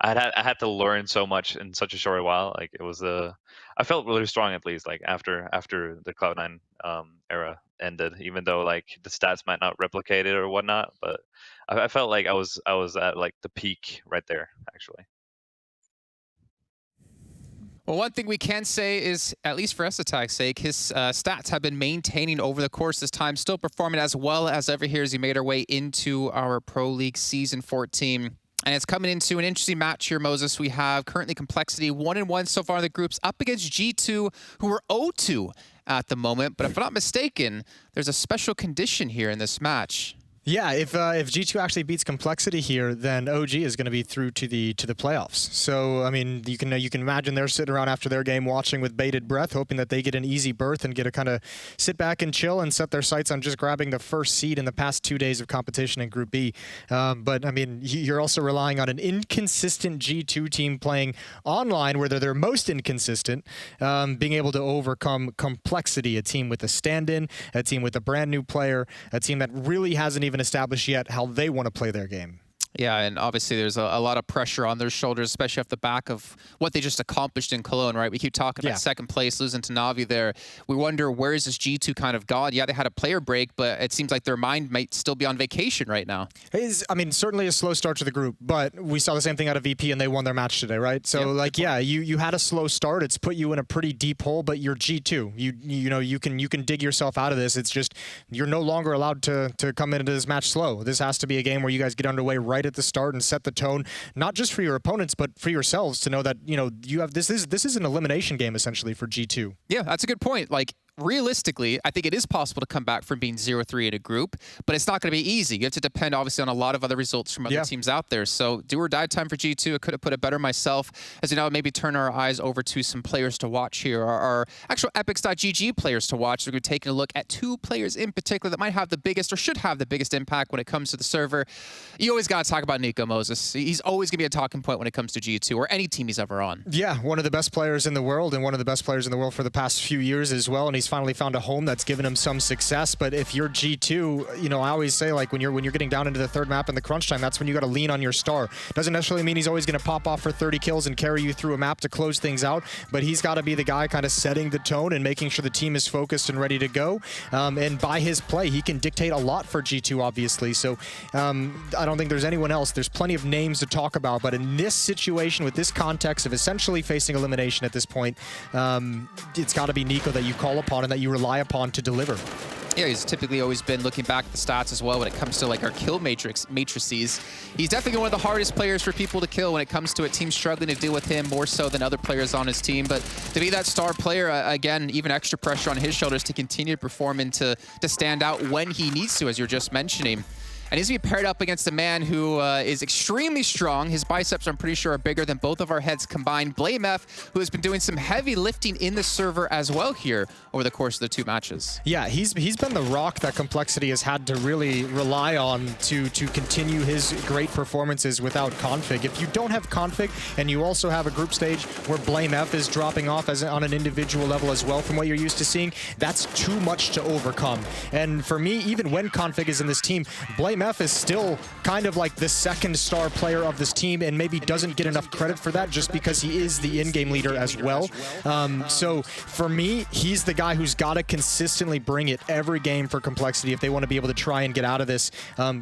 had to learn so much in such a short while. Like it was I felt really strong, at least like after the Cloud9 era ended, even though like the stats might not replicate it or whatnot, but I felt like I was at like the peak right there, actually. Well, one thing we can say is, at least for S-Attack's sake, his stats have been maintaining over the course of this time, still performing as well as ever here as he made our way into our Pro League Season 14. And it's coming into an interesting match here, Moses. We have currently Complexity 1-1 so far in the groups, up against G2, who are 0-2 at the moment. But if I'm not mistaken, there's a special condition here in this match. Yeah, if G2 actually beats Complexity here, then OG is going to be through to the playoffs. So I mean, you can imagine they're sitting around after their game, watching with bated breath, hoping that they get an easy berth and get to kind of sit back and chill and set their sights on just grabbing the first seed in the past 2 days of competition in Group B. But I mean, you're also relying on an inconsistent G2 team playing online, where they're their most inconsistent, being able to overcome Complexity, a team with a stand-in, a team with a brand new player, a team that really hasn't even established yet how they want to play their game. Yeah, and obviously there's a lot of pressure on their shoulders, especially off the back of what they just accomplished in Cologne, right? We keep talking about second place, losing to Navi there. We wonder, where is this G2 kind of gone? Yeah, they had a player break, but it seems like their mind might still be on vacation right now. I mean, certainly a slow start to the group, but we saw the same thing out of VP, and they won their match today, right? So, like, yeah, you had a slow start. It's put you in a pretty deep hole, but you're G2. You know, you can dig yourself out of this. It's just you're no longer allowed to come into this match slow. This has to be a game where you guys get underway right at the start and set the tone, not just for your opponents, but for yourselves, to know that, you know, you have this is an elimination game essentially for G2. Yeah, that's a good point. Like, realistically, I think it is possible to come back from being 0-3 in a group, but it's not going to be easy. You have to depend, obviously, on a lot of other results from other teams out there. So do or die time for G2. I could have put it better myself. As we now maybe turn our eyes over to some players to watch here. Our actual Epics.gg players to watch. We're going to be taking a look at 2 players in particular that might have the biggest or should have the biggest impact when it comes to the server. You always got to talk about Nico Moses. He's always going to be a talking point when it comes to G2 or any team he's ever on. Yeah, one of the best players in the world and one of the best players in the world for the past few years as well. And he's finally found a home that's given him some success. But if you're G2, you know, I always say, like, when you're getting down into the third map in the crunch time, that's when you got to lean on your star. Doesn't necessarily mean he's always going to pop off for 30 kills and carry you through a map to close things out, but he's got to be the guy kind of setting the tone and making sure the team is focused and ready to go. And by his play, he can dictate a lot for G2, obviously. So I don't think there's anyone else. There's plenty of names to talk about, but in this situation, with this context of essentially facing elimination at this point, it's got to be Nico that you call upon and that you rely upon to deliver. Yeah, he's typically always been looking back at the stats as well when it comes to like our kill matrices. He's definitely one of the hardest players for people to kill when it comes to a team struggling to deal with him more so than other players on his team. But to be that star player, again, even extra pressure on his shoulders to continue to perform and to stand out when he needs to, as you're just mentioning. And he's going to be paired up against a man who is extremely strong. His biceps, I'm pretty sure, are bigger than both of our heads combined. BlameF, who has been doing some heavy lifting in the server as well here over the course of the 2 matches. Yeah, he's been the rock that Complexity has had to really rely on to continue his great performances without Config. If you don't have Config and you also have a group stage where BlameF is dropping off on an individual level as well from what you're used to seeing, that's too much to overcome. And for me, even when Config is in this team, BlameF is still kind of like the second star player of this team and maybe doesn't get enough credit for that just because he is the in-game leader as well. So for me, he's the guy who's got to consistently bring it every game for Complexity if they want to be able to try and get out of this,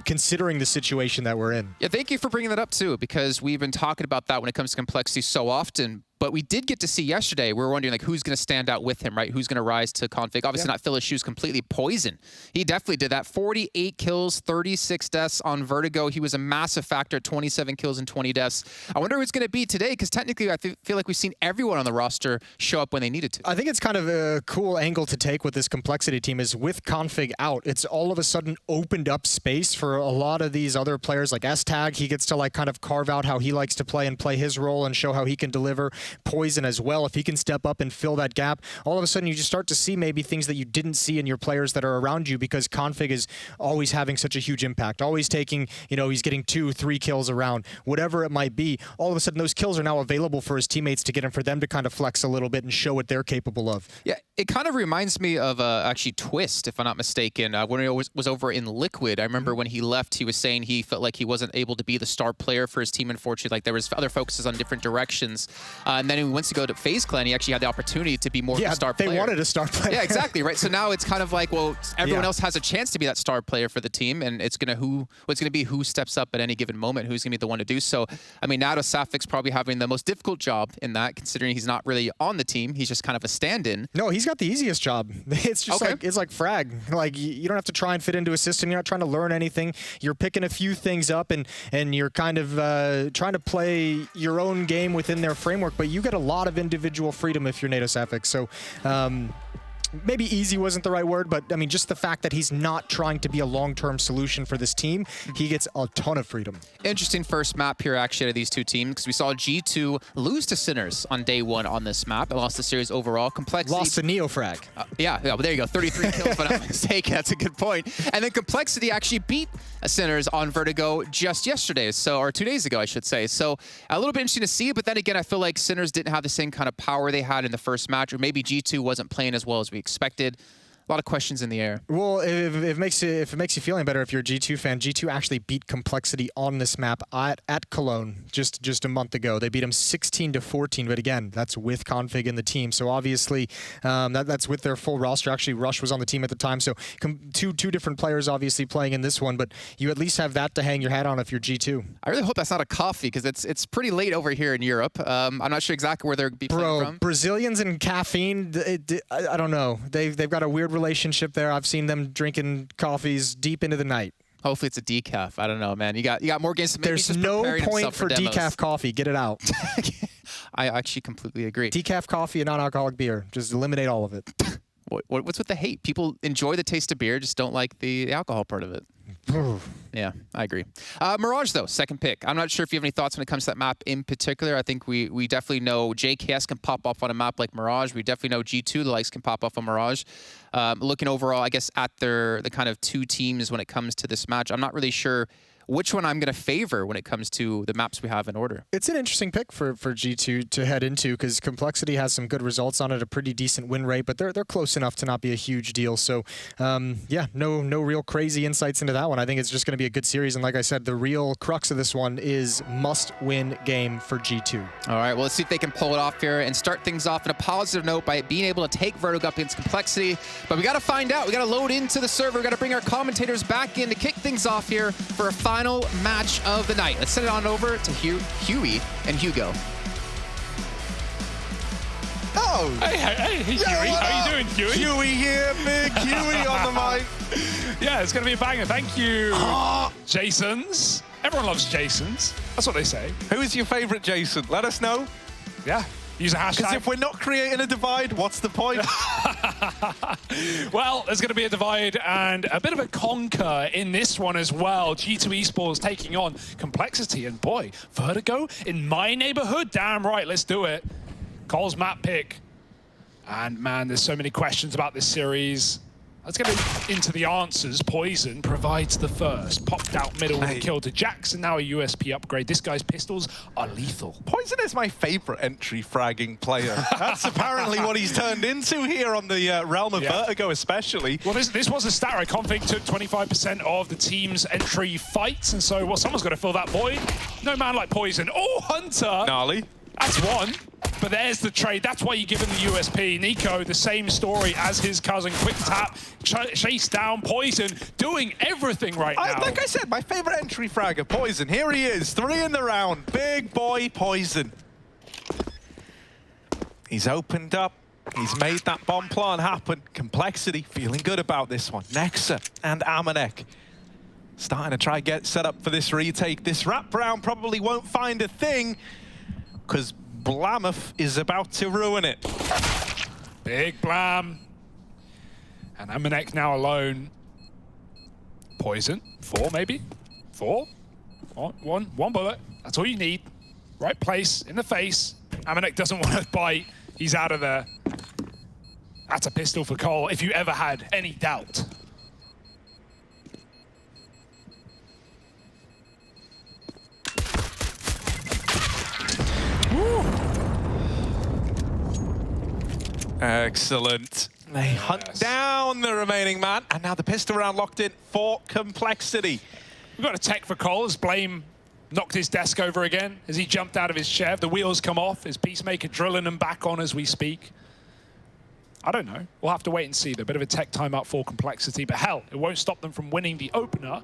considering the situation that we're in. Yeah, thank you for bringing that up too, because we've been talking about that when it comes to Complexity so often. But we did get to see yesterday, we were wondering like who's going to stand out with him, right? Who's going to rise to Config? Obviously not fill his shoes completely. Poison. He definitely did that. 48 kills, 36 deaths on Vertigo. He was a massive factor at 27 kills and 20 deaths. I wonder who it's going to be today, because technically I feel like we've seen everyone on the roster show up when they needed to. I think it's kind of a cool angle to take with this Complexity team is with Config out, it's all of a sudden opened up space for a lot of these other players like S-Tag. He gets to like kind of carve out how he likes to play and play his role and show how he can deliver. Poison as well, if he can step up and fill that gap, all of a sudden you just start to see maybe things that you didn't see in your players that are around you, because Config is always having such a huge impact, always taking, you know, he's getting 2-3 kills around, whatever it might be. All of a sudden those kills are now available for his teammates to get and for them to kind of flex a little bit and show what they're capable of. Yeah, it kind of reminds me of actually Twist, if I'm not mistaken, when he was over in Liquid. I remember when he left, he was saying he felt like he wasn't able to be the star player for his team, unfortunately. Like there was other focuses on different directions. And then he went to go to FaZe Clan, he actually had the opportunity to be more of a star player. They wanted a star player. Yeah, exactly, right? So now it's kind of like, well, everyone else has a chance to be that star player for the team, and it's going to be who steps up at any given moment, who's going to be the one to do so. I mean, Nato Safik's probably having the most difficult job in that, considering he's not really on the team. He's just kind of a stand-in. No, he's got the easiest job. It's just like, it's like frag. Like, you don't have to try and fit into a system. You're not trying to learn anything. You're picking a few things up, and you're kind of trying to play your own game within their framework, but you get a lot of individual freedom if you're Nato Safik. So maybe easy wasn't the right word, but I mean, just the fact that he's not trying to be a long-term solution for this team, he gets a ton of freedom. Interesting first map here, actually, of these two teams, because we saw G2 lose to Sinners on day 1 on this map and lost the series overall. Complexity lost to Neofrag. Yeah, well, there you go. 33 kills, if I'm not mistaken. That's a good point. And then Complexity actually beat Sinners on Vertigo just yesterday, or 2 days ago, I should say. So a little bit interesting to see, but then again, I feel like Sinners didn't have the same kind of power they had in the first match, or maybe G2 wasn't playing as well as we expected. A lot of questions in the air. Well, if it makes you feel any better, if you're a G2 fan, G2 actually beat Complexity on this map at Cologne just a month ago. They beat him 16-14, but again, that's with Config in the team. So obviously, that's with their full roster. Actually, Rush was on the team at the time, so two different players obviously playing in this one, but you at least have that to hang your hat on if you're G2. I really hope that's not a coffee, because it's pretty late over here in Europe. I'm not sure exactly where they're playing from. Brazilians and caffeine, I don't know. They've got a weird relationship there. I've seen them drinking coffees deep into the night. Hopefully it's a decaf. I don't know, man. You got more games to make. There's no point for decaf coffee. Get it out. I actually completely agree. Decaf coffee and non-alcoholic beer. Just eliminate all of it. What's with the hate? People enjoy the taste of beer, just don't like the alcohol part of it. Yeah, I agree. Mirage, though, second pick. I'm not sure if you have any thoughts when it comes to that map in particular. I think we definitely know JKS can pop off on a map like Mirage. We definitely know G2, the likes, can pop off on Mirage. Looking overall, I guess, at the kind of two teams when it comes to this match, I'm not really sure which one I'm going to favor when it comes to the maps we have in order. It's an interesting pick for G2 to head into because Complexity has some good results on it, a pretty decent win rate, but they're close enough to not be a huge deal. So, yeah, no real crazy insights into that one. I think it's just going to be a good series. And like I said, the real crux of this one is must-win game for G2. All right, well, let's see if they can pull it off here and start things off in a positive note by being able to take Vertigo up against Complexity. But we got to find out. We got to load into the server. We got to bring our commentators back in to kick things off here for a final match of the night. Let's send it on over to Huey and Hugo. Oh! Hey, Huey. How you doing, Huey? Huey here, big Huey on the mic. Yeah, it's going to be a banger. Thank you, Jasons. Everyone loves Jasons. That's what they say. Who is your favorite Jason? Let us know. Yeah. Use a hashtag. Because if we're not creating a divide, what's the point? Well, there's going to be a divide and a bit of a conquer in this one as well. G2 Esports taking on Complexity. And boy, Vertigo in my neighborhood? Damn right, let's do it. Cole's map pick. And man, there's so many questions about this series. Let's get into the answers. Poison provides the first. Popped out middle with a kill to Jackson. Now a USP upgrade. This guy's pistols are lethal. Poison is my favorite entry fragging player. That's apparently what he's turned into here on the realm of Vertigo especially. Well, this was a stat, right? Config took 25% of the team's entry fights. And so, well, someone's got to fill that void. No man like Poison. Oh, Hunter! Gnarly. That's one. But there's the trade. That's why you give him the USP. Nico, the same story as his cousin. Quick tap, chase down, Poison, doing everything right now. Like I said, my favorite entry fragger, Poison. Here he is, 3 in the round. Big boy Poison. He's opened up. He's made that bomb plant happen. Complexity, feeling good about this one. Nexa and Amanek starting to try get set up for this retake. This wraparound probably won't find a thing because Blamuth is about to ruin it. Big Blam. And Amanek now alone. Poison. 4 maybe? 4? One bullet. That's all you need. Right place, in the face. Amanek doesn't want to bite. He's out of there. That's a pistol for Cole, if you ever had any doubt. Excellent. They hunt down the remaining man, and now the pistol round locked in for Complexity. We've got a tech for Cole as Blame knocked his desk over again as he jumped out of his chair. The wheels come off. Is Peacemaker drilling them back on as we speak? I don't know. We'll have to wait and see. They're a bit of a tech timeout for Complexity, but hell, it won't stop them from winning the opener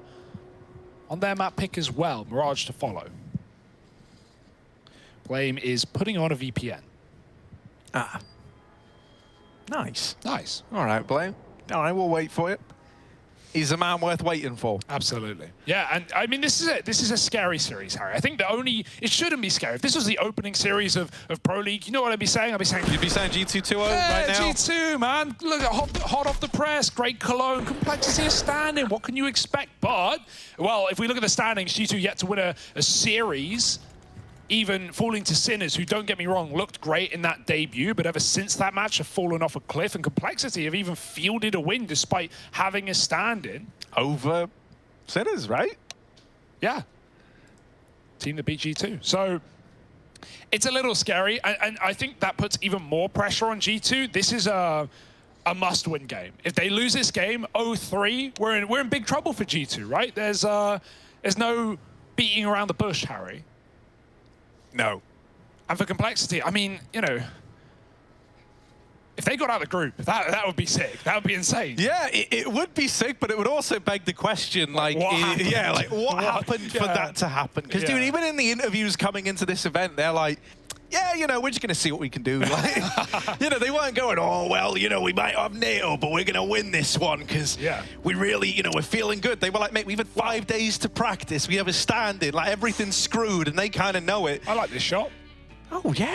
on their map pick as well. Mirage to follow. Blame is putting on a VPN. Ah. Nice. Nice. All right, Blame. All right, we'll wait for it. He's a man worth waiting for. Absolutely. Yeah, and I mean, this is it. This is a scary series, Harry. I think it shouldn't be scary. If this was the opening series of Pro League, you know what I'd be saying? I'd be saying... You'd be saying G2 2-0 right now? G2, man. Look, hot off the press. Great Cologne. Complexity is standing. What can you expect? But, well, if we look at the standings, G2 yet to win a series. Even falling to Sinners, who, don't get me wrong, looked great in that debut, but ever since that match have fallen off a cliff, and Complexity have even fielded a win despite having a stand-in. Over Sinners, right? Yeah. Team that beat G2. So it's a little scary, and I think that puts even more pressure on G2. This is a must-win game. If they lose this game, 0-3, we're in big trouble for G2, right? There's no beating around the bush, Harry. No. And for Complexity, I mean, you know, if they got out of the group, that would be sick. That would be insane. Yeah, it would be sick, but it would also beg the question, like, what happened for that to happen? Because, dude, even in the interviews coming into this event, they're like, yeah, you know, we're just going to see what we can do. Like, you know, they weren't going, oh, well, you know, we might have NATO, but we're going to win this one because we really, you know, we're feeling good. They were like, mate, we've had 5 days to practice. We have a stand-in. Like, everything's screwed, and they kind of know it. I like this shot. Oh, yeah.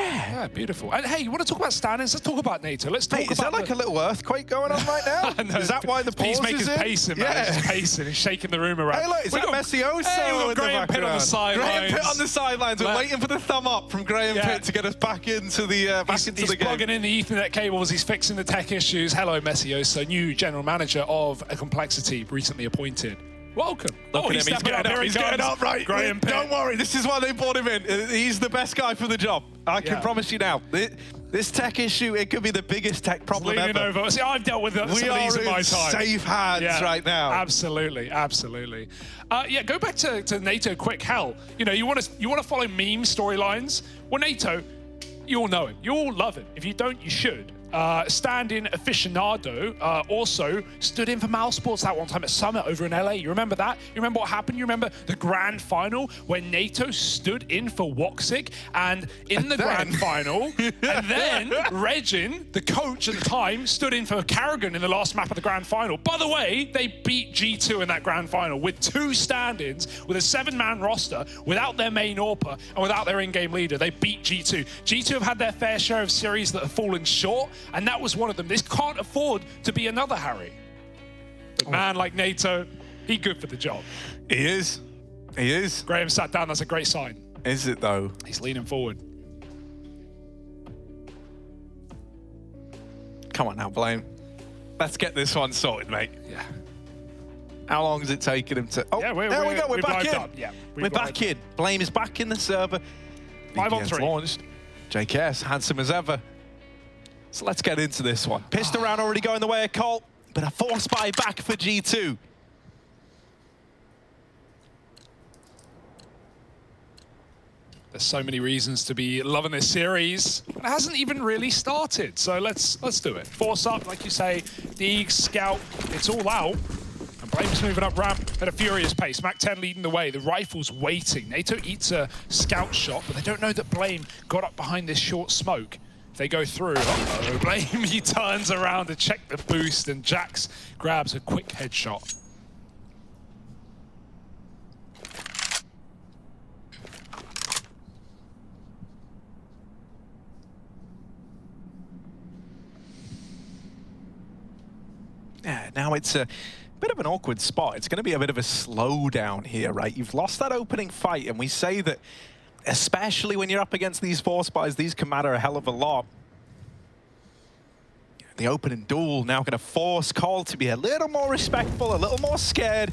Yeah, beautiful. And hey, you want to talk about standings? Let's talk about NATO. Let's talk Mate, is there about like a little earthquake going on right now? Is that why the pause Peacemaker's is in? pacing, man. Yeah. He's pacing. He's shaking the room around. Hey, look, is that Messioso Hey, we've got in the Graham Pitt on the background? sidelines. Graham Pitt on the sidelines. We're waiting for the thumb up from Graham Yeah. Pitt to get us back into the He's game. plugging in the Ethernet cables. He's fixing the tech issues. Hello, Messioso, new general manager of a Complexity, recently appointed. Welcome. Look at him. He's getting up. He's getting up, right? Graham Pitt. Don't worry. This is why they brought him in. He's the best guy for the job. I can promise you now. This tech issue, it could be the biggest tech problem Leaning ever. over. See, I've dealt with some of We are these in my in time. safe hands right now. Absolutely, absolutely. Yeah, go back to NATO quick. Hell, you want to follow meme storylines? Well, NATO, you all know him. You all love him. If you don't, you should. Stand-in aficionado also stood in for Mouse Sports that one time at Summit over in LA. You remember that? You remember what happened? You remember the grand final where NATO stood in for Woksik and in the grand final, and then Regin, the coach at the time, stood in for Carrigan in the last map of the grand final. By the way, they beat G2 in that grand final with 2 stand-ins, with a 7-man roster, without their main AWPer and without their in-game leader. They beat G2. G2 have had their fair share of series that have fallen short, and that was one of them. This can't afford to be another Harry. A man like NATO, he good for the job. He is. He is. Graham sat down. That's a great sign. Is it, though? He's leaning forward. Come on now, Blame. Let's get this one sorted, mate. Yeah. How long has it taken him to... Oh, yeah, there we go. We're back in. Up. Yeah, we're back in. Blame is back in the server. 5 on 3. 3. Launched. JKS, handsome as ever. So let's get into this one. Pissed around already going the way of Colt, but a force buy back for G2. There's so many reasons to be loving this series. It hasn't even really started, so let's do it. Force up, like you say, Deeg, Scout, it's all out. And Blame's moving up ramp at a furious pace. Mac-10 leading the way. The rifle's waiting. NATO eats a scout shot, but they don't know that Blame got up behind this short smoke. If they go through, uh-oh, Blame, he turns around to check the boost, and Jax grabs a quick headshot. Yeah, now it's a bit of an awkward spot. It's going to be a bit of a slowdown here, right? You've lost that opening fight, and we say that, especially when you're up against these force buys, these can matter a hell of a lot. The opening duel now going to force Cole to be a little more respectful, a little more scared.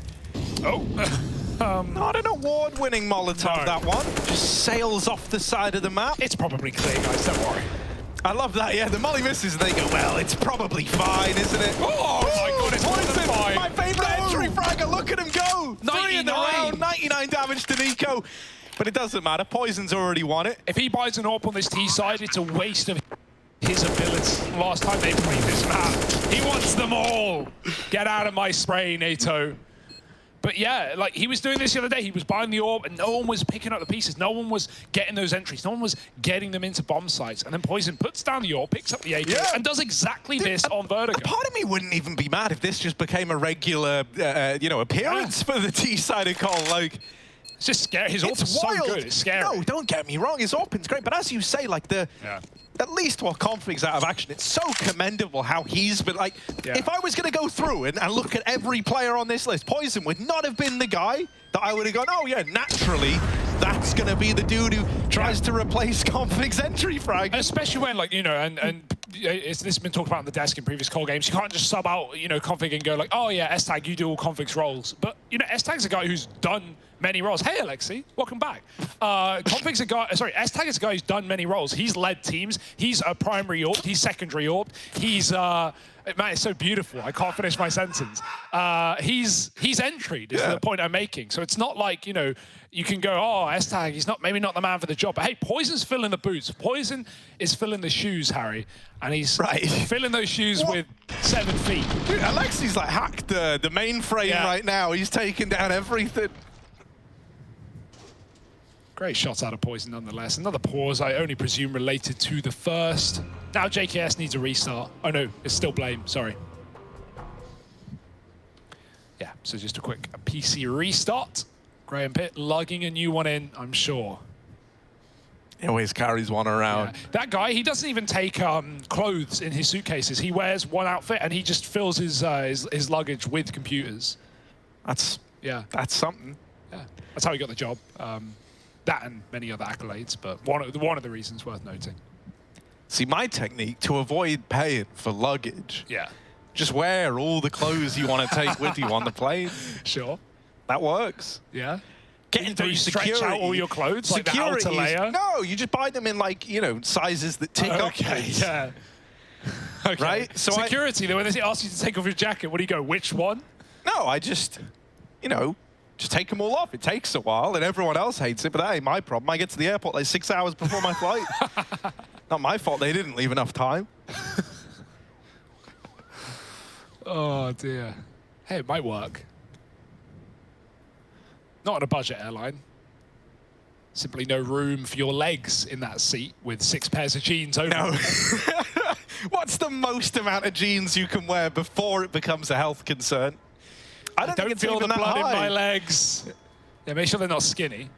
Oh, not an award-winning Molotov, no. that one. Just sails off the side of the map. It's probably clear, guys, don't worry. I love that, yeah. The molly misses and they go, well, it's probably fine, isn't it? Oh my God, it's more than fine. My favorite entry fragger, look at him go. 3 in the round, 99 damage to Nico. But it doesn't matter, Poison's already won it. If he buys an AWP on this T side, it's a waste of his ability. Last time they played this map, he wants them all. Get out of my spray, NATO. But yeah, like he was doing this the other day. He was buying the AWP and no one was picking up the pieces. No one was getting those entries. No one was getting them into bomb sites. And then Poison puts down the AWP, picks up the AK, and does exactly this on Vertigo. A part of me wouldn't even be mad if this just became a regular, appearance for the T-side of Cole. Like, it's just scary. His AWP is so good. It's scary. No, don't get me wrong. His AWP's great. But as you say, like at least while Config's out of action, it's so commendable how he's been like, if I was going to go through and look at every player on this list, Poison would not have been the guy that I would have gone, oh yeah, naturally, that's going to be the dude who tries to replace Config's entry frag. Especially when, like, and this has been talked about on the desk in previous Cole games. You can't just sub out, Config and go like, oh yeah, S-Tag, you do all Config's roles. But, S-Tag's a guy who's done many roles. Hey, Alexi, welcome back. Config's a guy, S-Tag is a guy who's done many roles. He's led teams. He's a primary AWP. He's secondary AWP. He's, man, it's so beautiful. I can't finish my sentence. He's entry'd is the point I'm making. So it's not like, you can go, oh, S-Tag, he's maybe not the man for the job. But hey, Poison's filling the boots. Poison is filling the shoes, Harry. And he's filling those shoes with 7 feet. Dude, Alexi's like hacked the mainframe right now. He's taking down everything. Great shots out of Poison nonetheless. Another pause, I only presume related to the first. Now JKS needs a restart. Oh no, it's still Blame, sorry. Yeah, so just a quick PC restart. Graham Pitt lugging a new one in, I'm sure. He always carries one around. Yeah. That guy, he doesn't even take clothes in his suitcases. He wears one outfit and he just fills his luggage with computers. That's something. Yeah, that's how he got the job. That and many other accolades, but one of the reasons worth noting. See, my technique to avoid paying for luggage. Yeah. Just wear all the clothes you want to take with you on the plane. Sure. That works. Yeah. Getting Do through you security. stretch out all your clothes, like the outer layer? No, you just buy them in like, you know, sizes that tick up. Okay, yeah. Okay. Right? So security, though, when they ask you to take off your jacket, what do you go, which one? No, I just, you know, just take them all off. It takes a while and everyone else hates it, but that ain't my problem. I get to the airport like 6 hours before my flight. Not my fault they didn't leave enough time. Oh, dear. Hey, it might work. Not on a budget airline. Simply no room for your legs in that seat with 6 pairs of jeans over. No. What's the most amount of jeans you can wear before it becomes a health concern? I don't feel the blood in my legs. Yeah, make sure they're not skinny.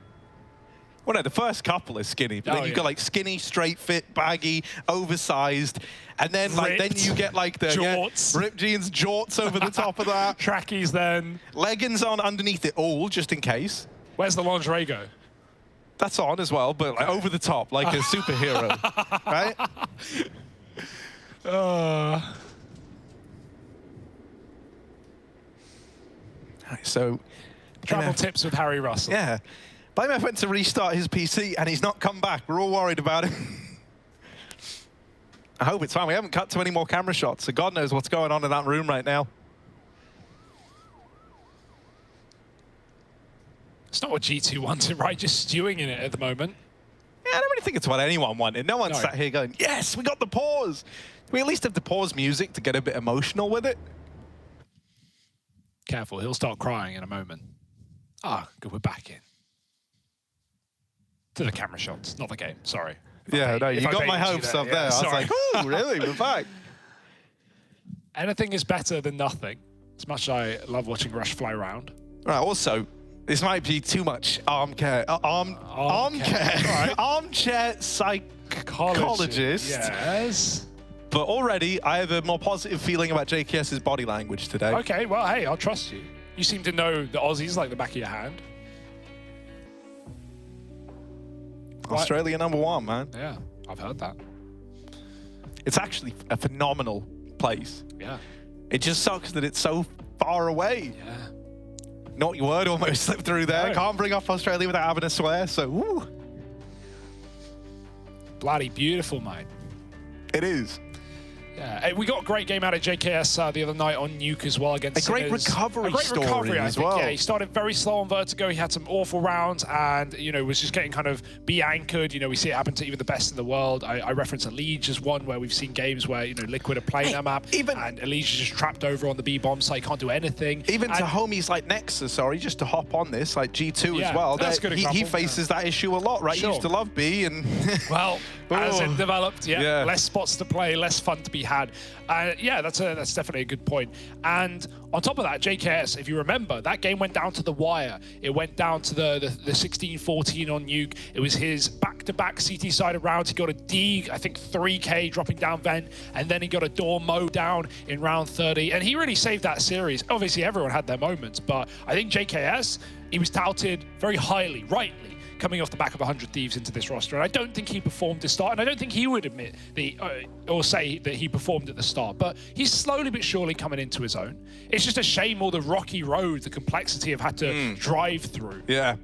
Well, no, the first couple are skinny, but then you've got like skinny, straight fit, baggy, oversized, and then like then you get like the jorts, ripped jeans, jorts over the top of that, trackies, then leggings on underneath it all, just in case. Where's the lingerie go? That's on as well, but like over the top, like a superhero, right? So, travel tips with Harry Russell. Yeah. Blamef went to restart his PC and he's not come back. We're all worried about him. I hope it's fine. We haven't cut to any more camera shots, so God knows what's going on in that room right now. It's not what G2 wanted, right? Just stewing in it at the moment. Yeah, I don't really think it's what anyone wanted. No one sat here going, yes, we got the pause. We at least have the pause music to get a bit emotional with it. Careful, he'll start crying in a moment. Ah, good, we're back in. To the camera shots, not the game, sorry. Yeah, no, you got my hopes up there. I was like, ooh, really? We're back. Anything is better than nothing. As much as I love watching Rush fly around. Right, also, this might be too much armchair psychologist. Yes. But already, I have a more positive feeling about JKS's body language today. Okay, well, hey, I'll trust you. You seem to know the Aussies like the back of your hand. Australia #1, man. Yeah, I've heard that. It's actually a phenomenal place. Yeah. It just sucks that it's so far away. Yeah. Not your word almost slipped through there. No. Can't bring up Australia without having a swear, so woo. Bloody beautiful, mate. It is. Yeah, we got a great game out of JKS the other night on Nuke as well against A great Sinners. recovery A great story recovery, I as think. well. Yeah, he started very slow on Vertigo. He had some awful rounds and, you know, was just getting kind of be anchored. You know, we see it happen to even the best in the world. I reference Elige as one where we've seen games where, you know, Liquid are playing that map and Elige is just trapped over on the B-bomb site, can't do anything. Even to homies like Nexus, sorry, just to hop on this, like G2 Yeah, as well. that's a good He example, faces that issue a lot, right? Sure. He used to love B and... Well, as it developed, Yeah. less spots to play, less fun to be had. Yeah, that's definitely a good point. And on top of that, JKS, if you remember, that game went down to the wire. It went down to the 16-14 on Nuke. It was his back-to-back CT-sided rounds. He got a D, I think 3K dropping down vent, and then he got a door mow down in round 30. And he really saved that series. Obviously, everyone had their moments, but I think JKS, he was touted very highly, rightly, coming off the back of 100 Thieves into this roster. And I don't think he performed to start, and I don't think he would admit or say that he performed at the start, but he's slowly but surely coming into his own. It's just a shame all the rocky road, the complexity of had to drive through. Yeah,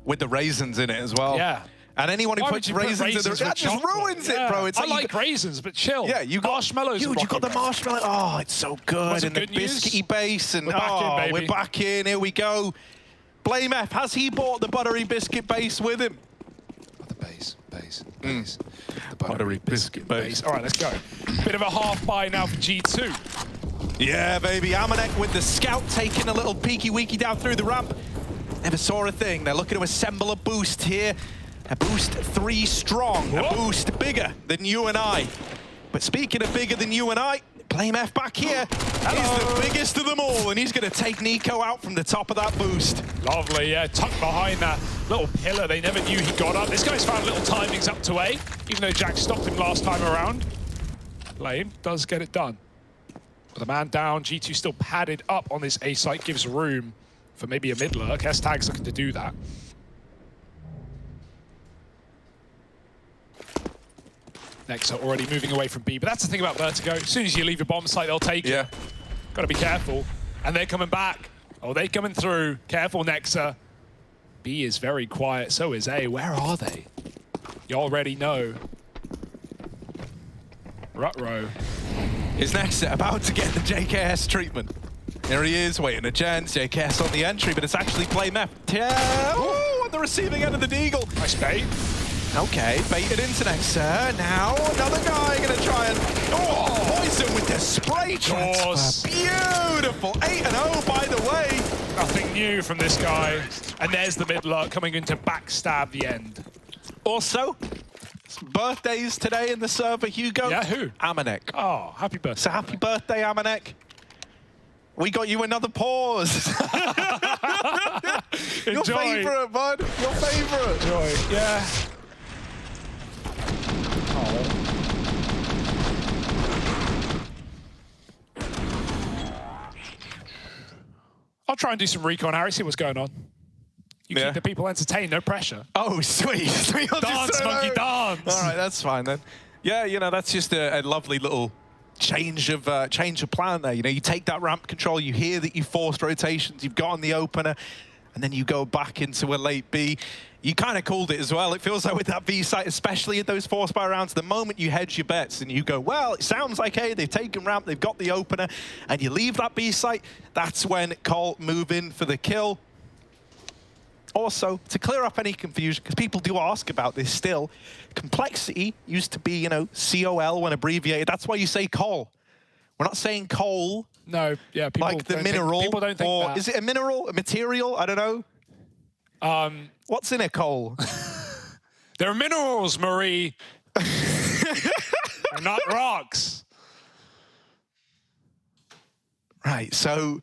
with the raisins in it as well. Yeah. And anyone who Why puts would you put raisins in raisins the... with That just chocolate? ruins it, Yeah. bro. It's I like, like raisins, but chill. Yeah, you got marshmallows. Dude, you got the marshmallow. Oh, it's so good. Was it And the good news? biscuity base. And We're back in, baby. we're back in. Here we go. Blamef, has he bought the buttery biscuit base with him? The base. The buttery biscuit base. All right, let's go. Bit of a half buy now for G2. Yeah, baby. Amanek with the scout taking a little peeky-weeky down through the ramp. Never saw a thing. They're looking to assemble a boost here. A boost 3 strong. A boost bigger than you and I. But speaking of bigger than you and I, Blame F back here. He's the biggest of them all, and he's going to take Nico out from the top of that boost. Lovely, yeah, tucked behind that little pillar. They never knew he got up. This guy's found little timings up to A, even though Jack stopped him last time around. Blame does get it done. With a man down, G2 still padded up on this A site, gives room for maybe a mid lurk. S-Tag's looking to do that. Nexa already moving away from B, but that's the thing about Vertigo. As soon as you leave your bomb site, they'll take it. Got to be careful. And they're coming back. Oh, they're coming through. Careful, Nexa. B is very quiet, so is A. Where are they? You already know. Rutrow. Is Nexa about to get the JKS treatment? There he is, waiting a chance. JKS on the entry, but it's actually Blame F. Oh, on the receiving end of the Deagle. Nice bait. Okay, baited into Nexa. Now another guy gonna try and poison with the spray transfer. Beautiful. 8-0, by the way. Nothing new from this guy. And there's the mid lurk coming in to backstab the end. Also, birthdays today in the server, Hugo. Yeah, who? Amanek. Oh, happy birthday. So happy birthday, Amanek. We got you another pause. Your favorite, bud. Your favorite. Enjoy. Yeah. I'll try and do some recon, Harry, see what's going on. You keep the people entertained, no pressure. Oh, sweet. Dance, monkey, dance. All right, that's fine then. Yeah, you know, that's just a lovely little change of plan there. You know, you take that ramp control, you hear that you forced rotations, you've got on the opener, and then you go back into a late B. You kind of called it as well. It feels like with that B site, especially in those force buy rounds, the moment you hedge your bets and you go, well, it sounds like, hey, they've taken ramp, they've got the opener, and you leave that B site, that's when Colt move in for the kill. Also, to clear up any confusion, because people do ask about this still, complexity used to be, you know, COL when abbreviated. That's why you say Col. We're not saying coal. No, yeah, people like the mineral. People don't think or that. Is it a mineral, a material? I don't know. What's in a coal? There are minerals, Marie. They're not rocks. Right, so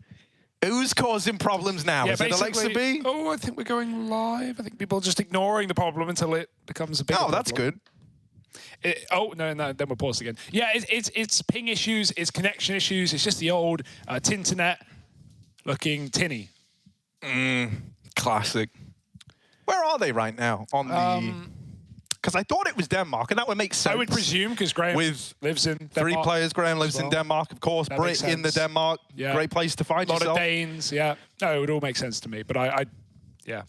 who's causing problems now? Yeah, is it Alexa B? Oh, I think we're going live. I think people are just ignoring the problem until it becomes a big problem. Oh, that's good. No, then we're paused again. Yeah, it's ping issues, it's connection issues, it's just the old Tinternet looking tinny. Classic. Where are they right now on the... Because I thought it was Denmark, and that would make sense. I would presume, because Graham lives in Denmark. 3 players, Graham lives in Denmark, of course. That Brit in the Denmark, great place to find yourself. A lot of Danes, yeah. No, it would all make sense to me, but yeah.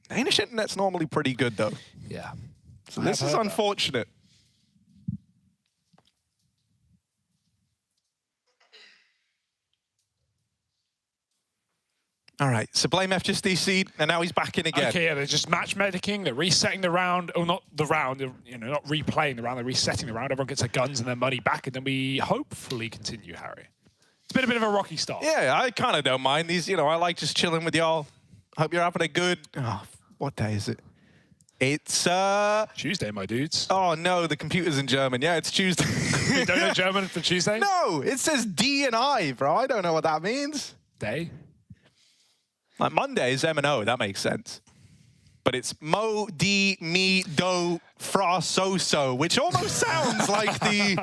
Danish internet's normally pretty good, though. Yeah. So this is unfortunate. All right, so Blame F just DC'd, and now he's back in again. Okay, yeah, they're just match medicing, they're resetting the round, or not the round, you know, not replaying the round, they're resetting the round, everyone gets their guns and their money back, and then we hopefully continue, Harry. It's been a bit of a rocky start. Yeah, I kind of don't mind these, you know, I like just chilling with y'all. Hope you're having a good, what day is it? It's Tuesday, my dudes. Oh no, the computer's in German. Yeah, it's Tuesday. You don't know German for Tuesday? No, it says D and I, bro. I don't know what that means. Day? Like Monday is M and O, that makes sense. But it's Mo, D, Mi, Do, Fra, So, which almost sounds like the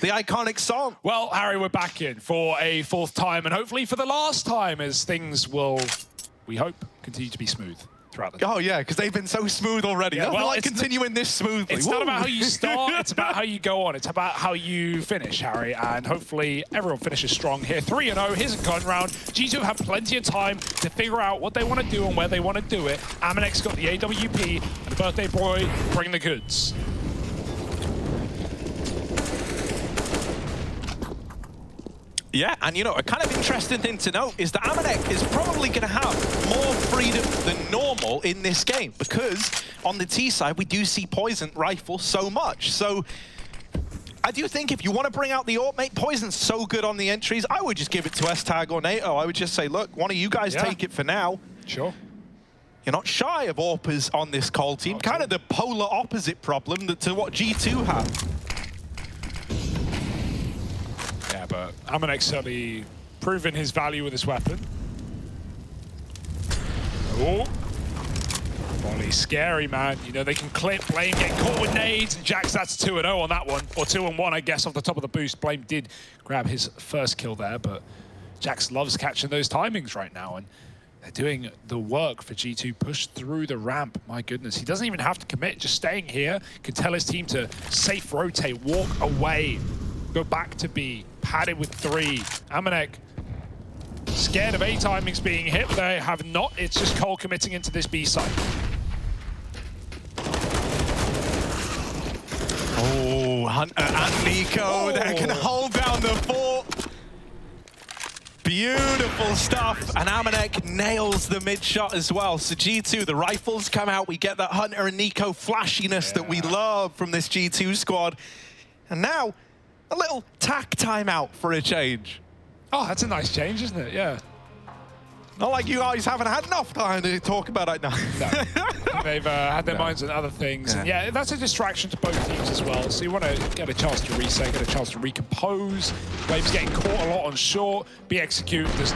iconic song. Well, Harry, we're back in for a 4th time, and hopefully for the last time, as things will, we hope, continue to be smooth throughout the day. Oh, yeah, because they've been so smooth already. Yeah, well, like continuing this smoothly. It's not about how you start, it's about how you go on. It's about how you finish, Harry, and hopefully everyone finishes strong here. 3-0, here's a gun round. G2 have plenty of time to figure out what they want to do and where they want to do it. Amanek's got the AWP, and the birthday boy bring the goods. Yeah, and you know, a kind of interesting thing to note is that Amanek is probably going to have more freedom than normal in this game, because on the T side, we do see Poison rifle so much. So I do think if you want to bring out the AWP, mate, Poison's so good on the entries, I would just give it to S-Tag or NATO. I would just say, look, one of you guys take it for now. Sure. You're not shy of AWPers on this Col team. Kind of the polar opposite problem to what G2 have. but Amanek certainly proven his value with this weapon. Oh. Volley, scary, man. You know, they can clip, Blame get caught with nades, and Jax, that's 2-0 on that one. Or 2-1, I guess, off the top of the boost. Blame did grab his first kill there, but Jax loves catching those timings right now, and they're doing the work for G2. Push through the ramp, my goodness. He doesn't even have to commit, just staying here can tell his team to safe rotate, walk away, go back to B, padded with 3. Amanek scared of A timings being hit, but they have not. It's just Cole committing into this B side. Oh, Hunter and Nico, they can hold down the fort. Beautiful stuff, and Amanek nails the mid shot as well. So G2, the rifles come out, we get that Hunter and Nico flashiness that we love from this G2 squad. And now, a little tack timeout for a change. Oh, that's a nice change, isn't it? Yeah. Not like you guys haven't had enough time to talk about it now. No. They've had their minds on other things. And yeah, that's a distraction to both teams as well. So you want to get a chance to reset, get a chance to recompose. Waves getting caught a lot on short. Be execute just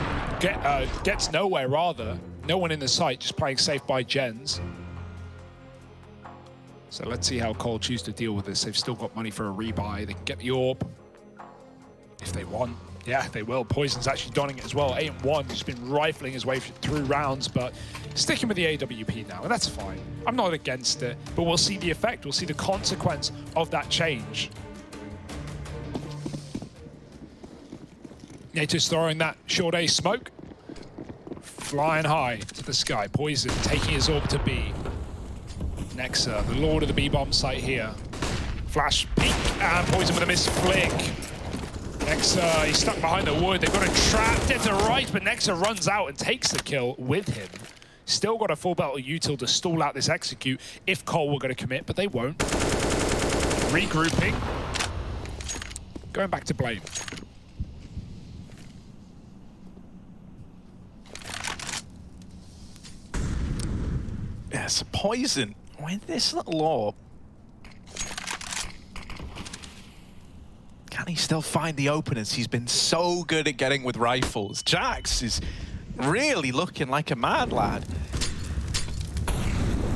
gets nowhere, rather. No one in the site, just playing safe by gens. So let's see how Cole choose to deal with this. They've still got money for a rebuy. They can get the AWP if they want. Yeah, they will. Poison's actually donning it as well. 8-1, he's been rifling his way through rounds, but sticking with the AWP now, and that's fine. I'm not against it, but we'll see the effect. We'll see the consequence of that change. Nato's throwing that short A smoke. Flying high to the sky. Poison taking his AWP to B. Nexa, the lord of the B-bomb site here. Flash peek, and Poison with a missed flick. Nexa, he's stuck behind the wood. They've got a trap dead to right, but Nexa runs out and takes the kill with him. Still got a full belt of util to stall out this execute if Cole were going to commit, but they won't. Regrouping. Going back to Blame. Yes, Poison with this little AWP. Can he still find the openers? He's been so good at getting with rifles. Jax is really looking like a mad lad.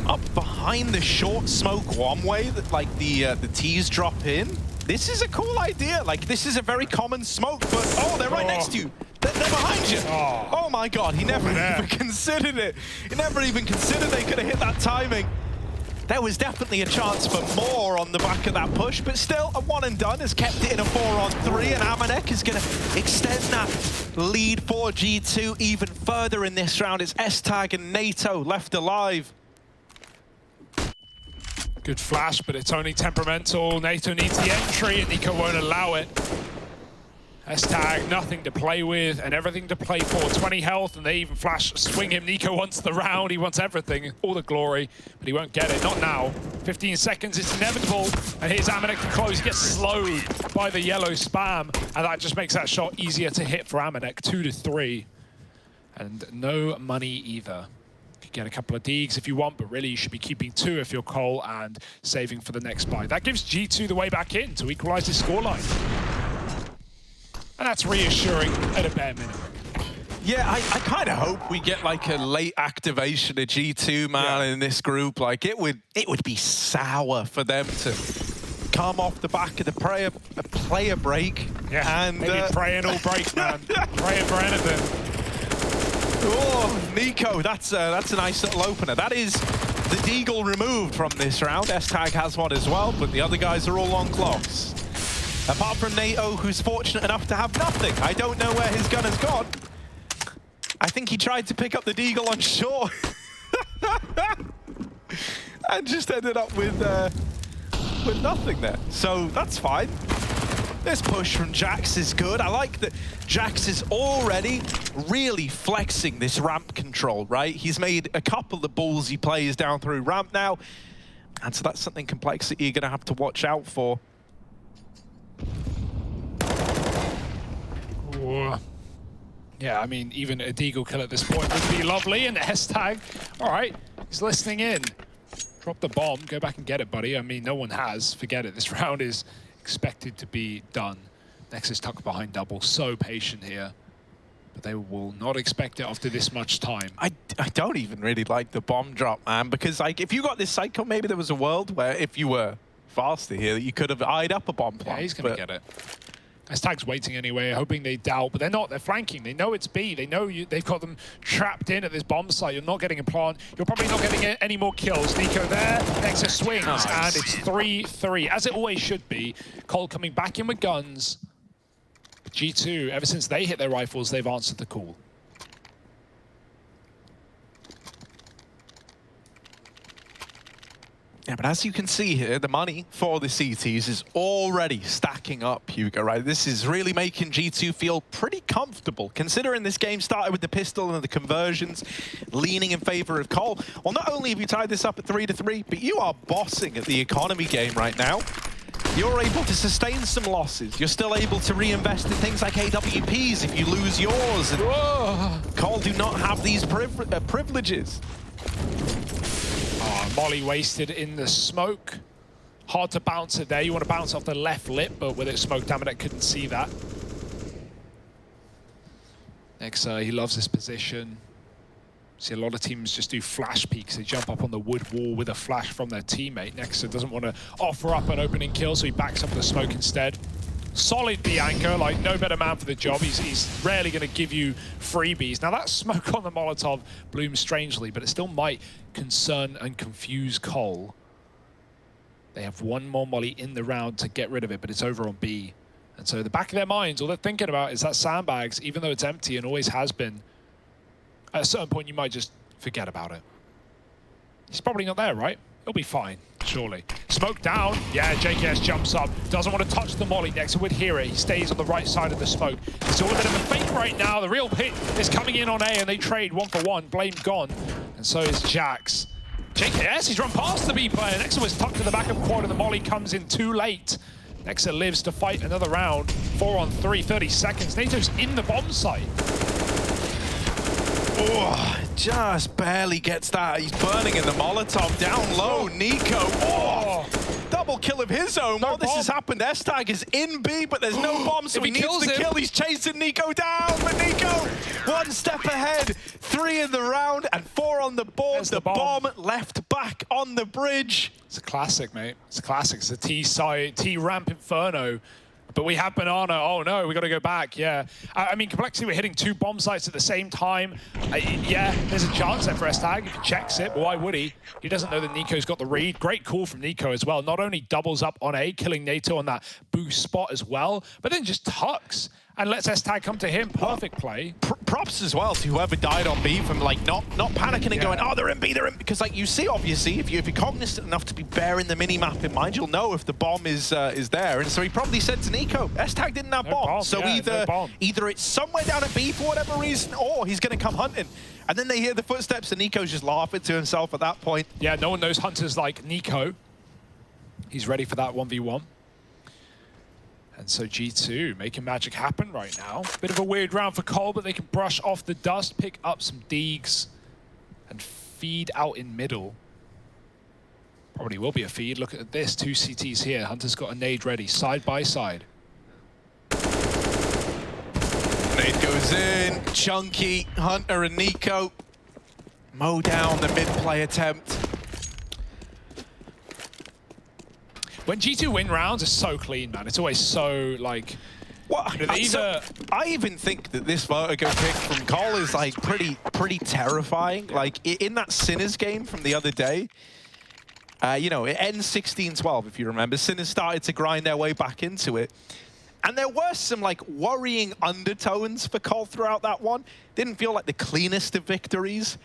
Up behind the short smoke one way that like the T's drop in. This is a cool idea. Like this is a very common smoke, but oh, they're right next to you. They're behind you. Oh my God, he never even considered it. He never even considered they could have hit that timing. There was definitely a chance for more on the back of that push, but still, a one and done has kept it in a 4-on-3, and Amanek is going to extend that lead for G2 even further in this round. It's S-Tag and NATO left alive. Good flash, but it's only temperamental. NATO needs the entry, and Nico won't allow it. S-Tag, nothing to play with and everything to play for. 20 health, and they even flash swing him. Nico wants the round, he wants everything, all the glory, but he won't get it, not now. 15 seconds, it's inevitable, and here's Amanek to close. He gets slowed by the yellow spam, and that just makes that shot easier to hit for Amanek. 2-3, and no money either. Could get a couple of deegs if you want, but really you should be keeping 2 if you're Cole and saving for the next buy. That gives G2 the way back in to equalize his scoreline. And that's reassuring at a bare minimum. Yeah, I kind of hope we get like a late activation of G2, man, in this group. Like it would be sour for them to come off the back of the player break. Yeah, and maybe praying all break, man. Praying for anything. Oh, Nico, that's a nice little opener. That is the deagle removed from this round. S-Tag has one as well, but the other guys are all on clocks. Apart from NATO, who's fortunate enough to have nothing. I don't know where his gun has gone. I think he tried to pick up the deagle on shore. And just ended up with nothing there. So that's fine. This push from Jax is good. I like that Jax is already really flexing this ramp control, right? He's made a couple of ballsy plays down through ramp now. And so that's something Complexity you're going to have to watch out for. Ooh. Yeah, I mean, even a deagle kill at this point would be lovely. And S-Tag, all right, he's listening in. Drop the bomb, go back and get it, buddy. I mean, no one has. Forget it. This round is expected to be done. Nexus tucked behind double, so patient here. But they will not expect it after this much time. I don't even really like the bomb drop, man, because like if you got this cycle, maybe there was a world where if you were faster here, you could have eyed up a bomb plant. Yeah, he's going to get it. S-Tag's waiting anyway, hoping they doubt, but they're not. They're flanking. They know it's B. They know they've got them trapped in at this bomb site. You're not getting a plant. You're probably not getting any more kills. Nico there. Nexus swings, and it's 3-3, as it always should be. Cole coming back in with guns. G2, ever since they hit their rifles, they've answered the call. Yeah, but as you can see here, the money for the CTs is already stacking up, Hugo, right? This is really making G2 feel pretty comfortable, considering this game started with the pistol and the conversions leaning in favor of Cole. Well, not only have you tied this up at 3-3, but you are bossing at the economy game right now. You're able to sustain some losses. You're still able to reinvest in things like AWPs if you lose yours. And Cole do not have these privileges. Oh, Molly wasted in the smoke. Hard to bounce it there. You want to bounce off the left lip, but with it smoked, Damonet couldn't see that. Nexa, he loves this position. See, a lot of teams just do flash peeks. They jump up on the wood wall with a flash from their teammate. Nexa doesn't want to offer up an opening kill, so he backs up the smoke instead. Solid Bianca, like no better man for the job. He's rarely going to give you freebies. Now that smoke on the Molotov blooms strangely, but it still might concern and confuse Cole. They have one more molly in the round to get rid of it, but it's over on B. And so in the back of their minds, all they're thinking about is that sandbags, even though it's empty and always has been, at a certain point you might just forget about it. He's probably not there, right? He'll be fine, surely. Smoke down. Yeah, JKS jumps up. Doesn't want to touch the molly next. Would hear it. He stays on the right side of the smoke. It's all a bit of a fake right now. The real hit is coming in on A, and they trade 1-for-1. Blame gone. And so is Jax. JKS, he's run past the B player. Nexa was tucked to the back of quad, and the molly comes in too late. Nexa lives to fight another round. 4-on-3, 30 seconds. NATO's in the bomb site. Oh, just barely gets that. He's burning in the Molotov. Down low, Nico. Oh, double kill of his own. While this has happened, S-Tag is in B, but there's no bomb, so he needs the kill. He's chasing Nico down, but Nico, one step ahead. 3 in the round and 4 on the board. There's the bomb left back on the bridge. It's a classic, mate. It's a classic. It's a T-side, T-ramp Inferno. But we have Banana. Oh no, we got to go back. Yeah. I mean, Complexity, we're hitting 2 bomb sites at the same time. Yeah, there's a chance there for S-Tag if he checks it, but why would he? He doesn't know that Nico's got the read. Great call from Nico as well. Not only doubles up on A, killing NATO on that boost spot as well, but then just tucks and lets S-Tag come to him. Perfect play. Props as well to whoever died on B from like not panicking and going, oh, they're in B, they're in B. Because like you see, obviously, if you're cognizant enough to be bearing the mini-map in mind, you'll know if the bomb is there. And so he probably said to Nico, S-Tag didn't have bomb. So yeah, either it's somewhere down at B for whatever reason, or he's going to come hunting. And then they hear the footsteps and Nico's just laughing to himself at that point. Yeah, no one knows hunters like Nico. He's ready for that 1v1. And so G2 making magic happen right now. Bit of a weird round for Cole, but they can brush off the dust, pick up some deegs, and feed out in middle. Probably will be a feed. Look at this, 2 CTs here. Hunter's got a nade ready, side by side. Nade goes in, Chunky, Hunter and Nico. Mow down the mid-play attempt. When G2 win rounds, it's so clean, man. It's always so, like... What? You know, I even think that this vertigo pick from Cole is, like, pretty terrifying. Like, in that Sinners game from the other day, you know, it ends 16-12, if you remember. Sinners started to grind their way back into it. And there were some, like, worrying undertones for Cole throughout that one. Didn't feel like the cleanest of victories.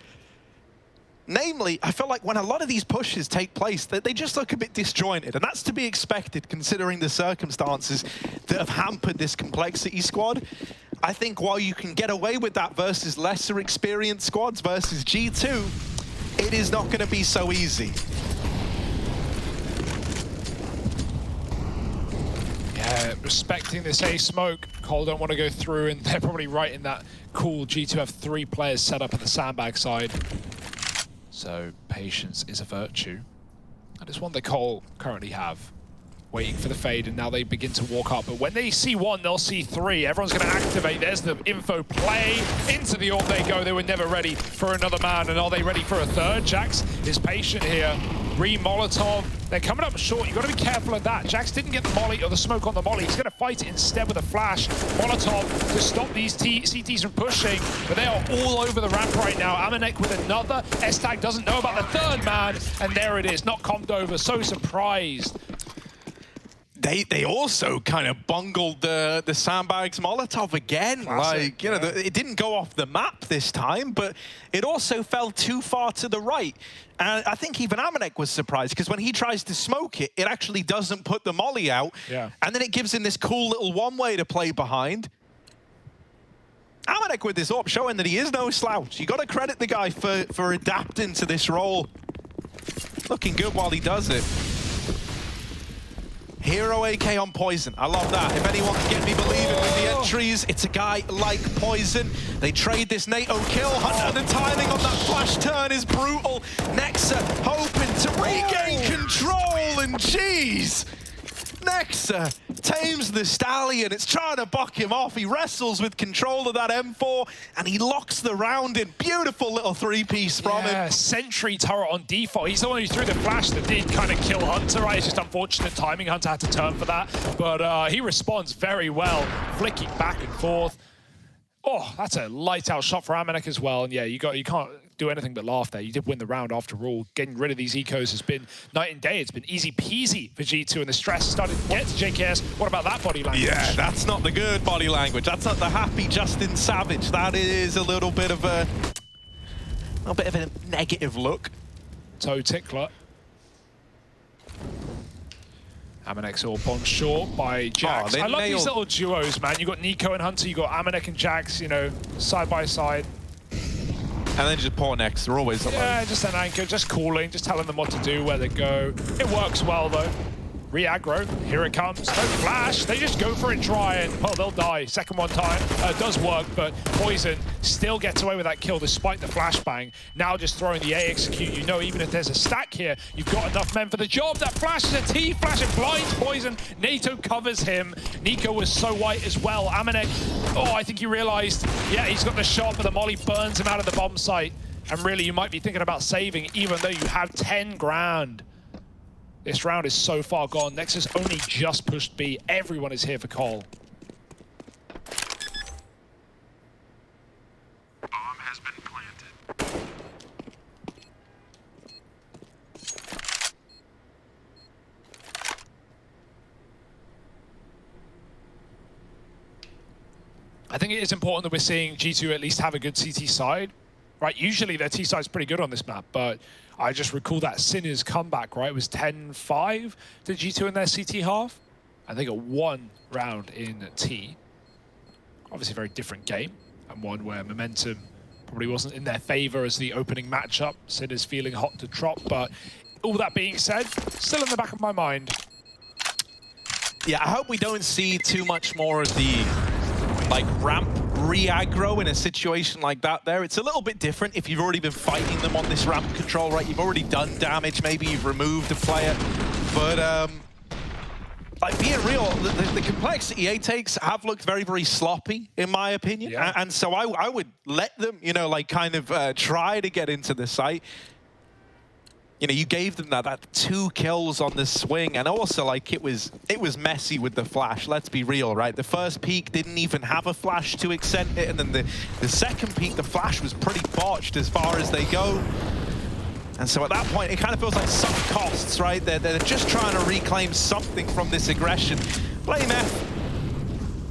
Namely, I feel like when a lot of these pushes take place, they just look a bit disjointed, and that's to be expected considering the circumstances that have hampered this Complexity squad. I think while you can get away with that versus lesser experienced squads versus G2, it is not going to be so easy. Yeah, respecting this A smoke. Cole don't want to go through, and they're probably right in that cool. G2 have 3 players set up at the sandbag side. So patience is a virtue. And it's one that Cole currently have. waiting for the fade, and now they begin to walk up. But when they see one, they'll see three. Everyone's going to activate. There's the info play. Into the AWP they go. They were never ready for another man. And are they ready for a third? Jax is patient here. Molotov. They're coming up short. You've got to be careful of that. Jax didn't get the molly or the smoke on the molly. He's going to fight it instead with a flash. Molotov to stop these CTs from pushing. But they are all over the ramp right now. Amanek with another. S-Tag doesn't know about the third man. And there it is. Not comped over. So surprised. They also kind of bungled the sandbags Molotov again. Classic, like, you know, it didn't go off the map this time, but it also fell too far to the right. And I think even Amanek was surprised, because when he tries to smoke it, it actually doesn't put the molly out. Yeah. And then it gives him this cool little one-way to play behind. Amanek with this AWP showing that he is no slouch. You got to credit the guy for adapting to this role. Looking good while he does it. Hero AK on Poison. I love that. If anyone can get me believing with the entries, it's a guy like Poison. They trade this NATO kill. Hunter, the timing on that flash turn is brutal. Nexa hoping to regain control, and jeez. Nexa tames the Stallion. It's trying to buck him off. He wrestles with control of that M4, and he locks the round in. Beautiful little three-piece from him. Sentry turret on default. He's the one who threw the flash that did kind of kill Hunter, right? It's just unfortunate timing. Hunter had to turn for that. But he responds very well, flicking back and forth. Oh, that's a light-out shot for Amanek as well. And yeah, you can't do anything but laugh there. You did win the round after all. Getting rid of these ecos has been night and day. It's been easy peasy for G2, and the stress started to get to JKS. What about that body language? Yeah, that's not the good body language. That's not the happy Justin Savage. That is a little bit of a negative look. Toe tickler. Amanek's all bombed short by Jax. I love these little duos, man. You got Nico and Hunter, you got Amanek and Jax, you know, side by side. And then just poor Nex, they're always alone. Yeah, just an anchor, just calling, just telling them what to do, where they go. It works well, though. Re-aggro, here it comes. No flash, they just go for it dry, and oh, they'll die. Second one time, it does work, but Poison still gets away with that kill despite the flashbang. Now just throwing the A execute. You know, even if there's a stack here, you've got enough men for the job. That flash is a T, flash and blinds Poison. NATO covers him. Nico was so white as well. Amanek, oh, I think he realized, yeah, he's got the shot, but the molly burns him out of the bomb site. And really, you might be thinking about saving, even though you have 10 grand. This round is so far gone. Nexus only just pushed B. Everyone is here for Cole. Bomb has been planted. I think it is important that we're seeing G2 at least have a good CT side. Right, usually their T side's pretty good on this map, but I just recall that Sinner's comeback, right? It was 10-5 to G2 in their CT half. And they got one round in T. Obviously a very different game, and one where momentum probably wasn't in their favor as the opening matchup. Sinner's feeling hot to trot, but all that being said, still in the back of my mind. Yeah, I hope we don't see too much more of the ramp re-aggro in a situation like that there. It's a little bit different if you've already been fighting them on this ramp control, right? You've already done damage, maybe you've removed a player. But, like, being real, the complexity EA takes have looked very, very sloppy, in my opinion. Yeah. And so I would let them, you know, like, kind of try to get into the site. You know, you gave them that 2 kills on the swing, and also, like, it was messy with the flash. Let's be real, right? The first peak didn't even have a flash to extend it, and then the second peak, the flash was pretty botched as far as they go. And so at that point, it kind of feels like sunk costs, right? They're just trying to reclaim something from this aggression. Blame F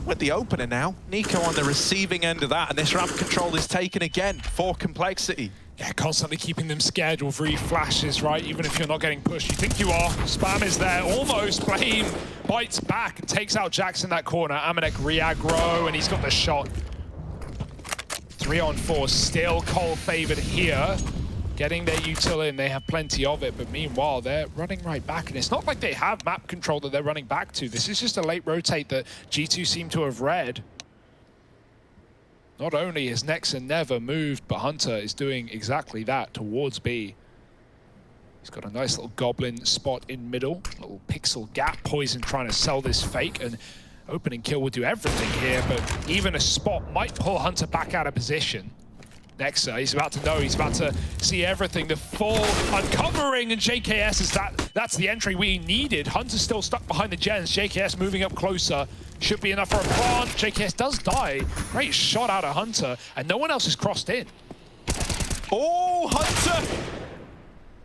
with the opener now. Nico on the receiving end of that, and this ramp control is taken again for complexity. Yeah, constantly keeping them scared with re-flashes, right? Even if you're not getting pushed. You think you are. Spam is there. Almost. Flame bites back and takes out Jax in that corner. Amanek re-aggro, and he's got the shot. 3-on-4. Still Cole favored here. Getting their util in. They have plenty of it. But meanwhile, they're running right back. And it's not like they have map control that they're running back to. This is just a late rotate that G2 seem to have read. Not only has Nexa never moved, but Hunter is doing exactly that towards B. He's got a nice little goblin spot in middle, little pixel gap. Poison trying to sell this fake, and opening kill will do everything here, but even a spot might pull Hunter back out of position. Nexa, he's about to know, he's about to see everything. The full uncovering, and JKS is that's the entry we needed. Hunter's still stuck behind the gens. JKS moving up closer. Should be enough for a plant. JKS does die. Great shot out of Hunter, and no one else is crossed in. Oh, Hunter!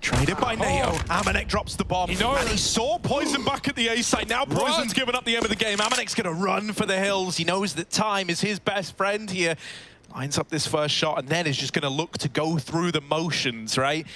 Traded by NATO. Amanek drops the bomb. And he saw Poison back at the A site. Now Poison's given up the aim of the game. Amanek's going to run for the hills. He knows that time is his best friend here. Lines up this first shot and then is just going to look to go through the motions, right?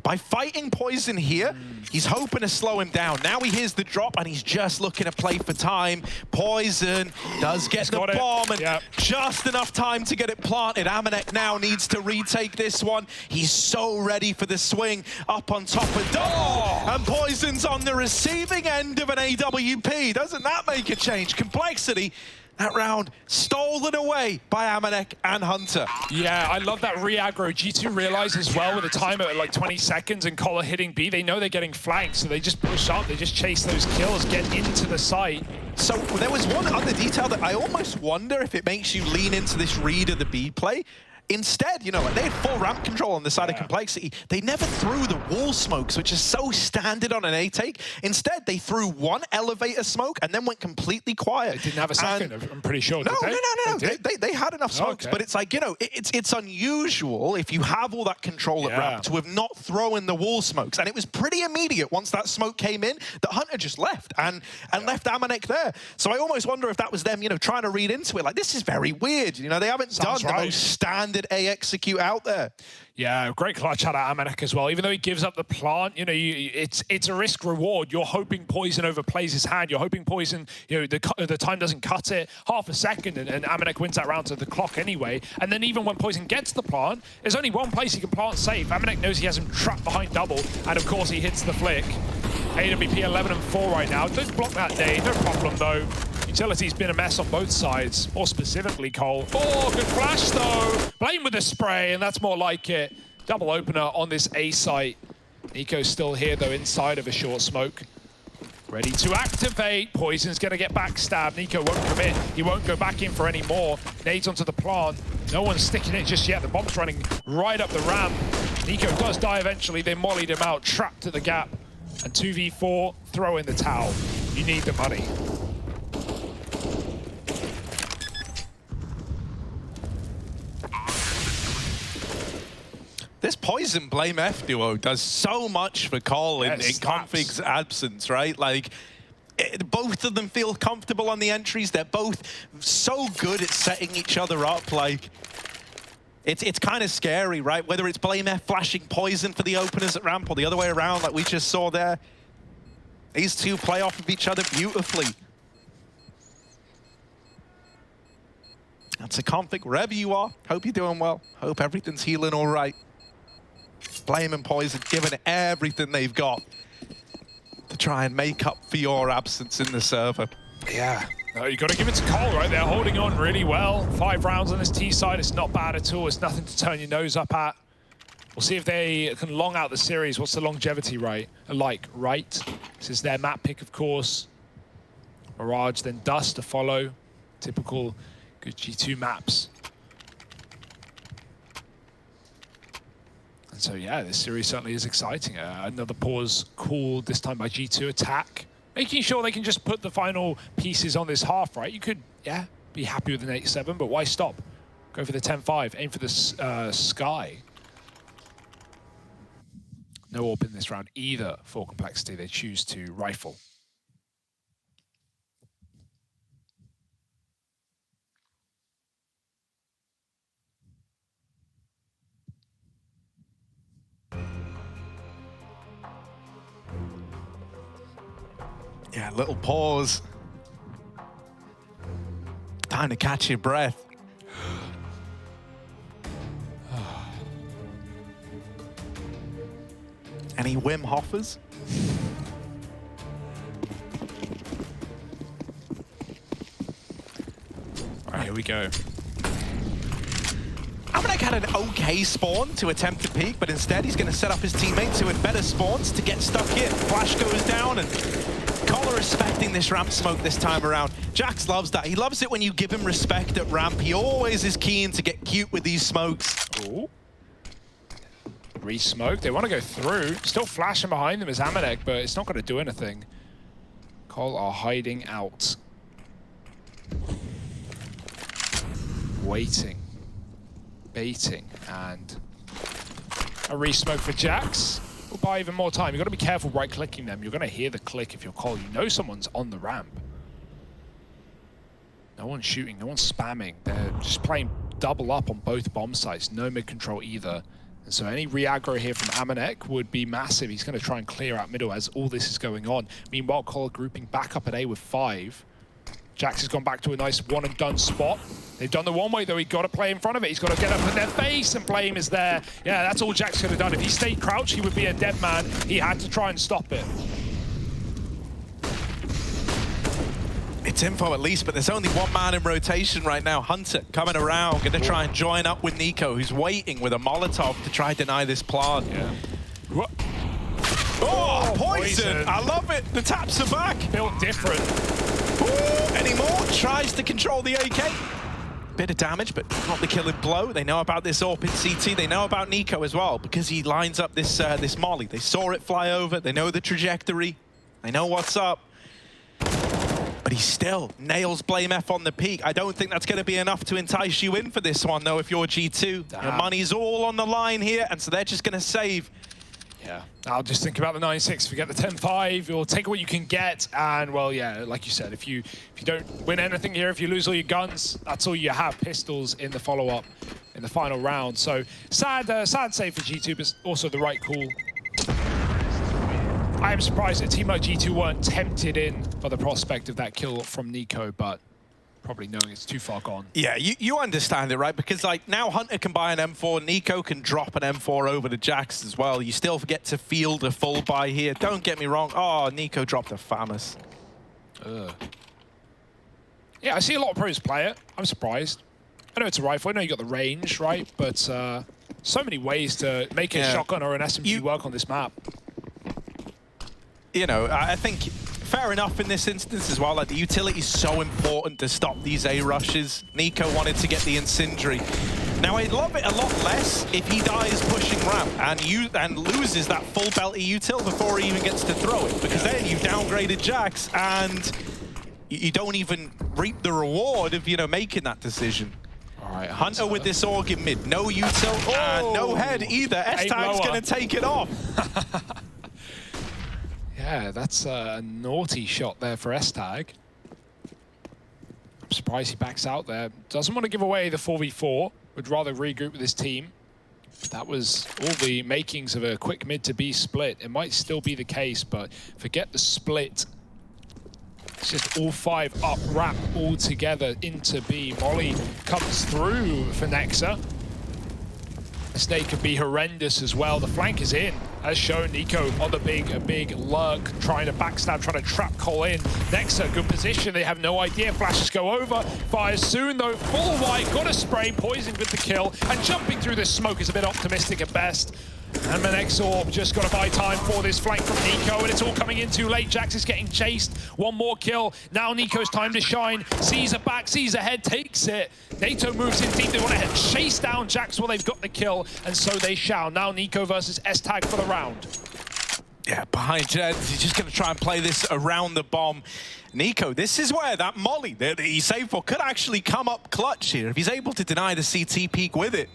By fighting Poison here, he's hoping to slow him down. Now he hears the drop and he's just looking to play for time. Poison does get the bomb and just enough time to get it planted. Amanek now needs to retake this one. He's so ready for the swing up on top of double. And Poison's on the receiving end of an AWP. Doesn't that make a change? Complexity. That round stolen away by Amanek and Hunter. Yeah, I love that re-aggro. G2 realizes well with a timer at like 20 seconds and Collar hitting B. They know they're getting flanked, so they just push up. They just chase those kills, get into the site. So there was one other detail that I almost wonder if it makes you lean into this read of the B play. Instead, you know, like they had full ramp control on the side of Complexity. They never threw the wall smokes, which is so standard on an A take. Instead, they threw one elevator smoke and then went completely quiet. They didn't have a second, I'm pretty sure. No, did they? no. They had enough smokes, but it's like, you know, it's unusual if you have all that control at ramp to have not thrown the wall smokes. And it was pretty immediate once that smoke came in that Hunter just left and left Amanek there. So I almost wonder if that was them, you know, trying to read into it. Like, this is very weird. You know, they haven't done the most standard A execute out there. Yeah, great clutch out of Amanek as well. Even though he gives up the plant, you know, it's a risk reward. You're hoping Poison overplays his hand. You're hoping Poison, you know, the time doesn't cut it half a second, and Amanek wins that round to the clock anyway. And then even when Poison gets the plant, there's only one place he can plant safe. Amanek knows he has him trapped behind double, and of course he hits the flick. AWP 11 and 4 right now. Don't block that day, no problem though. Utility's been a mess on both sides, more specifically Cole. Oh, good flash though. Blame with the spray, and that's more like it. Double opener on this A site. Nico's still here though, inside of a short smoke. Ready to activate. Poison's gonna get backstabbed. Nico won't commit. He won't go back in for any more. Nades onto the plant. No one's sticking it just yet. The bomb's running right up the ramp. Nico does die eventually. They mollied him out, trapped to the gap. And 2v4, throw in the towel. You need the money. This Poison Blame F duo does so much for Cole in Config's absence, right? Like, both of them feel comfortable on the entries. They're both so good at setting each other up. Like, it's kind of scary, right? Whether it's Blame F flashing Poison for the openers at ramp or the other way around, like we just saw there. These two play off of each other beautifully. That's a Config, wherever you are. Hope you're doing well. Hope everything's healing all right. Blame and Poison giving it everything they've got to try and make up for your absence in the server. Yeah. No, you got to give it to Cole, right? They're holding on really well. 5 rounds on this T side. It's not bad at all. It's nothing to turn your nose up at. We'll see if they can long out the series. What's the longevity right? This is their map pick, of course. Mirage, then Dust to follow. Typical good G2 maps. And so, yeah, this series certainly is exciting. Another pause called, this time by G2 attack. Making sure they can just put the final pieces on this half, right? You could, yeah, be happy with an 8-7, but why stop? Go for the 10-5, aim for the sky. No AWP in this round either for Complexity. They choose to rifle. Yeah, little pause. Time to catch your breath. Any Wim Hofers? All right, here we go. Amanek had an okay spawn to attempt to peek, but instead he's going to set up his teammates who had better spawns to get stuck in. Flash goes down, and Kola respecting this ramp smoke this time around. Jax loves that. He loves it when you give him respect at ramp. He always is keen to get cute with these smokes. Ooh. Re-smoke. They want to go through. Still flashing behind them is Amanek, but it's not going to do anything. Cole are hiding out. Waiting. Baiting. And a re-smoke for Jax. We'll buy even more time. You've got to be careful right-clicking them. You're going to hear the click if you're Cole. You know someone's on the ramp. No one's shooting. No one's spamming. They're just playing double up on both bomb sites. No mid-control either. And so any re-aggro here from Amanek would be massive. He's going to try and clear out middle as all this is going on. Meanwhile, Cole grouping back up at A with 5. Jax has gone back to a nice one-and-done spot. They've done the one-way, though. He's got to play in front of it. He's got to get up in their face, and Flame is there. Yeah, that's all Jax could have done. If he stayed crouched, he would be a dead man. He had to try and stop it. It's info at least, but there's only one man in rotation right now. Hunter coming around, going to try and join up with Nico, who's waiting with a Molotov to try and deny this plant. Yeah. What? Oh, poison! I love it. The taps are back. Built different. Ooh, anymore. Tries to control the AK. Bit of damage, but not the killing blow. They know about this AWP in CT. They know about Nico as well, because he lines up this this molly. They saw it fly over. They know the trajectory. They know what's up. But he still nails Blame F on the peak. I don't think that's going to be enough to entice you in for this one, though, if you're G2. Your money's all on the line here, and so they're just going to save. Yeah, I'll just think about the 9-6, forget the 10-5, you'll take what you can get, and well, yeah, like you said, if you don't win anything here, if you lose all your guns, that's all you have, pistols in the follow-up in the final round. So sad save for G2, but also the right call. I am surprised that Team like G2 weren't tempted in by the prospect of that kill from Nico, but probably knowing it's too far gone. Yeah, you understand it, right? Because like now Hunter can buy an M4, Nico can drop an M4 over to Jax as well. You still get to field a full buy here. Don't get me wrong. Oh, Nico dropped a FAMAS. Yeah, I see a lot of pros play it. I'm surprised. I know it's a rifle. I know you got the range, right? But so many ways to make a shotgun or an SMG work on this map. You know, I think fair enough in this instance as well. Like, the utility is so important to stop these A rushes. Nico wanted to get the incendiary. Now, I'd love it a lot less if he dies pushing ramp and loses that full belty util before he even gets to throw it, because then you've downgraded Jax and you don't even reap the reward of, you know, making that decision. All right, Hunter with this AUG in mid. No util and no head either. S-Tag's going to take it off. Yeah, that's a naughty shot there for S-Tag. I'm surprised he backs out there. Doesn't want to give away the 4v4. Would rather regroup with his team. That was all the makings of a quick mid to B split. It might still be the case, but forget the split. It's just all 5 up, wrap all together into B. Molly comes through for Nexa. Snake could be horrendous as well. The flank is in, as shown. Nico on the big lurk, trying to backstab, trying to trap Cole in. Nexa, good position. They have no idea. Flashes go over. Fires soon, though. Full white, got a spray, poisoned with the kill. And jumping through this smoke is a bit optimistic at best. And Manek's AWP just got to buy time for this flank from Nico, and it's all coming in too late. Jax is getting chased. One more kill. Now Nico's time to shine. Sees a back, sees ahead, takes it. NATO moves in deep. They want to chase down Jax while they've got the kill, and so they shall. Now Nico versus S-Tag for the round. Yeah, behind Jeds, he's just going to try and play this around the bomb. Nico, this is where that molly that he saved for could actually come up clutch here. If he's able to deny the CT peek with it,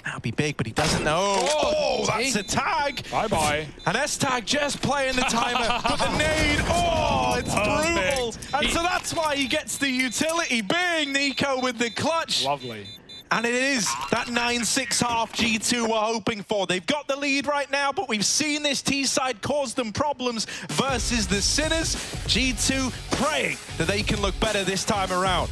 that'll be big, but he doesn't know. Oh, that's a tag. Bye-bye. And S-Tag just playing the timer with the nade. Oh, it's brutal. And so that's why he gets the utility. Big Nico with the clutch. Lovely. And it is that 9-6 half G2 we're hoping for. They've got the lead right now, but we've seen this T-side cause them problems versus the Sinners. G2 praying that they can look better this time around.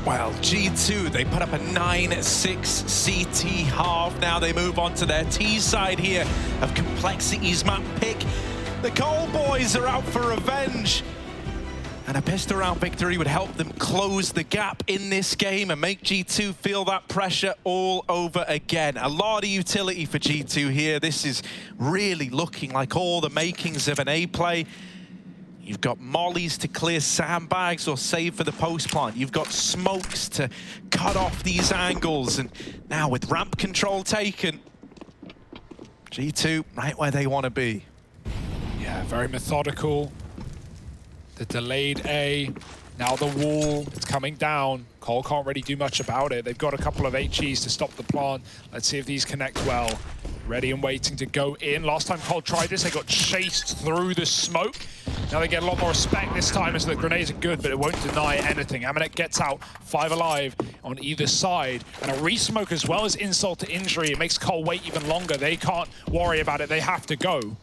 Well, G2, they put up a 9-6 CT half. Now they move on to their T side here of Complexity's map pick. The Cole boys are out for revenge. And a pistol round victory would help them close the gap in this game and make G2 feel that pressure all over again. A lot of utility for G2 here. This is really looking like all the makings of an A play. You've got mollies to clear sandbags or save for the post plant. You've got smokes to cut off these angles. And now with ramp control taken, G2 right where they want to be. Yeah, very methodical. The delayed A, now the wall, it's coming down. Cole can't really do much about it. They've got a couple of HEs to stop the plant. Let's see if these connect well. Ready and waiting to go in. Last time Cole tried this, they got chased through the smoke. Now they get a lot more respect this time as the grenades are good, but it won't deny anything. Amanek gets out, 5 alive on either side. And a re-smoke as well as insult to injury. It makes Cole wait even longer. They can't worry about it. They have to go.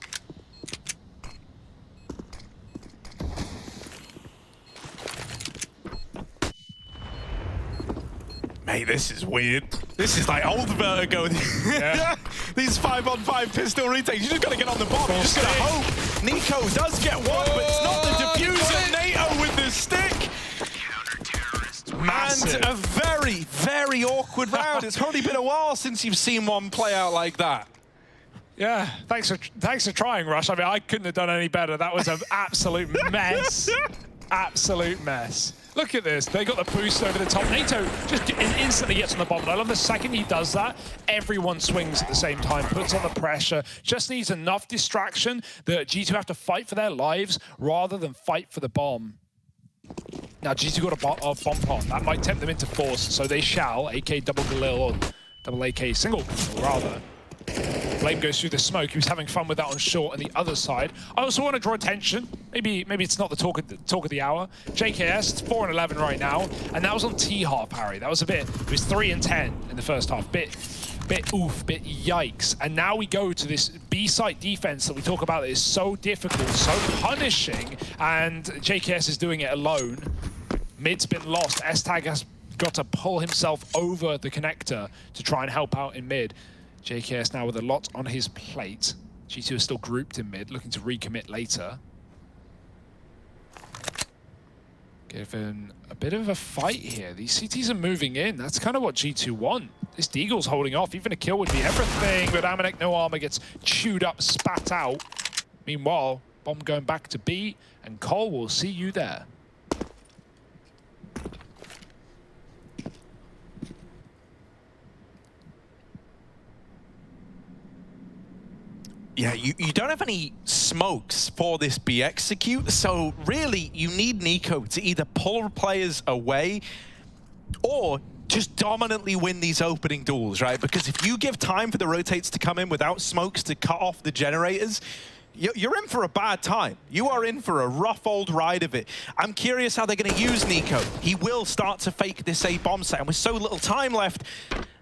Mate, this is weird. This is like old Vertigo. Yeah. These 5-on-5 pistol retakes. You just gotta get on the bomb. You just gotta hope. Nico does get one, but it's not the diffuser. NATO with the stick. Massive. And a very, very awkward round. It's probably been a while since you've seen one play out like that. Yeah, thanks for trying, Rush. I mean, I couldn't have done any better. That was an absolute mess. Absolute mess. Look at this. They got the boost over the top. NATO just instantly gets on the bomb. And I love the second he does that, everyone swings at the same time, puts on the pressure, just needs enough distraction that G2 have to fight for their lives rather than fight for the bomb. Now, G2 got a bomb plant. That might tempt them into force, so they shall. AK double Galil or double AK single, rather. Blame goes through the smoke. He was having fun with that on short on the other side. I also want to draw attention. Maybe it's not the talk of the hour. JKS, it's 4-11 right now, and that was on T-half, Harry. That was a bit. It was 3-10 in the first half. Bit oof, bit yikes. And now we go to this B-site defense that we talk about that is so difficult, so punishing, and JKS is doing it alone. Mid's been lost. S-Tag has got to pull himself over the connector to try and help out in mid. JKS now with a lot on his plate. G2 is still grouped in mid, looking to recommit later. Given a bit of a fight here. These CTs are moving in. That's kind of what G2 want. This Deagle's holding off. Even a kill would be everything, but Amanek, no armor, gets chewed up, spat out. Meanwhile, bomb going back to B, and Cole will see you there. Yeah, you don't have any smokes for this B execute, so really you need Nico to either pull players away or just dominantly win these opening duels, right? Because if you give time for the rotates to come in without smokes to cut off the generators, you're in for a bad time. You are in for a rough old ride of it. I'm curious how they're going to use Nico. He will start to fake this A bomb site, and with so little time left,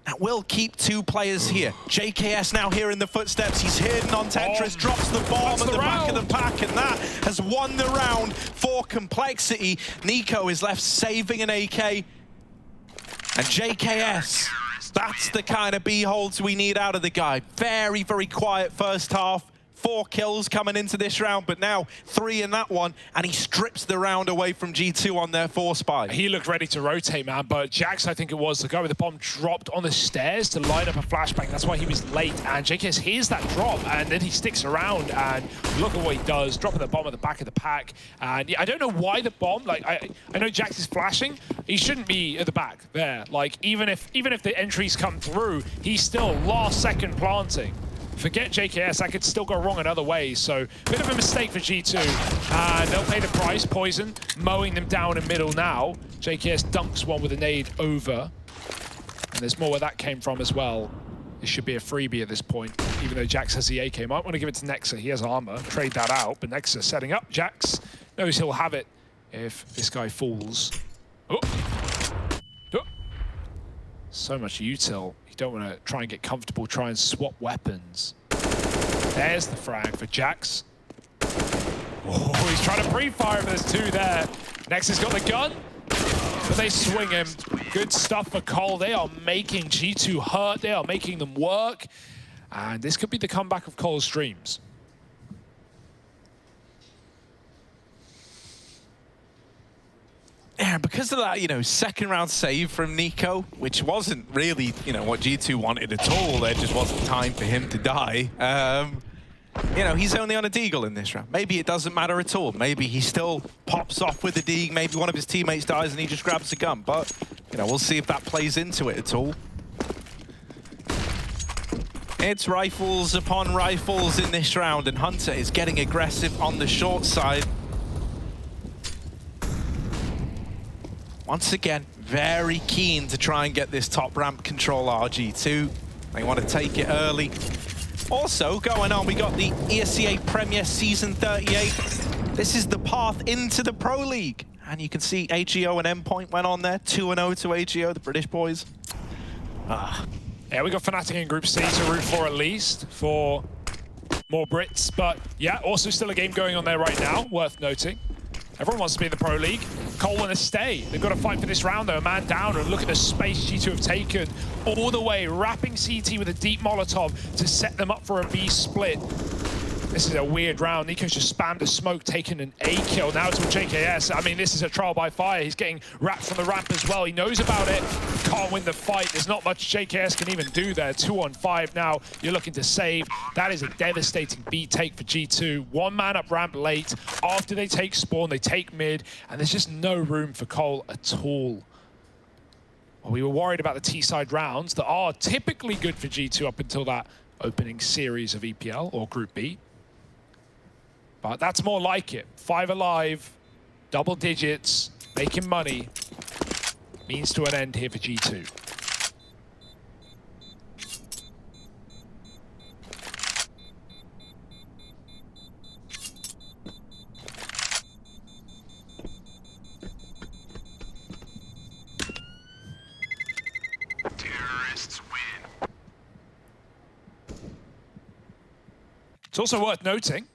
that will keep 2 players here. JKS now here in the footsteps. He's hidden on Tetris, drops the bomb at the back of the pack, and that has won the round for Complexity. Nico is left saving an AK. And JKS, that's the kind of B-holds we need out of the guy. Very, very quiet first half. 4 kills coming into this round, but now 3 in that one, and he strips the round away from G2 on their 4 spy. He looked ready to rotate, man, but Jax, I think it was, the guy with the bomb dropped on the stairs to line up a flashbang. That's why he was late, and JKS hears that drop, and then he sticks around, and look at what he does, dropping the bomb at the back of the pack. And yeah, I don't know why the bomb, like, I know Jax is flashing, he shouldn't be at the back there. Like, even if the entries come through, he's still last second planting. Forget JKS, that could still go wrong another way, so bit of a mistake for G2, and they'll pay the price. Poison mowing them down in middle now. JKS dunks one with a nade over, and there's more where that came from as well. This should be a freebie at this point, even though Jax has the AK. Might want to give it to Nexa, he has armor, trade that out, but Nexa setting up. Jax knows he'll have it if this guy falls. Oh. Oh. So much util. Don't want to try and get comfortable, try and swap weapons. There's the frag for Jax. Oh, he's trying to pre-fire, but there's 2 there. Next has got the gun. but they swing him. Good stuff for Cole. They are making G2 hurt. They are making them work. And this could be the comeback of Cole's dreams. Yeah, because of that, you know, second round save from Nico, which wasn't really, you know, what G2 wanted at all. There just wasn't time for him to die. You know, he's only on a deagle in this round. Maybe it doesn't matter at all. Maybe he still pops off with the deagle. Maybe one of his teammates dies and he just grabs a gun. But, you know, we'll see if that plays into it at all. It's rifles upon rifles in this round, and Hunter is getting aggressive on the short side. Once again, very keen to try and get this top ramp control RG2. They want to take it early. Also going on, we got the ESCA Premier Season 38. This is the path into the Pro League. And you can see AGO and Endpoint went on there. 2-0 to AGO, the British boys. Yeah, we got Fnatic in Group C to root for at least, for more Brits. But yeah, also still a game going on there right now, worth noting. Everyone wants to be in the Pro League. Cole want to stay. They've got to fight for this round though. A man down, and look at the space G2 have taken all the way, wrapping CT with a deep Molotov to set them up for a B split. This is a weird round. Nico's just spammed a smoke, taken an A kill. Now it's with JKS. I mean, this is a trial by fire. He's getting wrapped from the ramp as well. He knows about it. Can't win the fight. There's not much JKS can even do there. 2 on 5 now. You're looking to save. That is a devastating B take for G2. One man up ramp late. After they take spawn, they take mid. And there's just no room for Cole at all. Well, we were worried about the T-side rounds that are typically good for G2 up until that opening series of EPL or Group B. But that's more like it. 5 alive, double digits, making money. Means to an end here for G2. Terrorists win. It's also worth noting,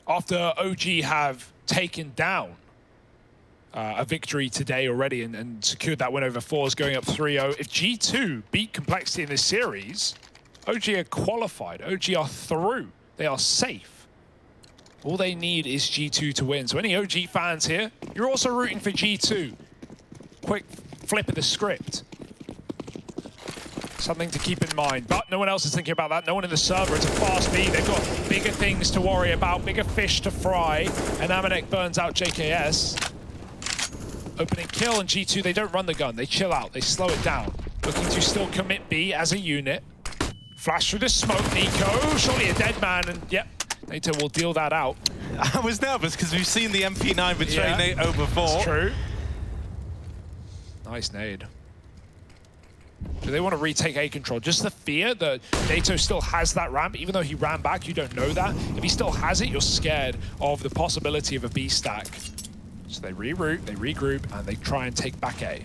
after OG have taken down a victory today already and secured that win over Force, going up 3-0. If G2 beat Complexity in this series, OG are qualified. OG are through. They are safe. All they need is G2 to win. So any OG fans here, you're also rooting for G2. Quick flip of the script. Something to keep in mind, but no one else is thinking about that. No one in the server. It's a fast B. They've got bigger things to worry about, bigger fish to fry. And Amanek burns out JKS. Opening kill, and G2, they don't run the gun. They chill out. They slow it down. Looking to still commit B as a unit. Flash through the smoke, Nico. Surely a dead man, and yep, NATO will deal that out. I was nervous because we've seen the MP9 betray NATO before. It's true. Nice nade. Do they want to retake A control? Just the fear that NATO still has that ramp, even though he ran back, you don't know that. If he still has it, you're scared of the possibility of a B stack. So they reroute, they regroup, and they try and take back A.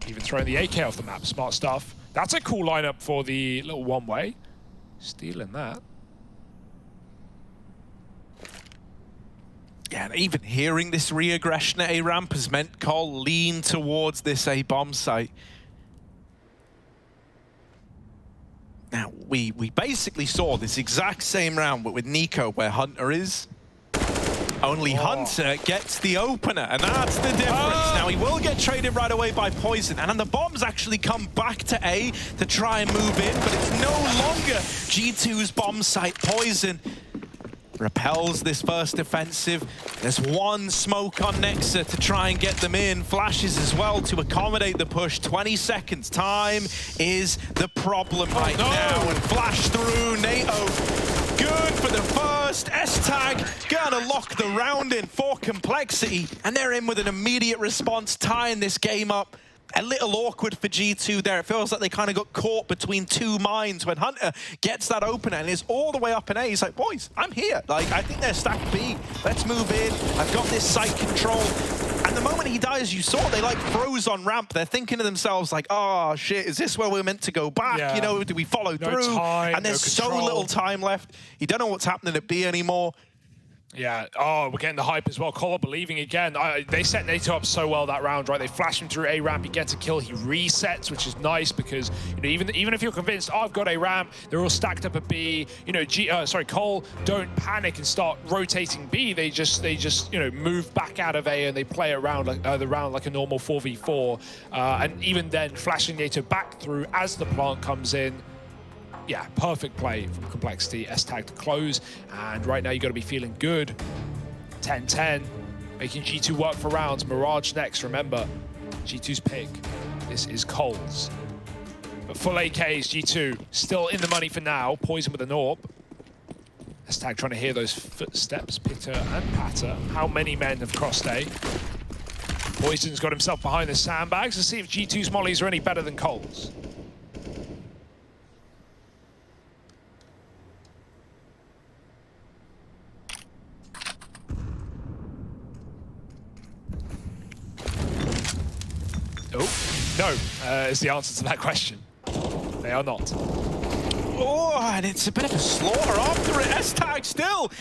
Even throwing the AK off the map, smart stuff. That's a cool lineup for the little one-way. Stealing that. Yeah, and even hearing this re-aggression at A ramp has meant Cole lean towards this A bomb site. Now, we basically saw this exact same round, but with Nico where Hunter is. Only Hunter gets the opener, and that's the difference. Now, he will get traded right away by Poison, and then the bombs actually come back to A to try and move in, but it's no longer G2's bomb site. Poison repels this first offensive. There's one smoke on Nexa to try and get them in. Flashes as well to accommodate the push. 20 seconds. Time is the problem right now. And flash through. NATO good for the first. S-Tag gonna lock the round in for Complexity. And they're in with an immediate response, tying this game up. A little awkward for G2 there. It feels like they kind of got caught between two minds when Hunter gets that opener and is all the way up in A. He's like, boys, I'm here. Like, I think they're stacked B. Let's move in. I've got this site control. And the moment he dies, you saw they like froze on ramp. They're thinking to themselves like, oh shit, is this where we're meant to go back? Yeah. You know, do we follow through? Time, and there's so little time left. You don't know what's happening at B anymore. Yeah, oh, we're getting the hype as well. Cole believing again. They set NATO up so well that round, right? They flash him through A ramp, he gets a kill, he resets, which is nice because, you know, even if you're convinced, oh, I've got A ramp, they're all stacked up at B. You know, Cole don't panic and start rotating B. They just you know, move back out of A and they play around like the round like a normal 4v4. And even then, flashing NATO back through as the plant comes in. Yeah, perfect play from Complexity. S-Tag to close, and right now you got to be feeling good. 10-10, making G2 work for rounds. Mirage next, remember, G2's pick. This is Cole's. But full AKs, G2 still in the money for now. Poison with an AWP. S-Tag trying to hear those footsteps, pitter and patter. How many men have crossed A? Poison's got himself behind the sandbags. Let's see if G2's mollies are any better than Cole's. Oh, no, is the answer to that question. They are not. Oh, and it's a bit of a slaughter after it. S-Tag still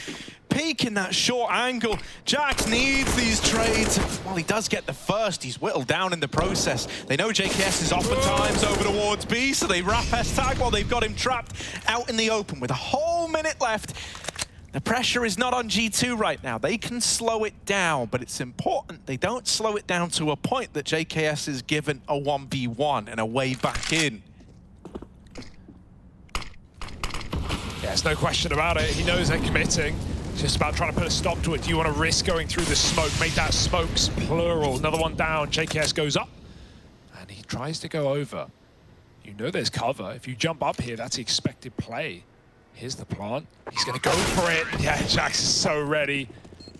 peeking that short angle. Jax needs these trades. Well, he does get the first. He's whittled down in the process. They know JKS is oftentimes over towards B, so they wrap S-Tag while they've got him trapped out in the open with a whole minute left. The pressure is not on G2 right now. They can slow it down, but it's important they don't slow it down to a point that JKS is given a 1v1 and a way back in. Yeah, there's no question about it. He knows they're committing. It's just about trying to put a stop to it. Do you want to risk going through the smoke? Make that smokes plural. Another one down. JKS goes up, and he tries to go over. You know there's cover. If you jump up here, that's the expected play. Here's the plant. He's going to go for it. Yeah, Jax is so ready.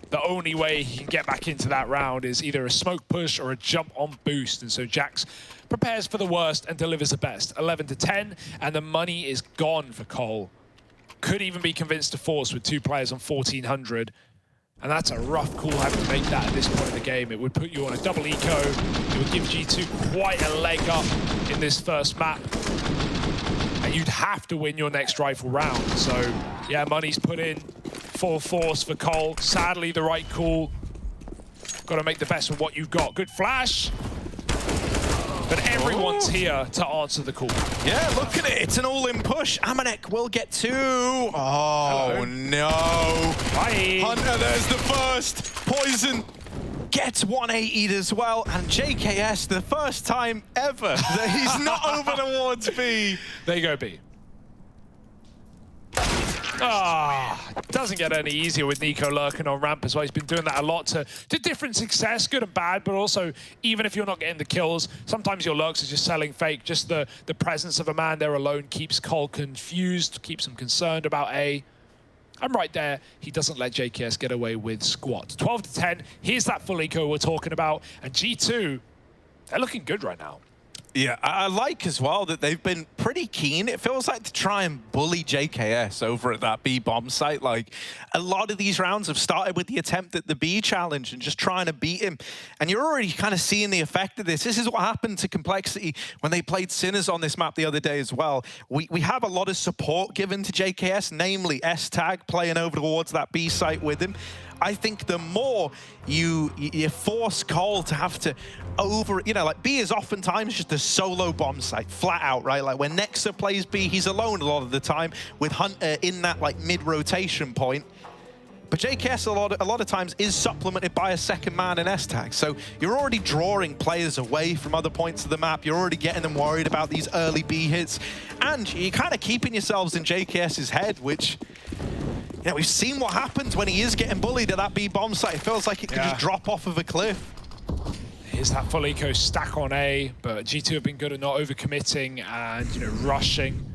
The only way he can get back into that round is either a smoke push or a jump on boost. And so Jax prepares for the worst and delivers the best. 11-10, and the money is gone for Cole. Could even be convinced to force with 2 players on 1400. And that's a rough call having to make that at this point in the game. It would put you on a double eco. It would give G2 quite a leg up in this first map. And you'd have to win your next rifle round. So, yeah, money's put in. Full force for Cole. Sadly, the right call. Got to make the best of what you've got. Good flash. But everyone's here to answer the call. Yeah, look at it. It's an all-in push. Amanek will get 2. Oh, hello. No. Bye. Hunter, there's the first. Poison gets 180'd as well. And JKS, the first time ever that he's not over towards B. There you go, B. Ah, doesn't get any easier with Nico lurking on ramp as well. He's been doing that a lot to different success, good and bad, but also even if you're not getting the kills, sometimes your lurks are just selling fake. Just the presence of a man there alone keeps Cole confused, keeps him concerned about A. And right there, he doesn't let JKS get away with squat. 12-10, here's that full eco we're talking about. And G2, they're looking good right now. Yeah, I like as well that they've been pretty keen. It feels like to try and bully JKS over at that B bomb site. Like, a lot of these rounds have started with the attempt at the B challenge and just trying to beat him. And you're already kind of seeing the effect of this. This is what happened to Complexity when they played Sinners on this map the other day as well. We have a lot of support given to JKS, namely S-Tag playing over towards that B site with him. I think the more you force Cole to have to like B is oftentimes just a solo bomb site, flat out, right? Like when Nexa plays B, he's alone a lot of the time with Hunter in that like mid-rotation point. But JKS a lot of times is supplemented by a second man in S-Tag. So you're already drawing players away from other points of the map. You're already getting them worried about these early B hits. And you're kind of keeping yourselves in JKS's head, which... Yeah, we've seen what happens when he is getting bullied at that B bomb site. It feels like it could just drop off of a cliff. Here's that full eco stack on A, but G2 have been good at not overcommitting and, you know, rushing.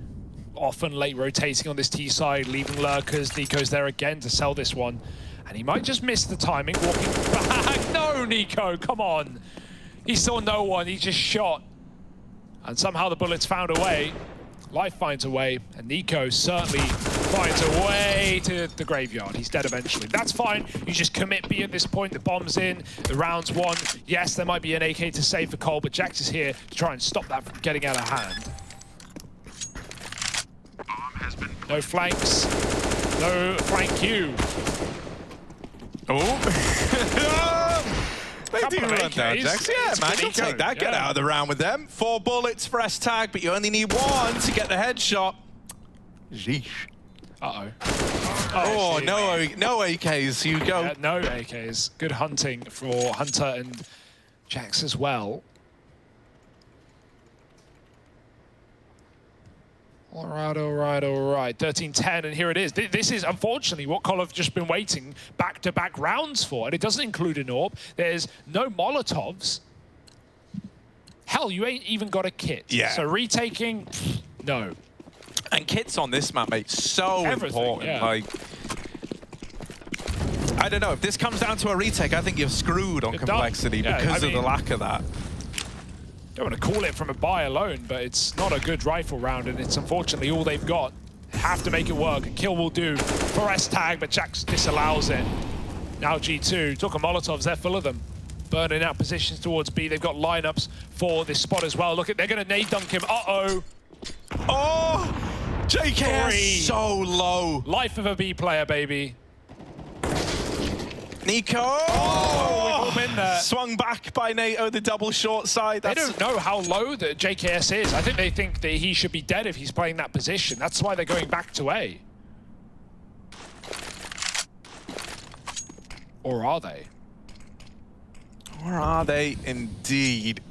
Often late rotating on this T side, leaving lurkers. Nico's there again to sell this one. And he might just miss the timing, walking back. No, Nico, come on. He saw no one, he just shot. And somehow the bullets found a way. Life finds a way, and Nico certainly finds a way to the graveyard. He's dead eventually. That's fine. You just commit B at this point. The bomb's in. The round's won. Yes, there might be an AK to save for Cole, but Jax is here to try and stop that from getting out of hand. No flanks. No flank Q. They do run down Jax. Yeah, man, you'll take that. Get out of the round with them. 4 bullets for S-Tag, but you only need 1 to get the headshot. Sheesh. Uh-oh. Oh, no AKs, Hugo. Yeah, no AKs. Good hunting for Hunter and Jax as well. All right. 13-10, and here it is. This is, unfortunately, what Col have just been waiting back-to-back rounds for, and it doesn't include an AWP. There's no Molotovs. Hell, you ain't even got a kit. Yeah. So retaking, no. And kits on this map, mate, so important. Yeah. Like, I don't know, if this comes down to a retake, I think you're screwed on complexity because of the lack of that. Don't want to call it from a buy alone, but it's not a good rifle round, and it's unfortunately all they've got. Have to make it work. A kill will do for S-Tag, but Jax disallows it. Now G2, talking Molotovs, they're full of them. Burning out positions towards B. They've got lineups for this spot as well. Look at, they're going to nade dunk him. Uh-oh. Oh! JKS so low. Life of a B player, baby. Nico! Oh, we've all been there. Swung back by NATO, the double short side. They don't know how low the JKS is. I think they think that he should be dead if he's playing that position. That's why they're going back to A. Or are they? Or are they indeed?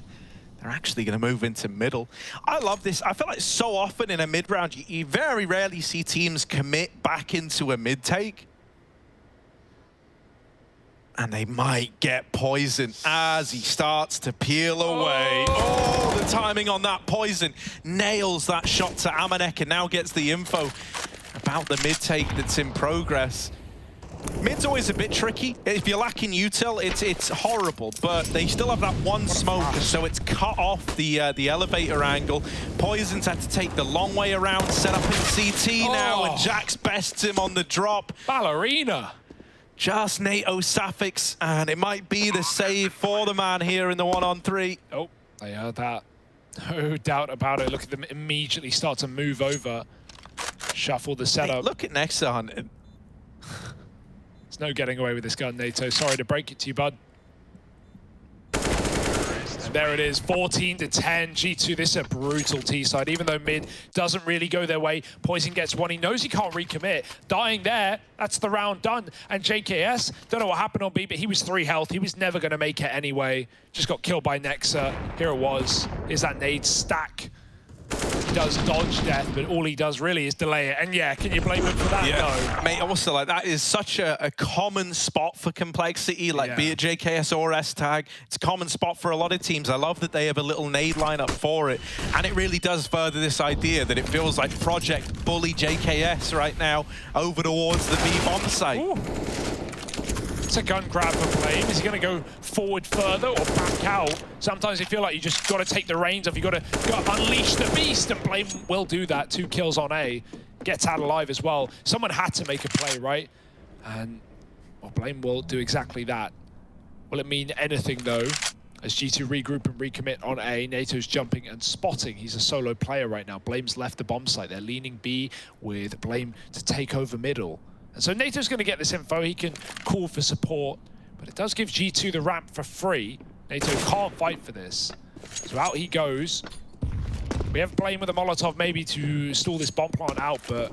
They're actually going to move into middle. I love this. I feel like so often in a mid-round, you very rarely see teams commit back into a mid-take. And they might get poison as he starts to peel away. Oh, the timing on that poison. Nails that shot to Amanek and now gets the info about the mid-take that's in progress. Mid's always a bit tricky. If you're lacking util, it's horrible, but they still have that one smoke, so it's cut off the elevator angle. Poison's had to take the long way around, set up in CT now, and Jax bests him on the drop. Ballerina. Just NATO suffix, and it might be the save for the man here in the 1-on-3. Oh, I heard that. No doubt about it. Look at them immediately start to move over. Shuffle the setup. Hey, look at Nexa hunting. There's no getting away with this gun, NATO. Sorry to break it to you, bud. And there it is, 14-10. G2, this is a brutal T-side. Even though mid doesn't really go their way, Poison gets one. He knows he can't recommit. Dying there, that's the round done. And JKS, don't know what happened on B, but he was 3 health. He was never going to make it anyway. Just got killed by Nexa. Here it was. Here's that nade stack. He does dodge death, but all he does really is delay it. And yeah, can you blame him for that? Yeah. No. Mate, also, like, that is such a common spot for complexity, like, be it JKS or S-Tag. It's a common spot for a lot of teams. I love that they have a little nade lineup for it. And it really does further this idea that it feels like Project bully JKS right now over towards the B-bomb site. Ooh. It's a gun grab for Blame. Is he going to go forward further or back out? Sometimes you feel like you just got to take the reins off. You got to unleash the beast, and Blame will do that. 2 kills on A. Gets out alive as well. Someone had to make a play, right? And well, Blame will do exactly that. Will it mean anything, though? As G2 regroup and recommit on A, NATO's jumping and spotting. He's a solo player right now. Blame's left the bomb site. They're leaning B with Blame to take over middle. And so NATO's going to get this info. He can call for support, but it does give G2 the ramp for free. NATO can't fight for this. So out he goes. We have Blame with a Molotov maybe to stall this bomb plant out, but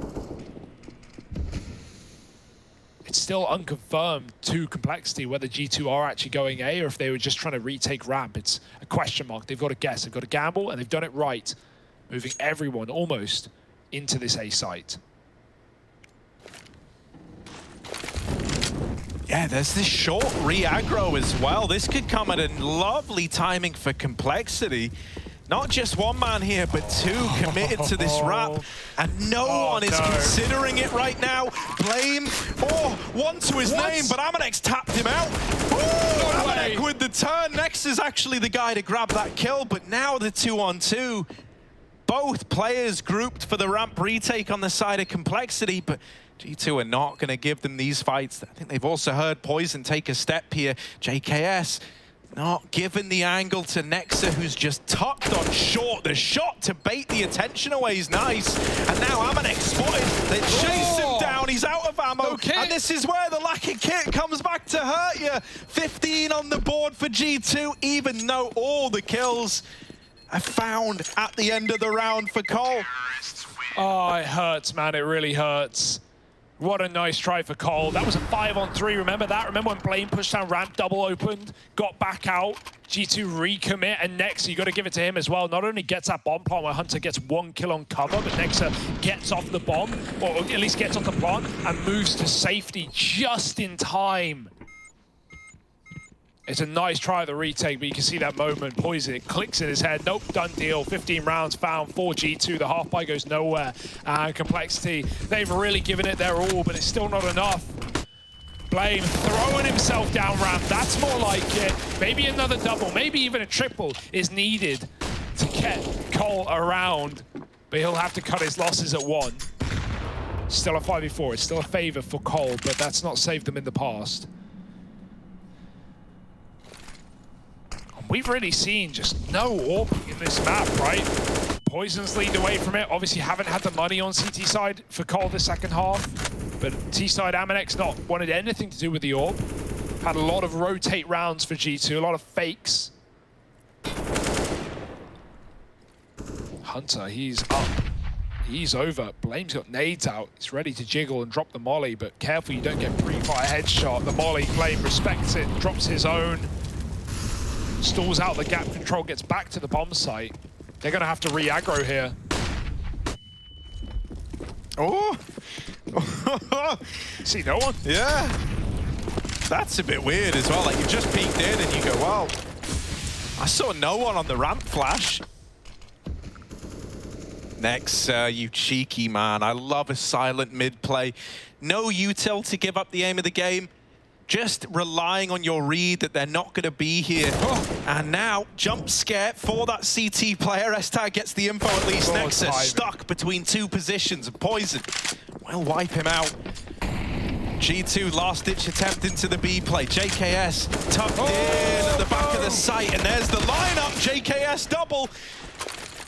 it's still unconfirmed to Complexity whether G2 are actually going A or if they were just trying to retake ramp. It's a question mark. They've got to guess. They've got to gamble, and they've done it right, moving everyone almost into this A site. Yeah, there's this short re-aggro as well. This could come at a lovely timing for Complexity. Not just one man here, but 2 committed to this wrap. And no one is considering it right now. Blame, one to his name, but Amanek's tapped him out. Amanek with the turn. Next is actually the guy to grab that kill, but now the 2-on-2. Both players grouped for the ramp retake on the side of Complexity, but G2 are not going to give them these fights. I think they've also heard Poison take a step here. JKS not giving the angle to Nexa, who's just tucked on short. The shot to bait the attention away is nice. And now Amanek spotted. They chase him down. he's out of ammo. And this is where the lack of kit comes back to hurt you. 15 on the board for G2, even though all the kills are found at the end of the round for Cole. Oh, it hurts, man. It really hurts. What a nice try for Cole. That was a 5-on-3. Remember that? Remember when Blaine pushed down ramp, double opened, got back out, G2 recommit, and Nexa, you got to give it to him as well. Not only gets that bomb plant where Hunter gets 1 kill on cover, but Nexa gets off the bomb, or at least gets off the plant, and moves to safety just in time. It's a nice try of the retake, but you can see that moment. Poison, it clicks in his head. Nope, done deal. 15 rounds found for G2. The half buy goes nowhere. And Complexity, they've really given it their all, but it's still not enough. Blame throwing himself down ramp. That's more like it. Maybe another double, maybe even a triple is needed to get Cole around. But he'll have to cut his losses at 1. Still a 5v4. It's still a favor for Cole, but that's not saved them in the past. We've really seen just no AWP in this map, right? Poison's lead away from it. Obviously haven't had the money on CT side for Cole the second half. But T side Amanex not wanted anything to do with the AWP. Had a lot of rotate rounds for G2, a lot of fakes. Hunter, he's up. He's over. Blame's got nades out. He's ready to jiggle and drop the molly, but careful you don't get pre-fire headshot. The molly, Blame respects it, drops his own. Stalls out the gap control, gets back to the bomb site. They're going to have to re-aggro here. Oh! See no one? Yeah. That's a bit weird as well. Like, you just peeked in and you go, well, I saw no one on the ramp flash. Next, you cheeky man. I love a silent mid play. No util to give up the aim of the game. Just relying on your read that they're not going to be here. Oh, and now, jump scare for that CT player. S-Tag gets the info at least. Nexa stuck between 2 positions. Poison will wipe him out. G2 last-ditch attempt into the B play. JKS tucked in at the back of the site. And there's the lineup. JKS double.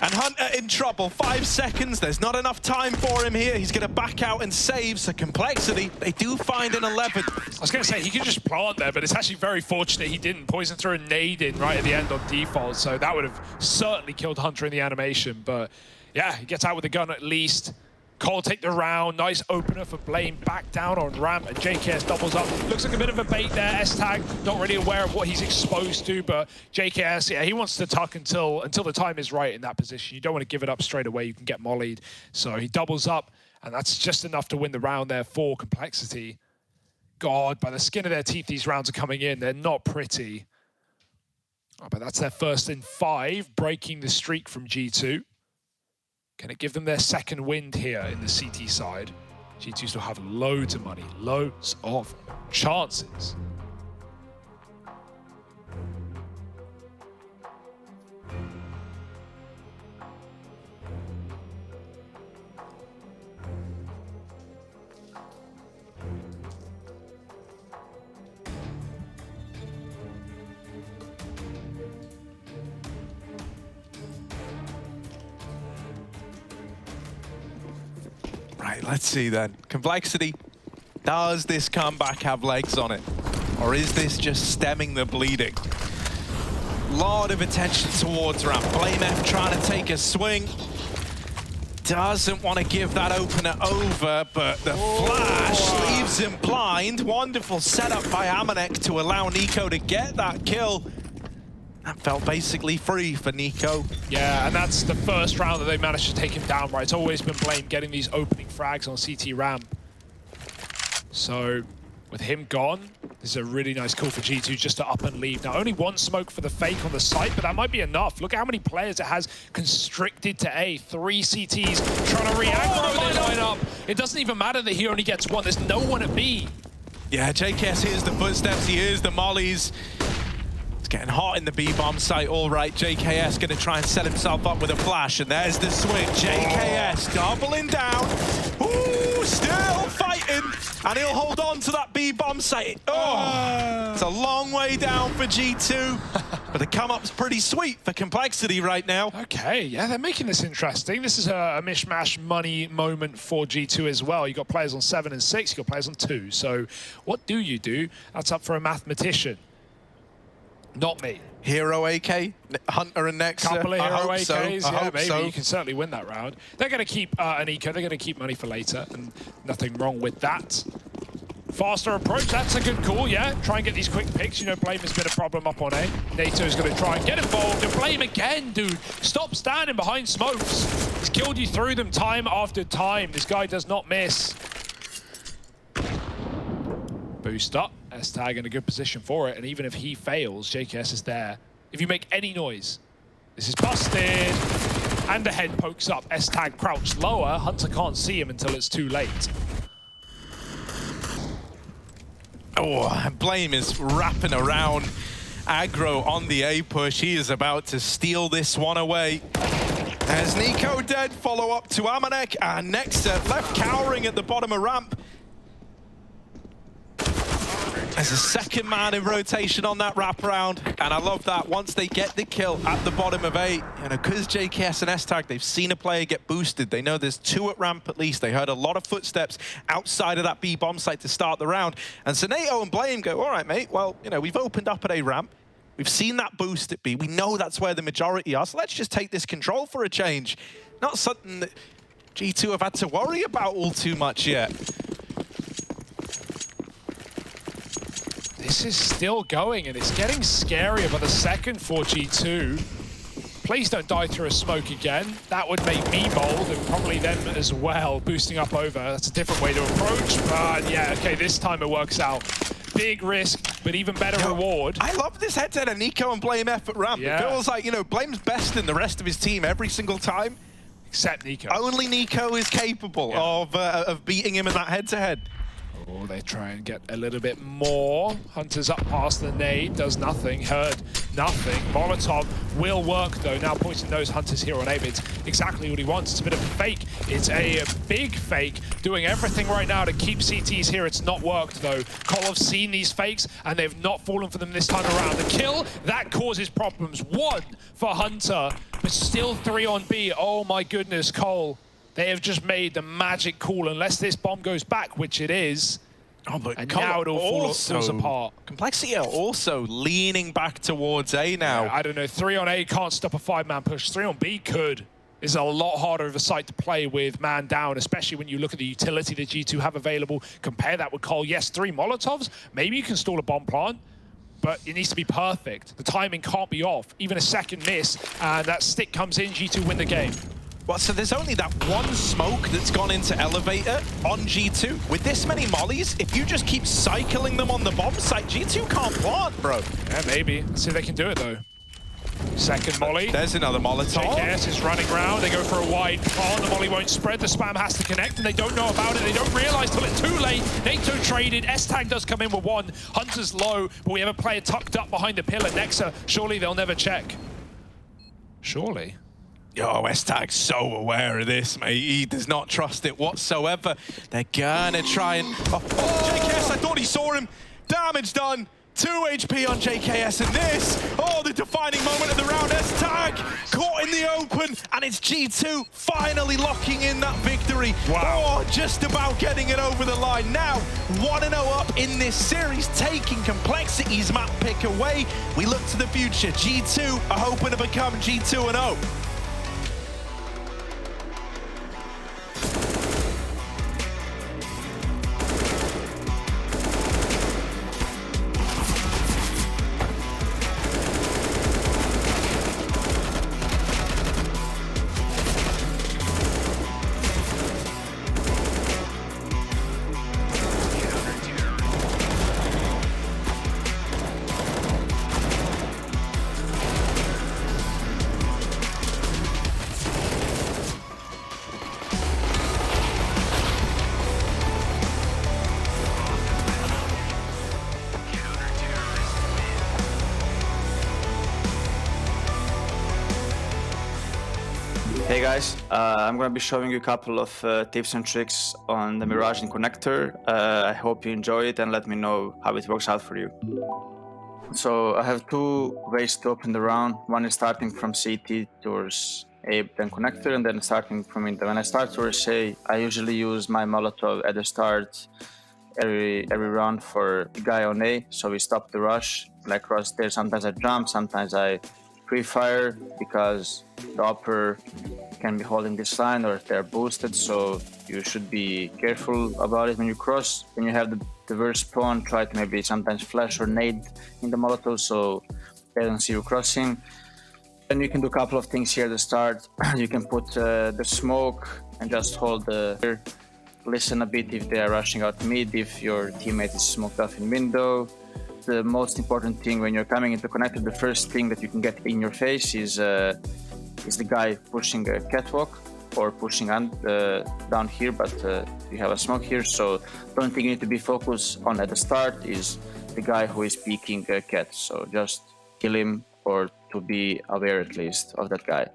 And Hunter in trouble. 5 seconds. There's not enough time for him here. He's going to back out and save. So Complexity, they do find an 11. I was going to say, he could just plant there, but it's actually very fortunate he didn't. Poison threw a nade in right at the end on default, so that would have certainly killed Hunter in the animation. But yeah, he gets out with a gun at least. Cole take the round. Nice opener for Blame. Back down on ramp, and JKS doubles up. Looks like a bit of a bait there. S-Tag not really aware of what he's exposed to, but JKS, yeah, he wants to tuck until the time is right in that position. You don't want to give it up straight away. You can get mollied. So he doubles up, and that's just enough to win the round there for Complexity. God, by the skin of their teeth, these rounds are coming in. They're not pretty. Oh, but that's their first in 5, breaking the streak from G2. Can it give them their second wind here in the CT side? G2 still have loads of money, loads of chances. Right, let's see then. Complexity, does this comeback have legs on it? Or is this just stemming the bleeding? Lot of attention towards ramp. Blame F trying to take a swing. Doesn't want to give that opener over, but the flash leaves him blind. Wonderful setup by Amanek to allow Nico to get that kill. That felt basically free for Nico. Yeah, and that's the first round that they managed to take him down, right? It's always been Blame getting these opening frags on CT ramp. So, with him gone, this is a really nice call for G2 just to up and leave. Now, only 1 smoke for the fake on the site, but that might be enough. Look at how many players it has constricted to A. 3 CTs trying to react to the lineup. It doesn't even matter that he only gets 1. There's no one at B. Yeah, JKS hears the footsteps, he hears the mollies. Getting hot in the B-bomb site, all right. JKS going to try and set himself up with a flash, and there's the swing. JKS doubling down. Ooh, still fighting, and he'll hold on to that B-bomb site. Oh, it's a long way down for G2. But the come-up's pretty sweet for Complexity right now. Okay, yeah, they're making this interesting. This is a mishmash money moment for G2 as well. You've got players on 7 and 6, you've got players on 2. So what do you do? That's up for a mathematician. Not me. Hero AK, Hunter and Nexa. Couple of Hero AKs, so. yeah, maybe. So. You can certainly win that round. They're going to keep an eco, they're going to keep money for later, and nothing wrong with that. Faster approach, that's a good call, yeah. Try and get these quick picks. You know, Blame has been a problem up on A. NATO's going to try and get involved, and Blame again, dude. Stop standing behind smokes. He's killed you through them time after time. This guy does not miss. Boost up. S-Tag in a good position for it, and even if he fails, JKS is there. If you make any noise, this is busted. And the head pokes up. S-Tag crouched lower. Hunter can't see him until it's too late. Oh, and Blame is wrapping around aggro on the A push. He is about to steal this one away. As Nico dead, follow up to Amanek, and Nexa left cowering at the bottom of ramp. There's a second man in rotation on that wraparound, and I love that. Once they get the kill at the bottom of 8, you know, because JKS and S-Tag, they've seen a player get boosted. They know there's 2 at ramp at least. They heard a lot of footsteps outside of that B bomb site to start the round. And so NATO and Blame go, all right, mate, well, you know, we've opened up at A ramp. We've seen that boost at B. We know that's where the majority are, so let's just take this control for a change. Not something that G2 have had to worry about all too much yet. This is still going, and it's getting scarier by the second for G2. Please don't die through a smoke again. That would make me bold, and probably them as well, boosting up over. That's a different way to approach, but yeah, okay, this time it works out. Big risk, but even better reward. I love this head-to-head of Nico and Blame F at ramp. Yeah. It feels like, you know, Blame's best in the rest of his team every single time. Except Nico. Only Nico is capable of beating him in that head-to-head. Oh, they try and get a little bit more. Hunter's up past the nade, does nothing, heard nothing. Molotov will work though, now pointing those Hunters here on A, but it's exactly what he wants. It's a bit of a fake. It's a big fake, doing everything right now to keep CTs here. It's not worked though. Cole have seen these fakes and they've not fallen for them this time around. The kill, that causes problems. 1 for Hunter, but still 3 on B. Oh my goodness, Cole. They have just made the magic call, unless this bomb goes back, which it is. Oh, but and now it all falls apart. Complexity are also leaning back towards A now. Yeah, I don't know, 3 on A can't stop a 5-man push. 3 on B could. It's a lot harder of a site to play with man down, especially when you look at the utility that G2 have available. Compare that with Cole. Yes, 3 Molotovs. Maybe you can stall a bomb plant, but it needs to be perfect. The timing can't be off. Even a second miss, and that stick comes in, G2 win the game. Well, so there's only that 1 smoke that's gone into elevator on G2. With this many mollies, if you just keep cycling them on the bomb site, G2 can't plant, bro. Yeah, maybe. Let's see if they can do it, though. Second molly. There's another Molotov. JKS is running around. They go for a wide plant. The molly won't spread. The spam has to connect, and they don't know about it. They don't realize till it's too late. NATO traded. S-Tag does come in with 1. Hunter's low, but we have a player tucked up behind the pillar. Nexa, surely they'll never check. Surely. Yo, S-Tag's so aware of this, mate. He does not trust it whatsoever. They're gonna try and... Oh, JKS, I thought he saw him. Damage done. 2 HP on JKS, and this, the defining moment of the round. S-Tag caught in the open, and it's G2 finally locking in that victory. Wow. Oh, just about getting it over the line. Now, 1-0 up in this series, taking Complexity's map pick away. We look to the future. G2 are hoping to become G2-0. Hey guys, I'm going to be showing you a couple of tips and tricks on the Mirage and connector. I hope you enjoy it and let me know how it works out for you. So I have two ways to open the round. One is starting from CT towards A, then connector, and then starting from Inter. When I start towards A, I usually use my Molotov at the start every round for the guy on A, so we stop the rush. Like cross there, sometimes I jump, sometimes I pre-fire because the upper can be holding this line or if they're boosted, so you should be careful about it when you cross. When you have the worst spawn, try to maybe sometimes flash or nade in the Molotov so they don't see you crossing. Then you can do a couple of things here at the start. You can put the smoke and just hold the... Listen a bit if they are rushing out mid, if your teammate is smoked off in window. The most important thing when you're coming into connector, the first thing that you can get in your face is the guy pushing a catwalk or pushing down here, but you have a smoke here. So the only thing you need to be focused on at the start is the guy who is peeking a cat. So just kill him or to be aware at least of that guy.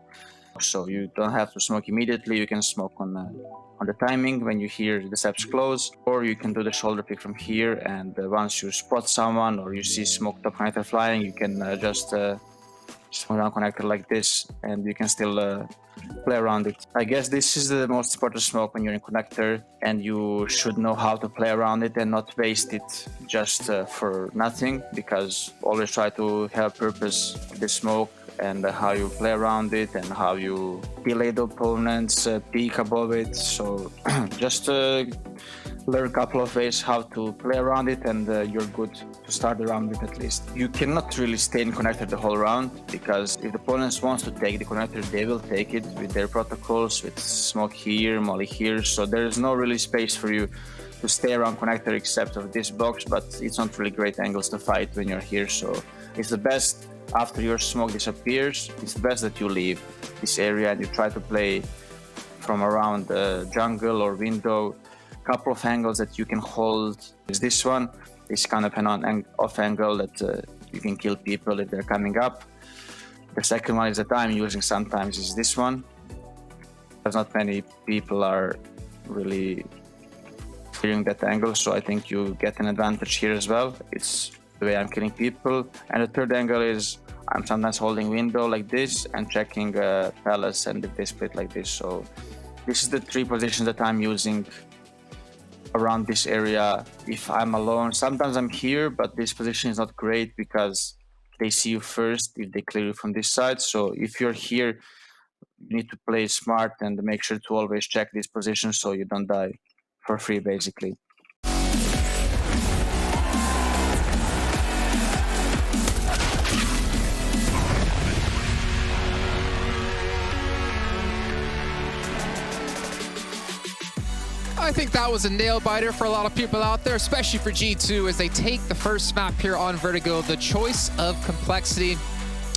So you don't have to smoke immediately. You can smoke on the timing when you hear the steps close, or you can do the shoulder pick from here. And once you spot someone or you see smoke top connector flying, you can just smoke down connector like this, and you can still play around it. I guess this is the most important smoke when you're in connector, and you should know how to play around it and not waste it just for nothing, because always try to have purpose of the smoke and how you play around it and how you delay the opponents, peek above it. So just learn a couple of ways how to play around it, and you're good to start around it at least. You cannot really stay in connector the whole round, because if the opponents wants to take the connector, they will take it with their protocols, with smoke here, molly here. So there is no really space for you to stay around connector except of this box, but it's not really great angles to fight when you're here. So it's the best, after your smoke disappears, it's best that you leave this area and you try to play from around the jungle or window. Couple of angles that you can hold is this one. It's kind of an off angle that you can kill people if they're coming up. The second one is that I'm using sometimes is this one. There's not many people are really clearing that angle, so I think you get an advantage here as well. It's the way I'm killing people. And the third angle is I'm sometimes holding window like this and checking palace and if they split like this. So this is the three positions that I'm using around this area if I'm alone. Sometimes I'm here, but this position is not great because they see you first if they clear you from this side. So if you're here, you need to play smart and make sure to always check this position so you don't die for free, basically. I think that was a nail-biter for a lot of people out there, especially for G2, as they take the first map here on Vertigo, the choice of complexity,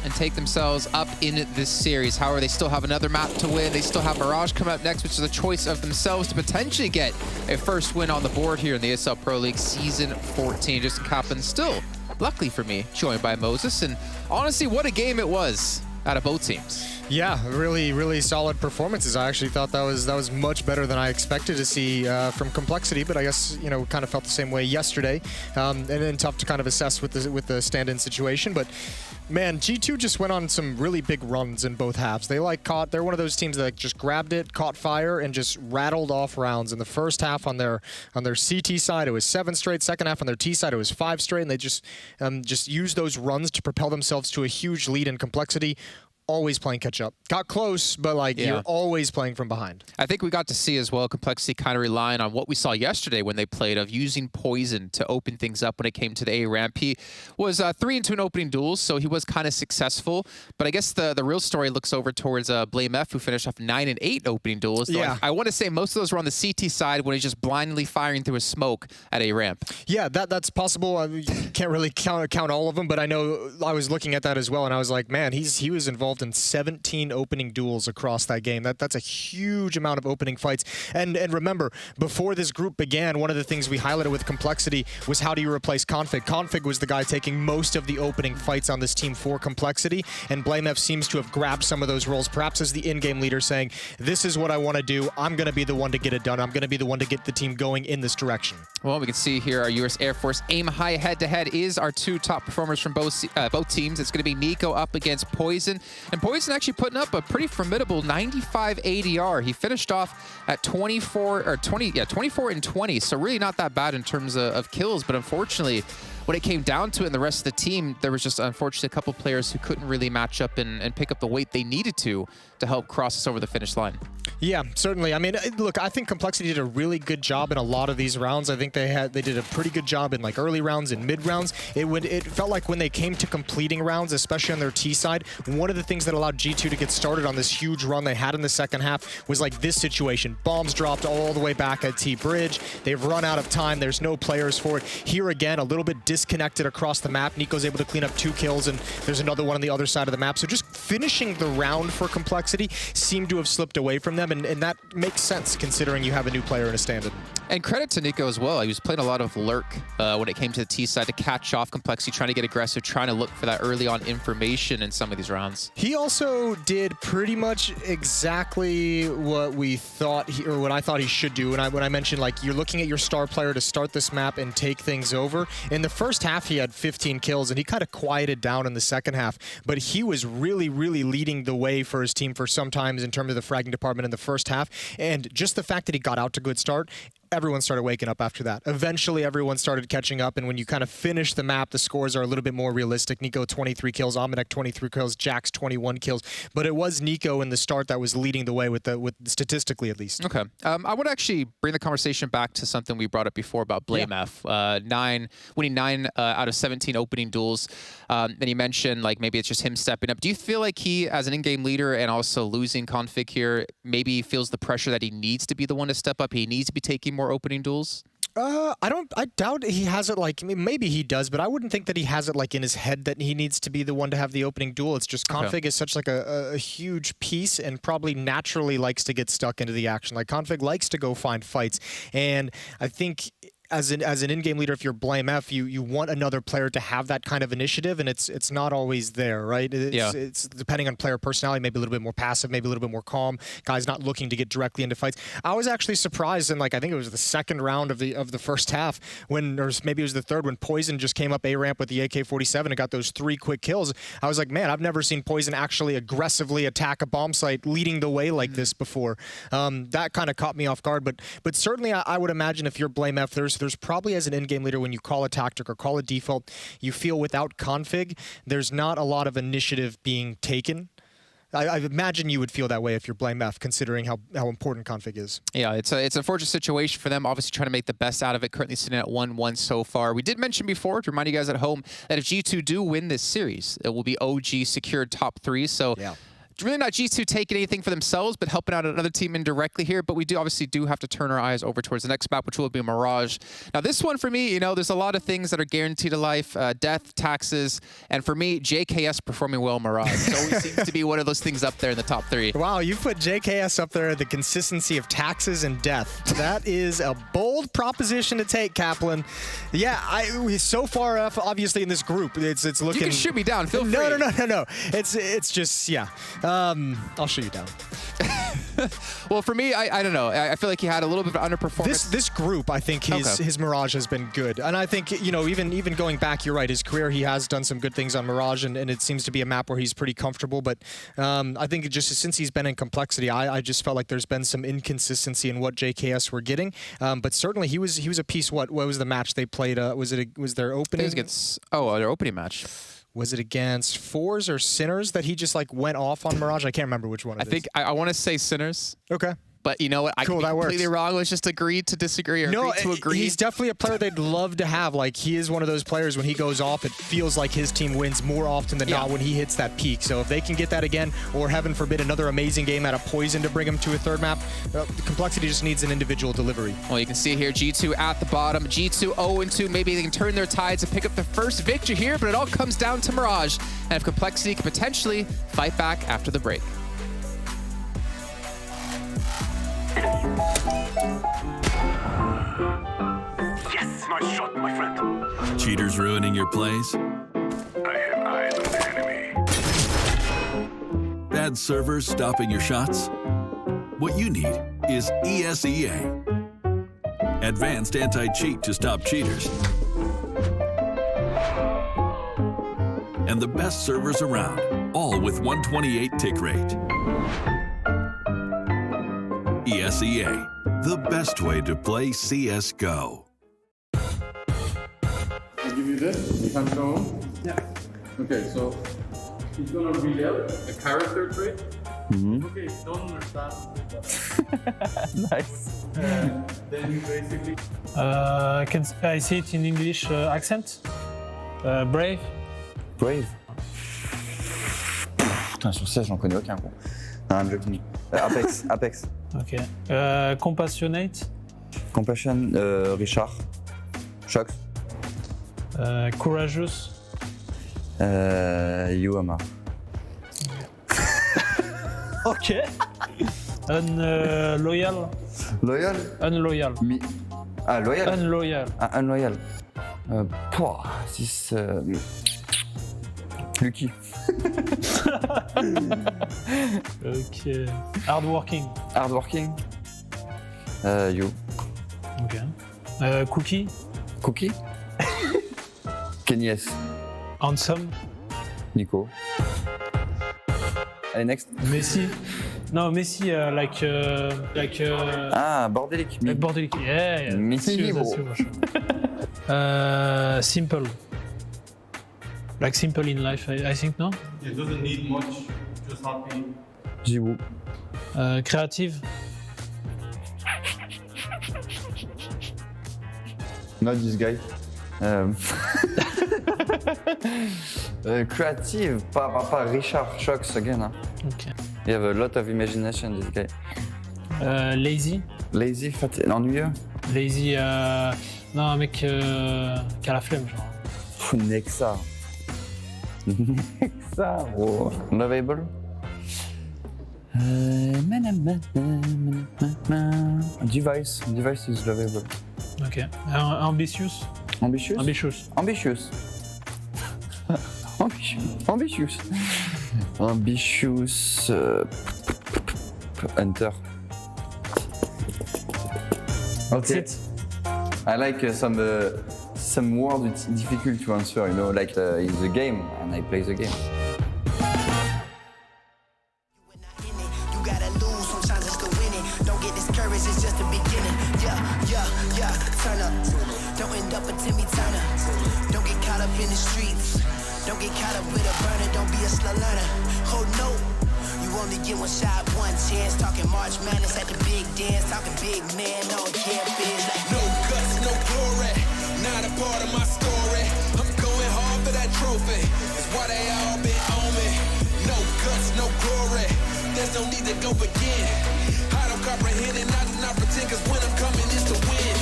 and take themselves up in this series. However, they still have another map to win. They still have Mirage coming up next, which is a choice of themselves to potentially get a first win on the board here in the ESL Pro League Season 14. Justin Kaplan still, luckily for me, joined by Moses. And honestly, what a game it was out of both teams. Yeah, really solid performances. I actually thought that was much better than I expected to see from Complexity, but I guess, you know, kind of felt the same way yesterday. And then tough to kind of assess with the stand-in situation, but man, G2 just went on some really big runs in both halves. They're one of those teams that just grabbed it, caught fire, and just rattled off rounds. In the first half on their CT side, it was 7 straight. Second half on their T side, it was 5 straight, and they just used those runs to propel themselves to a huge lead in Complexity. Always playing catch up. Got close, but like you're always playing from behind. I think we got to see as well Complexity kind of relying on what we saw yesterday when they played, of using poison to open things up when it came to the A ramp. He was 3-2 in opening duels, so he was kind of successful. But I guess the real story looks over towards Blame F, who finished off 9-8 opening duels. So yeah. I want to say most of those were on the CT side when he's just blindly firing through a smoke at A ramp. Yeah, that's possible. You can't really count all of them, but I know I was looking at that as well, and I was like, man, he was involved involved in 17 opening duels across that game. That's a huge amount of opening fights. And remember, before this group began, one of the things we highlighted with Complexity was how do you replace Config. Config was the guy taking most of the opening fights on this team for Complexity, and BlameF seems to have grabbed some of those roles, perhaps as the in-game leader saying, this is what I want to do. I'm going to be the one to get it done. I'm going to be the one to get the team going in this direction. Well, we can see here our U.S. Air Force aim high head-to-head is our two top performers from both teams. It's going to be Nico up against Poison, and Poison actually putting up a pretty formidable 95 ADR. He finished off at 24 and 20, so really not that bad in terms of kills, but unfortunately, when it came down to it and the rest of the team, there was just unfortunately a couple players who couldn't really match up and pick up the weight they needed to help cross us over the finish line. Yeah, certainly. I mean, look, I think Complexity did a really good job in a lot of these rounds. I think they did a pretty good job in like early rounds and mid rounds. It felt like when they came to completing rounds, especially on their T side, one of the things that allowed G2 to get started on this huge run they had in the second half was like this situation. Bombs dropped all the way back at T Bridge. They've run out of time. There's no players for it. Here again, a little bit disconnected across the map. Nico's able to clean up 2 kills, and there's another one on the other side of the map. So just finishing the round for Complexity seemed to have slipped away from them, and that makes sense considering you have a new player in a stand-in. And credit to Nico as well. He was playing a lot of lurk when it came to the T side to catch off Complexity, trying to get aggressive, trying to look for that early on information in some of these rounds. He also did pretty much exactly what we thought or what I thought he should do. When I mentioned like you're looking at your star player to start this map and take things over. In the first half, he had 15 kills, and he kind of quieted down in the second half. But he was really, really leading the way for his team for some times in terms of the fragging department in the first half. And just the fact that he got out to a good start, everyone started waking up after that. Eventually, everyone started catching up, and when you kind of finish the map, the scores are a little bit more realistic. Nico 23 kills, Amanek 23 kills, Jax 21 kills. But it was Nico in the start that was leading the way with statistically at least. Okay. I want to actually bring the conversation back to something we brought up before about BlameF. Winning 9 out of 17 opening duels. Then you mentioned like maybe it's just him stepping up. Do you feel like he, as an in-game leader and also losing Config here, maybe feels the pressure that he needs to be the one to step up? He needs to be taking more opening duels? I doubt he has it like, I mean, maybe he does, but I wouldn't think that he has it like in his head that he needs to be the one to have the opening duel. It's just Config is such like a huge piece and probably naturally likes to get stuck into the action. Like Config likes to go find fights, and I think as an in-game leader, if you're BlameF, you want another player to have that kind of initiative, and it's not always there, right? It's depending on player personality, maybe a little bit more passive, maybe a little bit more calm. Guys not looking to get directly into fights. I was actually surprised in like I think it was the second round of the first half when, or maybe it was the third, when Poison just came up A-ramp with the AK-47 and got those 3 quick kills. I was like, man, I've never seen Poison actually aggressively attack a bomb site leading the way like this before. That kind of caught me off guard, but certainly I would imagine if you're BlameF, there's probably as an in-game leader, when you call a tactic or call a default, you feel without Config, there's not a lot of initiative being taken. I imagine you would feel that way if you're BlameF, considering how important Config is. Yeah, it's an unfortunate situation for them, obviously trying to make the best out of it, currently sitting at 1-1 so far. We did mention before, to remind you guys at home, that if G2 do win this series, it will be OG secured top 3, so really not G2 taking anything for themselves, but helping out another team indirectly here. But we obviously have to turn our eyes over towards the next map, which will be Mirage. Now, this one for me, there's a lot of things that are guaranteed to life: death, taxes, and for me, JKS performing well in Mirage. It always seems to be one of those things up there in the top 3. Wow, you put JKS up there, the consistency of taxes and death. That is a bold proposition to take, Kaplan. Yeah, so far, obviously in this group, it's looking. You can shoot me down. Feel free. No. It's just I'll shoot you down. Well, for me, I don't know. I feel like he had a little bit of underperformance. This group, I think his Mirage has been good. And I think, even going back, you're right, his career, he has done some good things on Mirage, and it seems to be a map where he's pretty comfortable. But I think just since he's been in Complexity, I just felt like there's been some inconsistency in what JKS were getting. But certainly he was a piece. What was the match they played? Was their opening? It was against, their opening match. Was it against Fours or Sinners that he just like went off on Mirage? I can't remember which one it is. I want to say Sinners. Okay. But you know what? I could be completely wrong. Let's just agree to disagree or agree to agree. He's definitely a player they'd love to have. Like, he is one of those players, when he goes off, it feels like his team wins more often than not when he hits that peak. So if they can get that again, or heaven forbid, another amazing game out of Poison to bring him to a third map, the Complexity just needs an individual delivery. Well, you can see here G2 at the bottom. G2 0-2. Maybe they can turn their tides and pick up the first victory here, but it all comes down to Mirage. And if Complexity can potentially fight back after the break. Yes, nice shot, my friend. Cheaters ruining your plays? I have eyes on the enemy. Bad servers stopping your shots? What you need is ESEA. Advanced anti-cheat to stop cheaters. And the best servers around, all with 128 tick rate. ESEA, the best way to play CSGO. I'll give you this. You can show him. Yeah. Okay, so he's gonna read out a character trait. Okay, don't understand. Nice. Then you basically. Can I say it in English accent? Brave. Brave. Putain, sur ça, j'en connais aucun. Gros. Non, Apex. Apex. Ok. Compassionate. Compassion, Richard. Shox. Courageous. UMA. Ok. Unloyal. Loyal. Unloyal. Loyal. Unloyal. Unloyal. Pouah, 6. Lucky. Ok. Hardworking. Hardworking. You. Ok. Cookie. Cookie. Kenyes. Handsome. Nico. Allez, next. Messi. No, Messi, like. Bordelic. Like Bordelic. Yeah. Messi, simple. Like simple in life, I think, no? It doesn't need much, just happy. Jiwoo. Creative. Not this guy. Creative, pas Richard Shox again. Huh? Okay. You have a lot of imagination, this guy. Lazy. Lazy, ennuyeux. Lazy, non, un mec qui a la flemme, genre. Nexa. Nexa, bro. Lovable. Device. Device is lovable. Ok. Ambitious. Ambitious? Ambitious. Ambitious. Ambitious. Ambitious. Hunter. That's it. I like some words difficult to answer, you know, like in the game, and I play the game. Don't get caught up with a burner, don't be a slow learner. Oh no, you only get one shot, one chance. Talking March Madness at the big dance, talking big man on campus. Like no guts, no glory, not a part of my story. I'm going hard for that trophy, that's why they all been on me. No guts, no glory, there's no need to go again. I don't comprehend it, I do not pretend, cause when I'm coming is to win.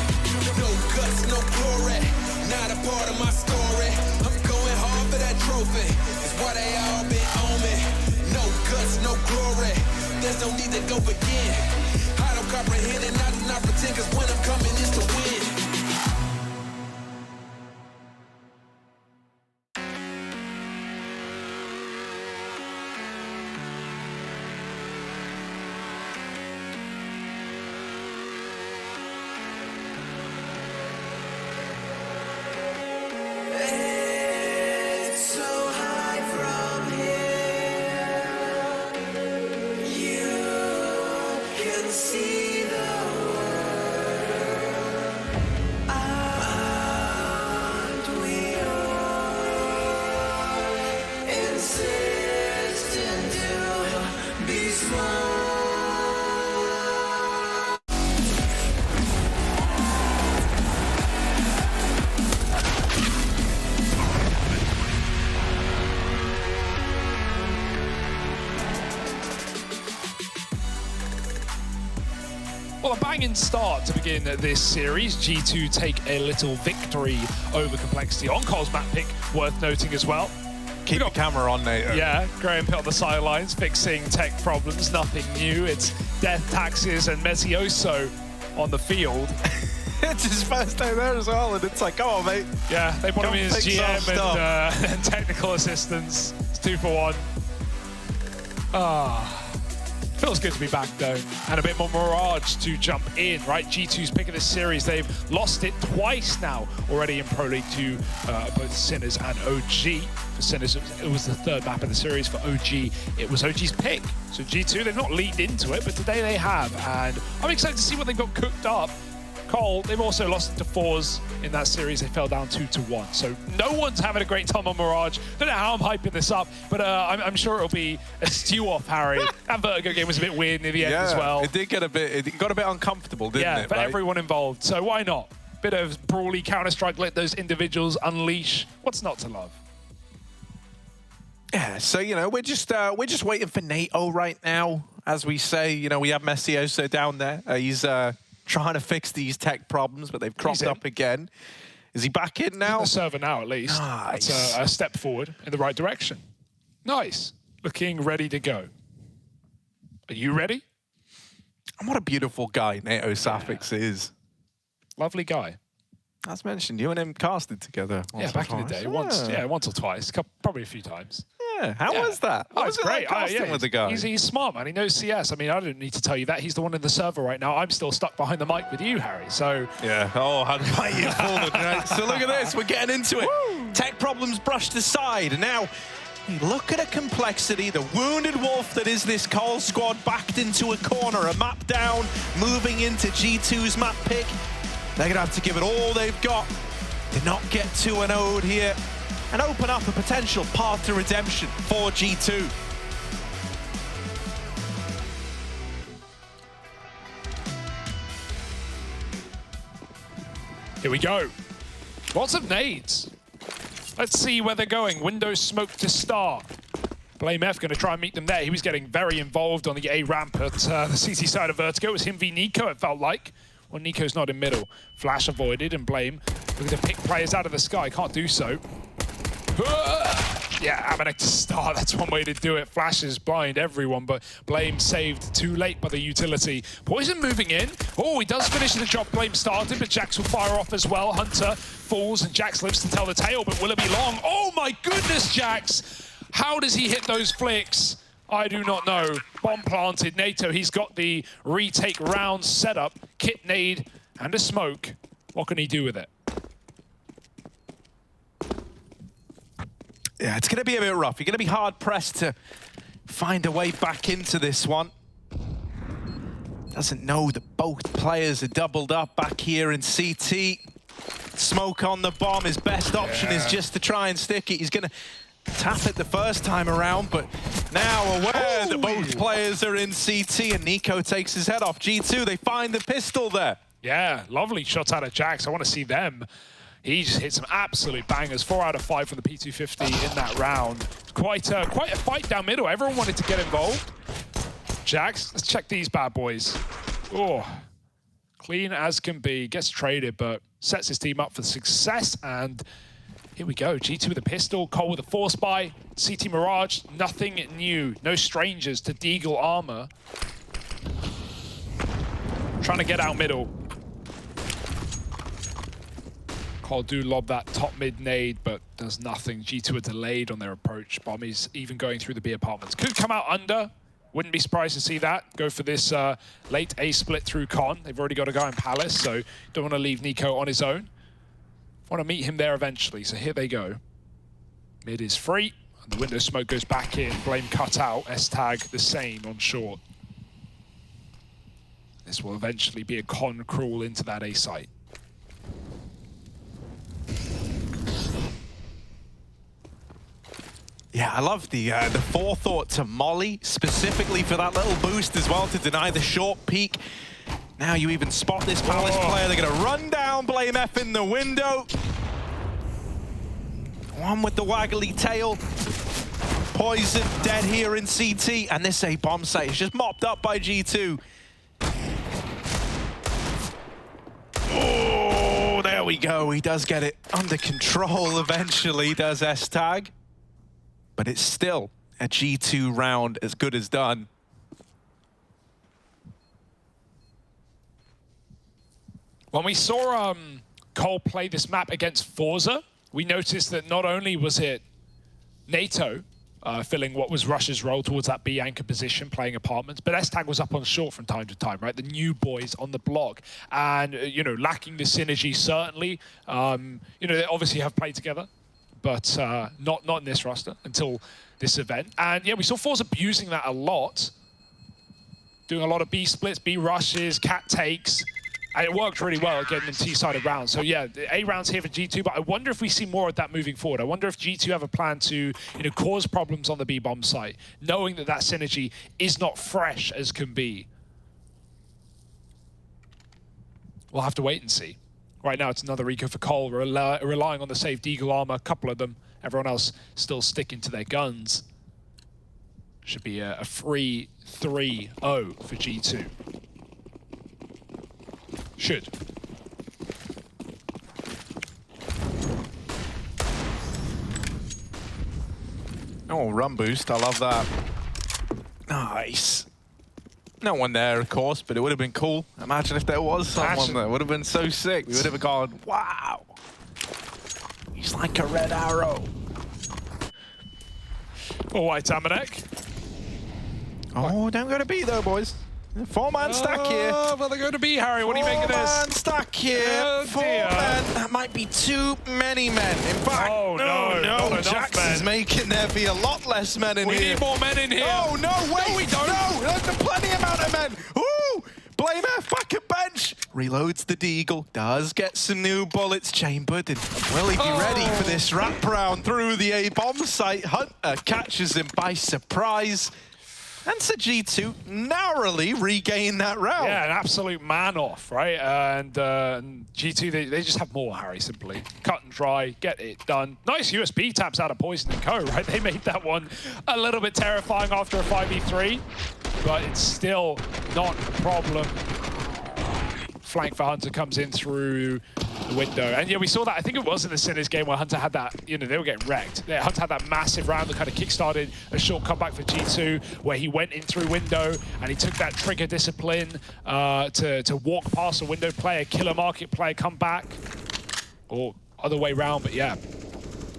No guts, no glory, not a part of my story. I'm going hard for that trophy, that's why they all been on me. No guts, no glory, there's no need to go again. I don't comprehend it, I do not pretend, cause when I'm coming is to win. it's so high from here. You can see the world. banging start to begin this series. G2 take a little victory over Complexity on Cole's map pick, worth noting as well. Keep the camera on, Nate. Yeah, Graham Pitt on the sidelines, fixing tech problems, nothing new. It's Death, Taxes, and Mesioso on the field. It's his first day there as well, and it's like, come on, mate. Yeah, they put him in as GM stuff. and technical assistants. It's 2 for 1. Feels good to be back, though. And a bit more Mirage to jump in, right? G2's pick of this series. They've lost it twice now already in Pro League to both Sinners and OG. For Sinners, it was the 3rd map of the series. For OG, it was OG's pick. So G2, they've not leaned into it, but today they have. And I'm excited to see what they've got cooked up. Cole, they've also lost it to Fours in that series. They fell down 2-1. So no one's having a great time on Mirage. Don't know how I'm hyping this up, but I'm sure it'll be a stew-off, Harry. That Vertigo game was a bit weird near the end as well. It did get a bit, it got a bit uncomfortable, didn't it? Yeah, for everyone involved. So why not? Bit of brawly Counter-Strike, let those individuals unleash. What's not to love? Yeah, so, you know, we're just waiting for NATO right now. As we say, you know, we have Mesioso down there. He's trying to fix these tech problems, but they've cropped up again. Is he back in now? He's in the server now, at least. Nice. That's a step forward in the right direction. Nice. Looking ready to go. Are you ready? And what a beautiful guy NATO Safix is. Lovely guy. As mentioned, you and him casted together. Yeah, back in the day. Once or twice. Probably a few times. Yeah, how was that? Oh, it's great. Casting with the guy? He's smart, man. He knows CS. I mean, I don't need to tell you that. He's the one in the server right now. I'm still stuck behind the mic with you, Harry. So yeah. Oh, how to fight you forward, right? So look at this. We're getting into it. Woo! Tech problems brushed aside. And now, look at a Complexity. The wounded wolf that is this Cole squad backed into a corner. A map down, moving into G2's map pick. They're going to have to give it all they've got to not get 2-0'd here and open up a potential path to redemption for G2. Here we go. Lots of nades. Let's see where they're going. Window smoke to start. Blame F going to try and meet them there. He was getting very involved on the A ramp at the CT side of Vertigo. It was him v Nico, it felt like. Well, Nico's not in middle. Flash avoided, and Blame looking to pick players out of the sky. Can't do so. Yeah, Amanek to start. That's one way to do it. Flashes blind everyone, but Blame saved too late by the utility. Poison moving in. Oh, he does finish the job Blame started, but Jax will fire off as well. Hunter falls, and Jax lives to tell the tale, but will it be long? Oh my goodness, Jax! How does he hit those flicks? I do not know. Bomb planted. NATO, he's got the retake round set up. Kit nade and a smoke. What can he do with it? Yeah, it's going to be a bit rough. You're going to be hard-pressed to find a way back into this one. Doesn't know that both players are doubled up back here in CT. Smoke on the bomb. His best option is just to try and stick it. He's going to tap it the first time around, but now aware that both players are in CT, and Nico takes his head off. G2, they find the pistol there. Yeah, lovely shots out of Jax. I want to see them. He just hit some absolute bangers. 4 out of 5 from the P250 in that round. Quite a fight down middle. Everyone wanted to get involved. Jax, let's check these bad boys. Oh, clean as can be. Gets traded, but sets his team up for success. And here we go. G2 with a pistol. Cole with a force buy. CT Mirage, nothing new. No strangers to Deagle armor. Trying to get out middle. Cole do lob that top mid nade, but does nothing. G2 are delayed on their approach. Bommy's even going through the B apartments. Could come out under. Wouldn't be surprised to see that. Go for this late A split through Con. They've already got a guy in Palace, so don't want to leave Nico on his own. Want to meet him there eventually, so here they go. Mid is free, and the window smoke goes back in. Blame cut out. S-tag the same on short. This will eventually be a Con crawl into that A site. Yeah, I love the forethought to Molly, specifically for that little boost as well to deny the short peek. Now you even spot this Palace player. They're going to run down Blame F in the window. One with the waggly tail. Poison dead here in CT. And this A bomb site is just mopped up by G2. Oh, there we go. He does get it under control eventually, does S-Tag. But it's still a G2 round as good as done. When we saw Cole play this map against Forza, we noticed that not only was it NATO filling what was Rush's role towards that B anchor position, playing apartments, but S-Tag was up on short from time to time, right? The new boys on the block. And, you know, lacking the synergy, certainly. You know, they obviously have played together, but not in this roster until this event. And, yeah, we saw Forza abusing that a lot, doing a lot of B splits, B rushes, cat takes. And it worked really well getting them T-sided rounds. So yeah, the A rounds here for G2, but I wonder if we see more of that moving forward. I wonder if G2 have a plan to, you know, cause problems on the B-bomb site, knowing that that synergy is not fresh as can be. We'll have to wait and see. Right now, it's another eco for Cole, relying on the saved Eagle armor, a couple of them. Everyone else still sticking to their guns. Should be a free 3-0 for G2. Should. Oh, run boost. I love that. Nice. No one there, of course, but it would have been cool. Imagine if there was someone there. It would have been so sick. We would have gone, wow. He's like a red arrow. All right, Amanek. Oh, don't go to B though, boys. 4-man stack here. Oh, well, they're going to be, Harry. What do you make of this? 4-man stack here. Oh, 4 men. That might be too many men. In fact, no. Jax is making there be a lot less men in here. We need more men in here. Oh, no, wait. No, we don't. No, there's a plenty amount of men. Ooh, Blame F back at bench. Reloads the Deagle. Does get some new bullets chambered. And will he be ready for this wraparound through the A-bomb site? Hunter catches him by surprise. And so G2 narrowly regain that round. Yeah, an absolute man-off, right? And G2, they just have more, Harry, simply. Cut and dry, get it done. Nice USB taps out of Poison & Co., right? They made that one a little bit terrifying after a 5v3, but it's still not a problem. Flank for Hunter comes in through the window. And yeah, we saw that, I think it was in the Sinners game where Hunter had that, you know, they were getting wrecked. Yeah, Hunter had that massive round that kind of kick-started a short comeback for G2 where he went in through window and he took that trigger discipline to walk past a window player, kill a market player, come back. Or other way round, but yeah.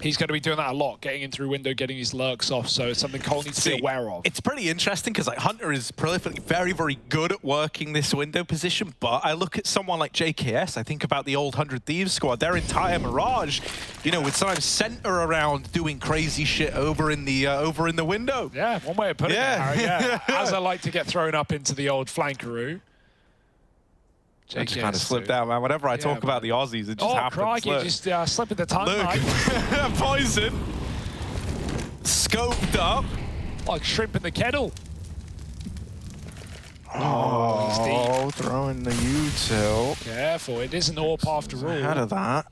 He's going to be doing that a lot, getting in through window, getting his lurks off, so it's something Cole needs to be aware of. It's pretty interesting because like Hunter is prolifically very, very good at working this window position, but I look at someone like JKS, I think about the old 100 Thieves squad, their entire Mirage, you know, with sometimes center around doing crazy shit over in the window. Yeah, one way of putting it, Harry, yeah. As I like to get thrown up into the old flankaroo. I just kind of slipped out, man. Whenever I talk about the Aussies, it just happens. Oh, crikey, just slipping the tongue, Look. Poison. Scoped up. Like shrimp in the kettle. Oh, throwing the util. Careful, it isn't AWP after all. Ahead of that.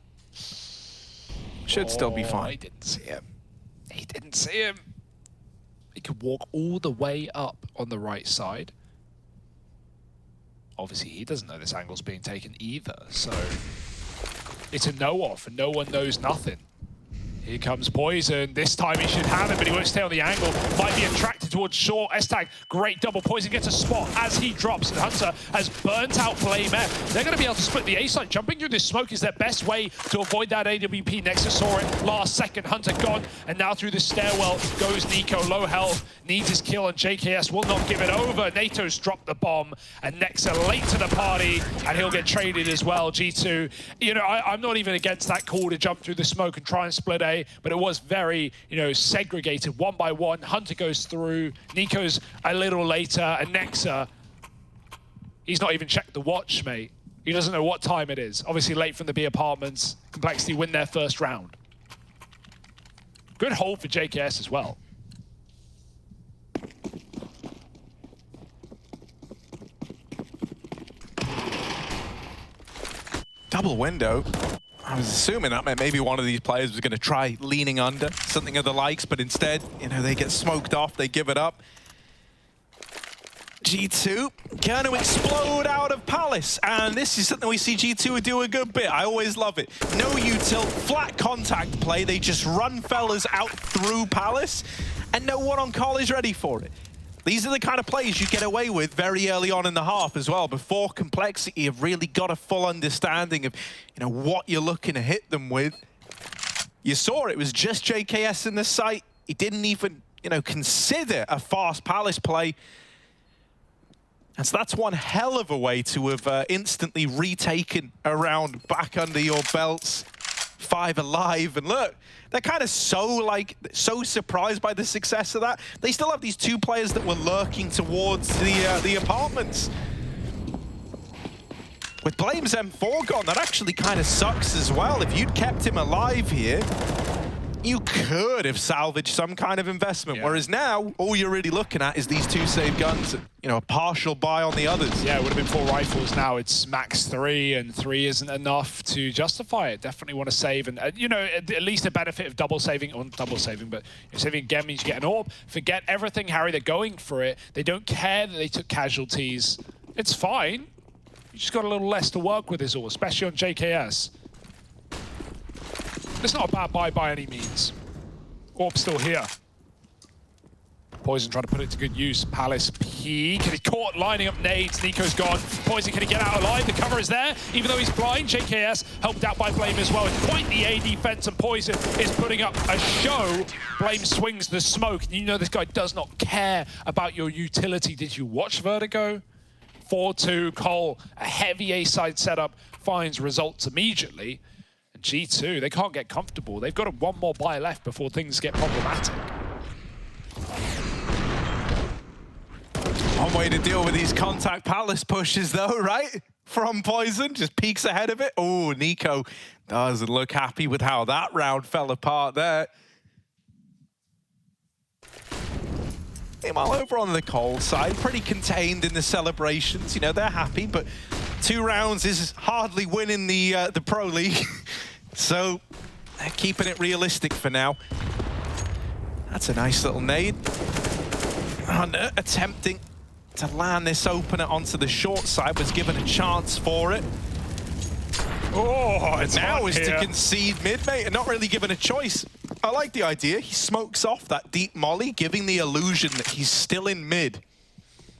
Should still be fine. He didn't see him. He didn't see him. He could walk all the way up on the right side. Obviously, he doesn't know this angle's being taken either, so it's a no-off, and no one knows nothing. Here comes Poison. This time he should have it, but he won't stay on the angle. Might be attracted towards short. S-Tag, great double. Poison gets a spot as he drops, and Hunter has burnt out Flame F. They're going to be able to split the A side. Jumping through this smoke is their best way to avoid that AWP. Nexus saw it last second. Hunter gone, and now through the stairwell goes Nico. Low health, needs his kill, and JKS will not give it over. NATO's dropped the bomb, and Nexa late to the party, and he'll get traded as well. G2, you know, I'm not even against that call to jump through the smoke and try and split A, but it was very, you know, segregated one by one. Hunter goes through, Nico's a little later, and Nexa, he's not even checked the watch, mate. He doesn't know what time it is. Obviously late from the B apartments. Complexity win their first round. Good hold for JKS as well. Double window. I was assuming that meant maybe one of these players was going to try leaning under, something of the likes, but instead, you know, they get smoked off, they give it up. G2 going to explode out of Palace, and this is something we see G2 do a good bit. I always love it. No util, flat contact play. They just run fellas out through Palace, and no one on call is ready for it. These are the kind of plays you get away with very early on in the half as well, before Complexity have really got a full understanding of, you know, what you're looking to hit them with. You saw it was just JKS in the site. He didn't even, you know, consider a fast Palace play. And so that's one hell of a way to have instantly retaken a round back under your belts. 5 alive, and look, they're kind of so surprised by the success of that. They still have these 2 players that were lurking towards the apartments. With Blame's M4 gone, that actually kind of sucks as well. If you'd kept him alive here, you could have salvaged some kind of investment. Yeah. Whereas now, all you're really looking at is these 2 saved guns, you know, a partial buy on the others. Yeah, it would have been 4 rifles. Now it's max 3, and 3 isn't enough to justify it. Definitely want to save, and you know, at least the benefit of double saving, or double saving, but saving again means you get an orb. Forget everything, Harry. They're going for it. They don't care that they took casualties. It's fine. You just got a little less to work with, is all, especially on JKS. It's not a bad buy by any means. Orb's still here. Poison trying to put it to good use. Palace peek, and he's caught lining up nades. Nico's gone. Poison, can he get out alive? The cover is there, even though he's blind. JKS helped out by Blame as well. It's quite the A defense, and Poison is putting up a show. Blame swings the smoke. You know this guy does not care about your utility. Did you watch Vertigo? 4-2, Cole, a heavy A-side setup, finds results immediately. And G2, they can't get comfortable. They've got one more buy left before things get problematic. One way to deal with these contact Palace pushes though, right? From Poison, just peeks ahead of it. Oh, Nico doesn't look happy with how that round fell apart there. Meanwhile, over on the Cole side, pretty contained in the celebrations. You know, they're happy, but 2 rounds is hardly winning the Pro League. So they're keeping it realistic for now. That's a nice little nade. Hunter attempting to land this opener onto the short side, was given a chance for it. Oh, it's now is here to concede mid, mate, and not really given a choice. I like the idea. He smokes off that deep molly, giving the illusion that he's still in mid.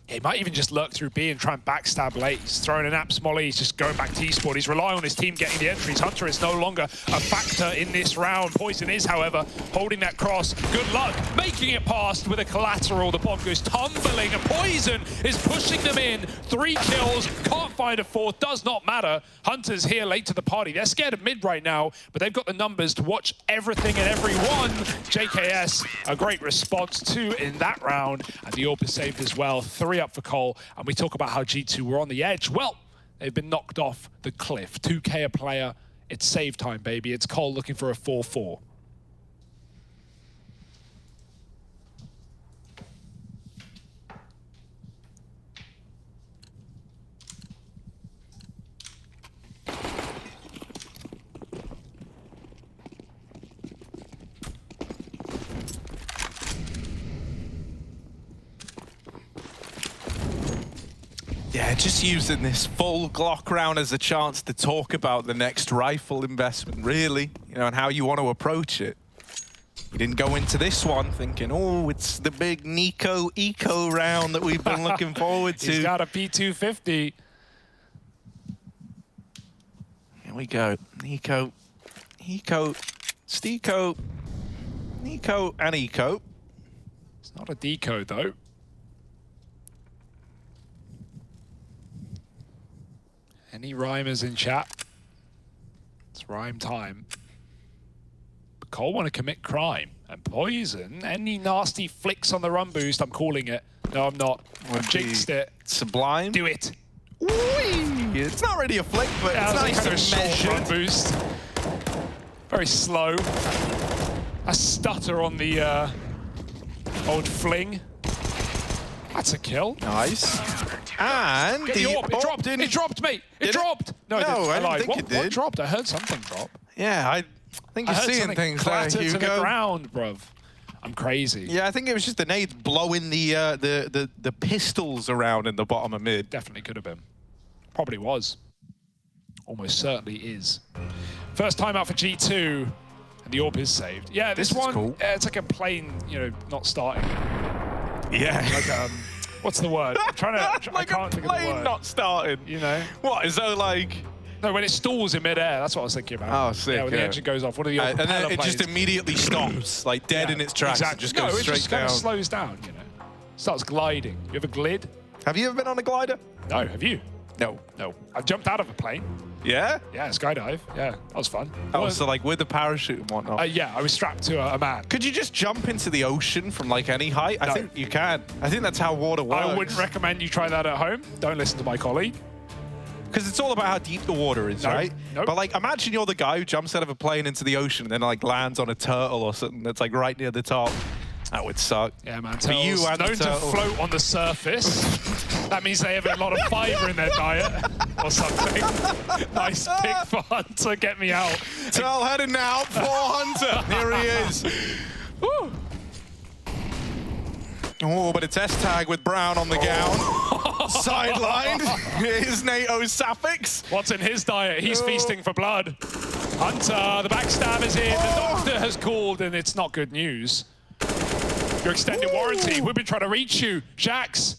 He might even just lurk through B and try and backstab late. He's throwing an Aps molly. He's just going back to eSport. He's relying on his team getting the entries. Hunter is no longer a factor in this round. Poison is, however, holding that cross. Good luck making it past with a collateral. The bomb goes tumbling, and Poison is pushing them in. 3 kills, can't find a 4th, does not matter. Hunter's here late to the party. They're scared of mid right now, but they've got the numbers to watch everything and everyone. JKS, a great response too in that round, and the orb is saved as well. 3 up for Cole, and we talk about how G2 were on the edge. Well, they've been knocked off the cliff. 2K a player. It's save time, baby. It's Cole looking for a 4-4. Yeah, just using this full Glock round as a chance to talk about the next rifle investment, really, you know, and how you want to approach it. You didn't go into this one thinking, oh, it's the big Nico Eco round that we've been looking forward to. He's got a P250. Here we go. Nico, Steco, Nico, and Eco. It's not a deco, though. Any rhymers in chat? It's rhyme time. But Cole want to commit crime. And Poison, any nasty flicks on the run boost, I'm calling it. No, I'm not. I've jinxed it. Sublime. Do it. Whee! It's not really a flick, but Yeah, it's nice kind of and short run measured. boost. Very slow. A stutter on the old fling. That's a kill. Nice. And get the orb. It dropped. It dropped, mate. It dropped. No, I I didn't think it did. What dropped? I heard something drop. Yeah, I think you're seeing things there, clatter Hugo. to the ground, bruv. I'm crazy. Yeah, I think it was just the nades blowing the pistols around in the bottom of mid. Definitely could have been. Probably was. Almost certainly is. First time out for G2, and the AWP is saved. Yeah, this one, cool. It's like a plain, you know, not starting. Yeah. Like, what's the word? I'm trying to, like I can't think of the plane word. not starting. You know? What, is that like... No, when it stalls in midair, that's what I was thinking about. Oh, sick, yeah. When the engine goes off, what are the and then propeller it just blades? immediately stops, like dead in its tracks. Exactly. It just goes it straight just down. kind of slows down, you know. Starts gliding. You ever glid? Have you ever been on a glider? No, have you? No. No. I've jumped out of a plane. Yeah? Yeah, skydive. Yeah, that was fun. Oh, so like with the parachute and whatnot? Yeah, I was strapped to a man. Could you just jump into the ocean from like any height? No. I think you can. I think that's how water works. I wouldn't recommend you try that at home. Don't listen to my colleague. Because it's all about how deep the water is, right? Nope. But like, imagine you're the guy who jumps out of a plane into the ocean and then like lands on a turtle or something that's like right near the top. That would suck. Yeah, man. For you and known the to turtle. float on the surface. That means they have a lot of fiber in their diet or something. Nice pick for Hunter. Get me out. Turtle heading now for Hunter. Here he is. Woo. Oh, but it's S-tag with Brown on the gown. Sidelined. Here's NATO's Sapphics. What's in his diet? He's feasting for blood. Hunter, the backstab is in. The doctor has called, and it's not good news. Your extended warranty. We've been trying to reach you. Jax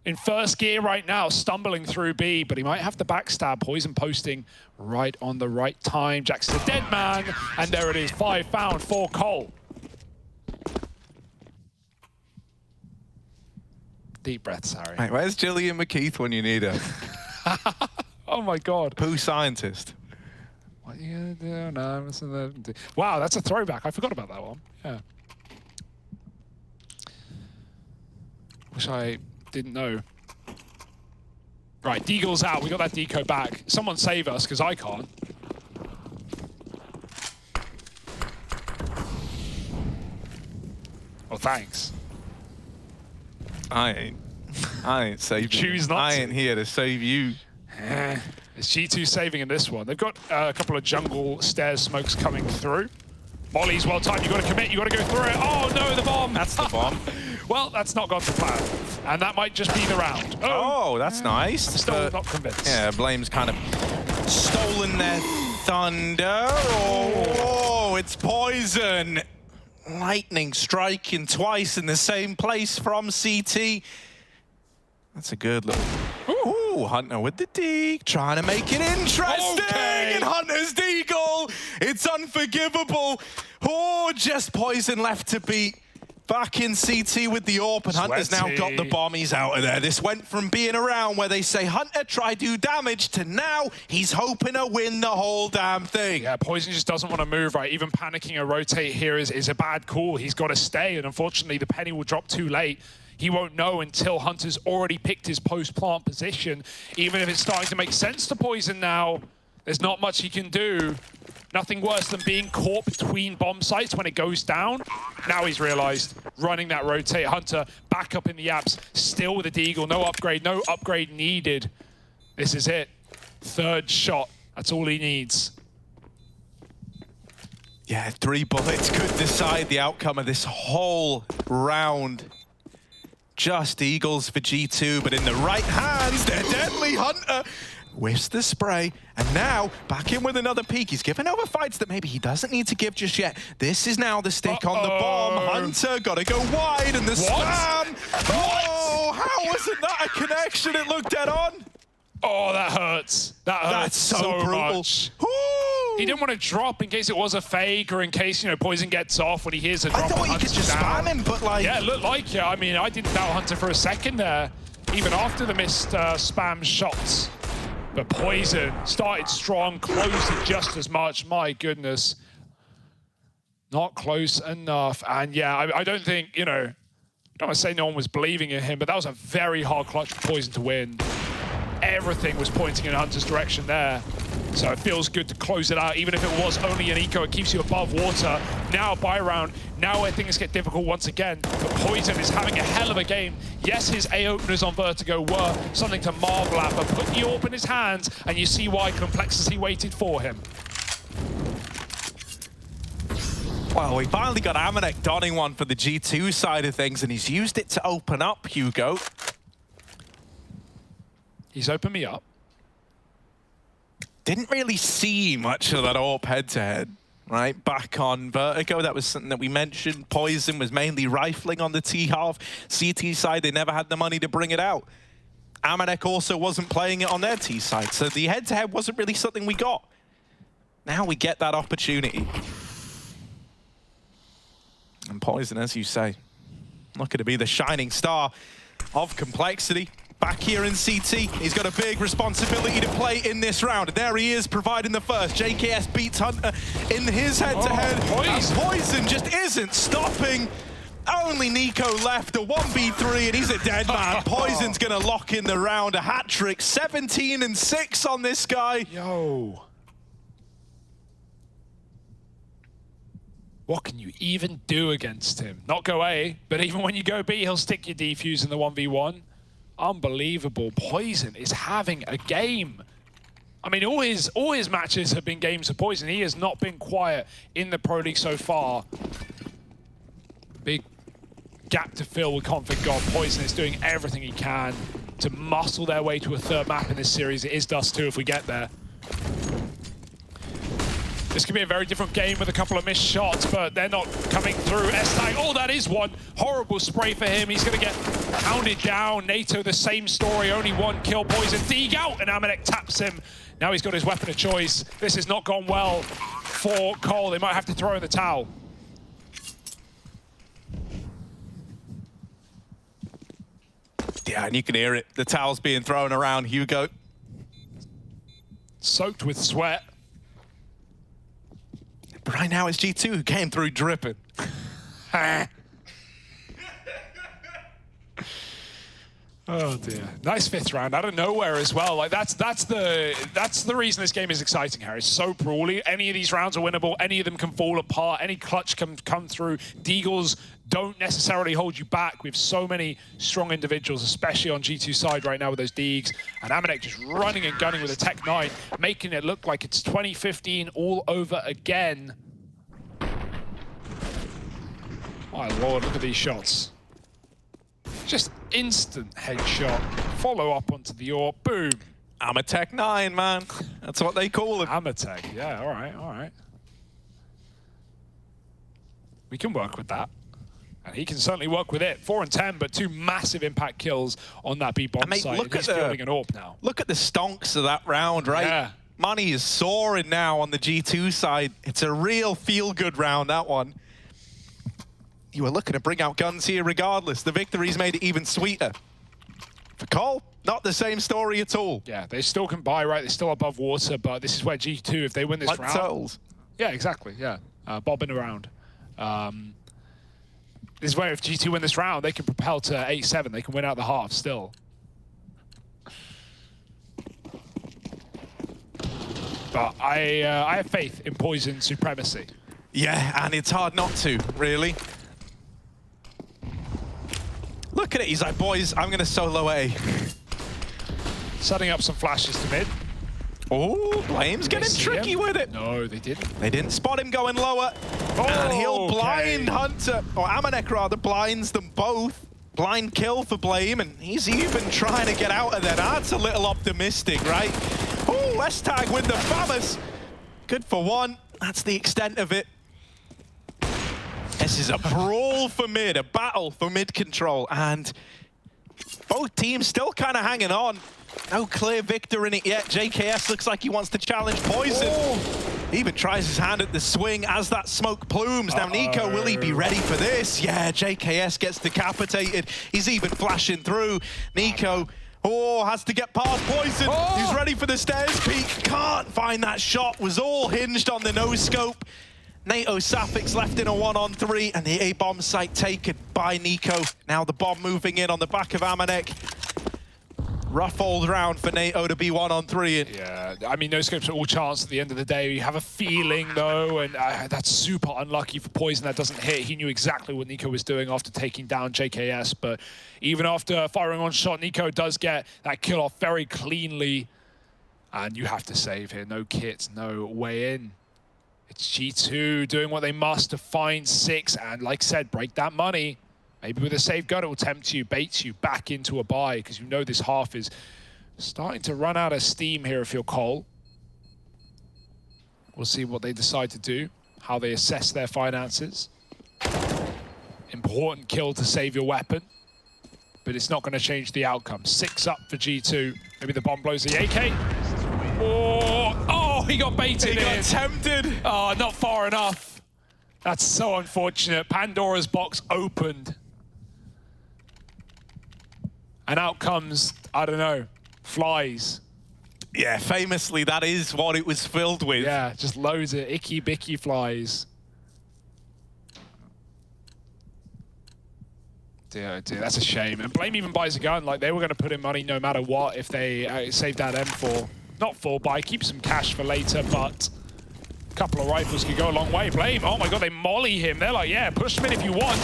in first gear right now, stumbling through B, but he might have to backstab. Poison posting right on the right time. Jax is a dead man, and there it is. 5 found for Cole. Deep breaths, Harry. Mate, where's Gillian McKeith when you need her? Oh my God. Pooh scientist. What are you gonna do? No, I'm missing the... Wow, that's a throwback. I forgot about that one. Yeah. Wish I didn't know. Right, Deagle's out. We got that deco back. Someone save us, because I can't. Oh, thanks. I ain't saving Choose not I to. ain't here to save you. It's G2 saving in this one. They've got a couple of jungle stairs smokes coming through. Molly's well timed. You got to commit. You got to go through it. Oh no, the bomb. That's the bomb. Well, that's not gone to plan, and that might just be the round. Oh, that's nice. Still not convinced. Yeah, Blame's kind of stolen their thunder. Oh, it's Poison. Lightning striking twice in the same place from CT. That's a good little... Ooh, Hunter with the deagle, trying to make it interesting. Okay. And Hunter's deagle, it's unforgivable. Oh, just Poison left to beat. Back in CT with the AWP, and Hunter's now got the bombies out of there. This went from being around where they say Hunter try do damage to now he's hoping to win the whole damn thing. Yeah, Poison just doesn't want to move, right? Even panicking a rotate here is a bad call. He's got to stay, and unfortunately the penny will drop too late. He won't know until Hunter's already picked his post-plant position. Even if it's starting to make sense to Poison now, there's not much he can do. Nothing worse than being caught between bomb sites when it goes down. Now he's realized, running that rotate. Hunter back up in the apps, still with a deagle, no upgrade needed. This is it. Third shot, that's all he needs. Yeah, 3 bullets could decide the outcome of this whole round. Just Eagles for G2, but in the right hands, they're deadly. Hunter whiffs the spray, and now back in with another peek. He's given over fights that maybe he doesn't need to give just yet. This is now the stick on the bomb. Hunter gotta go wide, and the spam. Oh, how wasn't that a connection? It looked dead on. Oh, that hurts. That hurts. That's so brutal. Much. He didn't want to drop in case it was a fake or in case, you know, Poison gets off when he hears a drop. I thought he could just spam him, but like... Yeah, it looked like it. I mean, I didn't doubt Hunter for a second there, even after the missed spam shots. But Poison started strong, closed it just as much. My goodness. Not close enough. And yeah, I don't think, you know, I don't want to say no one was believing in him, but that was a very hard clutch for Poison to win. Everything was pointing in Hunter's direction there. So it feels good to close it out, even if it was only an eco. It keeps you above water. Now buy round. Now where things get difficult once again. But Poison is having a hell of a game. Yes, his A openers on Vertigo were something to marvel at, but put the AWP in his hands and you see why Complexity waited for him. Well, we finally got Amanek donning one for the G2 side of things, and he's used it to open up, Hugo. He's opened me up. Didn't really see much of that AWP head-to-head, right? Back on Vertigo, that was something that we mentioned. Poison was mainly rifling on the T-half. CT side, they never had the money to bring it out. Amanek also wasn't playing it on their T side, so the head-to-head wasn't really something we got. Now we get that opportunity. And Poison, as you say, looking to be the shining star of Complexity. Back here in CT, he's got a big responsibility to play in this round. And there he is, providing the first. JKS beats Hunter in his head-to-head. Poison just isn't stopping. Only Nico left, a 1v3, and he's a dead man. Poison's gonna lock in the round, a hat trick, 17 and 6 on this guy. Yo. What can you even do against him? Not go A, but even when you go B, he'll stick your defuse in the 1v1. Unbelievable. Poison is having a game. I mean, all his matches have been games of Poison. He has not been quiet in the Pro League so far. Big gap to fill with Config God. Poison is doing everything he can to muscle their way to a third map in this series. It is Dust 2 if we get there. This could be a very different game with a couple of missed shots, but they're not coming through. S-Tag, oh, that is one. Horrible spray for him. He's going to get pounded down. NATO, the same story. Only one kill. Poison, Deeg out, and Amanek taps him. Now he's got his weapon of choice. This has not gone well for Cole. They might have to throw in the towel. Yeah, and you can hear it. The towel's being thrown around, Hugo. Soaked with sweat. But right now it's G2 who came through dripping. Oh dear. Nice fifth round out of nowhere as well. Like that's the reason this game is exciting, Harry. It's so brawly. Any of these rounds are winnable. Any of them can fall apart. Any clutch can come through. Deagles don't necessarily hold you back. We have so many strong individuals, especially on G2 side right now with those Deegs. And Amanek just running and gunning with a Tech 9, making it look like it's 2015 all over again. My lord, look at these shots. Just instant headshot, follow up onto the AWP, boom. Amatech 9, man. That's what they call it. Amatech, yeah, all right, all right. We can work with that. And he can certainly work with it. 4 and 10, but 2 massive impact kills on that B-bomb side. Look He's fielding an AWP now. Look at the stonks of that round, right? Yeah. Money is soaring now on the G2 side. It's a real feel-good round, that one. You were looking to bring out guns here regardless. The victories made it even sweeter. For Cole, not the same story at all. Yeah, they still can buy, right? They're still above water, but this is where G2, if they win this like round... Souls. Yeah, exactly, yeah. Bobbing around. This is where if G2 win this round, they can propel to 8-7. They can win out the half still. But I have faith in Poison supremacy. Yeah, and it's hard not to, really. Look at it, he's like, boys, I'm gonna solo A. Setting up some flashes to mid. Oh, Blame's getting tricky with it. No, they didn't. They didn't spot him going lower. Oh, and he'll blind Hunter, or Amanek rather, blinds them both. Blind kill for Blame, and he's even trying to get out of there. That's a little optimistic, right? Oh, S-Tag with the Famous. Good for one. That's the extent of it. This is a brawl for mid, a battle for mid control, and both teams still kind of hanging on. No clear victor in it yet. JKS looks like he wants to challenge Poison. He even tries his hand at the swing as that smoke plumes. Now, Nico, will he be ready for this? Yeah, JKS gets decapitated. He's even flashing through. Nico, has to get past Poison. He's ready for the stairs peak. Can't find that shot. Was all hinged on the no-scope. NATO Sapphics left in a 1-on-3, and the A-bomb site taken by Nico. Now the bomb moving in on the back of Amanek. Rough old round for NATO to be 1-on-3. Yeah, I mean, no scopes are all chance at the end of the day. You have a feeling, though, and that's super unlucky for Poison. That doesn't hit. He knew exactly what Nico was doing after taking down JKS, but even after firing on shot, Nico does get that kill off very cleanly. And you have to save here. No kits, no way in. It's G2 doing what they must to find 6 and, like I said, break that money. Maybe with a save gun, it will tempt you, baits you back into a buy because you know this half is starting to run out of steam here if you're Cole. We'll see what they decide to do, how they assess their finances. Important kill to save your weapon, but it's not going to change the outcome. 6 up for G2. Maybe the bomb blows the AK. Oh, he got baited in. He got tempted. Oh, not far enough. That's so unfortunate. Pandora's box opened. And out comes, I don't know, flies. Yeah, famously, that is what it was filled with. Yeah, just loads of icky-bicky flies. Dear, dear, that's a shame. And Blame even buys a gun. Like, they were going to put in money no matter what if they saved that M4. Not full buy, keep some cash for later, but a couple of rifles could go a long way. Blame, oh my god, they molly him. They're like, yeah, push him in if you want.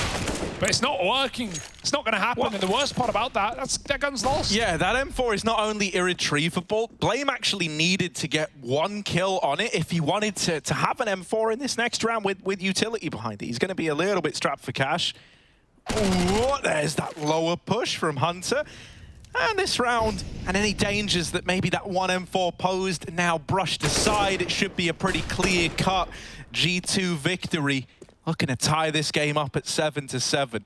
But it's not working. It's not going to happen. And the worst part about that gun's lost. Yeah, that M4 is not only irretrievable, Blame actually needed to get 1 kill on it if he wanted to have an M4 in this next round with utility behind it. He's going to be a little bit strapped for cash. Ooh, there's that lower push from Hunter. And this round, and any dangers that maybe that 1 M4 posed, now brushed aside. It should be a pretty clear-cut G2 victory. Looking to tie this game up at 7-7.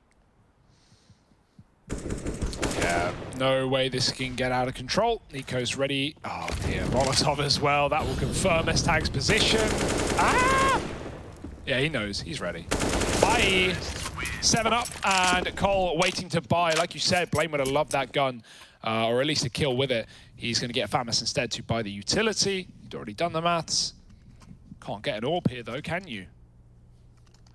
Yeah, no way this can get out of control. Nico's ready. Oh dear, Molotov as well. That will confirm S-Tag's position. Ah! Yeah, he knows. He's ready. Bye! 7 up, and Cole waiting to buy. Like you said, Blame would have loved that gun, or at least a kill with it. He's going to get Famus instead to buy the utility. He'd already done the maths. Can't get an AWP here, though, can you?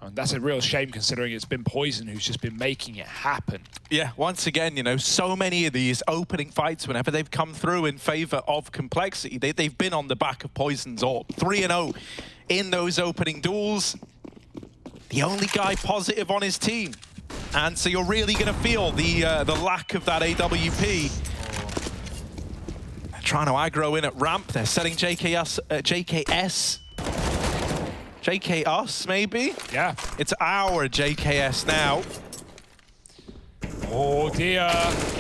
And that's a real shame considering it's been Poison who's just been making it happen. Yeah, once again, you know, so many of these opening fights, whenever they've come through in favor of Complexity, they've been on the back of Poison's AWP. 3-0 in those opening duels. The only guy positive on his team. And so you're really going to feel the lack of that AWP. They're trying to aggro in at ramp. They're setting JKS. JK us, maybe? Yeah. It's our JKS now. Oh dear.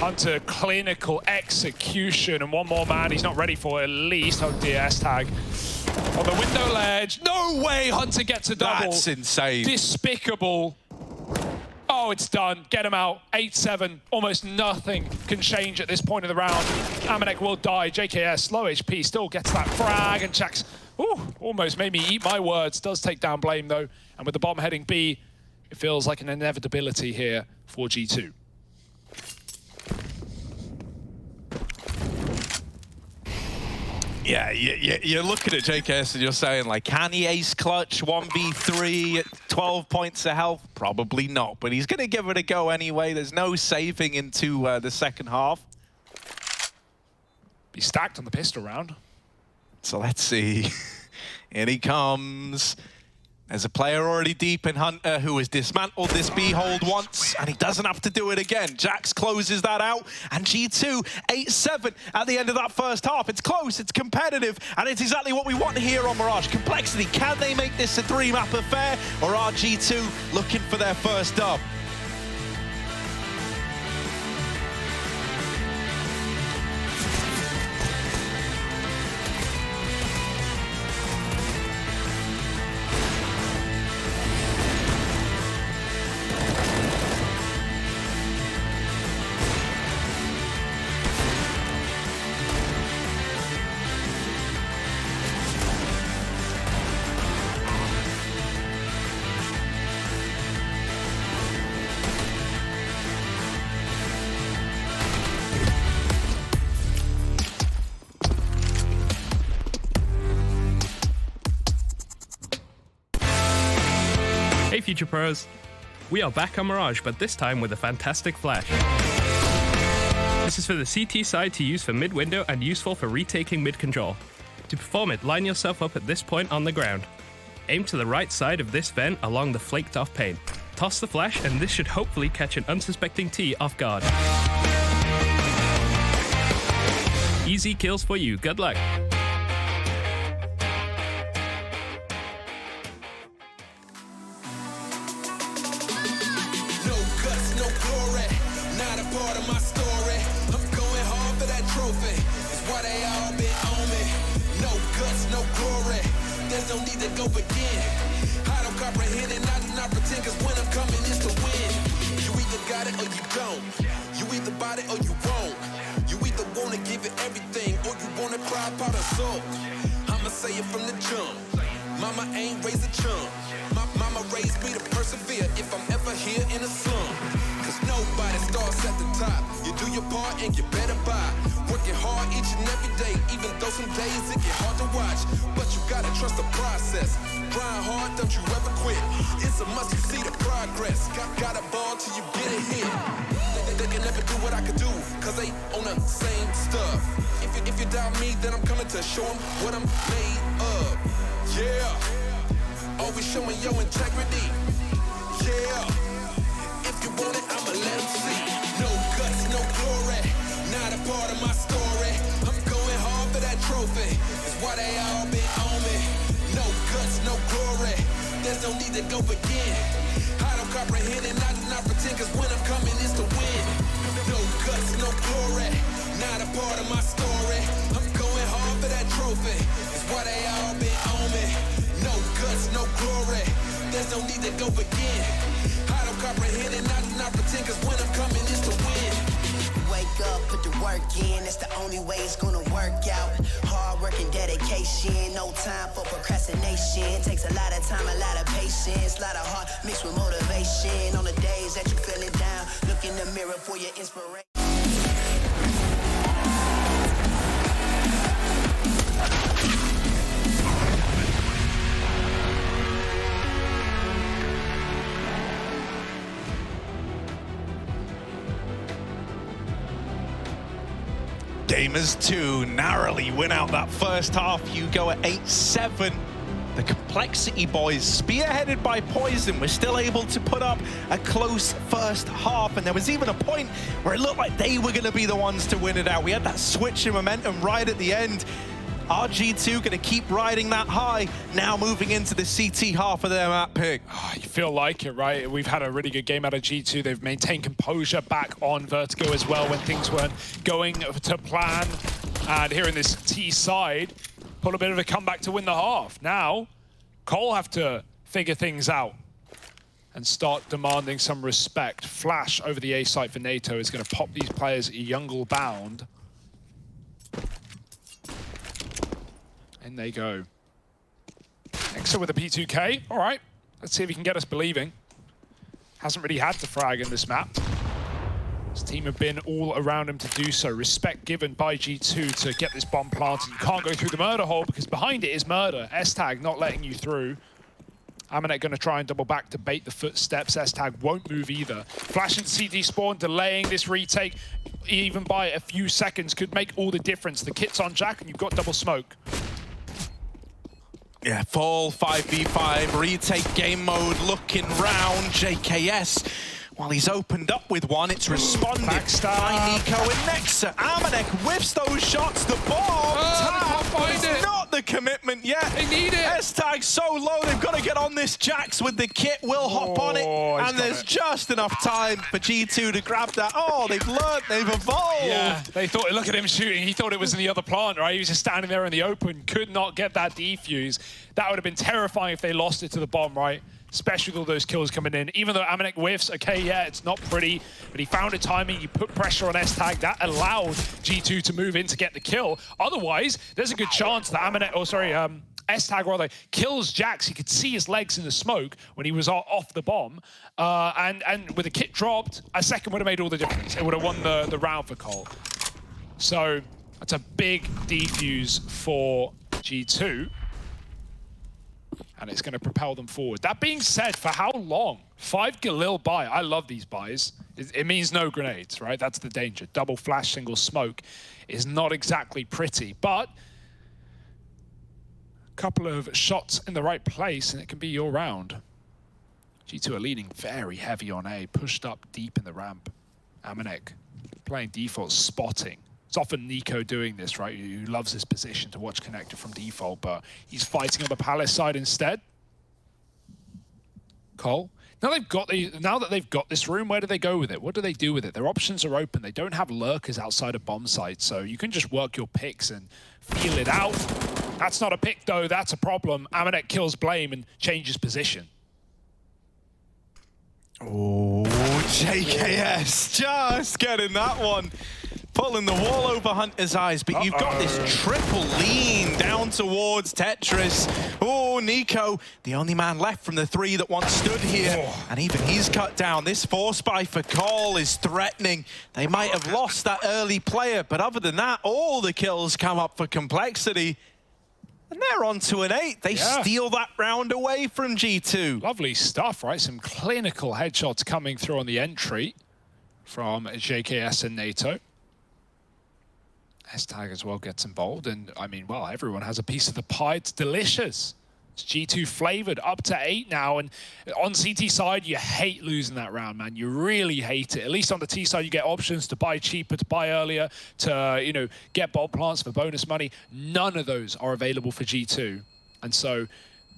Hunter, clinical execution. And one more man he's not ready for at least. Oh dear, S-Tag. On the window ledge. No way Hunter gets a double. That's insane. Despicable. Oh, it's done. Get him out. 8-7. Almost nothing can change at this point of the round. Amanek will die. JKS, low HP, still gets that frag and checks. Ooh, almost made me eat my words. Does take down Blame, though. And with the bomb heading B, it feels like an inevitability here for G2. Yeah, you're looking at JKS and you're saying, like, can he ace clutch 1v3 at 12 points of health? Probably not, but he's going to give it a go anyway. There's no saving into the second half. Be stacked on the pistol round. So let's see. In he comes. There's a player already deep in Hunter who has dismantled this B-hold once, and he doesn't have to do it again. Jax closes that out, and G2, 8-7 at the end of that first half. It's close, it's competitive, and it's exactly what we want here on Mirage. Complexity, can they make this a 3-map affair, or are G2 looking for their first dub? Hey Future Pros, we are back on Mirage, but this time with a fantastic flash. This is for the CT side to use for mid-window and useful for retaking mid-control. To perform it, line yourself up at this point on the ground. Aim to the right side of this vent along the flaked off pane. Toss the flash and this should hopefully catch an unsuspecting T off guard. Easy kills for you, good luck. part of my story. I'm going hard for that trophy. It's why they all been on me. No guts, no glory. There's no need to go again. I don't comprehend it, I do not pretend, cause when I'm coming is to win. You either got it or you don't. You either bought it or you won't. You either wanna give it everything or you wanna cry about a soul. I'ma say it from the jump. Mama ain't raised a chump. My mama raised me to persevere if I'm ever here in a slum. Cause nobody starts at the top. You do your part and you better buy. Working hard each and every day, even though some days it get hard to watch. But you gotta trust the process. Grind hard, don't you ever quit. It's a must, you see the progress. Gotta ball till you get a hit. They can never do what I could do, cause they on the same stuff. If you doubt me, then I'm coming to show them what I'm made of. Yeah, always showing your integrity. Yeah, if you want it, I'ma let them see. No guts, no glory, not a part of my story. I'm going hard for that trophy, it's why they all been on me. No guts, no glory, there's no need to go again. I don't comprehend and I do not pretend, cause when I'm coming is to win. No guts, no glory, not a part of my story. I'm going hard for that trophy, it's why they all been on me. No guts, no glory, there's no need to go again. I don't comprehend and I do not pretend, cause when I'm coming is to win. Wake up, put the work in, that's the only way it's gonna work out. Hard work and dedication, no time for procrastination. Takes a lot of time, a lot of patience, a lot of heart mixed with motivation. On the days that you feeling down, look in the mirror for your inspiration. Gamers 2 narrowly win out that first half. You go at 8-7. The Complexity boys, spearheaded by Poison, were still able to put up a close first half. And there was even a point where it looked like they were going to be the ones to win it out. We had that switch in momentum right at the end. RG2 going to keep riding that high, now moving into the CT half of their map pick. Oh, you feel like it, right? We've had a really good game out of G2. They've maintained composure back on Vertigo as well when things weren't going to plan. And here in this T side, put a bit of a comeback to win the half. Now, Cole have to figure things out and start demanding some respect. Flash over the A site for NATO is going to pop these players Jungle bound. In they go. Nexa with a P2K. All right, let's see if he can get us believing. Hasn't really had to frag in this map. His team have been all around him to do so. Respect given by G2 to get this bomb planted. You can't go through the murder hole because behind it is murder. S-Tag not letting you through. Amanek going to try and double back to bait the footsteps. S-Tag won't move either. Flash into CT spawn, delaying this retake even by a few seconds could make all the difference. The kit's on Jack and you've got double smoke. Yeah, full 5v5 retake game mode looking round. JKS, while he's opened up with one, it's responded by Nico and Nexa. Amanek whiffs those shots, the bomb it's not the commitment yet. They need it. S-Tag so low, they've got to get on this. Jax with the kit will hop on it, and there's just enough time for G2 to grab that. Oh, they've learned, they've evolved. Yeah, they thought, look at him shooting. He thought it was in the other plant, right? He was just standing there in the open, could not get that defuse. That would have been terrifying if they lost it to the bomb, right? Especially with all those kills coming in. Even though Amanek whiffs, okay, yeah, it's not pretty, but he found a timing, he put pressure on S-Tag. That allowed G2 to move in to get the kill. Otherwise, there's a good chance that Amanek, S-Tag rather, kills Jax. He could see his legs in the smoke when he was off the bomb. And with the kit dropped, a second would have made all the difference. It would have won the round for Cole. So that's a big defuse for G2. And it's going to propel them forward. That being said, for how long? 5 Galil buy. I love these buys. It means no grenades, right? That's the danger. Double flash, single smoke is not exactly pretty, but a couple of shots in the right place and it can be your round. G2 are leaning very heavy on A, pushed up deep in the ramp. Amanek playing default, spotting. It's often Nico doing this, right? Who loves this position to watch Connector from default, but he's fighting on the Palace side instead. Cole Now that they've got this room, where do they go with it? What do they do with it? Their options are open. They don't have lurkers outside of bomb sites, so you can just work your picks and feel it out. That's not a pick though, that's a problem. Amanek kills Blame and changes position. Oh, JKS just getting that one. Pulling the wall over Hunter's eyes, but you've got this triple lean down towards Tetris. Oh, Nico, the only man left from the three that once stood here. And even he's cut down. This force buy for Call is threatening. They might have lost that early player, but other than that, all the kills come up for Complexity. And they're on to an 8. They steal that round away from G2. Lovely stuff, right? Some clinical headshots coming through on the entry from JKS and NATO. S-Tag as well gets involved, and I mean, well, everyone has a piece of the pie. It's delicious. It's G2 flavored, up to 8 now, and on CT side, you hate losing that round, man. You really hate it. At least on the T side, you get options to buy cheaper, to buy earlier, to, you know, get bomb plants for bonus money. None of those are available for G2, and so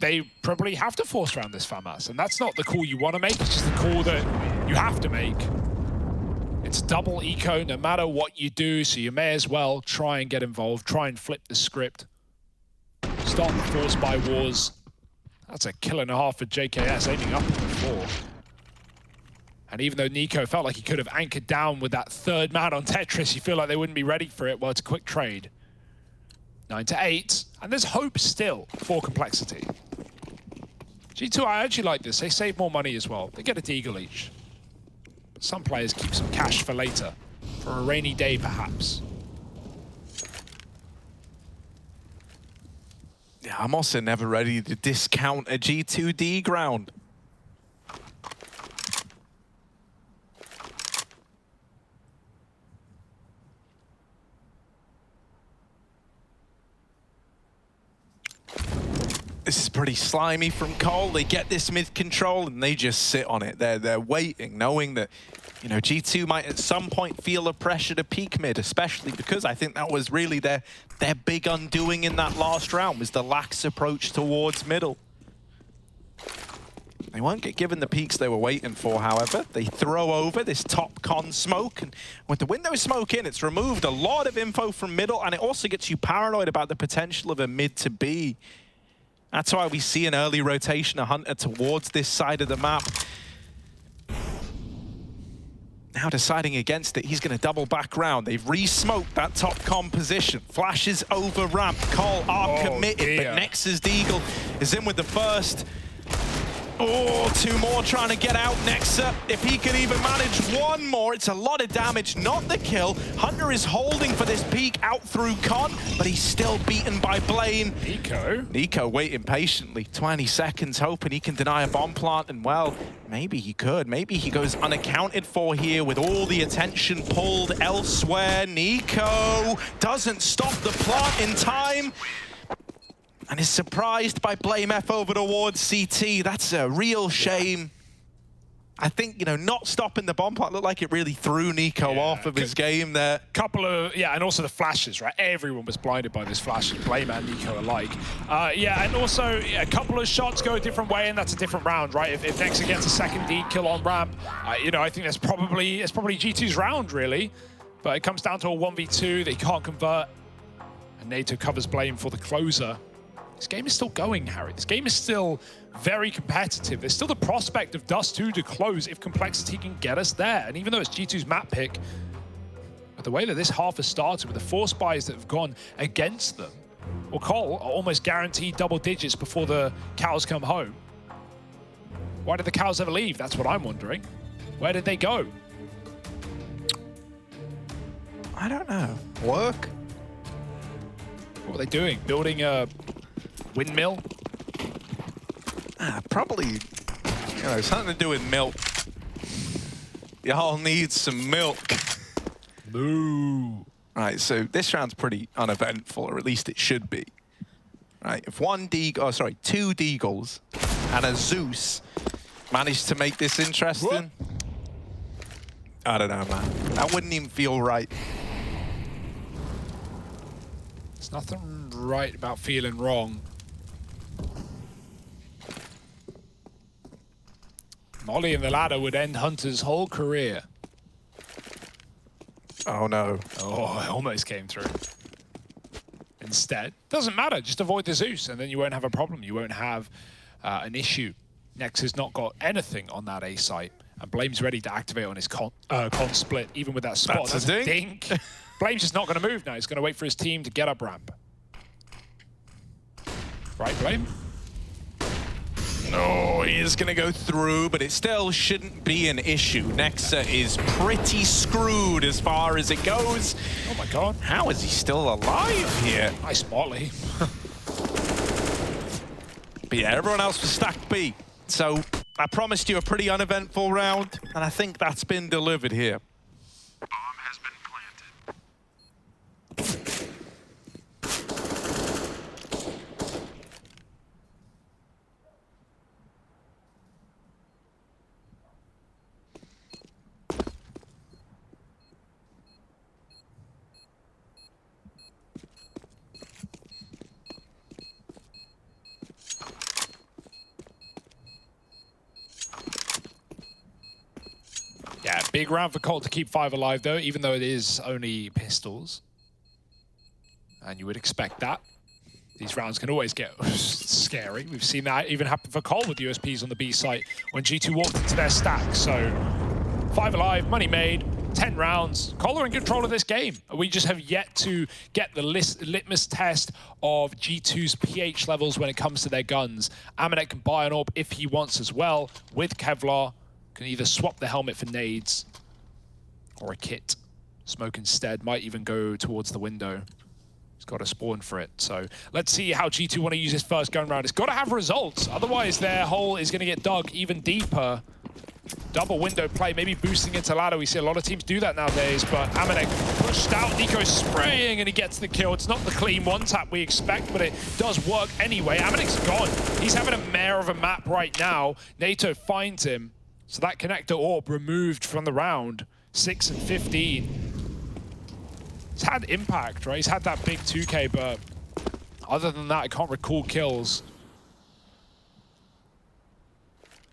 they probably have to force round this FAMAS, and that's not the call you want to make, it's just the call that you have to make. It's double eco no matter what you do, so you may as well try and get involved, try and flip the script. Start the force by wars. That's a kill and a half for JKS, aiming up at the 4. And even though Nico felt like he could have anchored down with that third man on Tetris, you feel like they wouldn't be ready for it. Well, it's a quick trade. 9 to 8, and there's hope still for Complexity. G2, I actually like this. They save more money as well. They get a Deagle each. Some players keep some cash for later, for a rainy day perhaps. Yeah, I'm also never ready to discount a G2D ground. This is pretty slimy from Cole. They get this mid control and they just sit on it. They're waiting, knowing that, you know, G2 might at some point feel the pressure to peak mid, especially because I think that was really their big undoing in that last round, was the lax approach towards middle. They won't get given the peaks they were waiting for, however. They throw over this top con smoke, and with the window smoke in, it's removed a lot of info from middle, and it also gets you paranoid about the potential of a mid to B. That's why we see an early rotation of Hunter towards this side of the map. Now deciding against it, he's going to double back round. They've re-smoked that top com position. Flashes over ramp. Cole are committed, but Nexus Deagle is in with the first. Oh, 2 more trying to get out. Nexa, if he can even manage 1 more, it's a lot of damage, not the kill. Hunter is holding for this peak out through Con, but he's still beaten by Blaine. Nico waiting patiently, 20 seconds, hoping he can deny a bomb plant, and well, maybe he could. Maybe he goes unaccounted for here with all the attention pulled elsewhere. Nico doesn't stop the plant in time, and is surprised by Blame F over towards CT. That's a real shame. I think, you know, not stopping the bomb plant looked like it really threw Nico off of his game there. Couple of, and also the flashes, right? Everyone was blinded by this flash, Blame and Nico alike. And also a couple of shots go a different way, and that's a different round, right? If Nexa gets a second D kill on ramp, you know, I think it's probably G2's round, really. But it comes down to a 1v2, they can't convert. And NATO covers Blame for the closer. This game is still going, Harry. This game is still very competitive. There's still the prospect of Dust 2 to close if Complexity can get us there. And even though it's G2's map pick, but the way that this half has started with the force buys that have gone against them, or Cole are almost guaranteed double digits before the cows come home. Why did the cows ever leave? That's what I'm wondering. Where did they go? I don't know. Work? What were they doing? Building a windmill? Probably, you know, something to do with milk. Y'all need some milk. Moo. Right, so this round's pretty uneventful, or at least it should be. Right, if 2 Deagles and a Zeus managed to make this interesting, I don't know, man. That wouldn't even feel right. There's nothing right about feeling wrong. Molly and the ladder would end Hunter's whole career. Oh no. Oh, it almost came through. Instead, doesn't matter, just avoid the Zeus and then you won't have a problem. You won't have an issue. Nex has not got anything on that A site. And Blame's ready to activate on his con split, even with that spot. That's a dink. Blame's just not going to move now. He's going to wait for his team to get up ramp. Right, Blame? No, he is going to go through, but it still shouldn't be an issue. Nexa is pretty screwed as far as it goes. Oh my god. How is he still alive here? Nice Molly. But yeah, everyone else was stacked B. So I promised you a pretty uneventful round, and I think that's been delivered here. Yeah, big round for Colt to keep 5 alive though, even though it is only pistols. And you would expect that. These rounds can always get scary. We've seen that even happen for Colt with USPs on the B site when G2 walked into their stack. So 5 alive, money made, 10 rounds. Colt are in control of this game. We just have yet to get the litmus test of G2's pH levels when it comes to their guns. Amanek can buy an AWP if he wants as well with Kevlar. Can either swap the helmet for nades or a kit. Smoke instead might even go towards the window. He's got a spawn for it. So let's see how G2 want to use this first gun round. It's got to have results. Otherwise, their hole is going to get dug even deeper. Double window play, maybe boosting into ladder. We see a lot of teams do that nowadays, but Amanek pushed out. Nico's spraying and he gets the kill. It's not the clean one tap we expect, but it does work anyway. Amanek's gone. He's having a mare of a map right now. NATO finds him. So that connector AWP removed from the round, 6 and 15. He's had impact, right? He's had that big 2K, but other than that, I can't recall kills.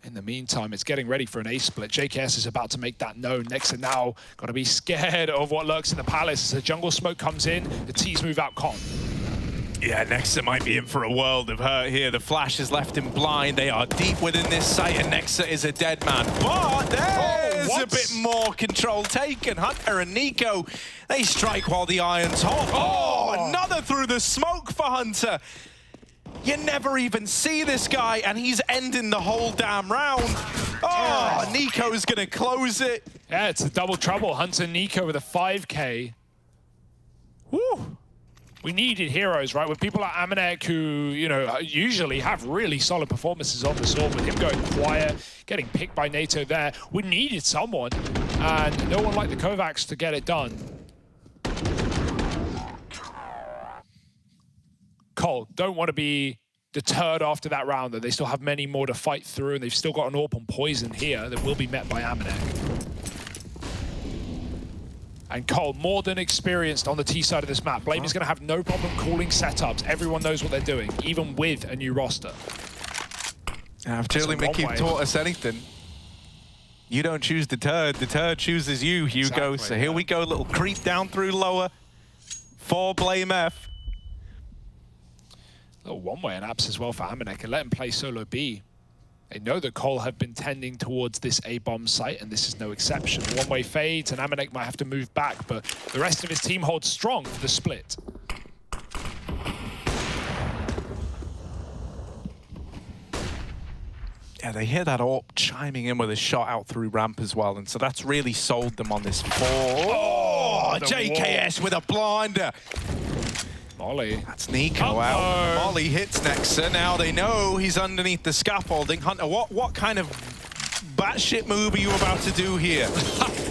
In the meantime, it's getting ready for an A split. JKS is about to make that known. Nexa now got to be scared of what lurks in the palace. As the jungle smoke comes in, the T's move out con. Yeah, Nexa might be in for a world of hurt here. The flash has left him blind. They are deep within this site, and Nexa is a dead man. But there's a bit more control taken. Hunter and Nico, they strike while the iron's hot. Oh, another through the smoke for Hunter. You never even see this guy, and he's ending the whole damn round. Oh, Nico's gonna close it. Yeah, it's a double trouble. Hunter Nico with a 5K. Woo! We needed heroes, right? With people like Amanek who, you know, usually have really solid performances on the sword, with him going quiet, getting picked by NATO there. We needed someone, and no one like the Kovacs to get it done. Cole, don't want to be deterred after that round, though. They still have many more to fight through, and they've still got an AWP on Poison here that will be met by Amanek. And Cole, more than experienced on the T side of this map. Blame is going to have no problem calling setups. Everyone knows what they're doing, even with a new roster. If Chili Mickey taught us anything, you don't choose the turd chooses you, Hugo. Exactly, So here we go, little creep down through lower for Blame F. A little one-way and apps as well for Amanek, and let him play solo B. They know that Cole have been tending towards this A-bomb site, and this is no exception. One-way fades, and Amanek might have to move back, but the rest of his team holds strong for the split. Yeah, they hear that AWP chiming in with a shot out through ramp as well, and so that's really sold them on this fall. Oh, JKS with a blinder. Molly. That's Nico out. Molly hits Nexa. Now they know he's underneath the scaffolding. Hunter, what kind of batshit move are you about to do here?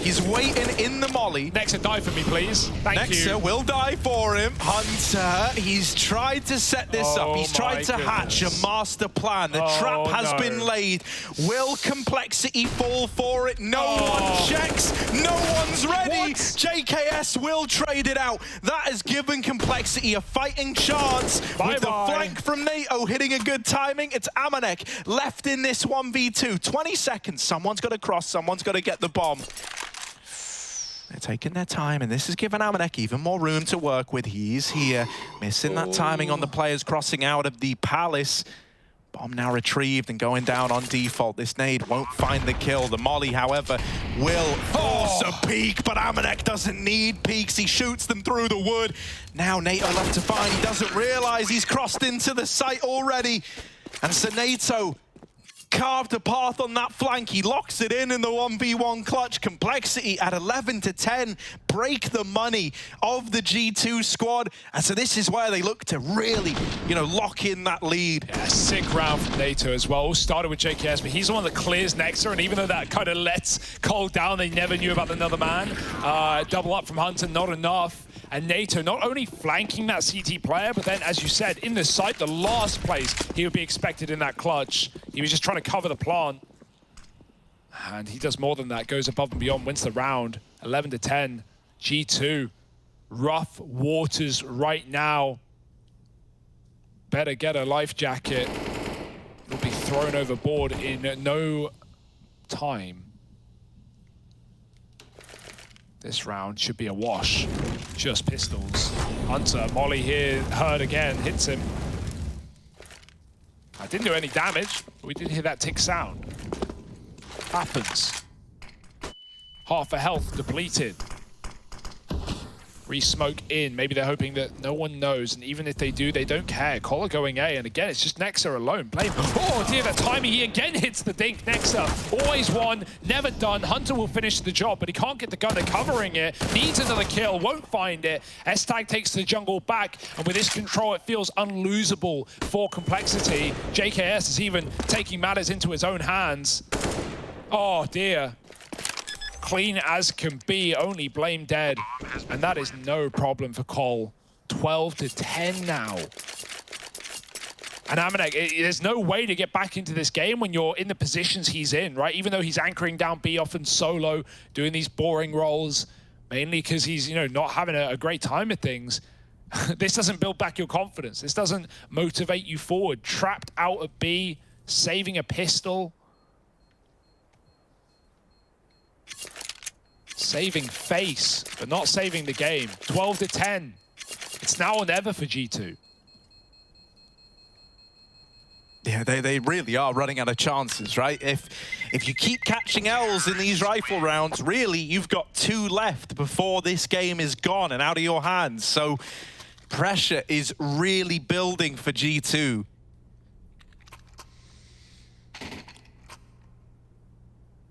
He's waiting in the molly. Nexa, die for me, please. Thank you. Nexa will die for him. Hunter, he's tried to set this up. He's tried to hatch a master plan. The trap has been laid. Will Complexity fall for it? No one checks. No one's ready. JKS will trade it out. That has given Complexity a fighting chance. With the flank from NATO hitting a good timing, it's Amanek left in this 1v2. 20 seconds. seconds. Someone's got to cross, someone's got to get the bomb. They're taking their time, and this has given Amanek even more room to work with. He's here, missing that timing on the players crossing out of the Palace. Bomb now retrieved and going down on default. This nade won't find the kill. The molly, however, will force a peek, but Amanek doesn't need peeks. He shoots them through the wood. Now NATO left to find. He doesn't realize he's crossed into the site already. And so NATO carved a path on that flank. He locks it in the 1v1 clutch. Complexity at 11 to 10 break the money of the G2 squad. And so this is where they look to really, you know, lock in that lead. Yeah, sick round from NATO as well. All started with JKS, but he's the one that clears Nexa, and even though that kind of lets Cole down, they never knew about another man. Double up from Hunter, not enough. And NATO not only flanking that CT player, but then, as you said, in the site, the last place he would be expected in that clutch. He was just trying to cover the plant. And he does more than that, goes above and beyond, wins the round. 11 to 10, G2. Rough waters right now. Better get a life jacket. Will be thrown overboard in no time. This round should be a wash. Just pistols. Hunter, molly here, heard again, hits him. I didn't do any damage, but we did hear that tick sound. Happens. Half a health depleted. Re-smoke in. Maybe they're hoping that no one knows, and even if they do, they don't care. Collar going A, and again, it's just Nexa alone. Blame. Oh dear, that timing. He again hits the dink. Nexa, always one, never done. Hunter will finish the job, but he can't get the gun. They're covering it. Needs another kill, won't find it. S-Tag takes the jungle back, and with this control, it feels unlosable for Complexity. JKS is even taking matters into his own hands. Oh dear. Clean as can be, only Blame dead. And that is no problem for Cole. 12 to 10 now. And Amanek, there's no way to get back into this game when you're in the positions he's in, right? Even though he's anchoring down B often solo, doing these boring roles, mainly because he's, you know, not having a great time at things. This doesn't build back your confidence. This doesn't motivate you forward. Trapped out of B, saving a pistol. Saving face, but not saving the game. 12 to 10. It's now or never for G2. Yeah, they really are running out of chances, right? If you keep catching L's in these rifle rounds, really, you've got 2 left before this game is gone and out of your hands. So pressure is really building for G2.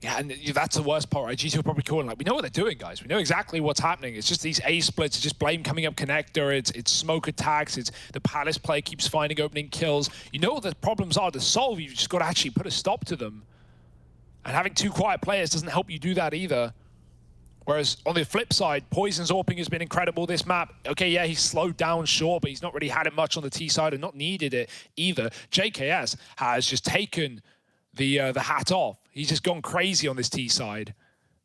Yeah, and that's the worst part, right? G2 are probably calling, like, we know what they're doing, guys. We know exactly what's happening. It's just these A splits, it's just Blame coming up connector, it's smoke attacks, it's the Palace player keeps finding opening kills. You know what the problems are to solve, you've just got to actually put a stop to them. And having 2 quiet players doesn't help you do that either. Whereas on the flip side, Poison's AWPing has been incredible this map. Okay, yeah, he's slowed down, sure, but he's not really had it much on the T side and not needed it either. JKS has just taken the hat off. He's just gone crazy on this T side.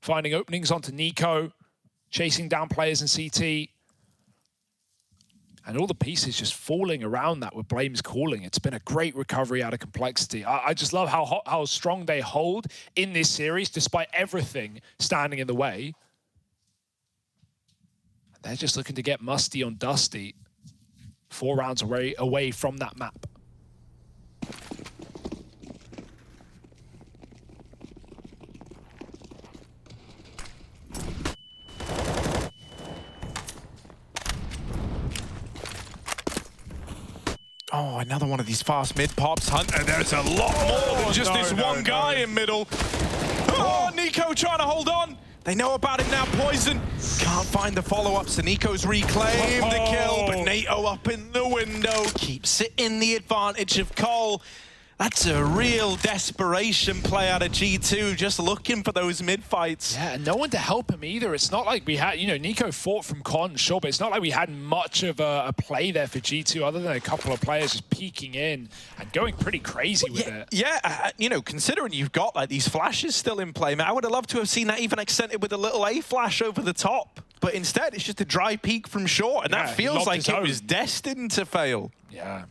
Finding openings onto Nico, chasing down players in CT. And all the pieces just falling around that with Blame's calling. It's been a great recovery out of Complexity. I just love how strong they hold in this series, despite everything standing in the way. They're just looking to get musty on dusty. 4 rounds away from that map. Oh, another one of these fast mid pops. Hunter, there's a lot more than just this one guy in middle. Oh, Nico trying to hold on. They know about him now, Poison. Can't find the follow-up, so Nico's reclaimed the kill, but NATO up in the window keeps it in the advantage of Cole. That's a real desperation play out of G2, just looking for those mid-fights. Yeah, and no one to help him either. It's not like we had, you know, Nico fought from Con, sure, but it's not like we had much of a play there for G2 other than a couple of players just peeking in and going pretty crazy with it. Yeah, you know, considering you've got like these flashes still in play, man, I would have loved to have seen that even accented with a little A flash over the top. But instead, it's just a dry peek from short, and that feels like it was destined to fail. Yeah.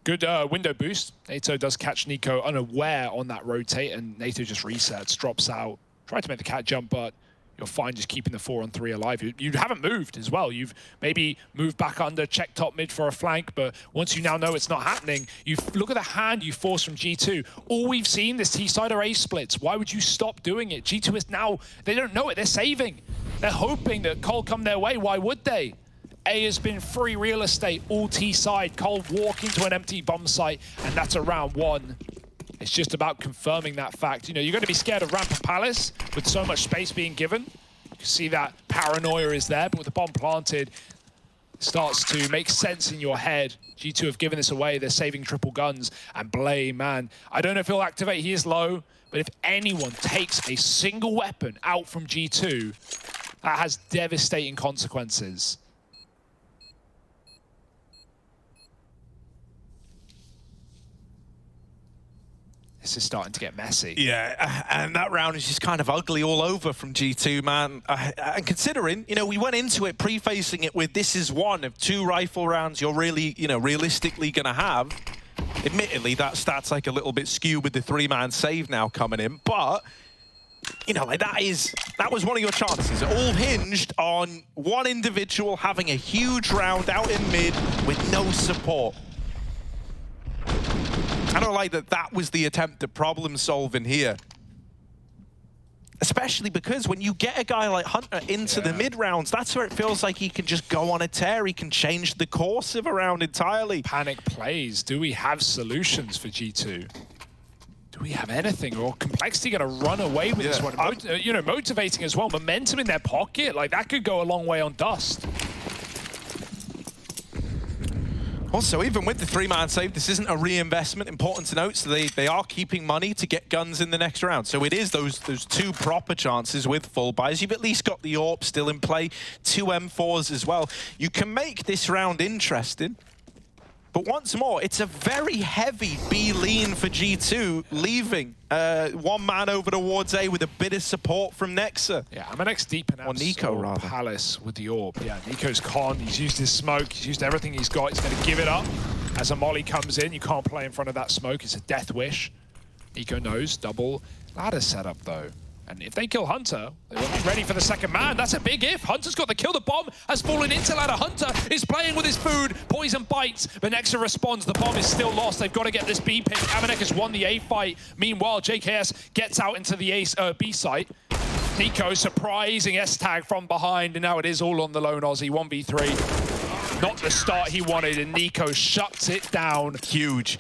Good window boost. NATO does catch Nico unaware on that rotate, and NATO just resets, drops out. Tried to make the cat jump, but you're fine just keeping the 4-on-3 alive. You haven't moved as well. You've maybe moved back under, check top mid for a flank, but once you now know it's not happening, you look at the hand you force from G2. All we've seen this T-side are A splits. Why would you stop doing it? G2 is now, they don't know it, they're saving. They're hoping that Cole come their way. Why would they? A has been free real estate, all T-side. Cole walk into an empty bomb site, and that's a round 1. It's just about confirming that fact. You know, you're going to be scared of Ramp and Palace with so much space being given. You can see that paranoia is there, but with the bomb planted, it starts to make sense in your head. G2 have given this away. They're saving triple guns. And Blame, man, I don't know if he'll activate. He is low, but if anyone takes a single weapon out from G2, that has devastating consequences. This is starting to get messy. Yeah, and that round is just kind of ugly all over from G2, man. And considering, you know, we went into it prefacing it with this is one of 2 rifle rounds you're really, you know, realistically going to have. Admittedly, that stat's like a little bit skewed with the 3-man save now coming in, but you know, like that was one of your chances. It all hinged on one individual having a huge round out in mid with no support. I don't like that that was the attempt at problem solving here. Especially because when you get a guy like Hunter into the mid rounds, that's where it feels like he can just go on a tear. He can change the course of a round entirely. Panic plays. Do we have solutions for G2? Do we have anything? Or Complexity going to run away with this one? You know, motivating as well. Momentum in their pocket. Like, that could go a long way on Dust. Also, even with the 3-man save, this isn't a reinvestment, important to note, so they are keeping money to get guns in the next round. So it is those 2 proper chances with full buys. You've at least got the AWP still in play, 2 M4s as well. You can make this round interesting. But once more, it's a very heavy B lean for G2, leaving 1 man over towards A with a bit of support from Nexa. Yeah, I'm an ex-deep in Nico, rather. Palace with the AWP. Yeah, Nico's con. He's used his smoke. He's used everything he's got. He's going to give it up. As a molly comes in, you can't play in front of that smoke. It's a death wish. Nico knows. Double ladder setup, though. And if they kill Hunter, they won't be ready for the second man. That's a big if. Hunter's got the kill. The bomb has fallen into ladder. Hunter is playing with his food. Poison bites, but Nexa responds. The bomb is still lost. They've got to get this B pick. Amanek has won the A fight. Meanwhile, JKS gets out into the B site. Nico surprising S-tag from behind, and now it is all on the lone Aussie. 1v3. Not the start he wanted, and Nico shuts it down. Huge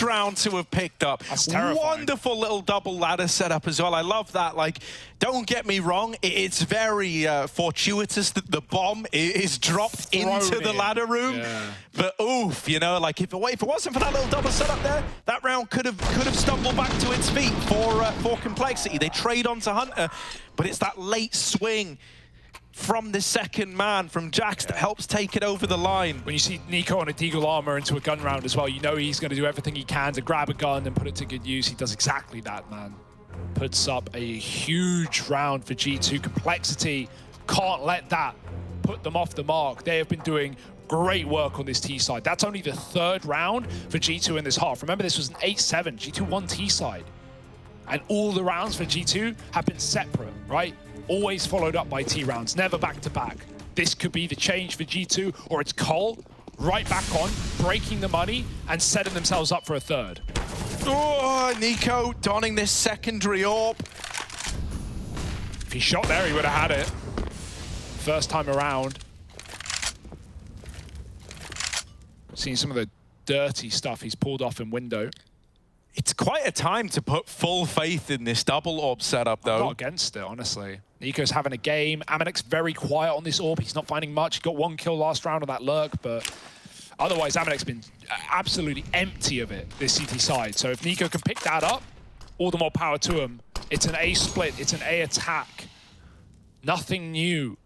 round to have picked up. That's terrifying. Wonderful little double ladder setup as well. I love that. Like, don't get me wrong, it's very fortuitous that the bomb is dropped into the ladder room. Yeah. But oof, you know, like if it wasn't for that little double setup there, that round could have stumbled back to its feet for Complexity. They trade onto Hunter, but it's that late swing from the second man, from Jax, that helps take it over the line. When you see Nico on a Deagle armor into a gun round as well, you know he's going to do everything he can to grab a gun and put it to good use. He does exactly that, man. Puts up a huge round for G2. Complexity can't let that put them off the mark. They have been doing great work on this T side. That's only the 3rd round for G2 in this half. Remember, this was an 8-7. G2 won T side. And all the rounds for G2 have been separate, right? Always followed up by T rounds, never back to back. This could be the change for G2, or it's Cole right back on, breaking the money and setting themselves up for a 3rd. Oh, Nico donning this secondary AWP. If he shot there, he would have had it. First time around. Seeing some of the dirty stuff he's pulled off in window. It's quite a time to put full faith in this double AWP setup, though. I'm not against it, honestly. Nico's having a game. Amanek's very quiet on this AWP. He's not finding much. He got 1 kill last round on that lurk, but otherwise, Amanek's been absolutely empty of it, this CT side. So if Nico can pick that up, all the more power to him. It's an A split. It's an A attack. Nothing new.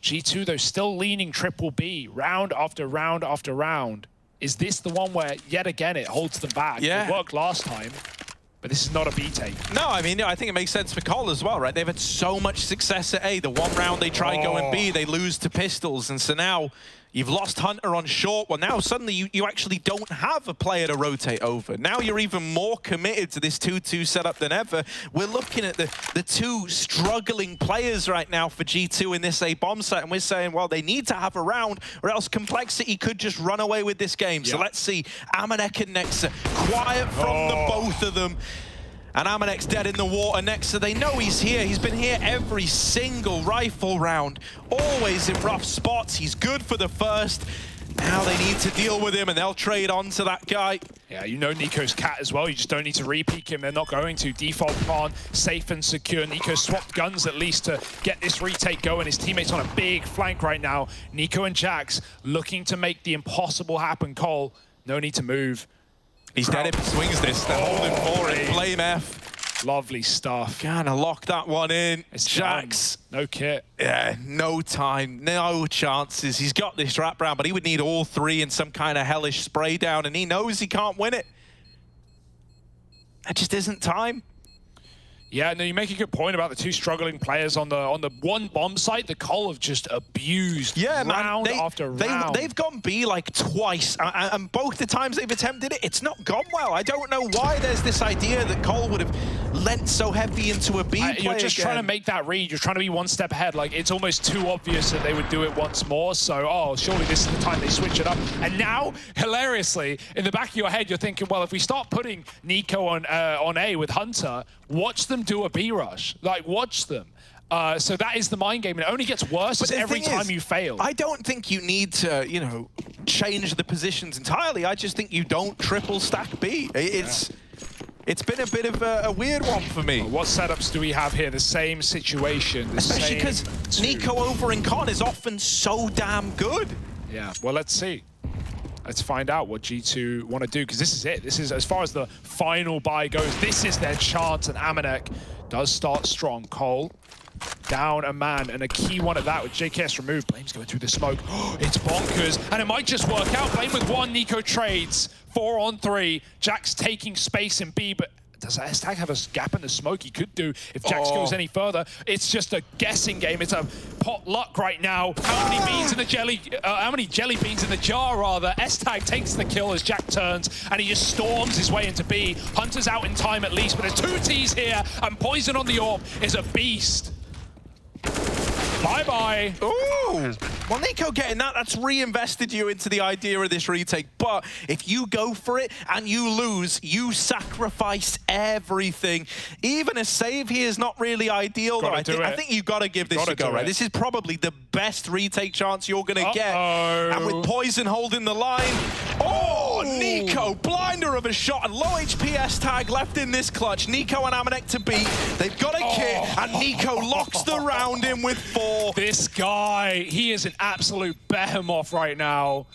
G2, though, still leaning triple B, round after round after round. Is this the one where, yet again, it holds them back? Yeah. It worked last time, but this is not a B take. No, I mean, I think it makes sense for Cole as well, right? They've had so much success at A. The 1 round they try going B, they lose to pistols. And so now, You've lost Hunter on short. Well, now suddenly you actually don't have a player to rotate over. Now you're even more committed to this 2-2 setup than ever. We're looking at the two struggling players right now for G2 in this A bomb site, and we're saying, well, they need to have a round, or else Complexity could just run away with this game. So let's see. Amanek and Nexa, quiet from the both of them. And Amanek's dead in the water. Nexa, they know he's here. He's been here every single rifle round. Always in rough spots. He's good for the first. Now they need to deal with him, and they'll trade on to that guy. Yeah, you know Nico's cat as well. You just don't need to re-peek him. They're not going to. Default plan, safe and secure. Nico swapped guns at least to get this retake going. His teammates on a big flank right now. Nico and Jax looking to make the impossible happen. Cole, no need to move. He's dead if he swings this. They're holding for it. Blame F. Lovely stuff. Gonna lock that one in. It's Jax. No kit. Yeah, no time, no chances. He's got this wraparound, but he would need all three in some kind of hellish spray down, and he knows he can't win it. That just isn't time. Yeah, no, you make a good point about the two struggling players on the one bomb site. The Cole have just abused round after round. They've gone B like twice, and both the times they've attempted it, it's not gone well. I don't know why there's this idea that Cole would have lent so heavy into a B play You're just trying to make that read. You're trying to be one step ahead. Like, it's almost too obvious that they would do it once more. So, oh, surely this is the time they switch it up. And now, hilariously, in the back of your head, you're thinking, well, if we start putting Nico on A with Hunter, watch them do a B rush. Like, watch them. So that is the mind game. It only gets worse every time you fail. I don't think you need to, you know, change the positions entirely. I just think you don't triple stack B. It's been a bit of a weird one for me. What setups do we have here? The same situation. Especially because Nico over in Con is often so damn good. Yeah, well, let's see. Let's find out what G2 want to do, because this is it. This is, as far as the final buy goes, this is their chance, and Amanek does start strong. Cole down a man, and a key one at that with JKS removed. Blame's going through the smoke. It's bonkers, and it might just work out. Blame with one, Nico trades. 4 on 3. Jax taking space in B, but does S-Tag have a gap in the smoke? He could do if Jax goes any further. It's just a guessing game. It's a pot luck right now. How many beans in the jelly? How many jelly beans in the jar, rather? S-Tag takes the kill as Jack turns, and he just storms his way into B. Hunter's out in time at least, but there's 2 Ts here, and Poison on the AWP is a beast. Bye-bye. Ooh. Well, Nico getting that's reinvested you into the idea of this retake. But if you go for it and you lose, you sacrifice everything. Even a save here is not really ideal, though. I think you've got to give this a go, right? This is probably the best retake chance you're going to get. And with Poison holding the line. Oh, Nico, blinder of a shot, and low HP S-Tag left in this clutch. Nico and Amanek to beat. They've got a kit, and Nico locks the round in with 4. This guy, he is an absolute behemoth right now.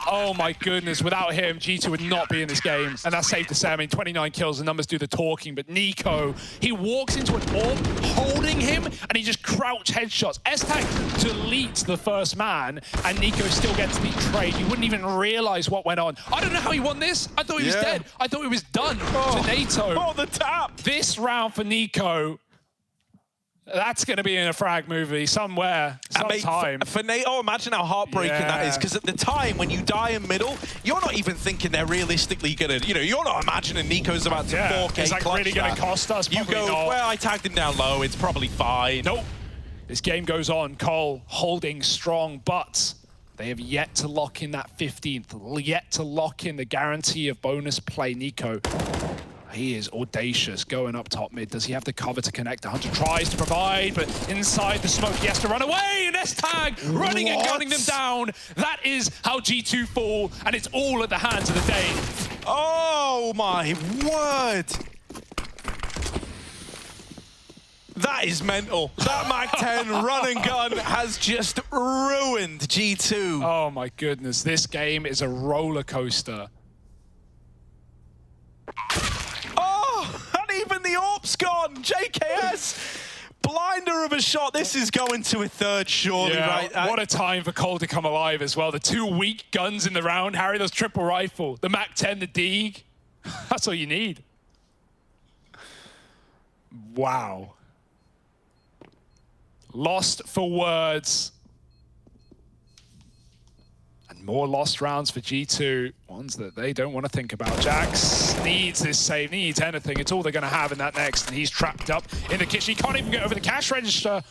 Oh my goodness, without him, G2 would not be in this game. And that's safe to say. I mean, 29 kills, the numbers do the talking, but Nico, he walks into an AWP, holding him, and he just crouch headshots. S-Tag deletes the first man, and Nico still gets the trade. You wouldn't even realize what went on. I don't know how he won this. I thought he was dead. I thought he was done to NATO. Oh, the tap. This round for Nico, that's going to be in a frag movie somewhere, sometime. For NATO, imagine how heartbreaking that is, because at the time when you die in middle, you're not even thinking they're realistically going to, you're not imagining Nico's about to 4K Is that clutch really going to cost us? You go, well, I tagged him down low, it's probably fine. Nope. This game goes on. Cole holding strong, but they have yet to lock in that 15th, yet to lock in the guarantee of bonus play. Nico, he is audacious going up top mid. Does he have the cover to connect? The Hunter tries to provide, but inside the smoke, he has to run away. And S-Tag running and gunning them down. That is how G2 fall, and it's all at the hands of the Dane. Oh my word. That is mental. That Mac-10 run and gun has just ruined G2. Oh my goodness, this game is a roller coaster. Even the AWP's gone. JKS, blinder of a shot. This is going to a third, surely, right? What a time for Cole to come alive as well. The 2 weak guns in the round. Harry, those triple rifle. The Mac-10, the Deeg. That's all you need. Wow. Lost for words. more lost rounds for G2, ones that they don't want to think about. Jax needs this save, needs anything. It's all they're going to have in that next, and he's trapped up in the kitchen. He can't even get over the cash register.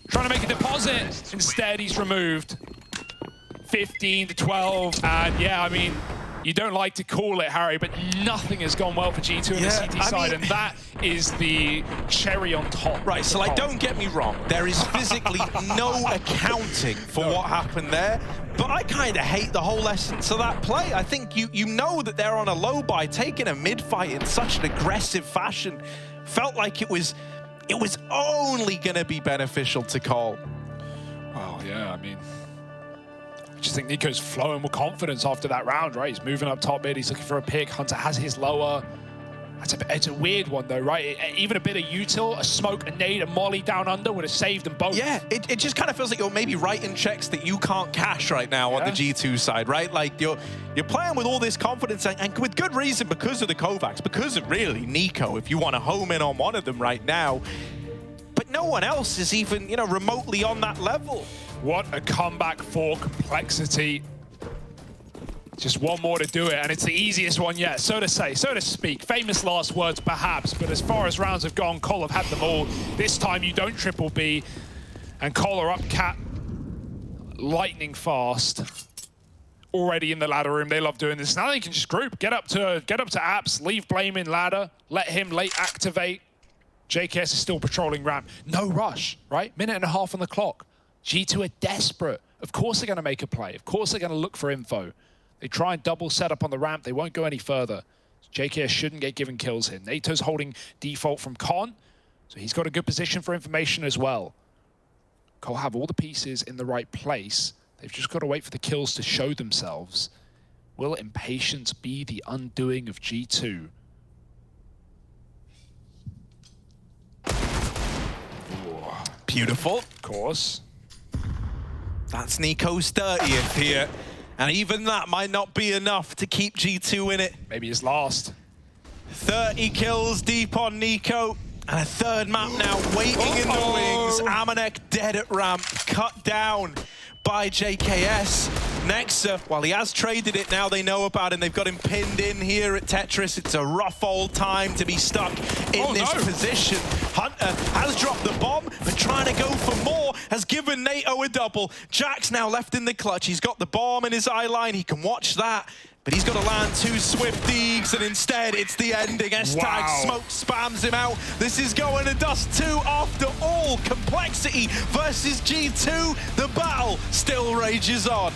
Trying to make a deposit. Instead, he's removed. 15 to 12, and yeah, I mean, you don't like to call it, Harry, but nothing has gone well for G2 in the CT side, and that is the cherry on top. Right, so like, don't get me wrong. There is physically no accounting for what happened there, but I kind of hate the whole essence of that play. I think you know that they're on a low by taking a mid-fight in such an aggressive fashion. Felt like it was only going to be beneficial to Cole. Well, yeah, I mean, I just think Nico's flowing with confidence after that round, right? He's moving up top mid, he's looking for a pick. Hunter has his lower. It's a weird one though, right? Even a bit of util, a smoke, a nade, a molly down under would have saved them both. Yeah, it just kind of feels like you're maybe writing checks that you can't cash right now on the G2 side, right? Like you're playing with all this confidence and with good reason because of the Kovacs, because of really Nico, if you want to home in on one of them right now. But no one else is even, you know, remotely on that level. What a comeback for Complexity. Just one more to do it, and it's the easiest one yet, so to say, so to speak. Famous last words, perhaps, but as far as rounds have gone, Cole have had them all. This time you don't triple B, and Cole are up cat lightning fast. Already in the ladder room, they love doing this. Now they can just group, get up to apps, leave blame in ladder, let him late activate. JKS is still patrolling ramp. No rush, right? Minute and a half on the clock. G2 are desperate. Of course they're going to make a play. Of course they're going to look for info. They try and double set up on the ramp. They won't go any further. JKS shouldn't get given kills here. NATO's holding default from Con, so he's got a good position for information as well. Cole have all the pieces in the right place. They've just got to wait for the kills to show themselves. Will impatience be the undoing of G2? Beautiful. Of course. That's Nico's 30th here. And even that might not be enough to keep G2 in it. Maybe his last. 30 kills deep on Nico. And a third map now waiting in the wings. Amanek dead at ramp, cut down by JKS. Nexa, while he has traded it, now they know about him. They've got him pinned in here at Tetris. It's a rough old time to be stuck in this position. Hunter has dropped the bomb, but trying to go for more, has given NATO a double. Jack's now left in the clutch. He's got the bomb in his eye line. He can watch that. But he's got to land 2 swift digs, and instead it's the ending. S-Tag Smoke spams him out. This is going to Dust 2 after all. Complexity versus G2. The battle still rages on.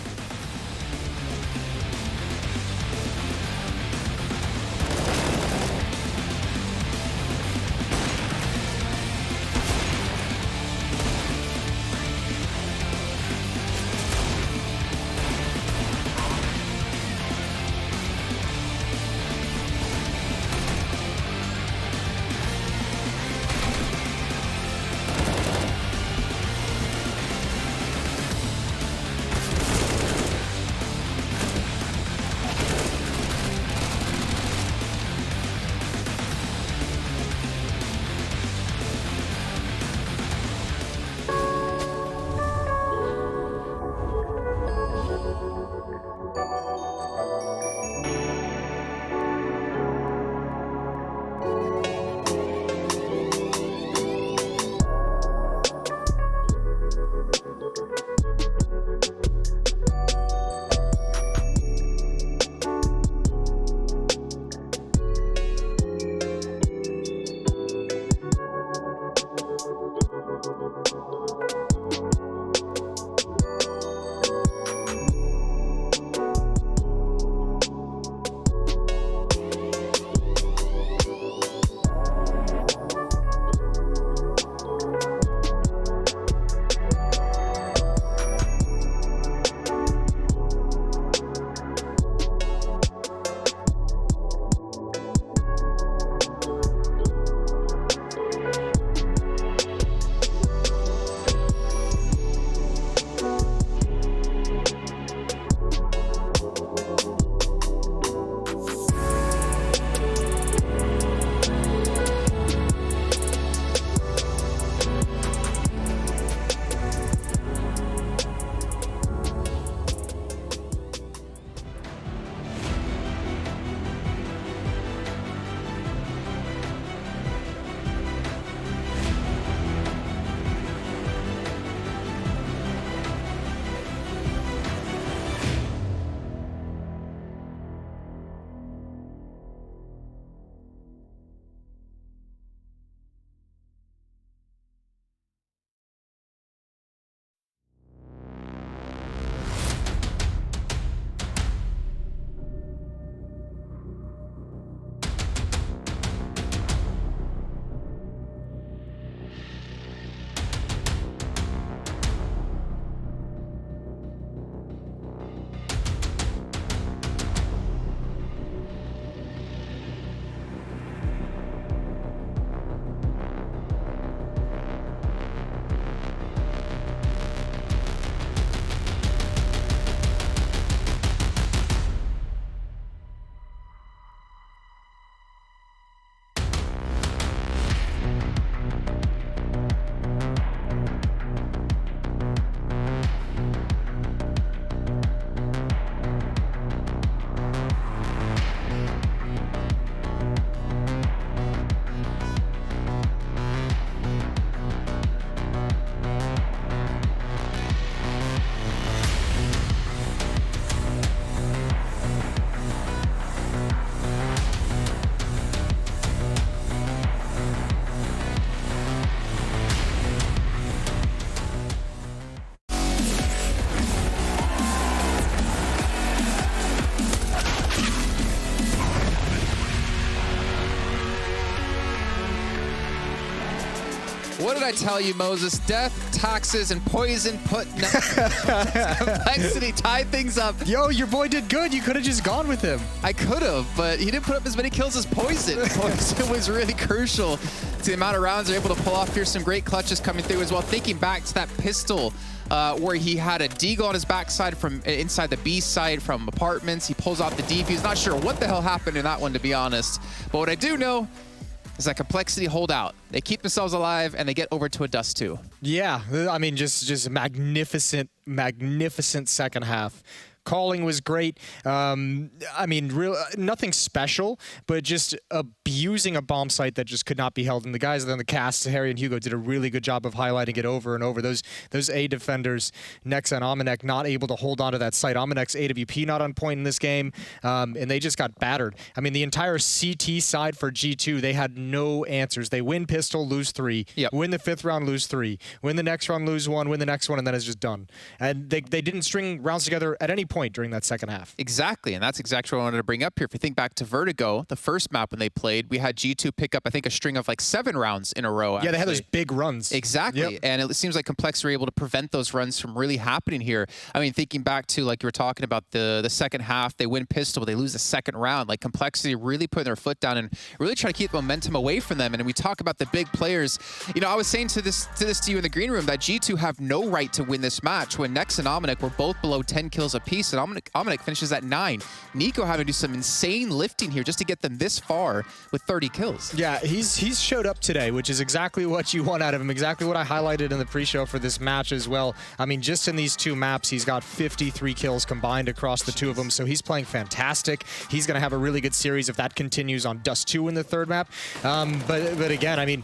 What did I tell you, Moses? Death, taxes, and poison put Complexity tied things up. Yo, your boy did good. You could have just gone with him. I could have, but he didn't put up as many kills as Poison. Poison was really crucial to the amount of rounds they're able to pull off here. Some great clutches coming through as well. Thinking back to that pistol where he had a deagle on his backside from inside the B side from apartments. He pulls out the defuse. Not sure what the hell happened in that one, to be honest. But what I do know is that Complexity hold out. They keep themselves alive, and they get over to a Dust 2. Yeah, I mean, just magnificent second half. Calling was great. I mean, nothing special, but just abusing a bomb site that just could not be held. And the guys on the cast, Harry and Hugo, did a really good job of highlighting it over and over. Those A defenders, Nexa and Amanek, not able to hold on to that site. Amanek's AWP not on point in this game, and they just got battered. I mean, the entire CT side for G2, they had no answers. They win pistol, lose 3. Yep. Win the 5th round, lose 3. Win the next round, lose 1. Win the next one, and then it's just done. And they didn't string rounds together at any point during that second half. Exactly, and that's exactly what I wanted to bring up here. If you think back to Vertigo, the first map when they played, we had G2 pick up, I think, a string of like 7 rounds in a row. Yeah, they had those big runs. Exactly, Yep. and it seems like Complex were able to prevent those runs from really happening here. I mean, thinking back to, like you were talking about, the second half, they win pistol, but they lose the second round. Like, Complexity really putting their foot down and really try to keep momentum away from them. And we talk about the big players. You know, I was saying to you in the green room that G2 have no right to win this match when Nex and Amanek were both below 10 kills apiece, and Amanek finishes at 9. Nico having to do some insane lifting here just to get them this far with 30 kills. Yeah, he's showed up today, which is exactly what you want out of him, exactly what I highlighted in the pre-show for this match as well. I mean, just in these 2 maps, he's got 53 kills combined across the 2 of them, so he's playing fantastic. He's going to have a really good series if that continues on Dust 2 in the 3rd map. But again, I mean,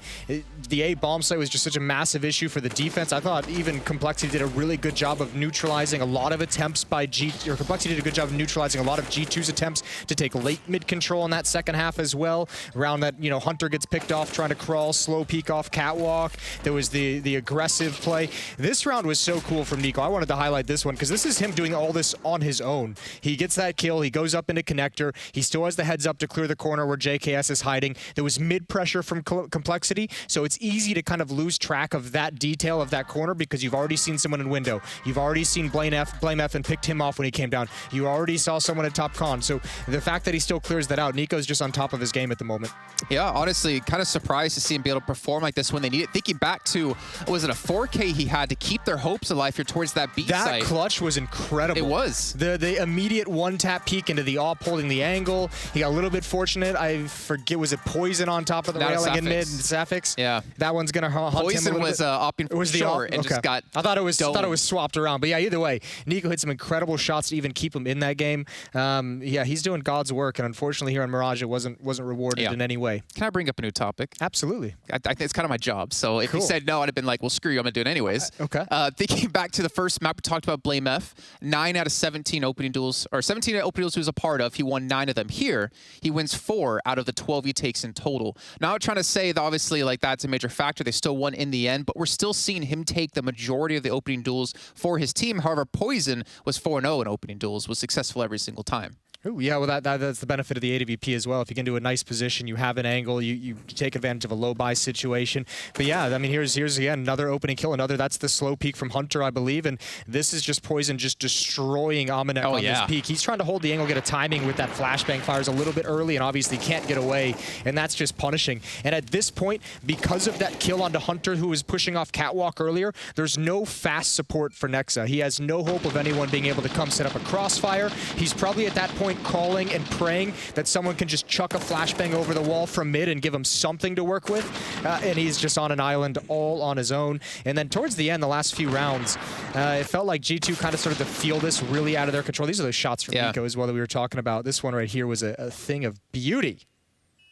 the A bomb site was just such a massive issue for the defense. I thought even Complexity did a really good job of neutralizing a lot of attempts by Complexity did a good job of neutralizing a lot of G2's attempts to take late mid control in that second half as well. Around that, you know, Hunter gets picked off trying to crawl, slow peek off catwalk. There was the aggressive play. This round was so cool from Nico. I wanted to highlight this one because this is him doing all this on his own. He gets that kill, he goes up into connector, he still has the heads up to clear the corner where JKS is hiding. There was mid pressure from Complexity, so it's easy to kind of lose track of that detail of that corner because you've already seen someone in window. You've already seen Blame F and picked him off when he came down. You already saw someone at top con. So the fact that he still clears that out, Nico's just on top of his game at the moment. Yeah, honestly, kind of surprised to see him be able to perform like this when they need it. Thinking back to, was it a 4K he had to keep their hopes alive here towards that B site? That clutch was incredible. It was. The immediate one-tap peek into the AWP holding the angle. He got a little bit fortunate. I forget, was it Poison on top of the railing in mid? Safix? Yeah. That one's going to hunt Poison him a was bit. opping from short and just got I thought it was swapped around. But yeah, either way, Nico hit some incredible shots to even keep him in that game. Yeah, he's doing God's work, and unfortunately here in Mirage, it wasn't rewarded in any way. Can I bring up a new topic? Absolutely. I think it's kind of my job. So if you said no, I'd have been like, well, screw you, I'm going to do it anyways. Okay. Thinking back to the first map, we talked about Blame F. 9 out of 17 opening duels, or 17 opening duels he was a part of, he won 9 of them. Here, he wins 4 out of the 12 he takes in total. Now, I'm trying to say that obviously like that's a major factor. They still won in the end, but we're still seeing him take the majority of the opening duels for his team. However, Poison was 4-0 in opening duels, was successful every single time. Ooh, yeah, well, that's the benefit of the AWP as well. If you can do a nice position, you have an angle, you take advantage of a low buy situation. But yeah, I mean, here's again another opening kill, that's the slow peek from Hunter, I believe, and this is just Poison just destroying Amanek on this peak. He's trying to hold the angle, get a timing with that flashbang, fires a little bit early, and obviously can't get away, and that's just punishing. And at this point, because of that kill onto Hunter, who was pushing off catwalk earlier, there's no fast support for Nexa. He has no hope of anyone being able to come set up a crossfire. He's probably at that point calling and praying that someone can just chuck a flashbang over the wall from mid and give him something to work with, and he's just on an island all on his own. And then towards the end, the last few rounds, it felt like G2 kind of started to feel this really out of their control. These are those shots from Nico as well that we were talking about. This one right here was a thing of beauty.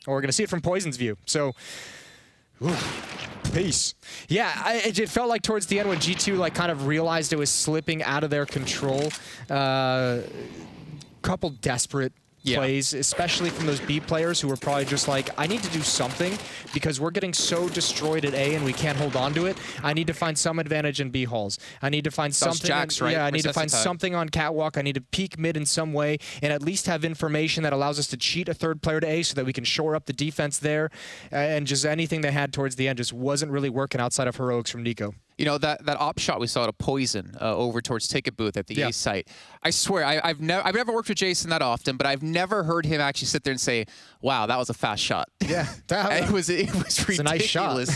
Or we're going to see it from Poison's view. So, peace. Yeah, it felt like towards the end when G2 like kind of realized it was slipping out of their control, couple desperate plays, especially from those B players who were probably just like, I need to do something because we're getting so destroyed at A and we can't hold on to it. I need to find some advantage in B halls. I need to find something. Jacks, right? Yeah, I need to find something on catwalk. I need to peek mid in some way and at least have information that allows us to cheat a third player to A so that we can shore up the defense there. And just anything they had towards the end just wasn't really working outside of heroics from Nico. You know, that op shot we saw to Poison over towards Ticket Booth at the A site. I swear, I've never worked with Jason that often, but I've never heard him actually sit there and say, wow, that was a fast shot. Yeah. it was ridiculous. A nice shot.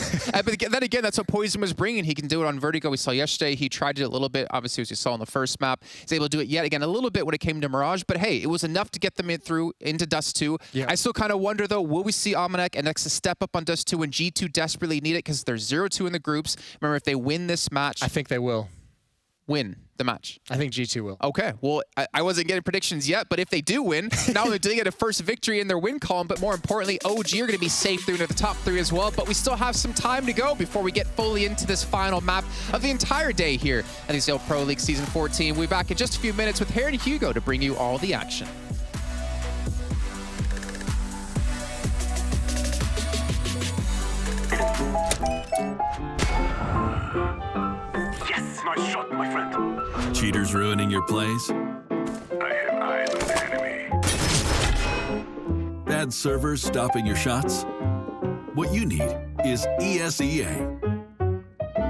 But then again, that's what Poison was bringing. He can do it on Vertigo. We saw yesterday. He tried it a little bit, obviously, as you saw on the first map. He's able to do it yet again a little bit when it came to Mirage, but hey, it was enough to get them through into Dust 2. Yeah. I still kind of wonder, though, will we see Amanek and Nexus step up on Dust 2 when G2 desperately need it because they're 0-2 in the groups? Remember, if they win this match, I think they will win the match. I think G2 will. Okay, well, I wasn't getting predictions yet, but if they do win, not only do they get a first victory in their win column, but more importantly, OG are going to be safe through to the top 3 as well. But we still have some time to go before we get fully into this final map of the entire day here at the ESL Pro League Season 14. We'll be back in just a few minutes with Harry and Hugo to bring you all the action. Yes, nice shot, my friend. Cheaters ruining your plays? I have eyes on the enemy. Bad servers stopping your shots? What you need is ESEA.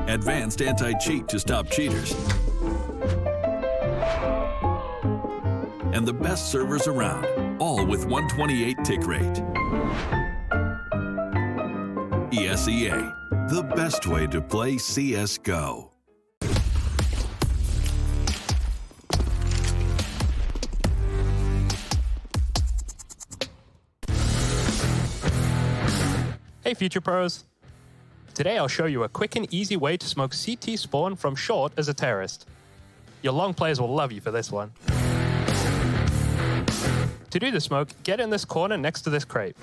Advanced anti-cheat to stop cheaters. And the best servers around, all with 128 tick rate. ESEA, the best way to play CSGO. Hey Future Pros! Today I'll show you a quick and easy way to smoke CT spawn from short as a terrorist. Your long players will love you for this one. To do the smoke, get in this corner next to this crate.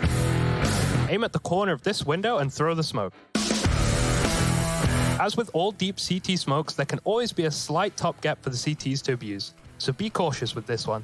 Aim at the corner of this window and throw the smoke. As with all deep CT smokes, there can always be a slight top gap for the CTs to abuse, so be cautious with this one.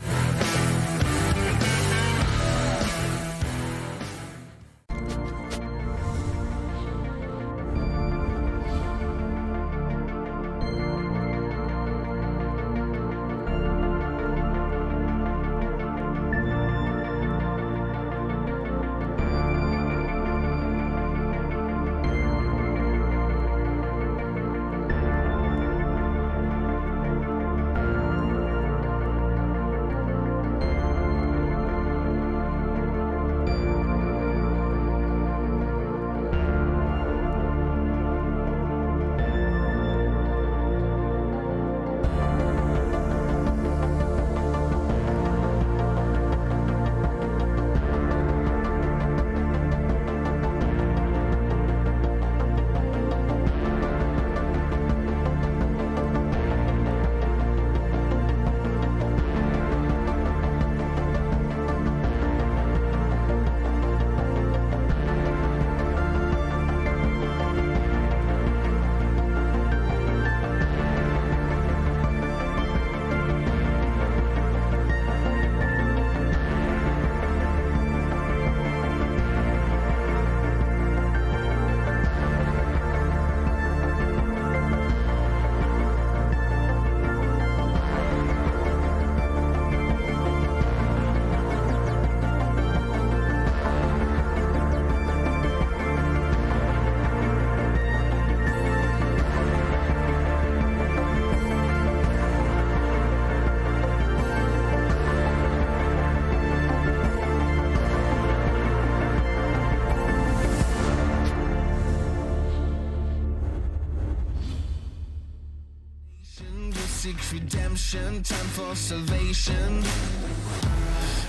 Redemption, time for salvation.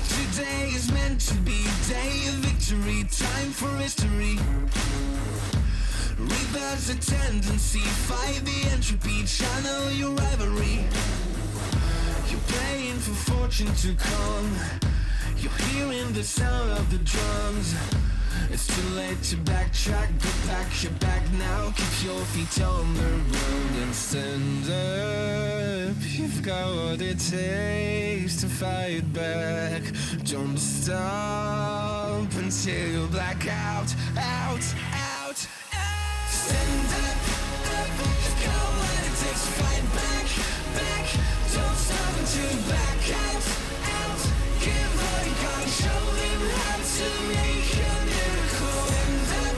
Today is meant to be day of victory, time for history. Reverse the tendency, fight the entropy, channel your rivalry. You're praying for fortune to come. You're hearing the sound of the drums. It's too late to backtrack, go pack your bag now. Keep your feet on the road and stand up. You've got what it takes to fight back. Don't stop until you black out, out, out, out. Stand up, up. You've got what it takes to fight back, back. Don't stop until you black out, out. Give all you got and show them how to make a miracle. Stand up,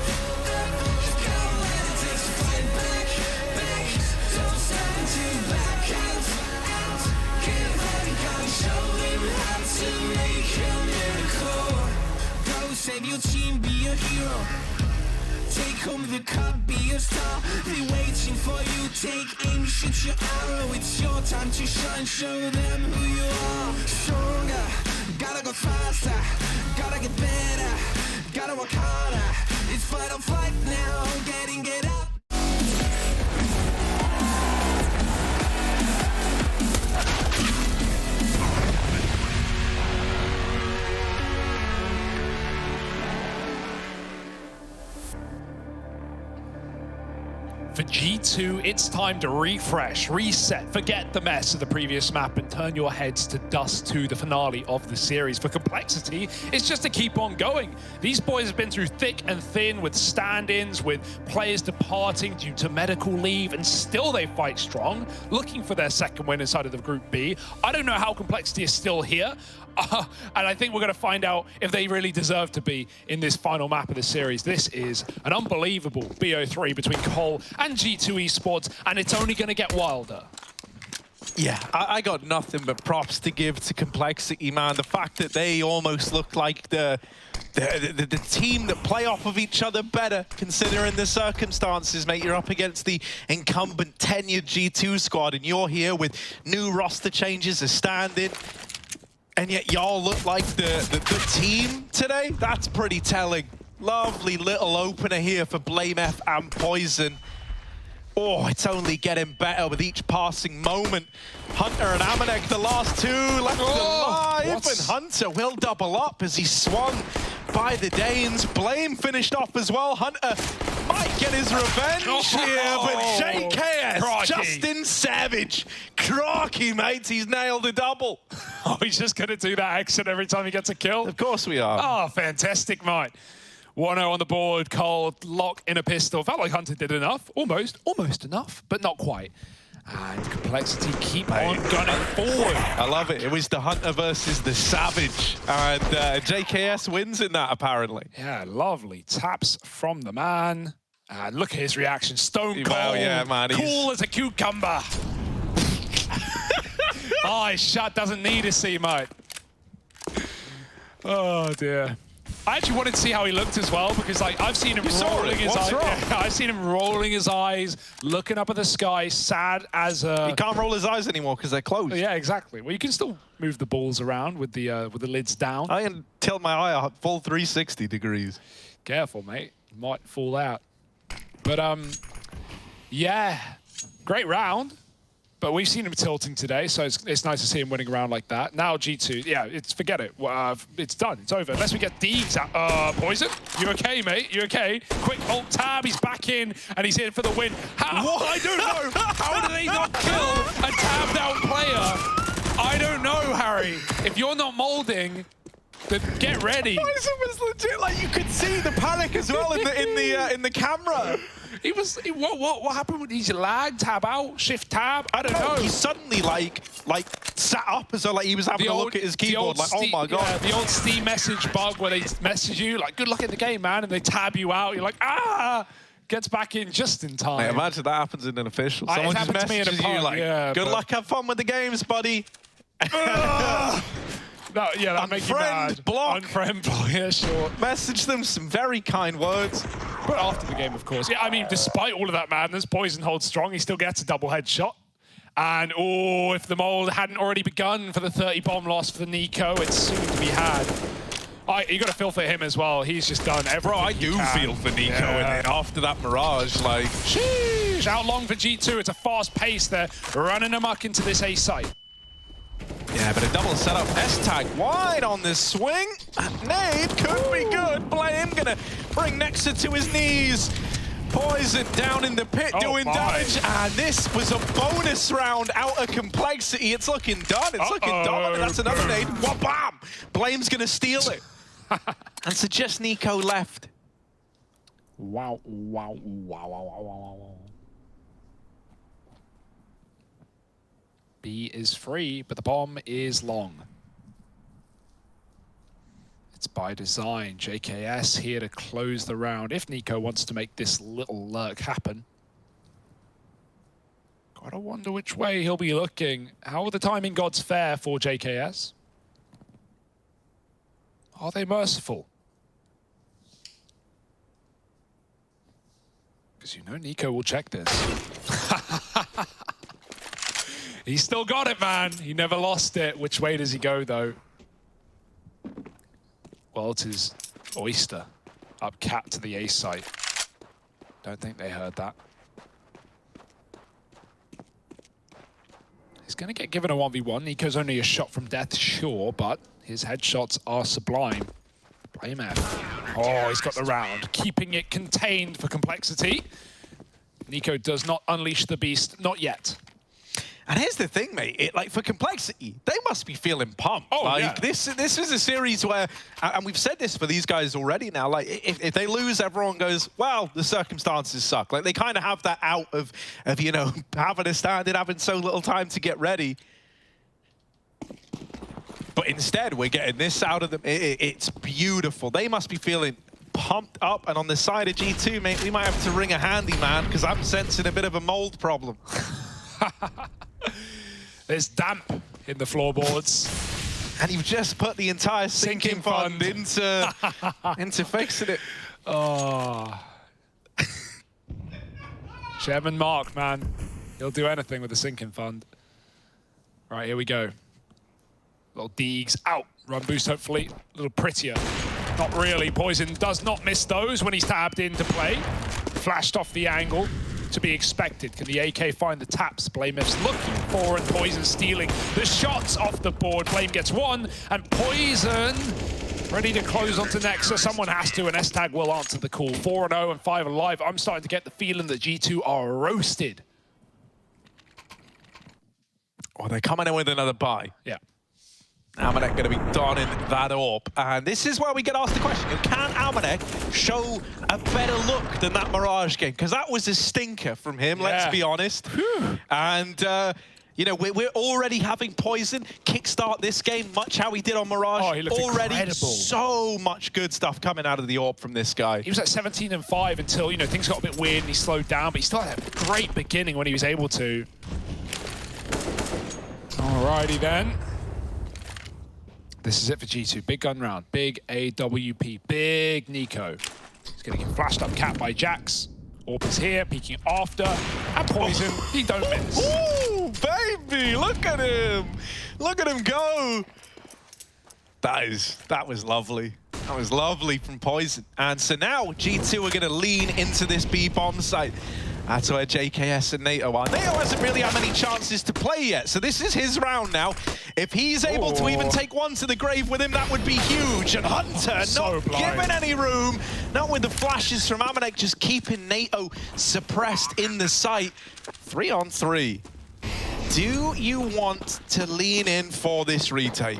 up. You've got what it takes to fight back, back. Don't stop until you black out, out. Give all you got and show them how to make a miracle. Go save your team, be a hero. Take home the cup, be a star. They waiting for you, take aim, shoot your arrow. It's your time to shine, show them who you are. Stronger, gotta go faster, gotta get better, gotta work harder. It's fight or flight now, getting it up. For G2, it's time to refresh, reset, forget the mess of the previous map and turn your heads to dust to the finale of the series. For Complexity, it's just to keep on going. These boys have been through thick and thin with stand-ins, with players departing due to medical leave, and still they fight strong, looking for their second win inside of the Group B. I don't know how Complexity is still here, and I think we're going to find out if they really deserve to be in this final map of the series. This is an unbelievable BO3 between Cole and G2 Esports, and it's only going to get wilder. Yeah, I got nothing but props to give to Complexity, man. The fact that they almost look like the team that play off of each other better, considering the circumstances, mate. You're up against the incumbent tenured G2 squad, and you're here with new roster changes, a stand-in, and yet y'all look like the team today. That's pretty telling. Lovely little opener here for BlameF and Poison. Oh, it's only getting better with each passing moment. Hunter and Amanek, the last two left alive, and Hunter will double up as he swung by the Danes. Blame finished off as well. Hunter might get his revenge here, but JKS, Crikey. Justin Savage, crocky, mate, he's nailed a double. Oh, he's just going to do that exit every time he gets a kill? Of course we are. Oh, fantastic, mate. 1-0 on the board, Cole, lock in a pistol. Felt like Hunter did enough, almost enough, but not quite. And Complexity keep on gunning forward. I love it. It was the Hunter versus the Savage, and JKS wins in that, apparently. Yeah, lovely taps from the man. And look at his reaction, stone cold. Well, yeah, man, cool as a cucumber. Oh, his shot doesn't need a C, mate. Oh, dear. I actually wanted to see how he looked as well, because like I've seen him rolling his eyes. Yeah, I've seen him rolling his eyes, looking up at the sky, sad as a. He can't roll his eyes anymore because they're closed. Yeah, exactly. Well, you can still move the balls around with the lids down. I can tilt my eye up full 360 degrees. Careful, mate. You might fall out. But yeah, great round. But we've seen him tilting today, so it's nice to see him winning a round like that. Now G2, yeah, forget it. It's done. It's over. Unless we get Deegs out. Poison, you okay, mate? You okay? Quick alt tab. He's back in, and he's in for the win. How? What? I don't know. How do they not kill a tabbed out player? I don't know, Harry. If you're not molding, then get ready. Poison was legit. Like you could see the panic as well in the camera. He was. What happened? With his lag, tab out, shift tab. I don't know. He suddenly like sat up as though like he was having a look at his keyboard. Like, oh my god. Yeah, the old Steam message bug where they message you like, "Good luck in the game, man," and they tab you out. You're like, ah. Gets back in just in time. Mate, imagine that happens in an official. Someone just messages you like, "Good luck, have fun with the games, buddy." No, yeah, that makes you mad. Block. Unfriend block, yeah, sure. Message them some very kind words. But after the game, of course. Yeah, I mean, despite all of that madness, Poison holds strong. He still gets a double headshot. And, oh, if the mold hadn't already begun for the 30 bomb loss for the Nico, it's soon to be had. You got to feel for him as well. He's just done everything. Bro, I do feel for Nico. And then after that Mirage, like... Sheesh, out long for G2. It's a fast pace. They're running amok into this A site. Yeah, but a double setup. S-Tag wide on this swing. Nade could be good. Blame gonna bring Nexa to his knees. Poison down in the pit doing damage. And this was a bonus round out of Complexity. It's looking done. It's looking done. That's another nade. Wha-bam! Blame's gonna steal it. And so just Nico left. Wow, wow, wow, wow, wow, wow, wow. B is free, but the bomb is long. It's by design. JKS here to close the round if Nico wants to make this little lurk happen. Gotta wonder which way he'll be looking. How are the timing gods fare for JKS? Are they merciful? Because you know Nico will check this. He's still got it, man. He never lost it. Which way does he go, though? Well, it is Oyster up cat to the A site. Don't think they heard that. He's going to get given a 1v1. Nico's only a shot from death, sure, but his headshots are sublime. Blame F. Oh, he's got the round. Keeping it contained for Complexity. Nico does not unleash the beast, not yet. And here's the thing, mate. Like for Complexity, they must be feeling pumped. Oh, like, yeah. This is a series where, and we've said this for these guys already now. Like if they lose, everyone goes, well, the circumstances suck. Like they kind of have that out of you know having to stand and having so little time to get ready. But instead, we're getting this out of them. It's beautiful. They must be feeling pumped up. And on the side of G2, mate, we might have to ring a handyman because I'm sensing a bit of a mold problem. There's damp in the floorboards. And you've just put the entire sinking fund into fixing it. Oh. Chairman Mark, man. He'll do anything with the sinking fund. Right, here we go. Little Deegs out. Run boost, hopefully. A little prettier. Not really. Poison does not miss those when he's tabbed into play. Flashed off the angle. To be expected. Can the AK find the taps? Blame F's looking for, and Poison stealing the shots off the board. Blame gets one, and Poison ready to close onto Nexa. Someone has to, and S-Tag will answer the call. 4-0 and 5 alive. I'm starting to get the feeling that G2 are roasted. Well, they're coming in with another buy. Yeah. Almanek going to be donning that up. And this is where we get asked the question, can Almanek show a better look than that Mirage game? Because that was a stinker from him, let's be honest. And, you know, we're already having Poison kickstart this game, much how he did on Mirage. Oh, he looked already incredible. So much good stuff coming out of the AWP from this guy. He was at 17 and 5 until, you know, things got a bit weird and he slowed down, but he still had a great beginning when he was able to. Alrighty then. This is it for G2. Big gun round. Big AWP. Big Nico. He's going to get flashed up cat by Jax. AWP is here, peeking after. And Poison, he don't miss. Ooh, baby, look at him. Look at him go. That was lovely. That was lovely from Poison. And so now G2 are going to lean into this B bomb site. That's where JKS and NATO are. NATO hasn't really had many chances to play yet, so this is his round now. If he's able to even take one to the grave with him, that would be huge. And Hunter not given any room. Not with the flashes from Almanek, just keeping NATO suppressed in the site. 3-on-3. Do you want to lean in for this retake?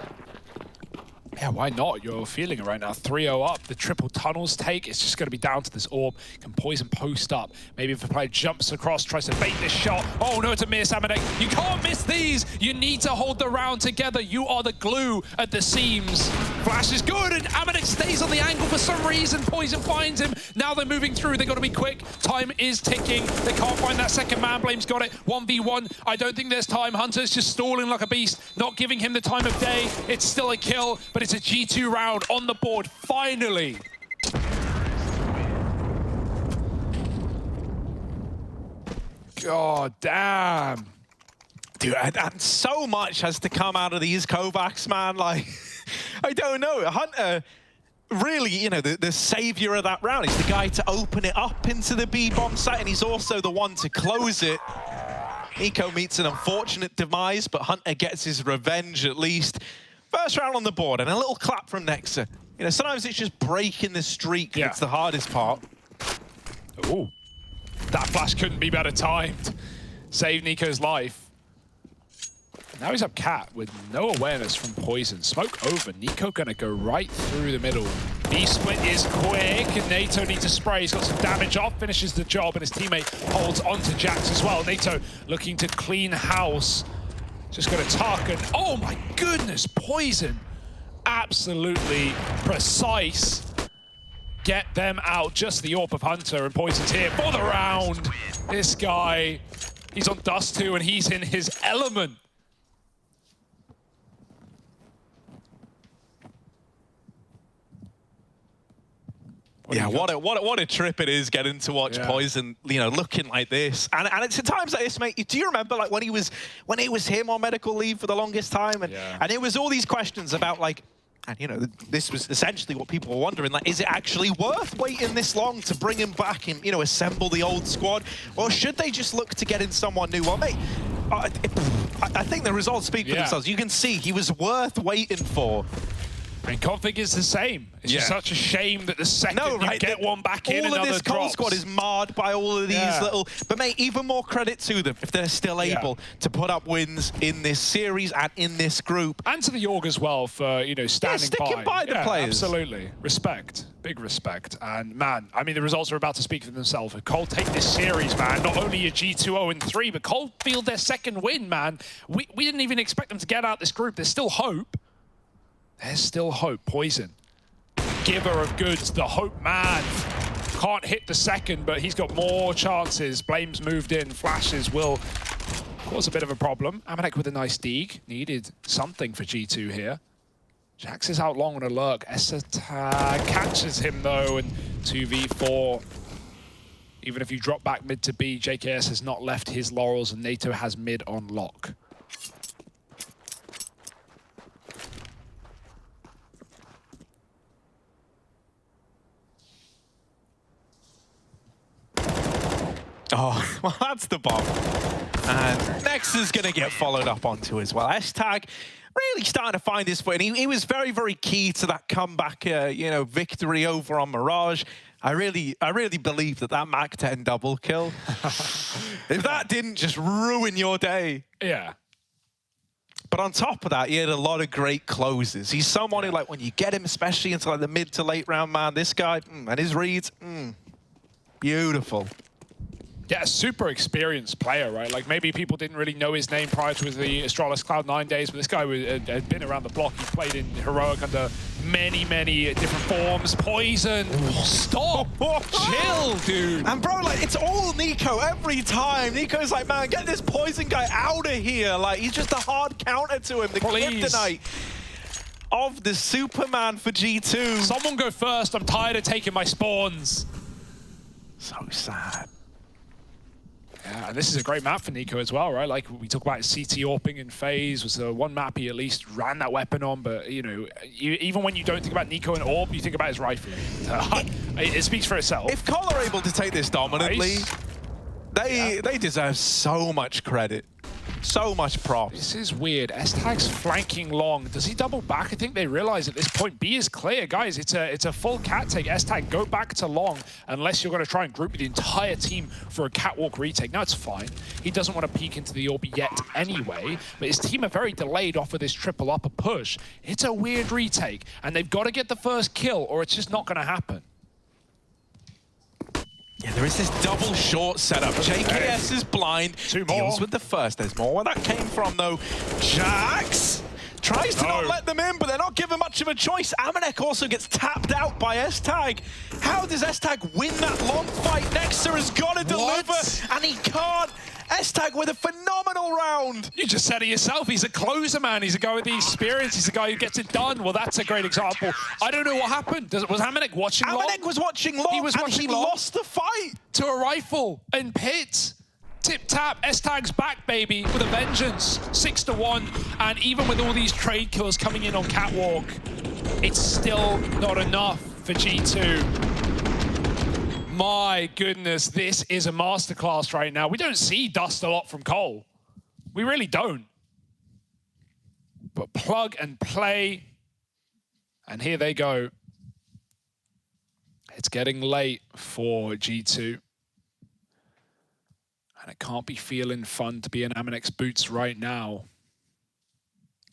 Yeah, why not? You're feeling it right now. 3-0 up. The triple tunnels take. It's just going to be down to this AWP. Can Poison post up? Maybe if the player jumps across, tries to bait this shot. Oh, no, it's a miss, Almanek. You can't miss these. You need to hold the round together. You are the glue at the seams. Flash is good, and Almanek stays on the angle for some reason. Poison finds him. Now they're moving through. They've got to be quick. Time is ticking. They can't find that second man. Blame's got it. 1v1. I don't think there's time. Hunter's just stalling like a beast, not giving him the time of day. It's still a kill, but it's a G2 round on the board, finally. God damn. Dude, and so much has to come out of these Kovacs, man. Like, I don't know. Hunter, really, you know, the savior of that round. He's the guy to open it up into the B-bomb site, and he's also the one to close it. Nico meets an unfortunate demise, but Hunter gets his revenge at least. First round on the board, and a little clap from Nexa. You know, sometimes it's just breaking the streak that's the hardest part. Ooh. That flash couldn't be better timed. Saved Nico's life. Now he's up cat with no awareness from Poison. Smoke over. Nico gonna go right through the middle. B-split is quick, and NATO needs to spray. He's got some damage off, finishes the job, and his teammate holds onto Jax as well. NATO looking to clean house. Just gonna tuck, and oh my goodness, Poison. Absolutely precise. Get them out. Just the AWP of Hunter, and Poison's here for the round. This guy, he's on dust too, and he's in his element. What a trip it is getting to watch Poison, you know, looking like this. And it's at times like this, mate. Do you remember like when it was him on medical leave for the longest time, and it was all these questions about like, and you know, this was essentially what people were wondering, like, is it actually worth waiting this long to bring him back and, you know, assemble the old squad, or should they just look to get in someone new? Well, mate, I think the results speak for themselves. You can see he was worth waiting for. And config is the same. It's just such a shame that the second you get one back in, all another of this Cold Squad is marred by all of these little... But mate, even more credit to them if they're still able to put up wins in this series and in this group. And to the org as well for, you know, standing by the players. Absolutely. Respect. Big respect. And man, I mean, the results are about to speak for themselves. If Cold take this series, man, not only a G2 0-3, but Cold field their second win, man. We didn't even expect them to get out this group. There's still hope. There's still hope. Poison, giver of goods, the hope man. Can't hit the second, but he's got more chances. Blame's moved in. Flashes will cause a bit of a problem. Amanek with a nice deeg. Needed something for G2 here. Jax is out long on a lurk. Estag catches him though, and 2v4. Even if you drop back mid to B, JKS has not left his laurels, and NATO has mid on lock. Oh, well, that's the bomb. And Nex is going to get followed up onto as well. Estag really starting to find his foot. And he was very, very key to that comeback, you know, victory over on Mirage. I really believe that Mach 10 double kill, if that didn't just ruin your day. Yeah. But on top of that, he had a lot of great closes. He's someone who, like, when you get him, especially into like the mid to late round, man, this guy, and his reads, beautiful. Yeah, super experienced player, right? Like, maybe people didn't really know his name prior to the Astralis Cloud9 days, but this guy had been around the block. He played in Heroic under many, many different forms. Poison, stop, chill, dude. And bro, like, it's all Nico every time. Nico's like, man, get this Poison guy out of here. Like, he's just a hard counter to him. The kryptonite of the Superman for G2. Someone go first. I'm tired of taking my spawns. So sad. Yeah, and this is a great map for Nico as well, right? Like, we talk about his CT AWPing in phase, was the one map he at least ran that weapon on, but, you know, even when you don't think about Nico and AWP, you think about his rifling. It speaks for itself. If Cole are able to take this dominantly, they deserve so much credit. So much props. This is weird. Estag's flanking long. Does he double back? I think they realize at this point B is clear. Guys, it's a full cat take. Estag, go back to long unless you're going to try and group the entire team for a catwalk retake. Now it's fine. He doesn't want to peek into the orb yet anyway, but his team are very delayed off of this triple upper push. It's a weird retake, and they've got to get the first kill or it's just not going to happen. Yeah, there is this double short setup. JKS is blind, deals with the first. There's more where that came from, though. Jax tries to not let them in, but they're not given much of a choice. Amanek also gets tapped out by Estag. How does Estag win that long fight? Nexa has got to deliver, and he can't. Estag with a phenomenal round. You just said it yourself. He's a closer, man. He's a guy with the experience. He's a guy who gets it done. Well, that's a great example. I don't know what happened. Was Amanek watching long? Amanek was watching long, he was watching long. Lost the fight. To a rifle in pit. Tip-tap, Estag's back, baby, with a vengeance. 6-1, and even with all these trade killers coming in on catwalk, it's still not enough for G2. My goodness, this is a masterclass right now. We don't see dust a lot from Cole. We really don't. But plug and play. And here they go. It's getting late for G2. And it can't be feeling fun to be in Aminex's boots right now.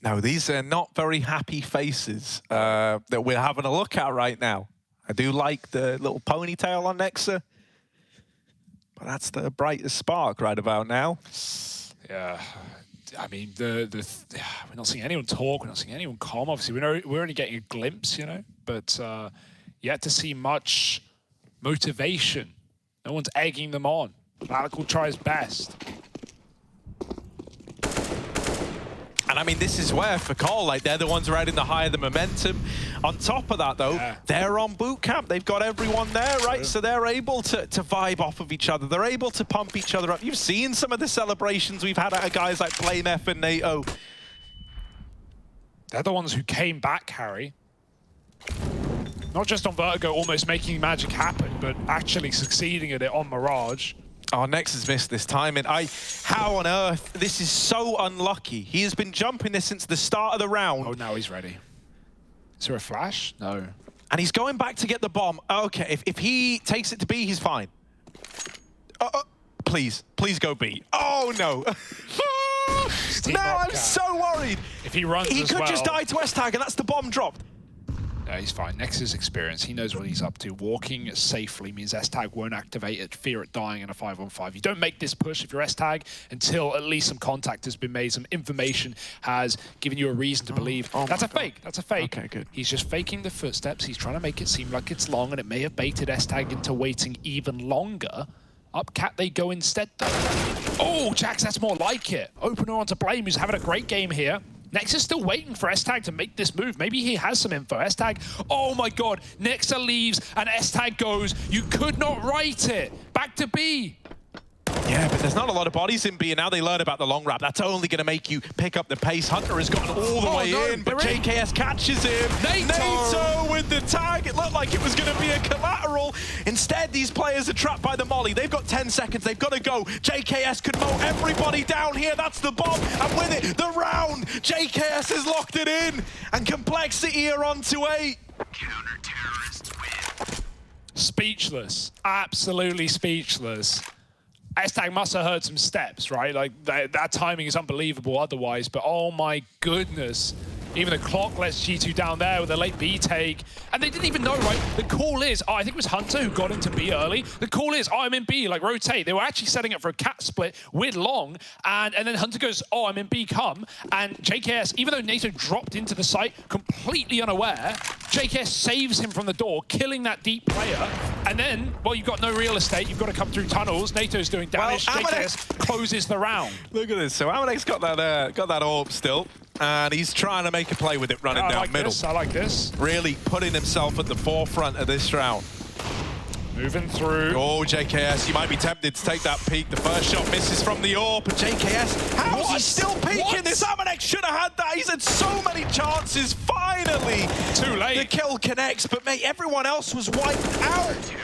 No, these are not very happy faces that we're having a look at right now. I do like the little ponytail on Nexa. But that's the brightest spark right about now. Yeah. I mean, we're not seeing anyone talk. We're not seeing anyone calm. Obviously, we're only getting a glimpse, you know. But yet to see much motivation. No one's egging them on. Malik will try his best. And I mean, this is where, for Cole, like, they're the ones riding the high of the momentum. On top of that, though, they're on boot camp. They've got everyone there, right? So they're able to vibe off of each other. They're able to pump each other up. You've seen some of the celebrations we've had out of guys like BlameF and NATO. They're the ones who came back, Harry. Not just on Vertigo almost making magic happen, but actually succeeding at it on Mirage. Oh, Nex has missed this timing. How on earth? This is so unlucky. He has been jumping this since the start of the round. Oh, now he's ready. Is there a flash? No. And he's going back to get the bomb. Okay, if he takes it to B, he's fine. Please go B. Oh, no. No, I'm so worried. If he runs he could just die to S-Tag, and that's the bomb dropped. No, he's fine. Nex's experience, he knows what he's up to. Walking safely means S-Tag won't activate it, fear it dying in a 5-on-5. You don't make this push if you're S-Tag until at least some contact has been made, some information has given you a reason to believe. That's a fake. That's a fake. Okay, good. He's just faking the footsteps. He's trying to make it seem like it's long, and it may have baited S-Tag into waiting even longer. Up cat they go instead, though. Oh, Jax, that's more like it. Opener onto Blame, who's having a great game here. Nex is still waiting for S-Tag to make this move. Maybe he has some info. S-Tag, oh my god, Nexa leaves and S-Tag goes. You could not write it. Back to B. Yeah, but there's not a lot of bodies in B, and now they learn about the long wrap. That's only going to make you pick up the pace. Hunter has gotten all the way in, but JKS catches him. NATO with the tag. It looked like it was going to be a collateral. Instead, these players are trapped by the molly. They've got 10 seconds. They've got to go. JKS could mow everybody down here. That's the bomb. And with it, the round. JKS has locked it in. And Complexity are on to 8. Counter-terrorists win. Speechless. Absolutely speechless. S-Tag must have heard some steps, right? Like, that timing is unbelievable otherwise, but oh my goodness. Even the clock lets G2 down there with a late B take. And they didn't even know, right? The call is, oh, I think it was Hunter who got into B early. The call is, oh, I'm in B, like rotate. They were actually setting up for a cat split with Long. And then Hunter goes, oh, I'm in B, come. And JKS, even though NATO dropped into the site completely unaware, JKS saves him from the door, killing that deep player. And then, well, you've got no real estate. You've got to come through tunnels. NATO's doing damage. Well, JKS closes the round. Look at this. So Aminex's got that orb still. And he's trying to make a play with it running down middle. I like this. Really putting himself at the forefront of this round. Moving through. Oh, JKS, you might be tempted to take that peek. The first shot misses from the AWP, but JKS, how is he still peeking? This Aminex should have had that. He's had so many chances. Finally, too late. The kill connects, but mate, everyone else was wiped out.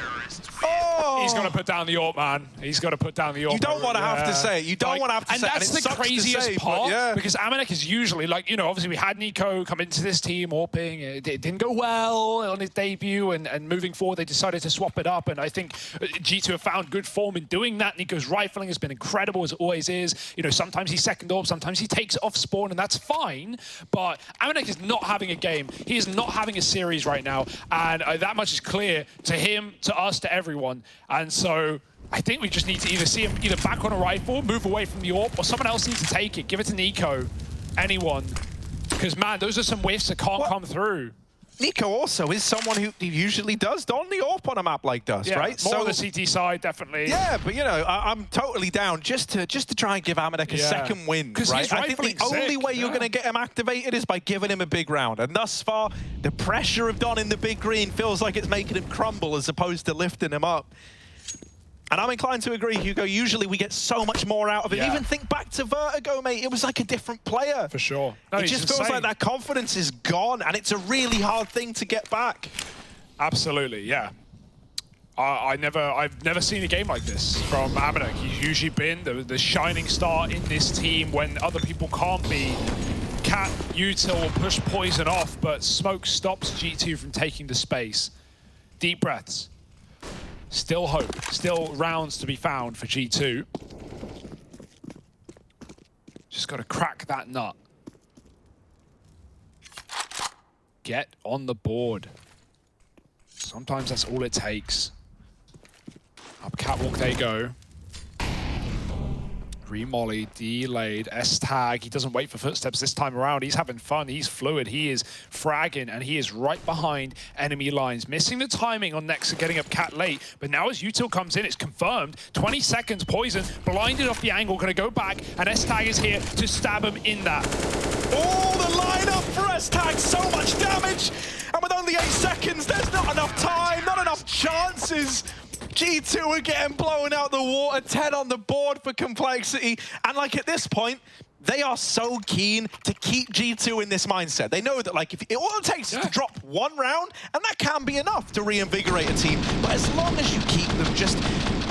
Oh. He's got to put down the AWP, man. He's got to put down the AWP. You don't want to have to say it. You don't want to have to say it. And that's the craziest part, because Aminex is usually, like, you know, obviously we had Nico come into this team, AWPing. It didn't go well on his debut, and moving forward, they decided to swap it up. And I think G2 have found good form in doing that. Nico's rifling has been incredible, as it always is. You know, sometimes he's second AWP, sometimes he takes it off spawn, and that's fine. But Aminex is not having a game. He is not having a series right now. And that much is clear to him, to us, to everyone. And so I think we just need to either see him either back on a rifle, move away from the AWP, or someone else needs to take it. Give it to Nico. Anyone. Because, man, those are some whiffs that can't come through. Nico also is someone who usually does don the AWP on a map like this, right? More on the CT side, definitely. Yeah, but you know, I'm totally down just to try and give Aminex a second win, right? I think the only way you're going to get him activated is by giving him a big round. And thus far, the pressure of Don in the big green feels like it's making him crumble as opposed to lifting him up. And I'm inclined to agree, Hugo. Usually we get so much more out of it. Even think back to Vertigo, mate. It was like a different player. For sure. No, it just feels like that confidence is gone, and it's a really hard thing to get back. Absolutely, yeah. I've never seen a game like this from Amanek. He's usually been the shining star in this team when other people can't be. Cat, Util will push Poison off, but Smoke stops G2 from taking the space. Deep breaths. Still hope. Still rounds to be found for G2. Just got to crack that nut. Get on the board. Sometimes that's all it takes. Up catwalk they go. Re-molly, delayed, S-tag. He doesn't wait for footsteps this time around. He's having fun, he's fluid, he is fragging, and he is right behind enemy lines. Missing the timing on Nexa getting up cat late, but now as Util comes in, it's confirmed. 20 seconds, Poison, blinded off the angle, gonna go back, and S-tag is here to stab him in that. Oh, the lineup for S-tag, so much damage! And with only 8 seconds, there's not enough time, not enough chances. G2 are getting blown out the water, 10 on the board for Complexity. And like at this point, they are so keen to keep G2 in this mindset. They know that like if all it takes is to drop one round, and that can be enough to reinvigorate a team. But as long as you keep them just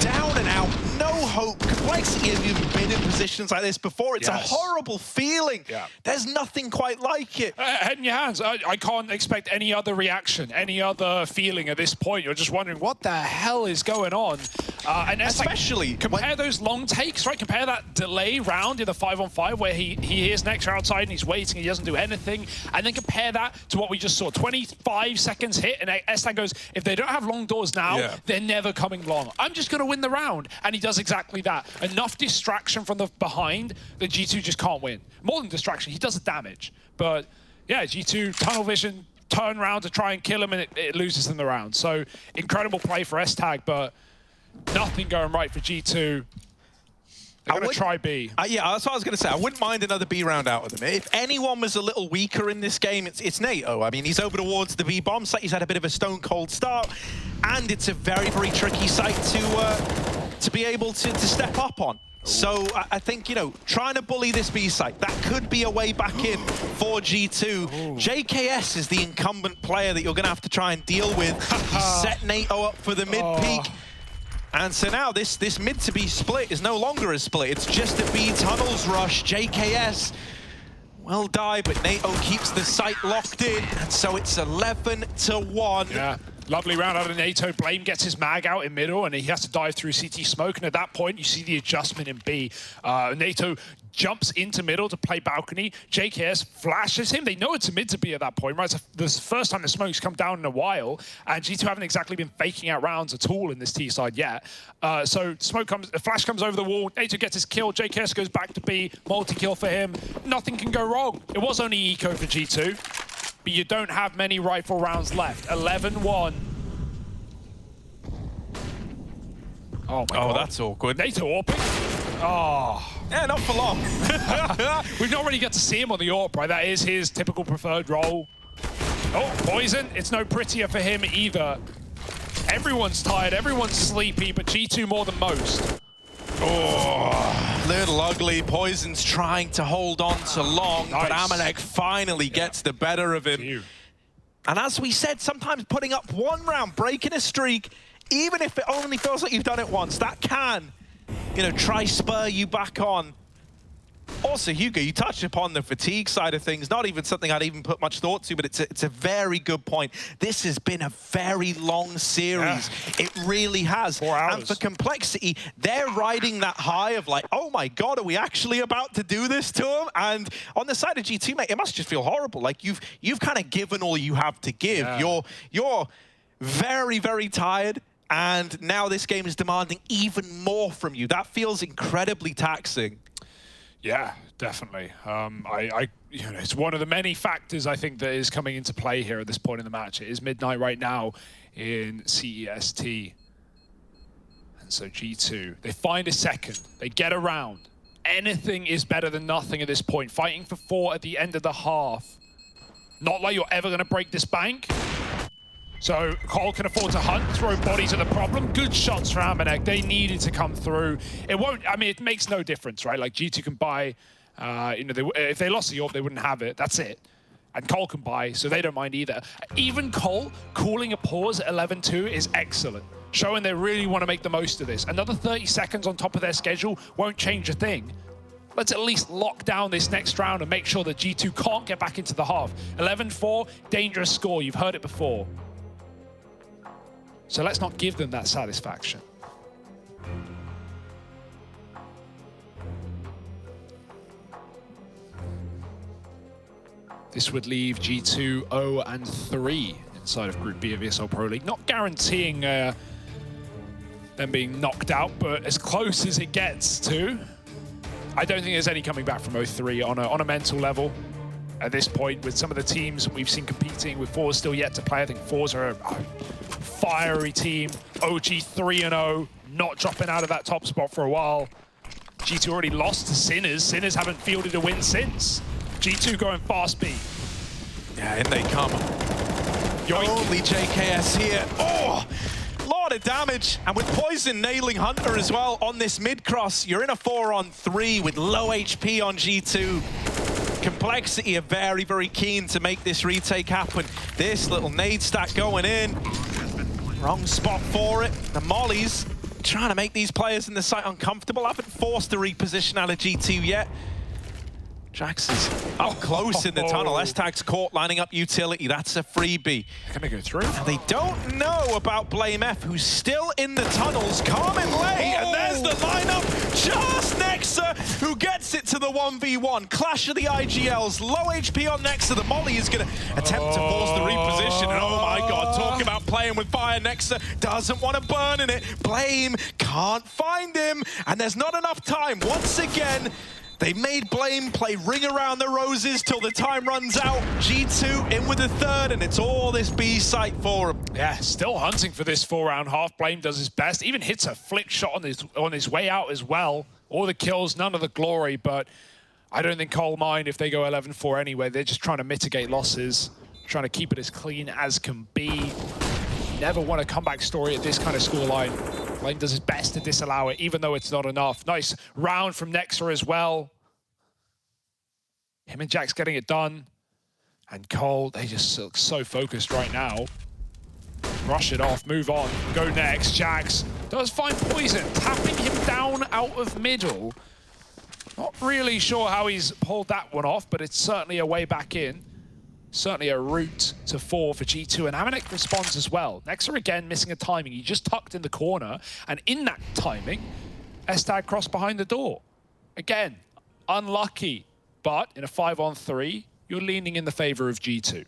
down and out, no hope. Complexity have even been in positions like this before. It's a horrible feeling. There's nothing quite like it. Head in your hands. I can't expect any other reaction, any other feeling at this point. You're just wondering what the hell is going on. And especially compare those long takes, right? Compare that delay round in the 5-on-5 where he hears Nexa outside and he's waiting, he doesn't do anything. And then compare that to what we just saw. 25 seconds hit, and S-tag goes, if they don't have long doors now, they're never coming long. I'm just going to win the round. And he does exactly that. Enough distraction from the behind that G2 just can't win. More than distraction, he does the damage. But yeah, G2 tunnel vision, turn around to try and kill him, and it loses them the round. So incredible play for S-tag, but nothing going right for G2. They're going to try B. Yeah, that's what I was going to say. I wouldn't mind another B round out of them. If anyone was a little weaker in this game, it's NATO. I mean, he's over towards the B bomb site. He's had a bit of a stone-cold start. And it's a very, very tricky site to be able to step up on. So I think, you know, trying to bully this B site, that could be a way back in for G2. JKS is the incumbent player that you're going to have to try and deal with. He's set NATO up for the mid-peak. And so now this mid to B split is no longer a split. It's just a B tunnels rush. JKS will die, but NATO keeps the site locked in. And so it's 11-1. Yeah. Lovely round out of NATO. Blame gets his mag out in middle, and he has to dive through CT smoke. And at that point, you see the adjustment in B. NATO jumps into middle to play balcony. JKS flashes him. They know it's a mid to B at that point, right? It's the first time the smoke's come down in a while, and G2 haven't exactly been faking out rounds at all in this T side yet. So flash comes over the wall. NATO gets his kill. JKS goes back to B. Multi-kill for him. Nothing can go wrong. It was only eco for G2. But you don't have many rifle rounds left. 11-1. Oh my god. That's awkward. NATO AWPing. Oh. Yeah, not for long. We've not really got to see him on the AWP, right? That is his typical preferred role. Oh, Poison. It's no prettier for him either. Everyone's tired, everyone's sleepy, but G2 more than most. Oh, little ugly. Poison's trying to hold on to long, but Amanek finally gets the better of him. And as we said, sometimes putting up one round, breaking a streak, even if it only feels like you've done it once, that can, you know, try spur you back on. Also, Hugo, you touched upon the fatigue side of things. Not even something I'd even put much thought to, but it's a very good point. This has been a very long series. It really has. 4 hours. And for Complexity, they're riding that high of like, oh my god, are we actually about to do this to them? And on the side of G2, mate, it must just feel horrible. Like you've kind of given all you have to give. You're very, very tired. And now this game is demanding even more from you. That feels incredibly taxing. Yeah, definitely. You know, it's one of the many factors I think that is coming into play here at this point in the match. It is midnight right now in CEST. And so G2, they find a second. They get around. Anything is better than nothing at this point. Fighting for 4 at the end of the half. Not like you're ever going to break this bank. So Cole can afford to hunt, throw bodies at the problem. Good shots for Amanek. They needed to come through. It won't, I mean, it makes no difference, right? Like G2 can buy, you know, if they lost the AWP, they wouldn't have it. That's it. And Cole can buy, so they don't mind either. Even Cole calling a pause at 11-2 is excellent. showing they really want to make the most of this. Another 30 seconds on top of their schedule won't change a thing. Let's at least lock down this next round and make sure that G2 can't get back into the half. 11-4, dangerous score. You've heard it before. So let's not give them that satisfaction. This would leave G2 0-3 inside of Group B of ESL Pro League. Not guaranteeing them being knocked out, but as close as it gets to. I don't think there's any coming back from 0-3 on a mental level. At this point, with some of the teams we've seen competing, with Force still yet to play. I think Force are a fiery team. OG 3-0, not dropping out of that top spot for a while. G2 already lost to Sinners. Sinners haven't fielded a win since. G2 going fast B. Yeah, in they come. Yoink. Only JKS here. Oh! Lot of damage, and with Poison nailing Hunter as well on this mid-cross, you're in a 4-on-3 with low HP on G2. Complexity are very, very keen to make this retake happen. This little nade stack going in. Wrong spot for it. The mollies trying to make these players in the site uncomfortable. Haven't forced a reposition out of G2 yet. Jax is up close in the tunnel. S-Tag's caught lining up utility. That's a freebie. Gonna go through. And they don't know about Blame F, who's still in the tunnels. Carmen Lay, and there's the lineup. Just Nexa, who gets it to the 1v1. Clash of the IGLs. Low HP on Nexa. The Molly is going to attempt to force the reposition. And oh my god, talk about playing with fire. Nexa doesn't want to burn in it. Blame can't find him. And there's not enough time. Once again, they made Blame play Ring Around the Roses till the time runs out. G2 in with the third, and it's all this B site for him. Yeah, still hunting for this 4-round half. Blame does his best. Even hits a flick shot on his way out as well. All the kills, none of the glory, but I don't think Cole mind if they go 11-4 anyway. They're just trying to mitigate losses, trying to keep it as clean as can be. Never want a comeback story at this kind of scoreline. Blame does his best to disallow it, even though it's not enough. Nice round from Nexa as well. Him and Jax getting it done. And Cole, they just look so focused right now. Brush it off, move on, go next. Jax does find Poison, tapping him down out of middle. Not really sure how he's pulled that one off, but it's certainly a way back in. Certainly a route to 4 for G2, and Amanek responds as well. Nexa again missing a timing. He just tucked in the corner, and in that timing, S-Tag crossed behind the door. Again, unlucky, but in a 5-on-3, you're leaning in the favor of G2.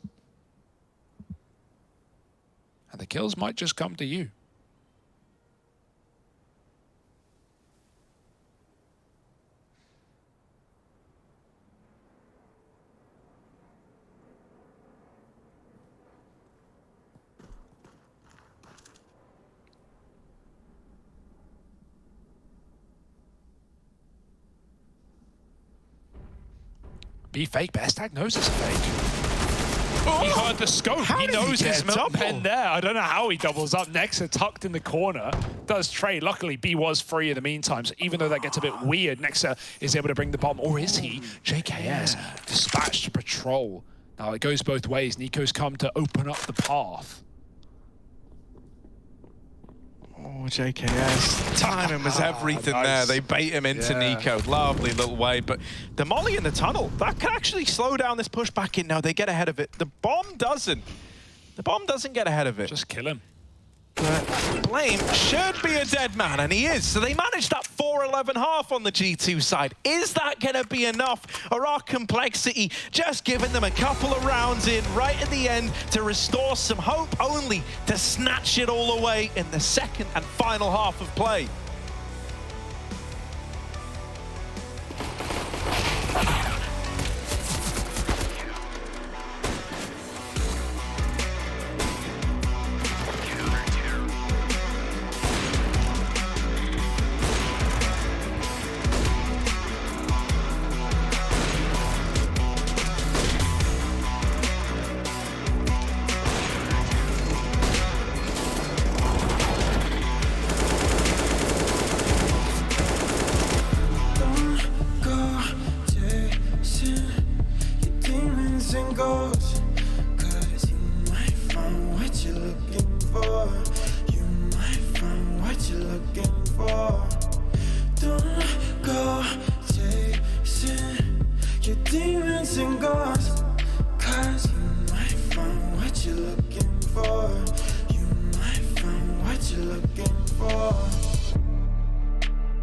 And the kills might just come to you. Be fake, but S-Tag knows it's a fake. Oh, he heard the scope. He knows his pen there. I don't know how he doubles up. Nexa tucked in the corner. Does trade. Luckily, B was free in the meantime. So even though that gets a bit weird, Nexa is able to bring the bomb. Or is he? JKS dispatched to patrol. Now it goes both ways. Nico's come to open up the path. Oh, JKS. Timing was everything there. They bait him into Nico. Lovely little way. But the molly in the tunnel, that can actually slow down this push back in. No, they get ahead of it. The bomb doesn't. The bomb doesn't get ahead of it. Just kill him. But Blame should be a dead man, and he is. So they managed that 4-11 half on the G2 side. Is that going to be enough? Or are Complexity just giving them a couple of rounds in right at the end to restore some hope, only to snatch it all away in the second and final half of play?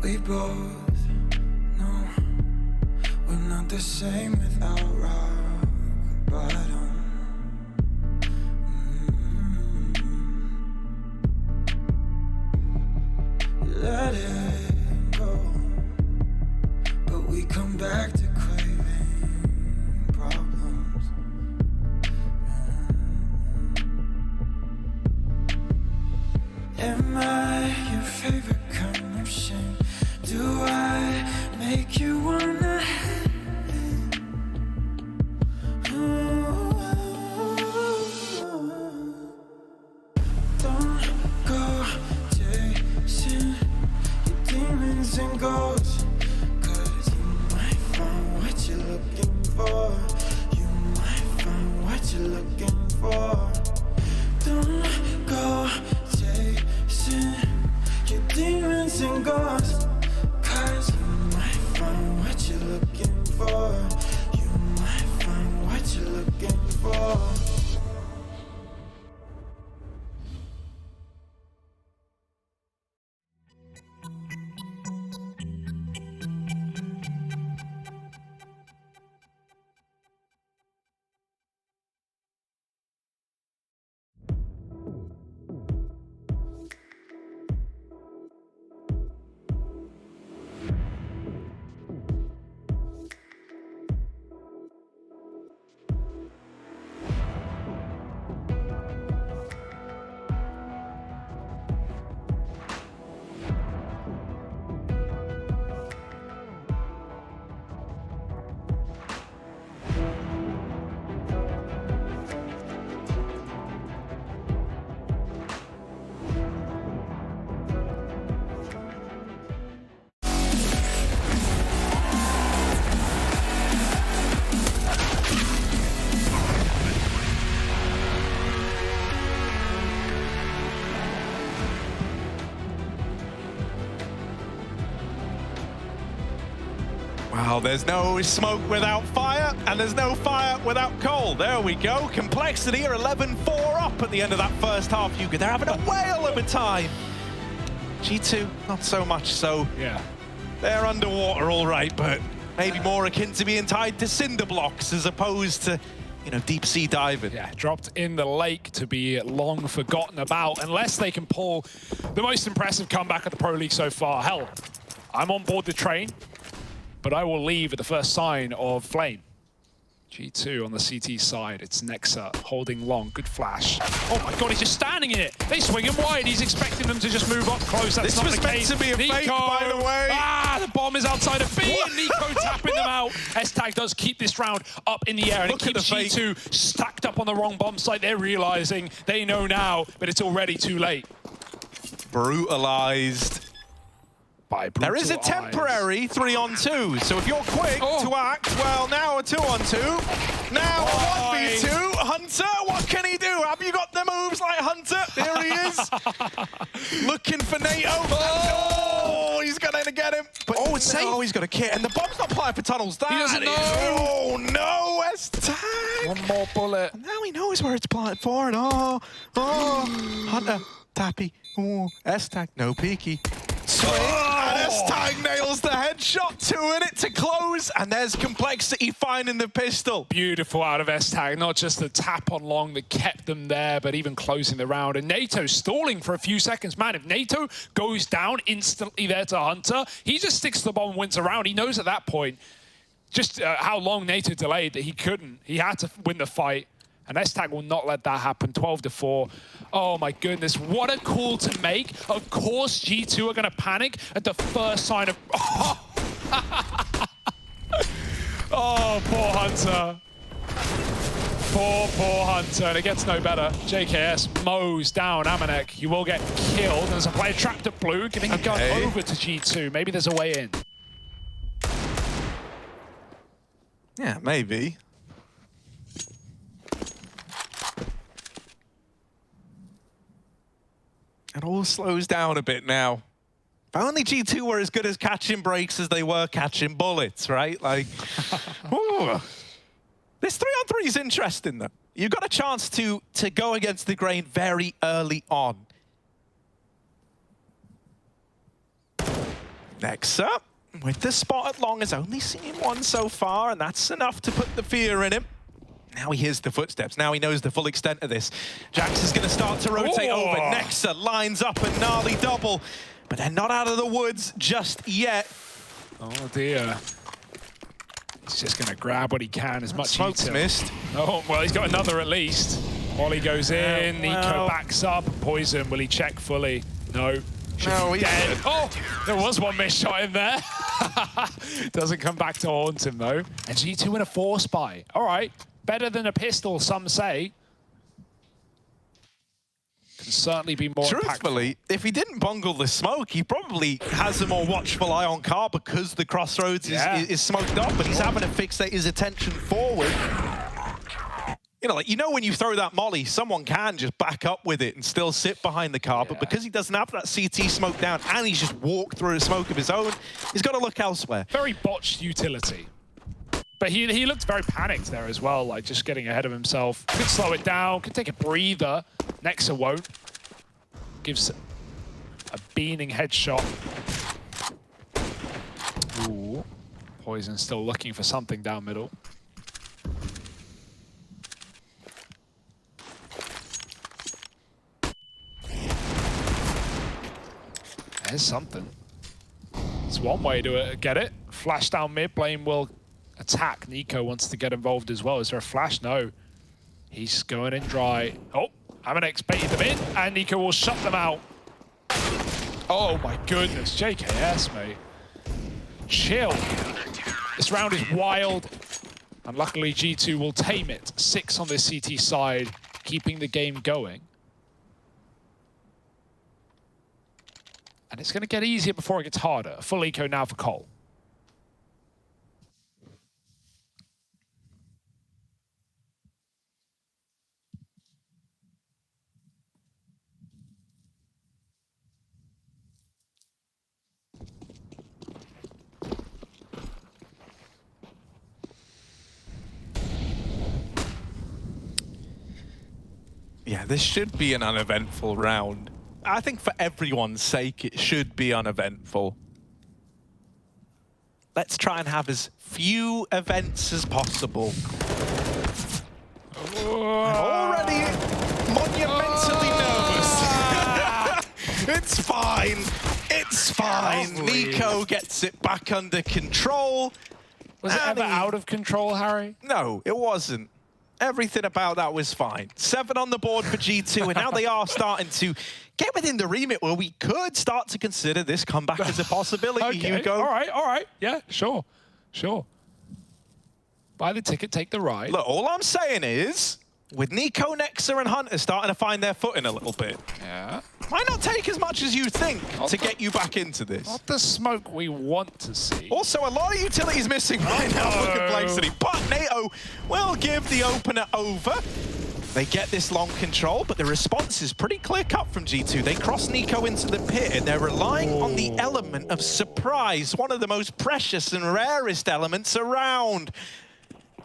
We both know we're not the same without rock bottom. Let it go, but we come back to craving problems. Am I your favorite kind of shame? Do I make you wanna hate? Don't go chasing your demons and ghosts, 'cause you might find what you're looking for. You might find what you're looking for. Don't go chasing your demons and ghosts, 'cause you might find what you're looking for. You might find what you're looking for. Wow, there's no smoke without fire, and there's no fire without coal. There we go. Complexity are 11-4 up at the end of that first half. They're having a whale of a time. G2, not so much so. Yeah. They're underwater all right, but maybe more akin to being tied to cinder blocks as opposed to, you know, deep sea diving. Yeah, dropped in the lake to be long forgotten about, unless they can pull the most impressive comeback of the Pro League so far. Hell, I'm on board the train, but I will leave at the first sign of flame. G2 on the CT side. It's Nexa holding long. Good flash. Oh my god, he's just standing in it. They swing him wide. He's expecting them to just move up close. That's not the case. This was meant to be a Nico, fake, by the way. Ah, the bomb is outside of B, and Nico tapping them out. S-Tag does keep this round up in the air, and Look it at keeps the fake. G2 stacked up on the wrong bomb site. They're realizing they know now, but it's already too late. Brutalized. There is a temporary 3-on-2, so if you're quick to act, well, now a 2-on-2, now a 1v2. Hunter, what can he do? Have you got the moves like Hunter? There he is. Looking for NATO. Oh, he's going to get him. But it's safe. Oh, he's got a kit, and the bomb's not planted for tunnels. That He doesn't know. Oh, no, S-Tag. One more bullet. And now he knows where it's planted for, and Hunter, Tappy. Oh, S-Tag, no peeky. And S-Tag nails the headshot, 2 in it to close, and there's Complexity finding the pistol. Beautiful out of S-Tag, not just the tap on long that kept them there, but even closing the round. And NATO stalling for a few seconds. Man, if NATO goes down instantly there to Hunter, he just sticks to the bomb and wins a round. He knows at that point just how long NATO delayed that he couldn't. He had to win the fight. And S-Tag will not let that happen, 12-4. Oh my goodness, what a call to make. Of course G2 are gonna panic at the first sign of... Oh, poor Hunter. Poor Hunter, and it gets no better. JKS mows down Amanek. He will get killed. There's a player trapped at blue, giving a gun over to G2. Maybe there's a way in. Yeah, maybe. It all slows down a bit now. If only G2 were as good as catching breaks as they were catching bullets, right? Like, ooh. This 3-on-3 is interesting, though. You got a chance to go against the grain very early on. Next up, with the spot at long, has only seen one so far, and that's enough to put the fear in him. Now he hears the footsteps. Now he knows the full extent of this. Jax is going to start to rotate over. Nexa lines up a gnarly double, but they're not out of the woods just yet. Oh dear. He's just going to grab what he can as much Smoke's util. missed. Oh, well, he's got another at least. Molly goes in, Nico backs up. Poison, will he check fully? No. No, he's dead. Oh, there was one missed shot in there. Doesn't come back to haunt him, though. And G2 in a 4 spy. All right. Better than a pistol, some say. Can certainly be more Truthfully, if he didn't bungle the smoke, he probably has a more watchful eye on Car because the crossroads is smoked up, and he's having to fixate his attention forward. You know, like, you know when you throw that molly, someone can just back up with it and still sit behind the car, but because he doesn't have that CT smoke down and he's just walked through a smoke of his own, he's got to look elsewhere. Very botched utility. But he looked very panicked there as well, like just getting ahead of himself. Could slow it down, could take a breather. Nexa won't. Gives a beaming headshot. Ooh. Poison still looking for something down middle. There's something. It's one way to get it. Flash down mid, Blame will attack. Nico wants to get involved as well. Is there a flash? No. He's going in dry. Oh, Aminex baited them in, and Nico will shut them out. Oh my goodness, JKS, mate. Chill. This round is wild, and luckily G2 will tame it. 6 on the CT side, keeping the game going. And it's going to get easier before it gets harder. A full eco now for Cole. Yeah, this should be an uneventful round. I think for everyone's sake, it should be uneventful. Let's try and have as few events as possible. I'm already monumentally nervous. It's fine. It's fine. Lovely. Nico gets it back under control. Was it ever out of control, Harry? No, it wasn't. Everything about that was fine. 7 on the board for G2, and now they are starting to get within the remit where we could start to consider this comeback as a possibility, Okay. Hugo. All right. Yeah, sure. Buy the ticket, take the ride. Look, all I'm saying is, with Nico, Nexa, and Hunter starting to find their footing a little bit, might not take as much as you think to get you back into this. Not the smoke we want to see. Also, a lot of utilities missing right now for Complexity, but NATO will give the opener over. They get this long control, but the response is pretty clear-cut from G2. They cross Nico into the pit, and they're relying on the element of surprise, one of the most precious and rarest elements around.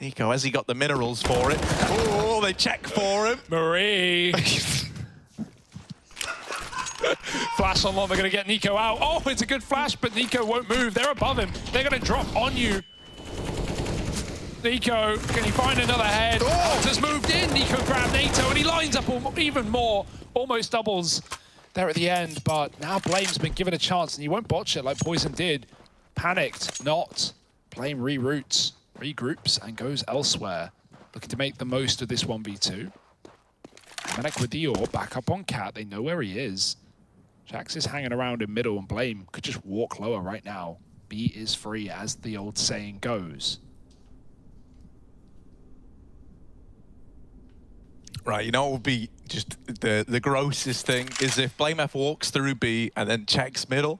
Nico, has he got the minerals for it? Oh, they check for him. Marie. Flash on long, they're going to get Nico out. Oh, it's a good flash, but Nico won't move. They're above him. They're going to drop on you. Nico, can he find another head? Hunter's moved in. Nico grabbed NATO, and he lines up even more. Almost doubles there at the end, but now Blame's been given a chance, and he won't botch it like Poison did. Panicked, not. Blame reroutes, regroups, and goes elsewhere. Looking to make the most of this 1v2. Manek with the AWP, back up on Cat. They know where he is. Jax is hanging around in middle, and Blame could just walk lower right now. B is free, as the old saying goes. Right, you know what would be just the grossest thing is if Blame F walks through B and then checks middle.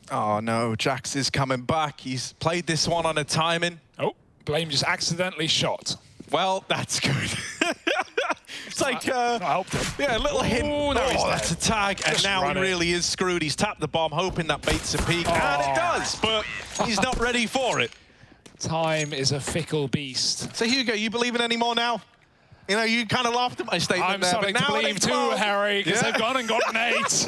Oh no, Jax is coming back. He's played this one on a timing. Oh, Blame just accidentally shot. Well, that's good. It's like, yeah, a little hint. No, that's a tag, and Just now run he it. really is screwed. He's tapped the bomb, hoping that baits a peak, and it does, but he's not ready for it. Time is a fickle beast. So Hugo, you believe in any more now? You know, you kind of laughed at my statement I'm there, starting but to now believe too, Harry, because they've gone and gotten 8.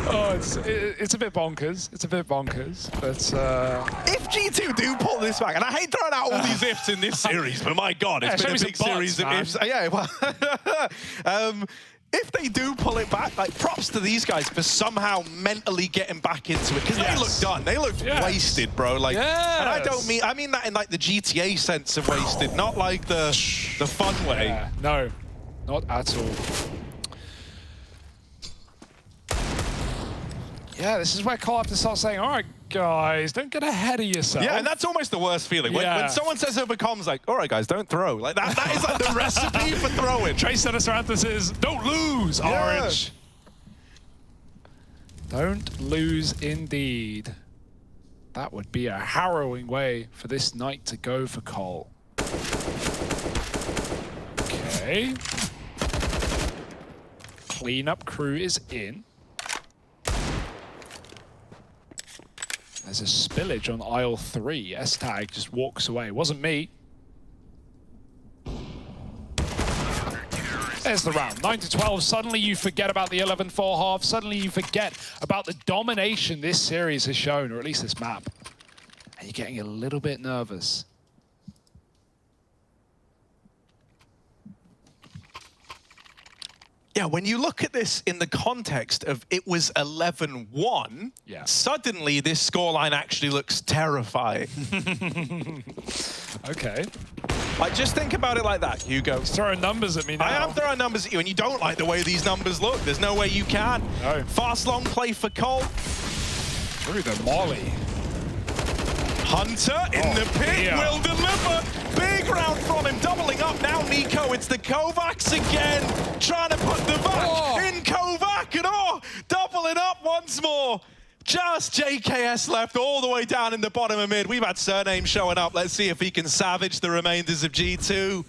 Oh, it's a bit bonkers. It's a bit bonkers, but if G2 do pull this back, and I hate throwing out all these ifs in this series, but my God, it's been a big series of ifs. Yeah, well, if they do pull it back, like props to these guys for somehow mentally getting back into it, because they look done. They look wasted, bro. Like, and I mean that in like the GTA sense of wasted, not like the fun way. Yeah, no, not at all. Yeah, this is where Cole have to start saying, all right, guys, don't get ahead of yourself. Yeah, and that's almost the worst feeling. When someone says over comms, like, all right, guys, don't throw. Like, that is like the recipe for throwing. Trace Ceneranthus is, don't lose, Orange. Don't lose, indeed. That would be a harrowing way for this night to go for Cole. Okay. Cleanup crew is in. There's a spillage on aisle 3. S-Tag just walks away. Wasn't me. There's the round. 9-12. Suddenly you forget about the 11-4 half. Suddenly you forget about the domination this series has shown, or at least this map. And you're getting a little bit nervous. Yeah, when you look at this in the context of it was 11-1, suddenly this scoreline actually looks terrifying. Okay. Like, just think about it like that, Hugo. He's throwing numbers at me now. I am throwing numbers at you, and you don't like the way these numbers look. There's no way you can. No. Fast, long play for Cole. Through the molly. Hunter in the pit will deliver. Big round from him, doubling up now, Nico. It's the Kovacs again, trying to put the back in Kovac, and doubling up once more. Just JKS left all the way down in the bottom of mid. We've had Surname showing up. Let's see if he can savage the remainders of G2.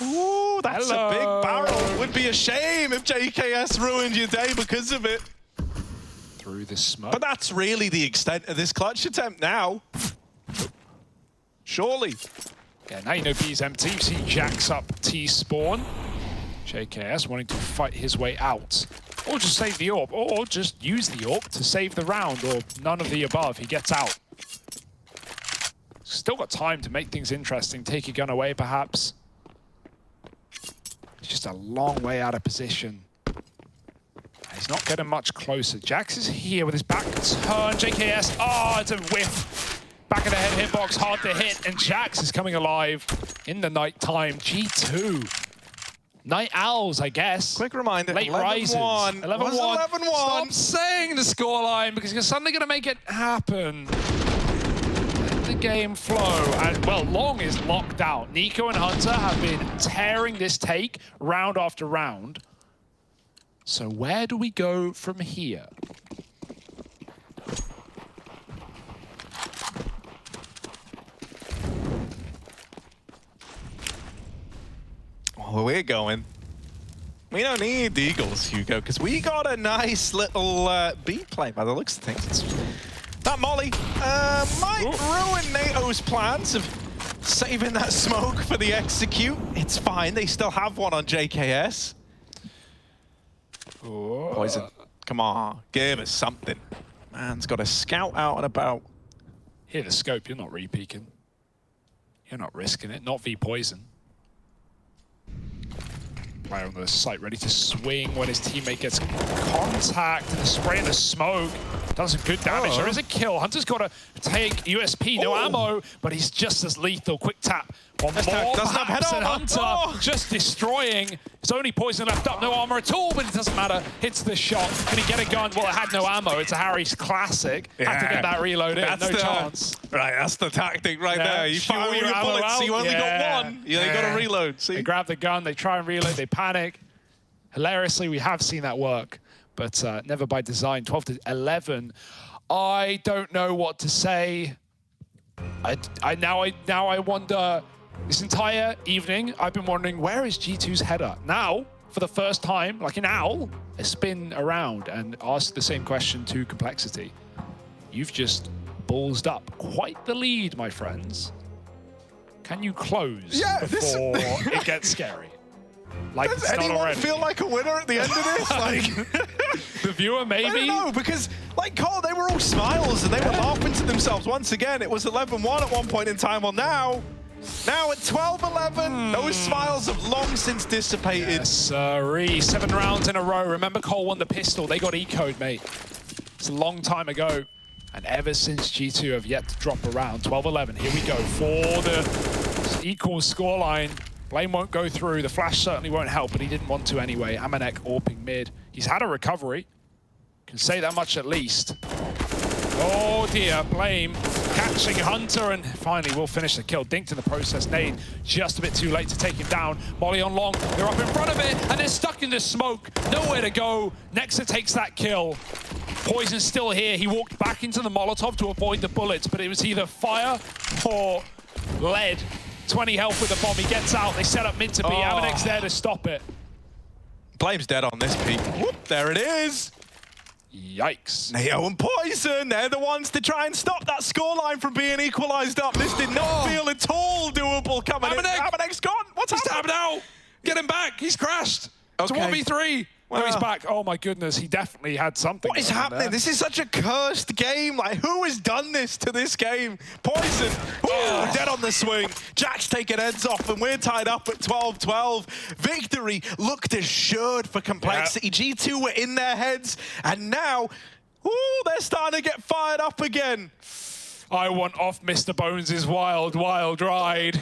Ooh, that's a big barrel. Would be a shame if JKS ruined your day because of it. Through the smoke. But that's really the extent of this clutch attempt now. Surely. Yeah, now you know B's empty. You see Jax up T-spawn. JKS wanting to fight his way out. Or just save the AWP. Or just use the AWP to save the round. Or none of the above. He gets out. Still got time to make things interesting. Take your gun away, perhaps. It's just a long way out of position. He's not getting much closer. Jax is here with his back turn. JKS, it's a whiff. Back of the head hitbox, hard to hit. And Jax is coming alive in the night time. G2. Night Owls, I guess. Quick reminder, Late 11-1. rises. 11-1. 11-1. Stop saying the scoreline because you're suddenly going to make it happen. Let the game flow. And, well, Long is locked out. Nico and Hunter have been tearing this take round after round. So where do we go from here? Oh, we're going. We don't need Eagles, Hugo, because we got a nice little B play by the looks of things. That molly might ruin NATO's plans of saving that smoke for the execute. It's fine. They still have one on JKS. Poison. Come on. Give us something. Man's got a scout out and about. Here, the scope. You're not re-peeking. You're not risking it. Not V-poison. Player on the site ready to swing when his teammate gets contact. And the spray and the smoke does some good damage. There is a kill. Hunter's got to take USP. No ammo, but he's just as lethal. Quick tap. One more perhaps, and Hunter just destroying. It's only poison left up. No armor at all, but it doesn't matter. Hits the shot. Can he get a gun? Well, it had no ammo. It's a Harry's classic. Had to get that reloaded. No chance. Right, that's the tactic right there. You fire all your bullets, so you only got one. You got to reload. See? They grab the gun, they try and reload, they panic. Hilariously, we have seen that work, but never by design. 12-11. I don't know what to say. Now I wonder. This entire evening, I've been wondering, where is G2's header? Now, for the first time, like an owl, I spin around and ask the same question to Complexity. You've just ballsed up quite the lead, my friends. Can you close before it gets scary? Like, does it's not anyone already. feel like a winner at the end of this? Like, the viewer, maybe? I don't know, because, like, Cole, they were all smiles and they were laughing to themselves. Once again, it was 11-1 at one point in time. Well, now at 12-11, those smiles have long since dissipated. Yes, 7 rounds in a row. Remember, Cole won the pistol. They got E-code, mate. It's a long time ago. And ever since G2 have yet to drop a round. 12-11, here we go for the equal scoreline. Blame won't go through. The flash certainly won't help, but he didn't want to anyway. Amanek AWPing mid. He's had a recovery. Can say that much at least. Oh dear, Blame catching Hunter, and finally will finish the kill. Dinked in the process. Nade just a bit too late to take him down. Molly on long. They're up in front of it, and they're stuck in the smoke. Nowhere to go. Nexa takes that kill. Poison's still here. He walked back into the Molotov to avoid the bullets, but it was either fire or lead. 20 health with the bomb. He gets out. They set up mid to B. Amanek's there to stop it. Blame's dead on this peak. Whoop, there it is. Yikes. Neo and Poison, they're the ones to try and stop that scoreline from being equalized up. This did not feel at all doable coming in. Amanek's gone. What's happening? Tapped out. Get him back. He's crashed. It's a 1v3. No, he's back. Oh my goodness, he definitely had something. What is happening? This is such a cursed game. Like, who has done this to this game? Poison, ooh, dead on the swing. Jack's taking heads off, and we're tied up at 12-12. Victory looked assured for Complexity. Yeah. G2 were in their heads, and now, ooh, they're starting to get fired up again. I want off Mr. Bones' wild, wild ride.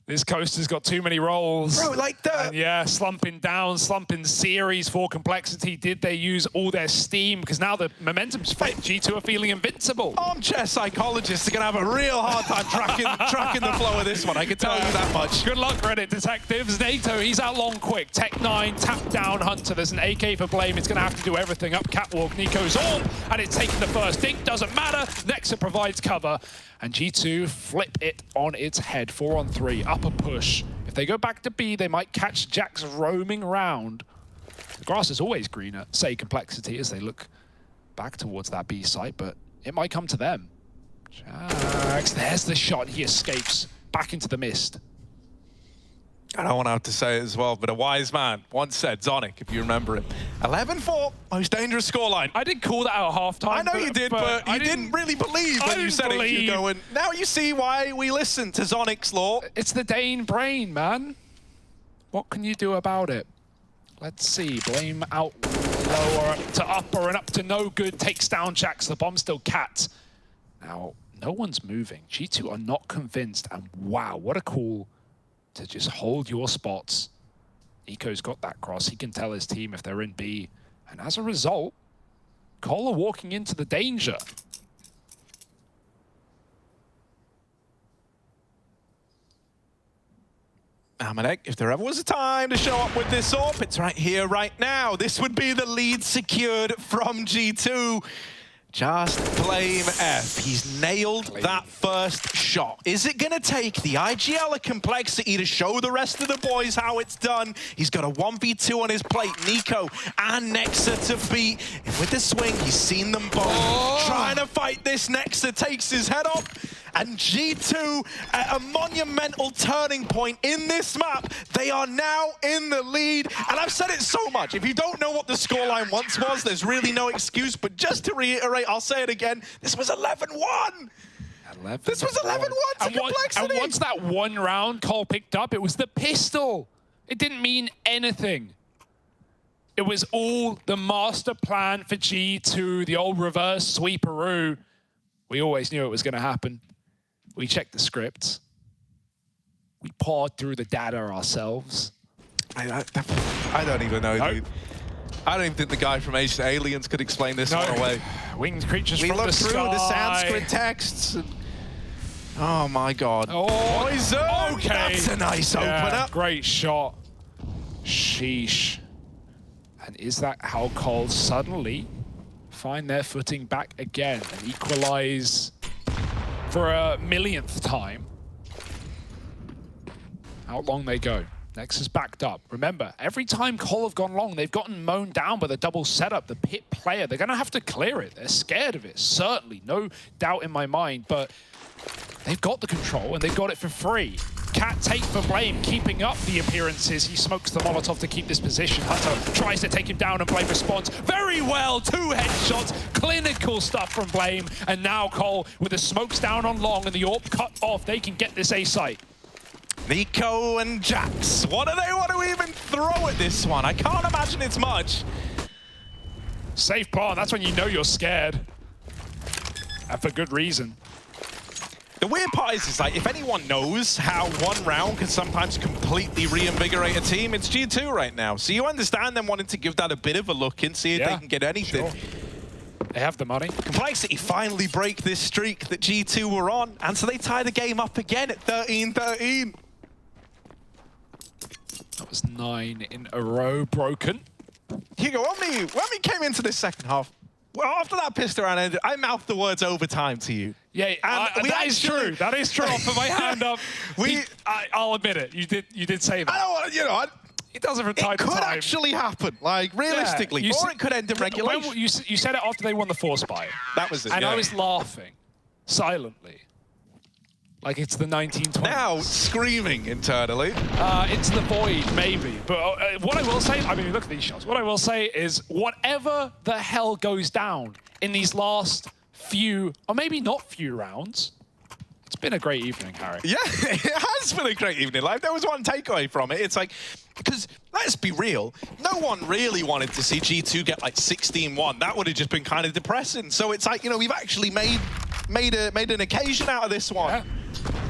This coaster's got too many rolls. Bro, like that. And yeah, slumping down, slumping series for Complexity. Did they use all their steam? Because now the momentum's flipped. G2 are feeling invincible. Armchair psychologists are going to have a real hard time tracking the flow of this one. I can tell you that much. Good luck, Reddit detectives. NATO, he's out long quick. Tech 9, tap down Hunter. There's an AK for Blame. It's going to have to do everything up catwalk. Nico's on, and it's taking the first dink. Doesn't matter. Nexa provides cover. And G2 flip it on its head. 4-on-3, upper push. If they go back to B, they might catch Jax roaming around. The grass is always greener, say Complexity, as they look back towards that B site, but it might come to them. Jax, there's the shot. He escapes back into the mist. I don't want to have to say it as well, but a wise man once said, Zonic, if you remember him, 11-4, most dangerous scoreline. I did call that at halftime. I know you did, but you didn't really believe when you said it, Hugo. And now you see why we listen to Zonic's law. It's the Dane brain, man. What can you do about it? Let's see. Blame out lower to upper and up to no good. Takes down Jax. The bomb's still cat. Now, no one's moving. G2 are not convinced. And wow, what a call to just hold your spots. Nico's got that cross. He can tell his team if they're in B. And as a result, Cole are walking into the danger. Amanek, if there ever was a time to show up with this AWP, it's right here, right now. This would be the lead secured from G2. Just Blame F. He's nailed that first shot. Is it going to take the IGL of Complexity to show the rest of the boys how it's done? He's got a 1v2 on his plate. Nico and Nexa to beat. And with the swing, he's seen them both. Trying to fight this. Nexa takes his head off. And G2 at a monumental turning point in this map. They are now in the lead. And I've said it so much. If you don't know what the scoreline once was, there's really no excuse. But just to reiterate, I'll say it again. This was 11-1. This was 11-1 to Complexity. And once that one round Cole picked up, it was the pistol. It didn't mean anything. It was all the master plan for G2, the old reverse sweeperoo. We always knew it was going to happen. We checked the scripts. We pawed through the data ourselves. I don't even know, dude. I don't even think the guy from Ancient Aliens could explain this one away. Winged creatures from the We looked through sky. the Sanskrit texts. And oh my God. Oh, Poison. Okay. That's a nice opener. Great shot. Sheesh. And is that how Cole suddenly find their footing back again and equalize for a millionth time? How long they go. Next is backed up. Remember, every time Cole have gone long, they've gotten mown down by the double setup. The pit player, they're going to have to clear it. They're scared of it, certainly. No doubt in my mind, but they've got the control and they've got it for free. cat take for Blame, keeping up the appearances. He smokes the Molotov to keep this position. Hunter tries to take him down, and Blame responds very well. 2 headshots, clinical stuff from Blame. And now Cole with the smokes down on long and the AWP cut off. They can get this A site. Nico and Jax, what do they want to even throw at this one? I can't imagine it's much. Safe plant, that's when you know you're scared. And for good reason. The weird part is like, if anyone knows how one round can sometimes completely reinvigorate a team, it's G2 right now. So you understand them wanting to give that a bit of a look and see if they can get anything. Sure. They have the money. Complexity finally break this streak that G2 were on, and so they tie the game up again at 13-13. That was 9 in a row broken. Hugo, when we came into this second half, well, after that pistol round ended, I mouthed the words overtime to you. Yeah, that is true. That is true. I'll put my hand up. I'll admit it. You did say that. I don't want, you know, it doesn't from time to time. It could actually happen, like realistically, yeah, or it could end in regulation. You said it after they won the force buy. That was it. And yeah. I was laughing silently. Like it's the 1920s. Now screaming internally. Into the void, maybe. But what I will say, I mean, look at these shots. What I will say is whatever the hell goes down in these last few, or maybe not few rounds, it's been a great evening, Harry. Yeah, it has been a great evening. Like, there was one takeaway from it. It's like, because let's be real, no one really wanted to see G2 get like 16-1. That would have just been kind of depressing. So it's like, you know, we've actually made an occasion out of this one. Yeah.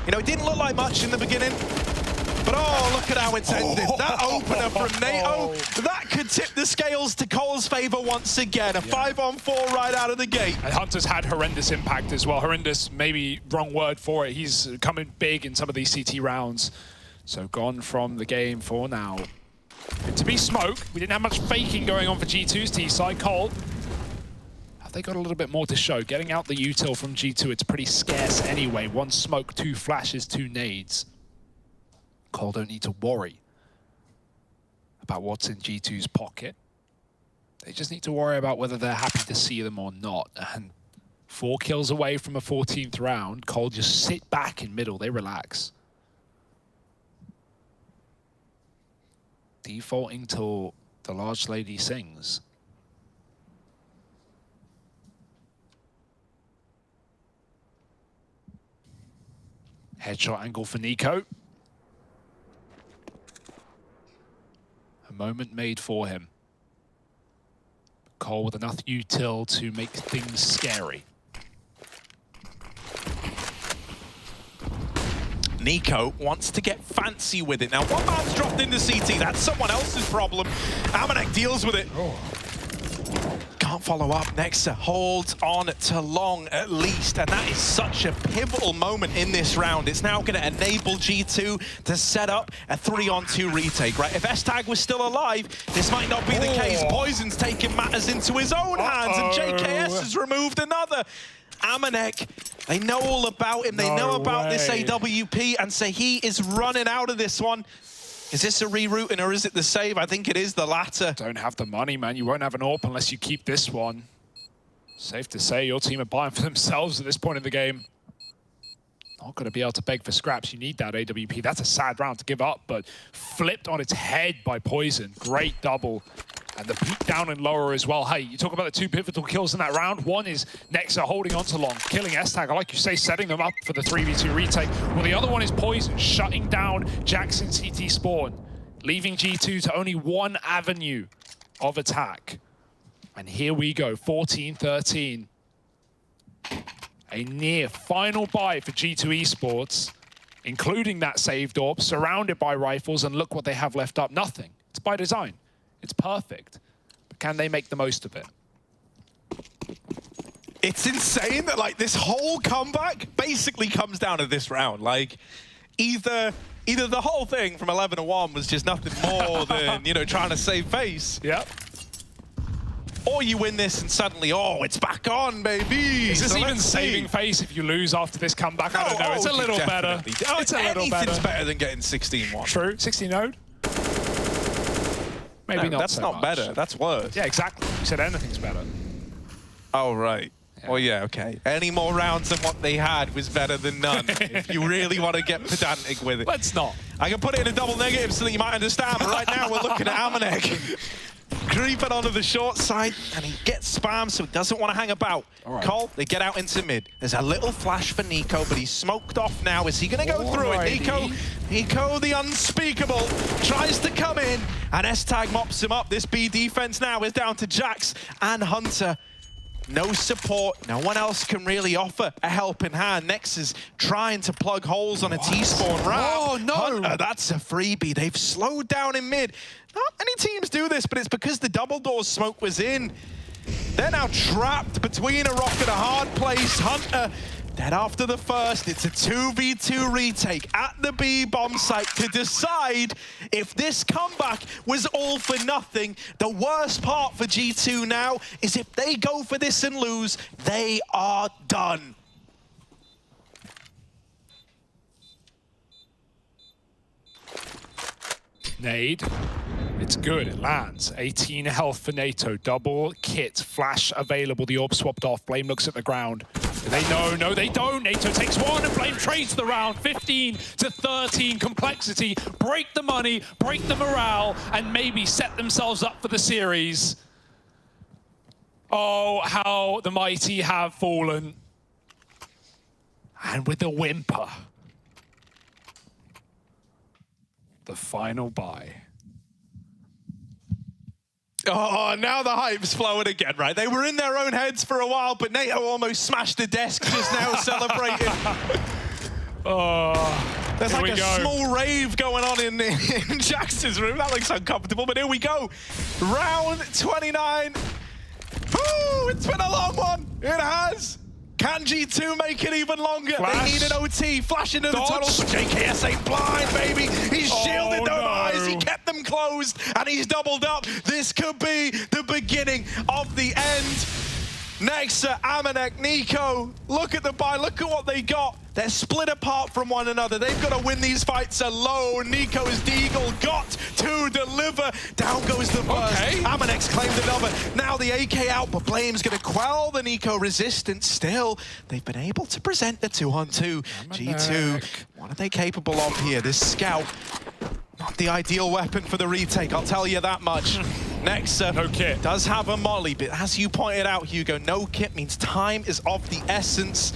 You know, it didn't look like much in the beginning, but oh, look at how it's ended. That opener from NATO, that could tip the scales to Cole's favor once again. A 5-on-4 right out of the gate. And Hunter's had horrendous impact as well. Horrendous, maybe wrong word for it. He's coming big in some of these CT rounds. So gone from the game for now. To be smoke, we didn't have much faking going on for G2's T side. Cole, have they got a little bit more to show? Getting out the util from G2, it's pretty scarce anyway. 1 smoke, 2 flashes, 2 nades. Cole don't need to worry about what's in G2's pocket. They just need to worry about whether they're happy to see them or not. And 4 kills away from a 14th round. Cole just sit back in middle. They relax. Defaulting till the large lady sings. Headshot angle for Nico. A moment made for him. Cole with enough util to make things scary. Nico wants to get fancy with it. Now, one man's dropped into CT. That's someone else's problem. Amanek deals with it. Oh. Can't follow up. Nexa holds on to long at least. And that is such a pivotal moment in this round. It's now going to enable G2 to set up a 3-on-2 retake, right? If S-Tag was still alive, this might not be the case. Poison's taking matters into his own hands, and JKS has removed another. Amanek, they know all about him. They know about this AWP, and Sahi is running out of this one. Is this a rerouting or is it the save? I think it is the latter. Don't have the money, man. You won't have an AWP unless you keep this one. Safe to say your team are buying for themselves at this point in the game. Not going to be able to beg for scraps. You need that AWP. That's a sad round to give up, but flipped on its head by Poison. Great double. And the peak down and lower as well. Hey, you talk about the 2 pivotal kills in that round. One is Nexa holding on to long, killing S-Tag, like you say, setting them up for the 3v2 retake. Well, the other one is Poison, shutting down Jackson CT spawn, leaving G2 to only 1 avenue of attack. And here we go, 14-13. A near final buy for G2 Esports, including that saved AWP, surrounded by rifles, and look what they have left up. Nothing. It's by design. It's perfect, but can they make the most of it? It's insane that like this whole comeback basically comes down to this round. Like either the whole thing from 11-1 was just nothing more than, you know, trying to save face. Yep. Or you win this and suddenly, oh, it's back on, baby. Is this even saving face if you lose after this comeback? I don't know. It's a little better. It's a little better. Anything's better than getting 16-1. True. 16-0. Maybe no, not that's so not much. better. That's worse. Yeah, exactly. You said anything's better. Oh, right. Well, yeah, okay. Any more rounds than what they had was better than none, if you really want to get pedantic with it. Let's not. I can put it in a double negative so that you might understand, but right now we're looking at Amanek creeping onto the short side, and he gets spammed, so he doesn't want to hang about. Right. Cole, they get out into mid. There's a little flash for Nico, but he's smoked off now. Is he going to go through it? Nico the unspeakable, tries to come in, and S-Tag mops him up. This B defense now is down to Jax and Hunter. No support, no one else can really offer a helping hand. Nex is trying to plug holes on a T-spawn ramp. Oh, no! Hunter, that's a freebie. They've slowed down in mid. Not many teams do this, but it's because the double door smoke was in. They're now trapped between a rock and a hard place. Hunter dead after the first. It's a 2v2 retake at the B bomb site to decide if this comeback was all for nothing. The worst part for G2 now is if they go for this and lose, they are done. Nade. It's good, it lands. 18 health for NATO. Double kit, flash available. The orb swapped off. Blame looks at the ground. Do they know? No, they don't. NATO takes one and Blame trades the round. 15 to 13 complexity. Break the money, break the morale, and maybe set themselves up for the series. Oh, how the mighty have fallen. And with a whimper, the final buy. Oh, now the hype's flowing again, right? They were in their own heads for a while, but NATO almost smashed the desk just now celebrating. Oh, there's like a small rave going on in Jax's room. That looks uncomfortable, but here we go. Round 29. Ooh, it's been a long one. It has. Can G2 make it even longer? Flash. They need an OT. Flash into the tunnel. JKS ain't blind, baby. He's shielded those eyes. He kept them closed, and he's doubled up. This could be the beginning of the end. Nexa, Amanek, Nico. Look at the buy. Look at what they got. They're split apart from one another. They've got to win these fights alone. Nico's Deagle got to deliver. Down goes the burst. Okay. Amanek's claimed another. Now the AK out, but Blame's going to quell the Nico resistance. Still, they've been able to present the 2-on-2. G2, what are they capable of here? This scout, not the ideal weapon for the retake, I'll tell you that much. Nexa no kit. Does have a molly, but as you pointed out, Hugo, no kit means time is of the essence.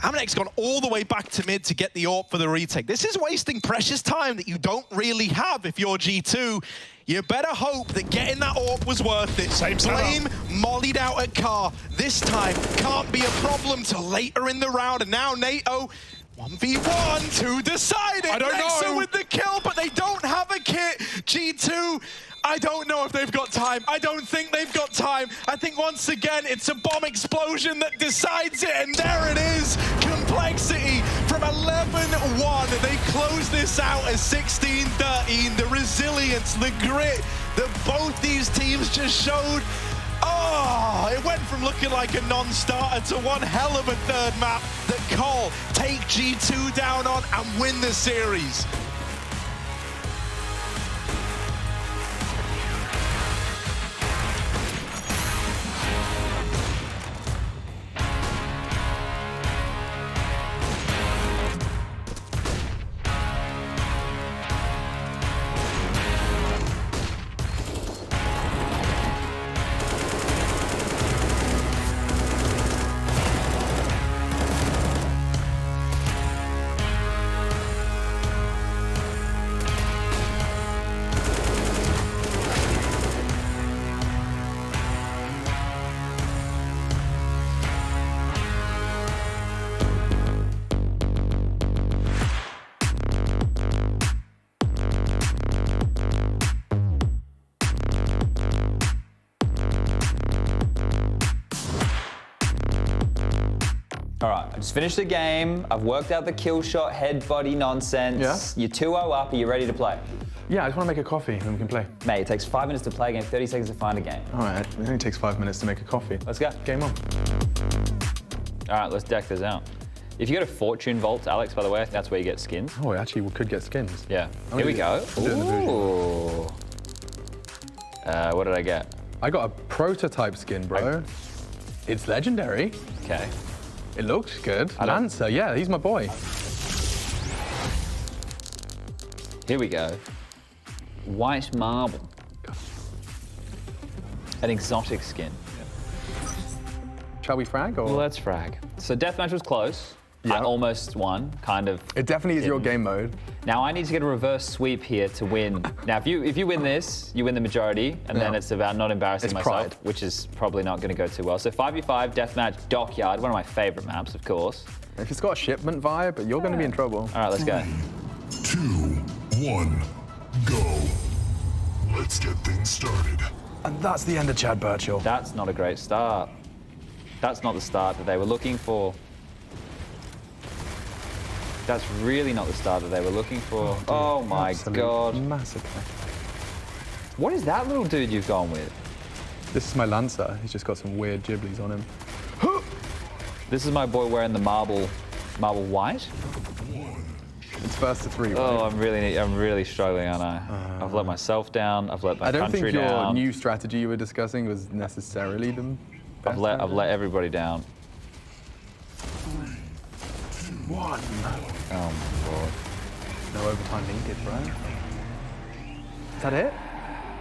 Amanek's gone all the way back to mid to get the AWP for the retake. This is wasting precious time that you don't really have if you're G2. You better hope that getting that AWP was worth it. Blame mollied out at car. This time can't be a problem till later in the round. And now NATO 1v1 to decide it. I don't know. with the kill, but they don't have a kit. G2, I don't know if they've got time. I don't think they've got time. I think once again, it's a bomb explosion that decides it, and there it is. Complexity from 11-1. They close this out as 16-13. The resilience, the grit that both these teams just showed. Oh, it went from looking like a non-starter to one hell of a third map that Cole take G2 down on and win the series. All right, I just finished the game. I've worked out the kill shot, head body nonsense. Yeah? You're 2-0 up. Are you ready to play? Yeah, I just want to make a coffee and then we can play. Mate, it takes 5 minutes to play a game, 30 seconds to find a game. All right, it only takes 5 minutes to make a coffee. Let's go. Game on. All right, let's deck this out. If you go to Fortune Vaults, Alex, by the way, that's where you get skins. Oh, actually, we could get skins. Yeah. Here we go. Ooh. What did I get? I got a prototype skin, bro. It's legendary. Okay. It looks good. Lancer, yeah, he's my boy. Here we go. White marble. An exotic skin. Shall we frag? Or? Well, let's frag. So deathmatch was close. I almost won, kind of. It definitely is your game mode. Now I need to get a reverse sweep here to win. Now if you win this, you win the majority, and then it's about not embarrassing myself, which is probably not going to go too well. So 5v5 deathmatch Dockyard, one of my favorite maps, of course. If it's got a shipment vibe, you're going to be in trouble. All right, let's go. 2, 1, go. Let's get things started. And that's the end of Chad Birchall. That's not a great start. That's not the start that they were looking for. That's really not the start that they were looking for. Oh my God. Massacre. What is that little dude you've gone with? This is my Lancer. He's just got some weird giblies on him. This is my boy wearing the marble white. It's first to 3, right? Oh, I'm really struggling, aren't I? I've let myself down. I've let my country down. I don't think your new strategy you were discussing was necessarily the best. I've let everybody down. 1. Oh my God. No overtime needed, right? Is that it?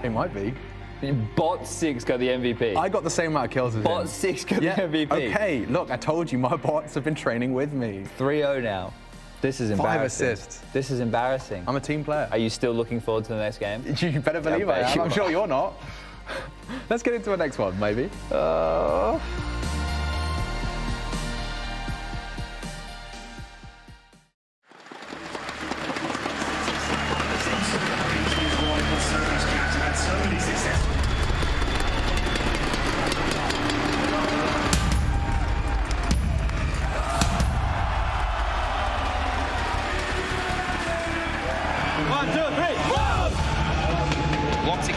It might be. Bot 6 got the MVP. I got the same amount of kills as him. Bot 6 got the MVP. Okay, look, I told you my bots have been training with me. 3-0 now. This is embarrassing. 5 assists. This is embarrassing. I'm a team player. Are you still looking forward to the next game? You better believe I am. I'm sure you're not. Let's get into the next one, maybe.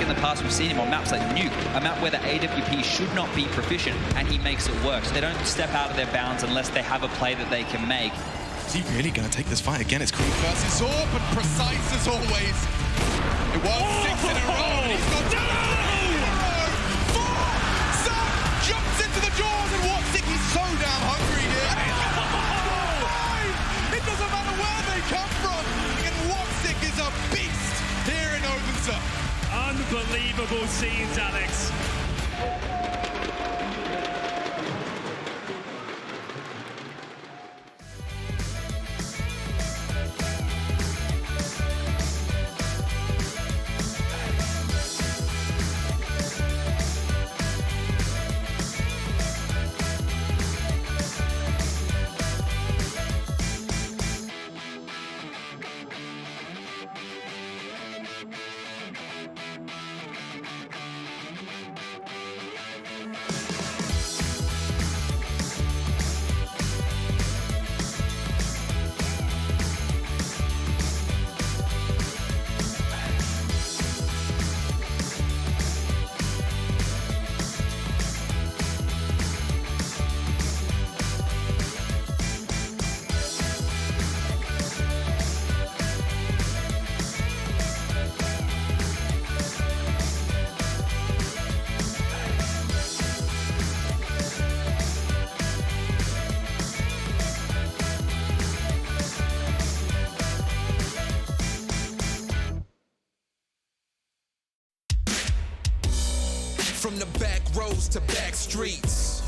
In the past, we've seen him on maps like Nuke, a map where the AWP should not be proficient, and he makes it work. So they don't step out of their bounds unless they have a play that they can make. Is he really going to take this fight again? It's Creed versus Orb, but precise as always. It was 6 in a row, and he's got 2 in a row. 4! Sam jumps into the jaws, and Watsick is so damn hungry here. It doesn't matter where they come from, and Watsick is a beast here in Odense. Unbelievable scenes, Alex. From the back roads to back streets,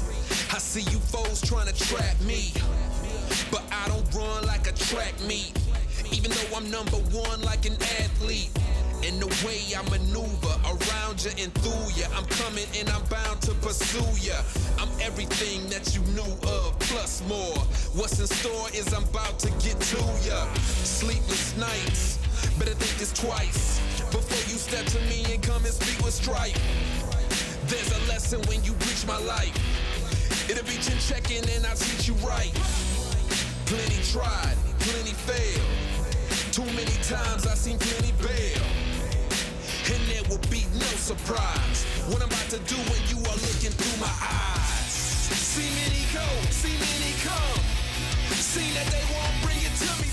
I see you foes trying to trap me, but I don't run like a track meet, even though I'm #1 like an athlete. And the way I maneuver around you and through you, I'm coming and I'm bound to pursue you. I'm everything that you knew of, plus more. What's in store is I'm about to get to you. Sleepless nights, better think this twice before you step to me and come and speak with strife. There's a lesson when you reach my life. It'll be chin checking and I'll teach you right. Plenty tried, plenty failed. Too many times I've seen plenty bail. And there will be no surprise what I'm about to do when you are looking through my eyes. See many go, see many come. See that they won't bring it to me.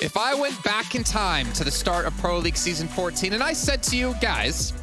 If I went back in time to the start of Pro League Season 14 and I said to you, guys,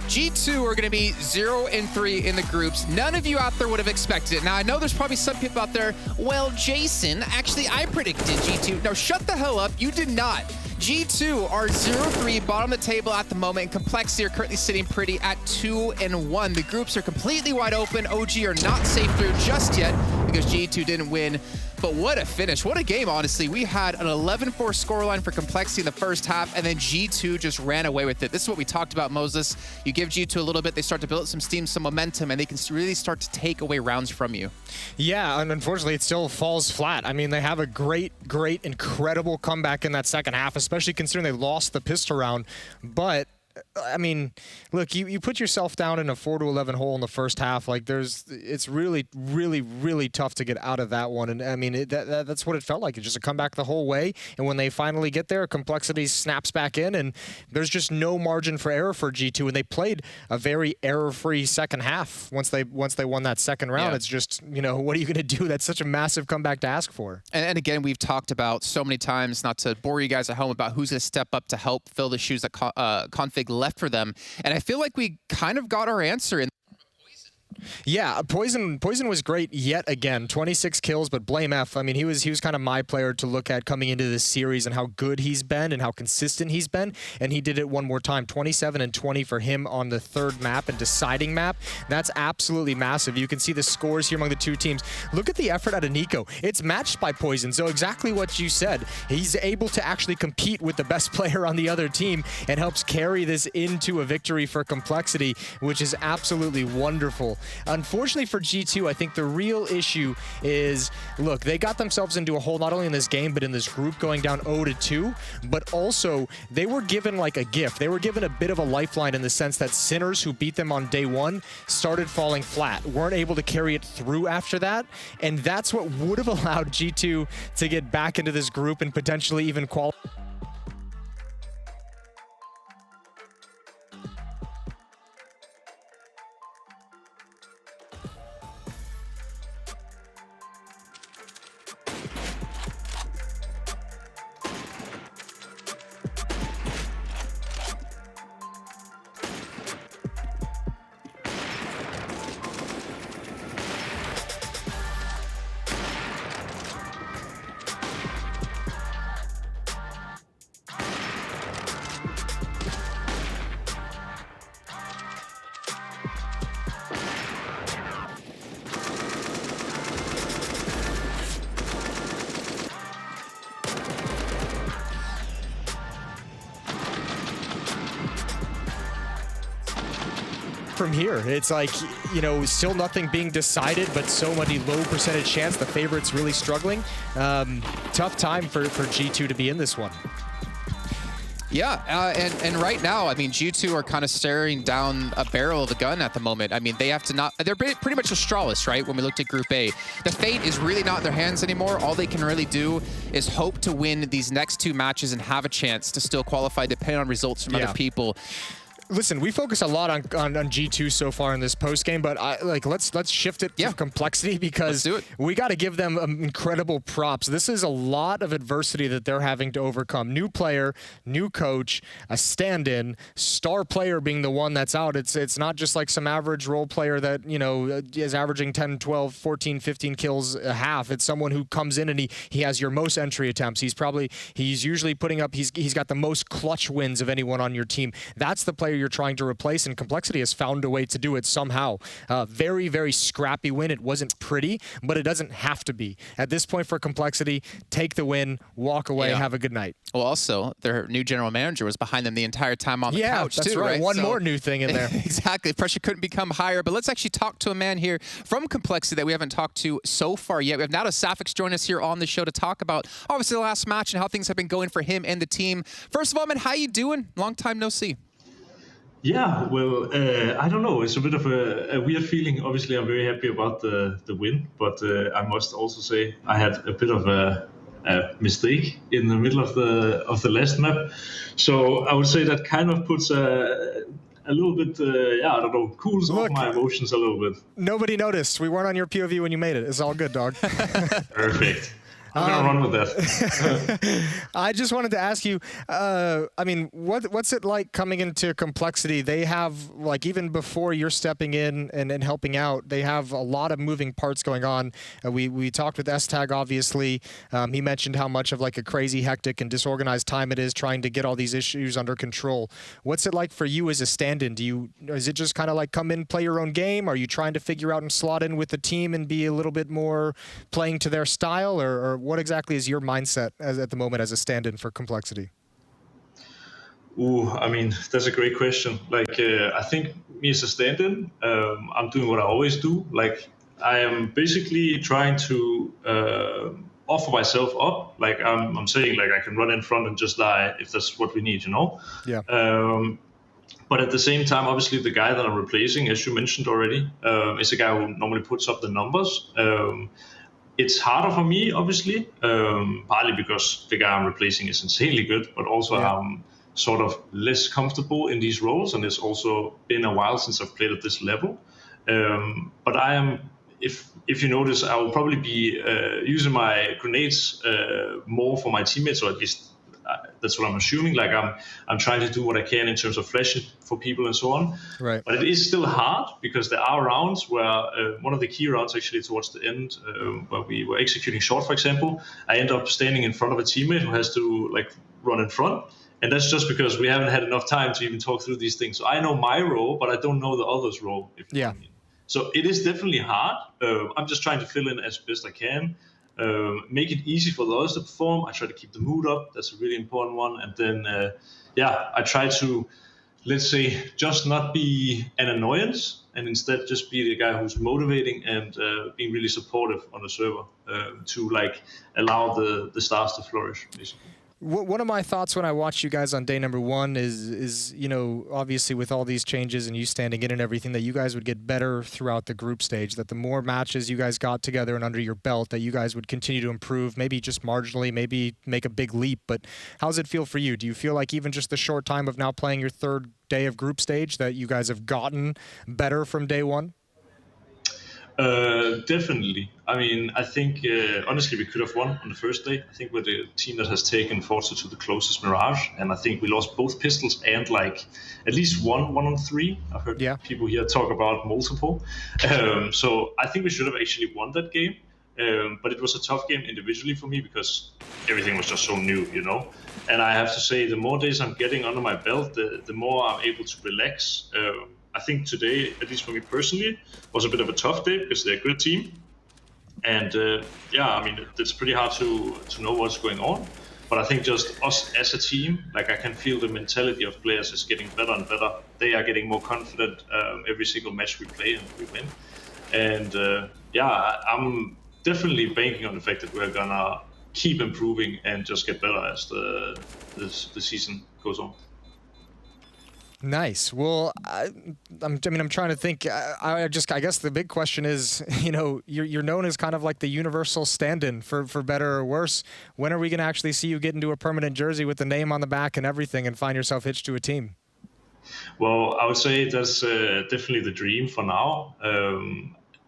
G2 are going to be 0-3 in the groups, none of you out there would have expected it. Now, I know there's probably some people out there, well, Jason, actually, I predicted G2. No, shut the hell up. You did not. G2 are 0-3, bottom of the table at the moment, and Complexity are currently sitting pretty at 2-1. The groups are completely wide open. OG are not safe through just yet because G2 didn't win. But what a finish. What a game, honestly. We had an 11-4 scoreline for Complexity in the first half, and then G2 just ran away with it. This is what we talked about, Moses. You give G2 a little bit, they start to build some steam, some momentum, and they can really start to take away rounds from you. Yeah, and unfortunately, it still falls flat. I mean, they have a great, incredible comeback in that second half, especially considering they lost the pistol round. But I mean, look, you put yourself down in a 4-11 hole in the first half. Like, it's really tough to get out of that one. And I mean, that's what it felt like. It's just a comeback the whole way. And when they finally get there, Complexity snaps back in, and there's just no margin for error for G2. And they played a very error-free second half once they won that second round. Yeah. It's just, you know, what are you going to do? That's such a massive comeback to ask for. And again, we've talked about so many times, not to bore you guys at home, about who's going to step up to help fill the shoes that Config left for them, and I feel like we kind of got our answer in. Yeah, Poison was great yet again. 26 kills, but blame F. I mean, he was kind of my player to look at coming into this series and how good he's been and how consistent he's been, and he did it one more time. 27 and 20 for him on the third map and deciding map. That's absolutely massive. You can see the scores here among the two teams. Look at the effort out of Nico. It's matched by Poison, so exactly what you said. He's able to actually compete with the best player on the other team and helps carry this into a victory for Complexity, which is absolutely wonderful. Unfortunately for G2, I think the real issue is, look, they got themselves into a hole not only in this game, but in this group going down 0-2, but also they were given like a gift. They were given a bit of a lifeline in the sense that Sinners, who beat them on day one, started falling flat, weren't able to carry it through after that, and that's what would have allowed G2 to get back into this group and potentially even qualify. From here, it's like, you know, still nothing being decided, but so many low percentage chance. The favorite's really struggling. Tough time for G2 to be in this one. Yeah, and right now, I mean, G2 are kind of staring down a barrel of a gun at the moment. I mean, they have to not, they're pretty much Astralis, right? When we looked at Group A, the fate is really not in their hands anymore. All they can really do is hope to win these next two matches and have a chance to still qualify, depending on results from other people. Listen, we focus a lot on G2 so far in this post game, but let's shift it to Complexity, because we got to give them incredible props. This is a lot of adversity that they're having to overcome. New player, new coach, a stand-in, star player being the one that's out. It's not just like some average role player that, you know, is averaging 10, 12, 14, 15 kills a half. It's someone who comes in and he has your most entry attempts. He's usually putting up, he's got the most clutch wins of anyone on your team. That's the player you're trying to replace, and Complexity has found a way to do it somehow. Very, very scrappy win. It wasn't pretty, but it doesn't have to be. At this point for Complexity, take the win, walk away, have a good night. Well, also, their new general manager was behind them the entire time on the couch, that's too, right? One So, more new thing in there. Exactly. Pressure couldn't become higher, but let's actually talk to a man here from Complexity that we haven't talked to so far yet. We have Nato Safix join us here on the show to talk about, obviously, the last match and how things have been going for him and the team. First of all, man, how you doing? Long time no see. Yeah, well, I don't know. It's a bit of a weird feeling. Obviously, I'm very happy about the win, but I must also say I had a bit of a mistake in the middle of the last map. So I would say that kind of puts a little bit, I don't know, cools off my emotions a little bit. Nobody noticed. We weren't on your POV when you made it. It's all good, dog. Perfect. I'm gonna run with that. I just wanted to ask you, I mean, what's it like coming into Complexity? They have, like, even before you're stepping in and helping out, they have a lot of moving parts going on. We talked with S-Tag, obviously. He mentioned how much of like a crazy, hectic, and disorganized time it is trying to get all these issues under control. What's it like for you as a stand-in? Is it just kind of like come in, play your own game? Are you trying to figure out and slot in with the team and be a little bit more playing to their style, or what exactly is your mindset at the moment as a stand-in for Complexity? Ooh, I mean, that's a great question. Like, I think me as a stand-in, I'm doing what I always do. Like, I am basically trying to offer myself up. Like, I'm saying, like, I can run in front and just lie if that's what we need, you know? Yeah. But at the same time, obviously, the guy that I'm replacing, as you mentioned already, is a guy who normally puts up the numbers. It's harder for me, obviously, partly because the guy I'm replacing is insanely good, but also I'm sort of less comfortable in these roles, and it's also been a while since I've played at this level. But I am, if you notice, I will probably be using my grenades more for my teammates, or at least that's what I'm assuming. Like I'm trying to do what I can in terms of flashing for people and so on. Right. But it is still hard because there are rounds where one of the key rounds actually towards the end, where we were executing short, for example, I end up standing in front of a teammate who has to like run in front. And that's just because we haven't had enough time to even talk through these things. So I know my role, but I don't know the other's role. If you know what I mean. So it is definitely hard. I'm just trying to fill in as best I can. Make it easy for the others to perform. I try to keep the mood up. That's a really important one. And then, I try to, let's say, just not be an annoyance and instead just be the guy who's motivating and being really supportive on the server to like allow the stars to flourish, basically. One of my thoughts when I watched you guys on day number one is, you know, obviously with all these changes and you standing in and everything, that you guys would get better throughout the group stage, that the more matches you guys got together and under your belt, that you guys would continue to improve, maybe just marginally, maybe make a big leap. But how does it feel for you? Do you feel like even just the short time of now playing your third day of group stage that you guys have gotten better from day one? Definitely. I mean, I think, honestly, we could have won on the first day. I think we're the team that has taken Forza to the closest Mirage. And I think we lost both pistols and like at least one on three. I've heard people here talk about multiple. So I think we should have actually won that game. But it was a tough game individually for me because everything was just so new, you know. And I have to say, the more days I'm getting under my belt, the more I'm able to relax. I think today, at least for me personally, was a bit of a tough day because they're a good team. And I mean, it's pretty hard to know what's going on. But I think just us as a team, like I can feel the mentality of players is getting better and better. They are getting more confident every single match we play and we win. And I'm definitely banking on the fact that we're gonna keep improving and just get better as the season goes on. Nice. Well, I'm trying to think. I guess the big question is, you know, you're known as kind of like the universal stand-in for better or worse. When are we going to actually see you get into a permanent jersey with the name on the back and everything and find yourself hitched to a team? Well, I would say that's definitely the dream for now.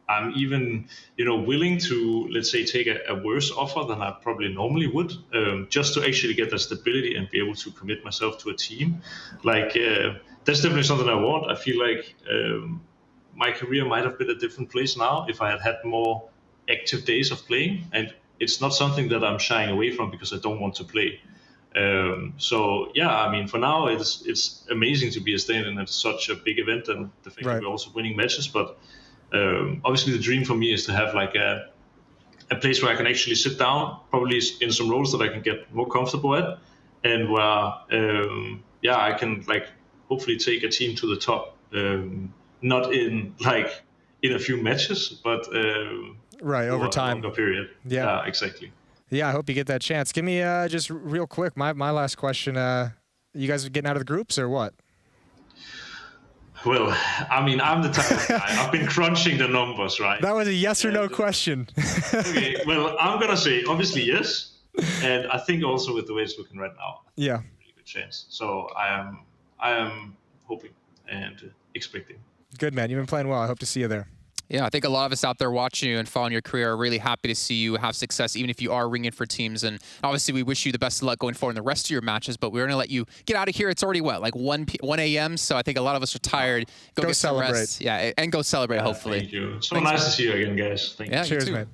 I'm even, willing to, let's say, take a worse offer than I probably normally would, just to actually get that stability and be able to commit myself to a team. Like, that's definitely something I want. I feel like my career might have been a different place now if I had had more active days of playing. And it's not something that I'm shying away from because I don't want to play. For now, it's amazing to be a stand-in at such a big event and the fact that we're also winning matches, but obviously the dream for me is to have like a place where I can actually sit down, probably in some roles that I can get more comfortable at, and where I can like hopefully take a team to the top, not in a few matches, but over time, a longer period. Yeah, exactly. Yeah, I hope you get that chance. Give me just real quick my last question. You guys are getting out of the groups or what? Well, I mean, I'm the type of guy. I've been crunching the numbers, right? That was a yes or no question. Okay, well, I'm going to say obviously yes. And I think also with the way it's looking right now, yeah, really good chance. So I am hoping and expecting. Good, man. You've been playing well. I hope to see you there. Yeah, I think a lot of us out there watching you and following your career are really happy to see you have success, even if you are ringing for teams. And obviously, we wish you the best of luck going forward in the rest of your matches, but we're going to let you get out of here. It's already, what, like 1 a.m.? So I think a lot of us are tired. Go get celebrate. some rest. Yeah, and go celebrate, hopefully. Thank you. So nice to see you again, guys. Thank you. Cheers, man.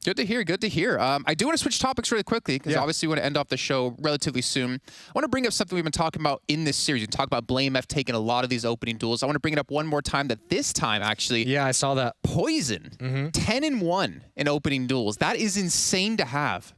Good to hear. Good to hear. I do want to switch topics really quickly because obviously we want to end off the show relatively soon. I want to bring up something we've been talking about in this series. We talk about Blame F taking a lot of these opening duels. I want to bring it up one more time that this time, actually. Yeah, I saw that. Poison. 10-1 in opening duels. That is insane to have.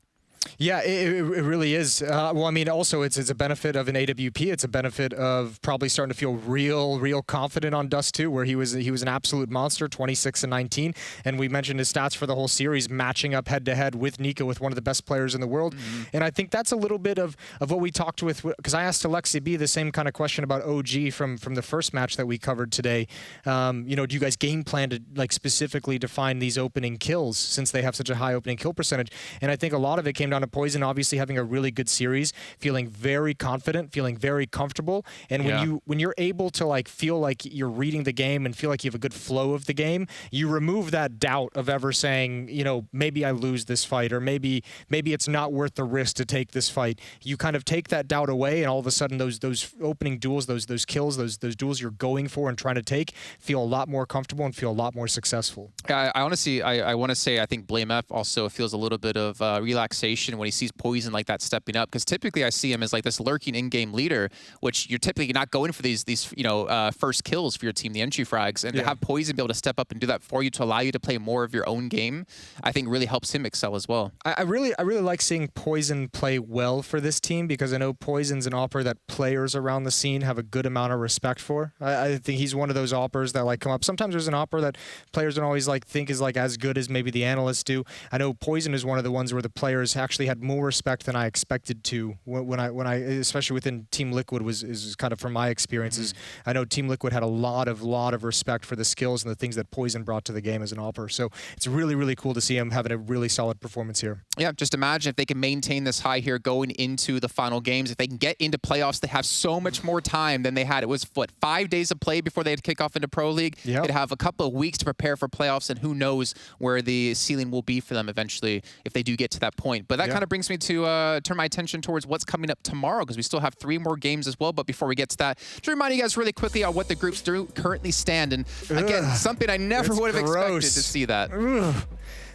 Yeah, it really is. Well, I mean, also it's a benefit of an AWP. It's a benefit of probably starting to feel real confident on Dust 2, where he was an absolute monster, 26-19, and we mentioned his stats for the whole series, matching up head-to-head with Nico, with one of the best players in the world. And I think that's a little bit of what we talked with, because I asked Alexi B the same kind of question about OG from the first match that we covered today. You know, do you guys game plan to like specifically define these opening kills since they have such a high opening kill percentage? And I think a lot of it came down to Poison obviously having a really good series, feeling very confident, feeling very comfortable, and when you're able to like feel like you're reading the game and feel like you have a good flow of the game, you remove that doubt of ever saying, you know, maybe I lose this fight, or maybe it's not worth the risk to take this fight. You kind of take that doubt away, and all of a sudden those opening duels, those kills, those duels you're going for and trying to take feel a lot more comfortable and feel a lot more successful. I honestly, I want to say I think Blame F also feels a little bit of relaxation when he sees Poison like that stepping up, because typically I see him as like this lurking in-game leader, which you're typically not going for these you know first kills for your team, the entry frags, and to have Poison be able to step up and do that for you to allow you to play more of your own game, I think really helps him excel as well. I really like seeing Poison play well for this team, because I know Poison's an opper that players around the scene have a good amount of respect for. I think he's one of those oppers that like come up. Sometimes there's an opper that players don't always like think is like as good as maybe the analysts do. I know Poison is one of the ones where the players actually had more respect than I expected to when I especially within Team Liquid is kind of from my experiences. I know Team Liquid had a lot of respect for the skills and the things that Poison brought to the game as an opper. So it's really cool to see him having a really solid performance here. Yeah, just imagine if they can maintain this high here going into the final games. If they can get into playoffs, they have so much more time than they had. It was, what, 5 days of play before they had to kick off into Pro League? Yep. They'd have a couple of weeks to prepare for playoffs, and who knows where the ceiling will be for them eventually if they do get to that point. But that kind of brings me to turn my attention towards what's coming up tomorrow, because we still have 3 more games as well. But before we get to that, to remind you guys really quickly on what the groups do currently stand. And again, something I never would have expected to see that.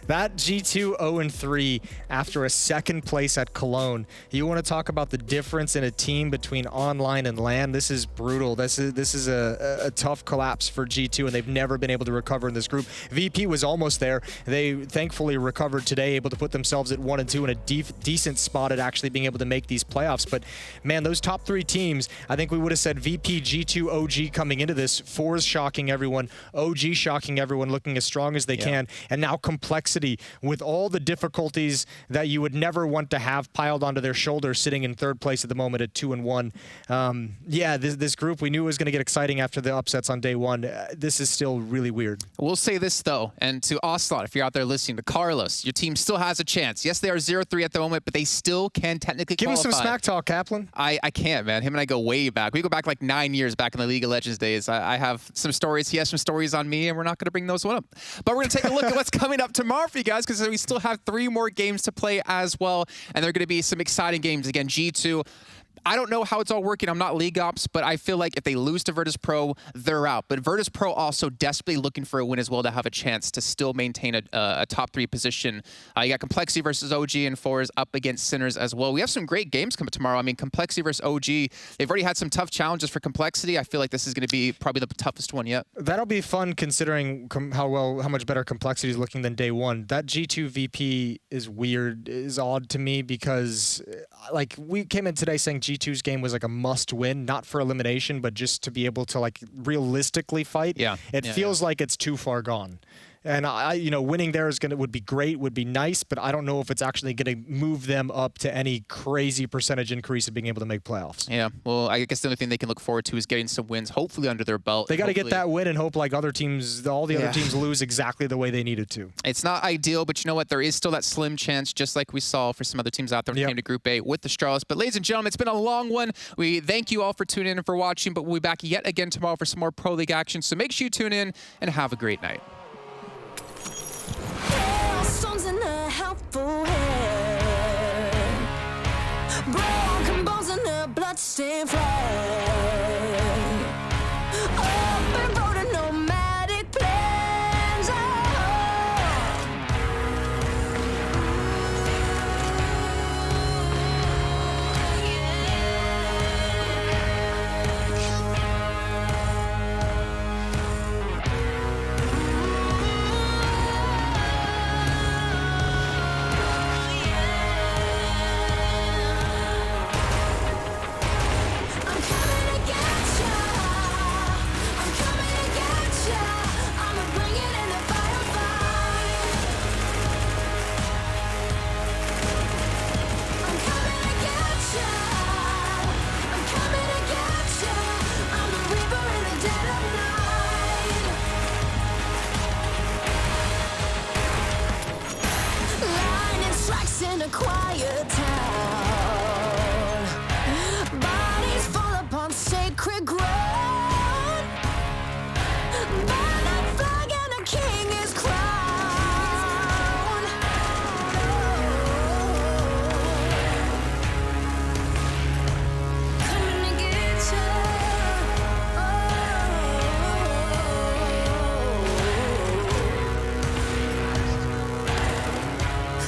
That G2 0-3 after a second place at Cologne. You want to talk about the difference in a team between online and LAN? This is brutal. This is a tough collapse for G2, and they've never been able to recover in this group. VP was almost there. They thankfully recovered today, able to put themselves at 1-2 in a decent spot at actually being able to make these playoffs. But man, those top 3 teams, I think we would have said VP, G2, OG coming into this. Force shocking everyone, OG shocking everyone, looking as strong as they can, and now Complexity with all the difficulties that you would never want to have piled onto their shoulders, sitting in 3rd place at the moment at 2-1. Yeah, this group, we knew it was going to get exciting after the upsets on day 1. This is still really weird. We'll say this though, and to Ocelot, if you're out there listening, to Carlos, your team still has a chance. Yes, they are 0-3 at the moment, but they still can technically qualify. Give him some smack talk, Kaplan. I can't, man. Him and I go way back. We go back like 9 years back in the League of Legends days. I have some stories. He has some stories on me, and we're not going to bring those one up. But we're going to take a look at what's coming up tomorrow for you guys, because we still have 3 more games to play as well, and they're going to be some exciting games. Again, G2, I don't know how it's all working. I'm not League Ops, but I feel like if they lose to Virtus Pro, they're out. But Virtus Pro also desperately looking for a win as well to have a chance to still maintain a top 3 position. You got Complexity versus OG and Fours up against Sinners as well. We have some great games coming tomorrow. I mean, Complexity versus OG, they've already had some tough challenges for Complexity. I feel like this is going to be probably the toughest one yet. That'll be fun considering how much better Complexity is looking than day 1. That G2 VP is weird, is odd to me, because like we came in today saying G2's game was like a must win, not for elimination, but just to be able to like realistically fight. It feels like it's too far gone. And you know, winning there would be great, would be nice, but I don't know if it's actually going to move them up to any crazy percentage increase of being able to make playoffs. Yeah, well, I guess the only thing they can look forward to is getting some wins, hopefully under their belt. They got to get that win and hope like other teams, all the other teams lose exactly the way they needed to. It's not ideal, but you know what? There is still that slim chance, just like we saw for some other teams out there when it came to Group A with the Straws. But ladies and gentlemen, it's been a long one. We thank you all for tuning in and for watching, but we'll be back yet again tomorrow for some more Pro League action. So make sure you tune in and have a great night. bloodstained flag. Open road and nomadic plains. In a quiet town, bodies fall upon sacred ground. Burn that flag and a king is crowned. Coming to get you.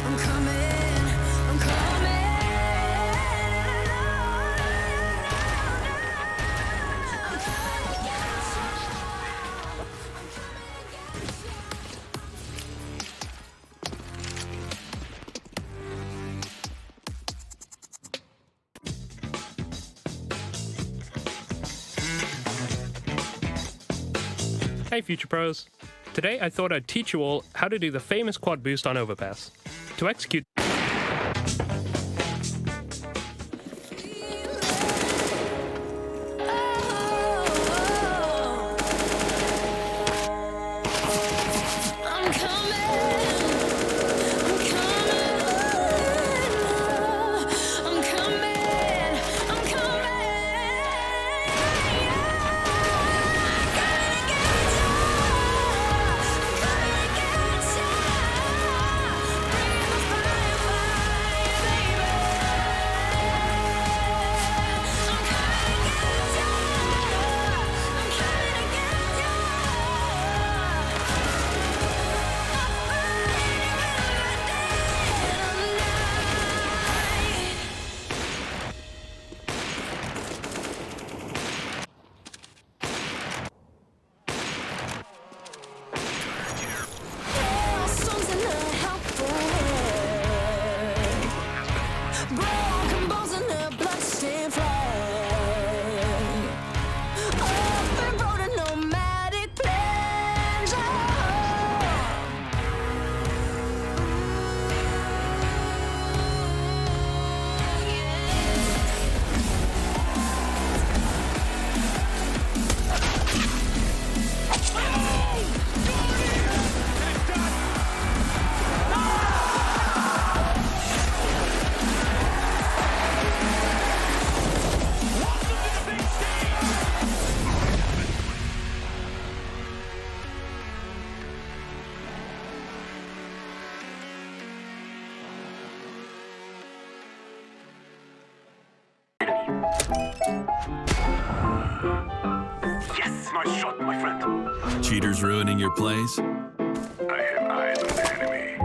I'm coming. I'm coming. Hey Future Pros. Today I thought I'd teach you all how to do the famous quad boost on overpass. To execute I'm coming. I'm coming. I'm broken bones and a bloodstained flag. Open road and nomadic plains. Yes, nice shot, my friend. Cheaters ruining your plays? I have eyes on the enemy.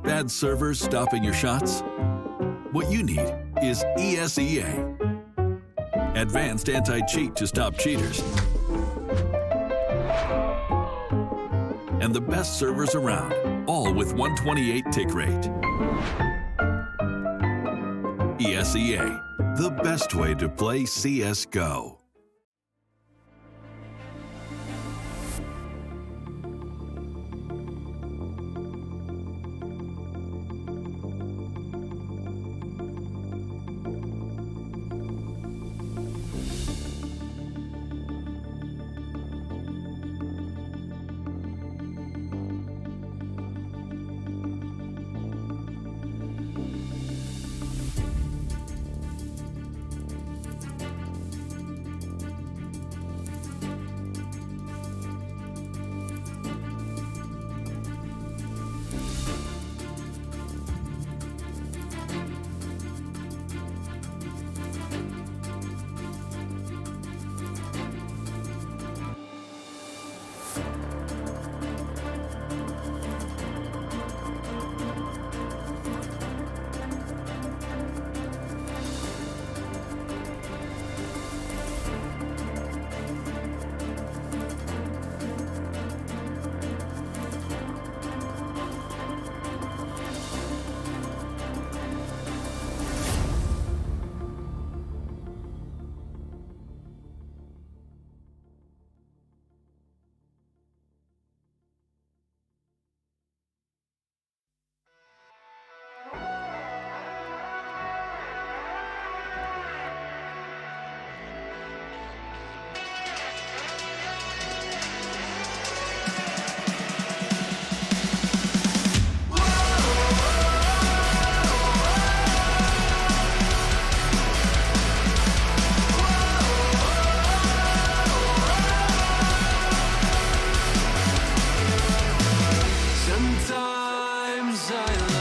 Bad servers stopping your shots? What you need is ESEA. Advanced anti-cheat to stop cheaters. And the best servers around, all with 128 tick rate. ESEA, the best way to play CSGO. as I love.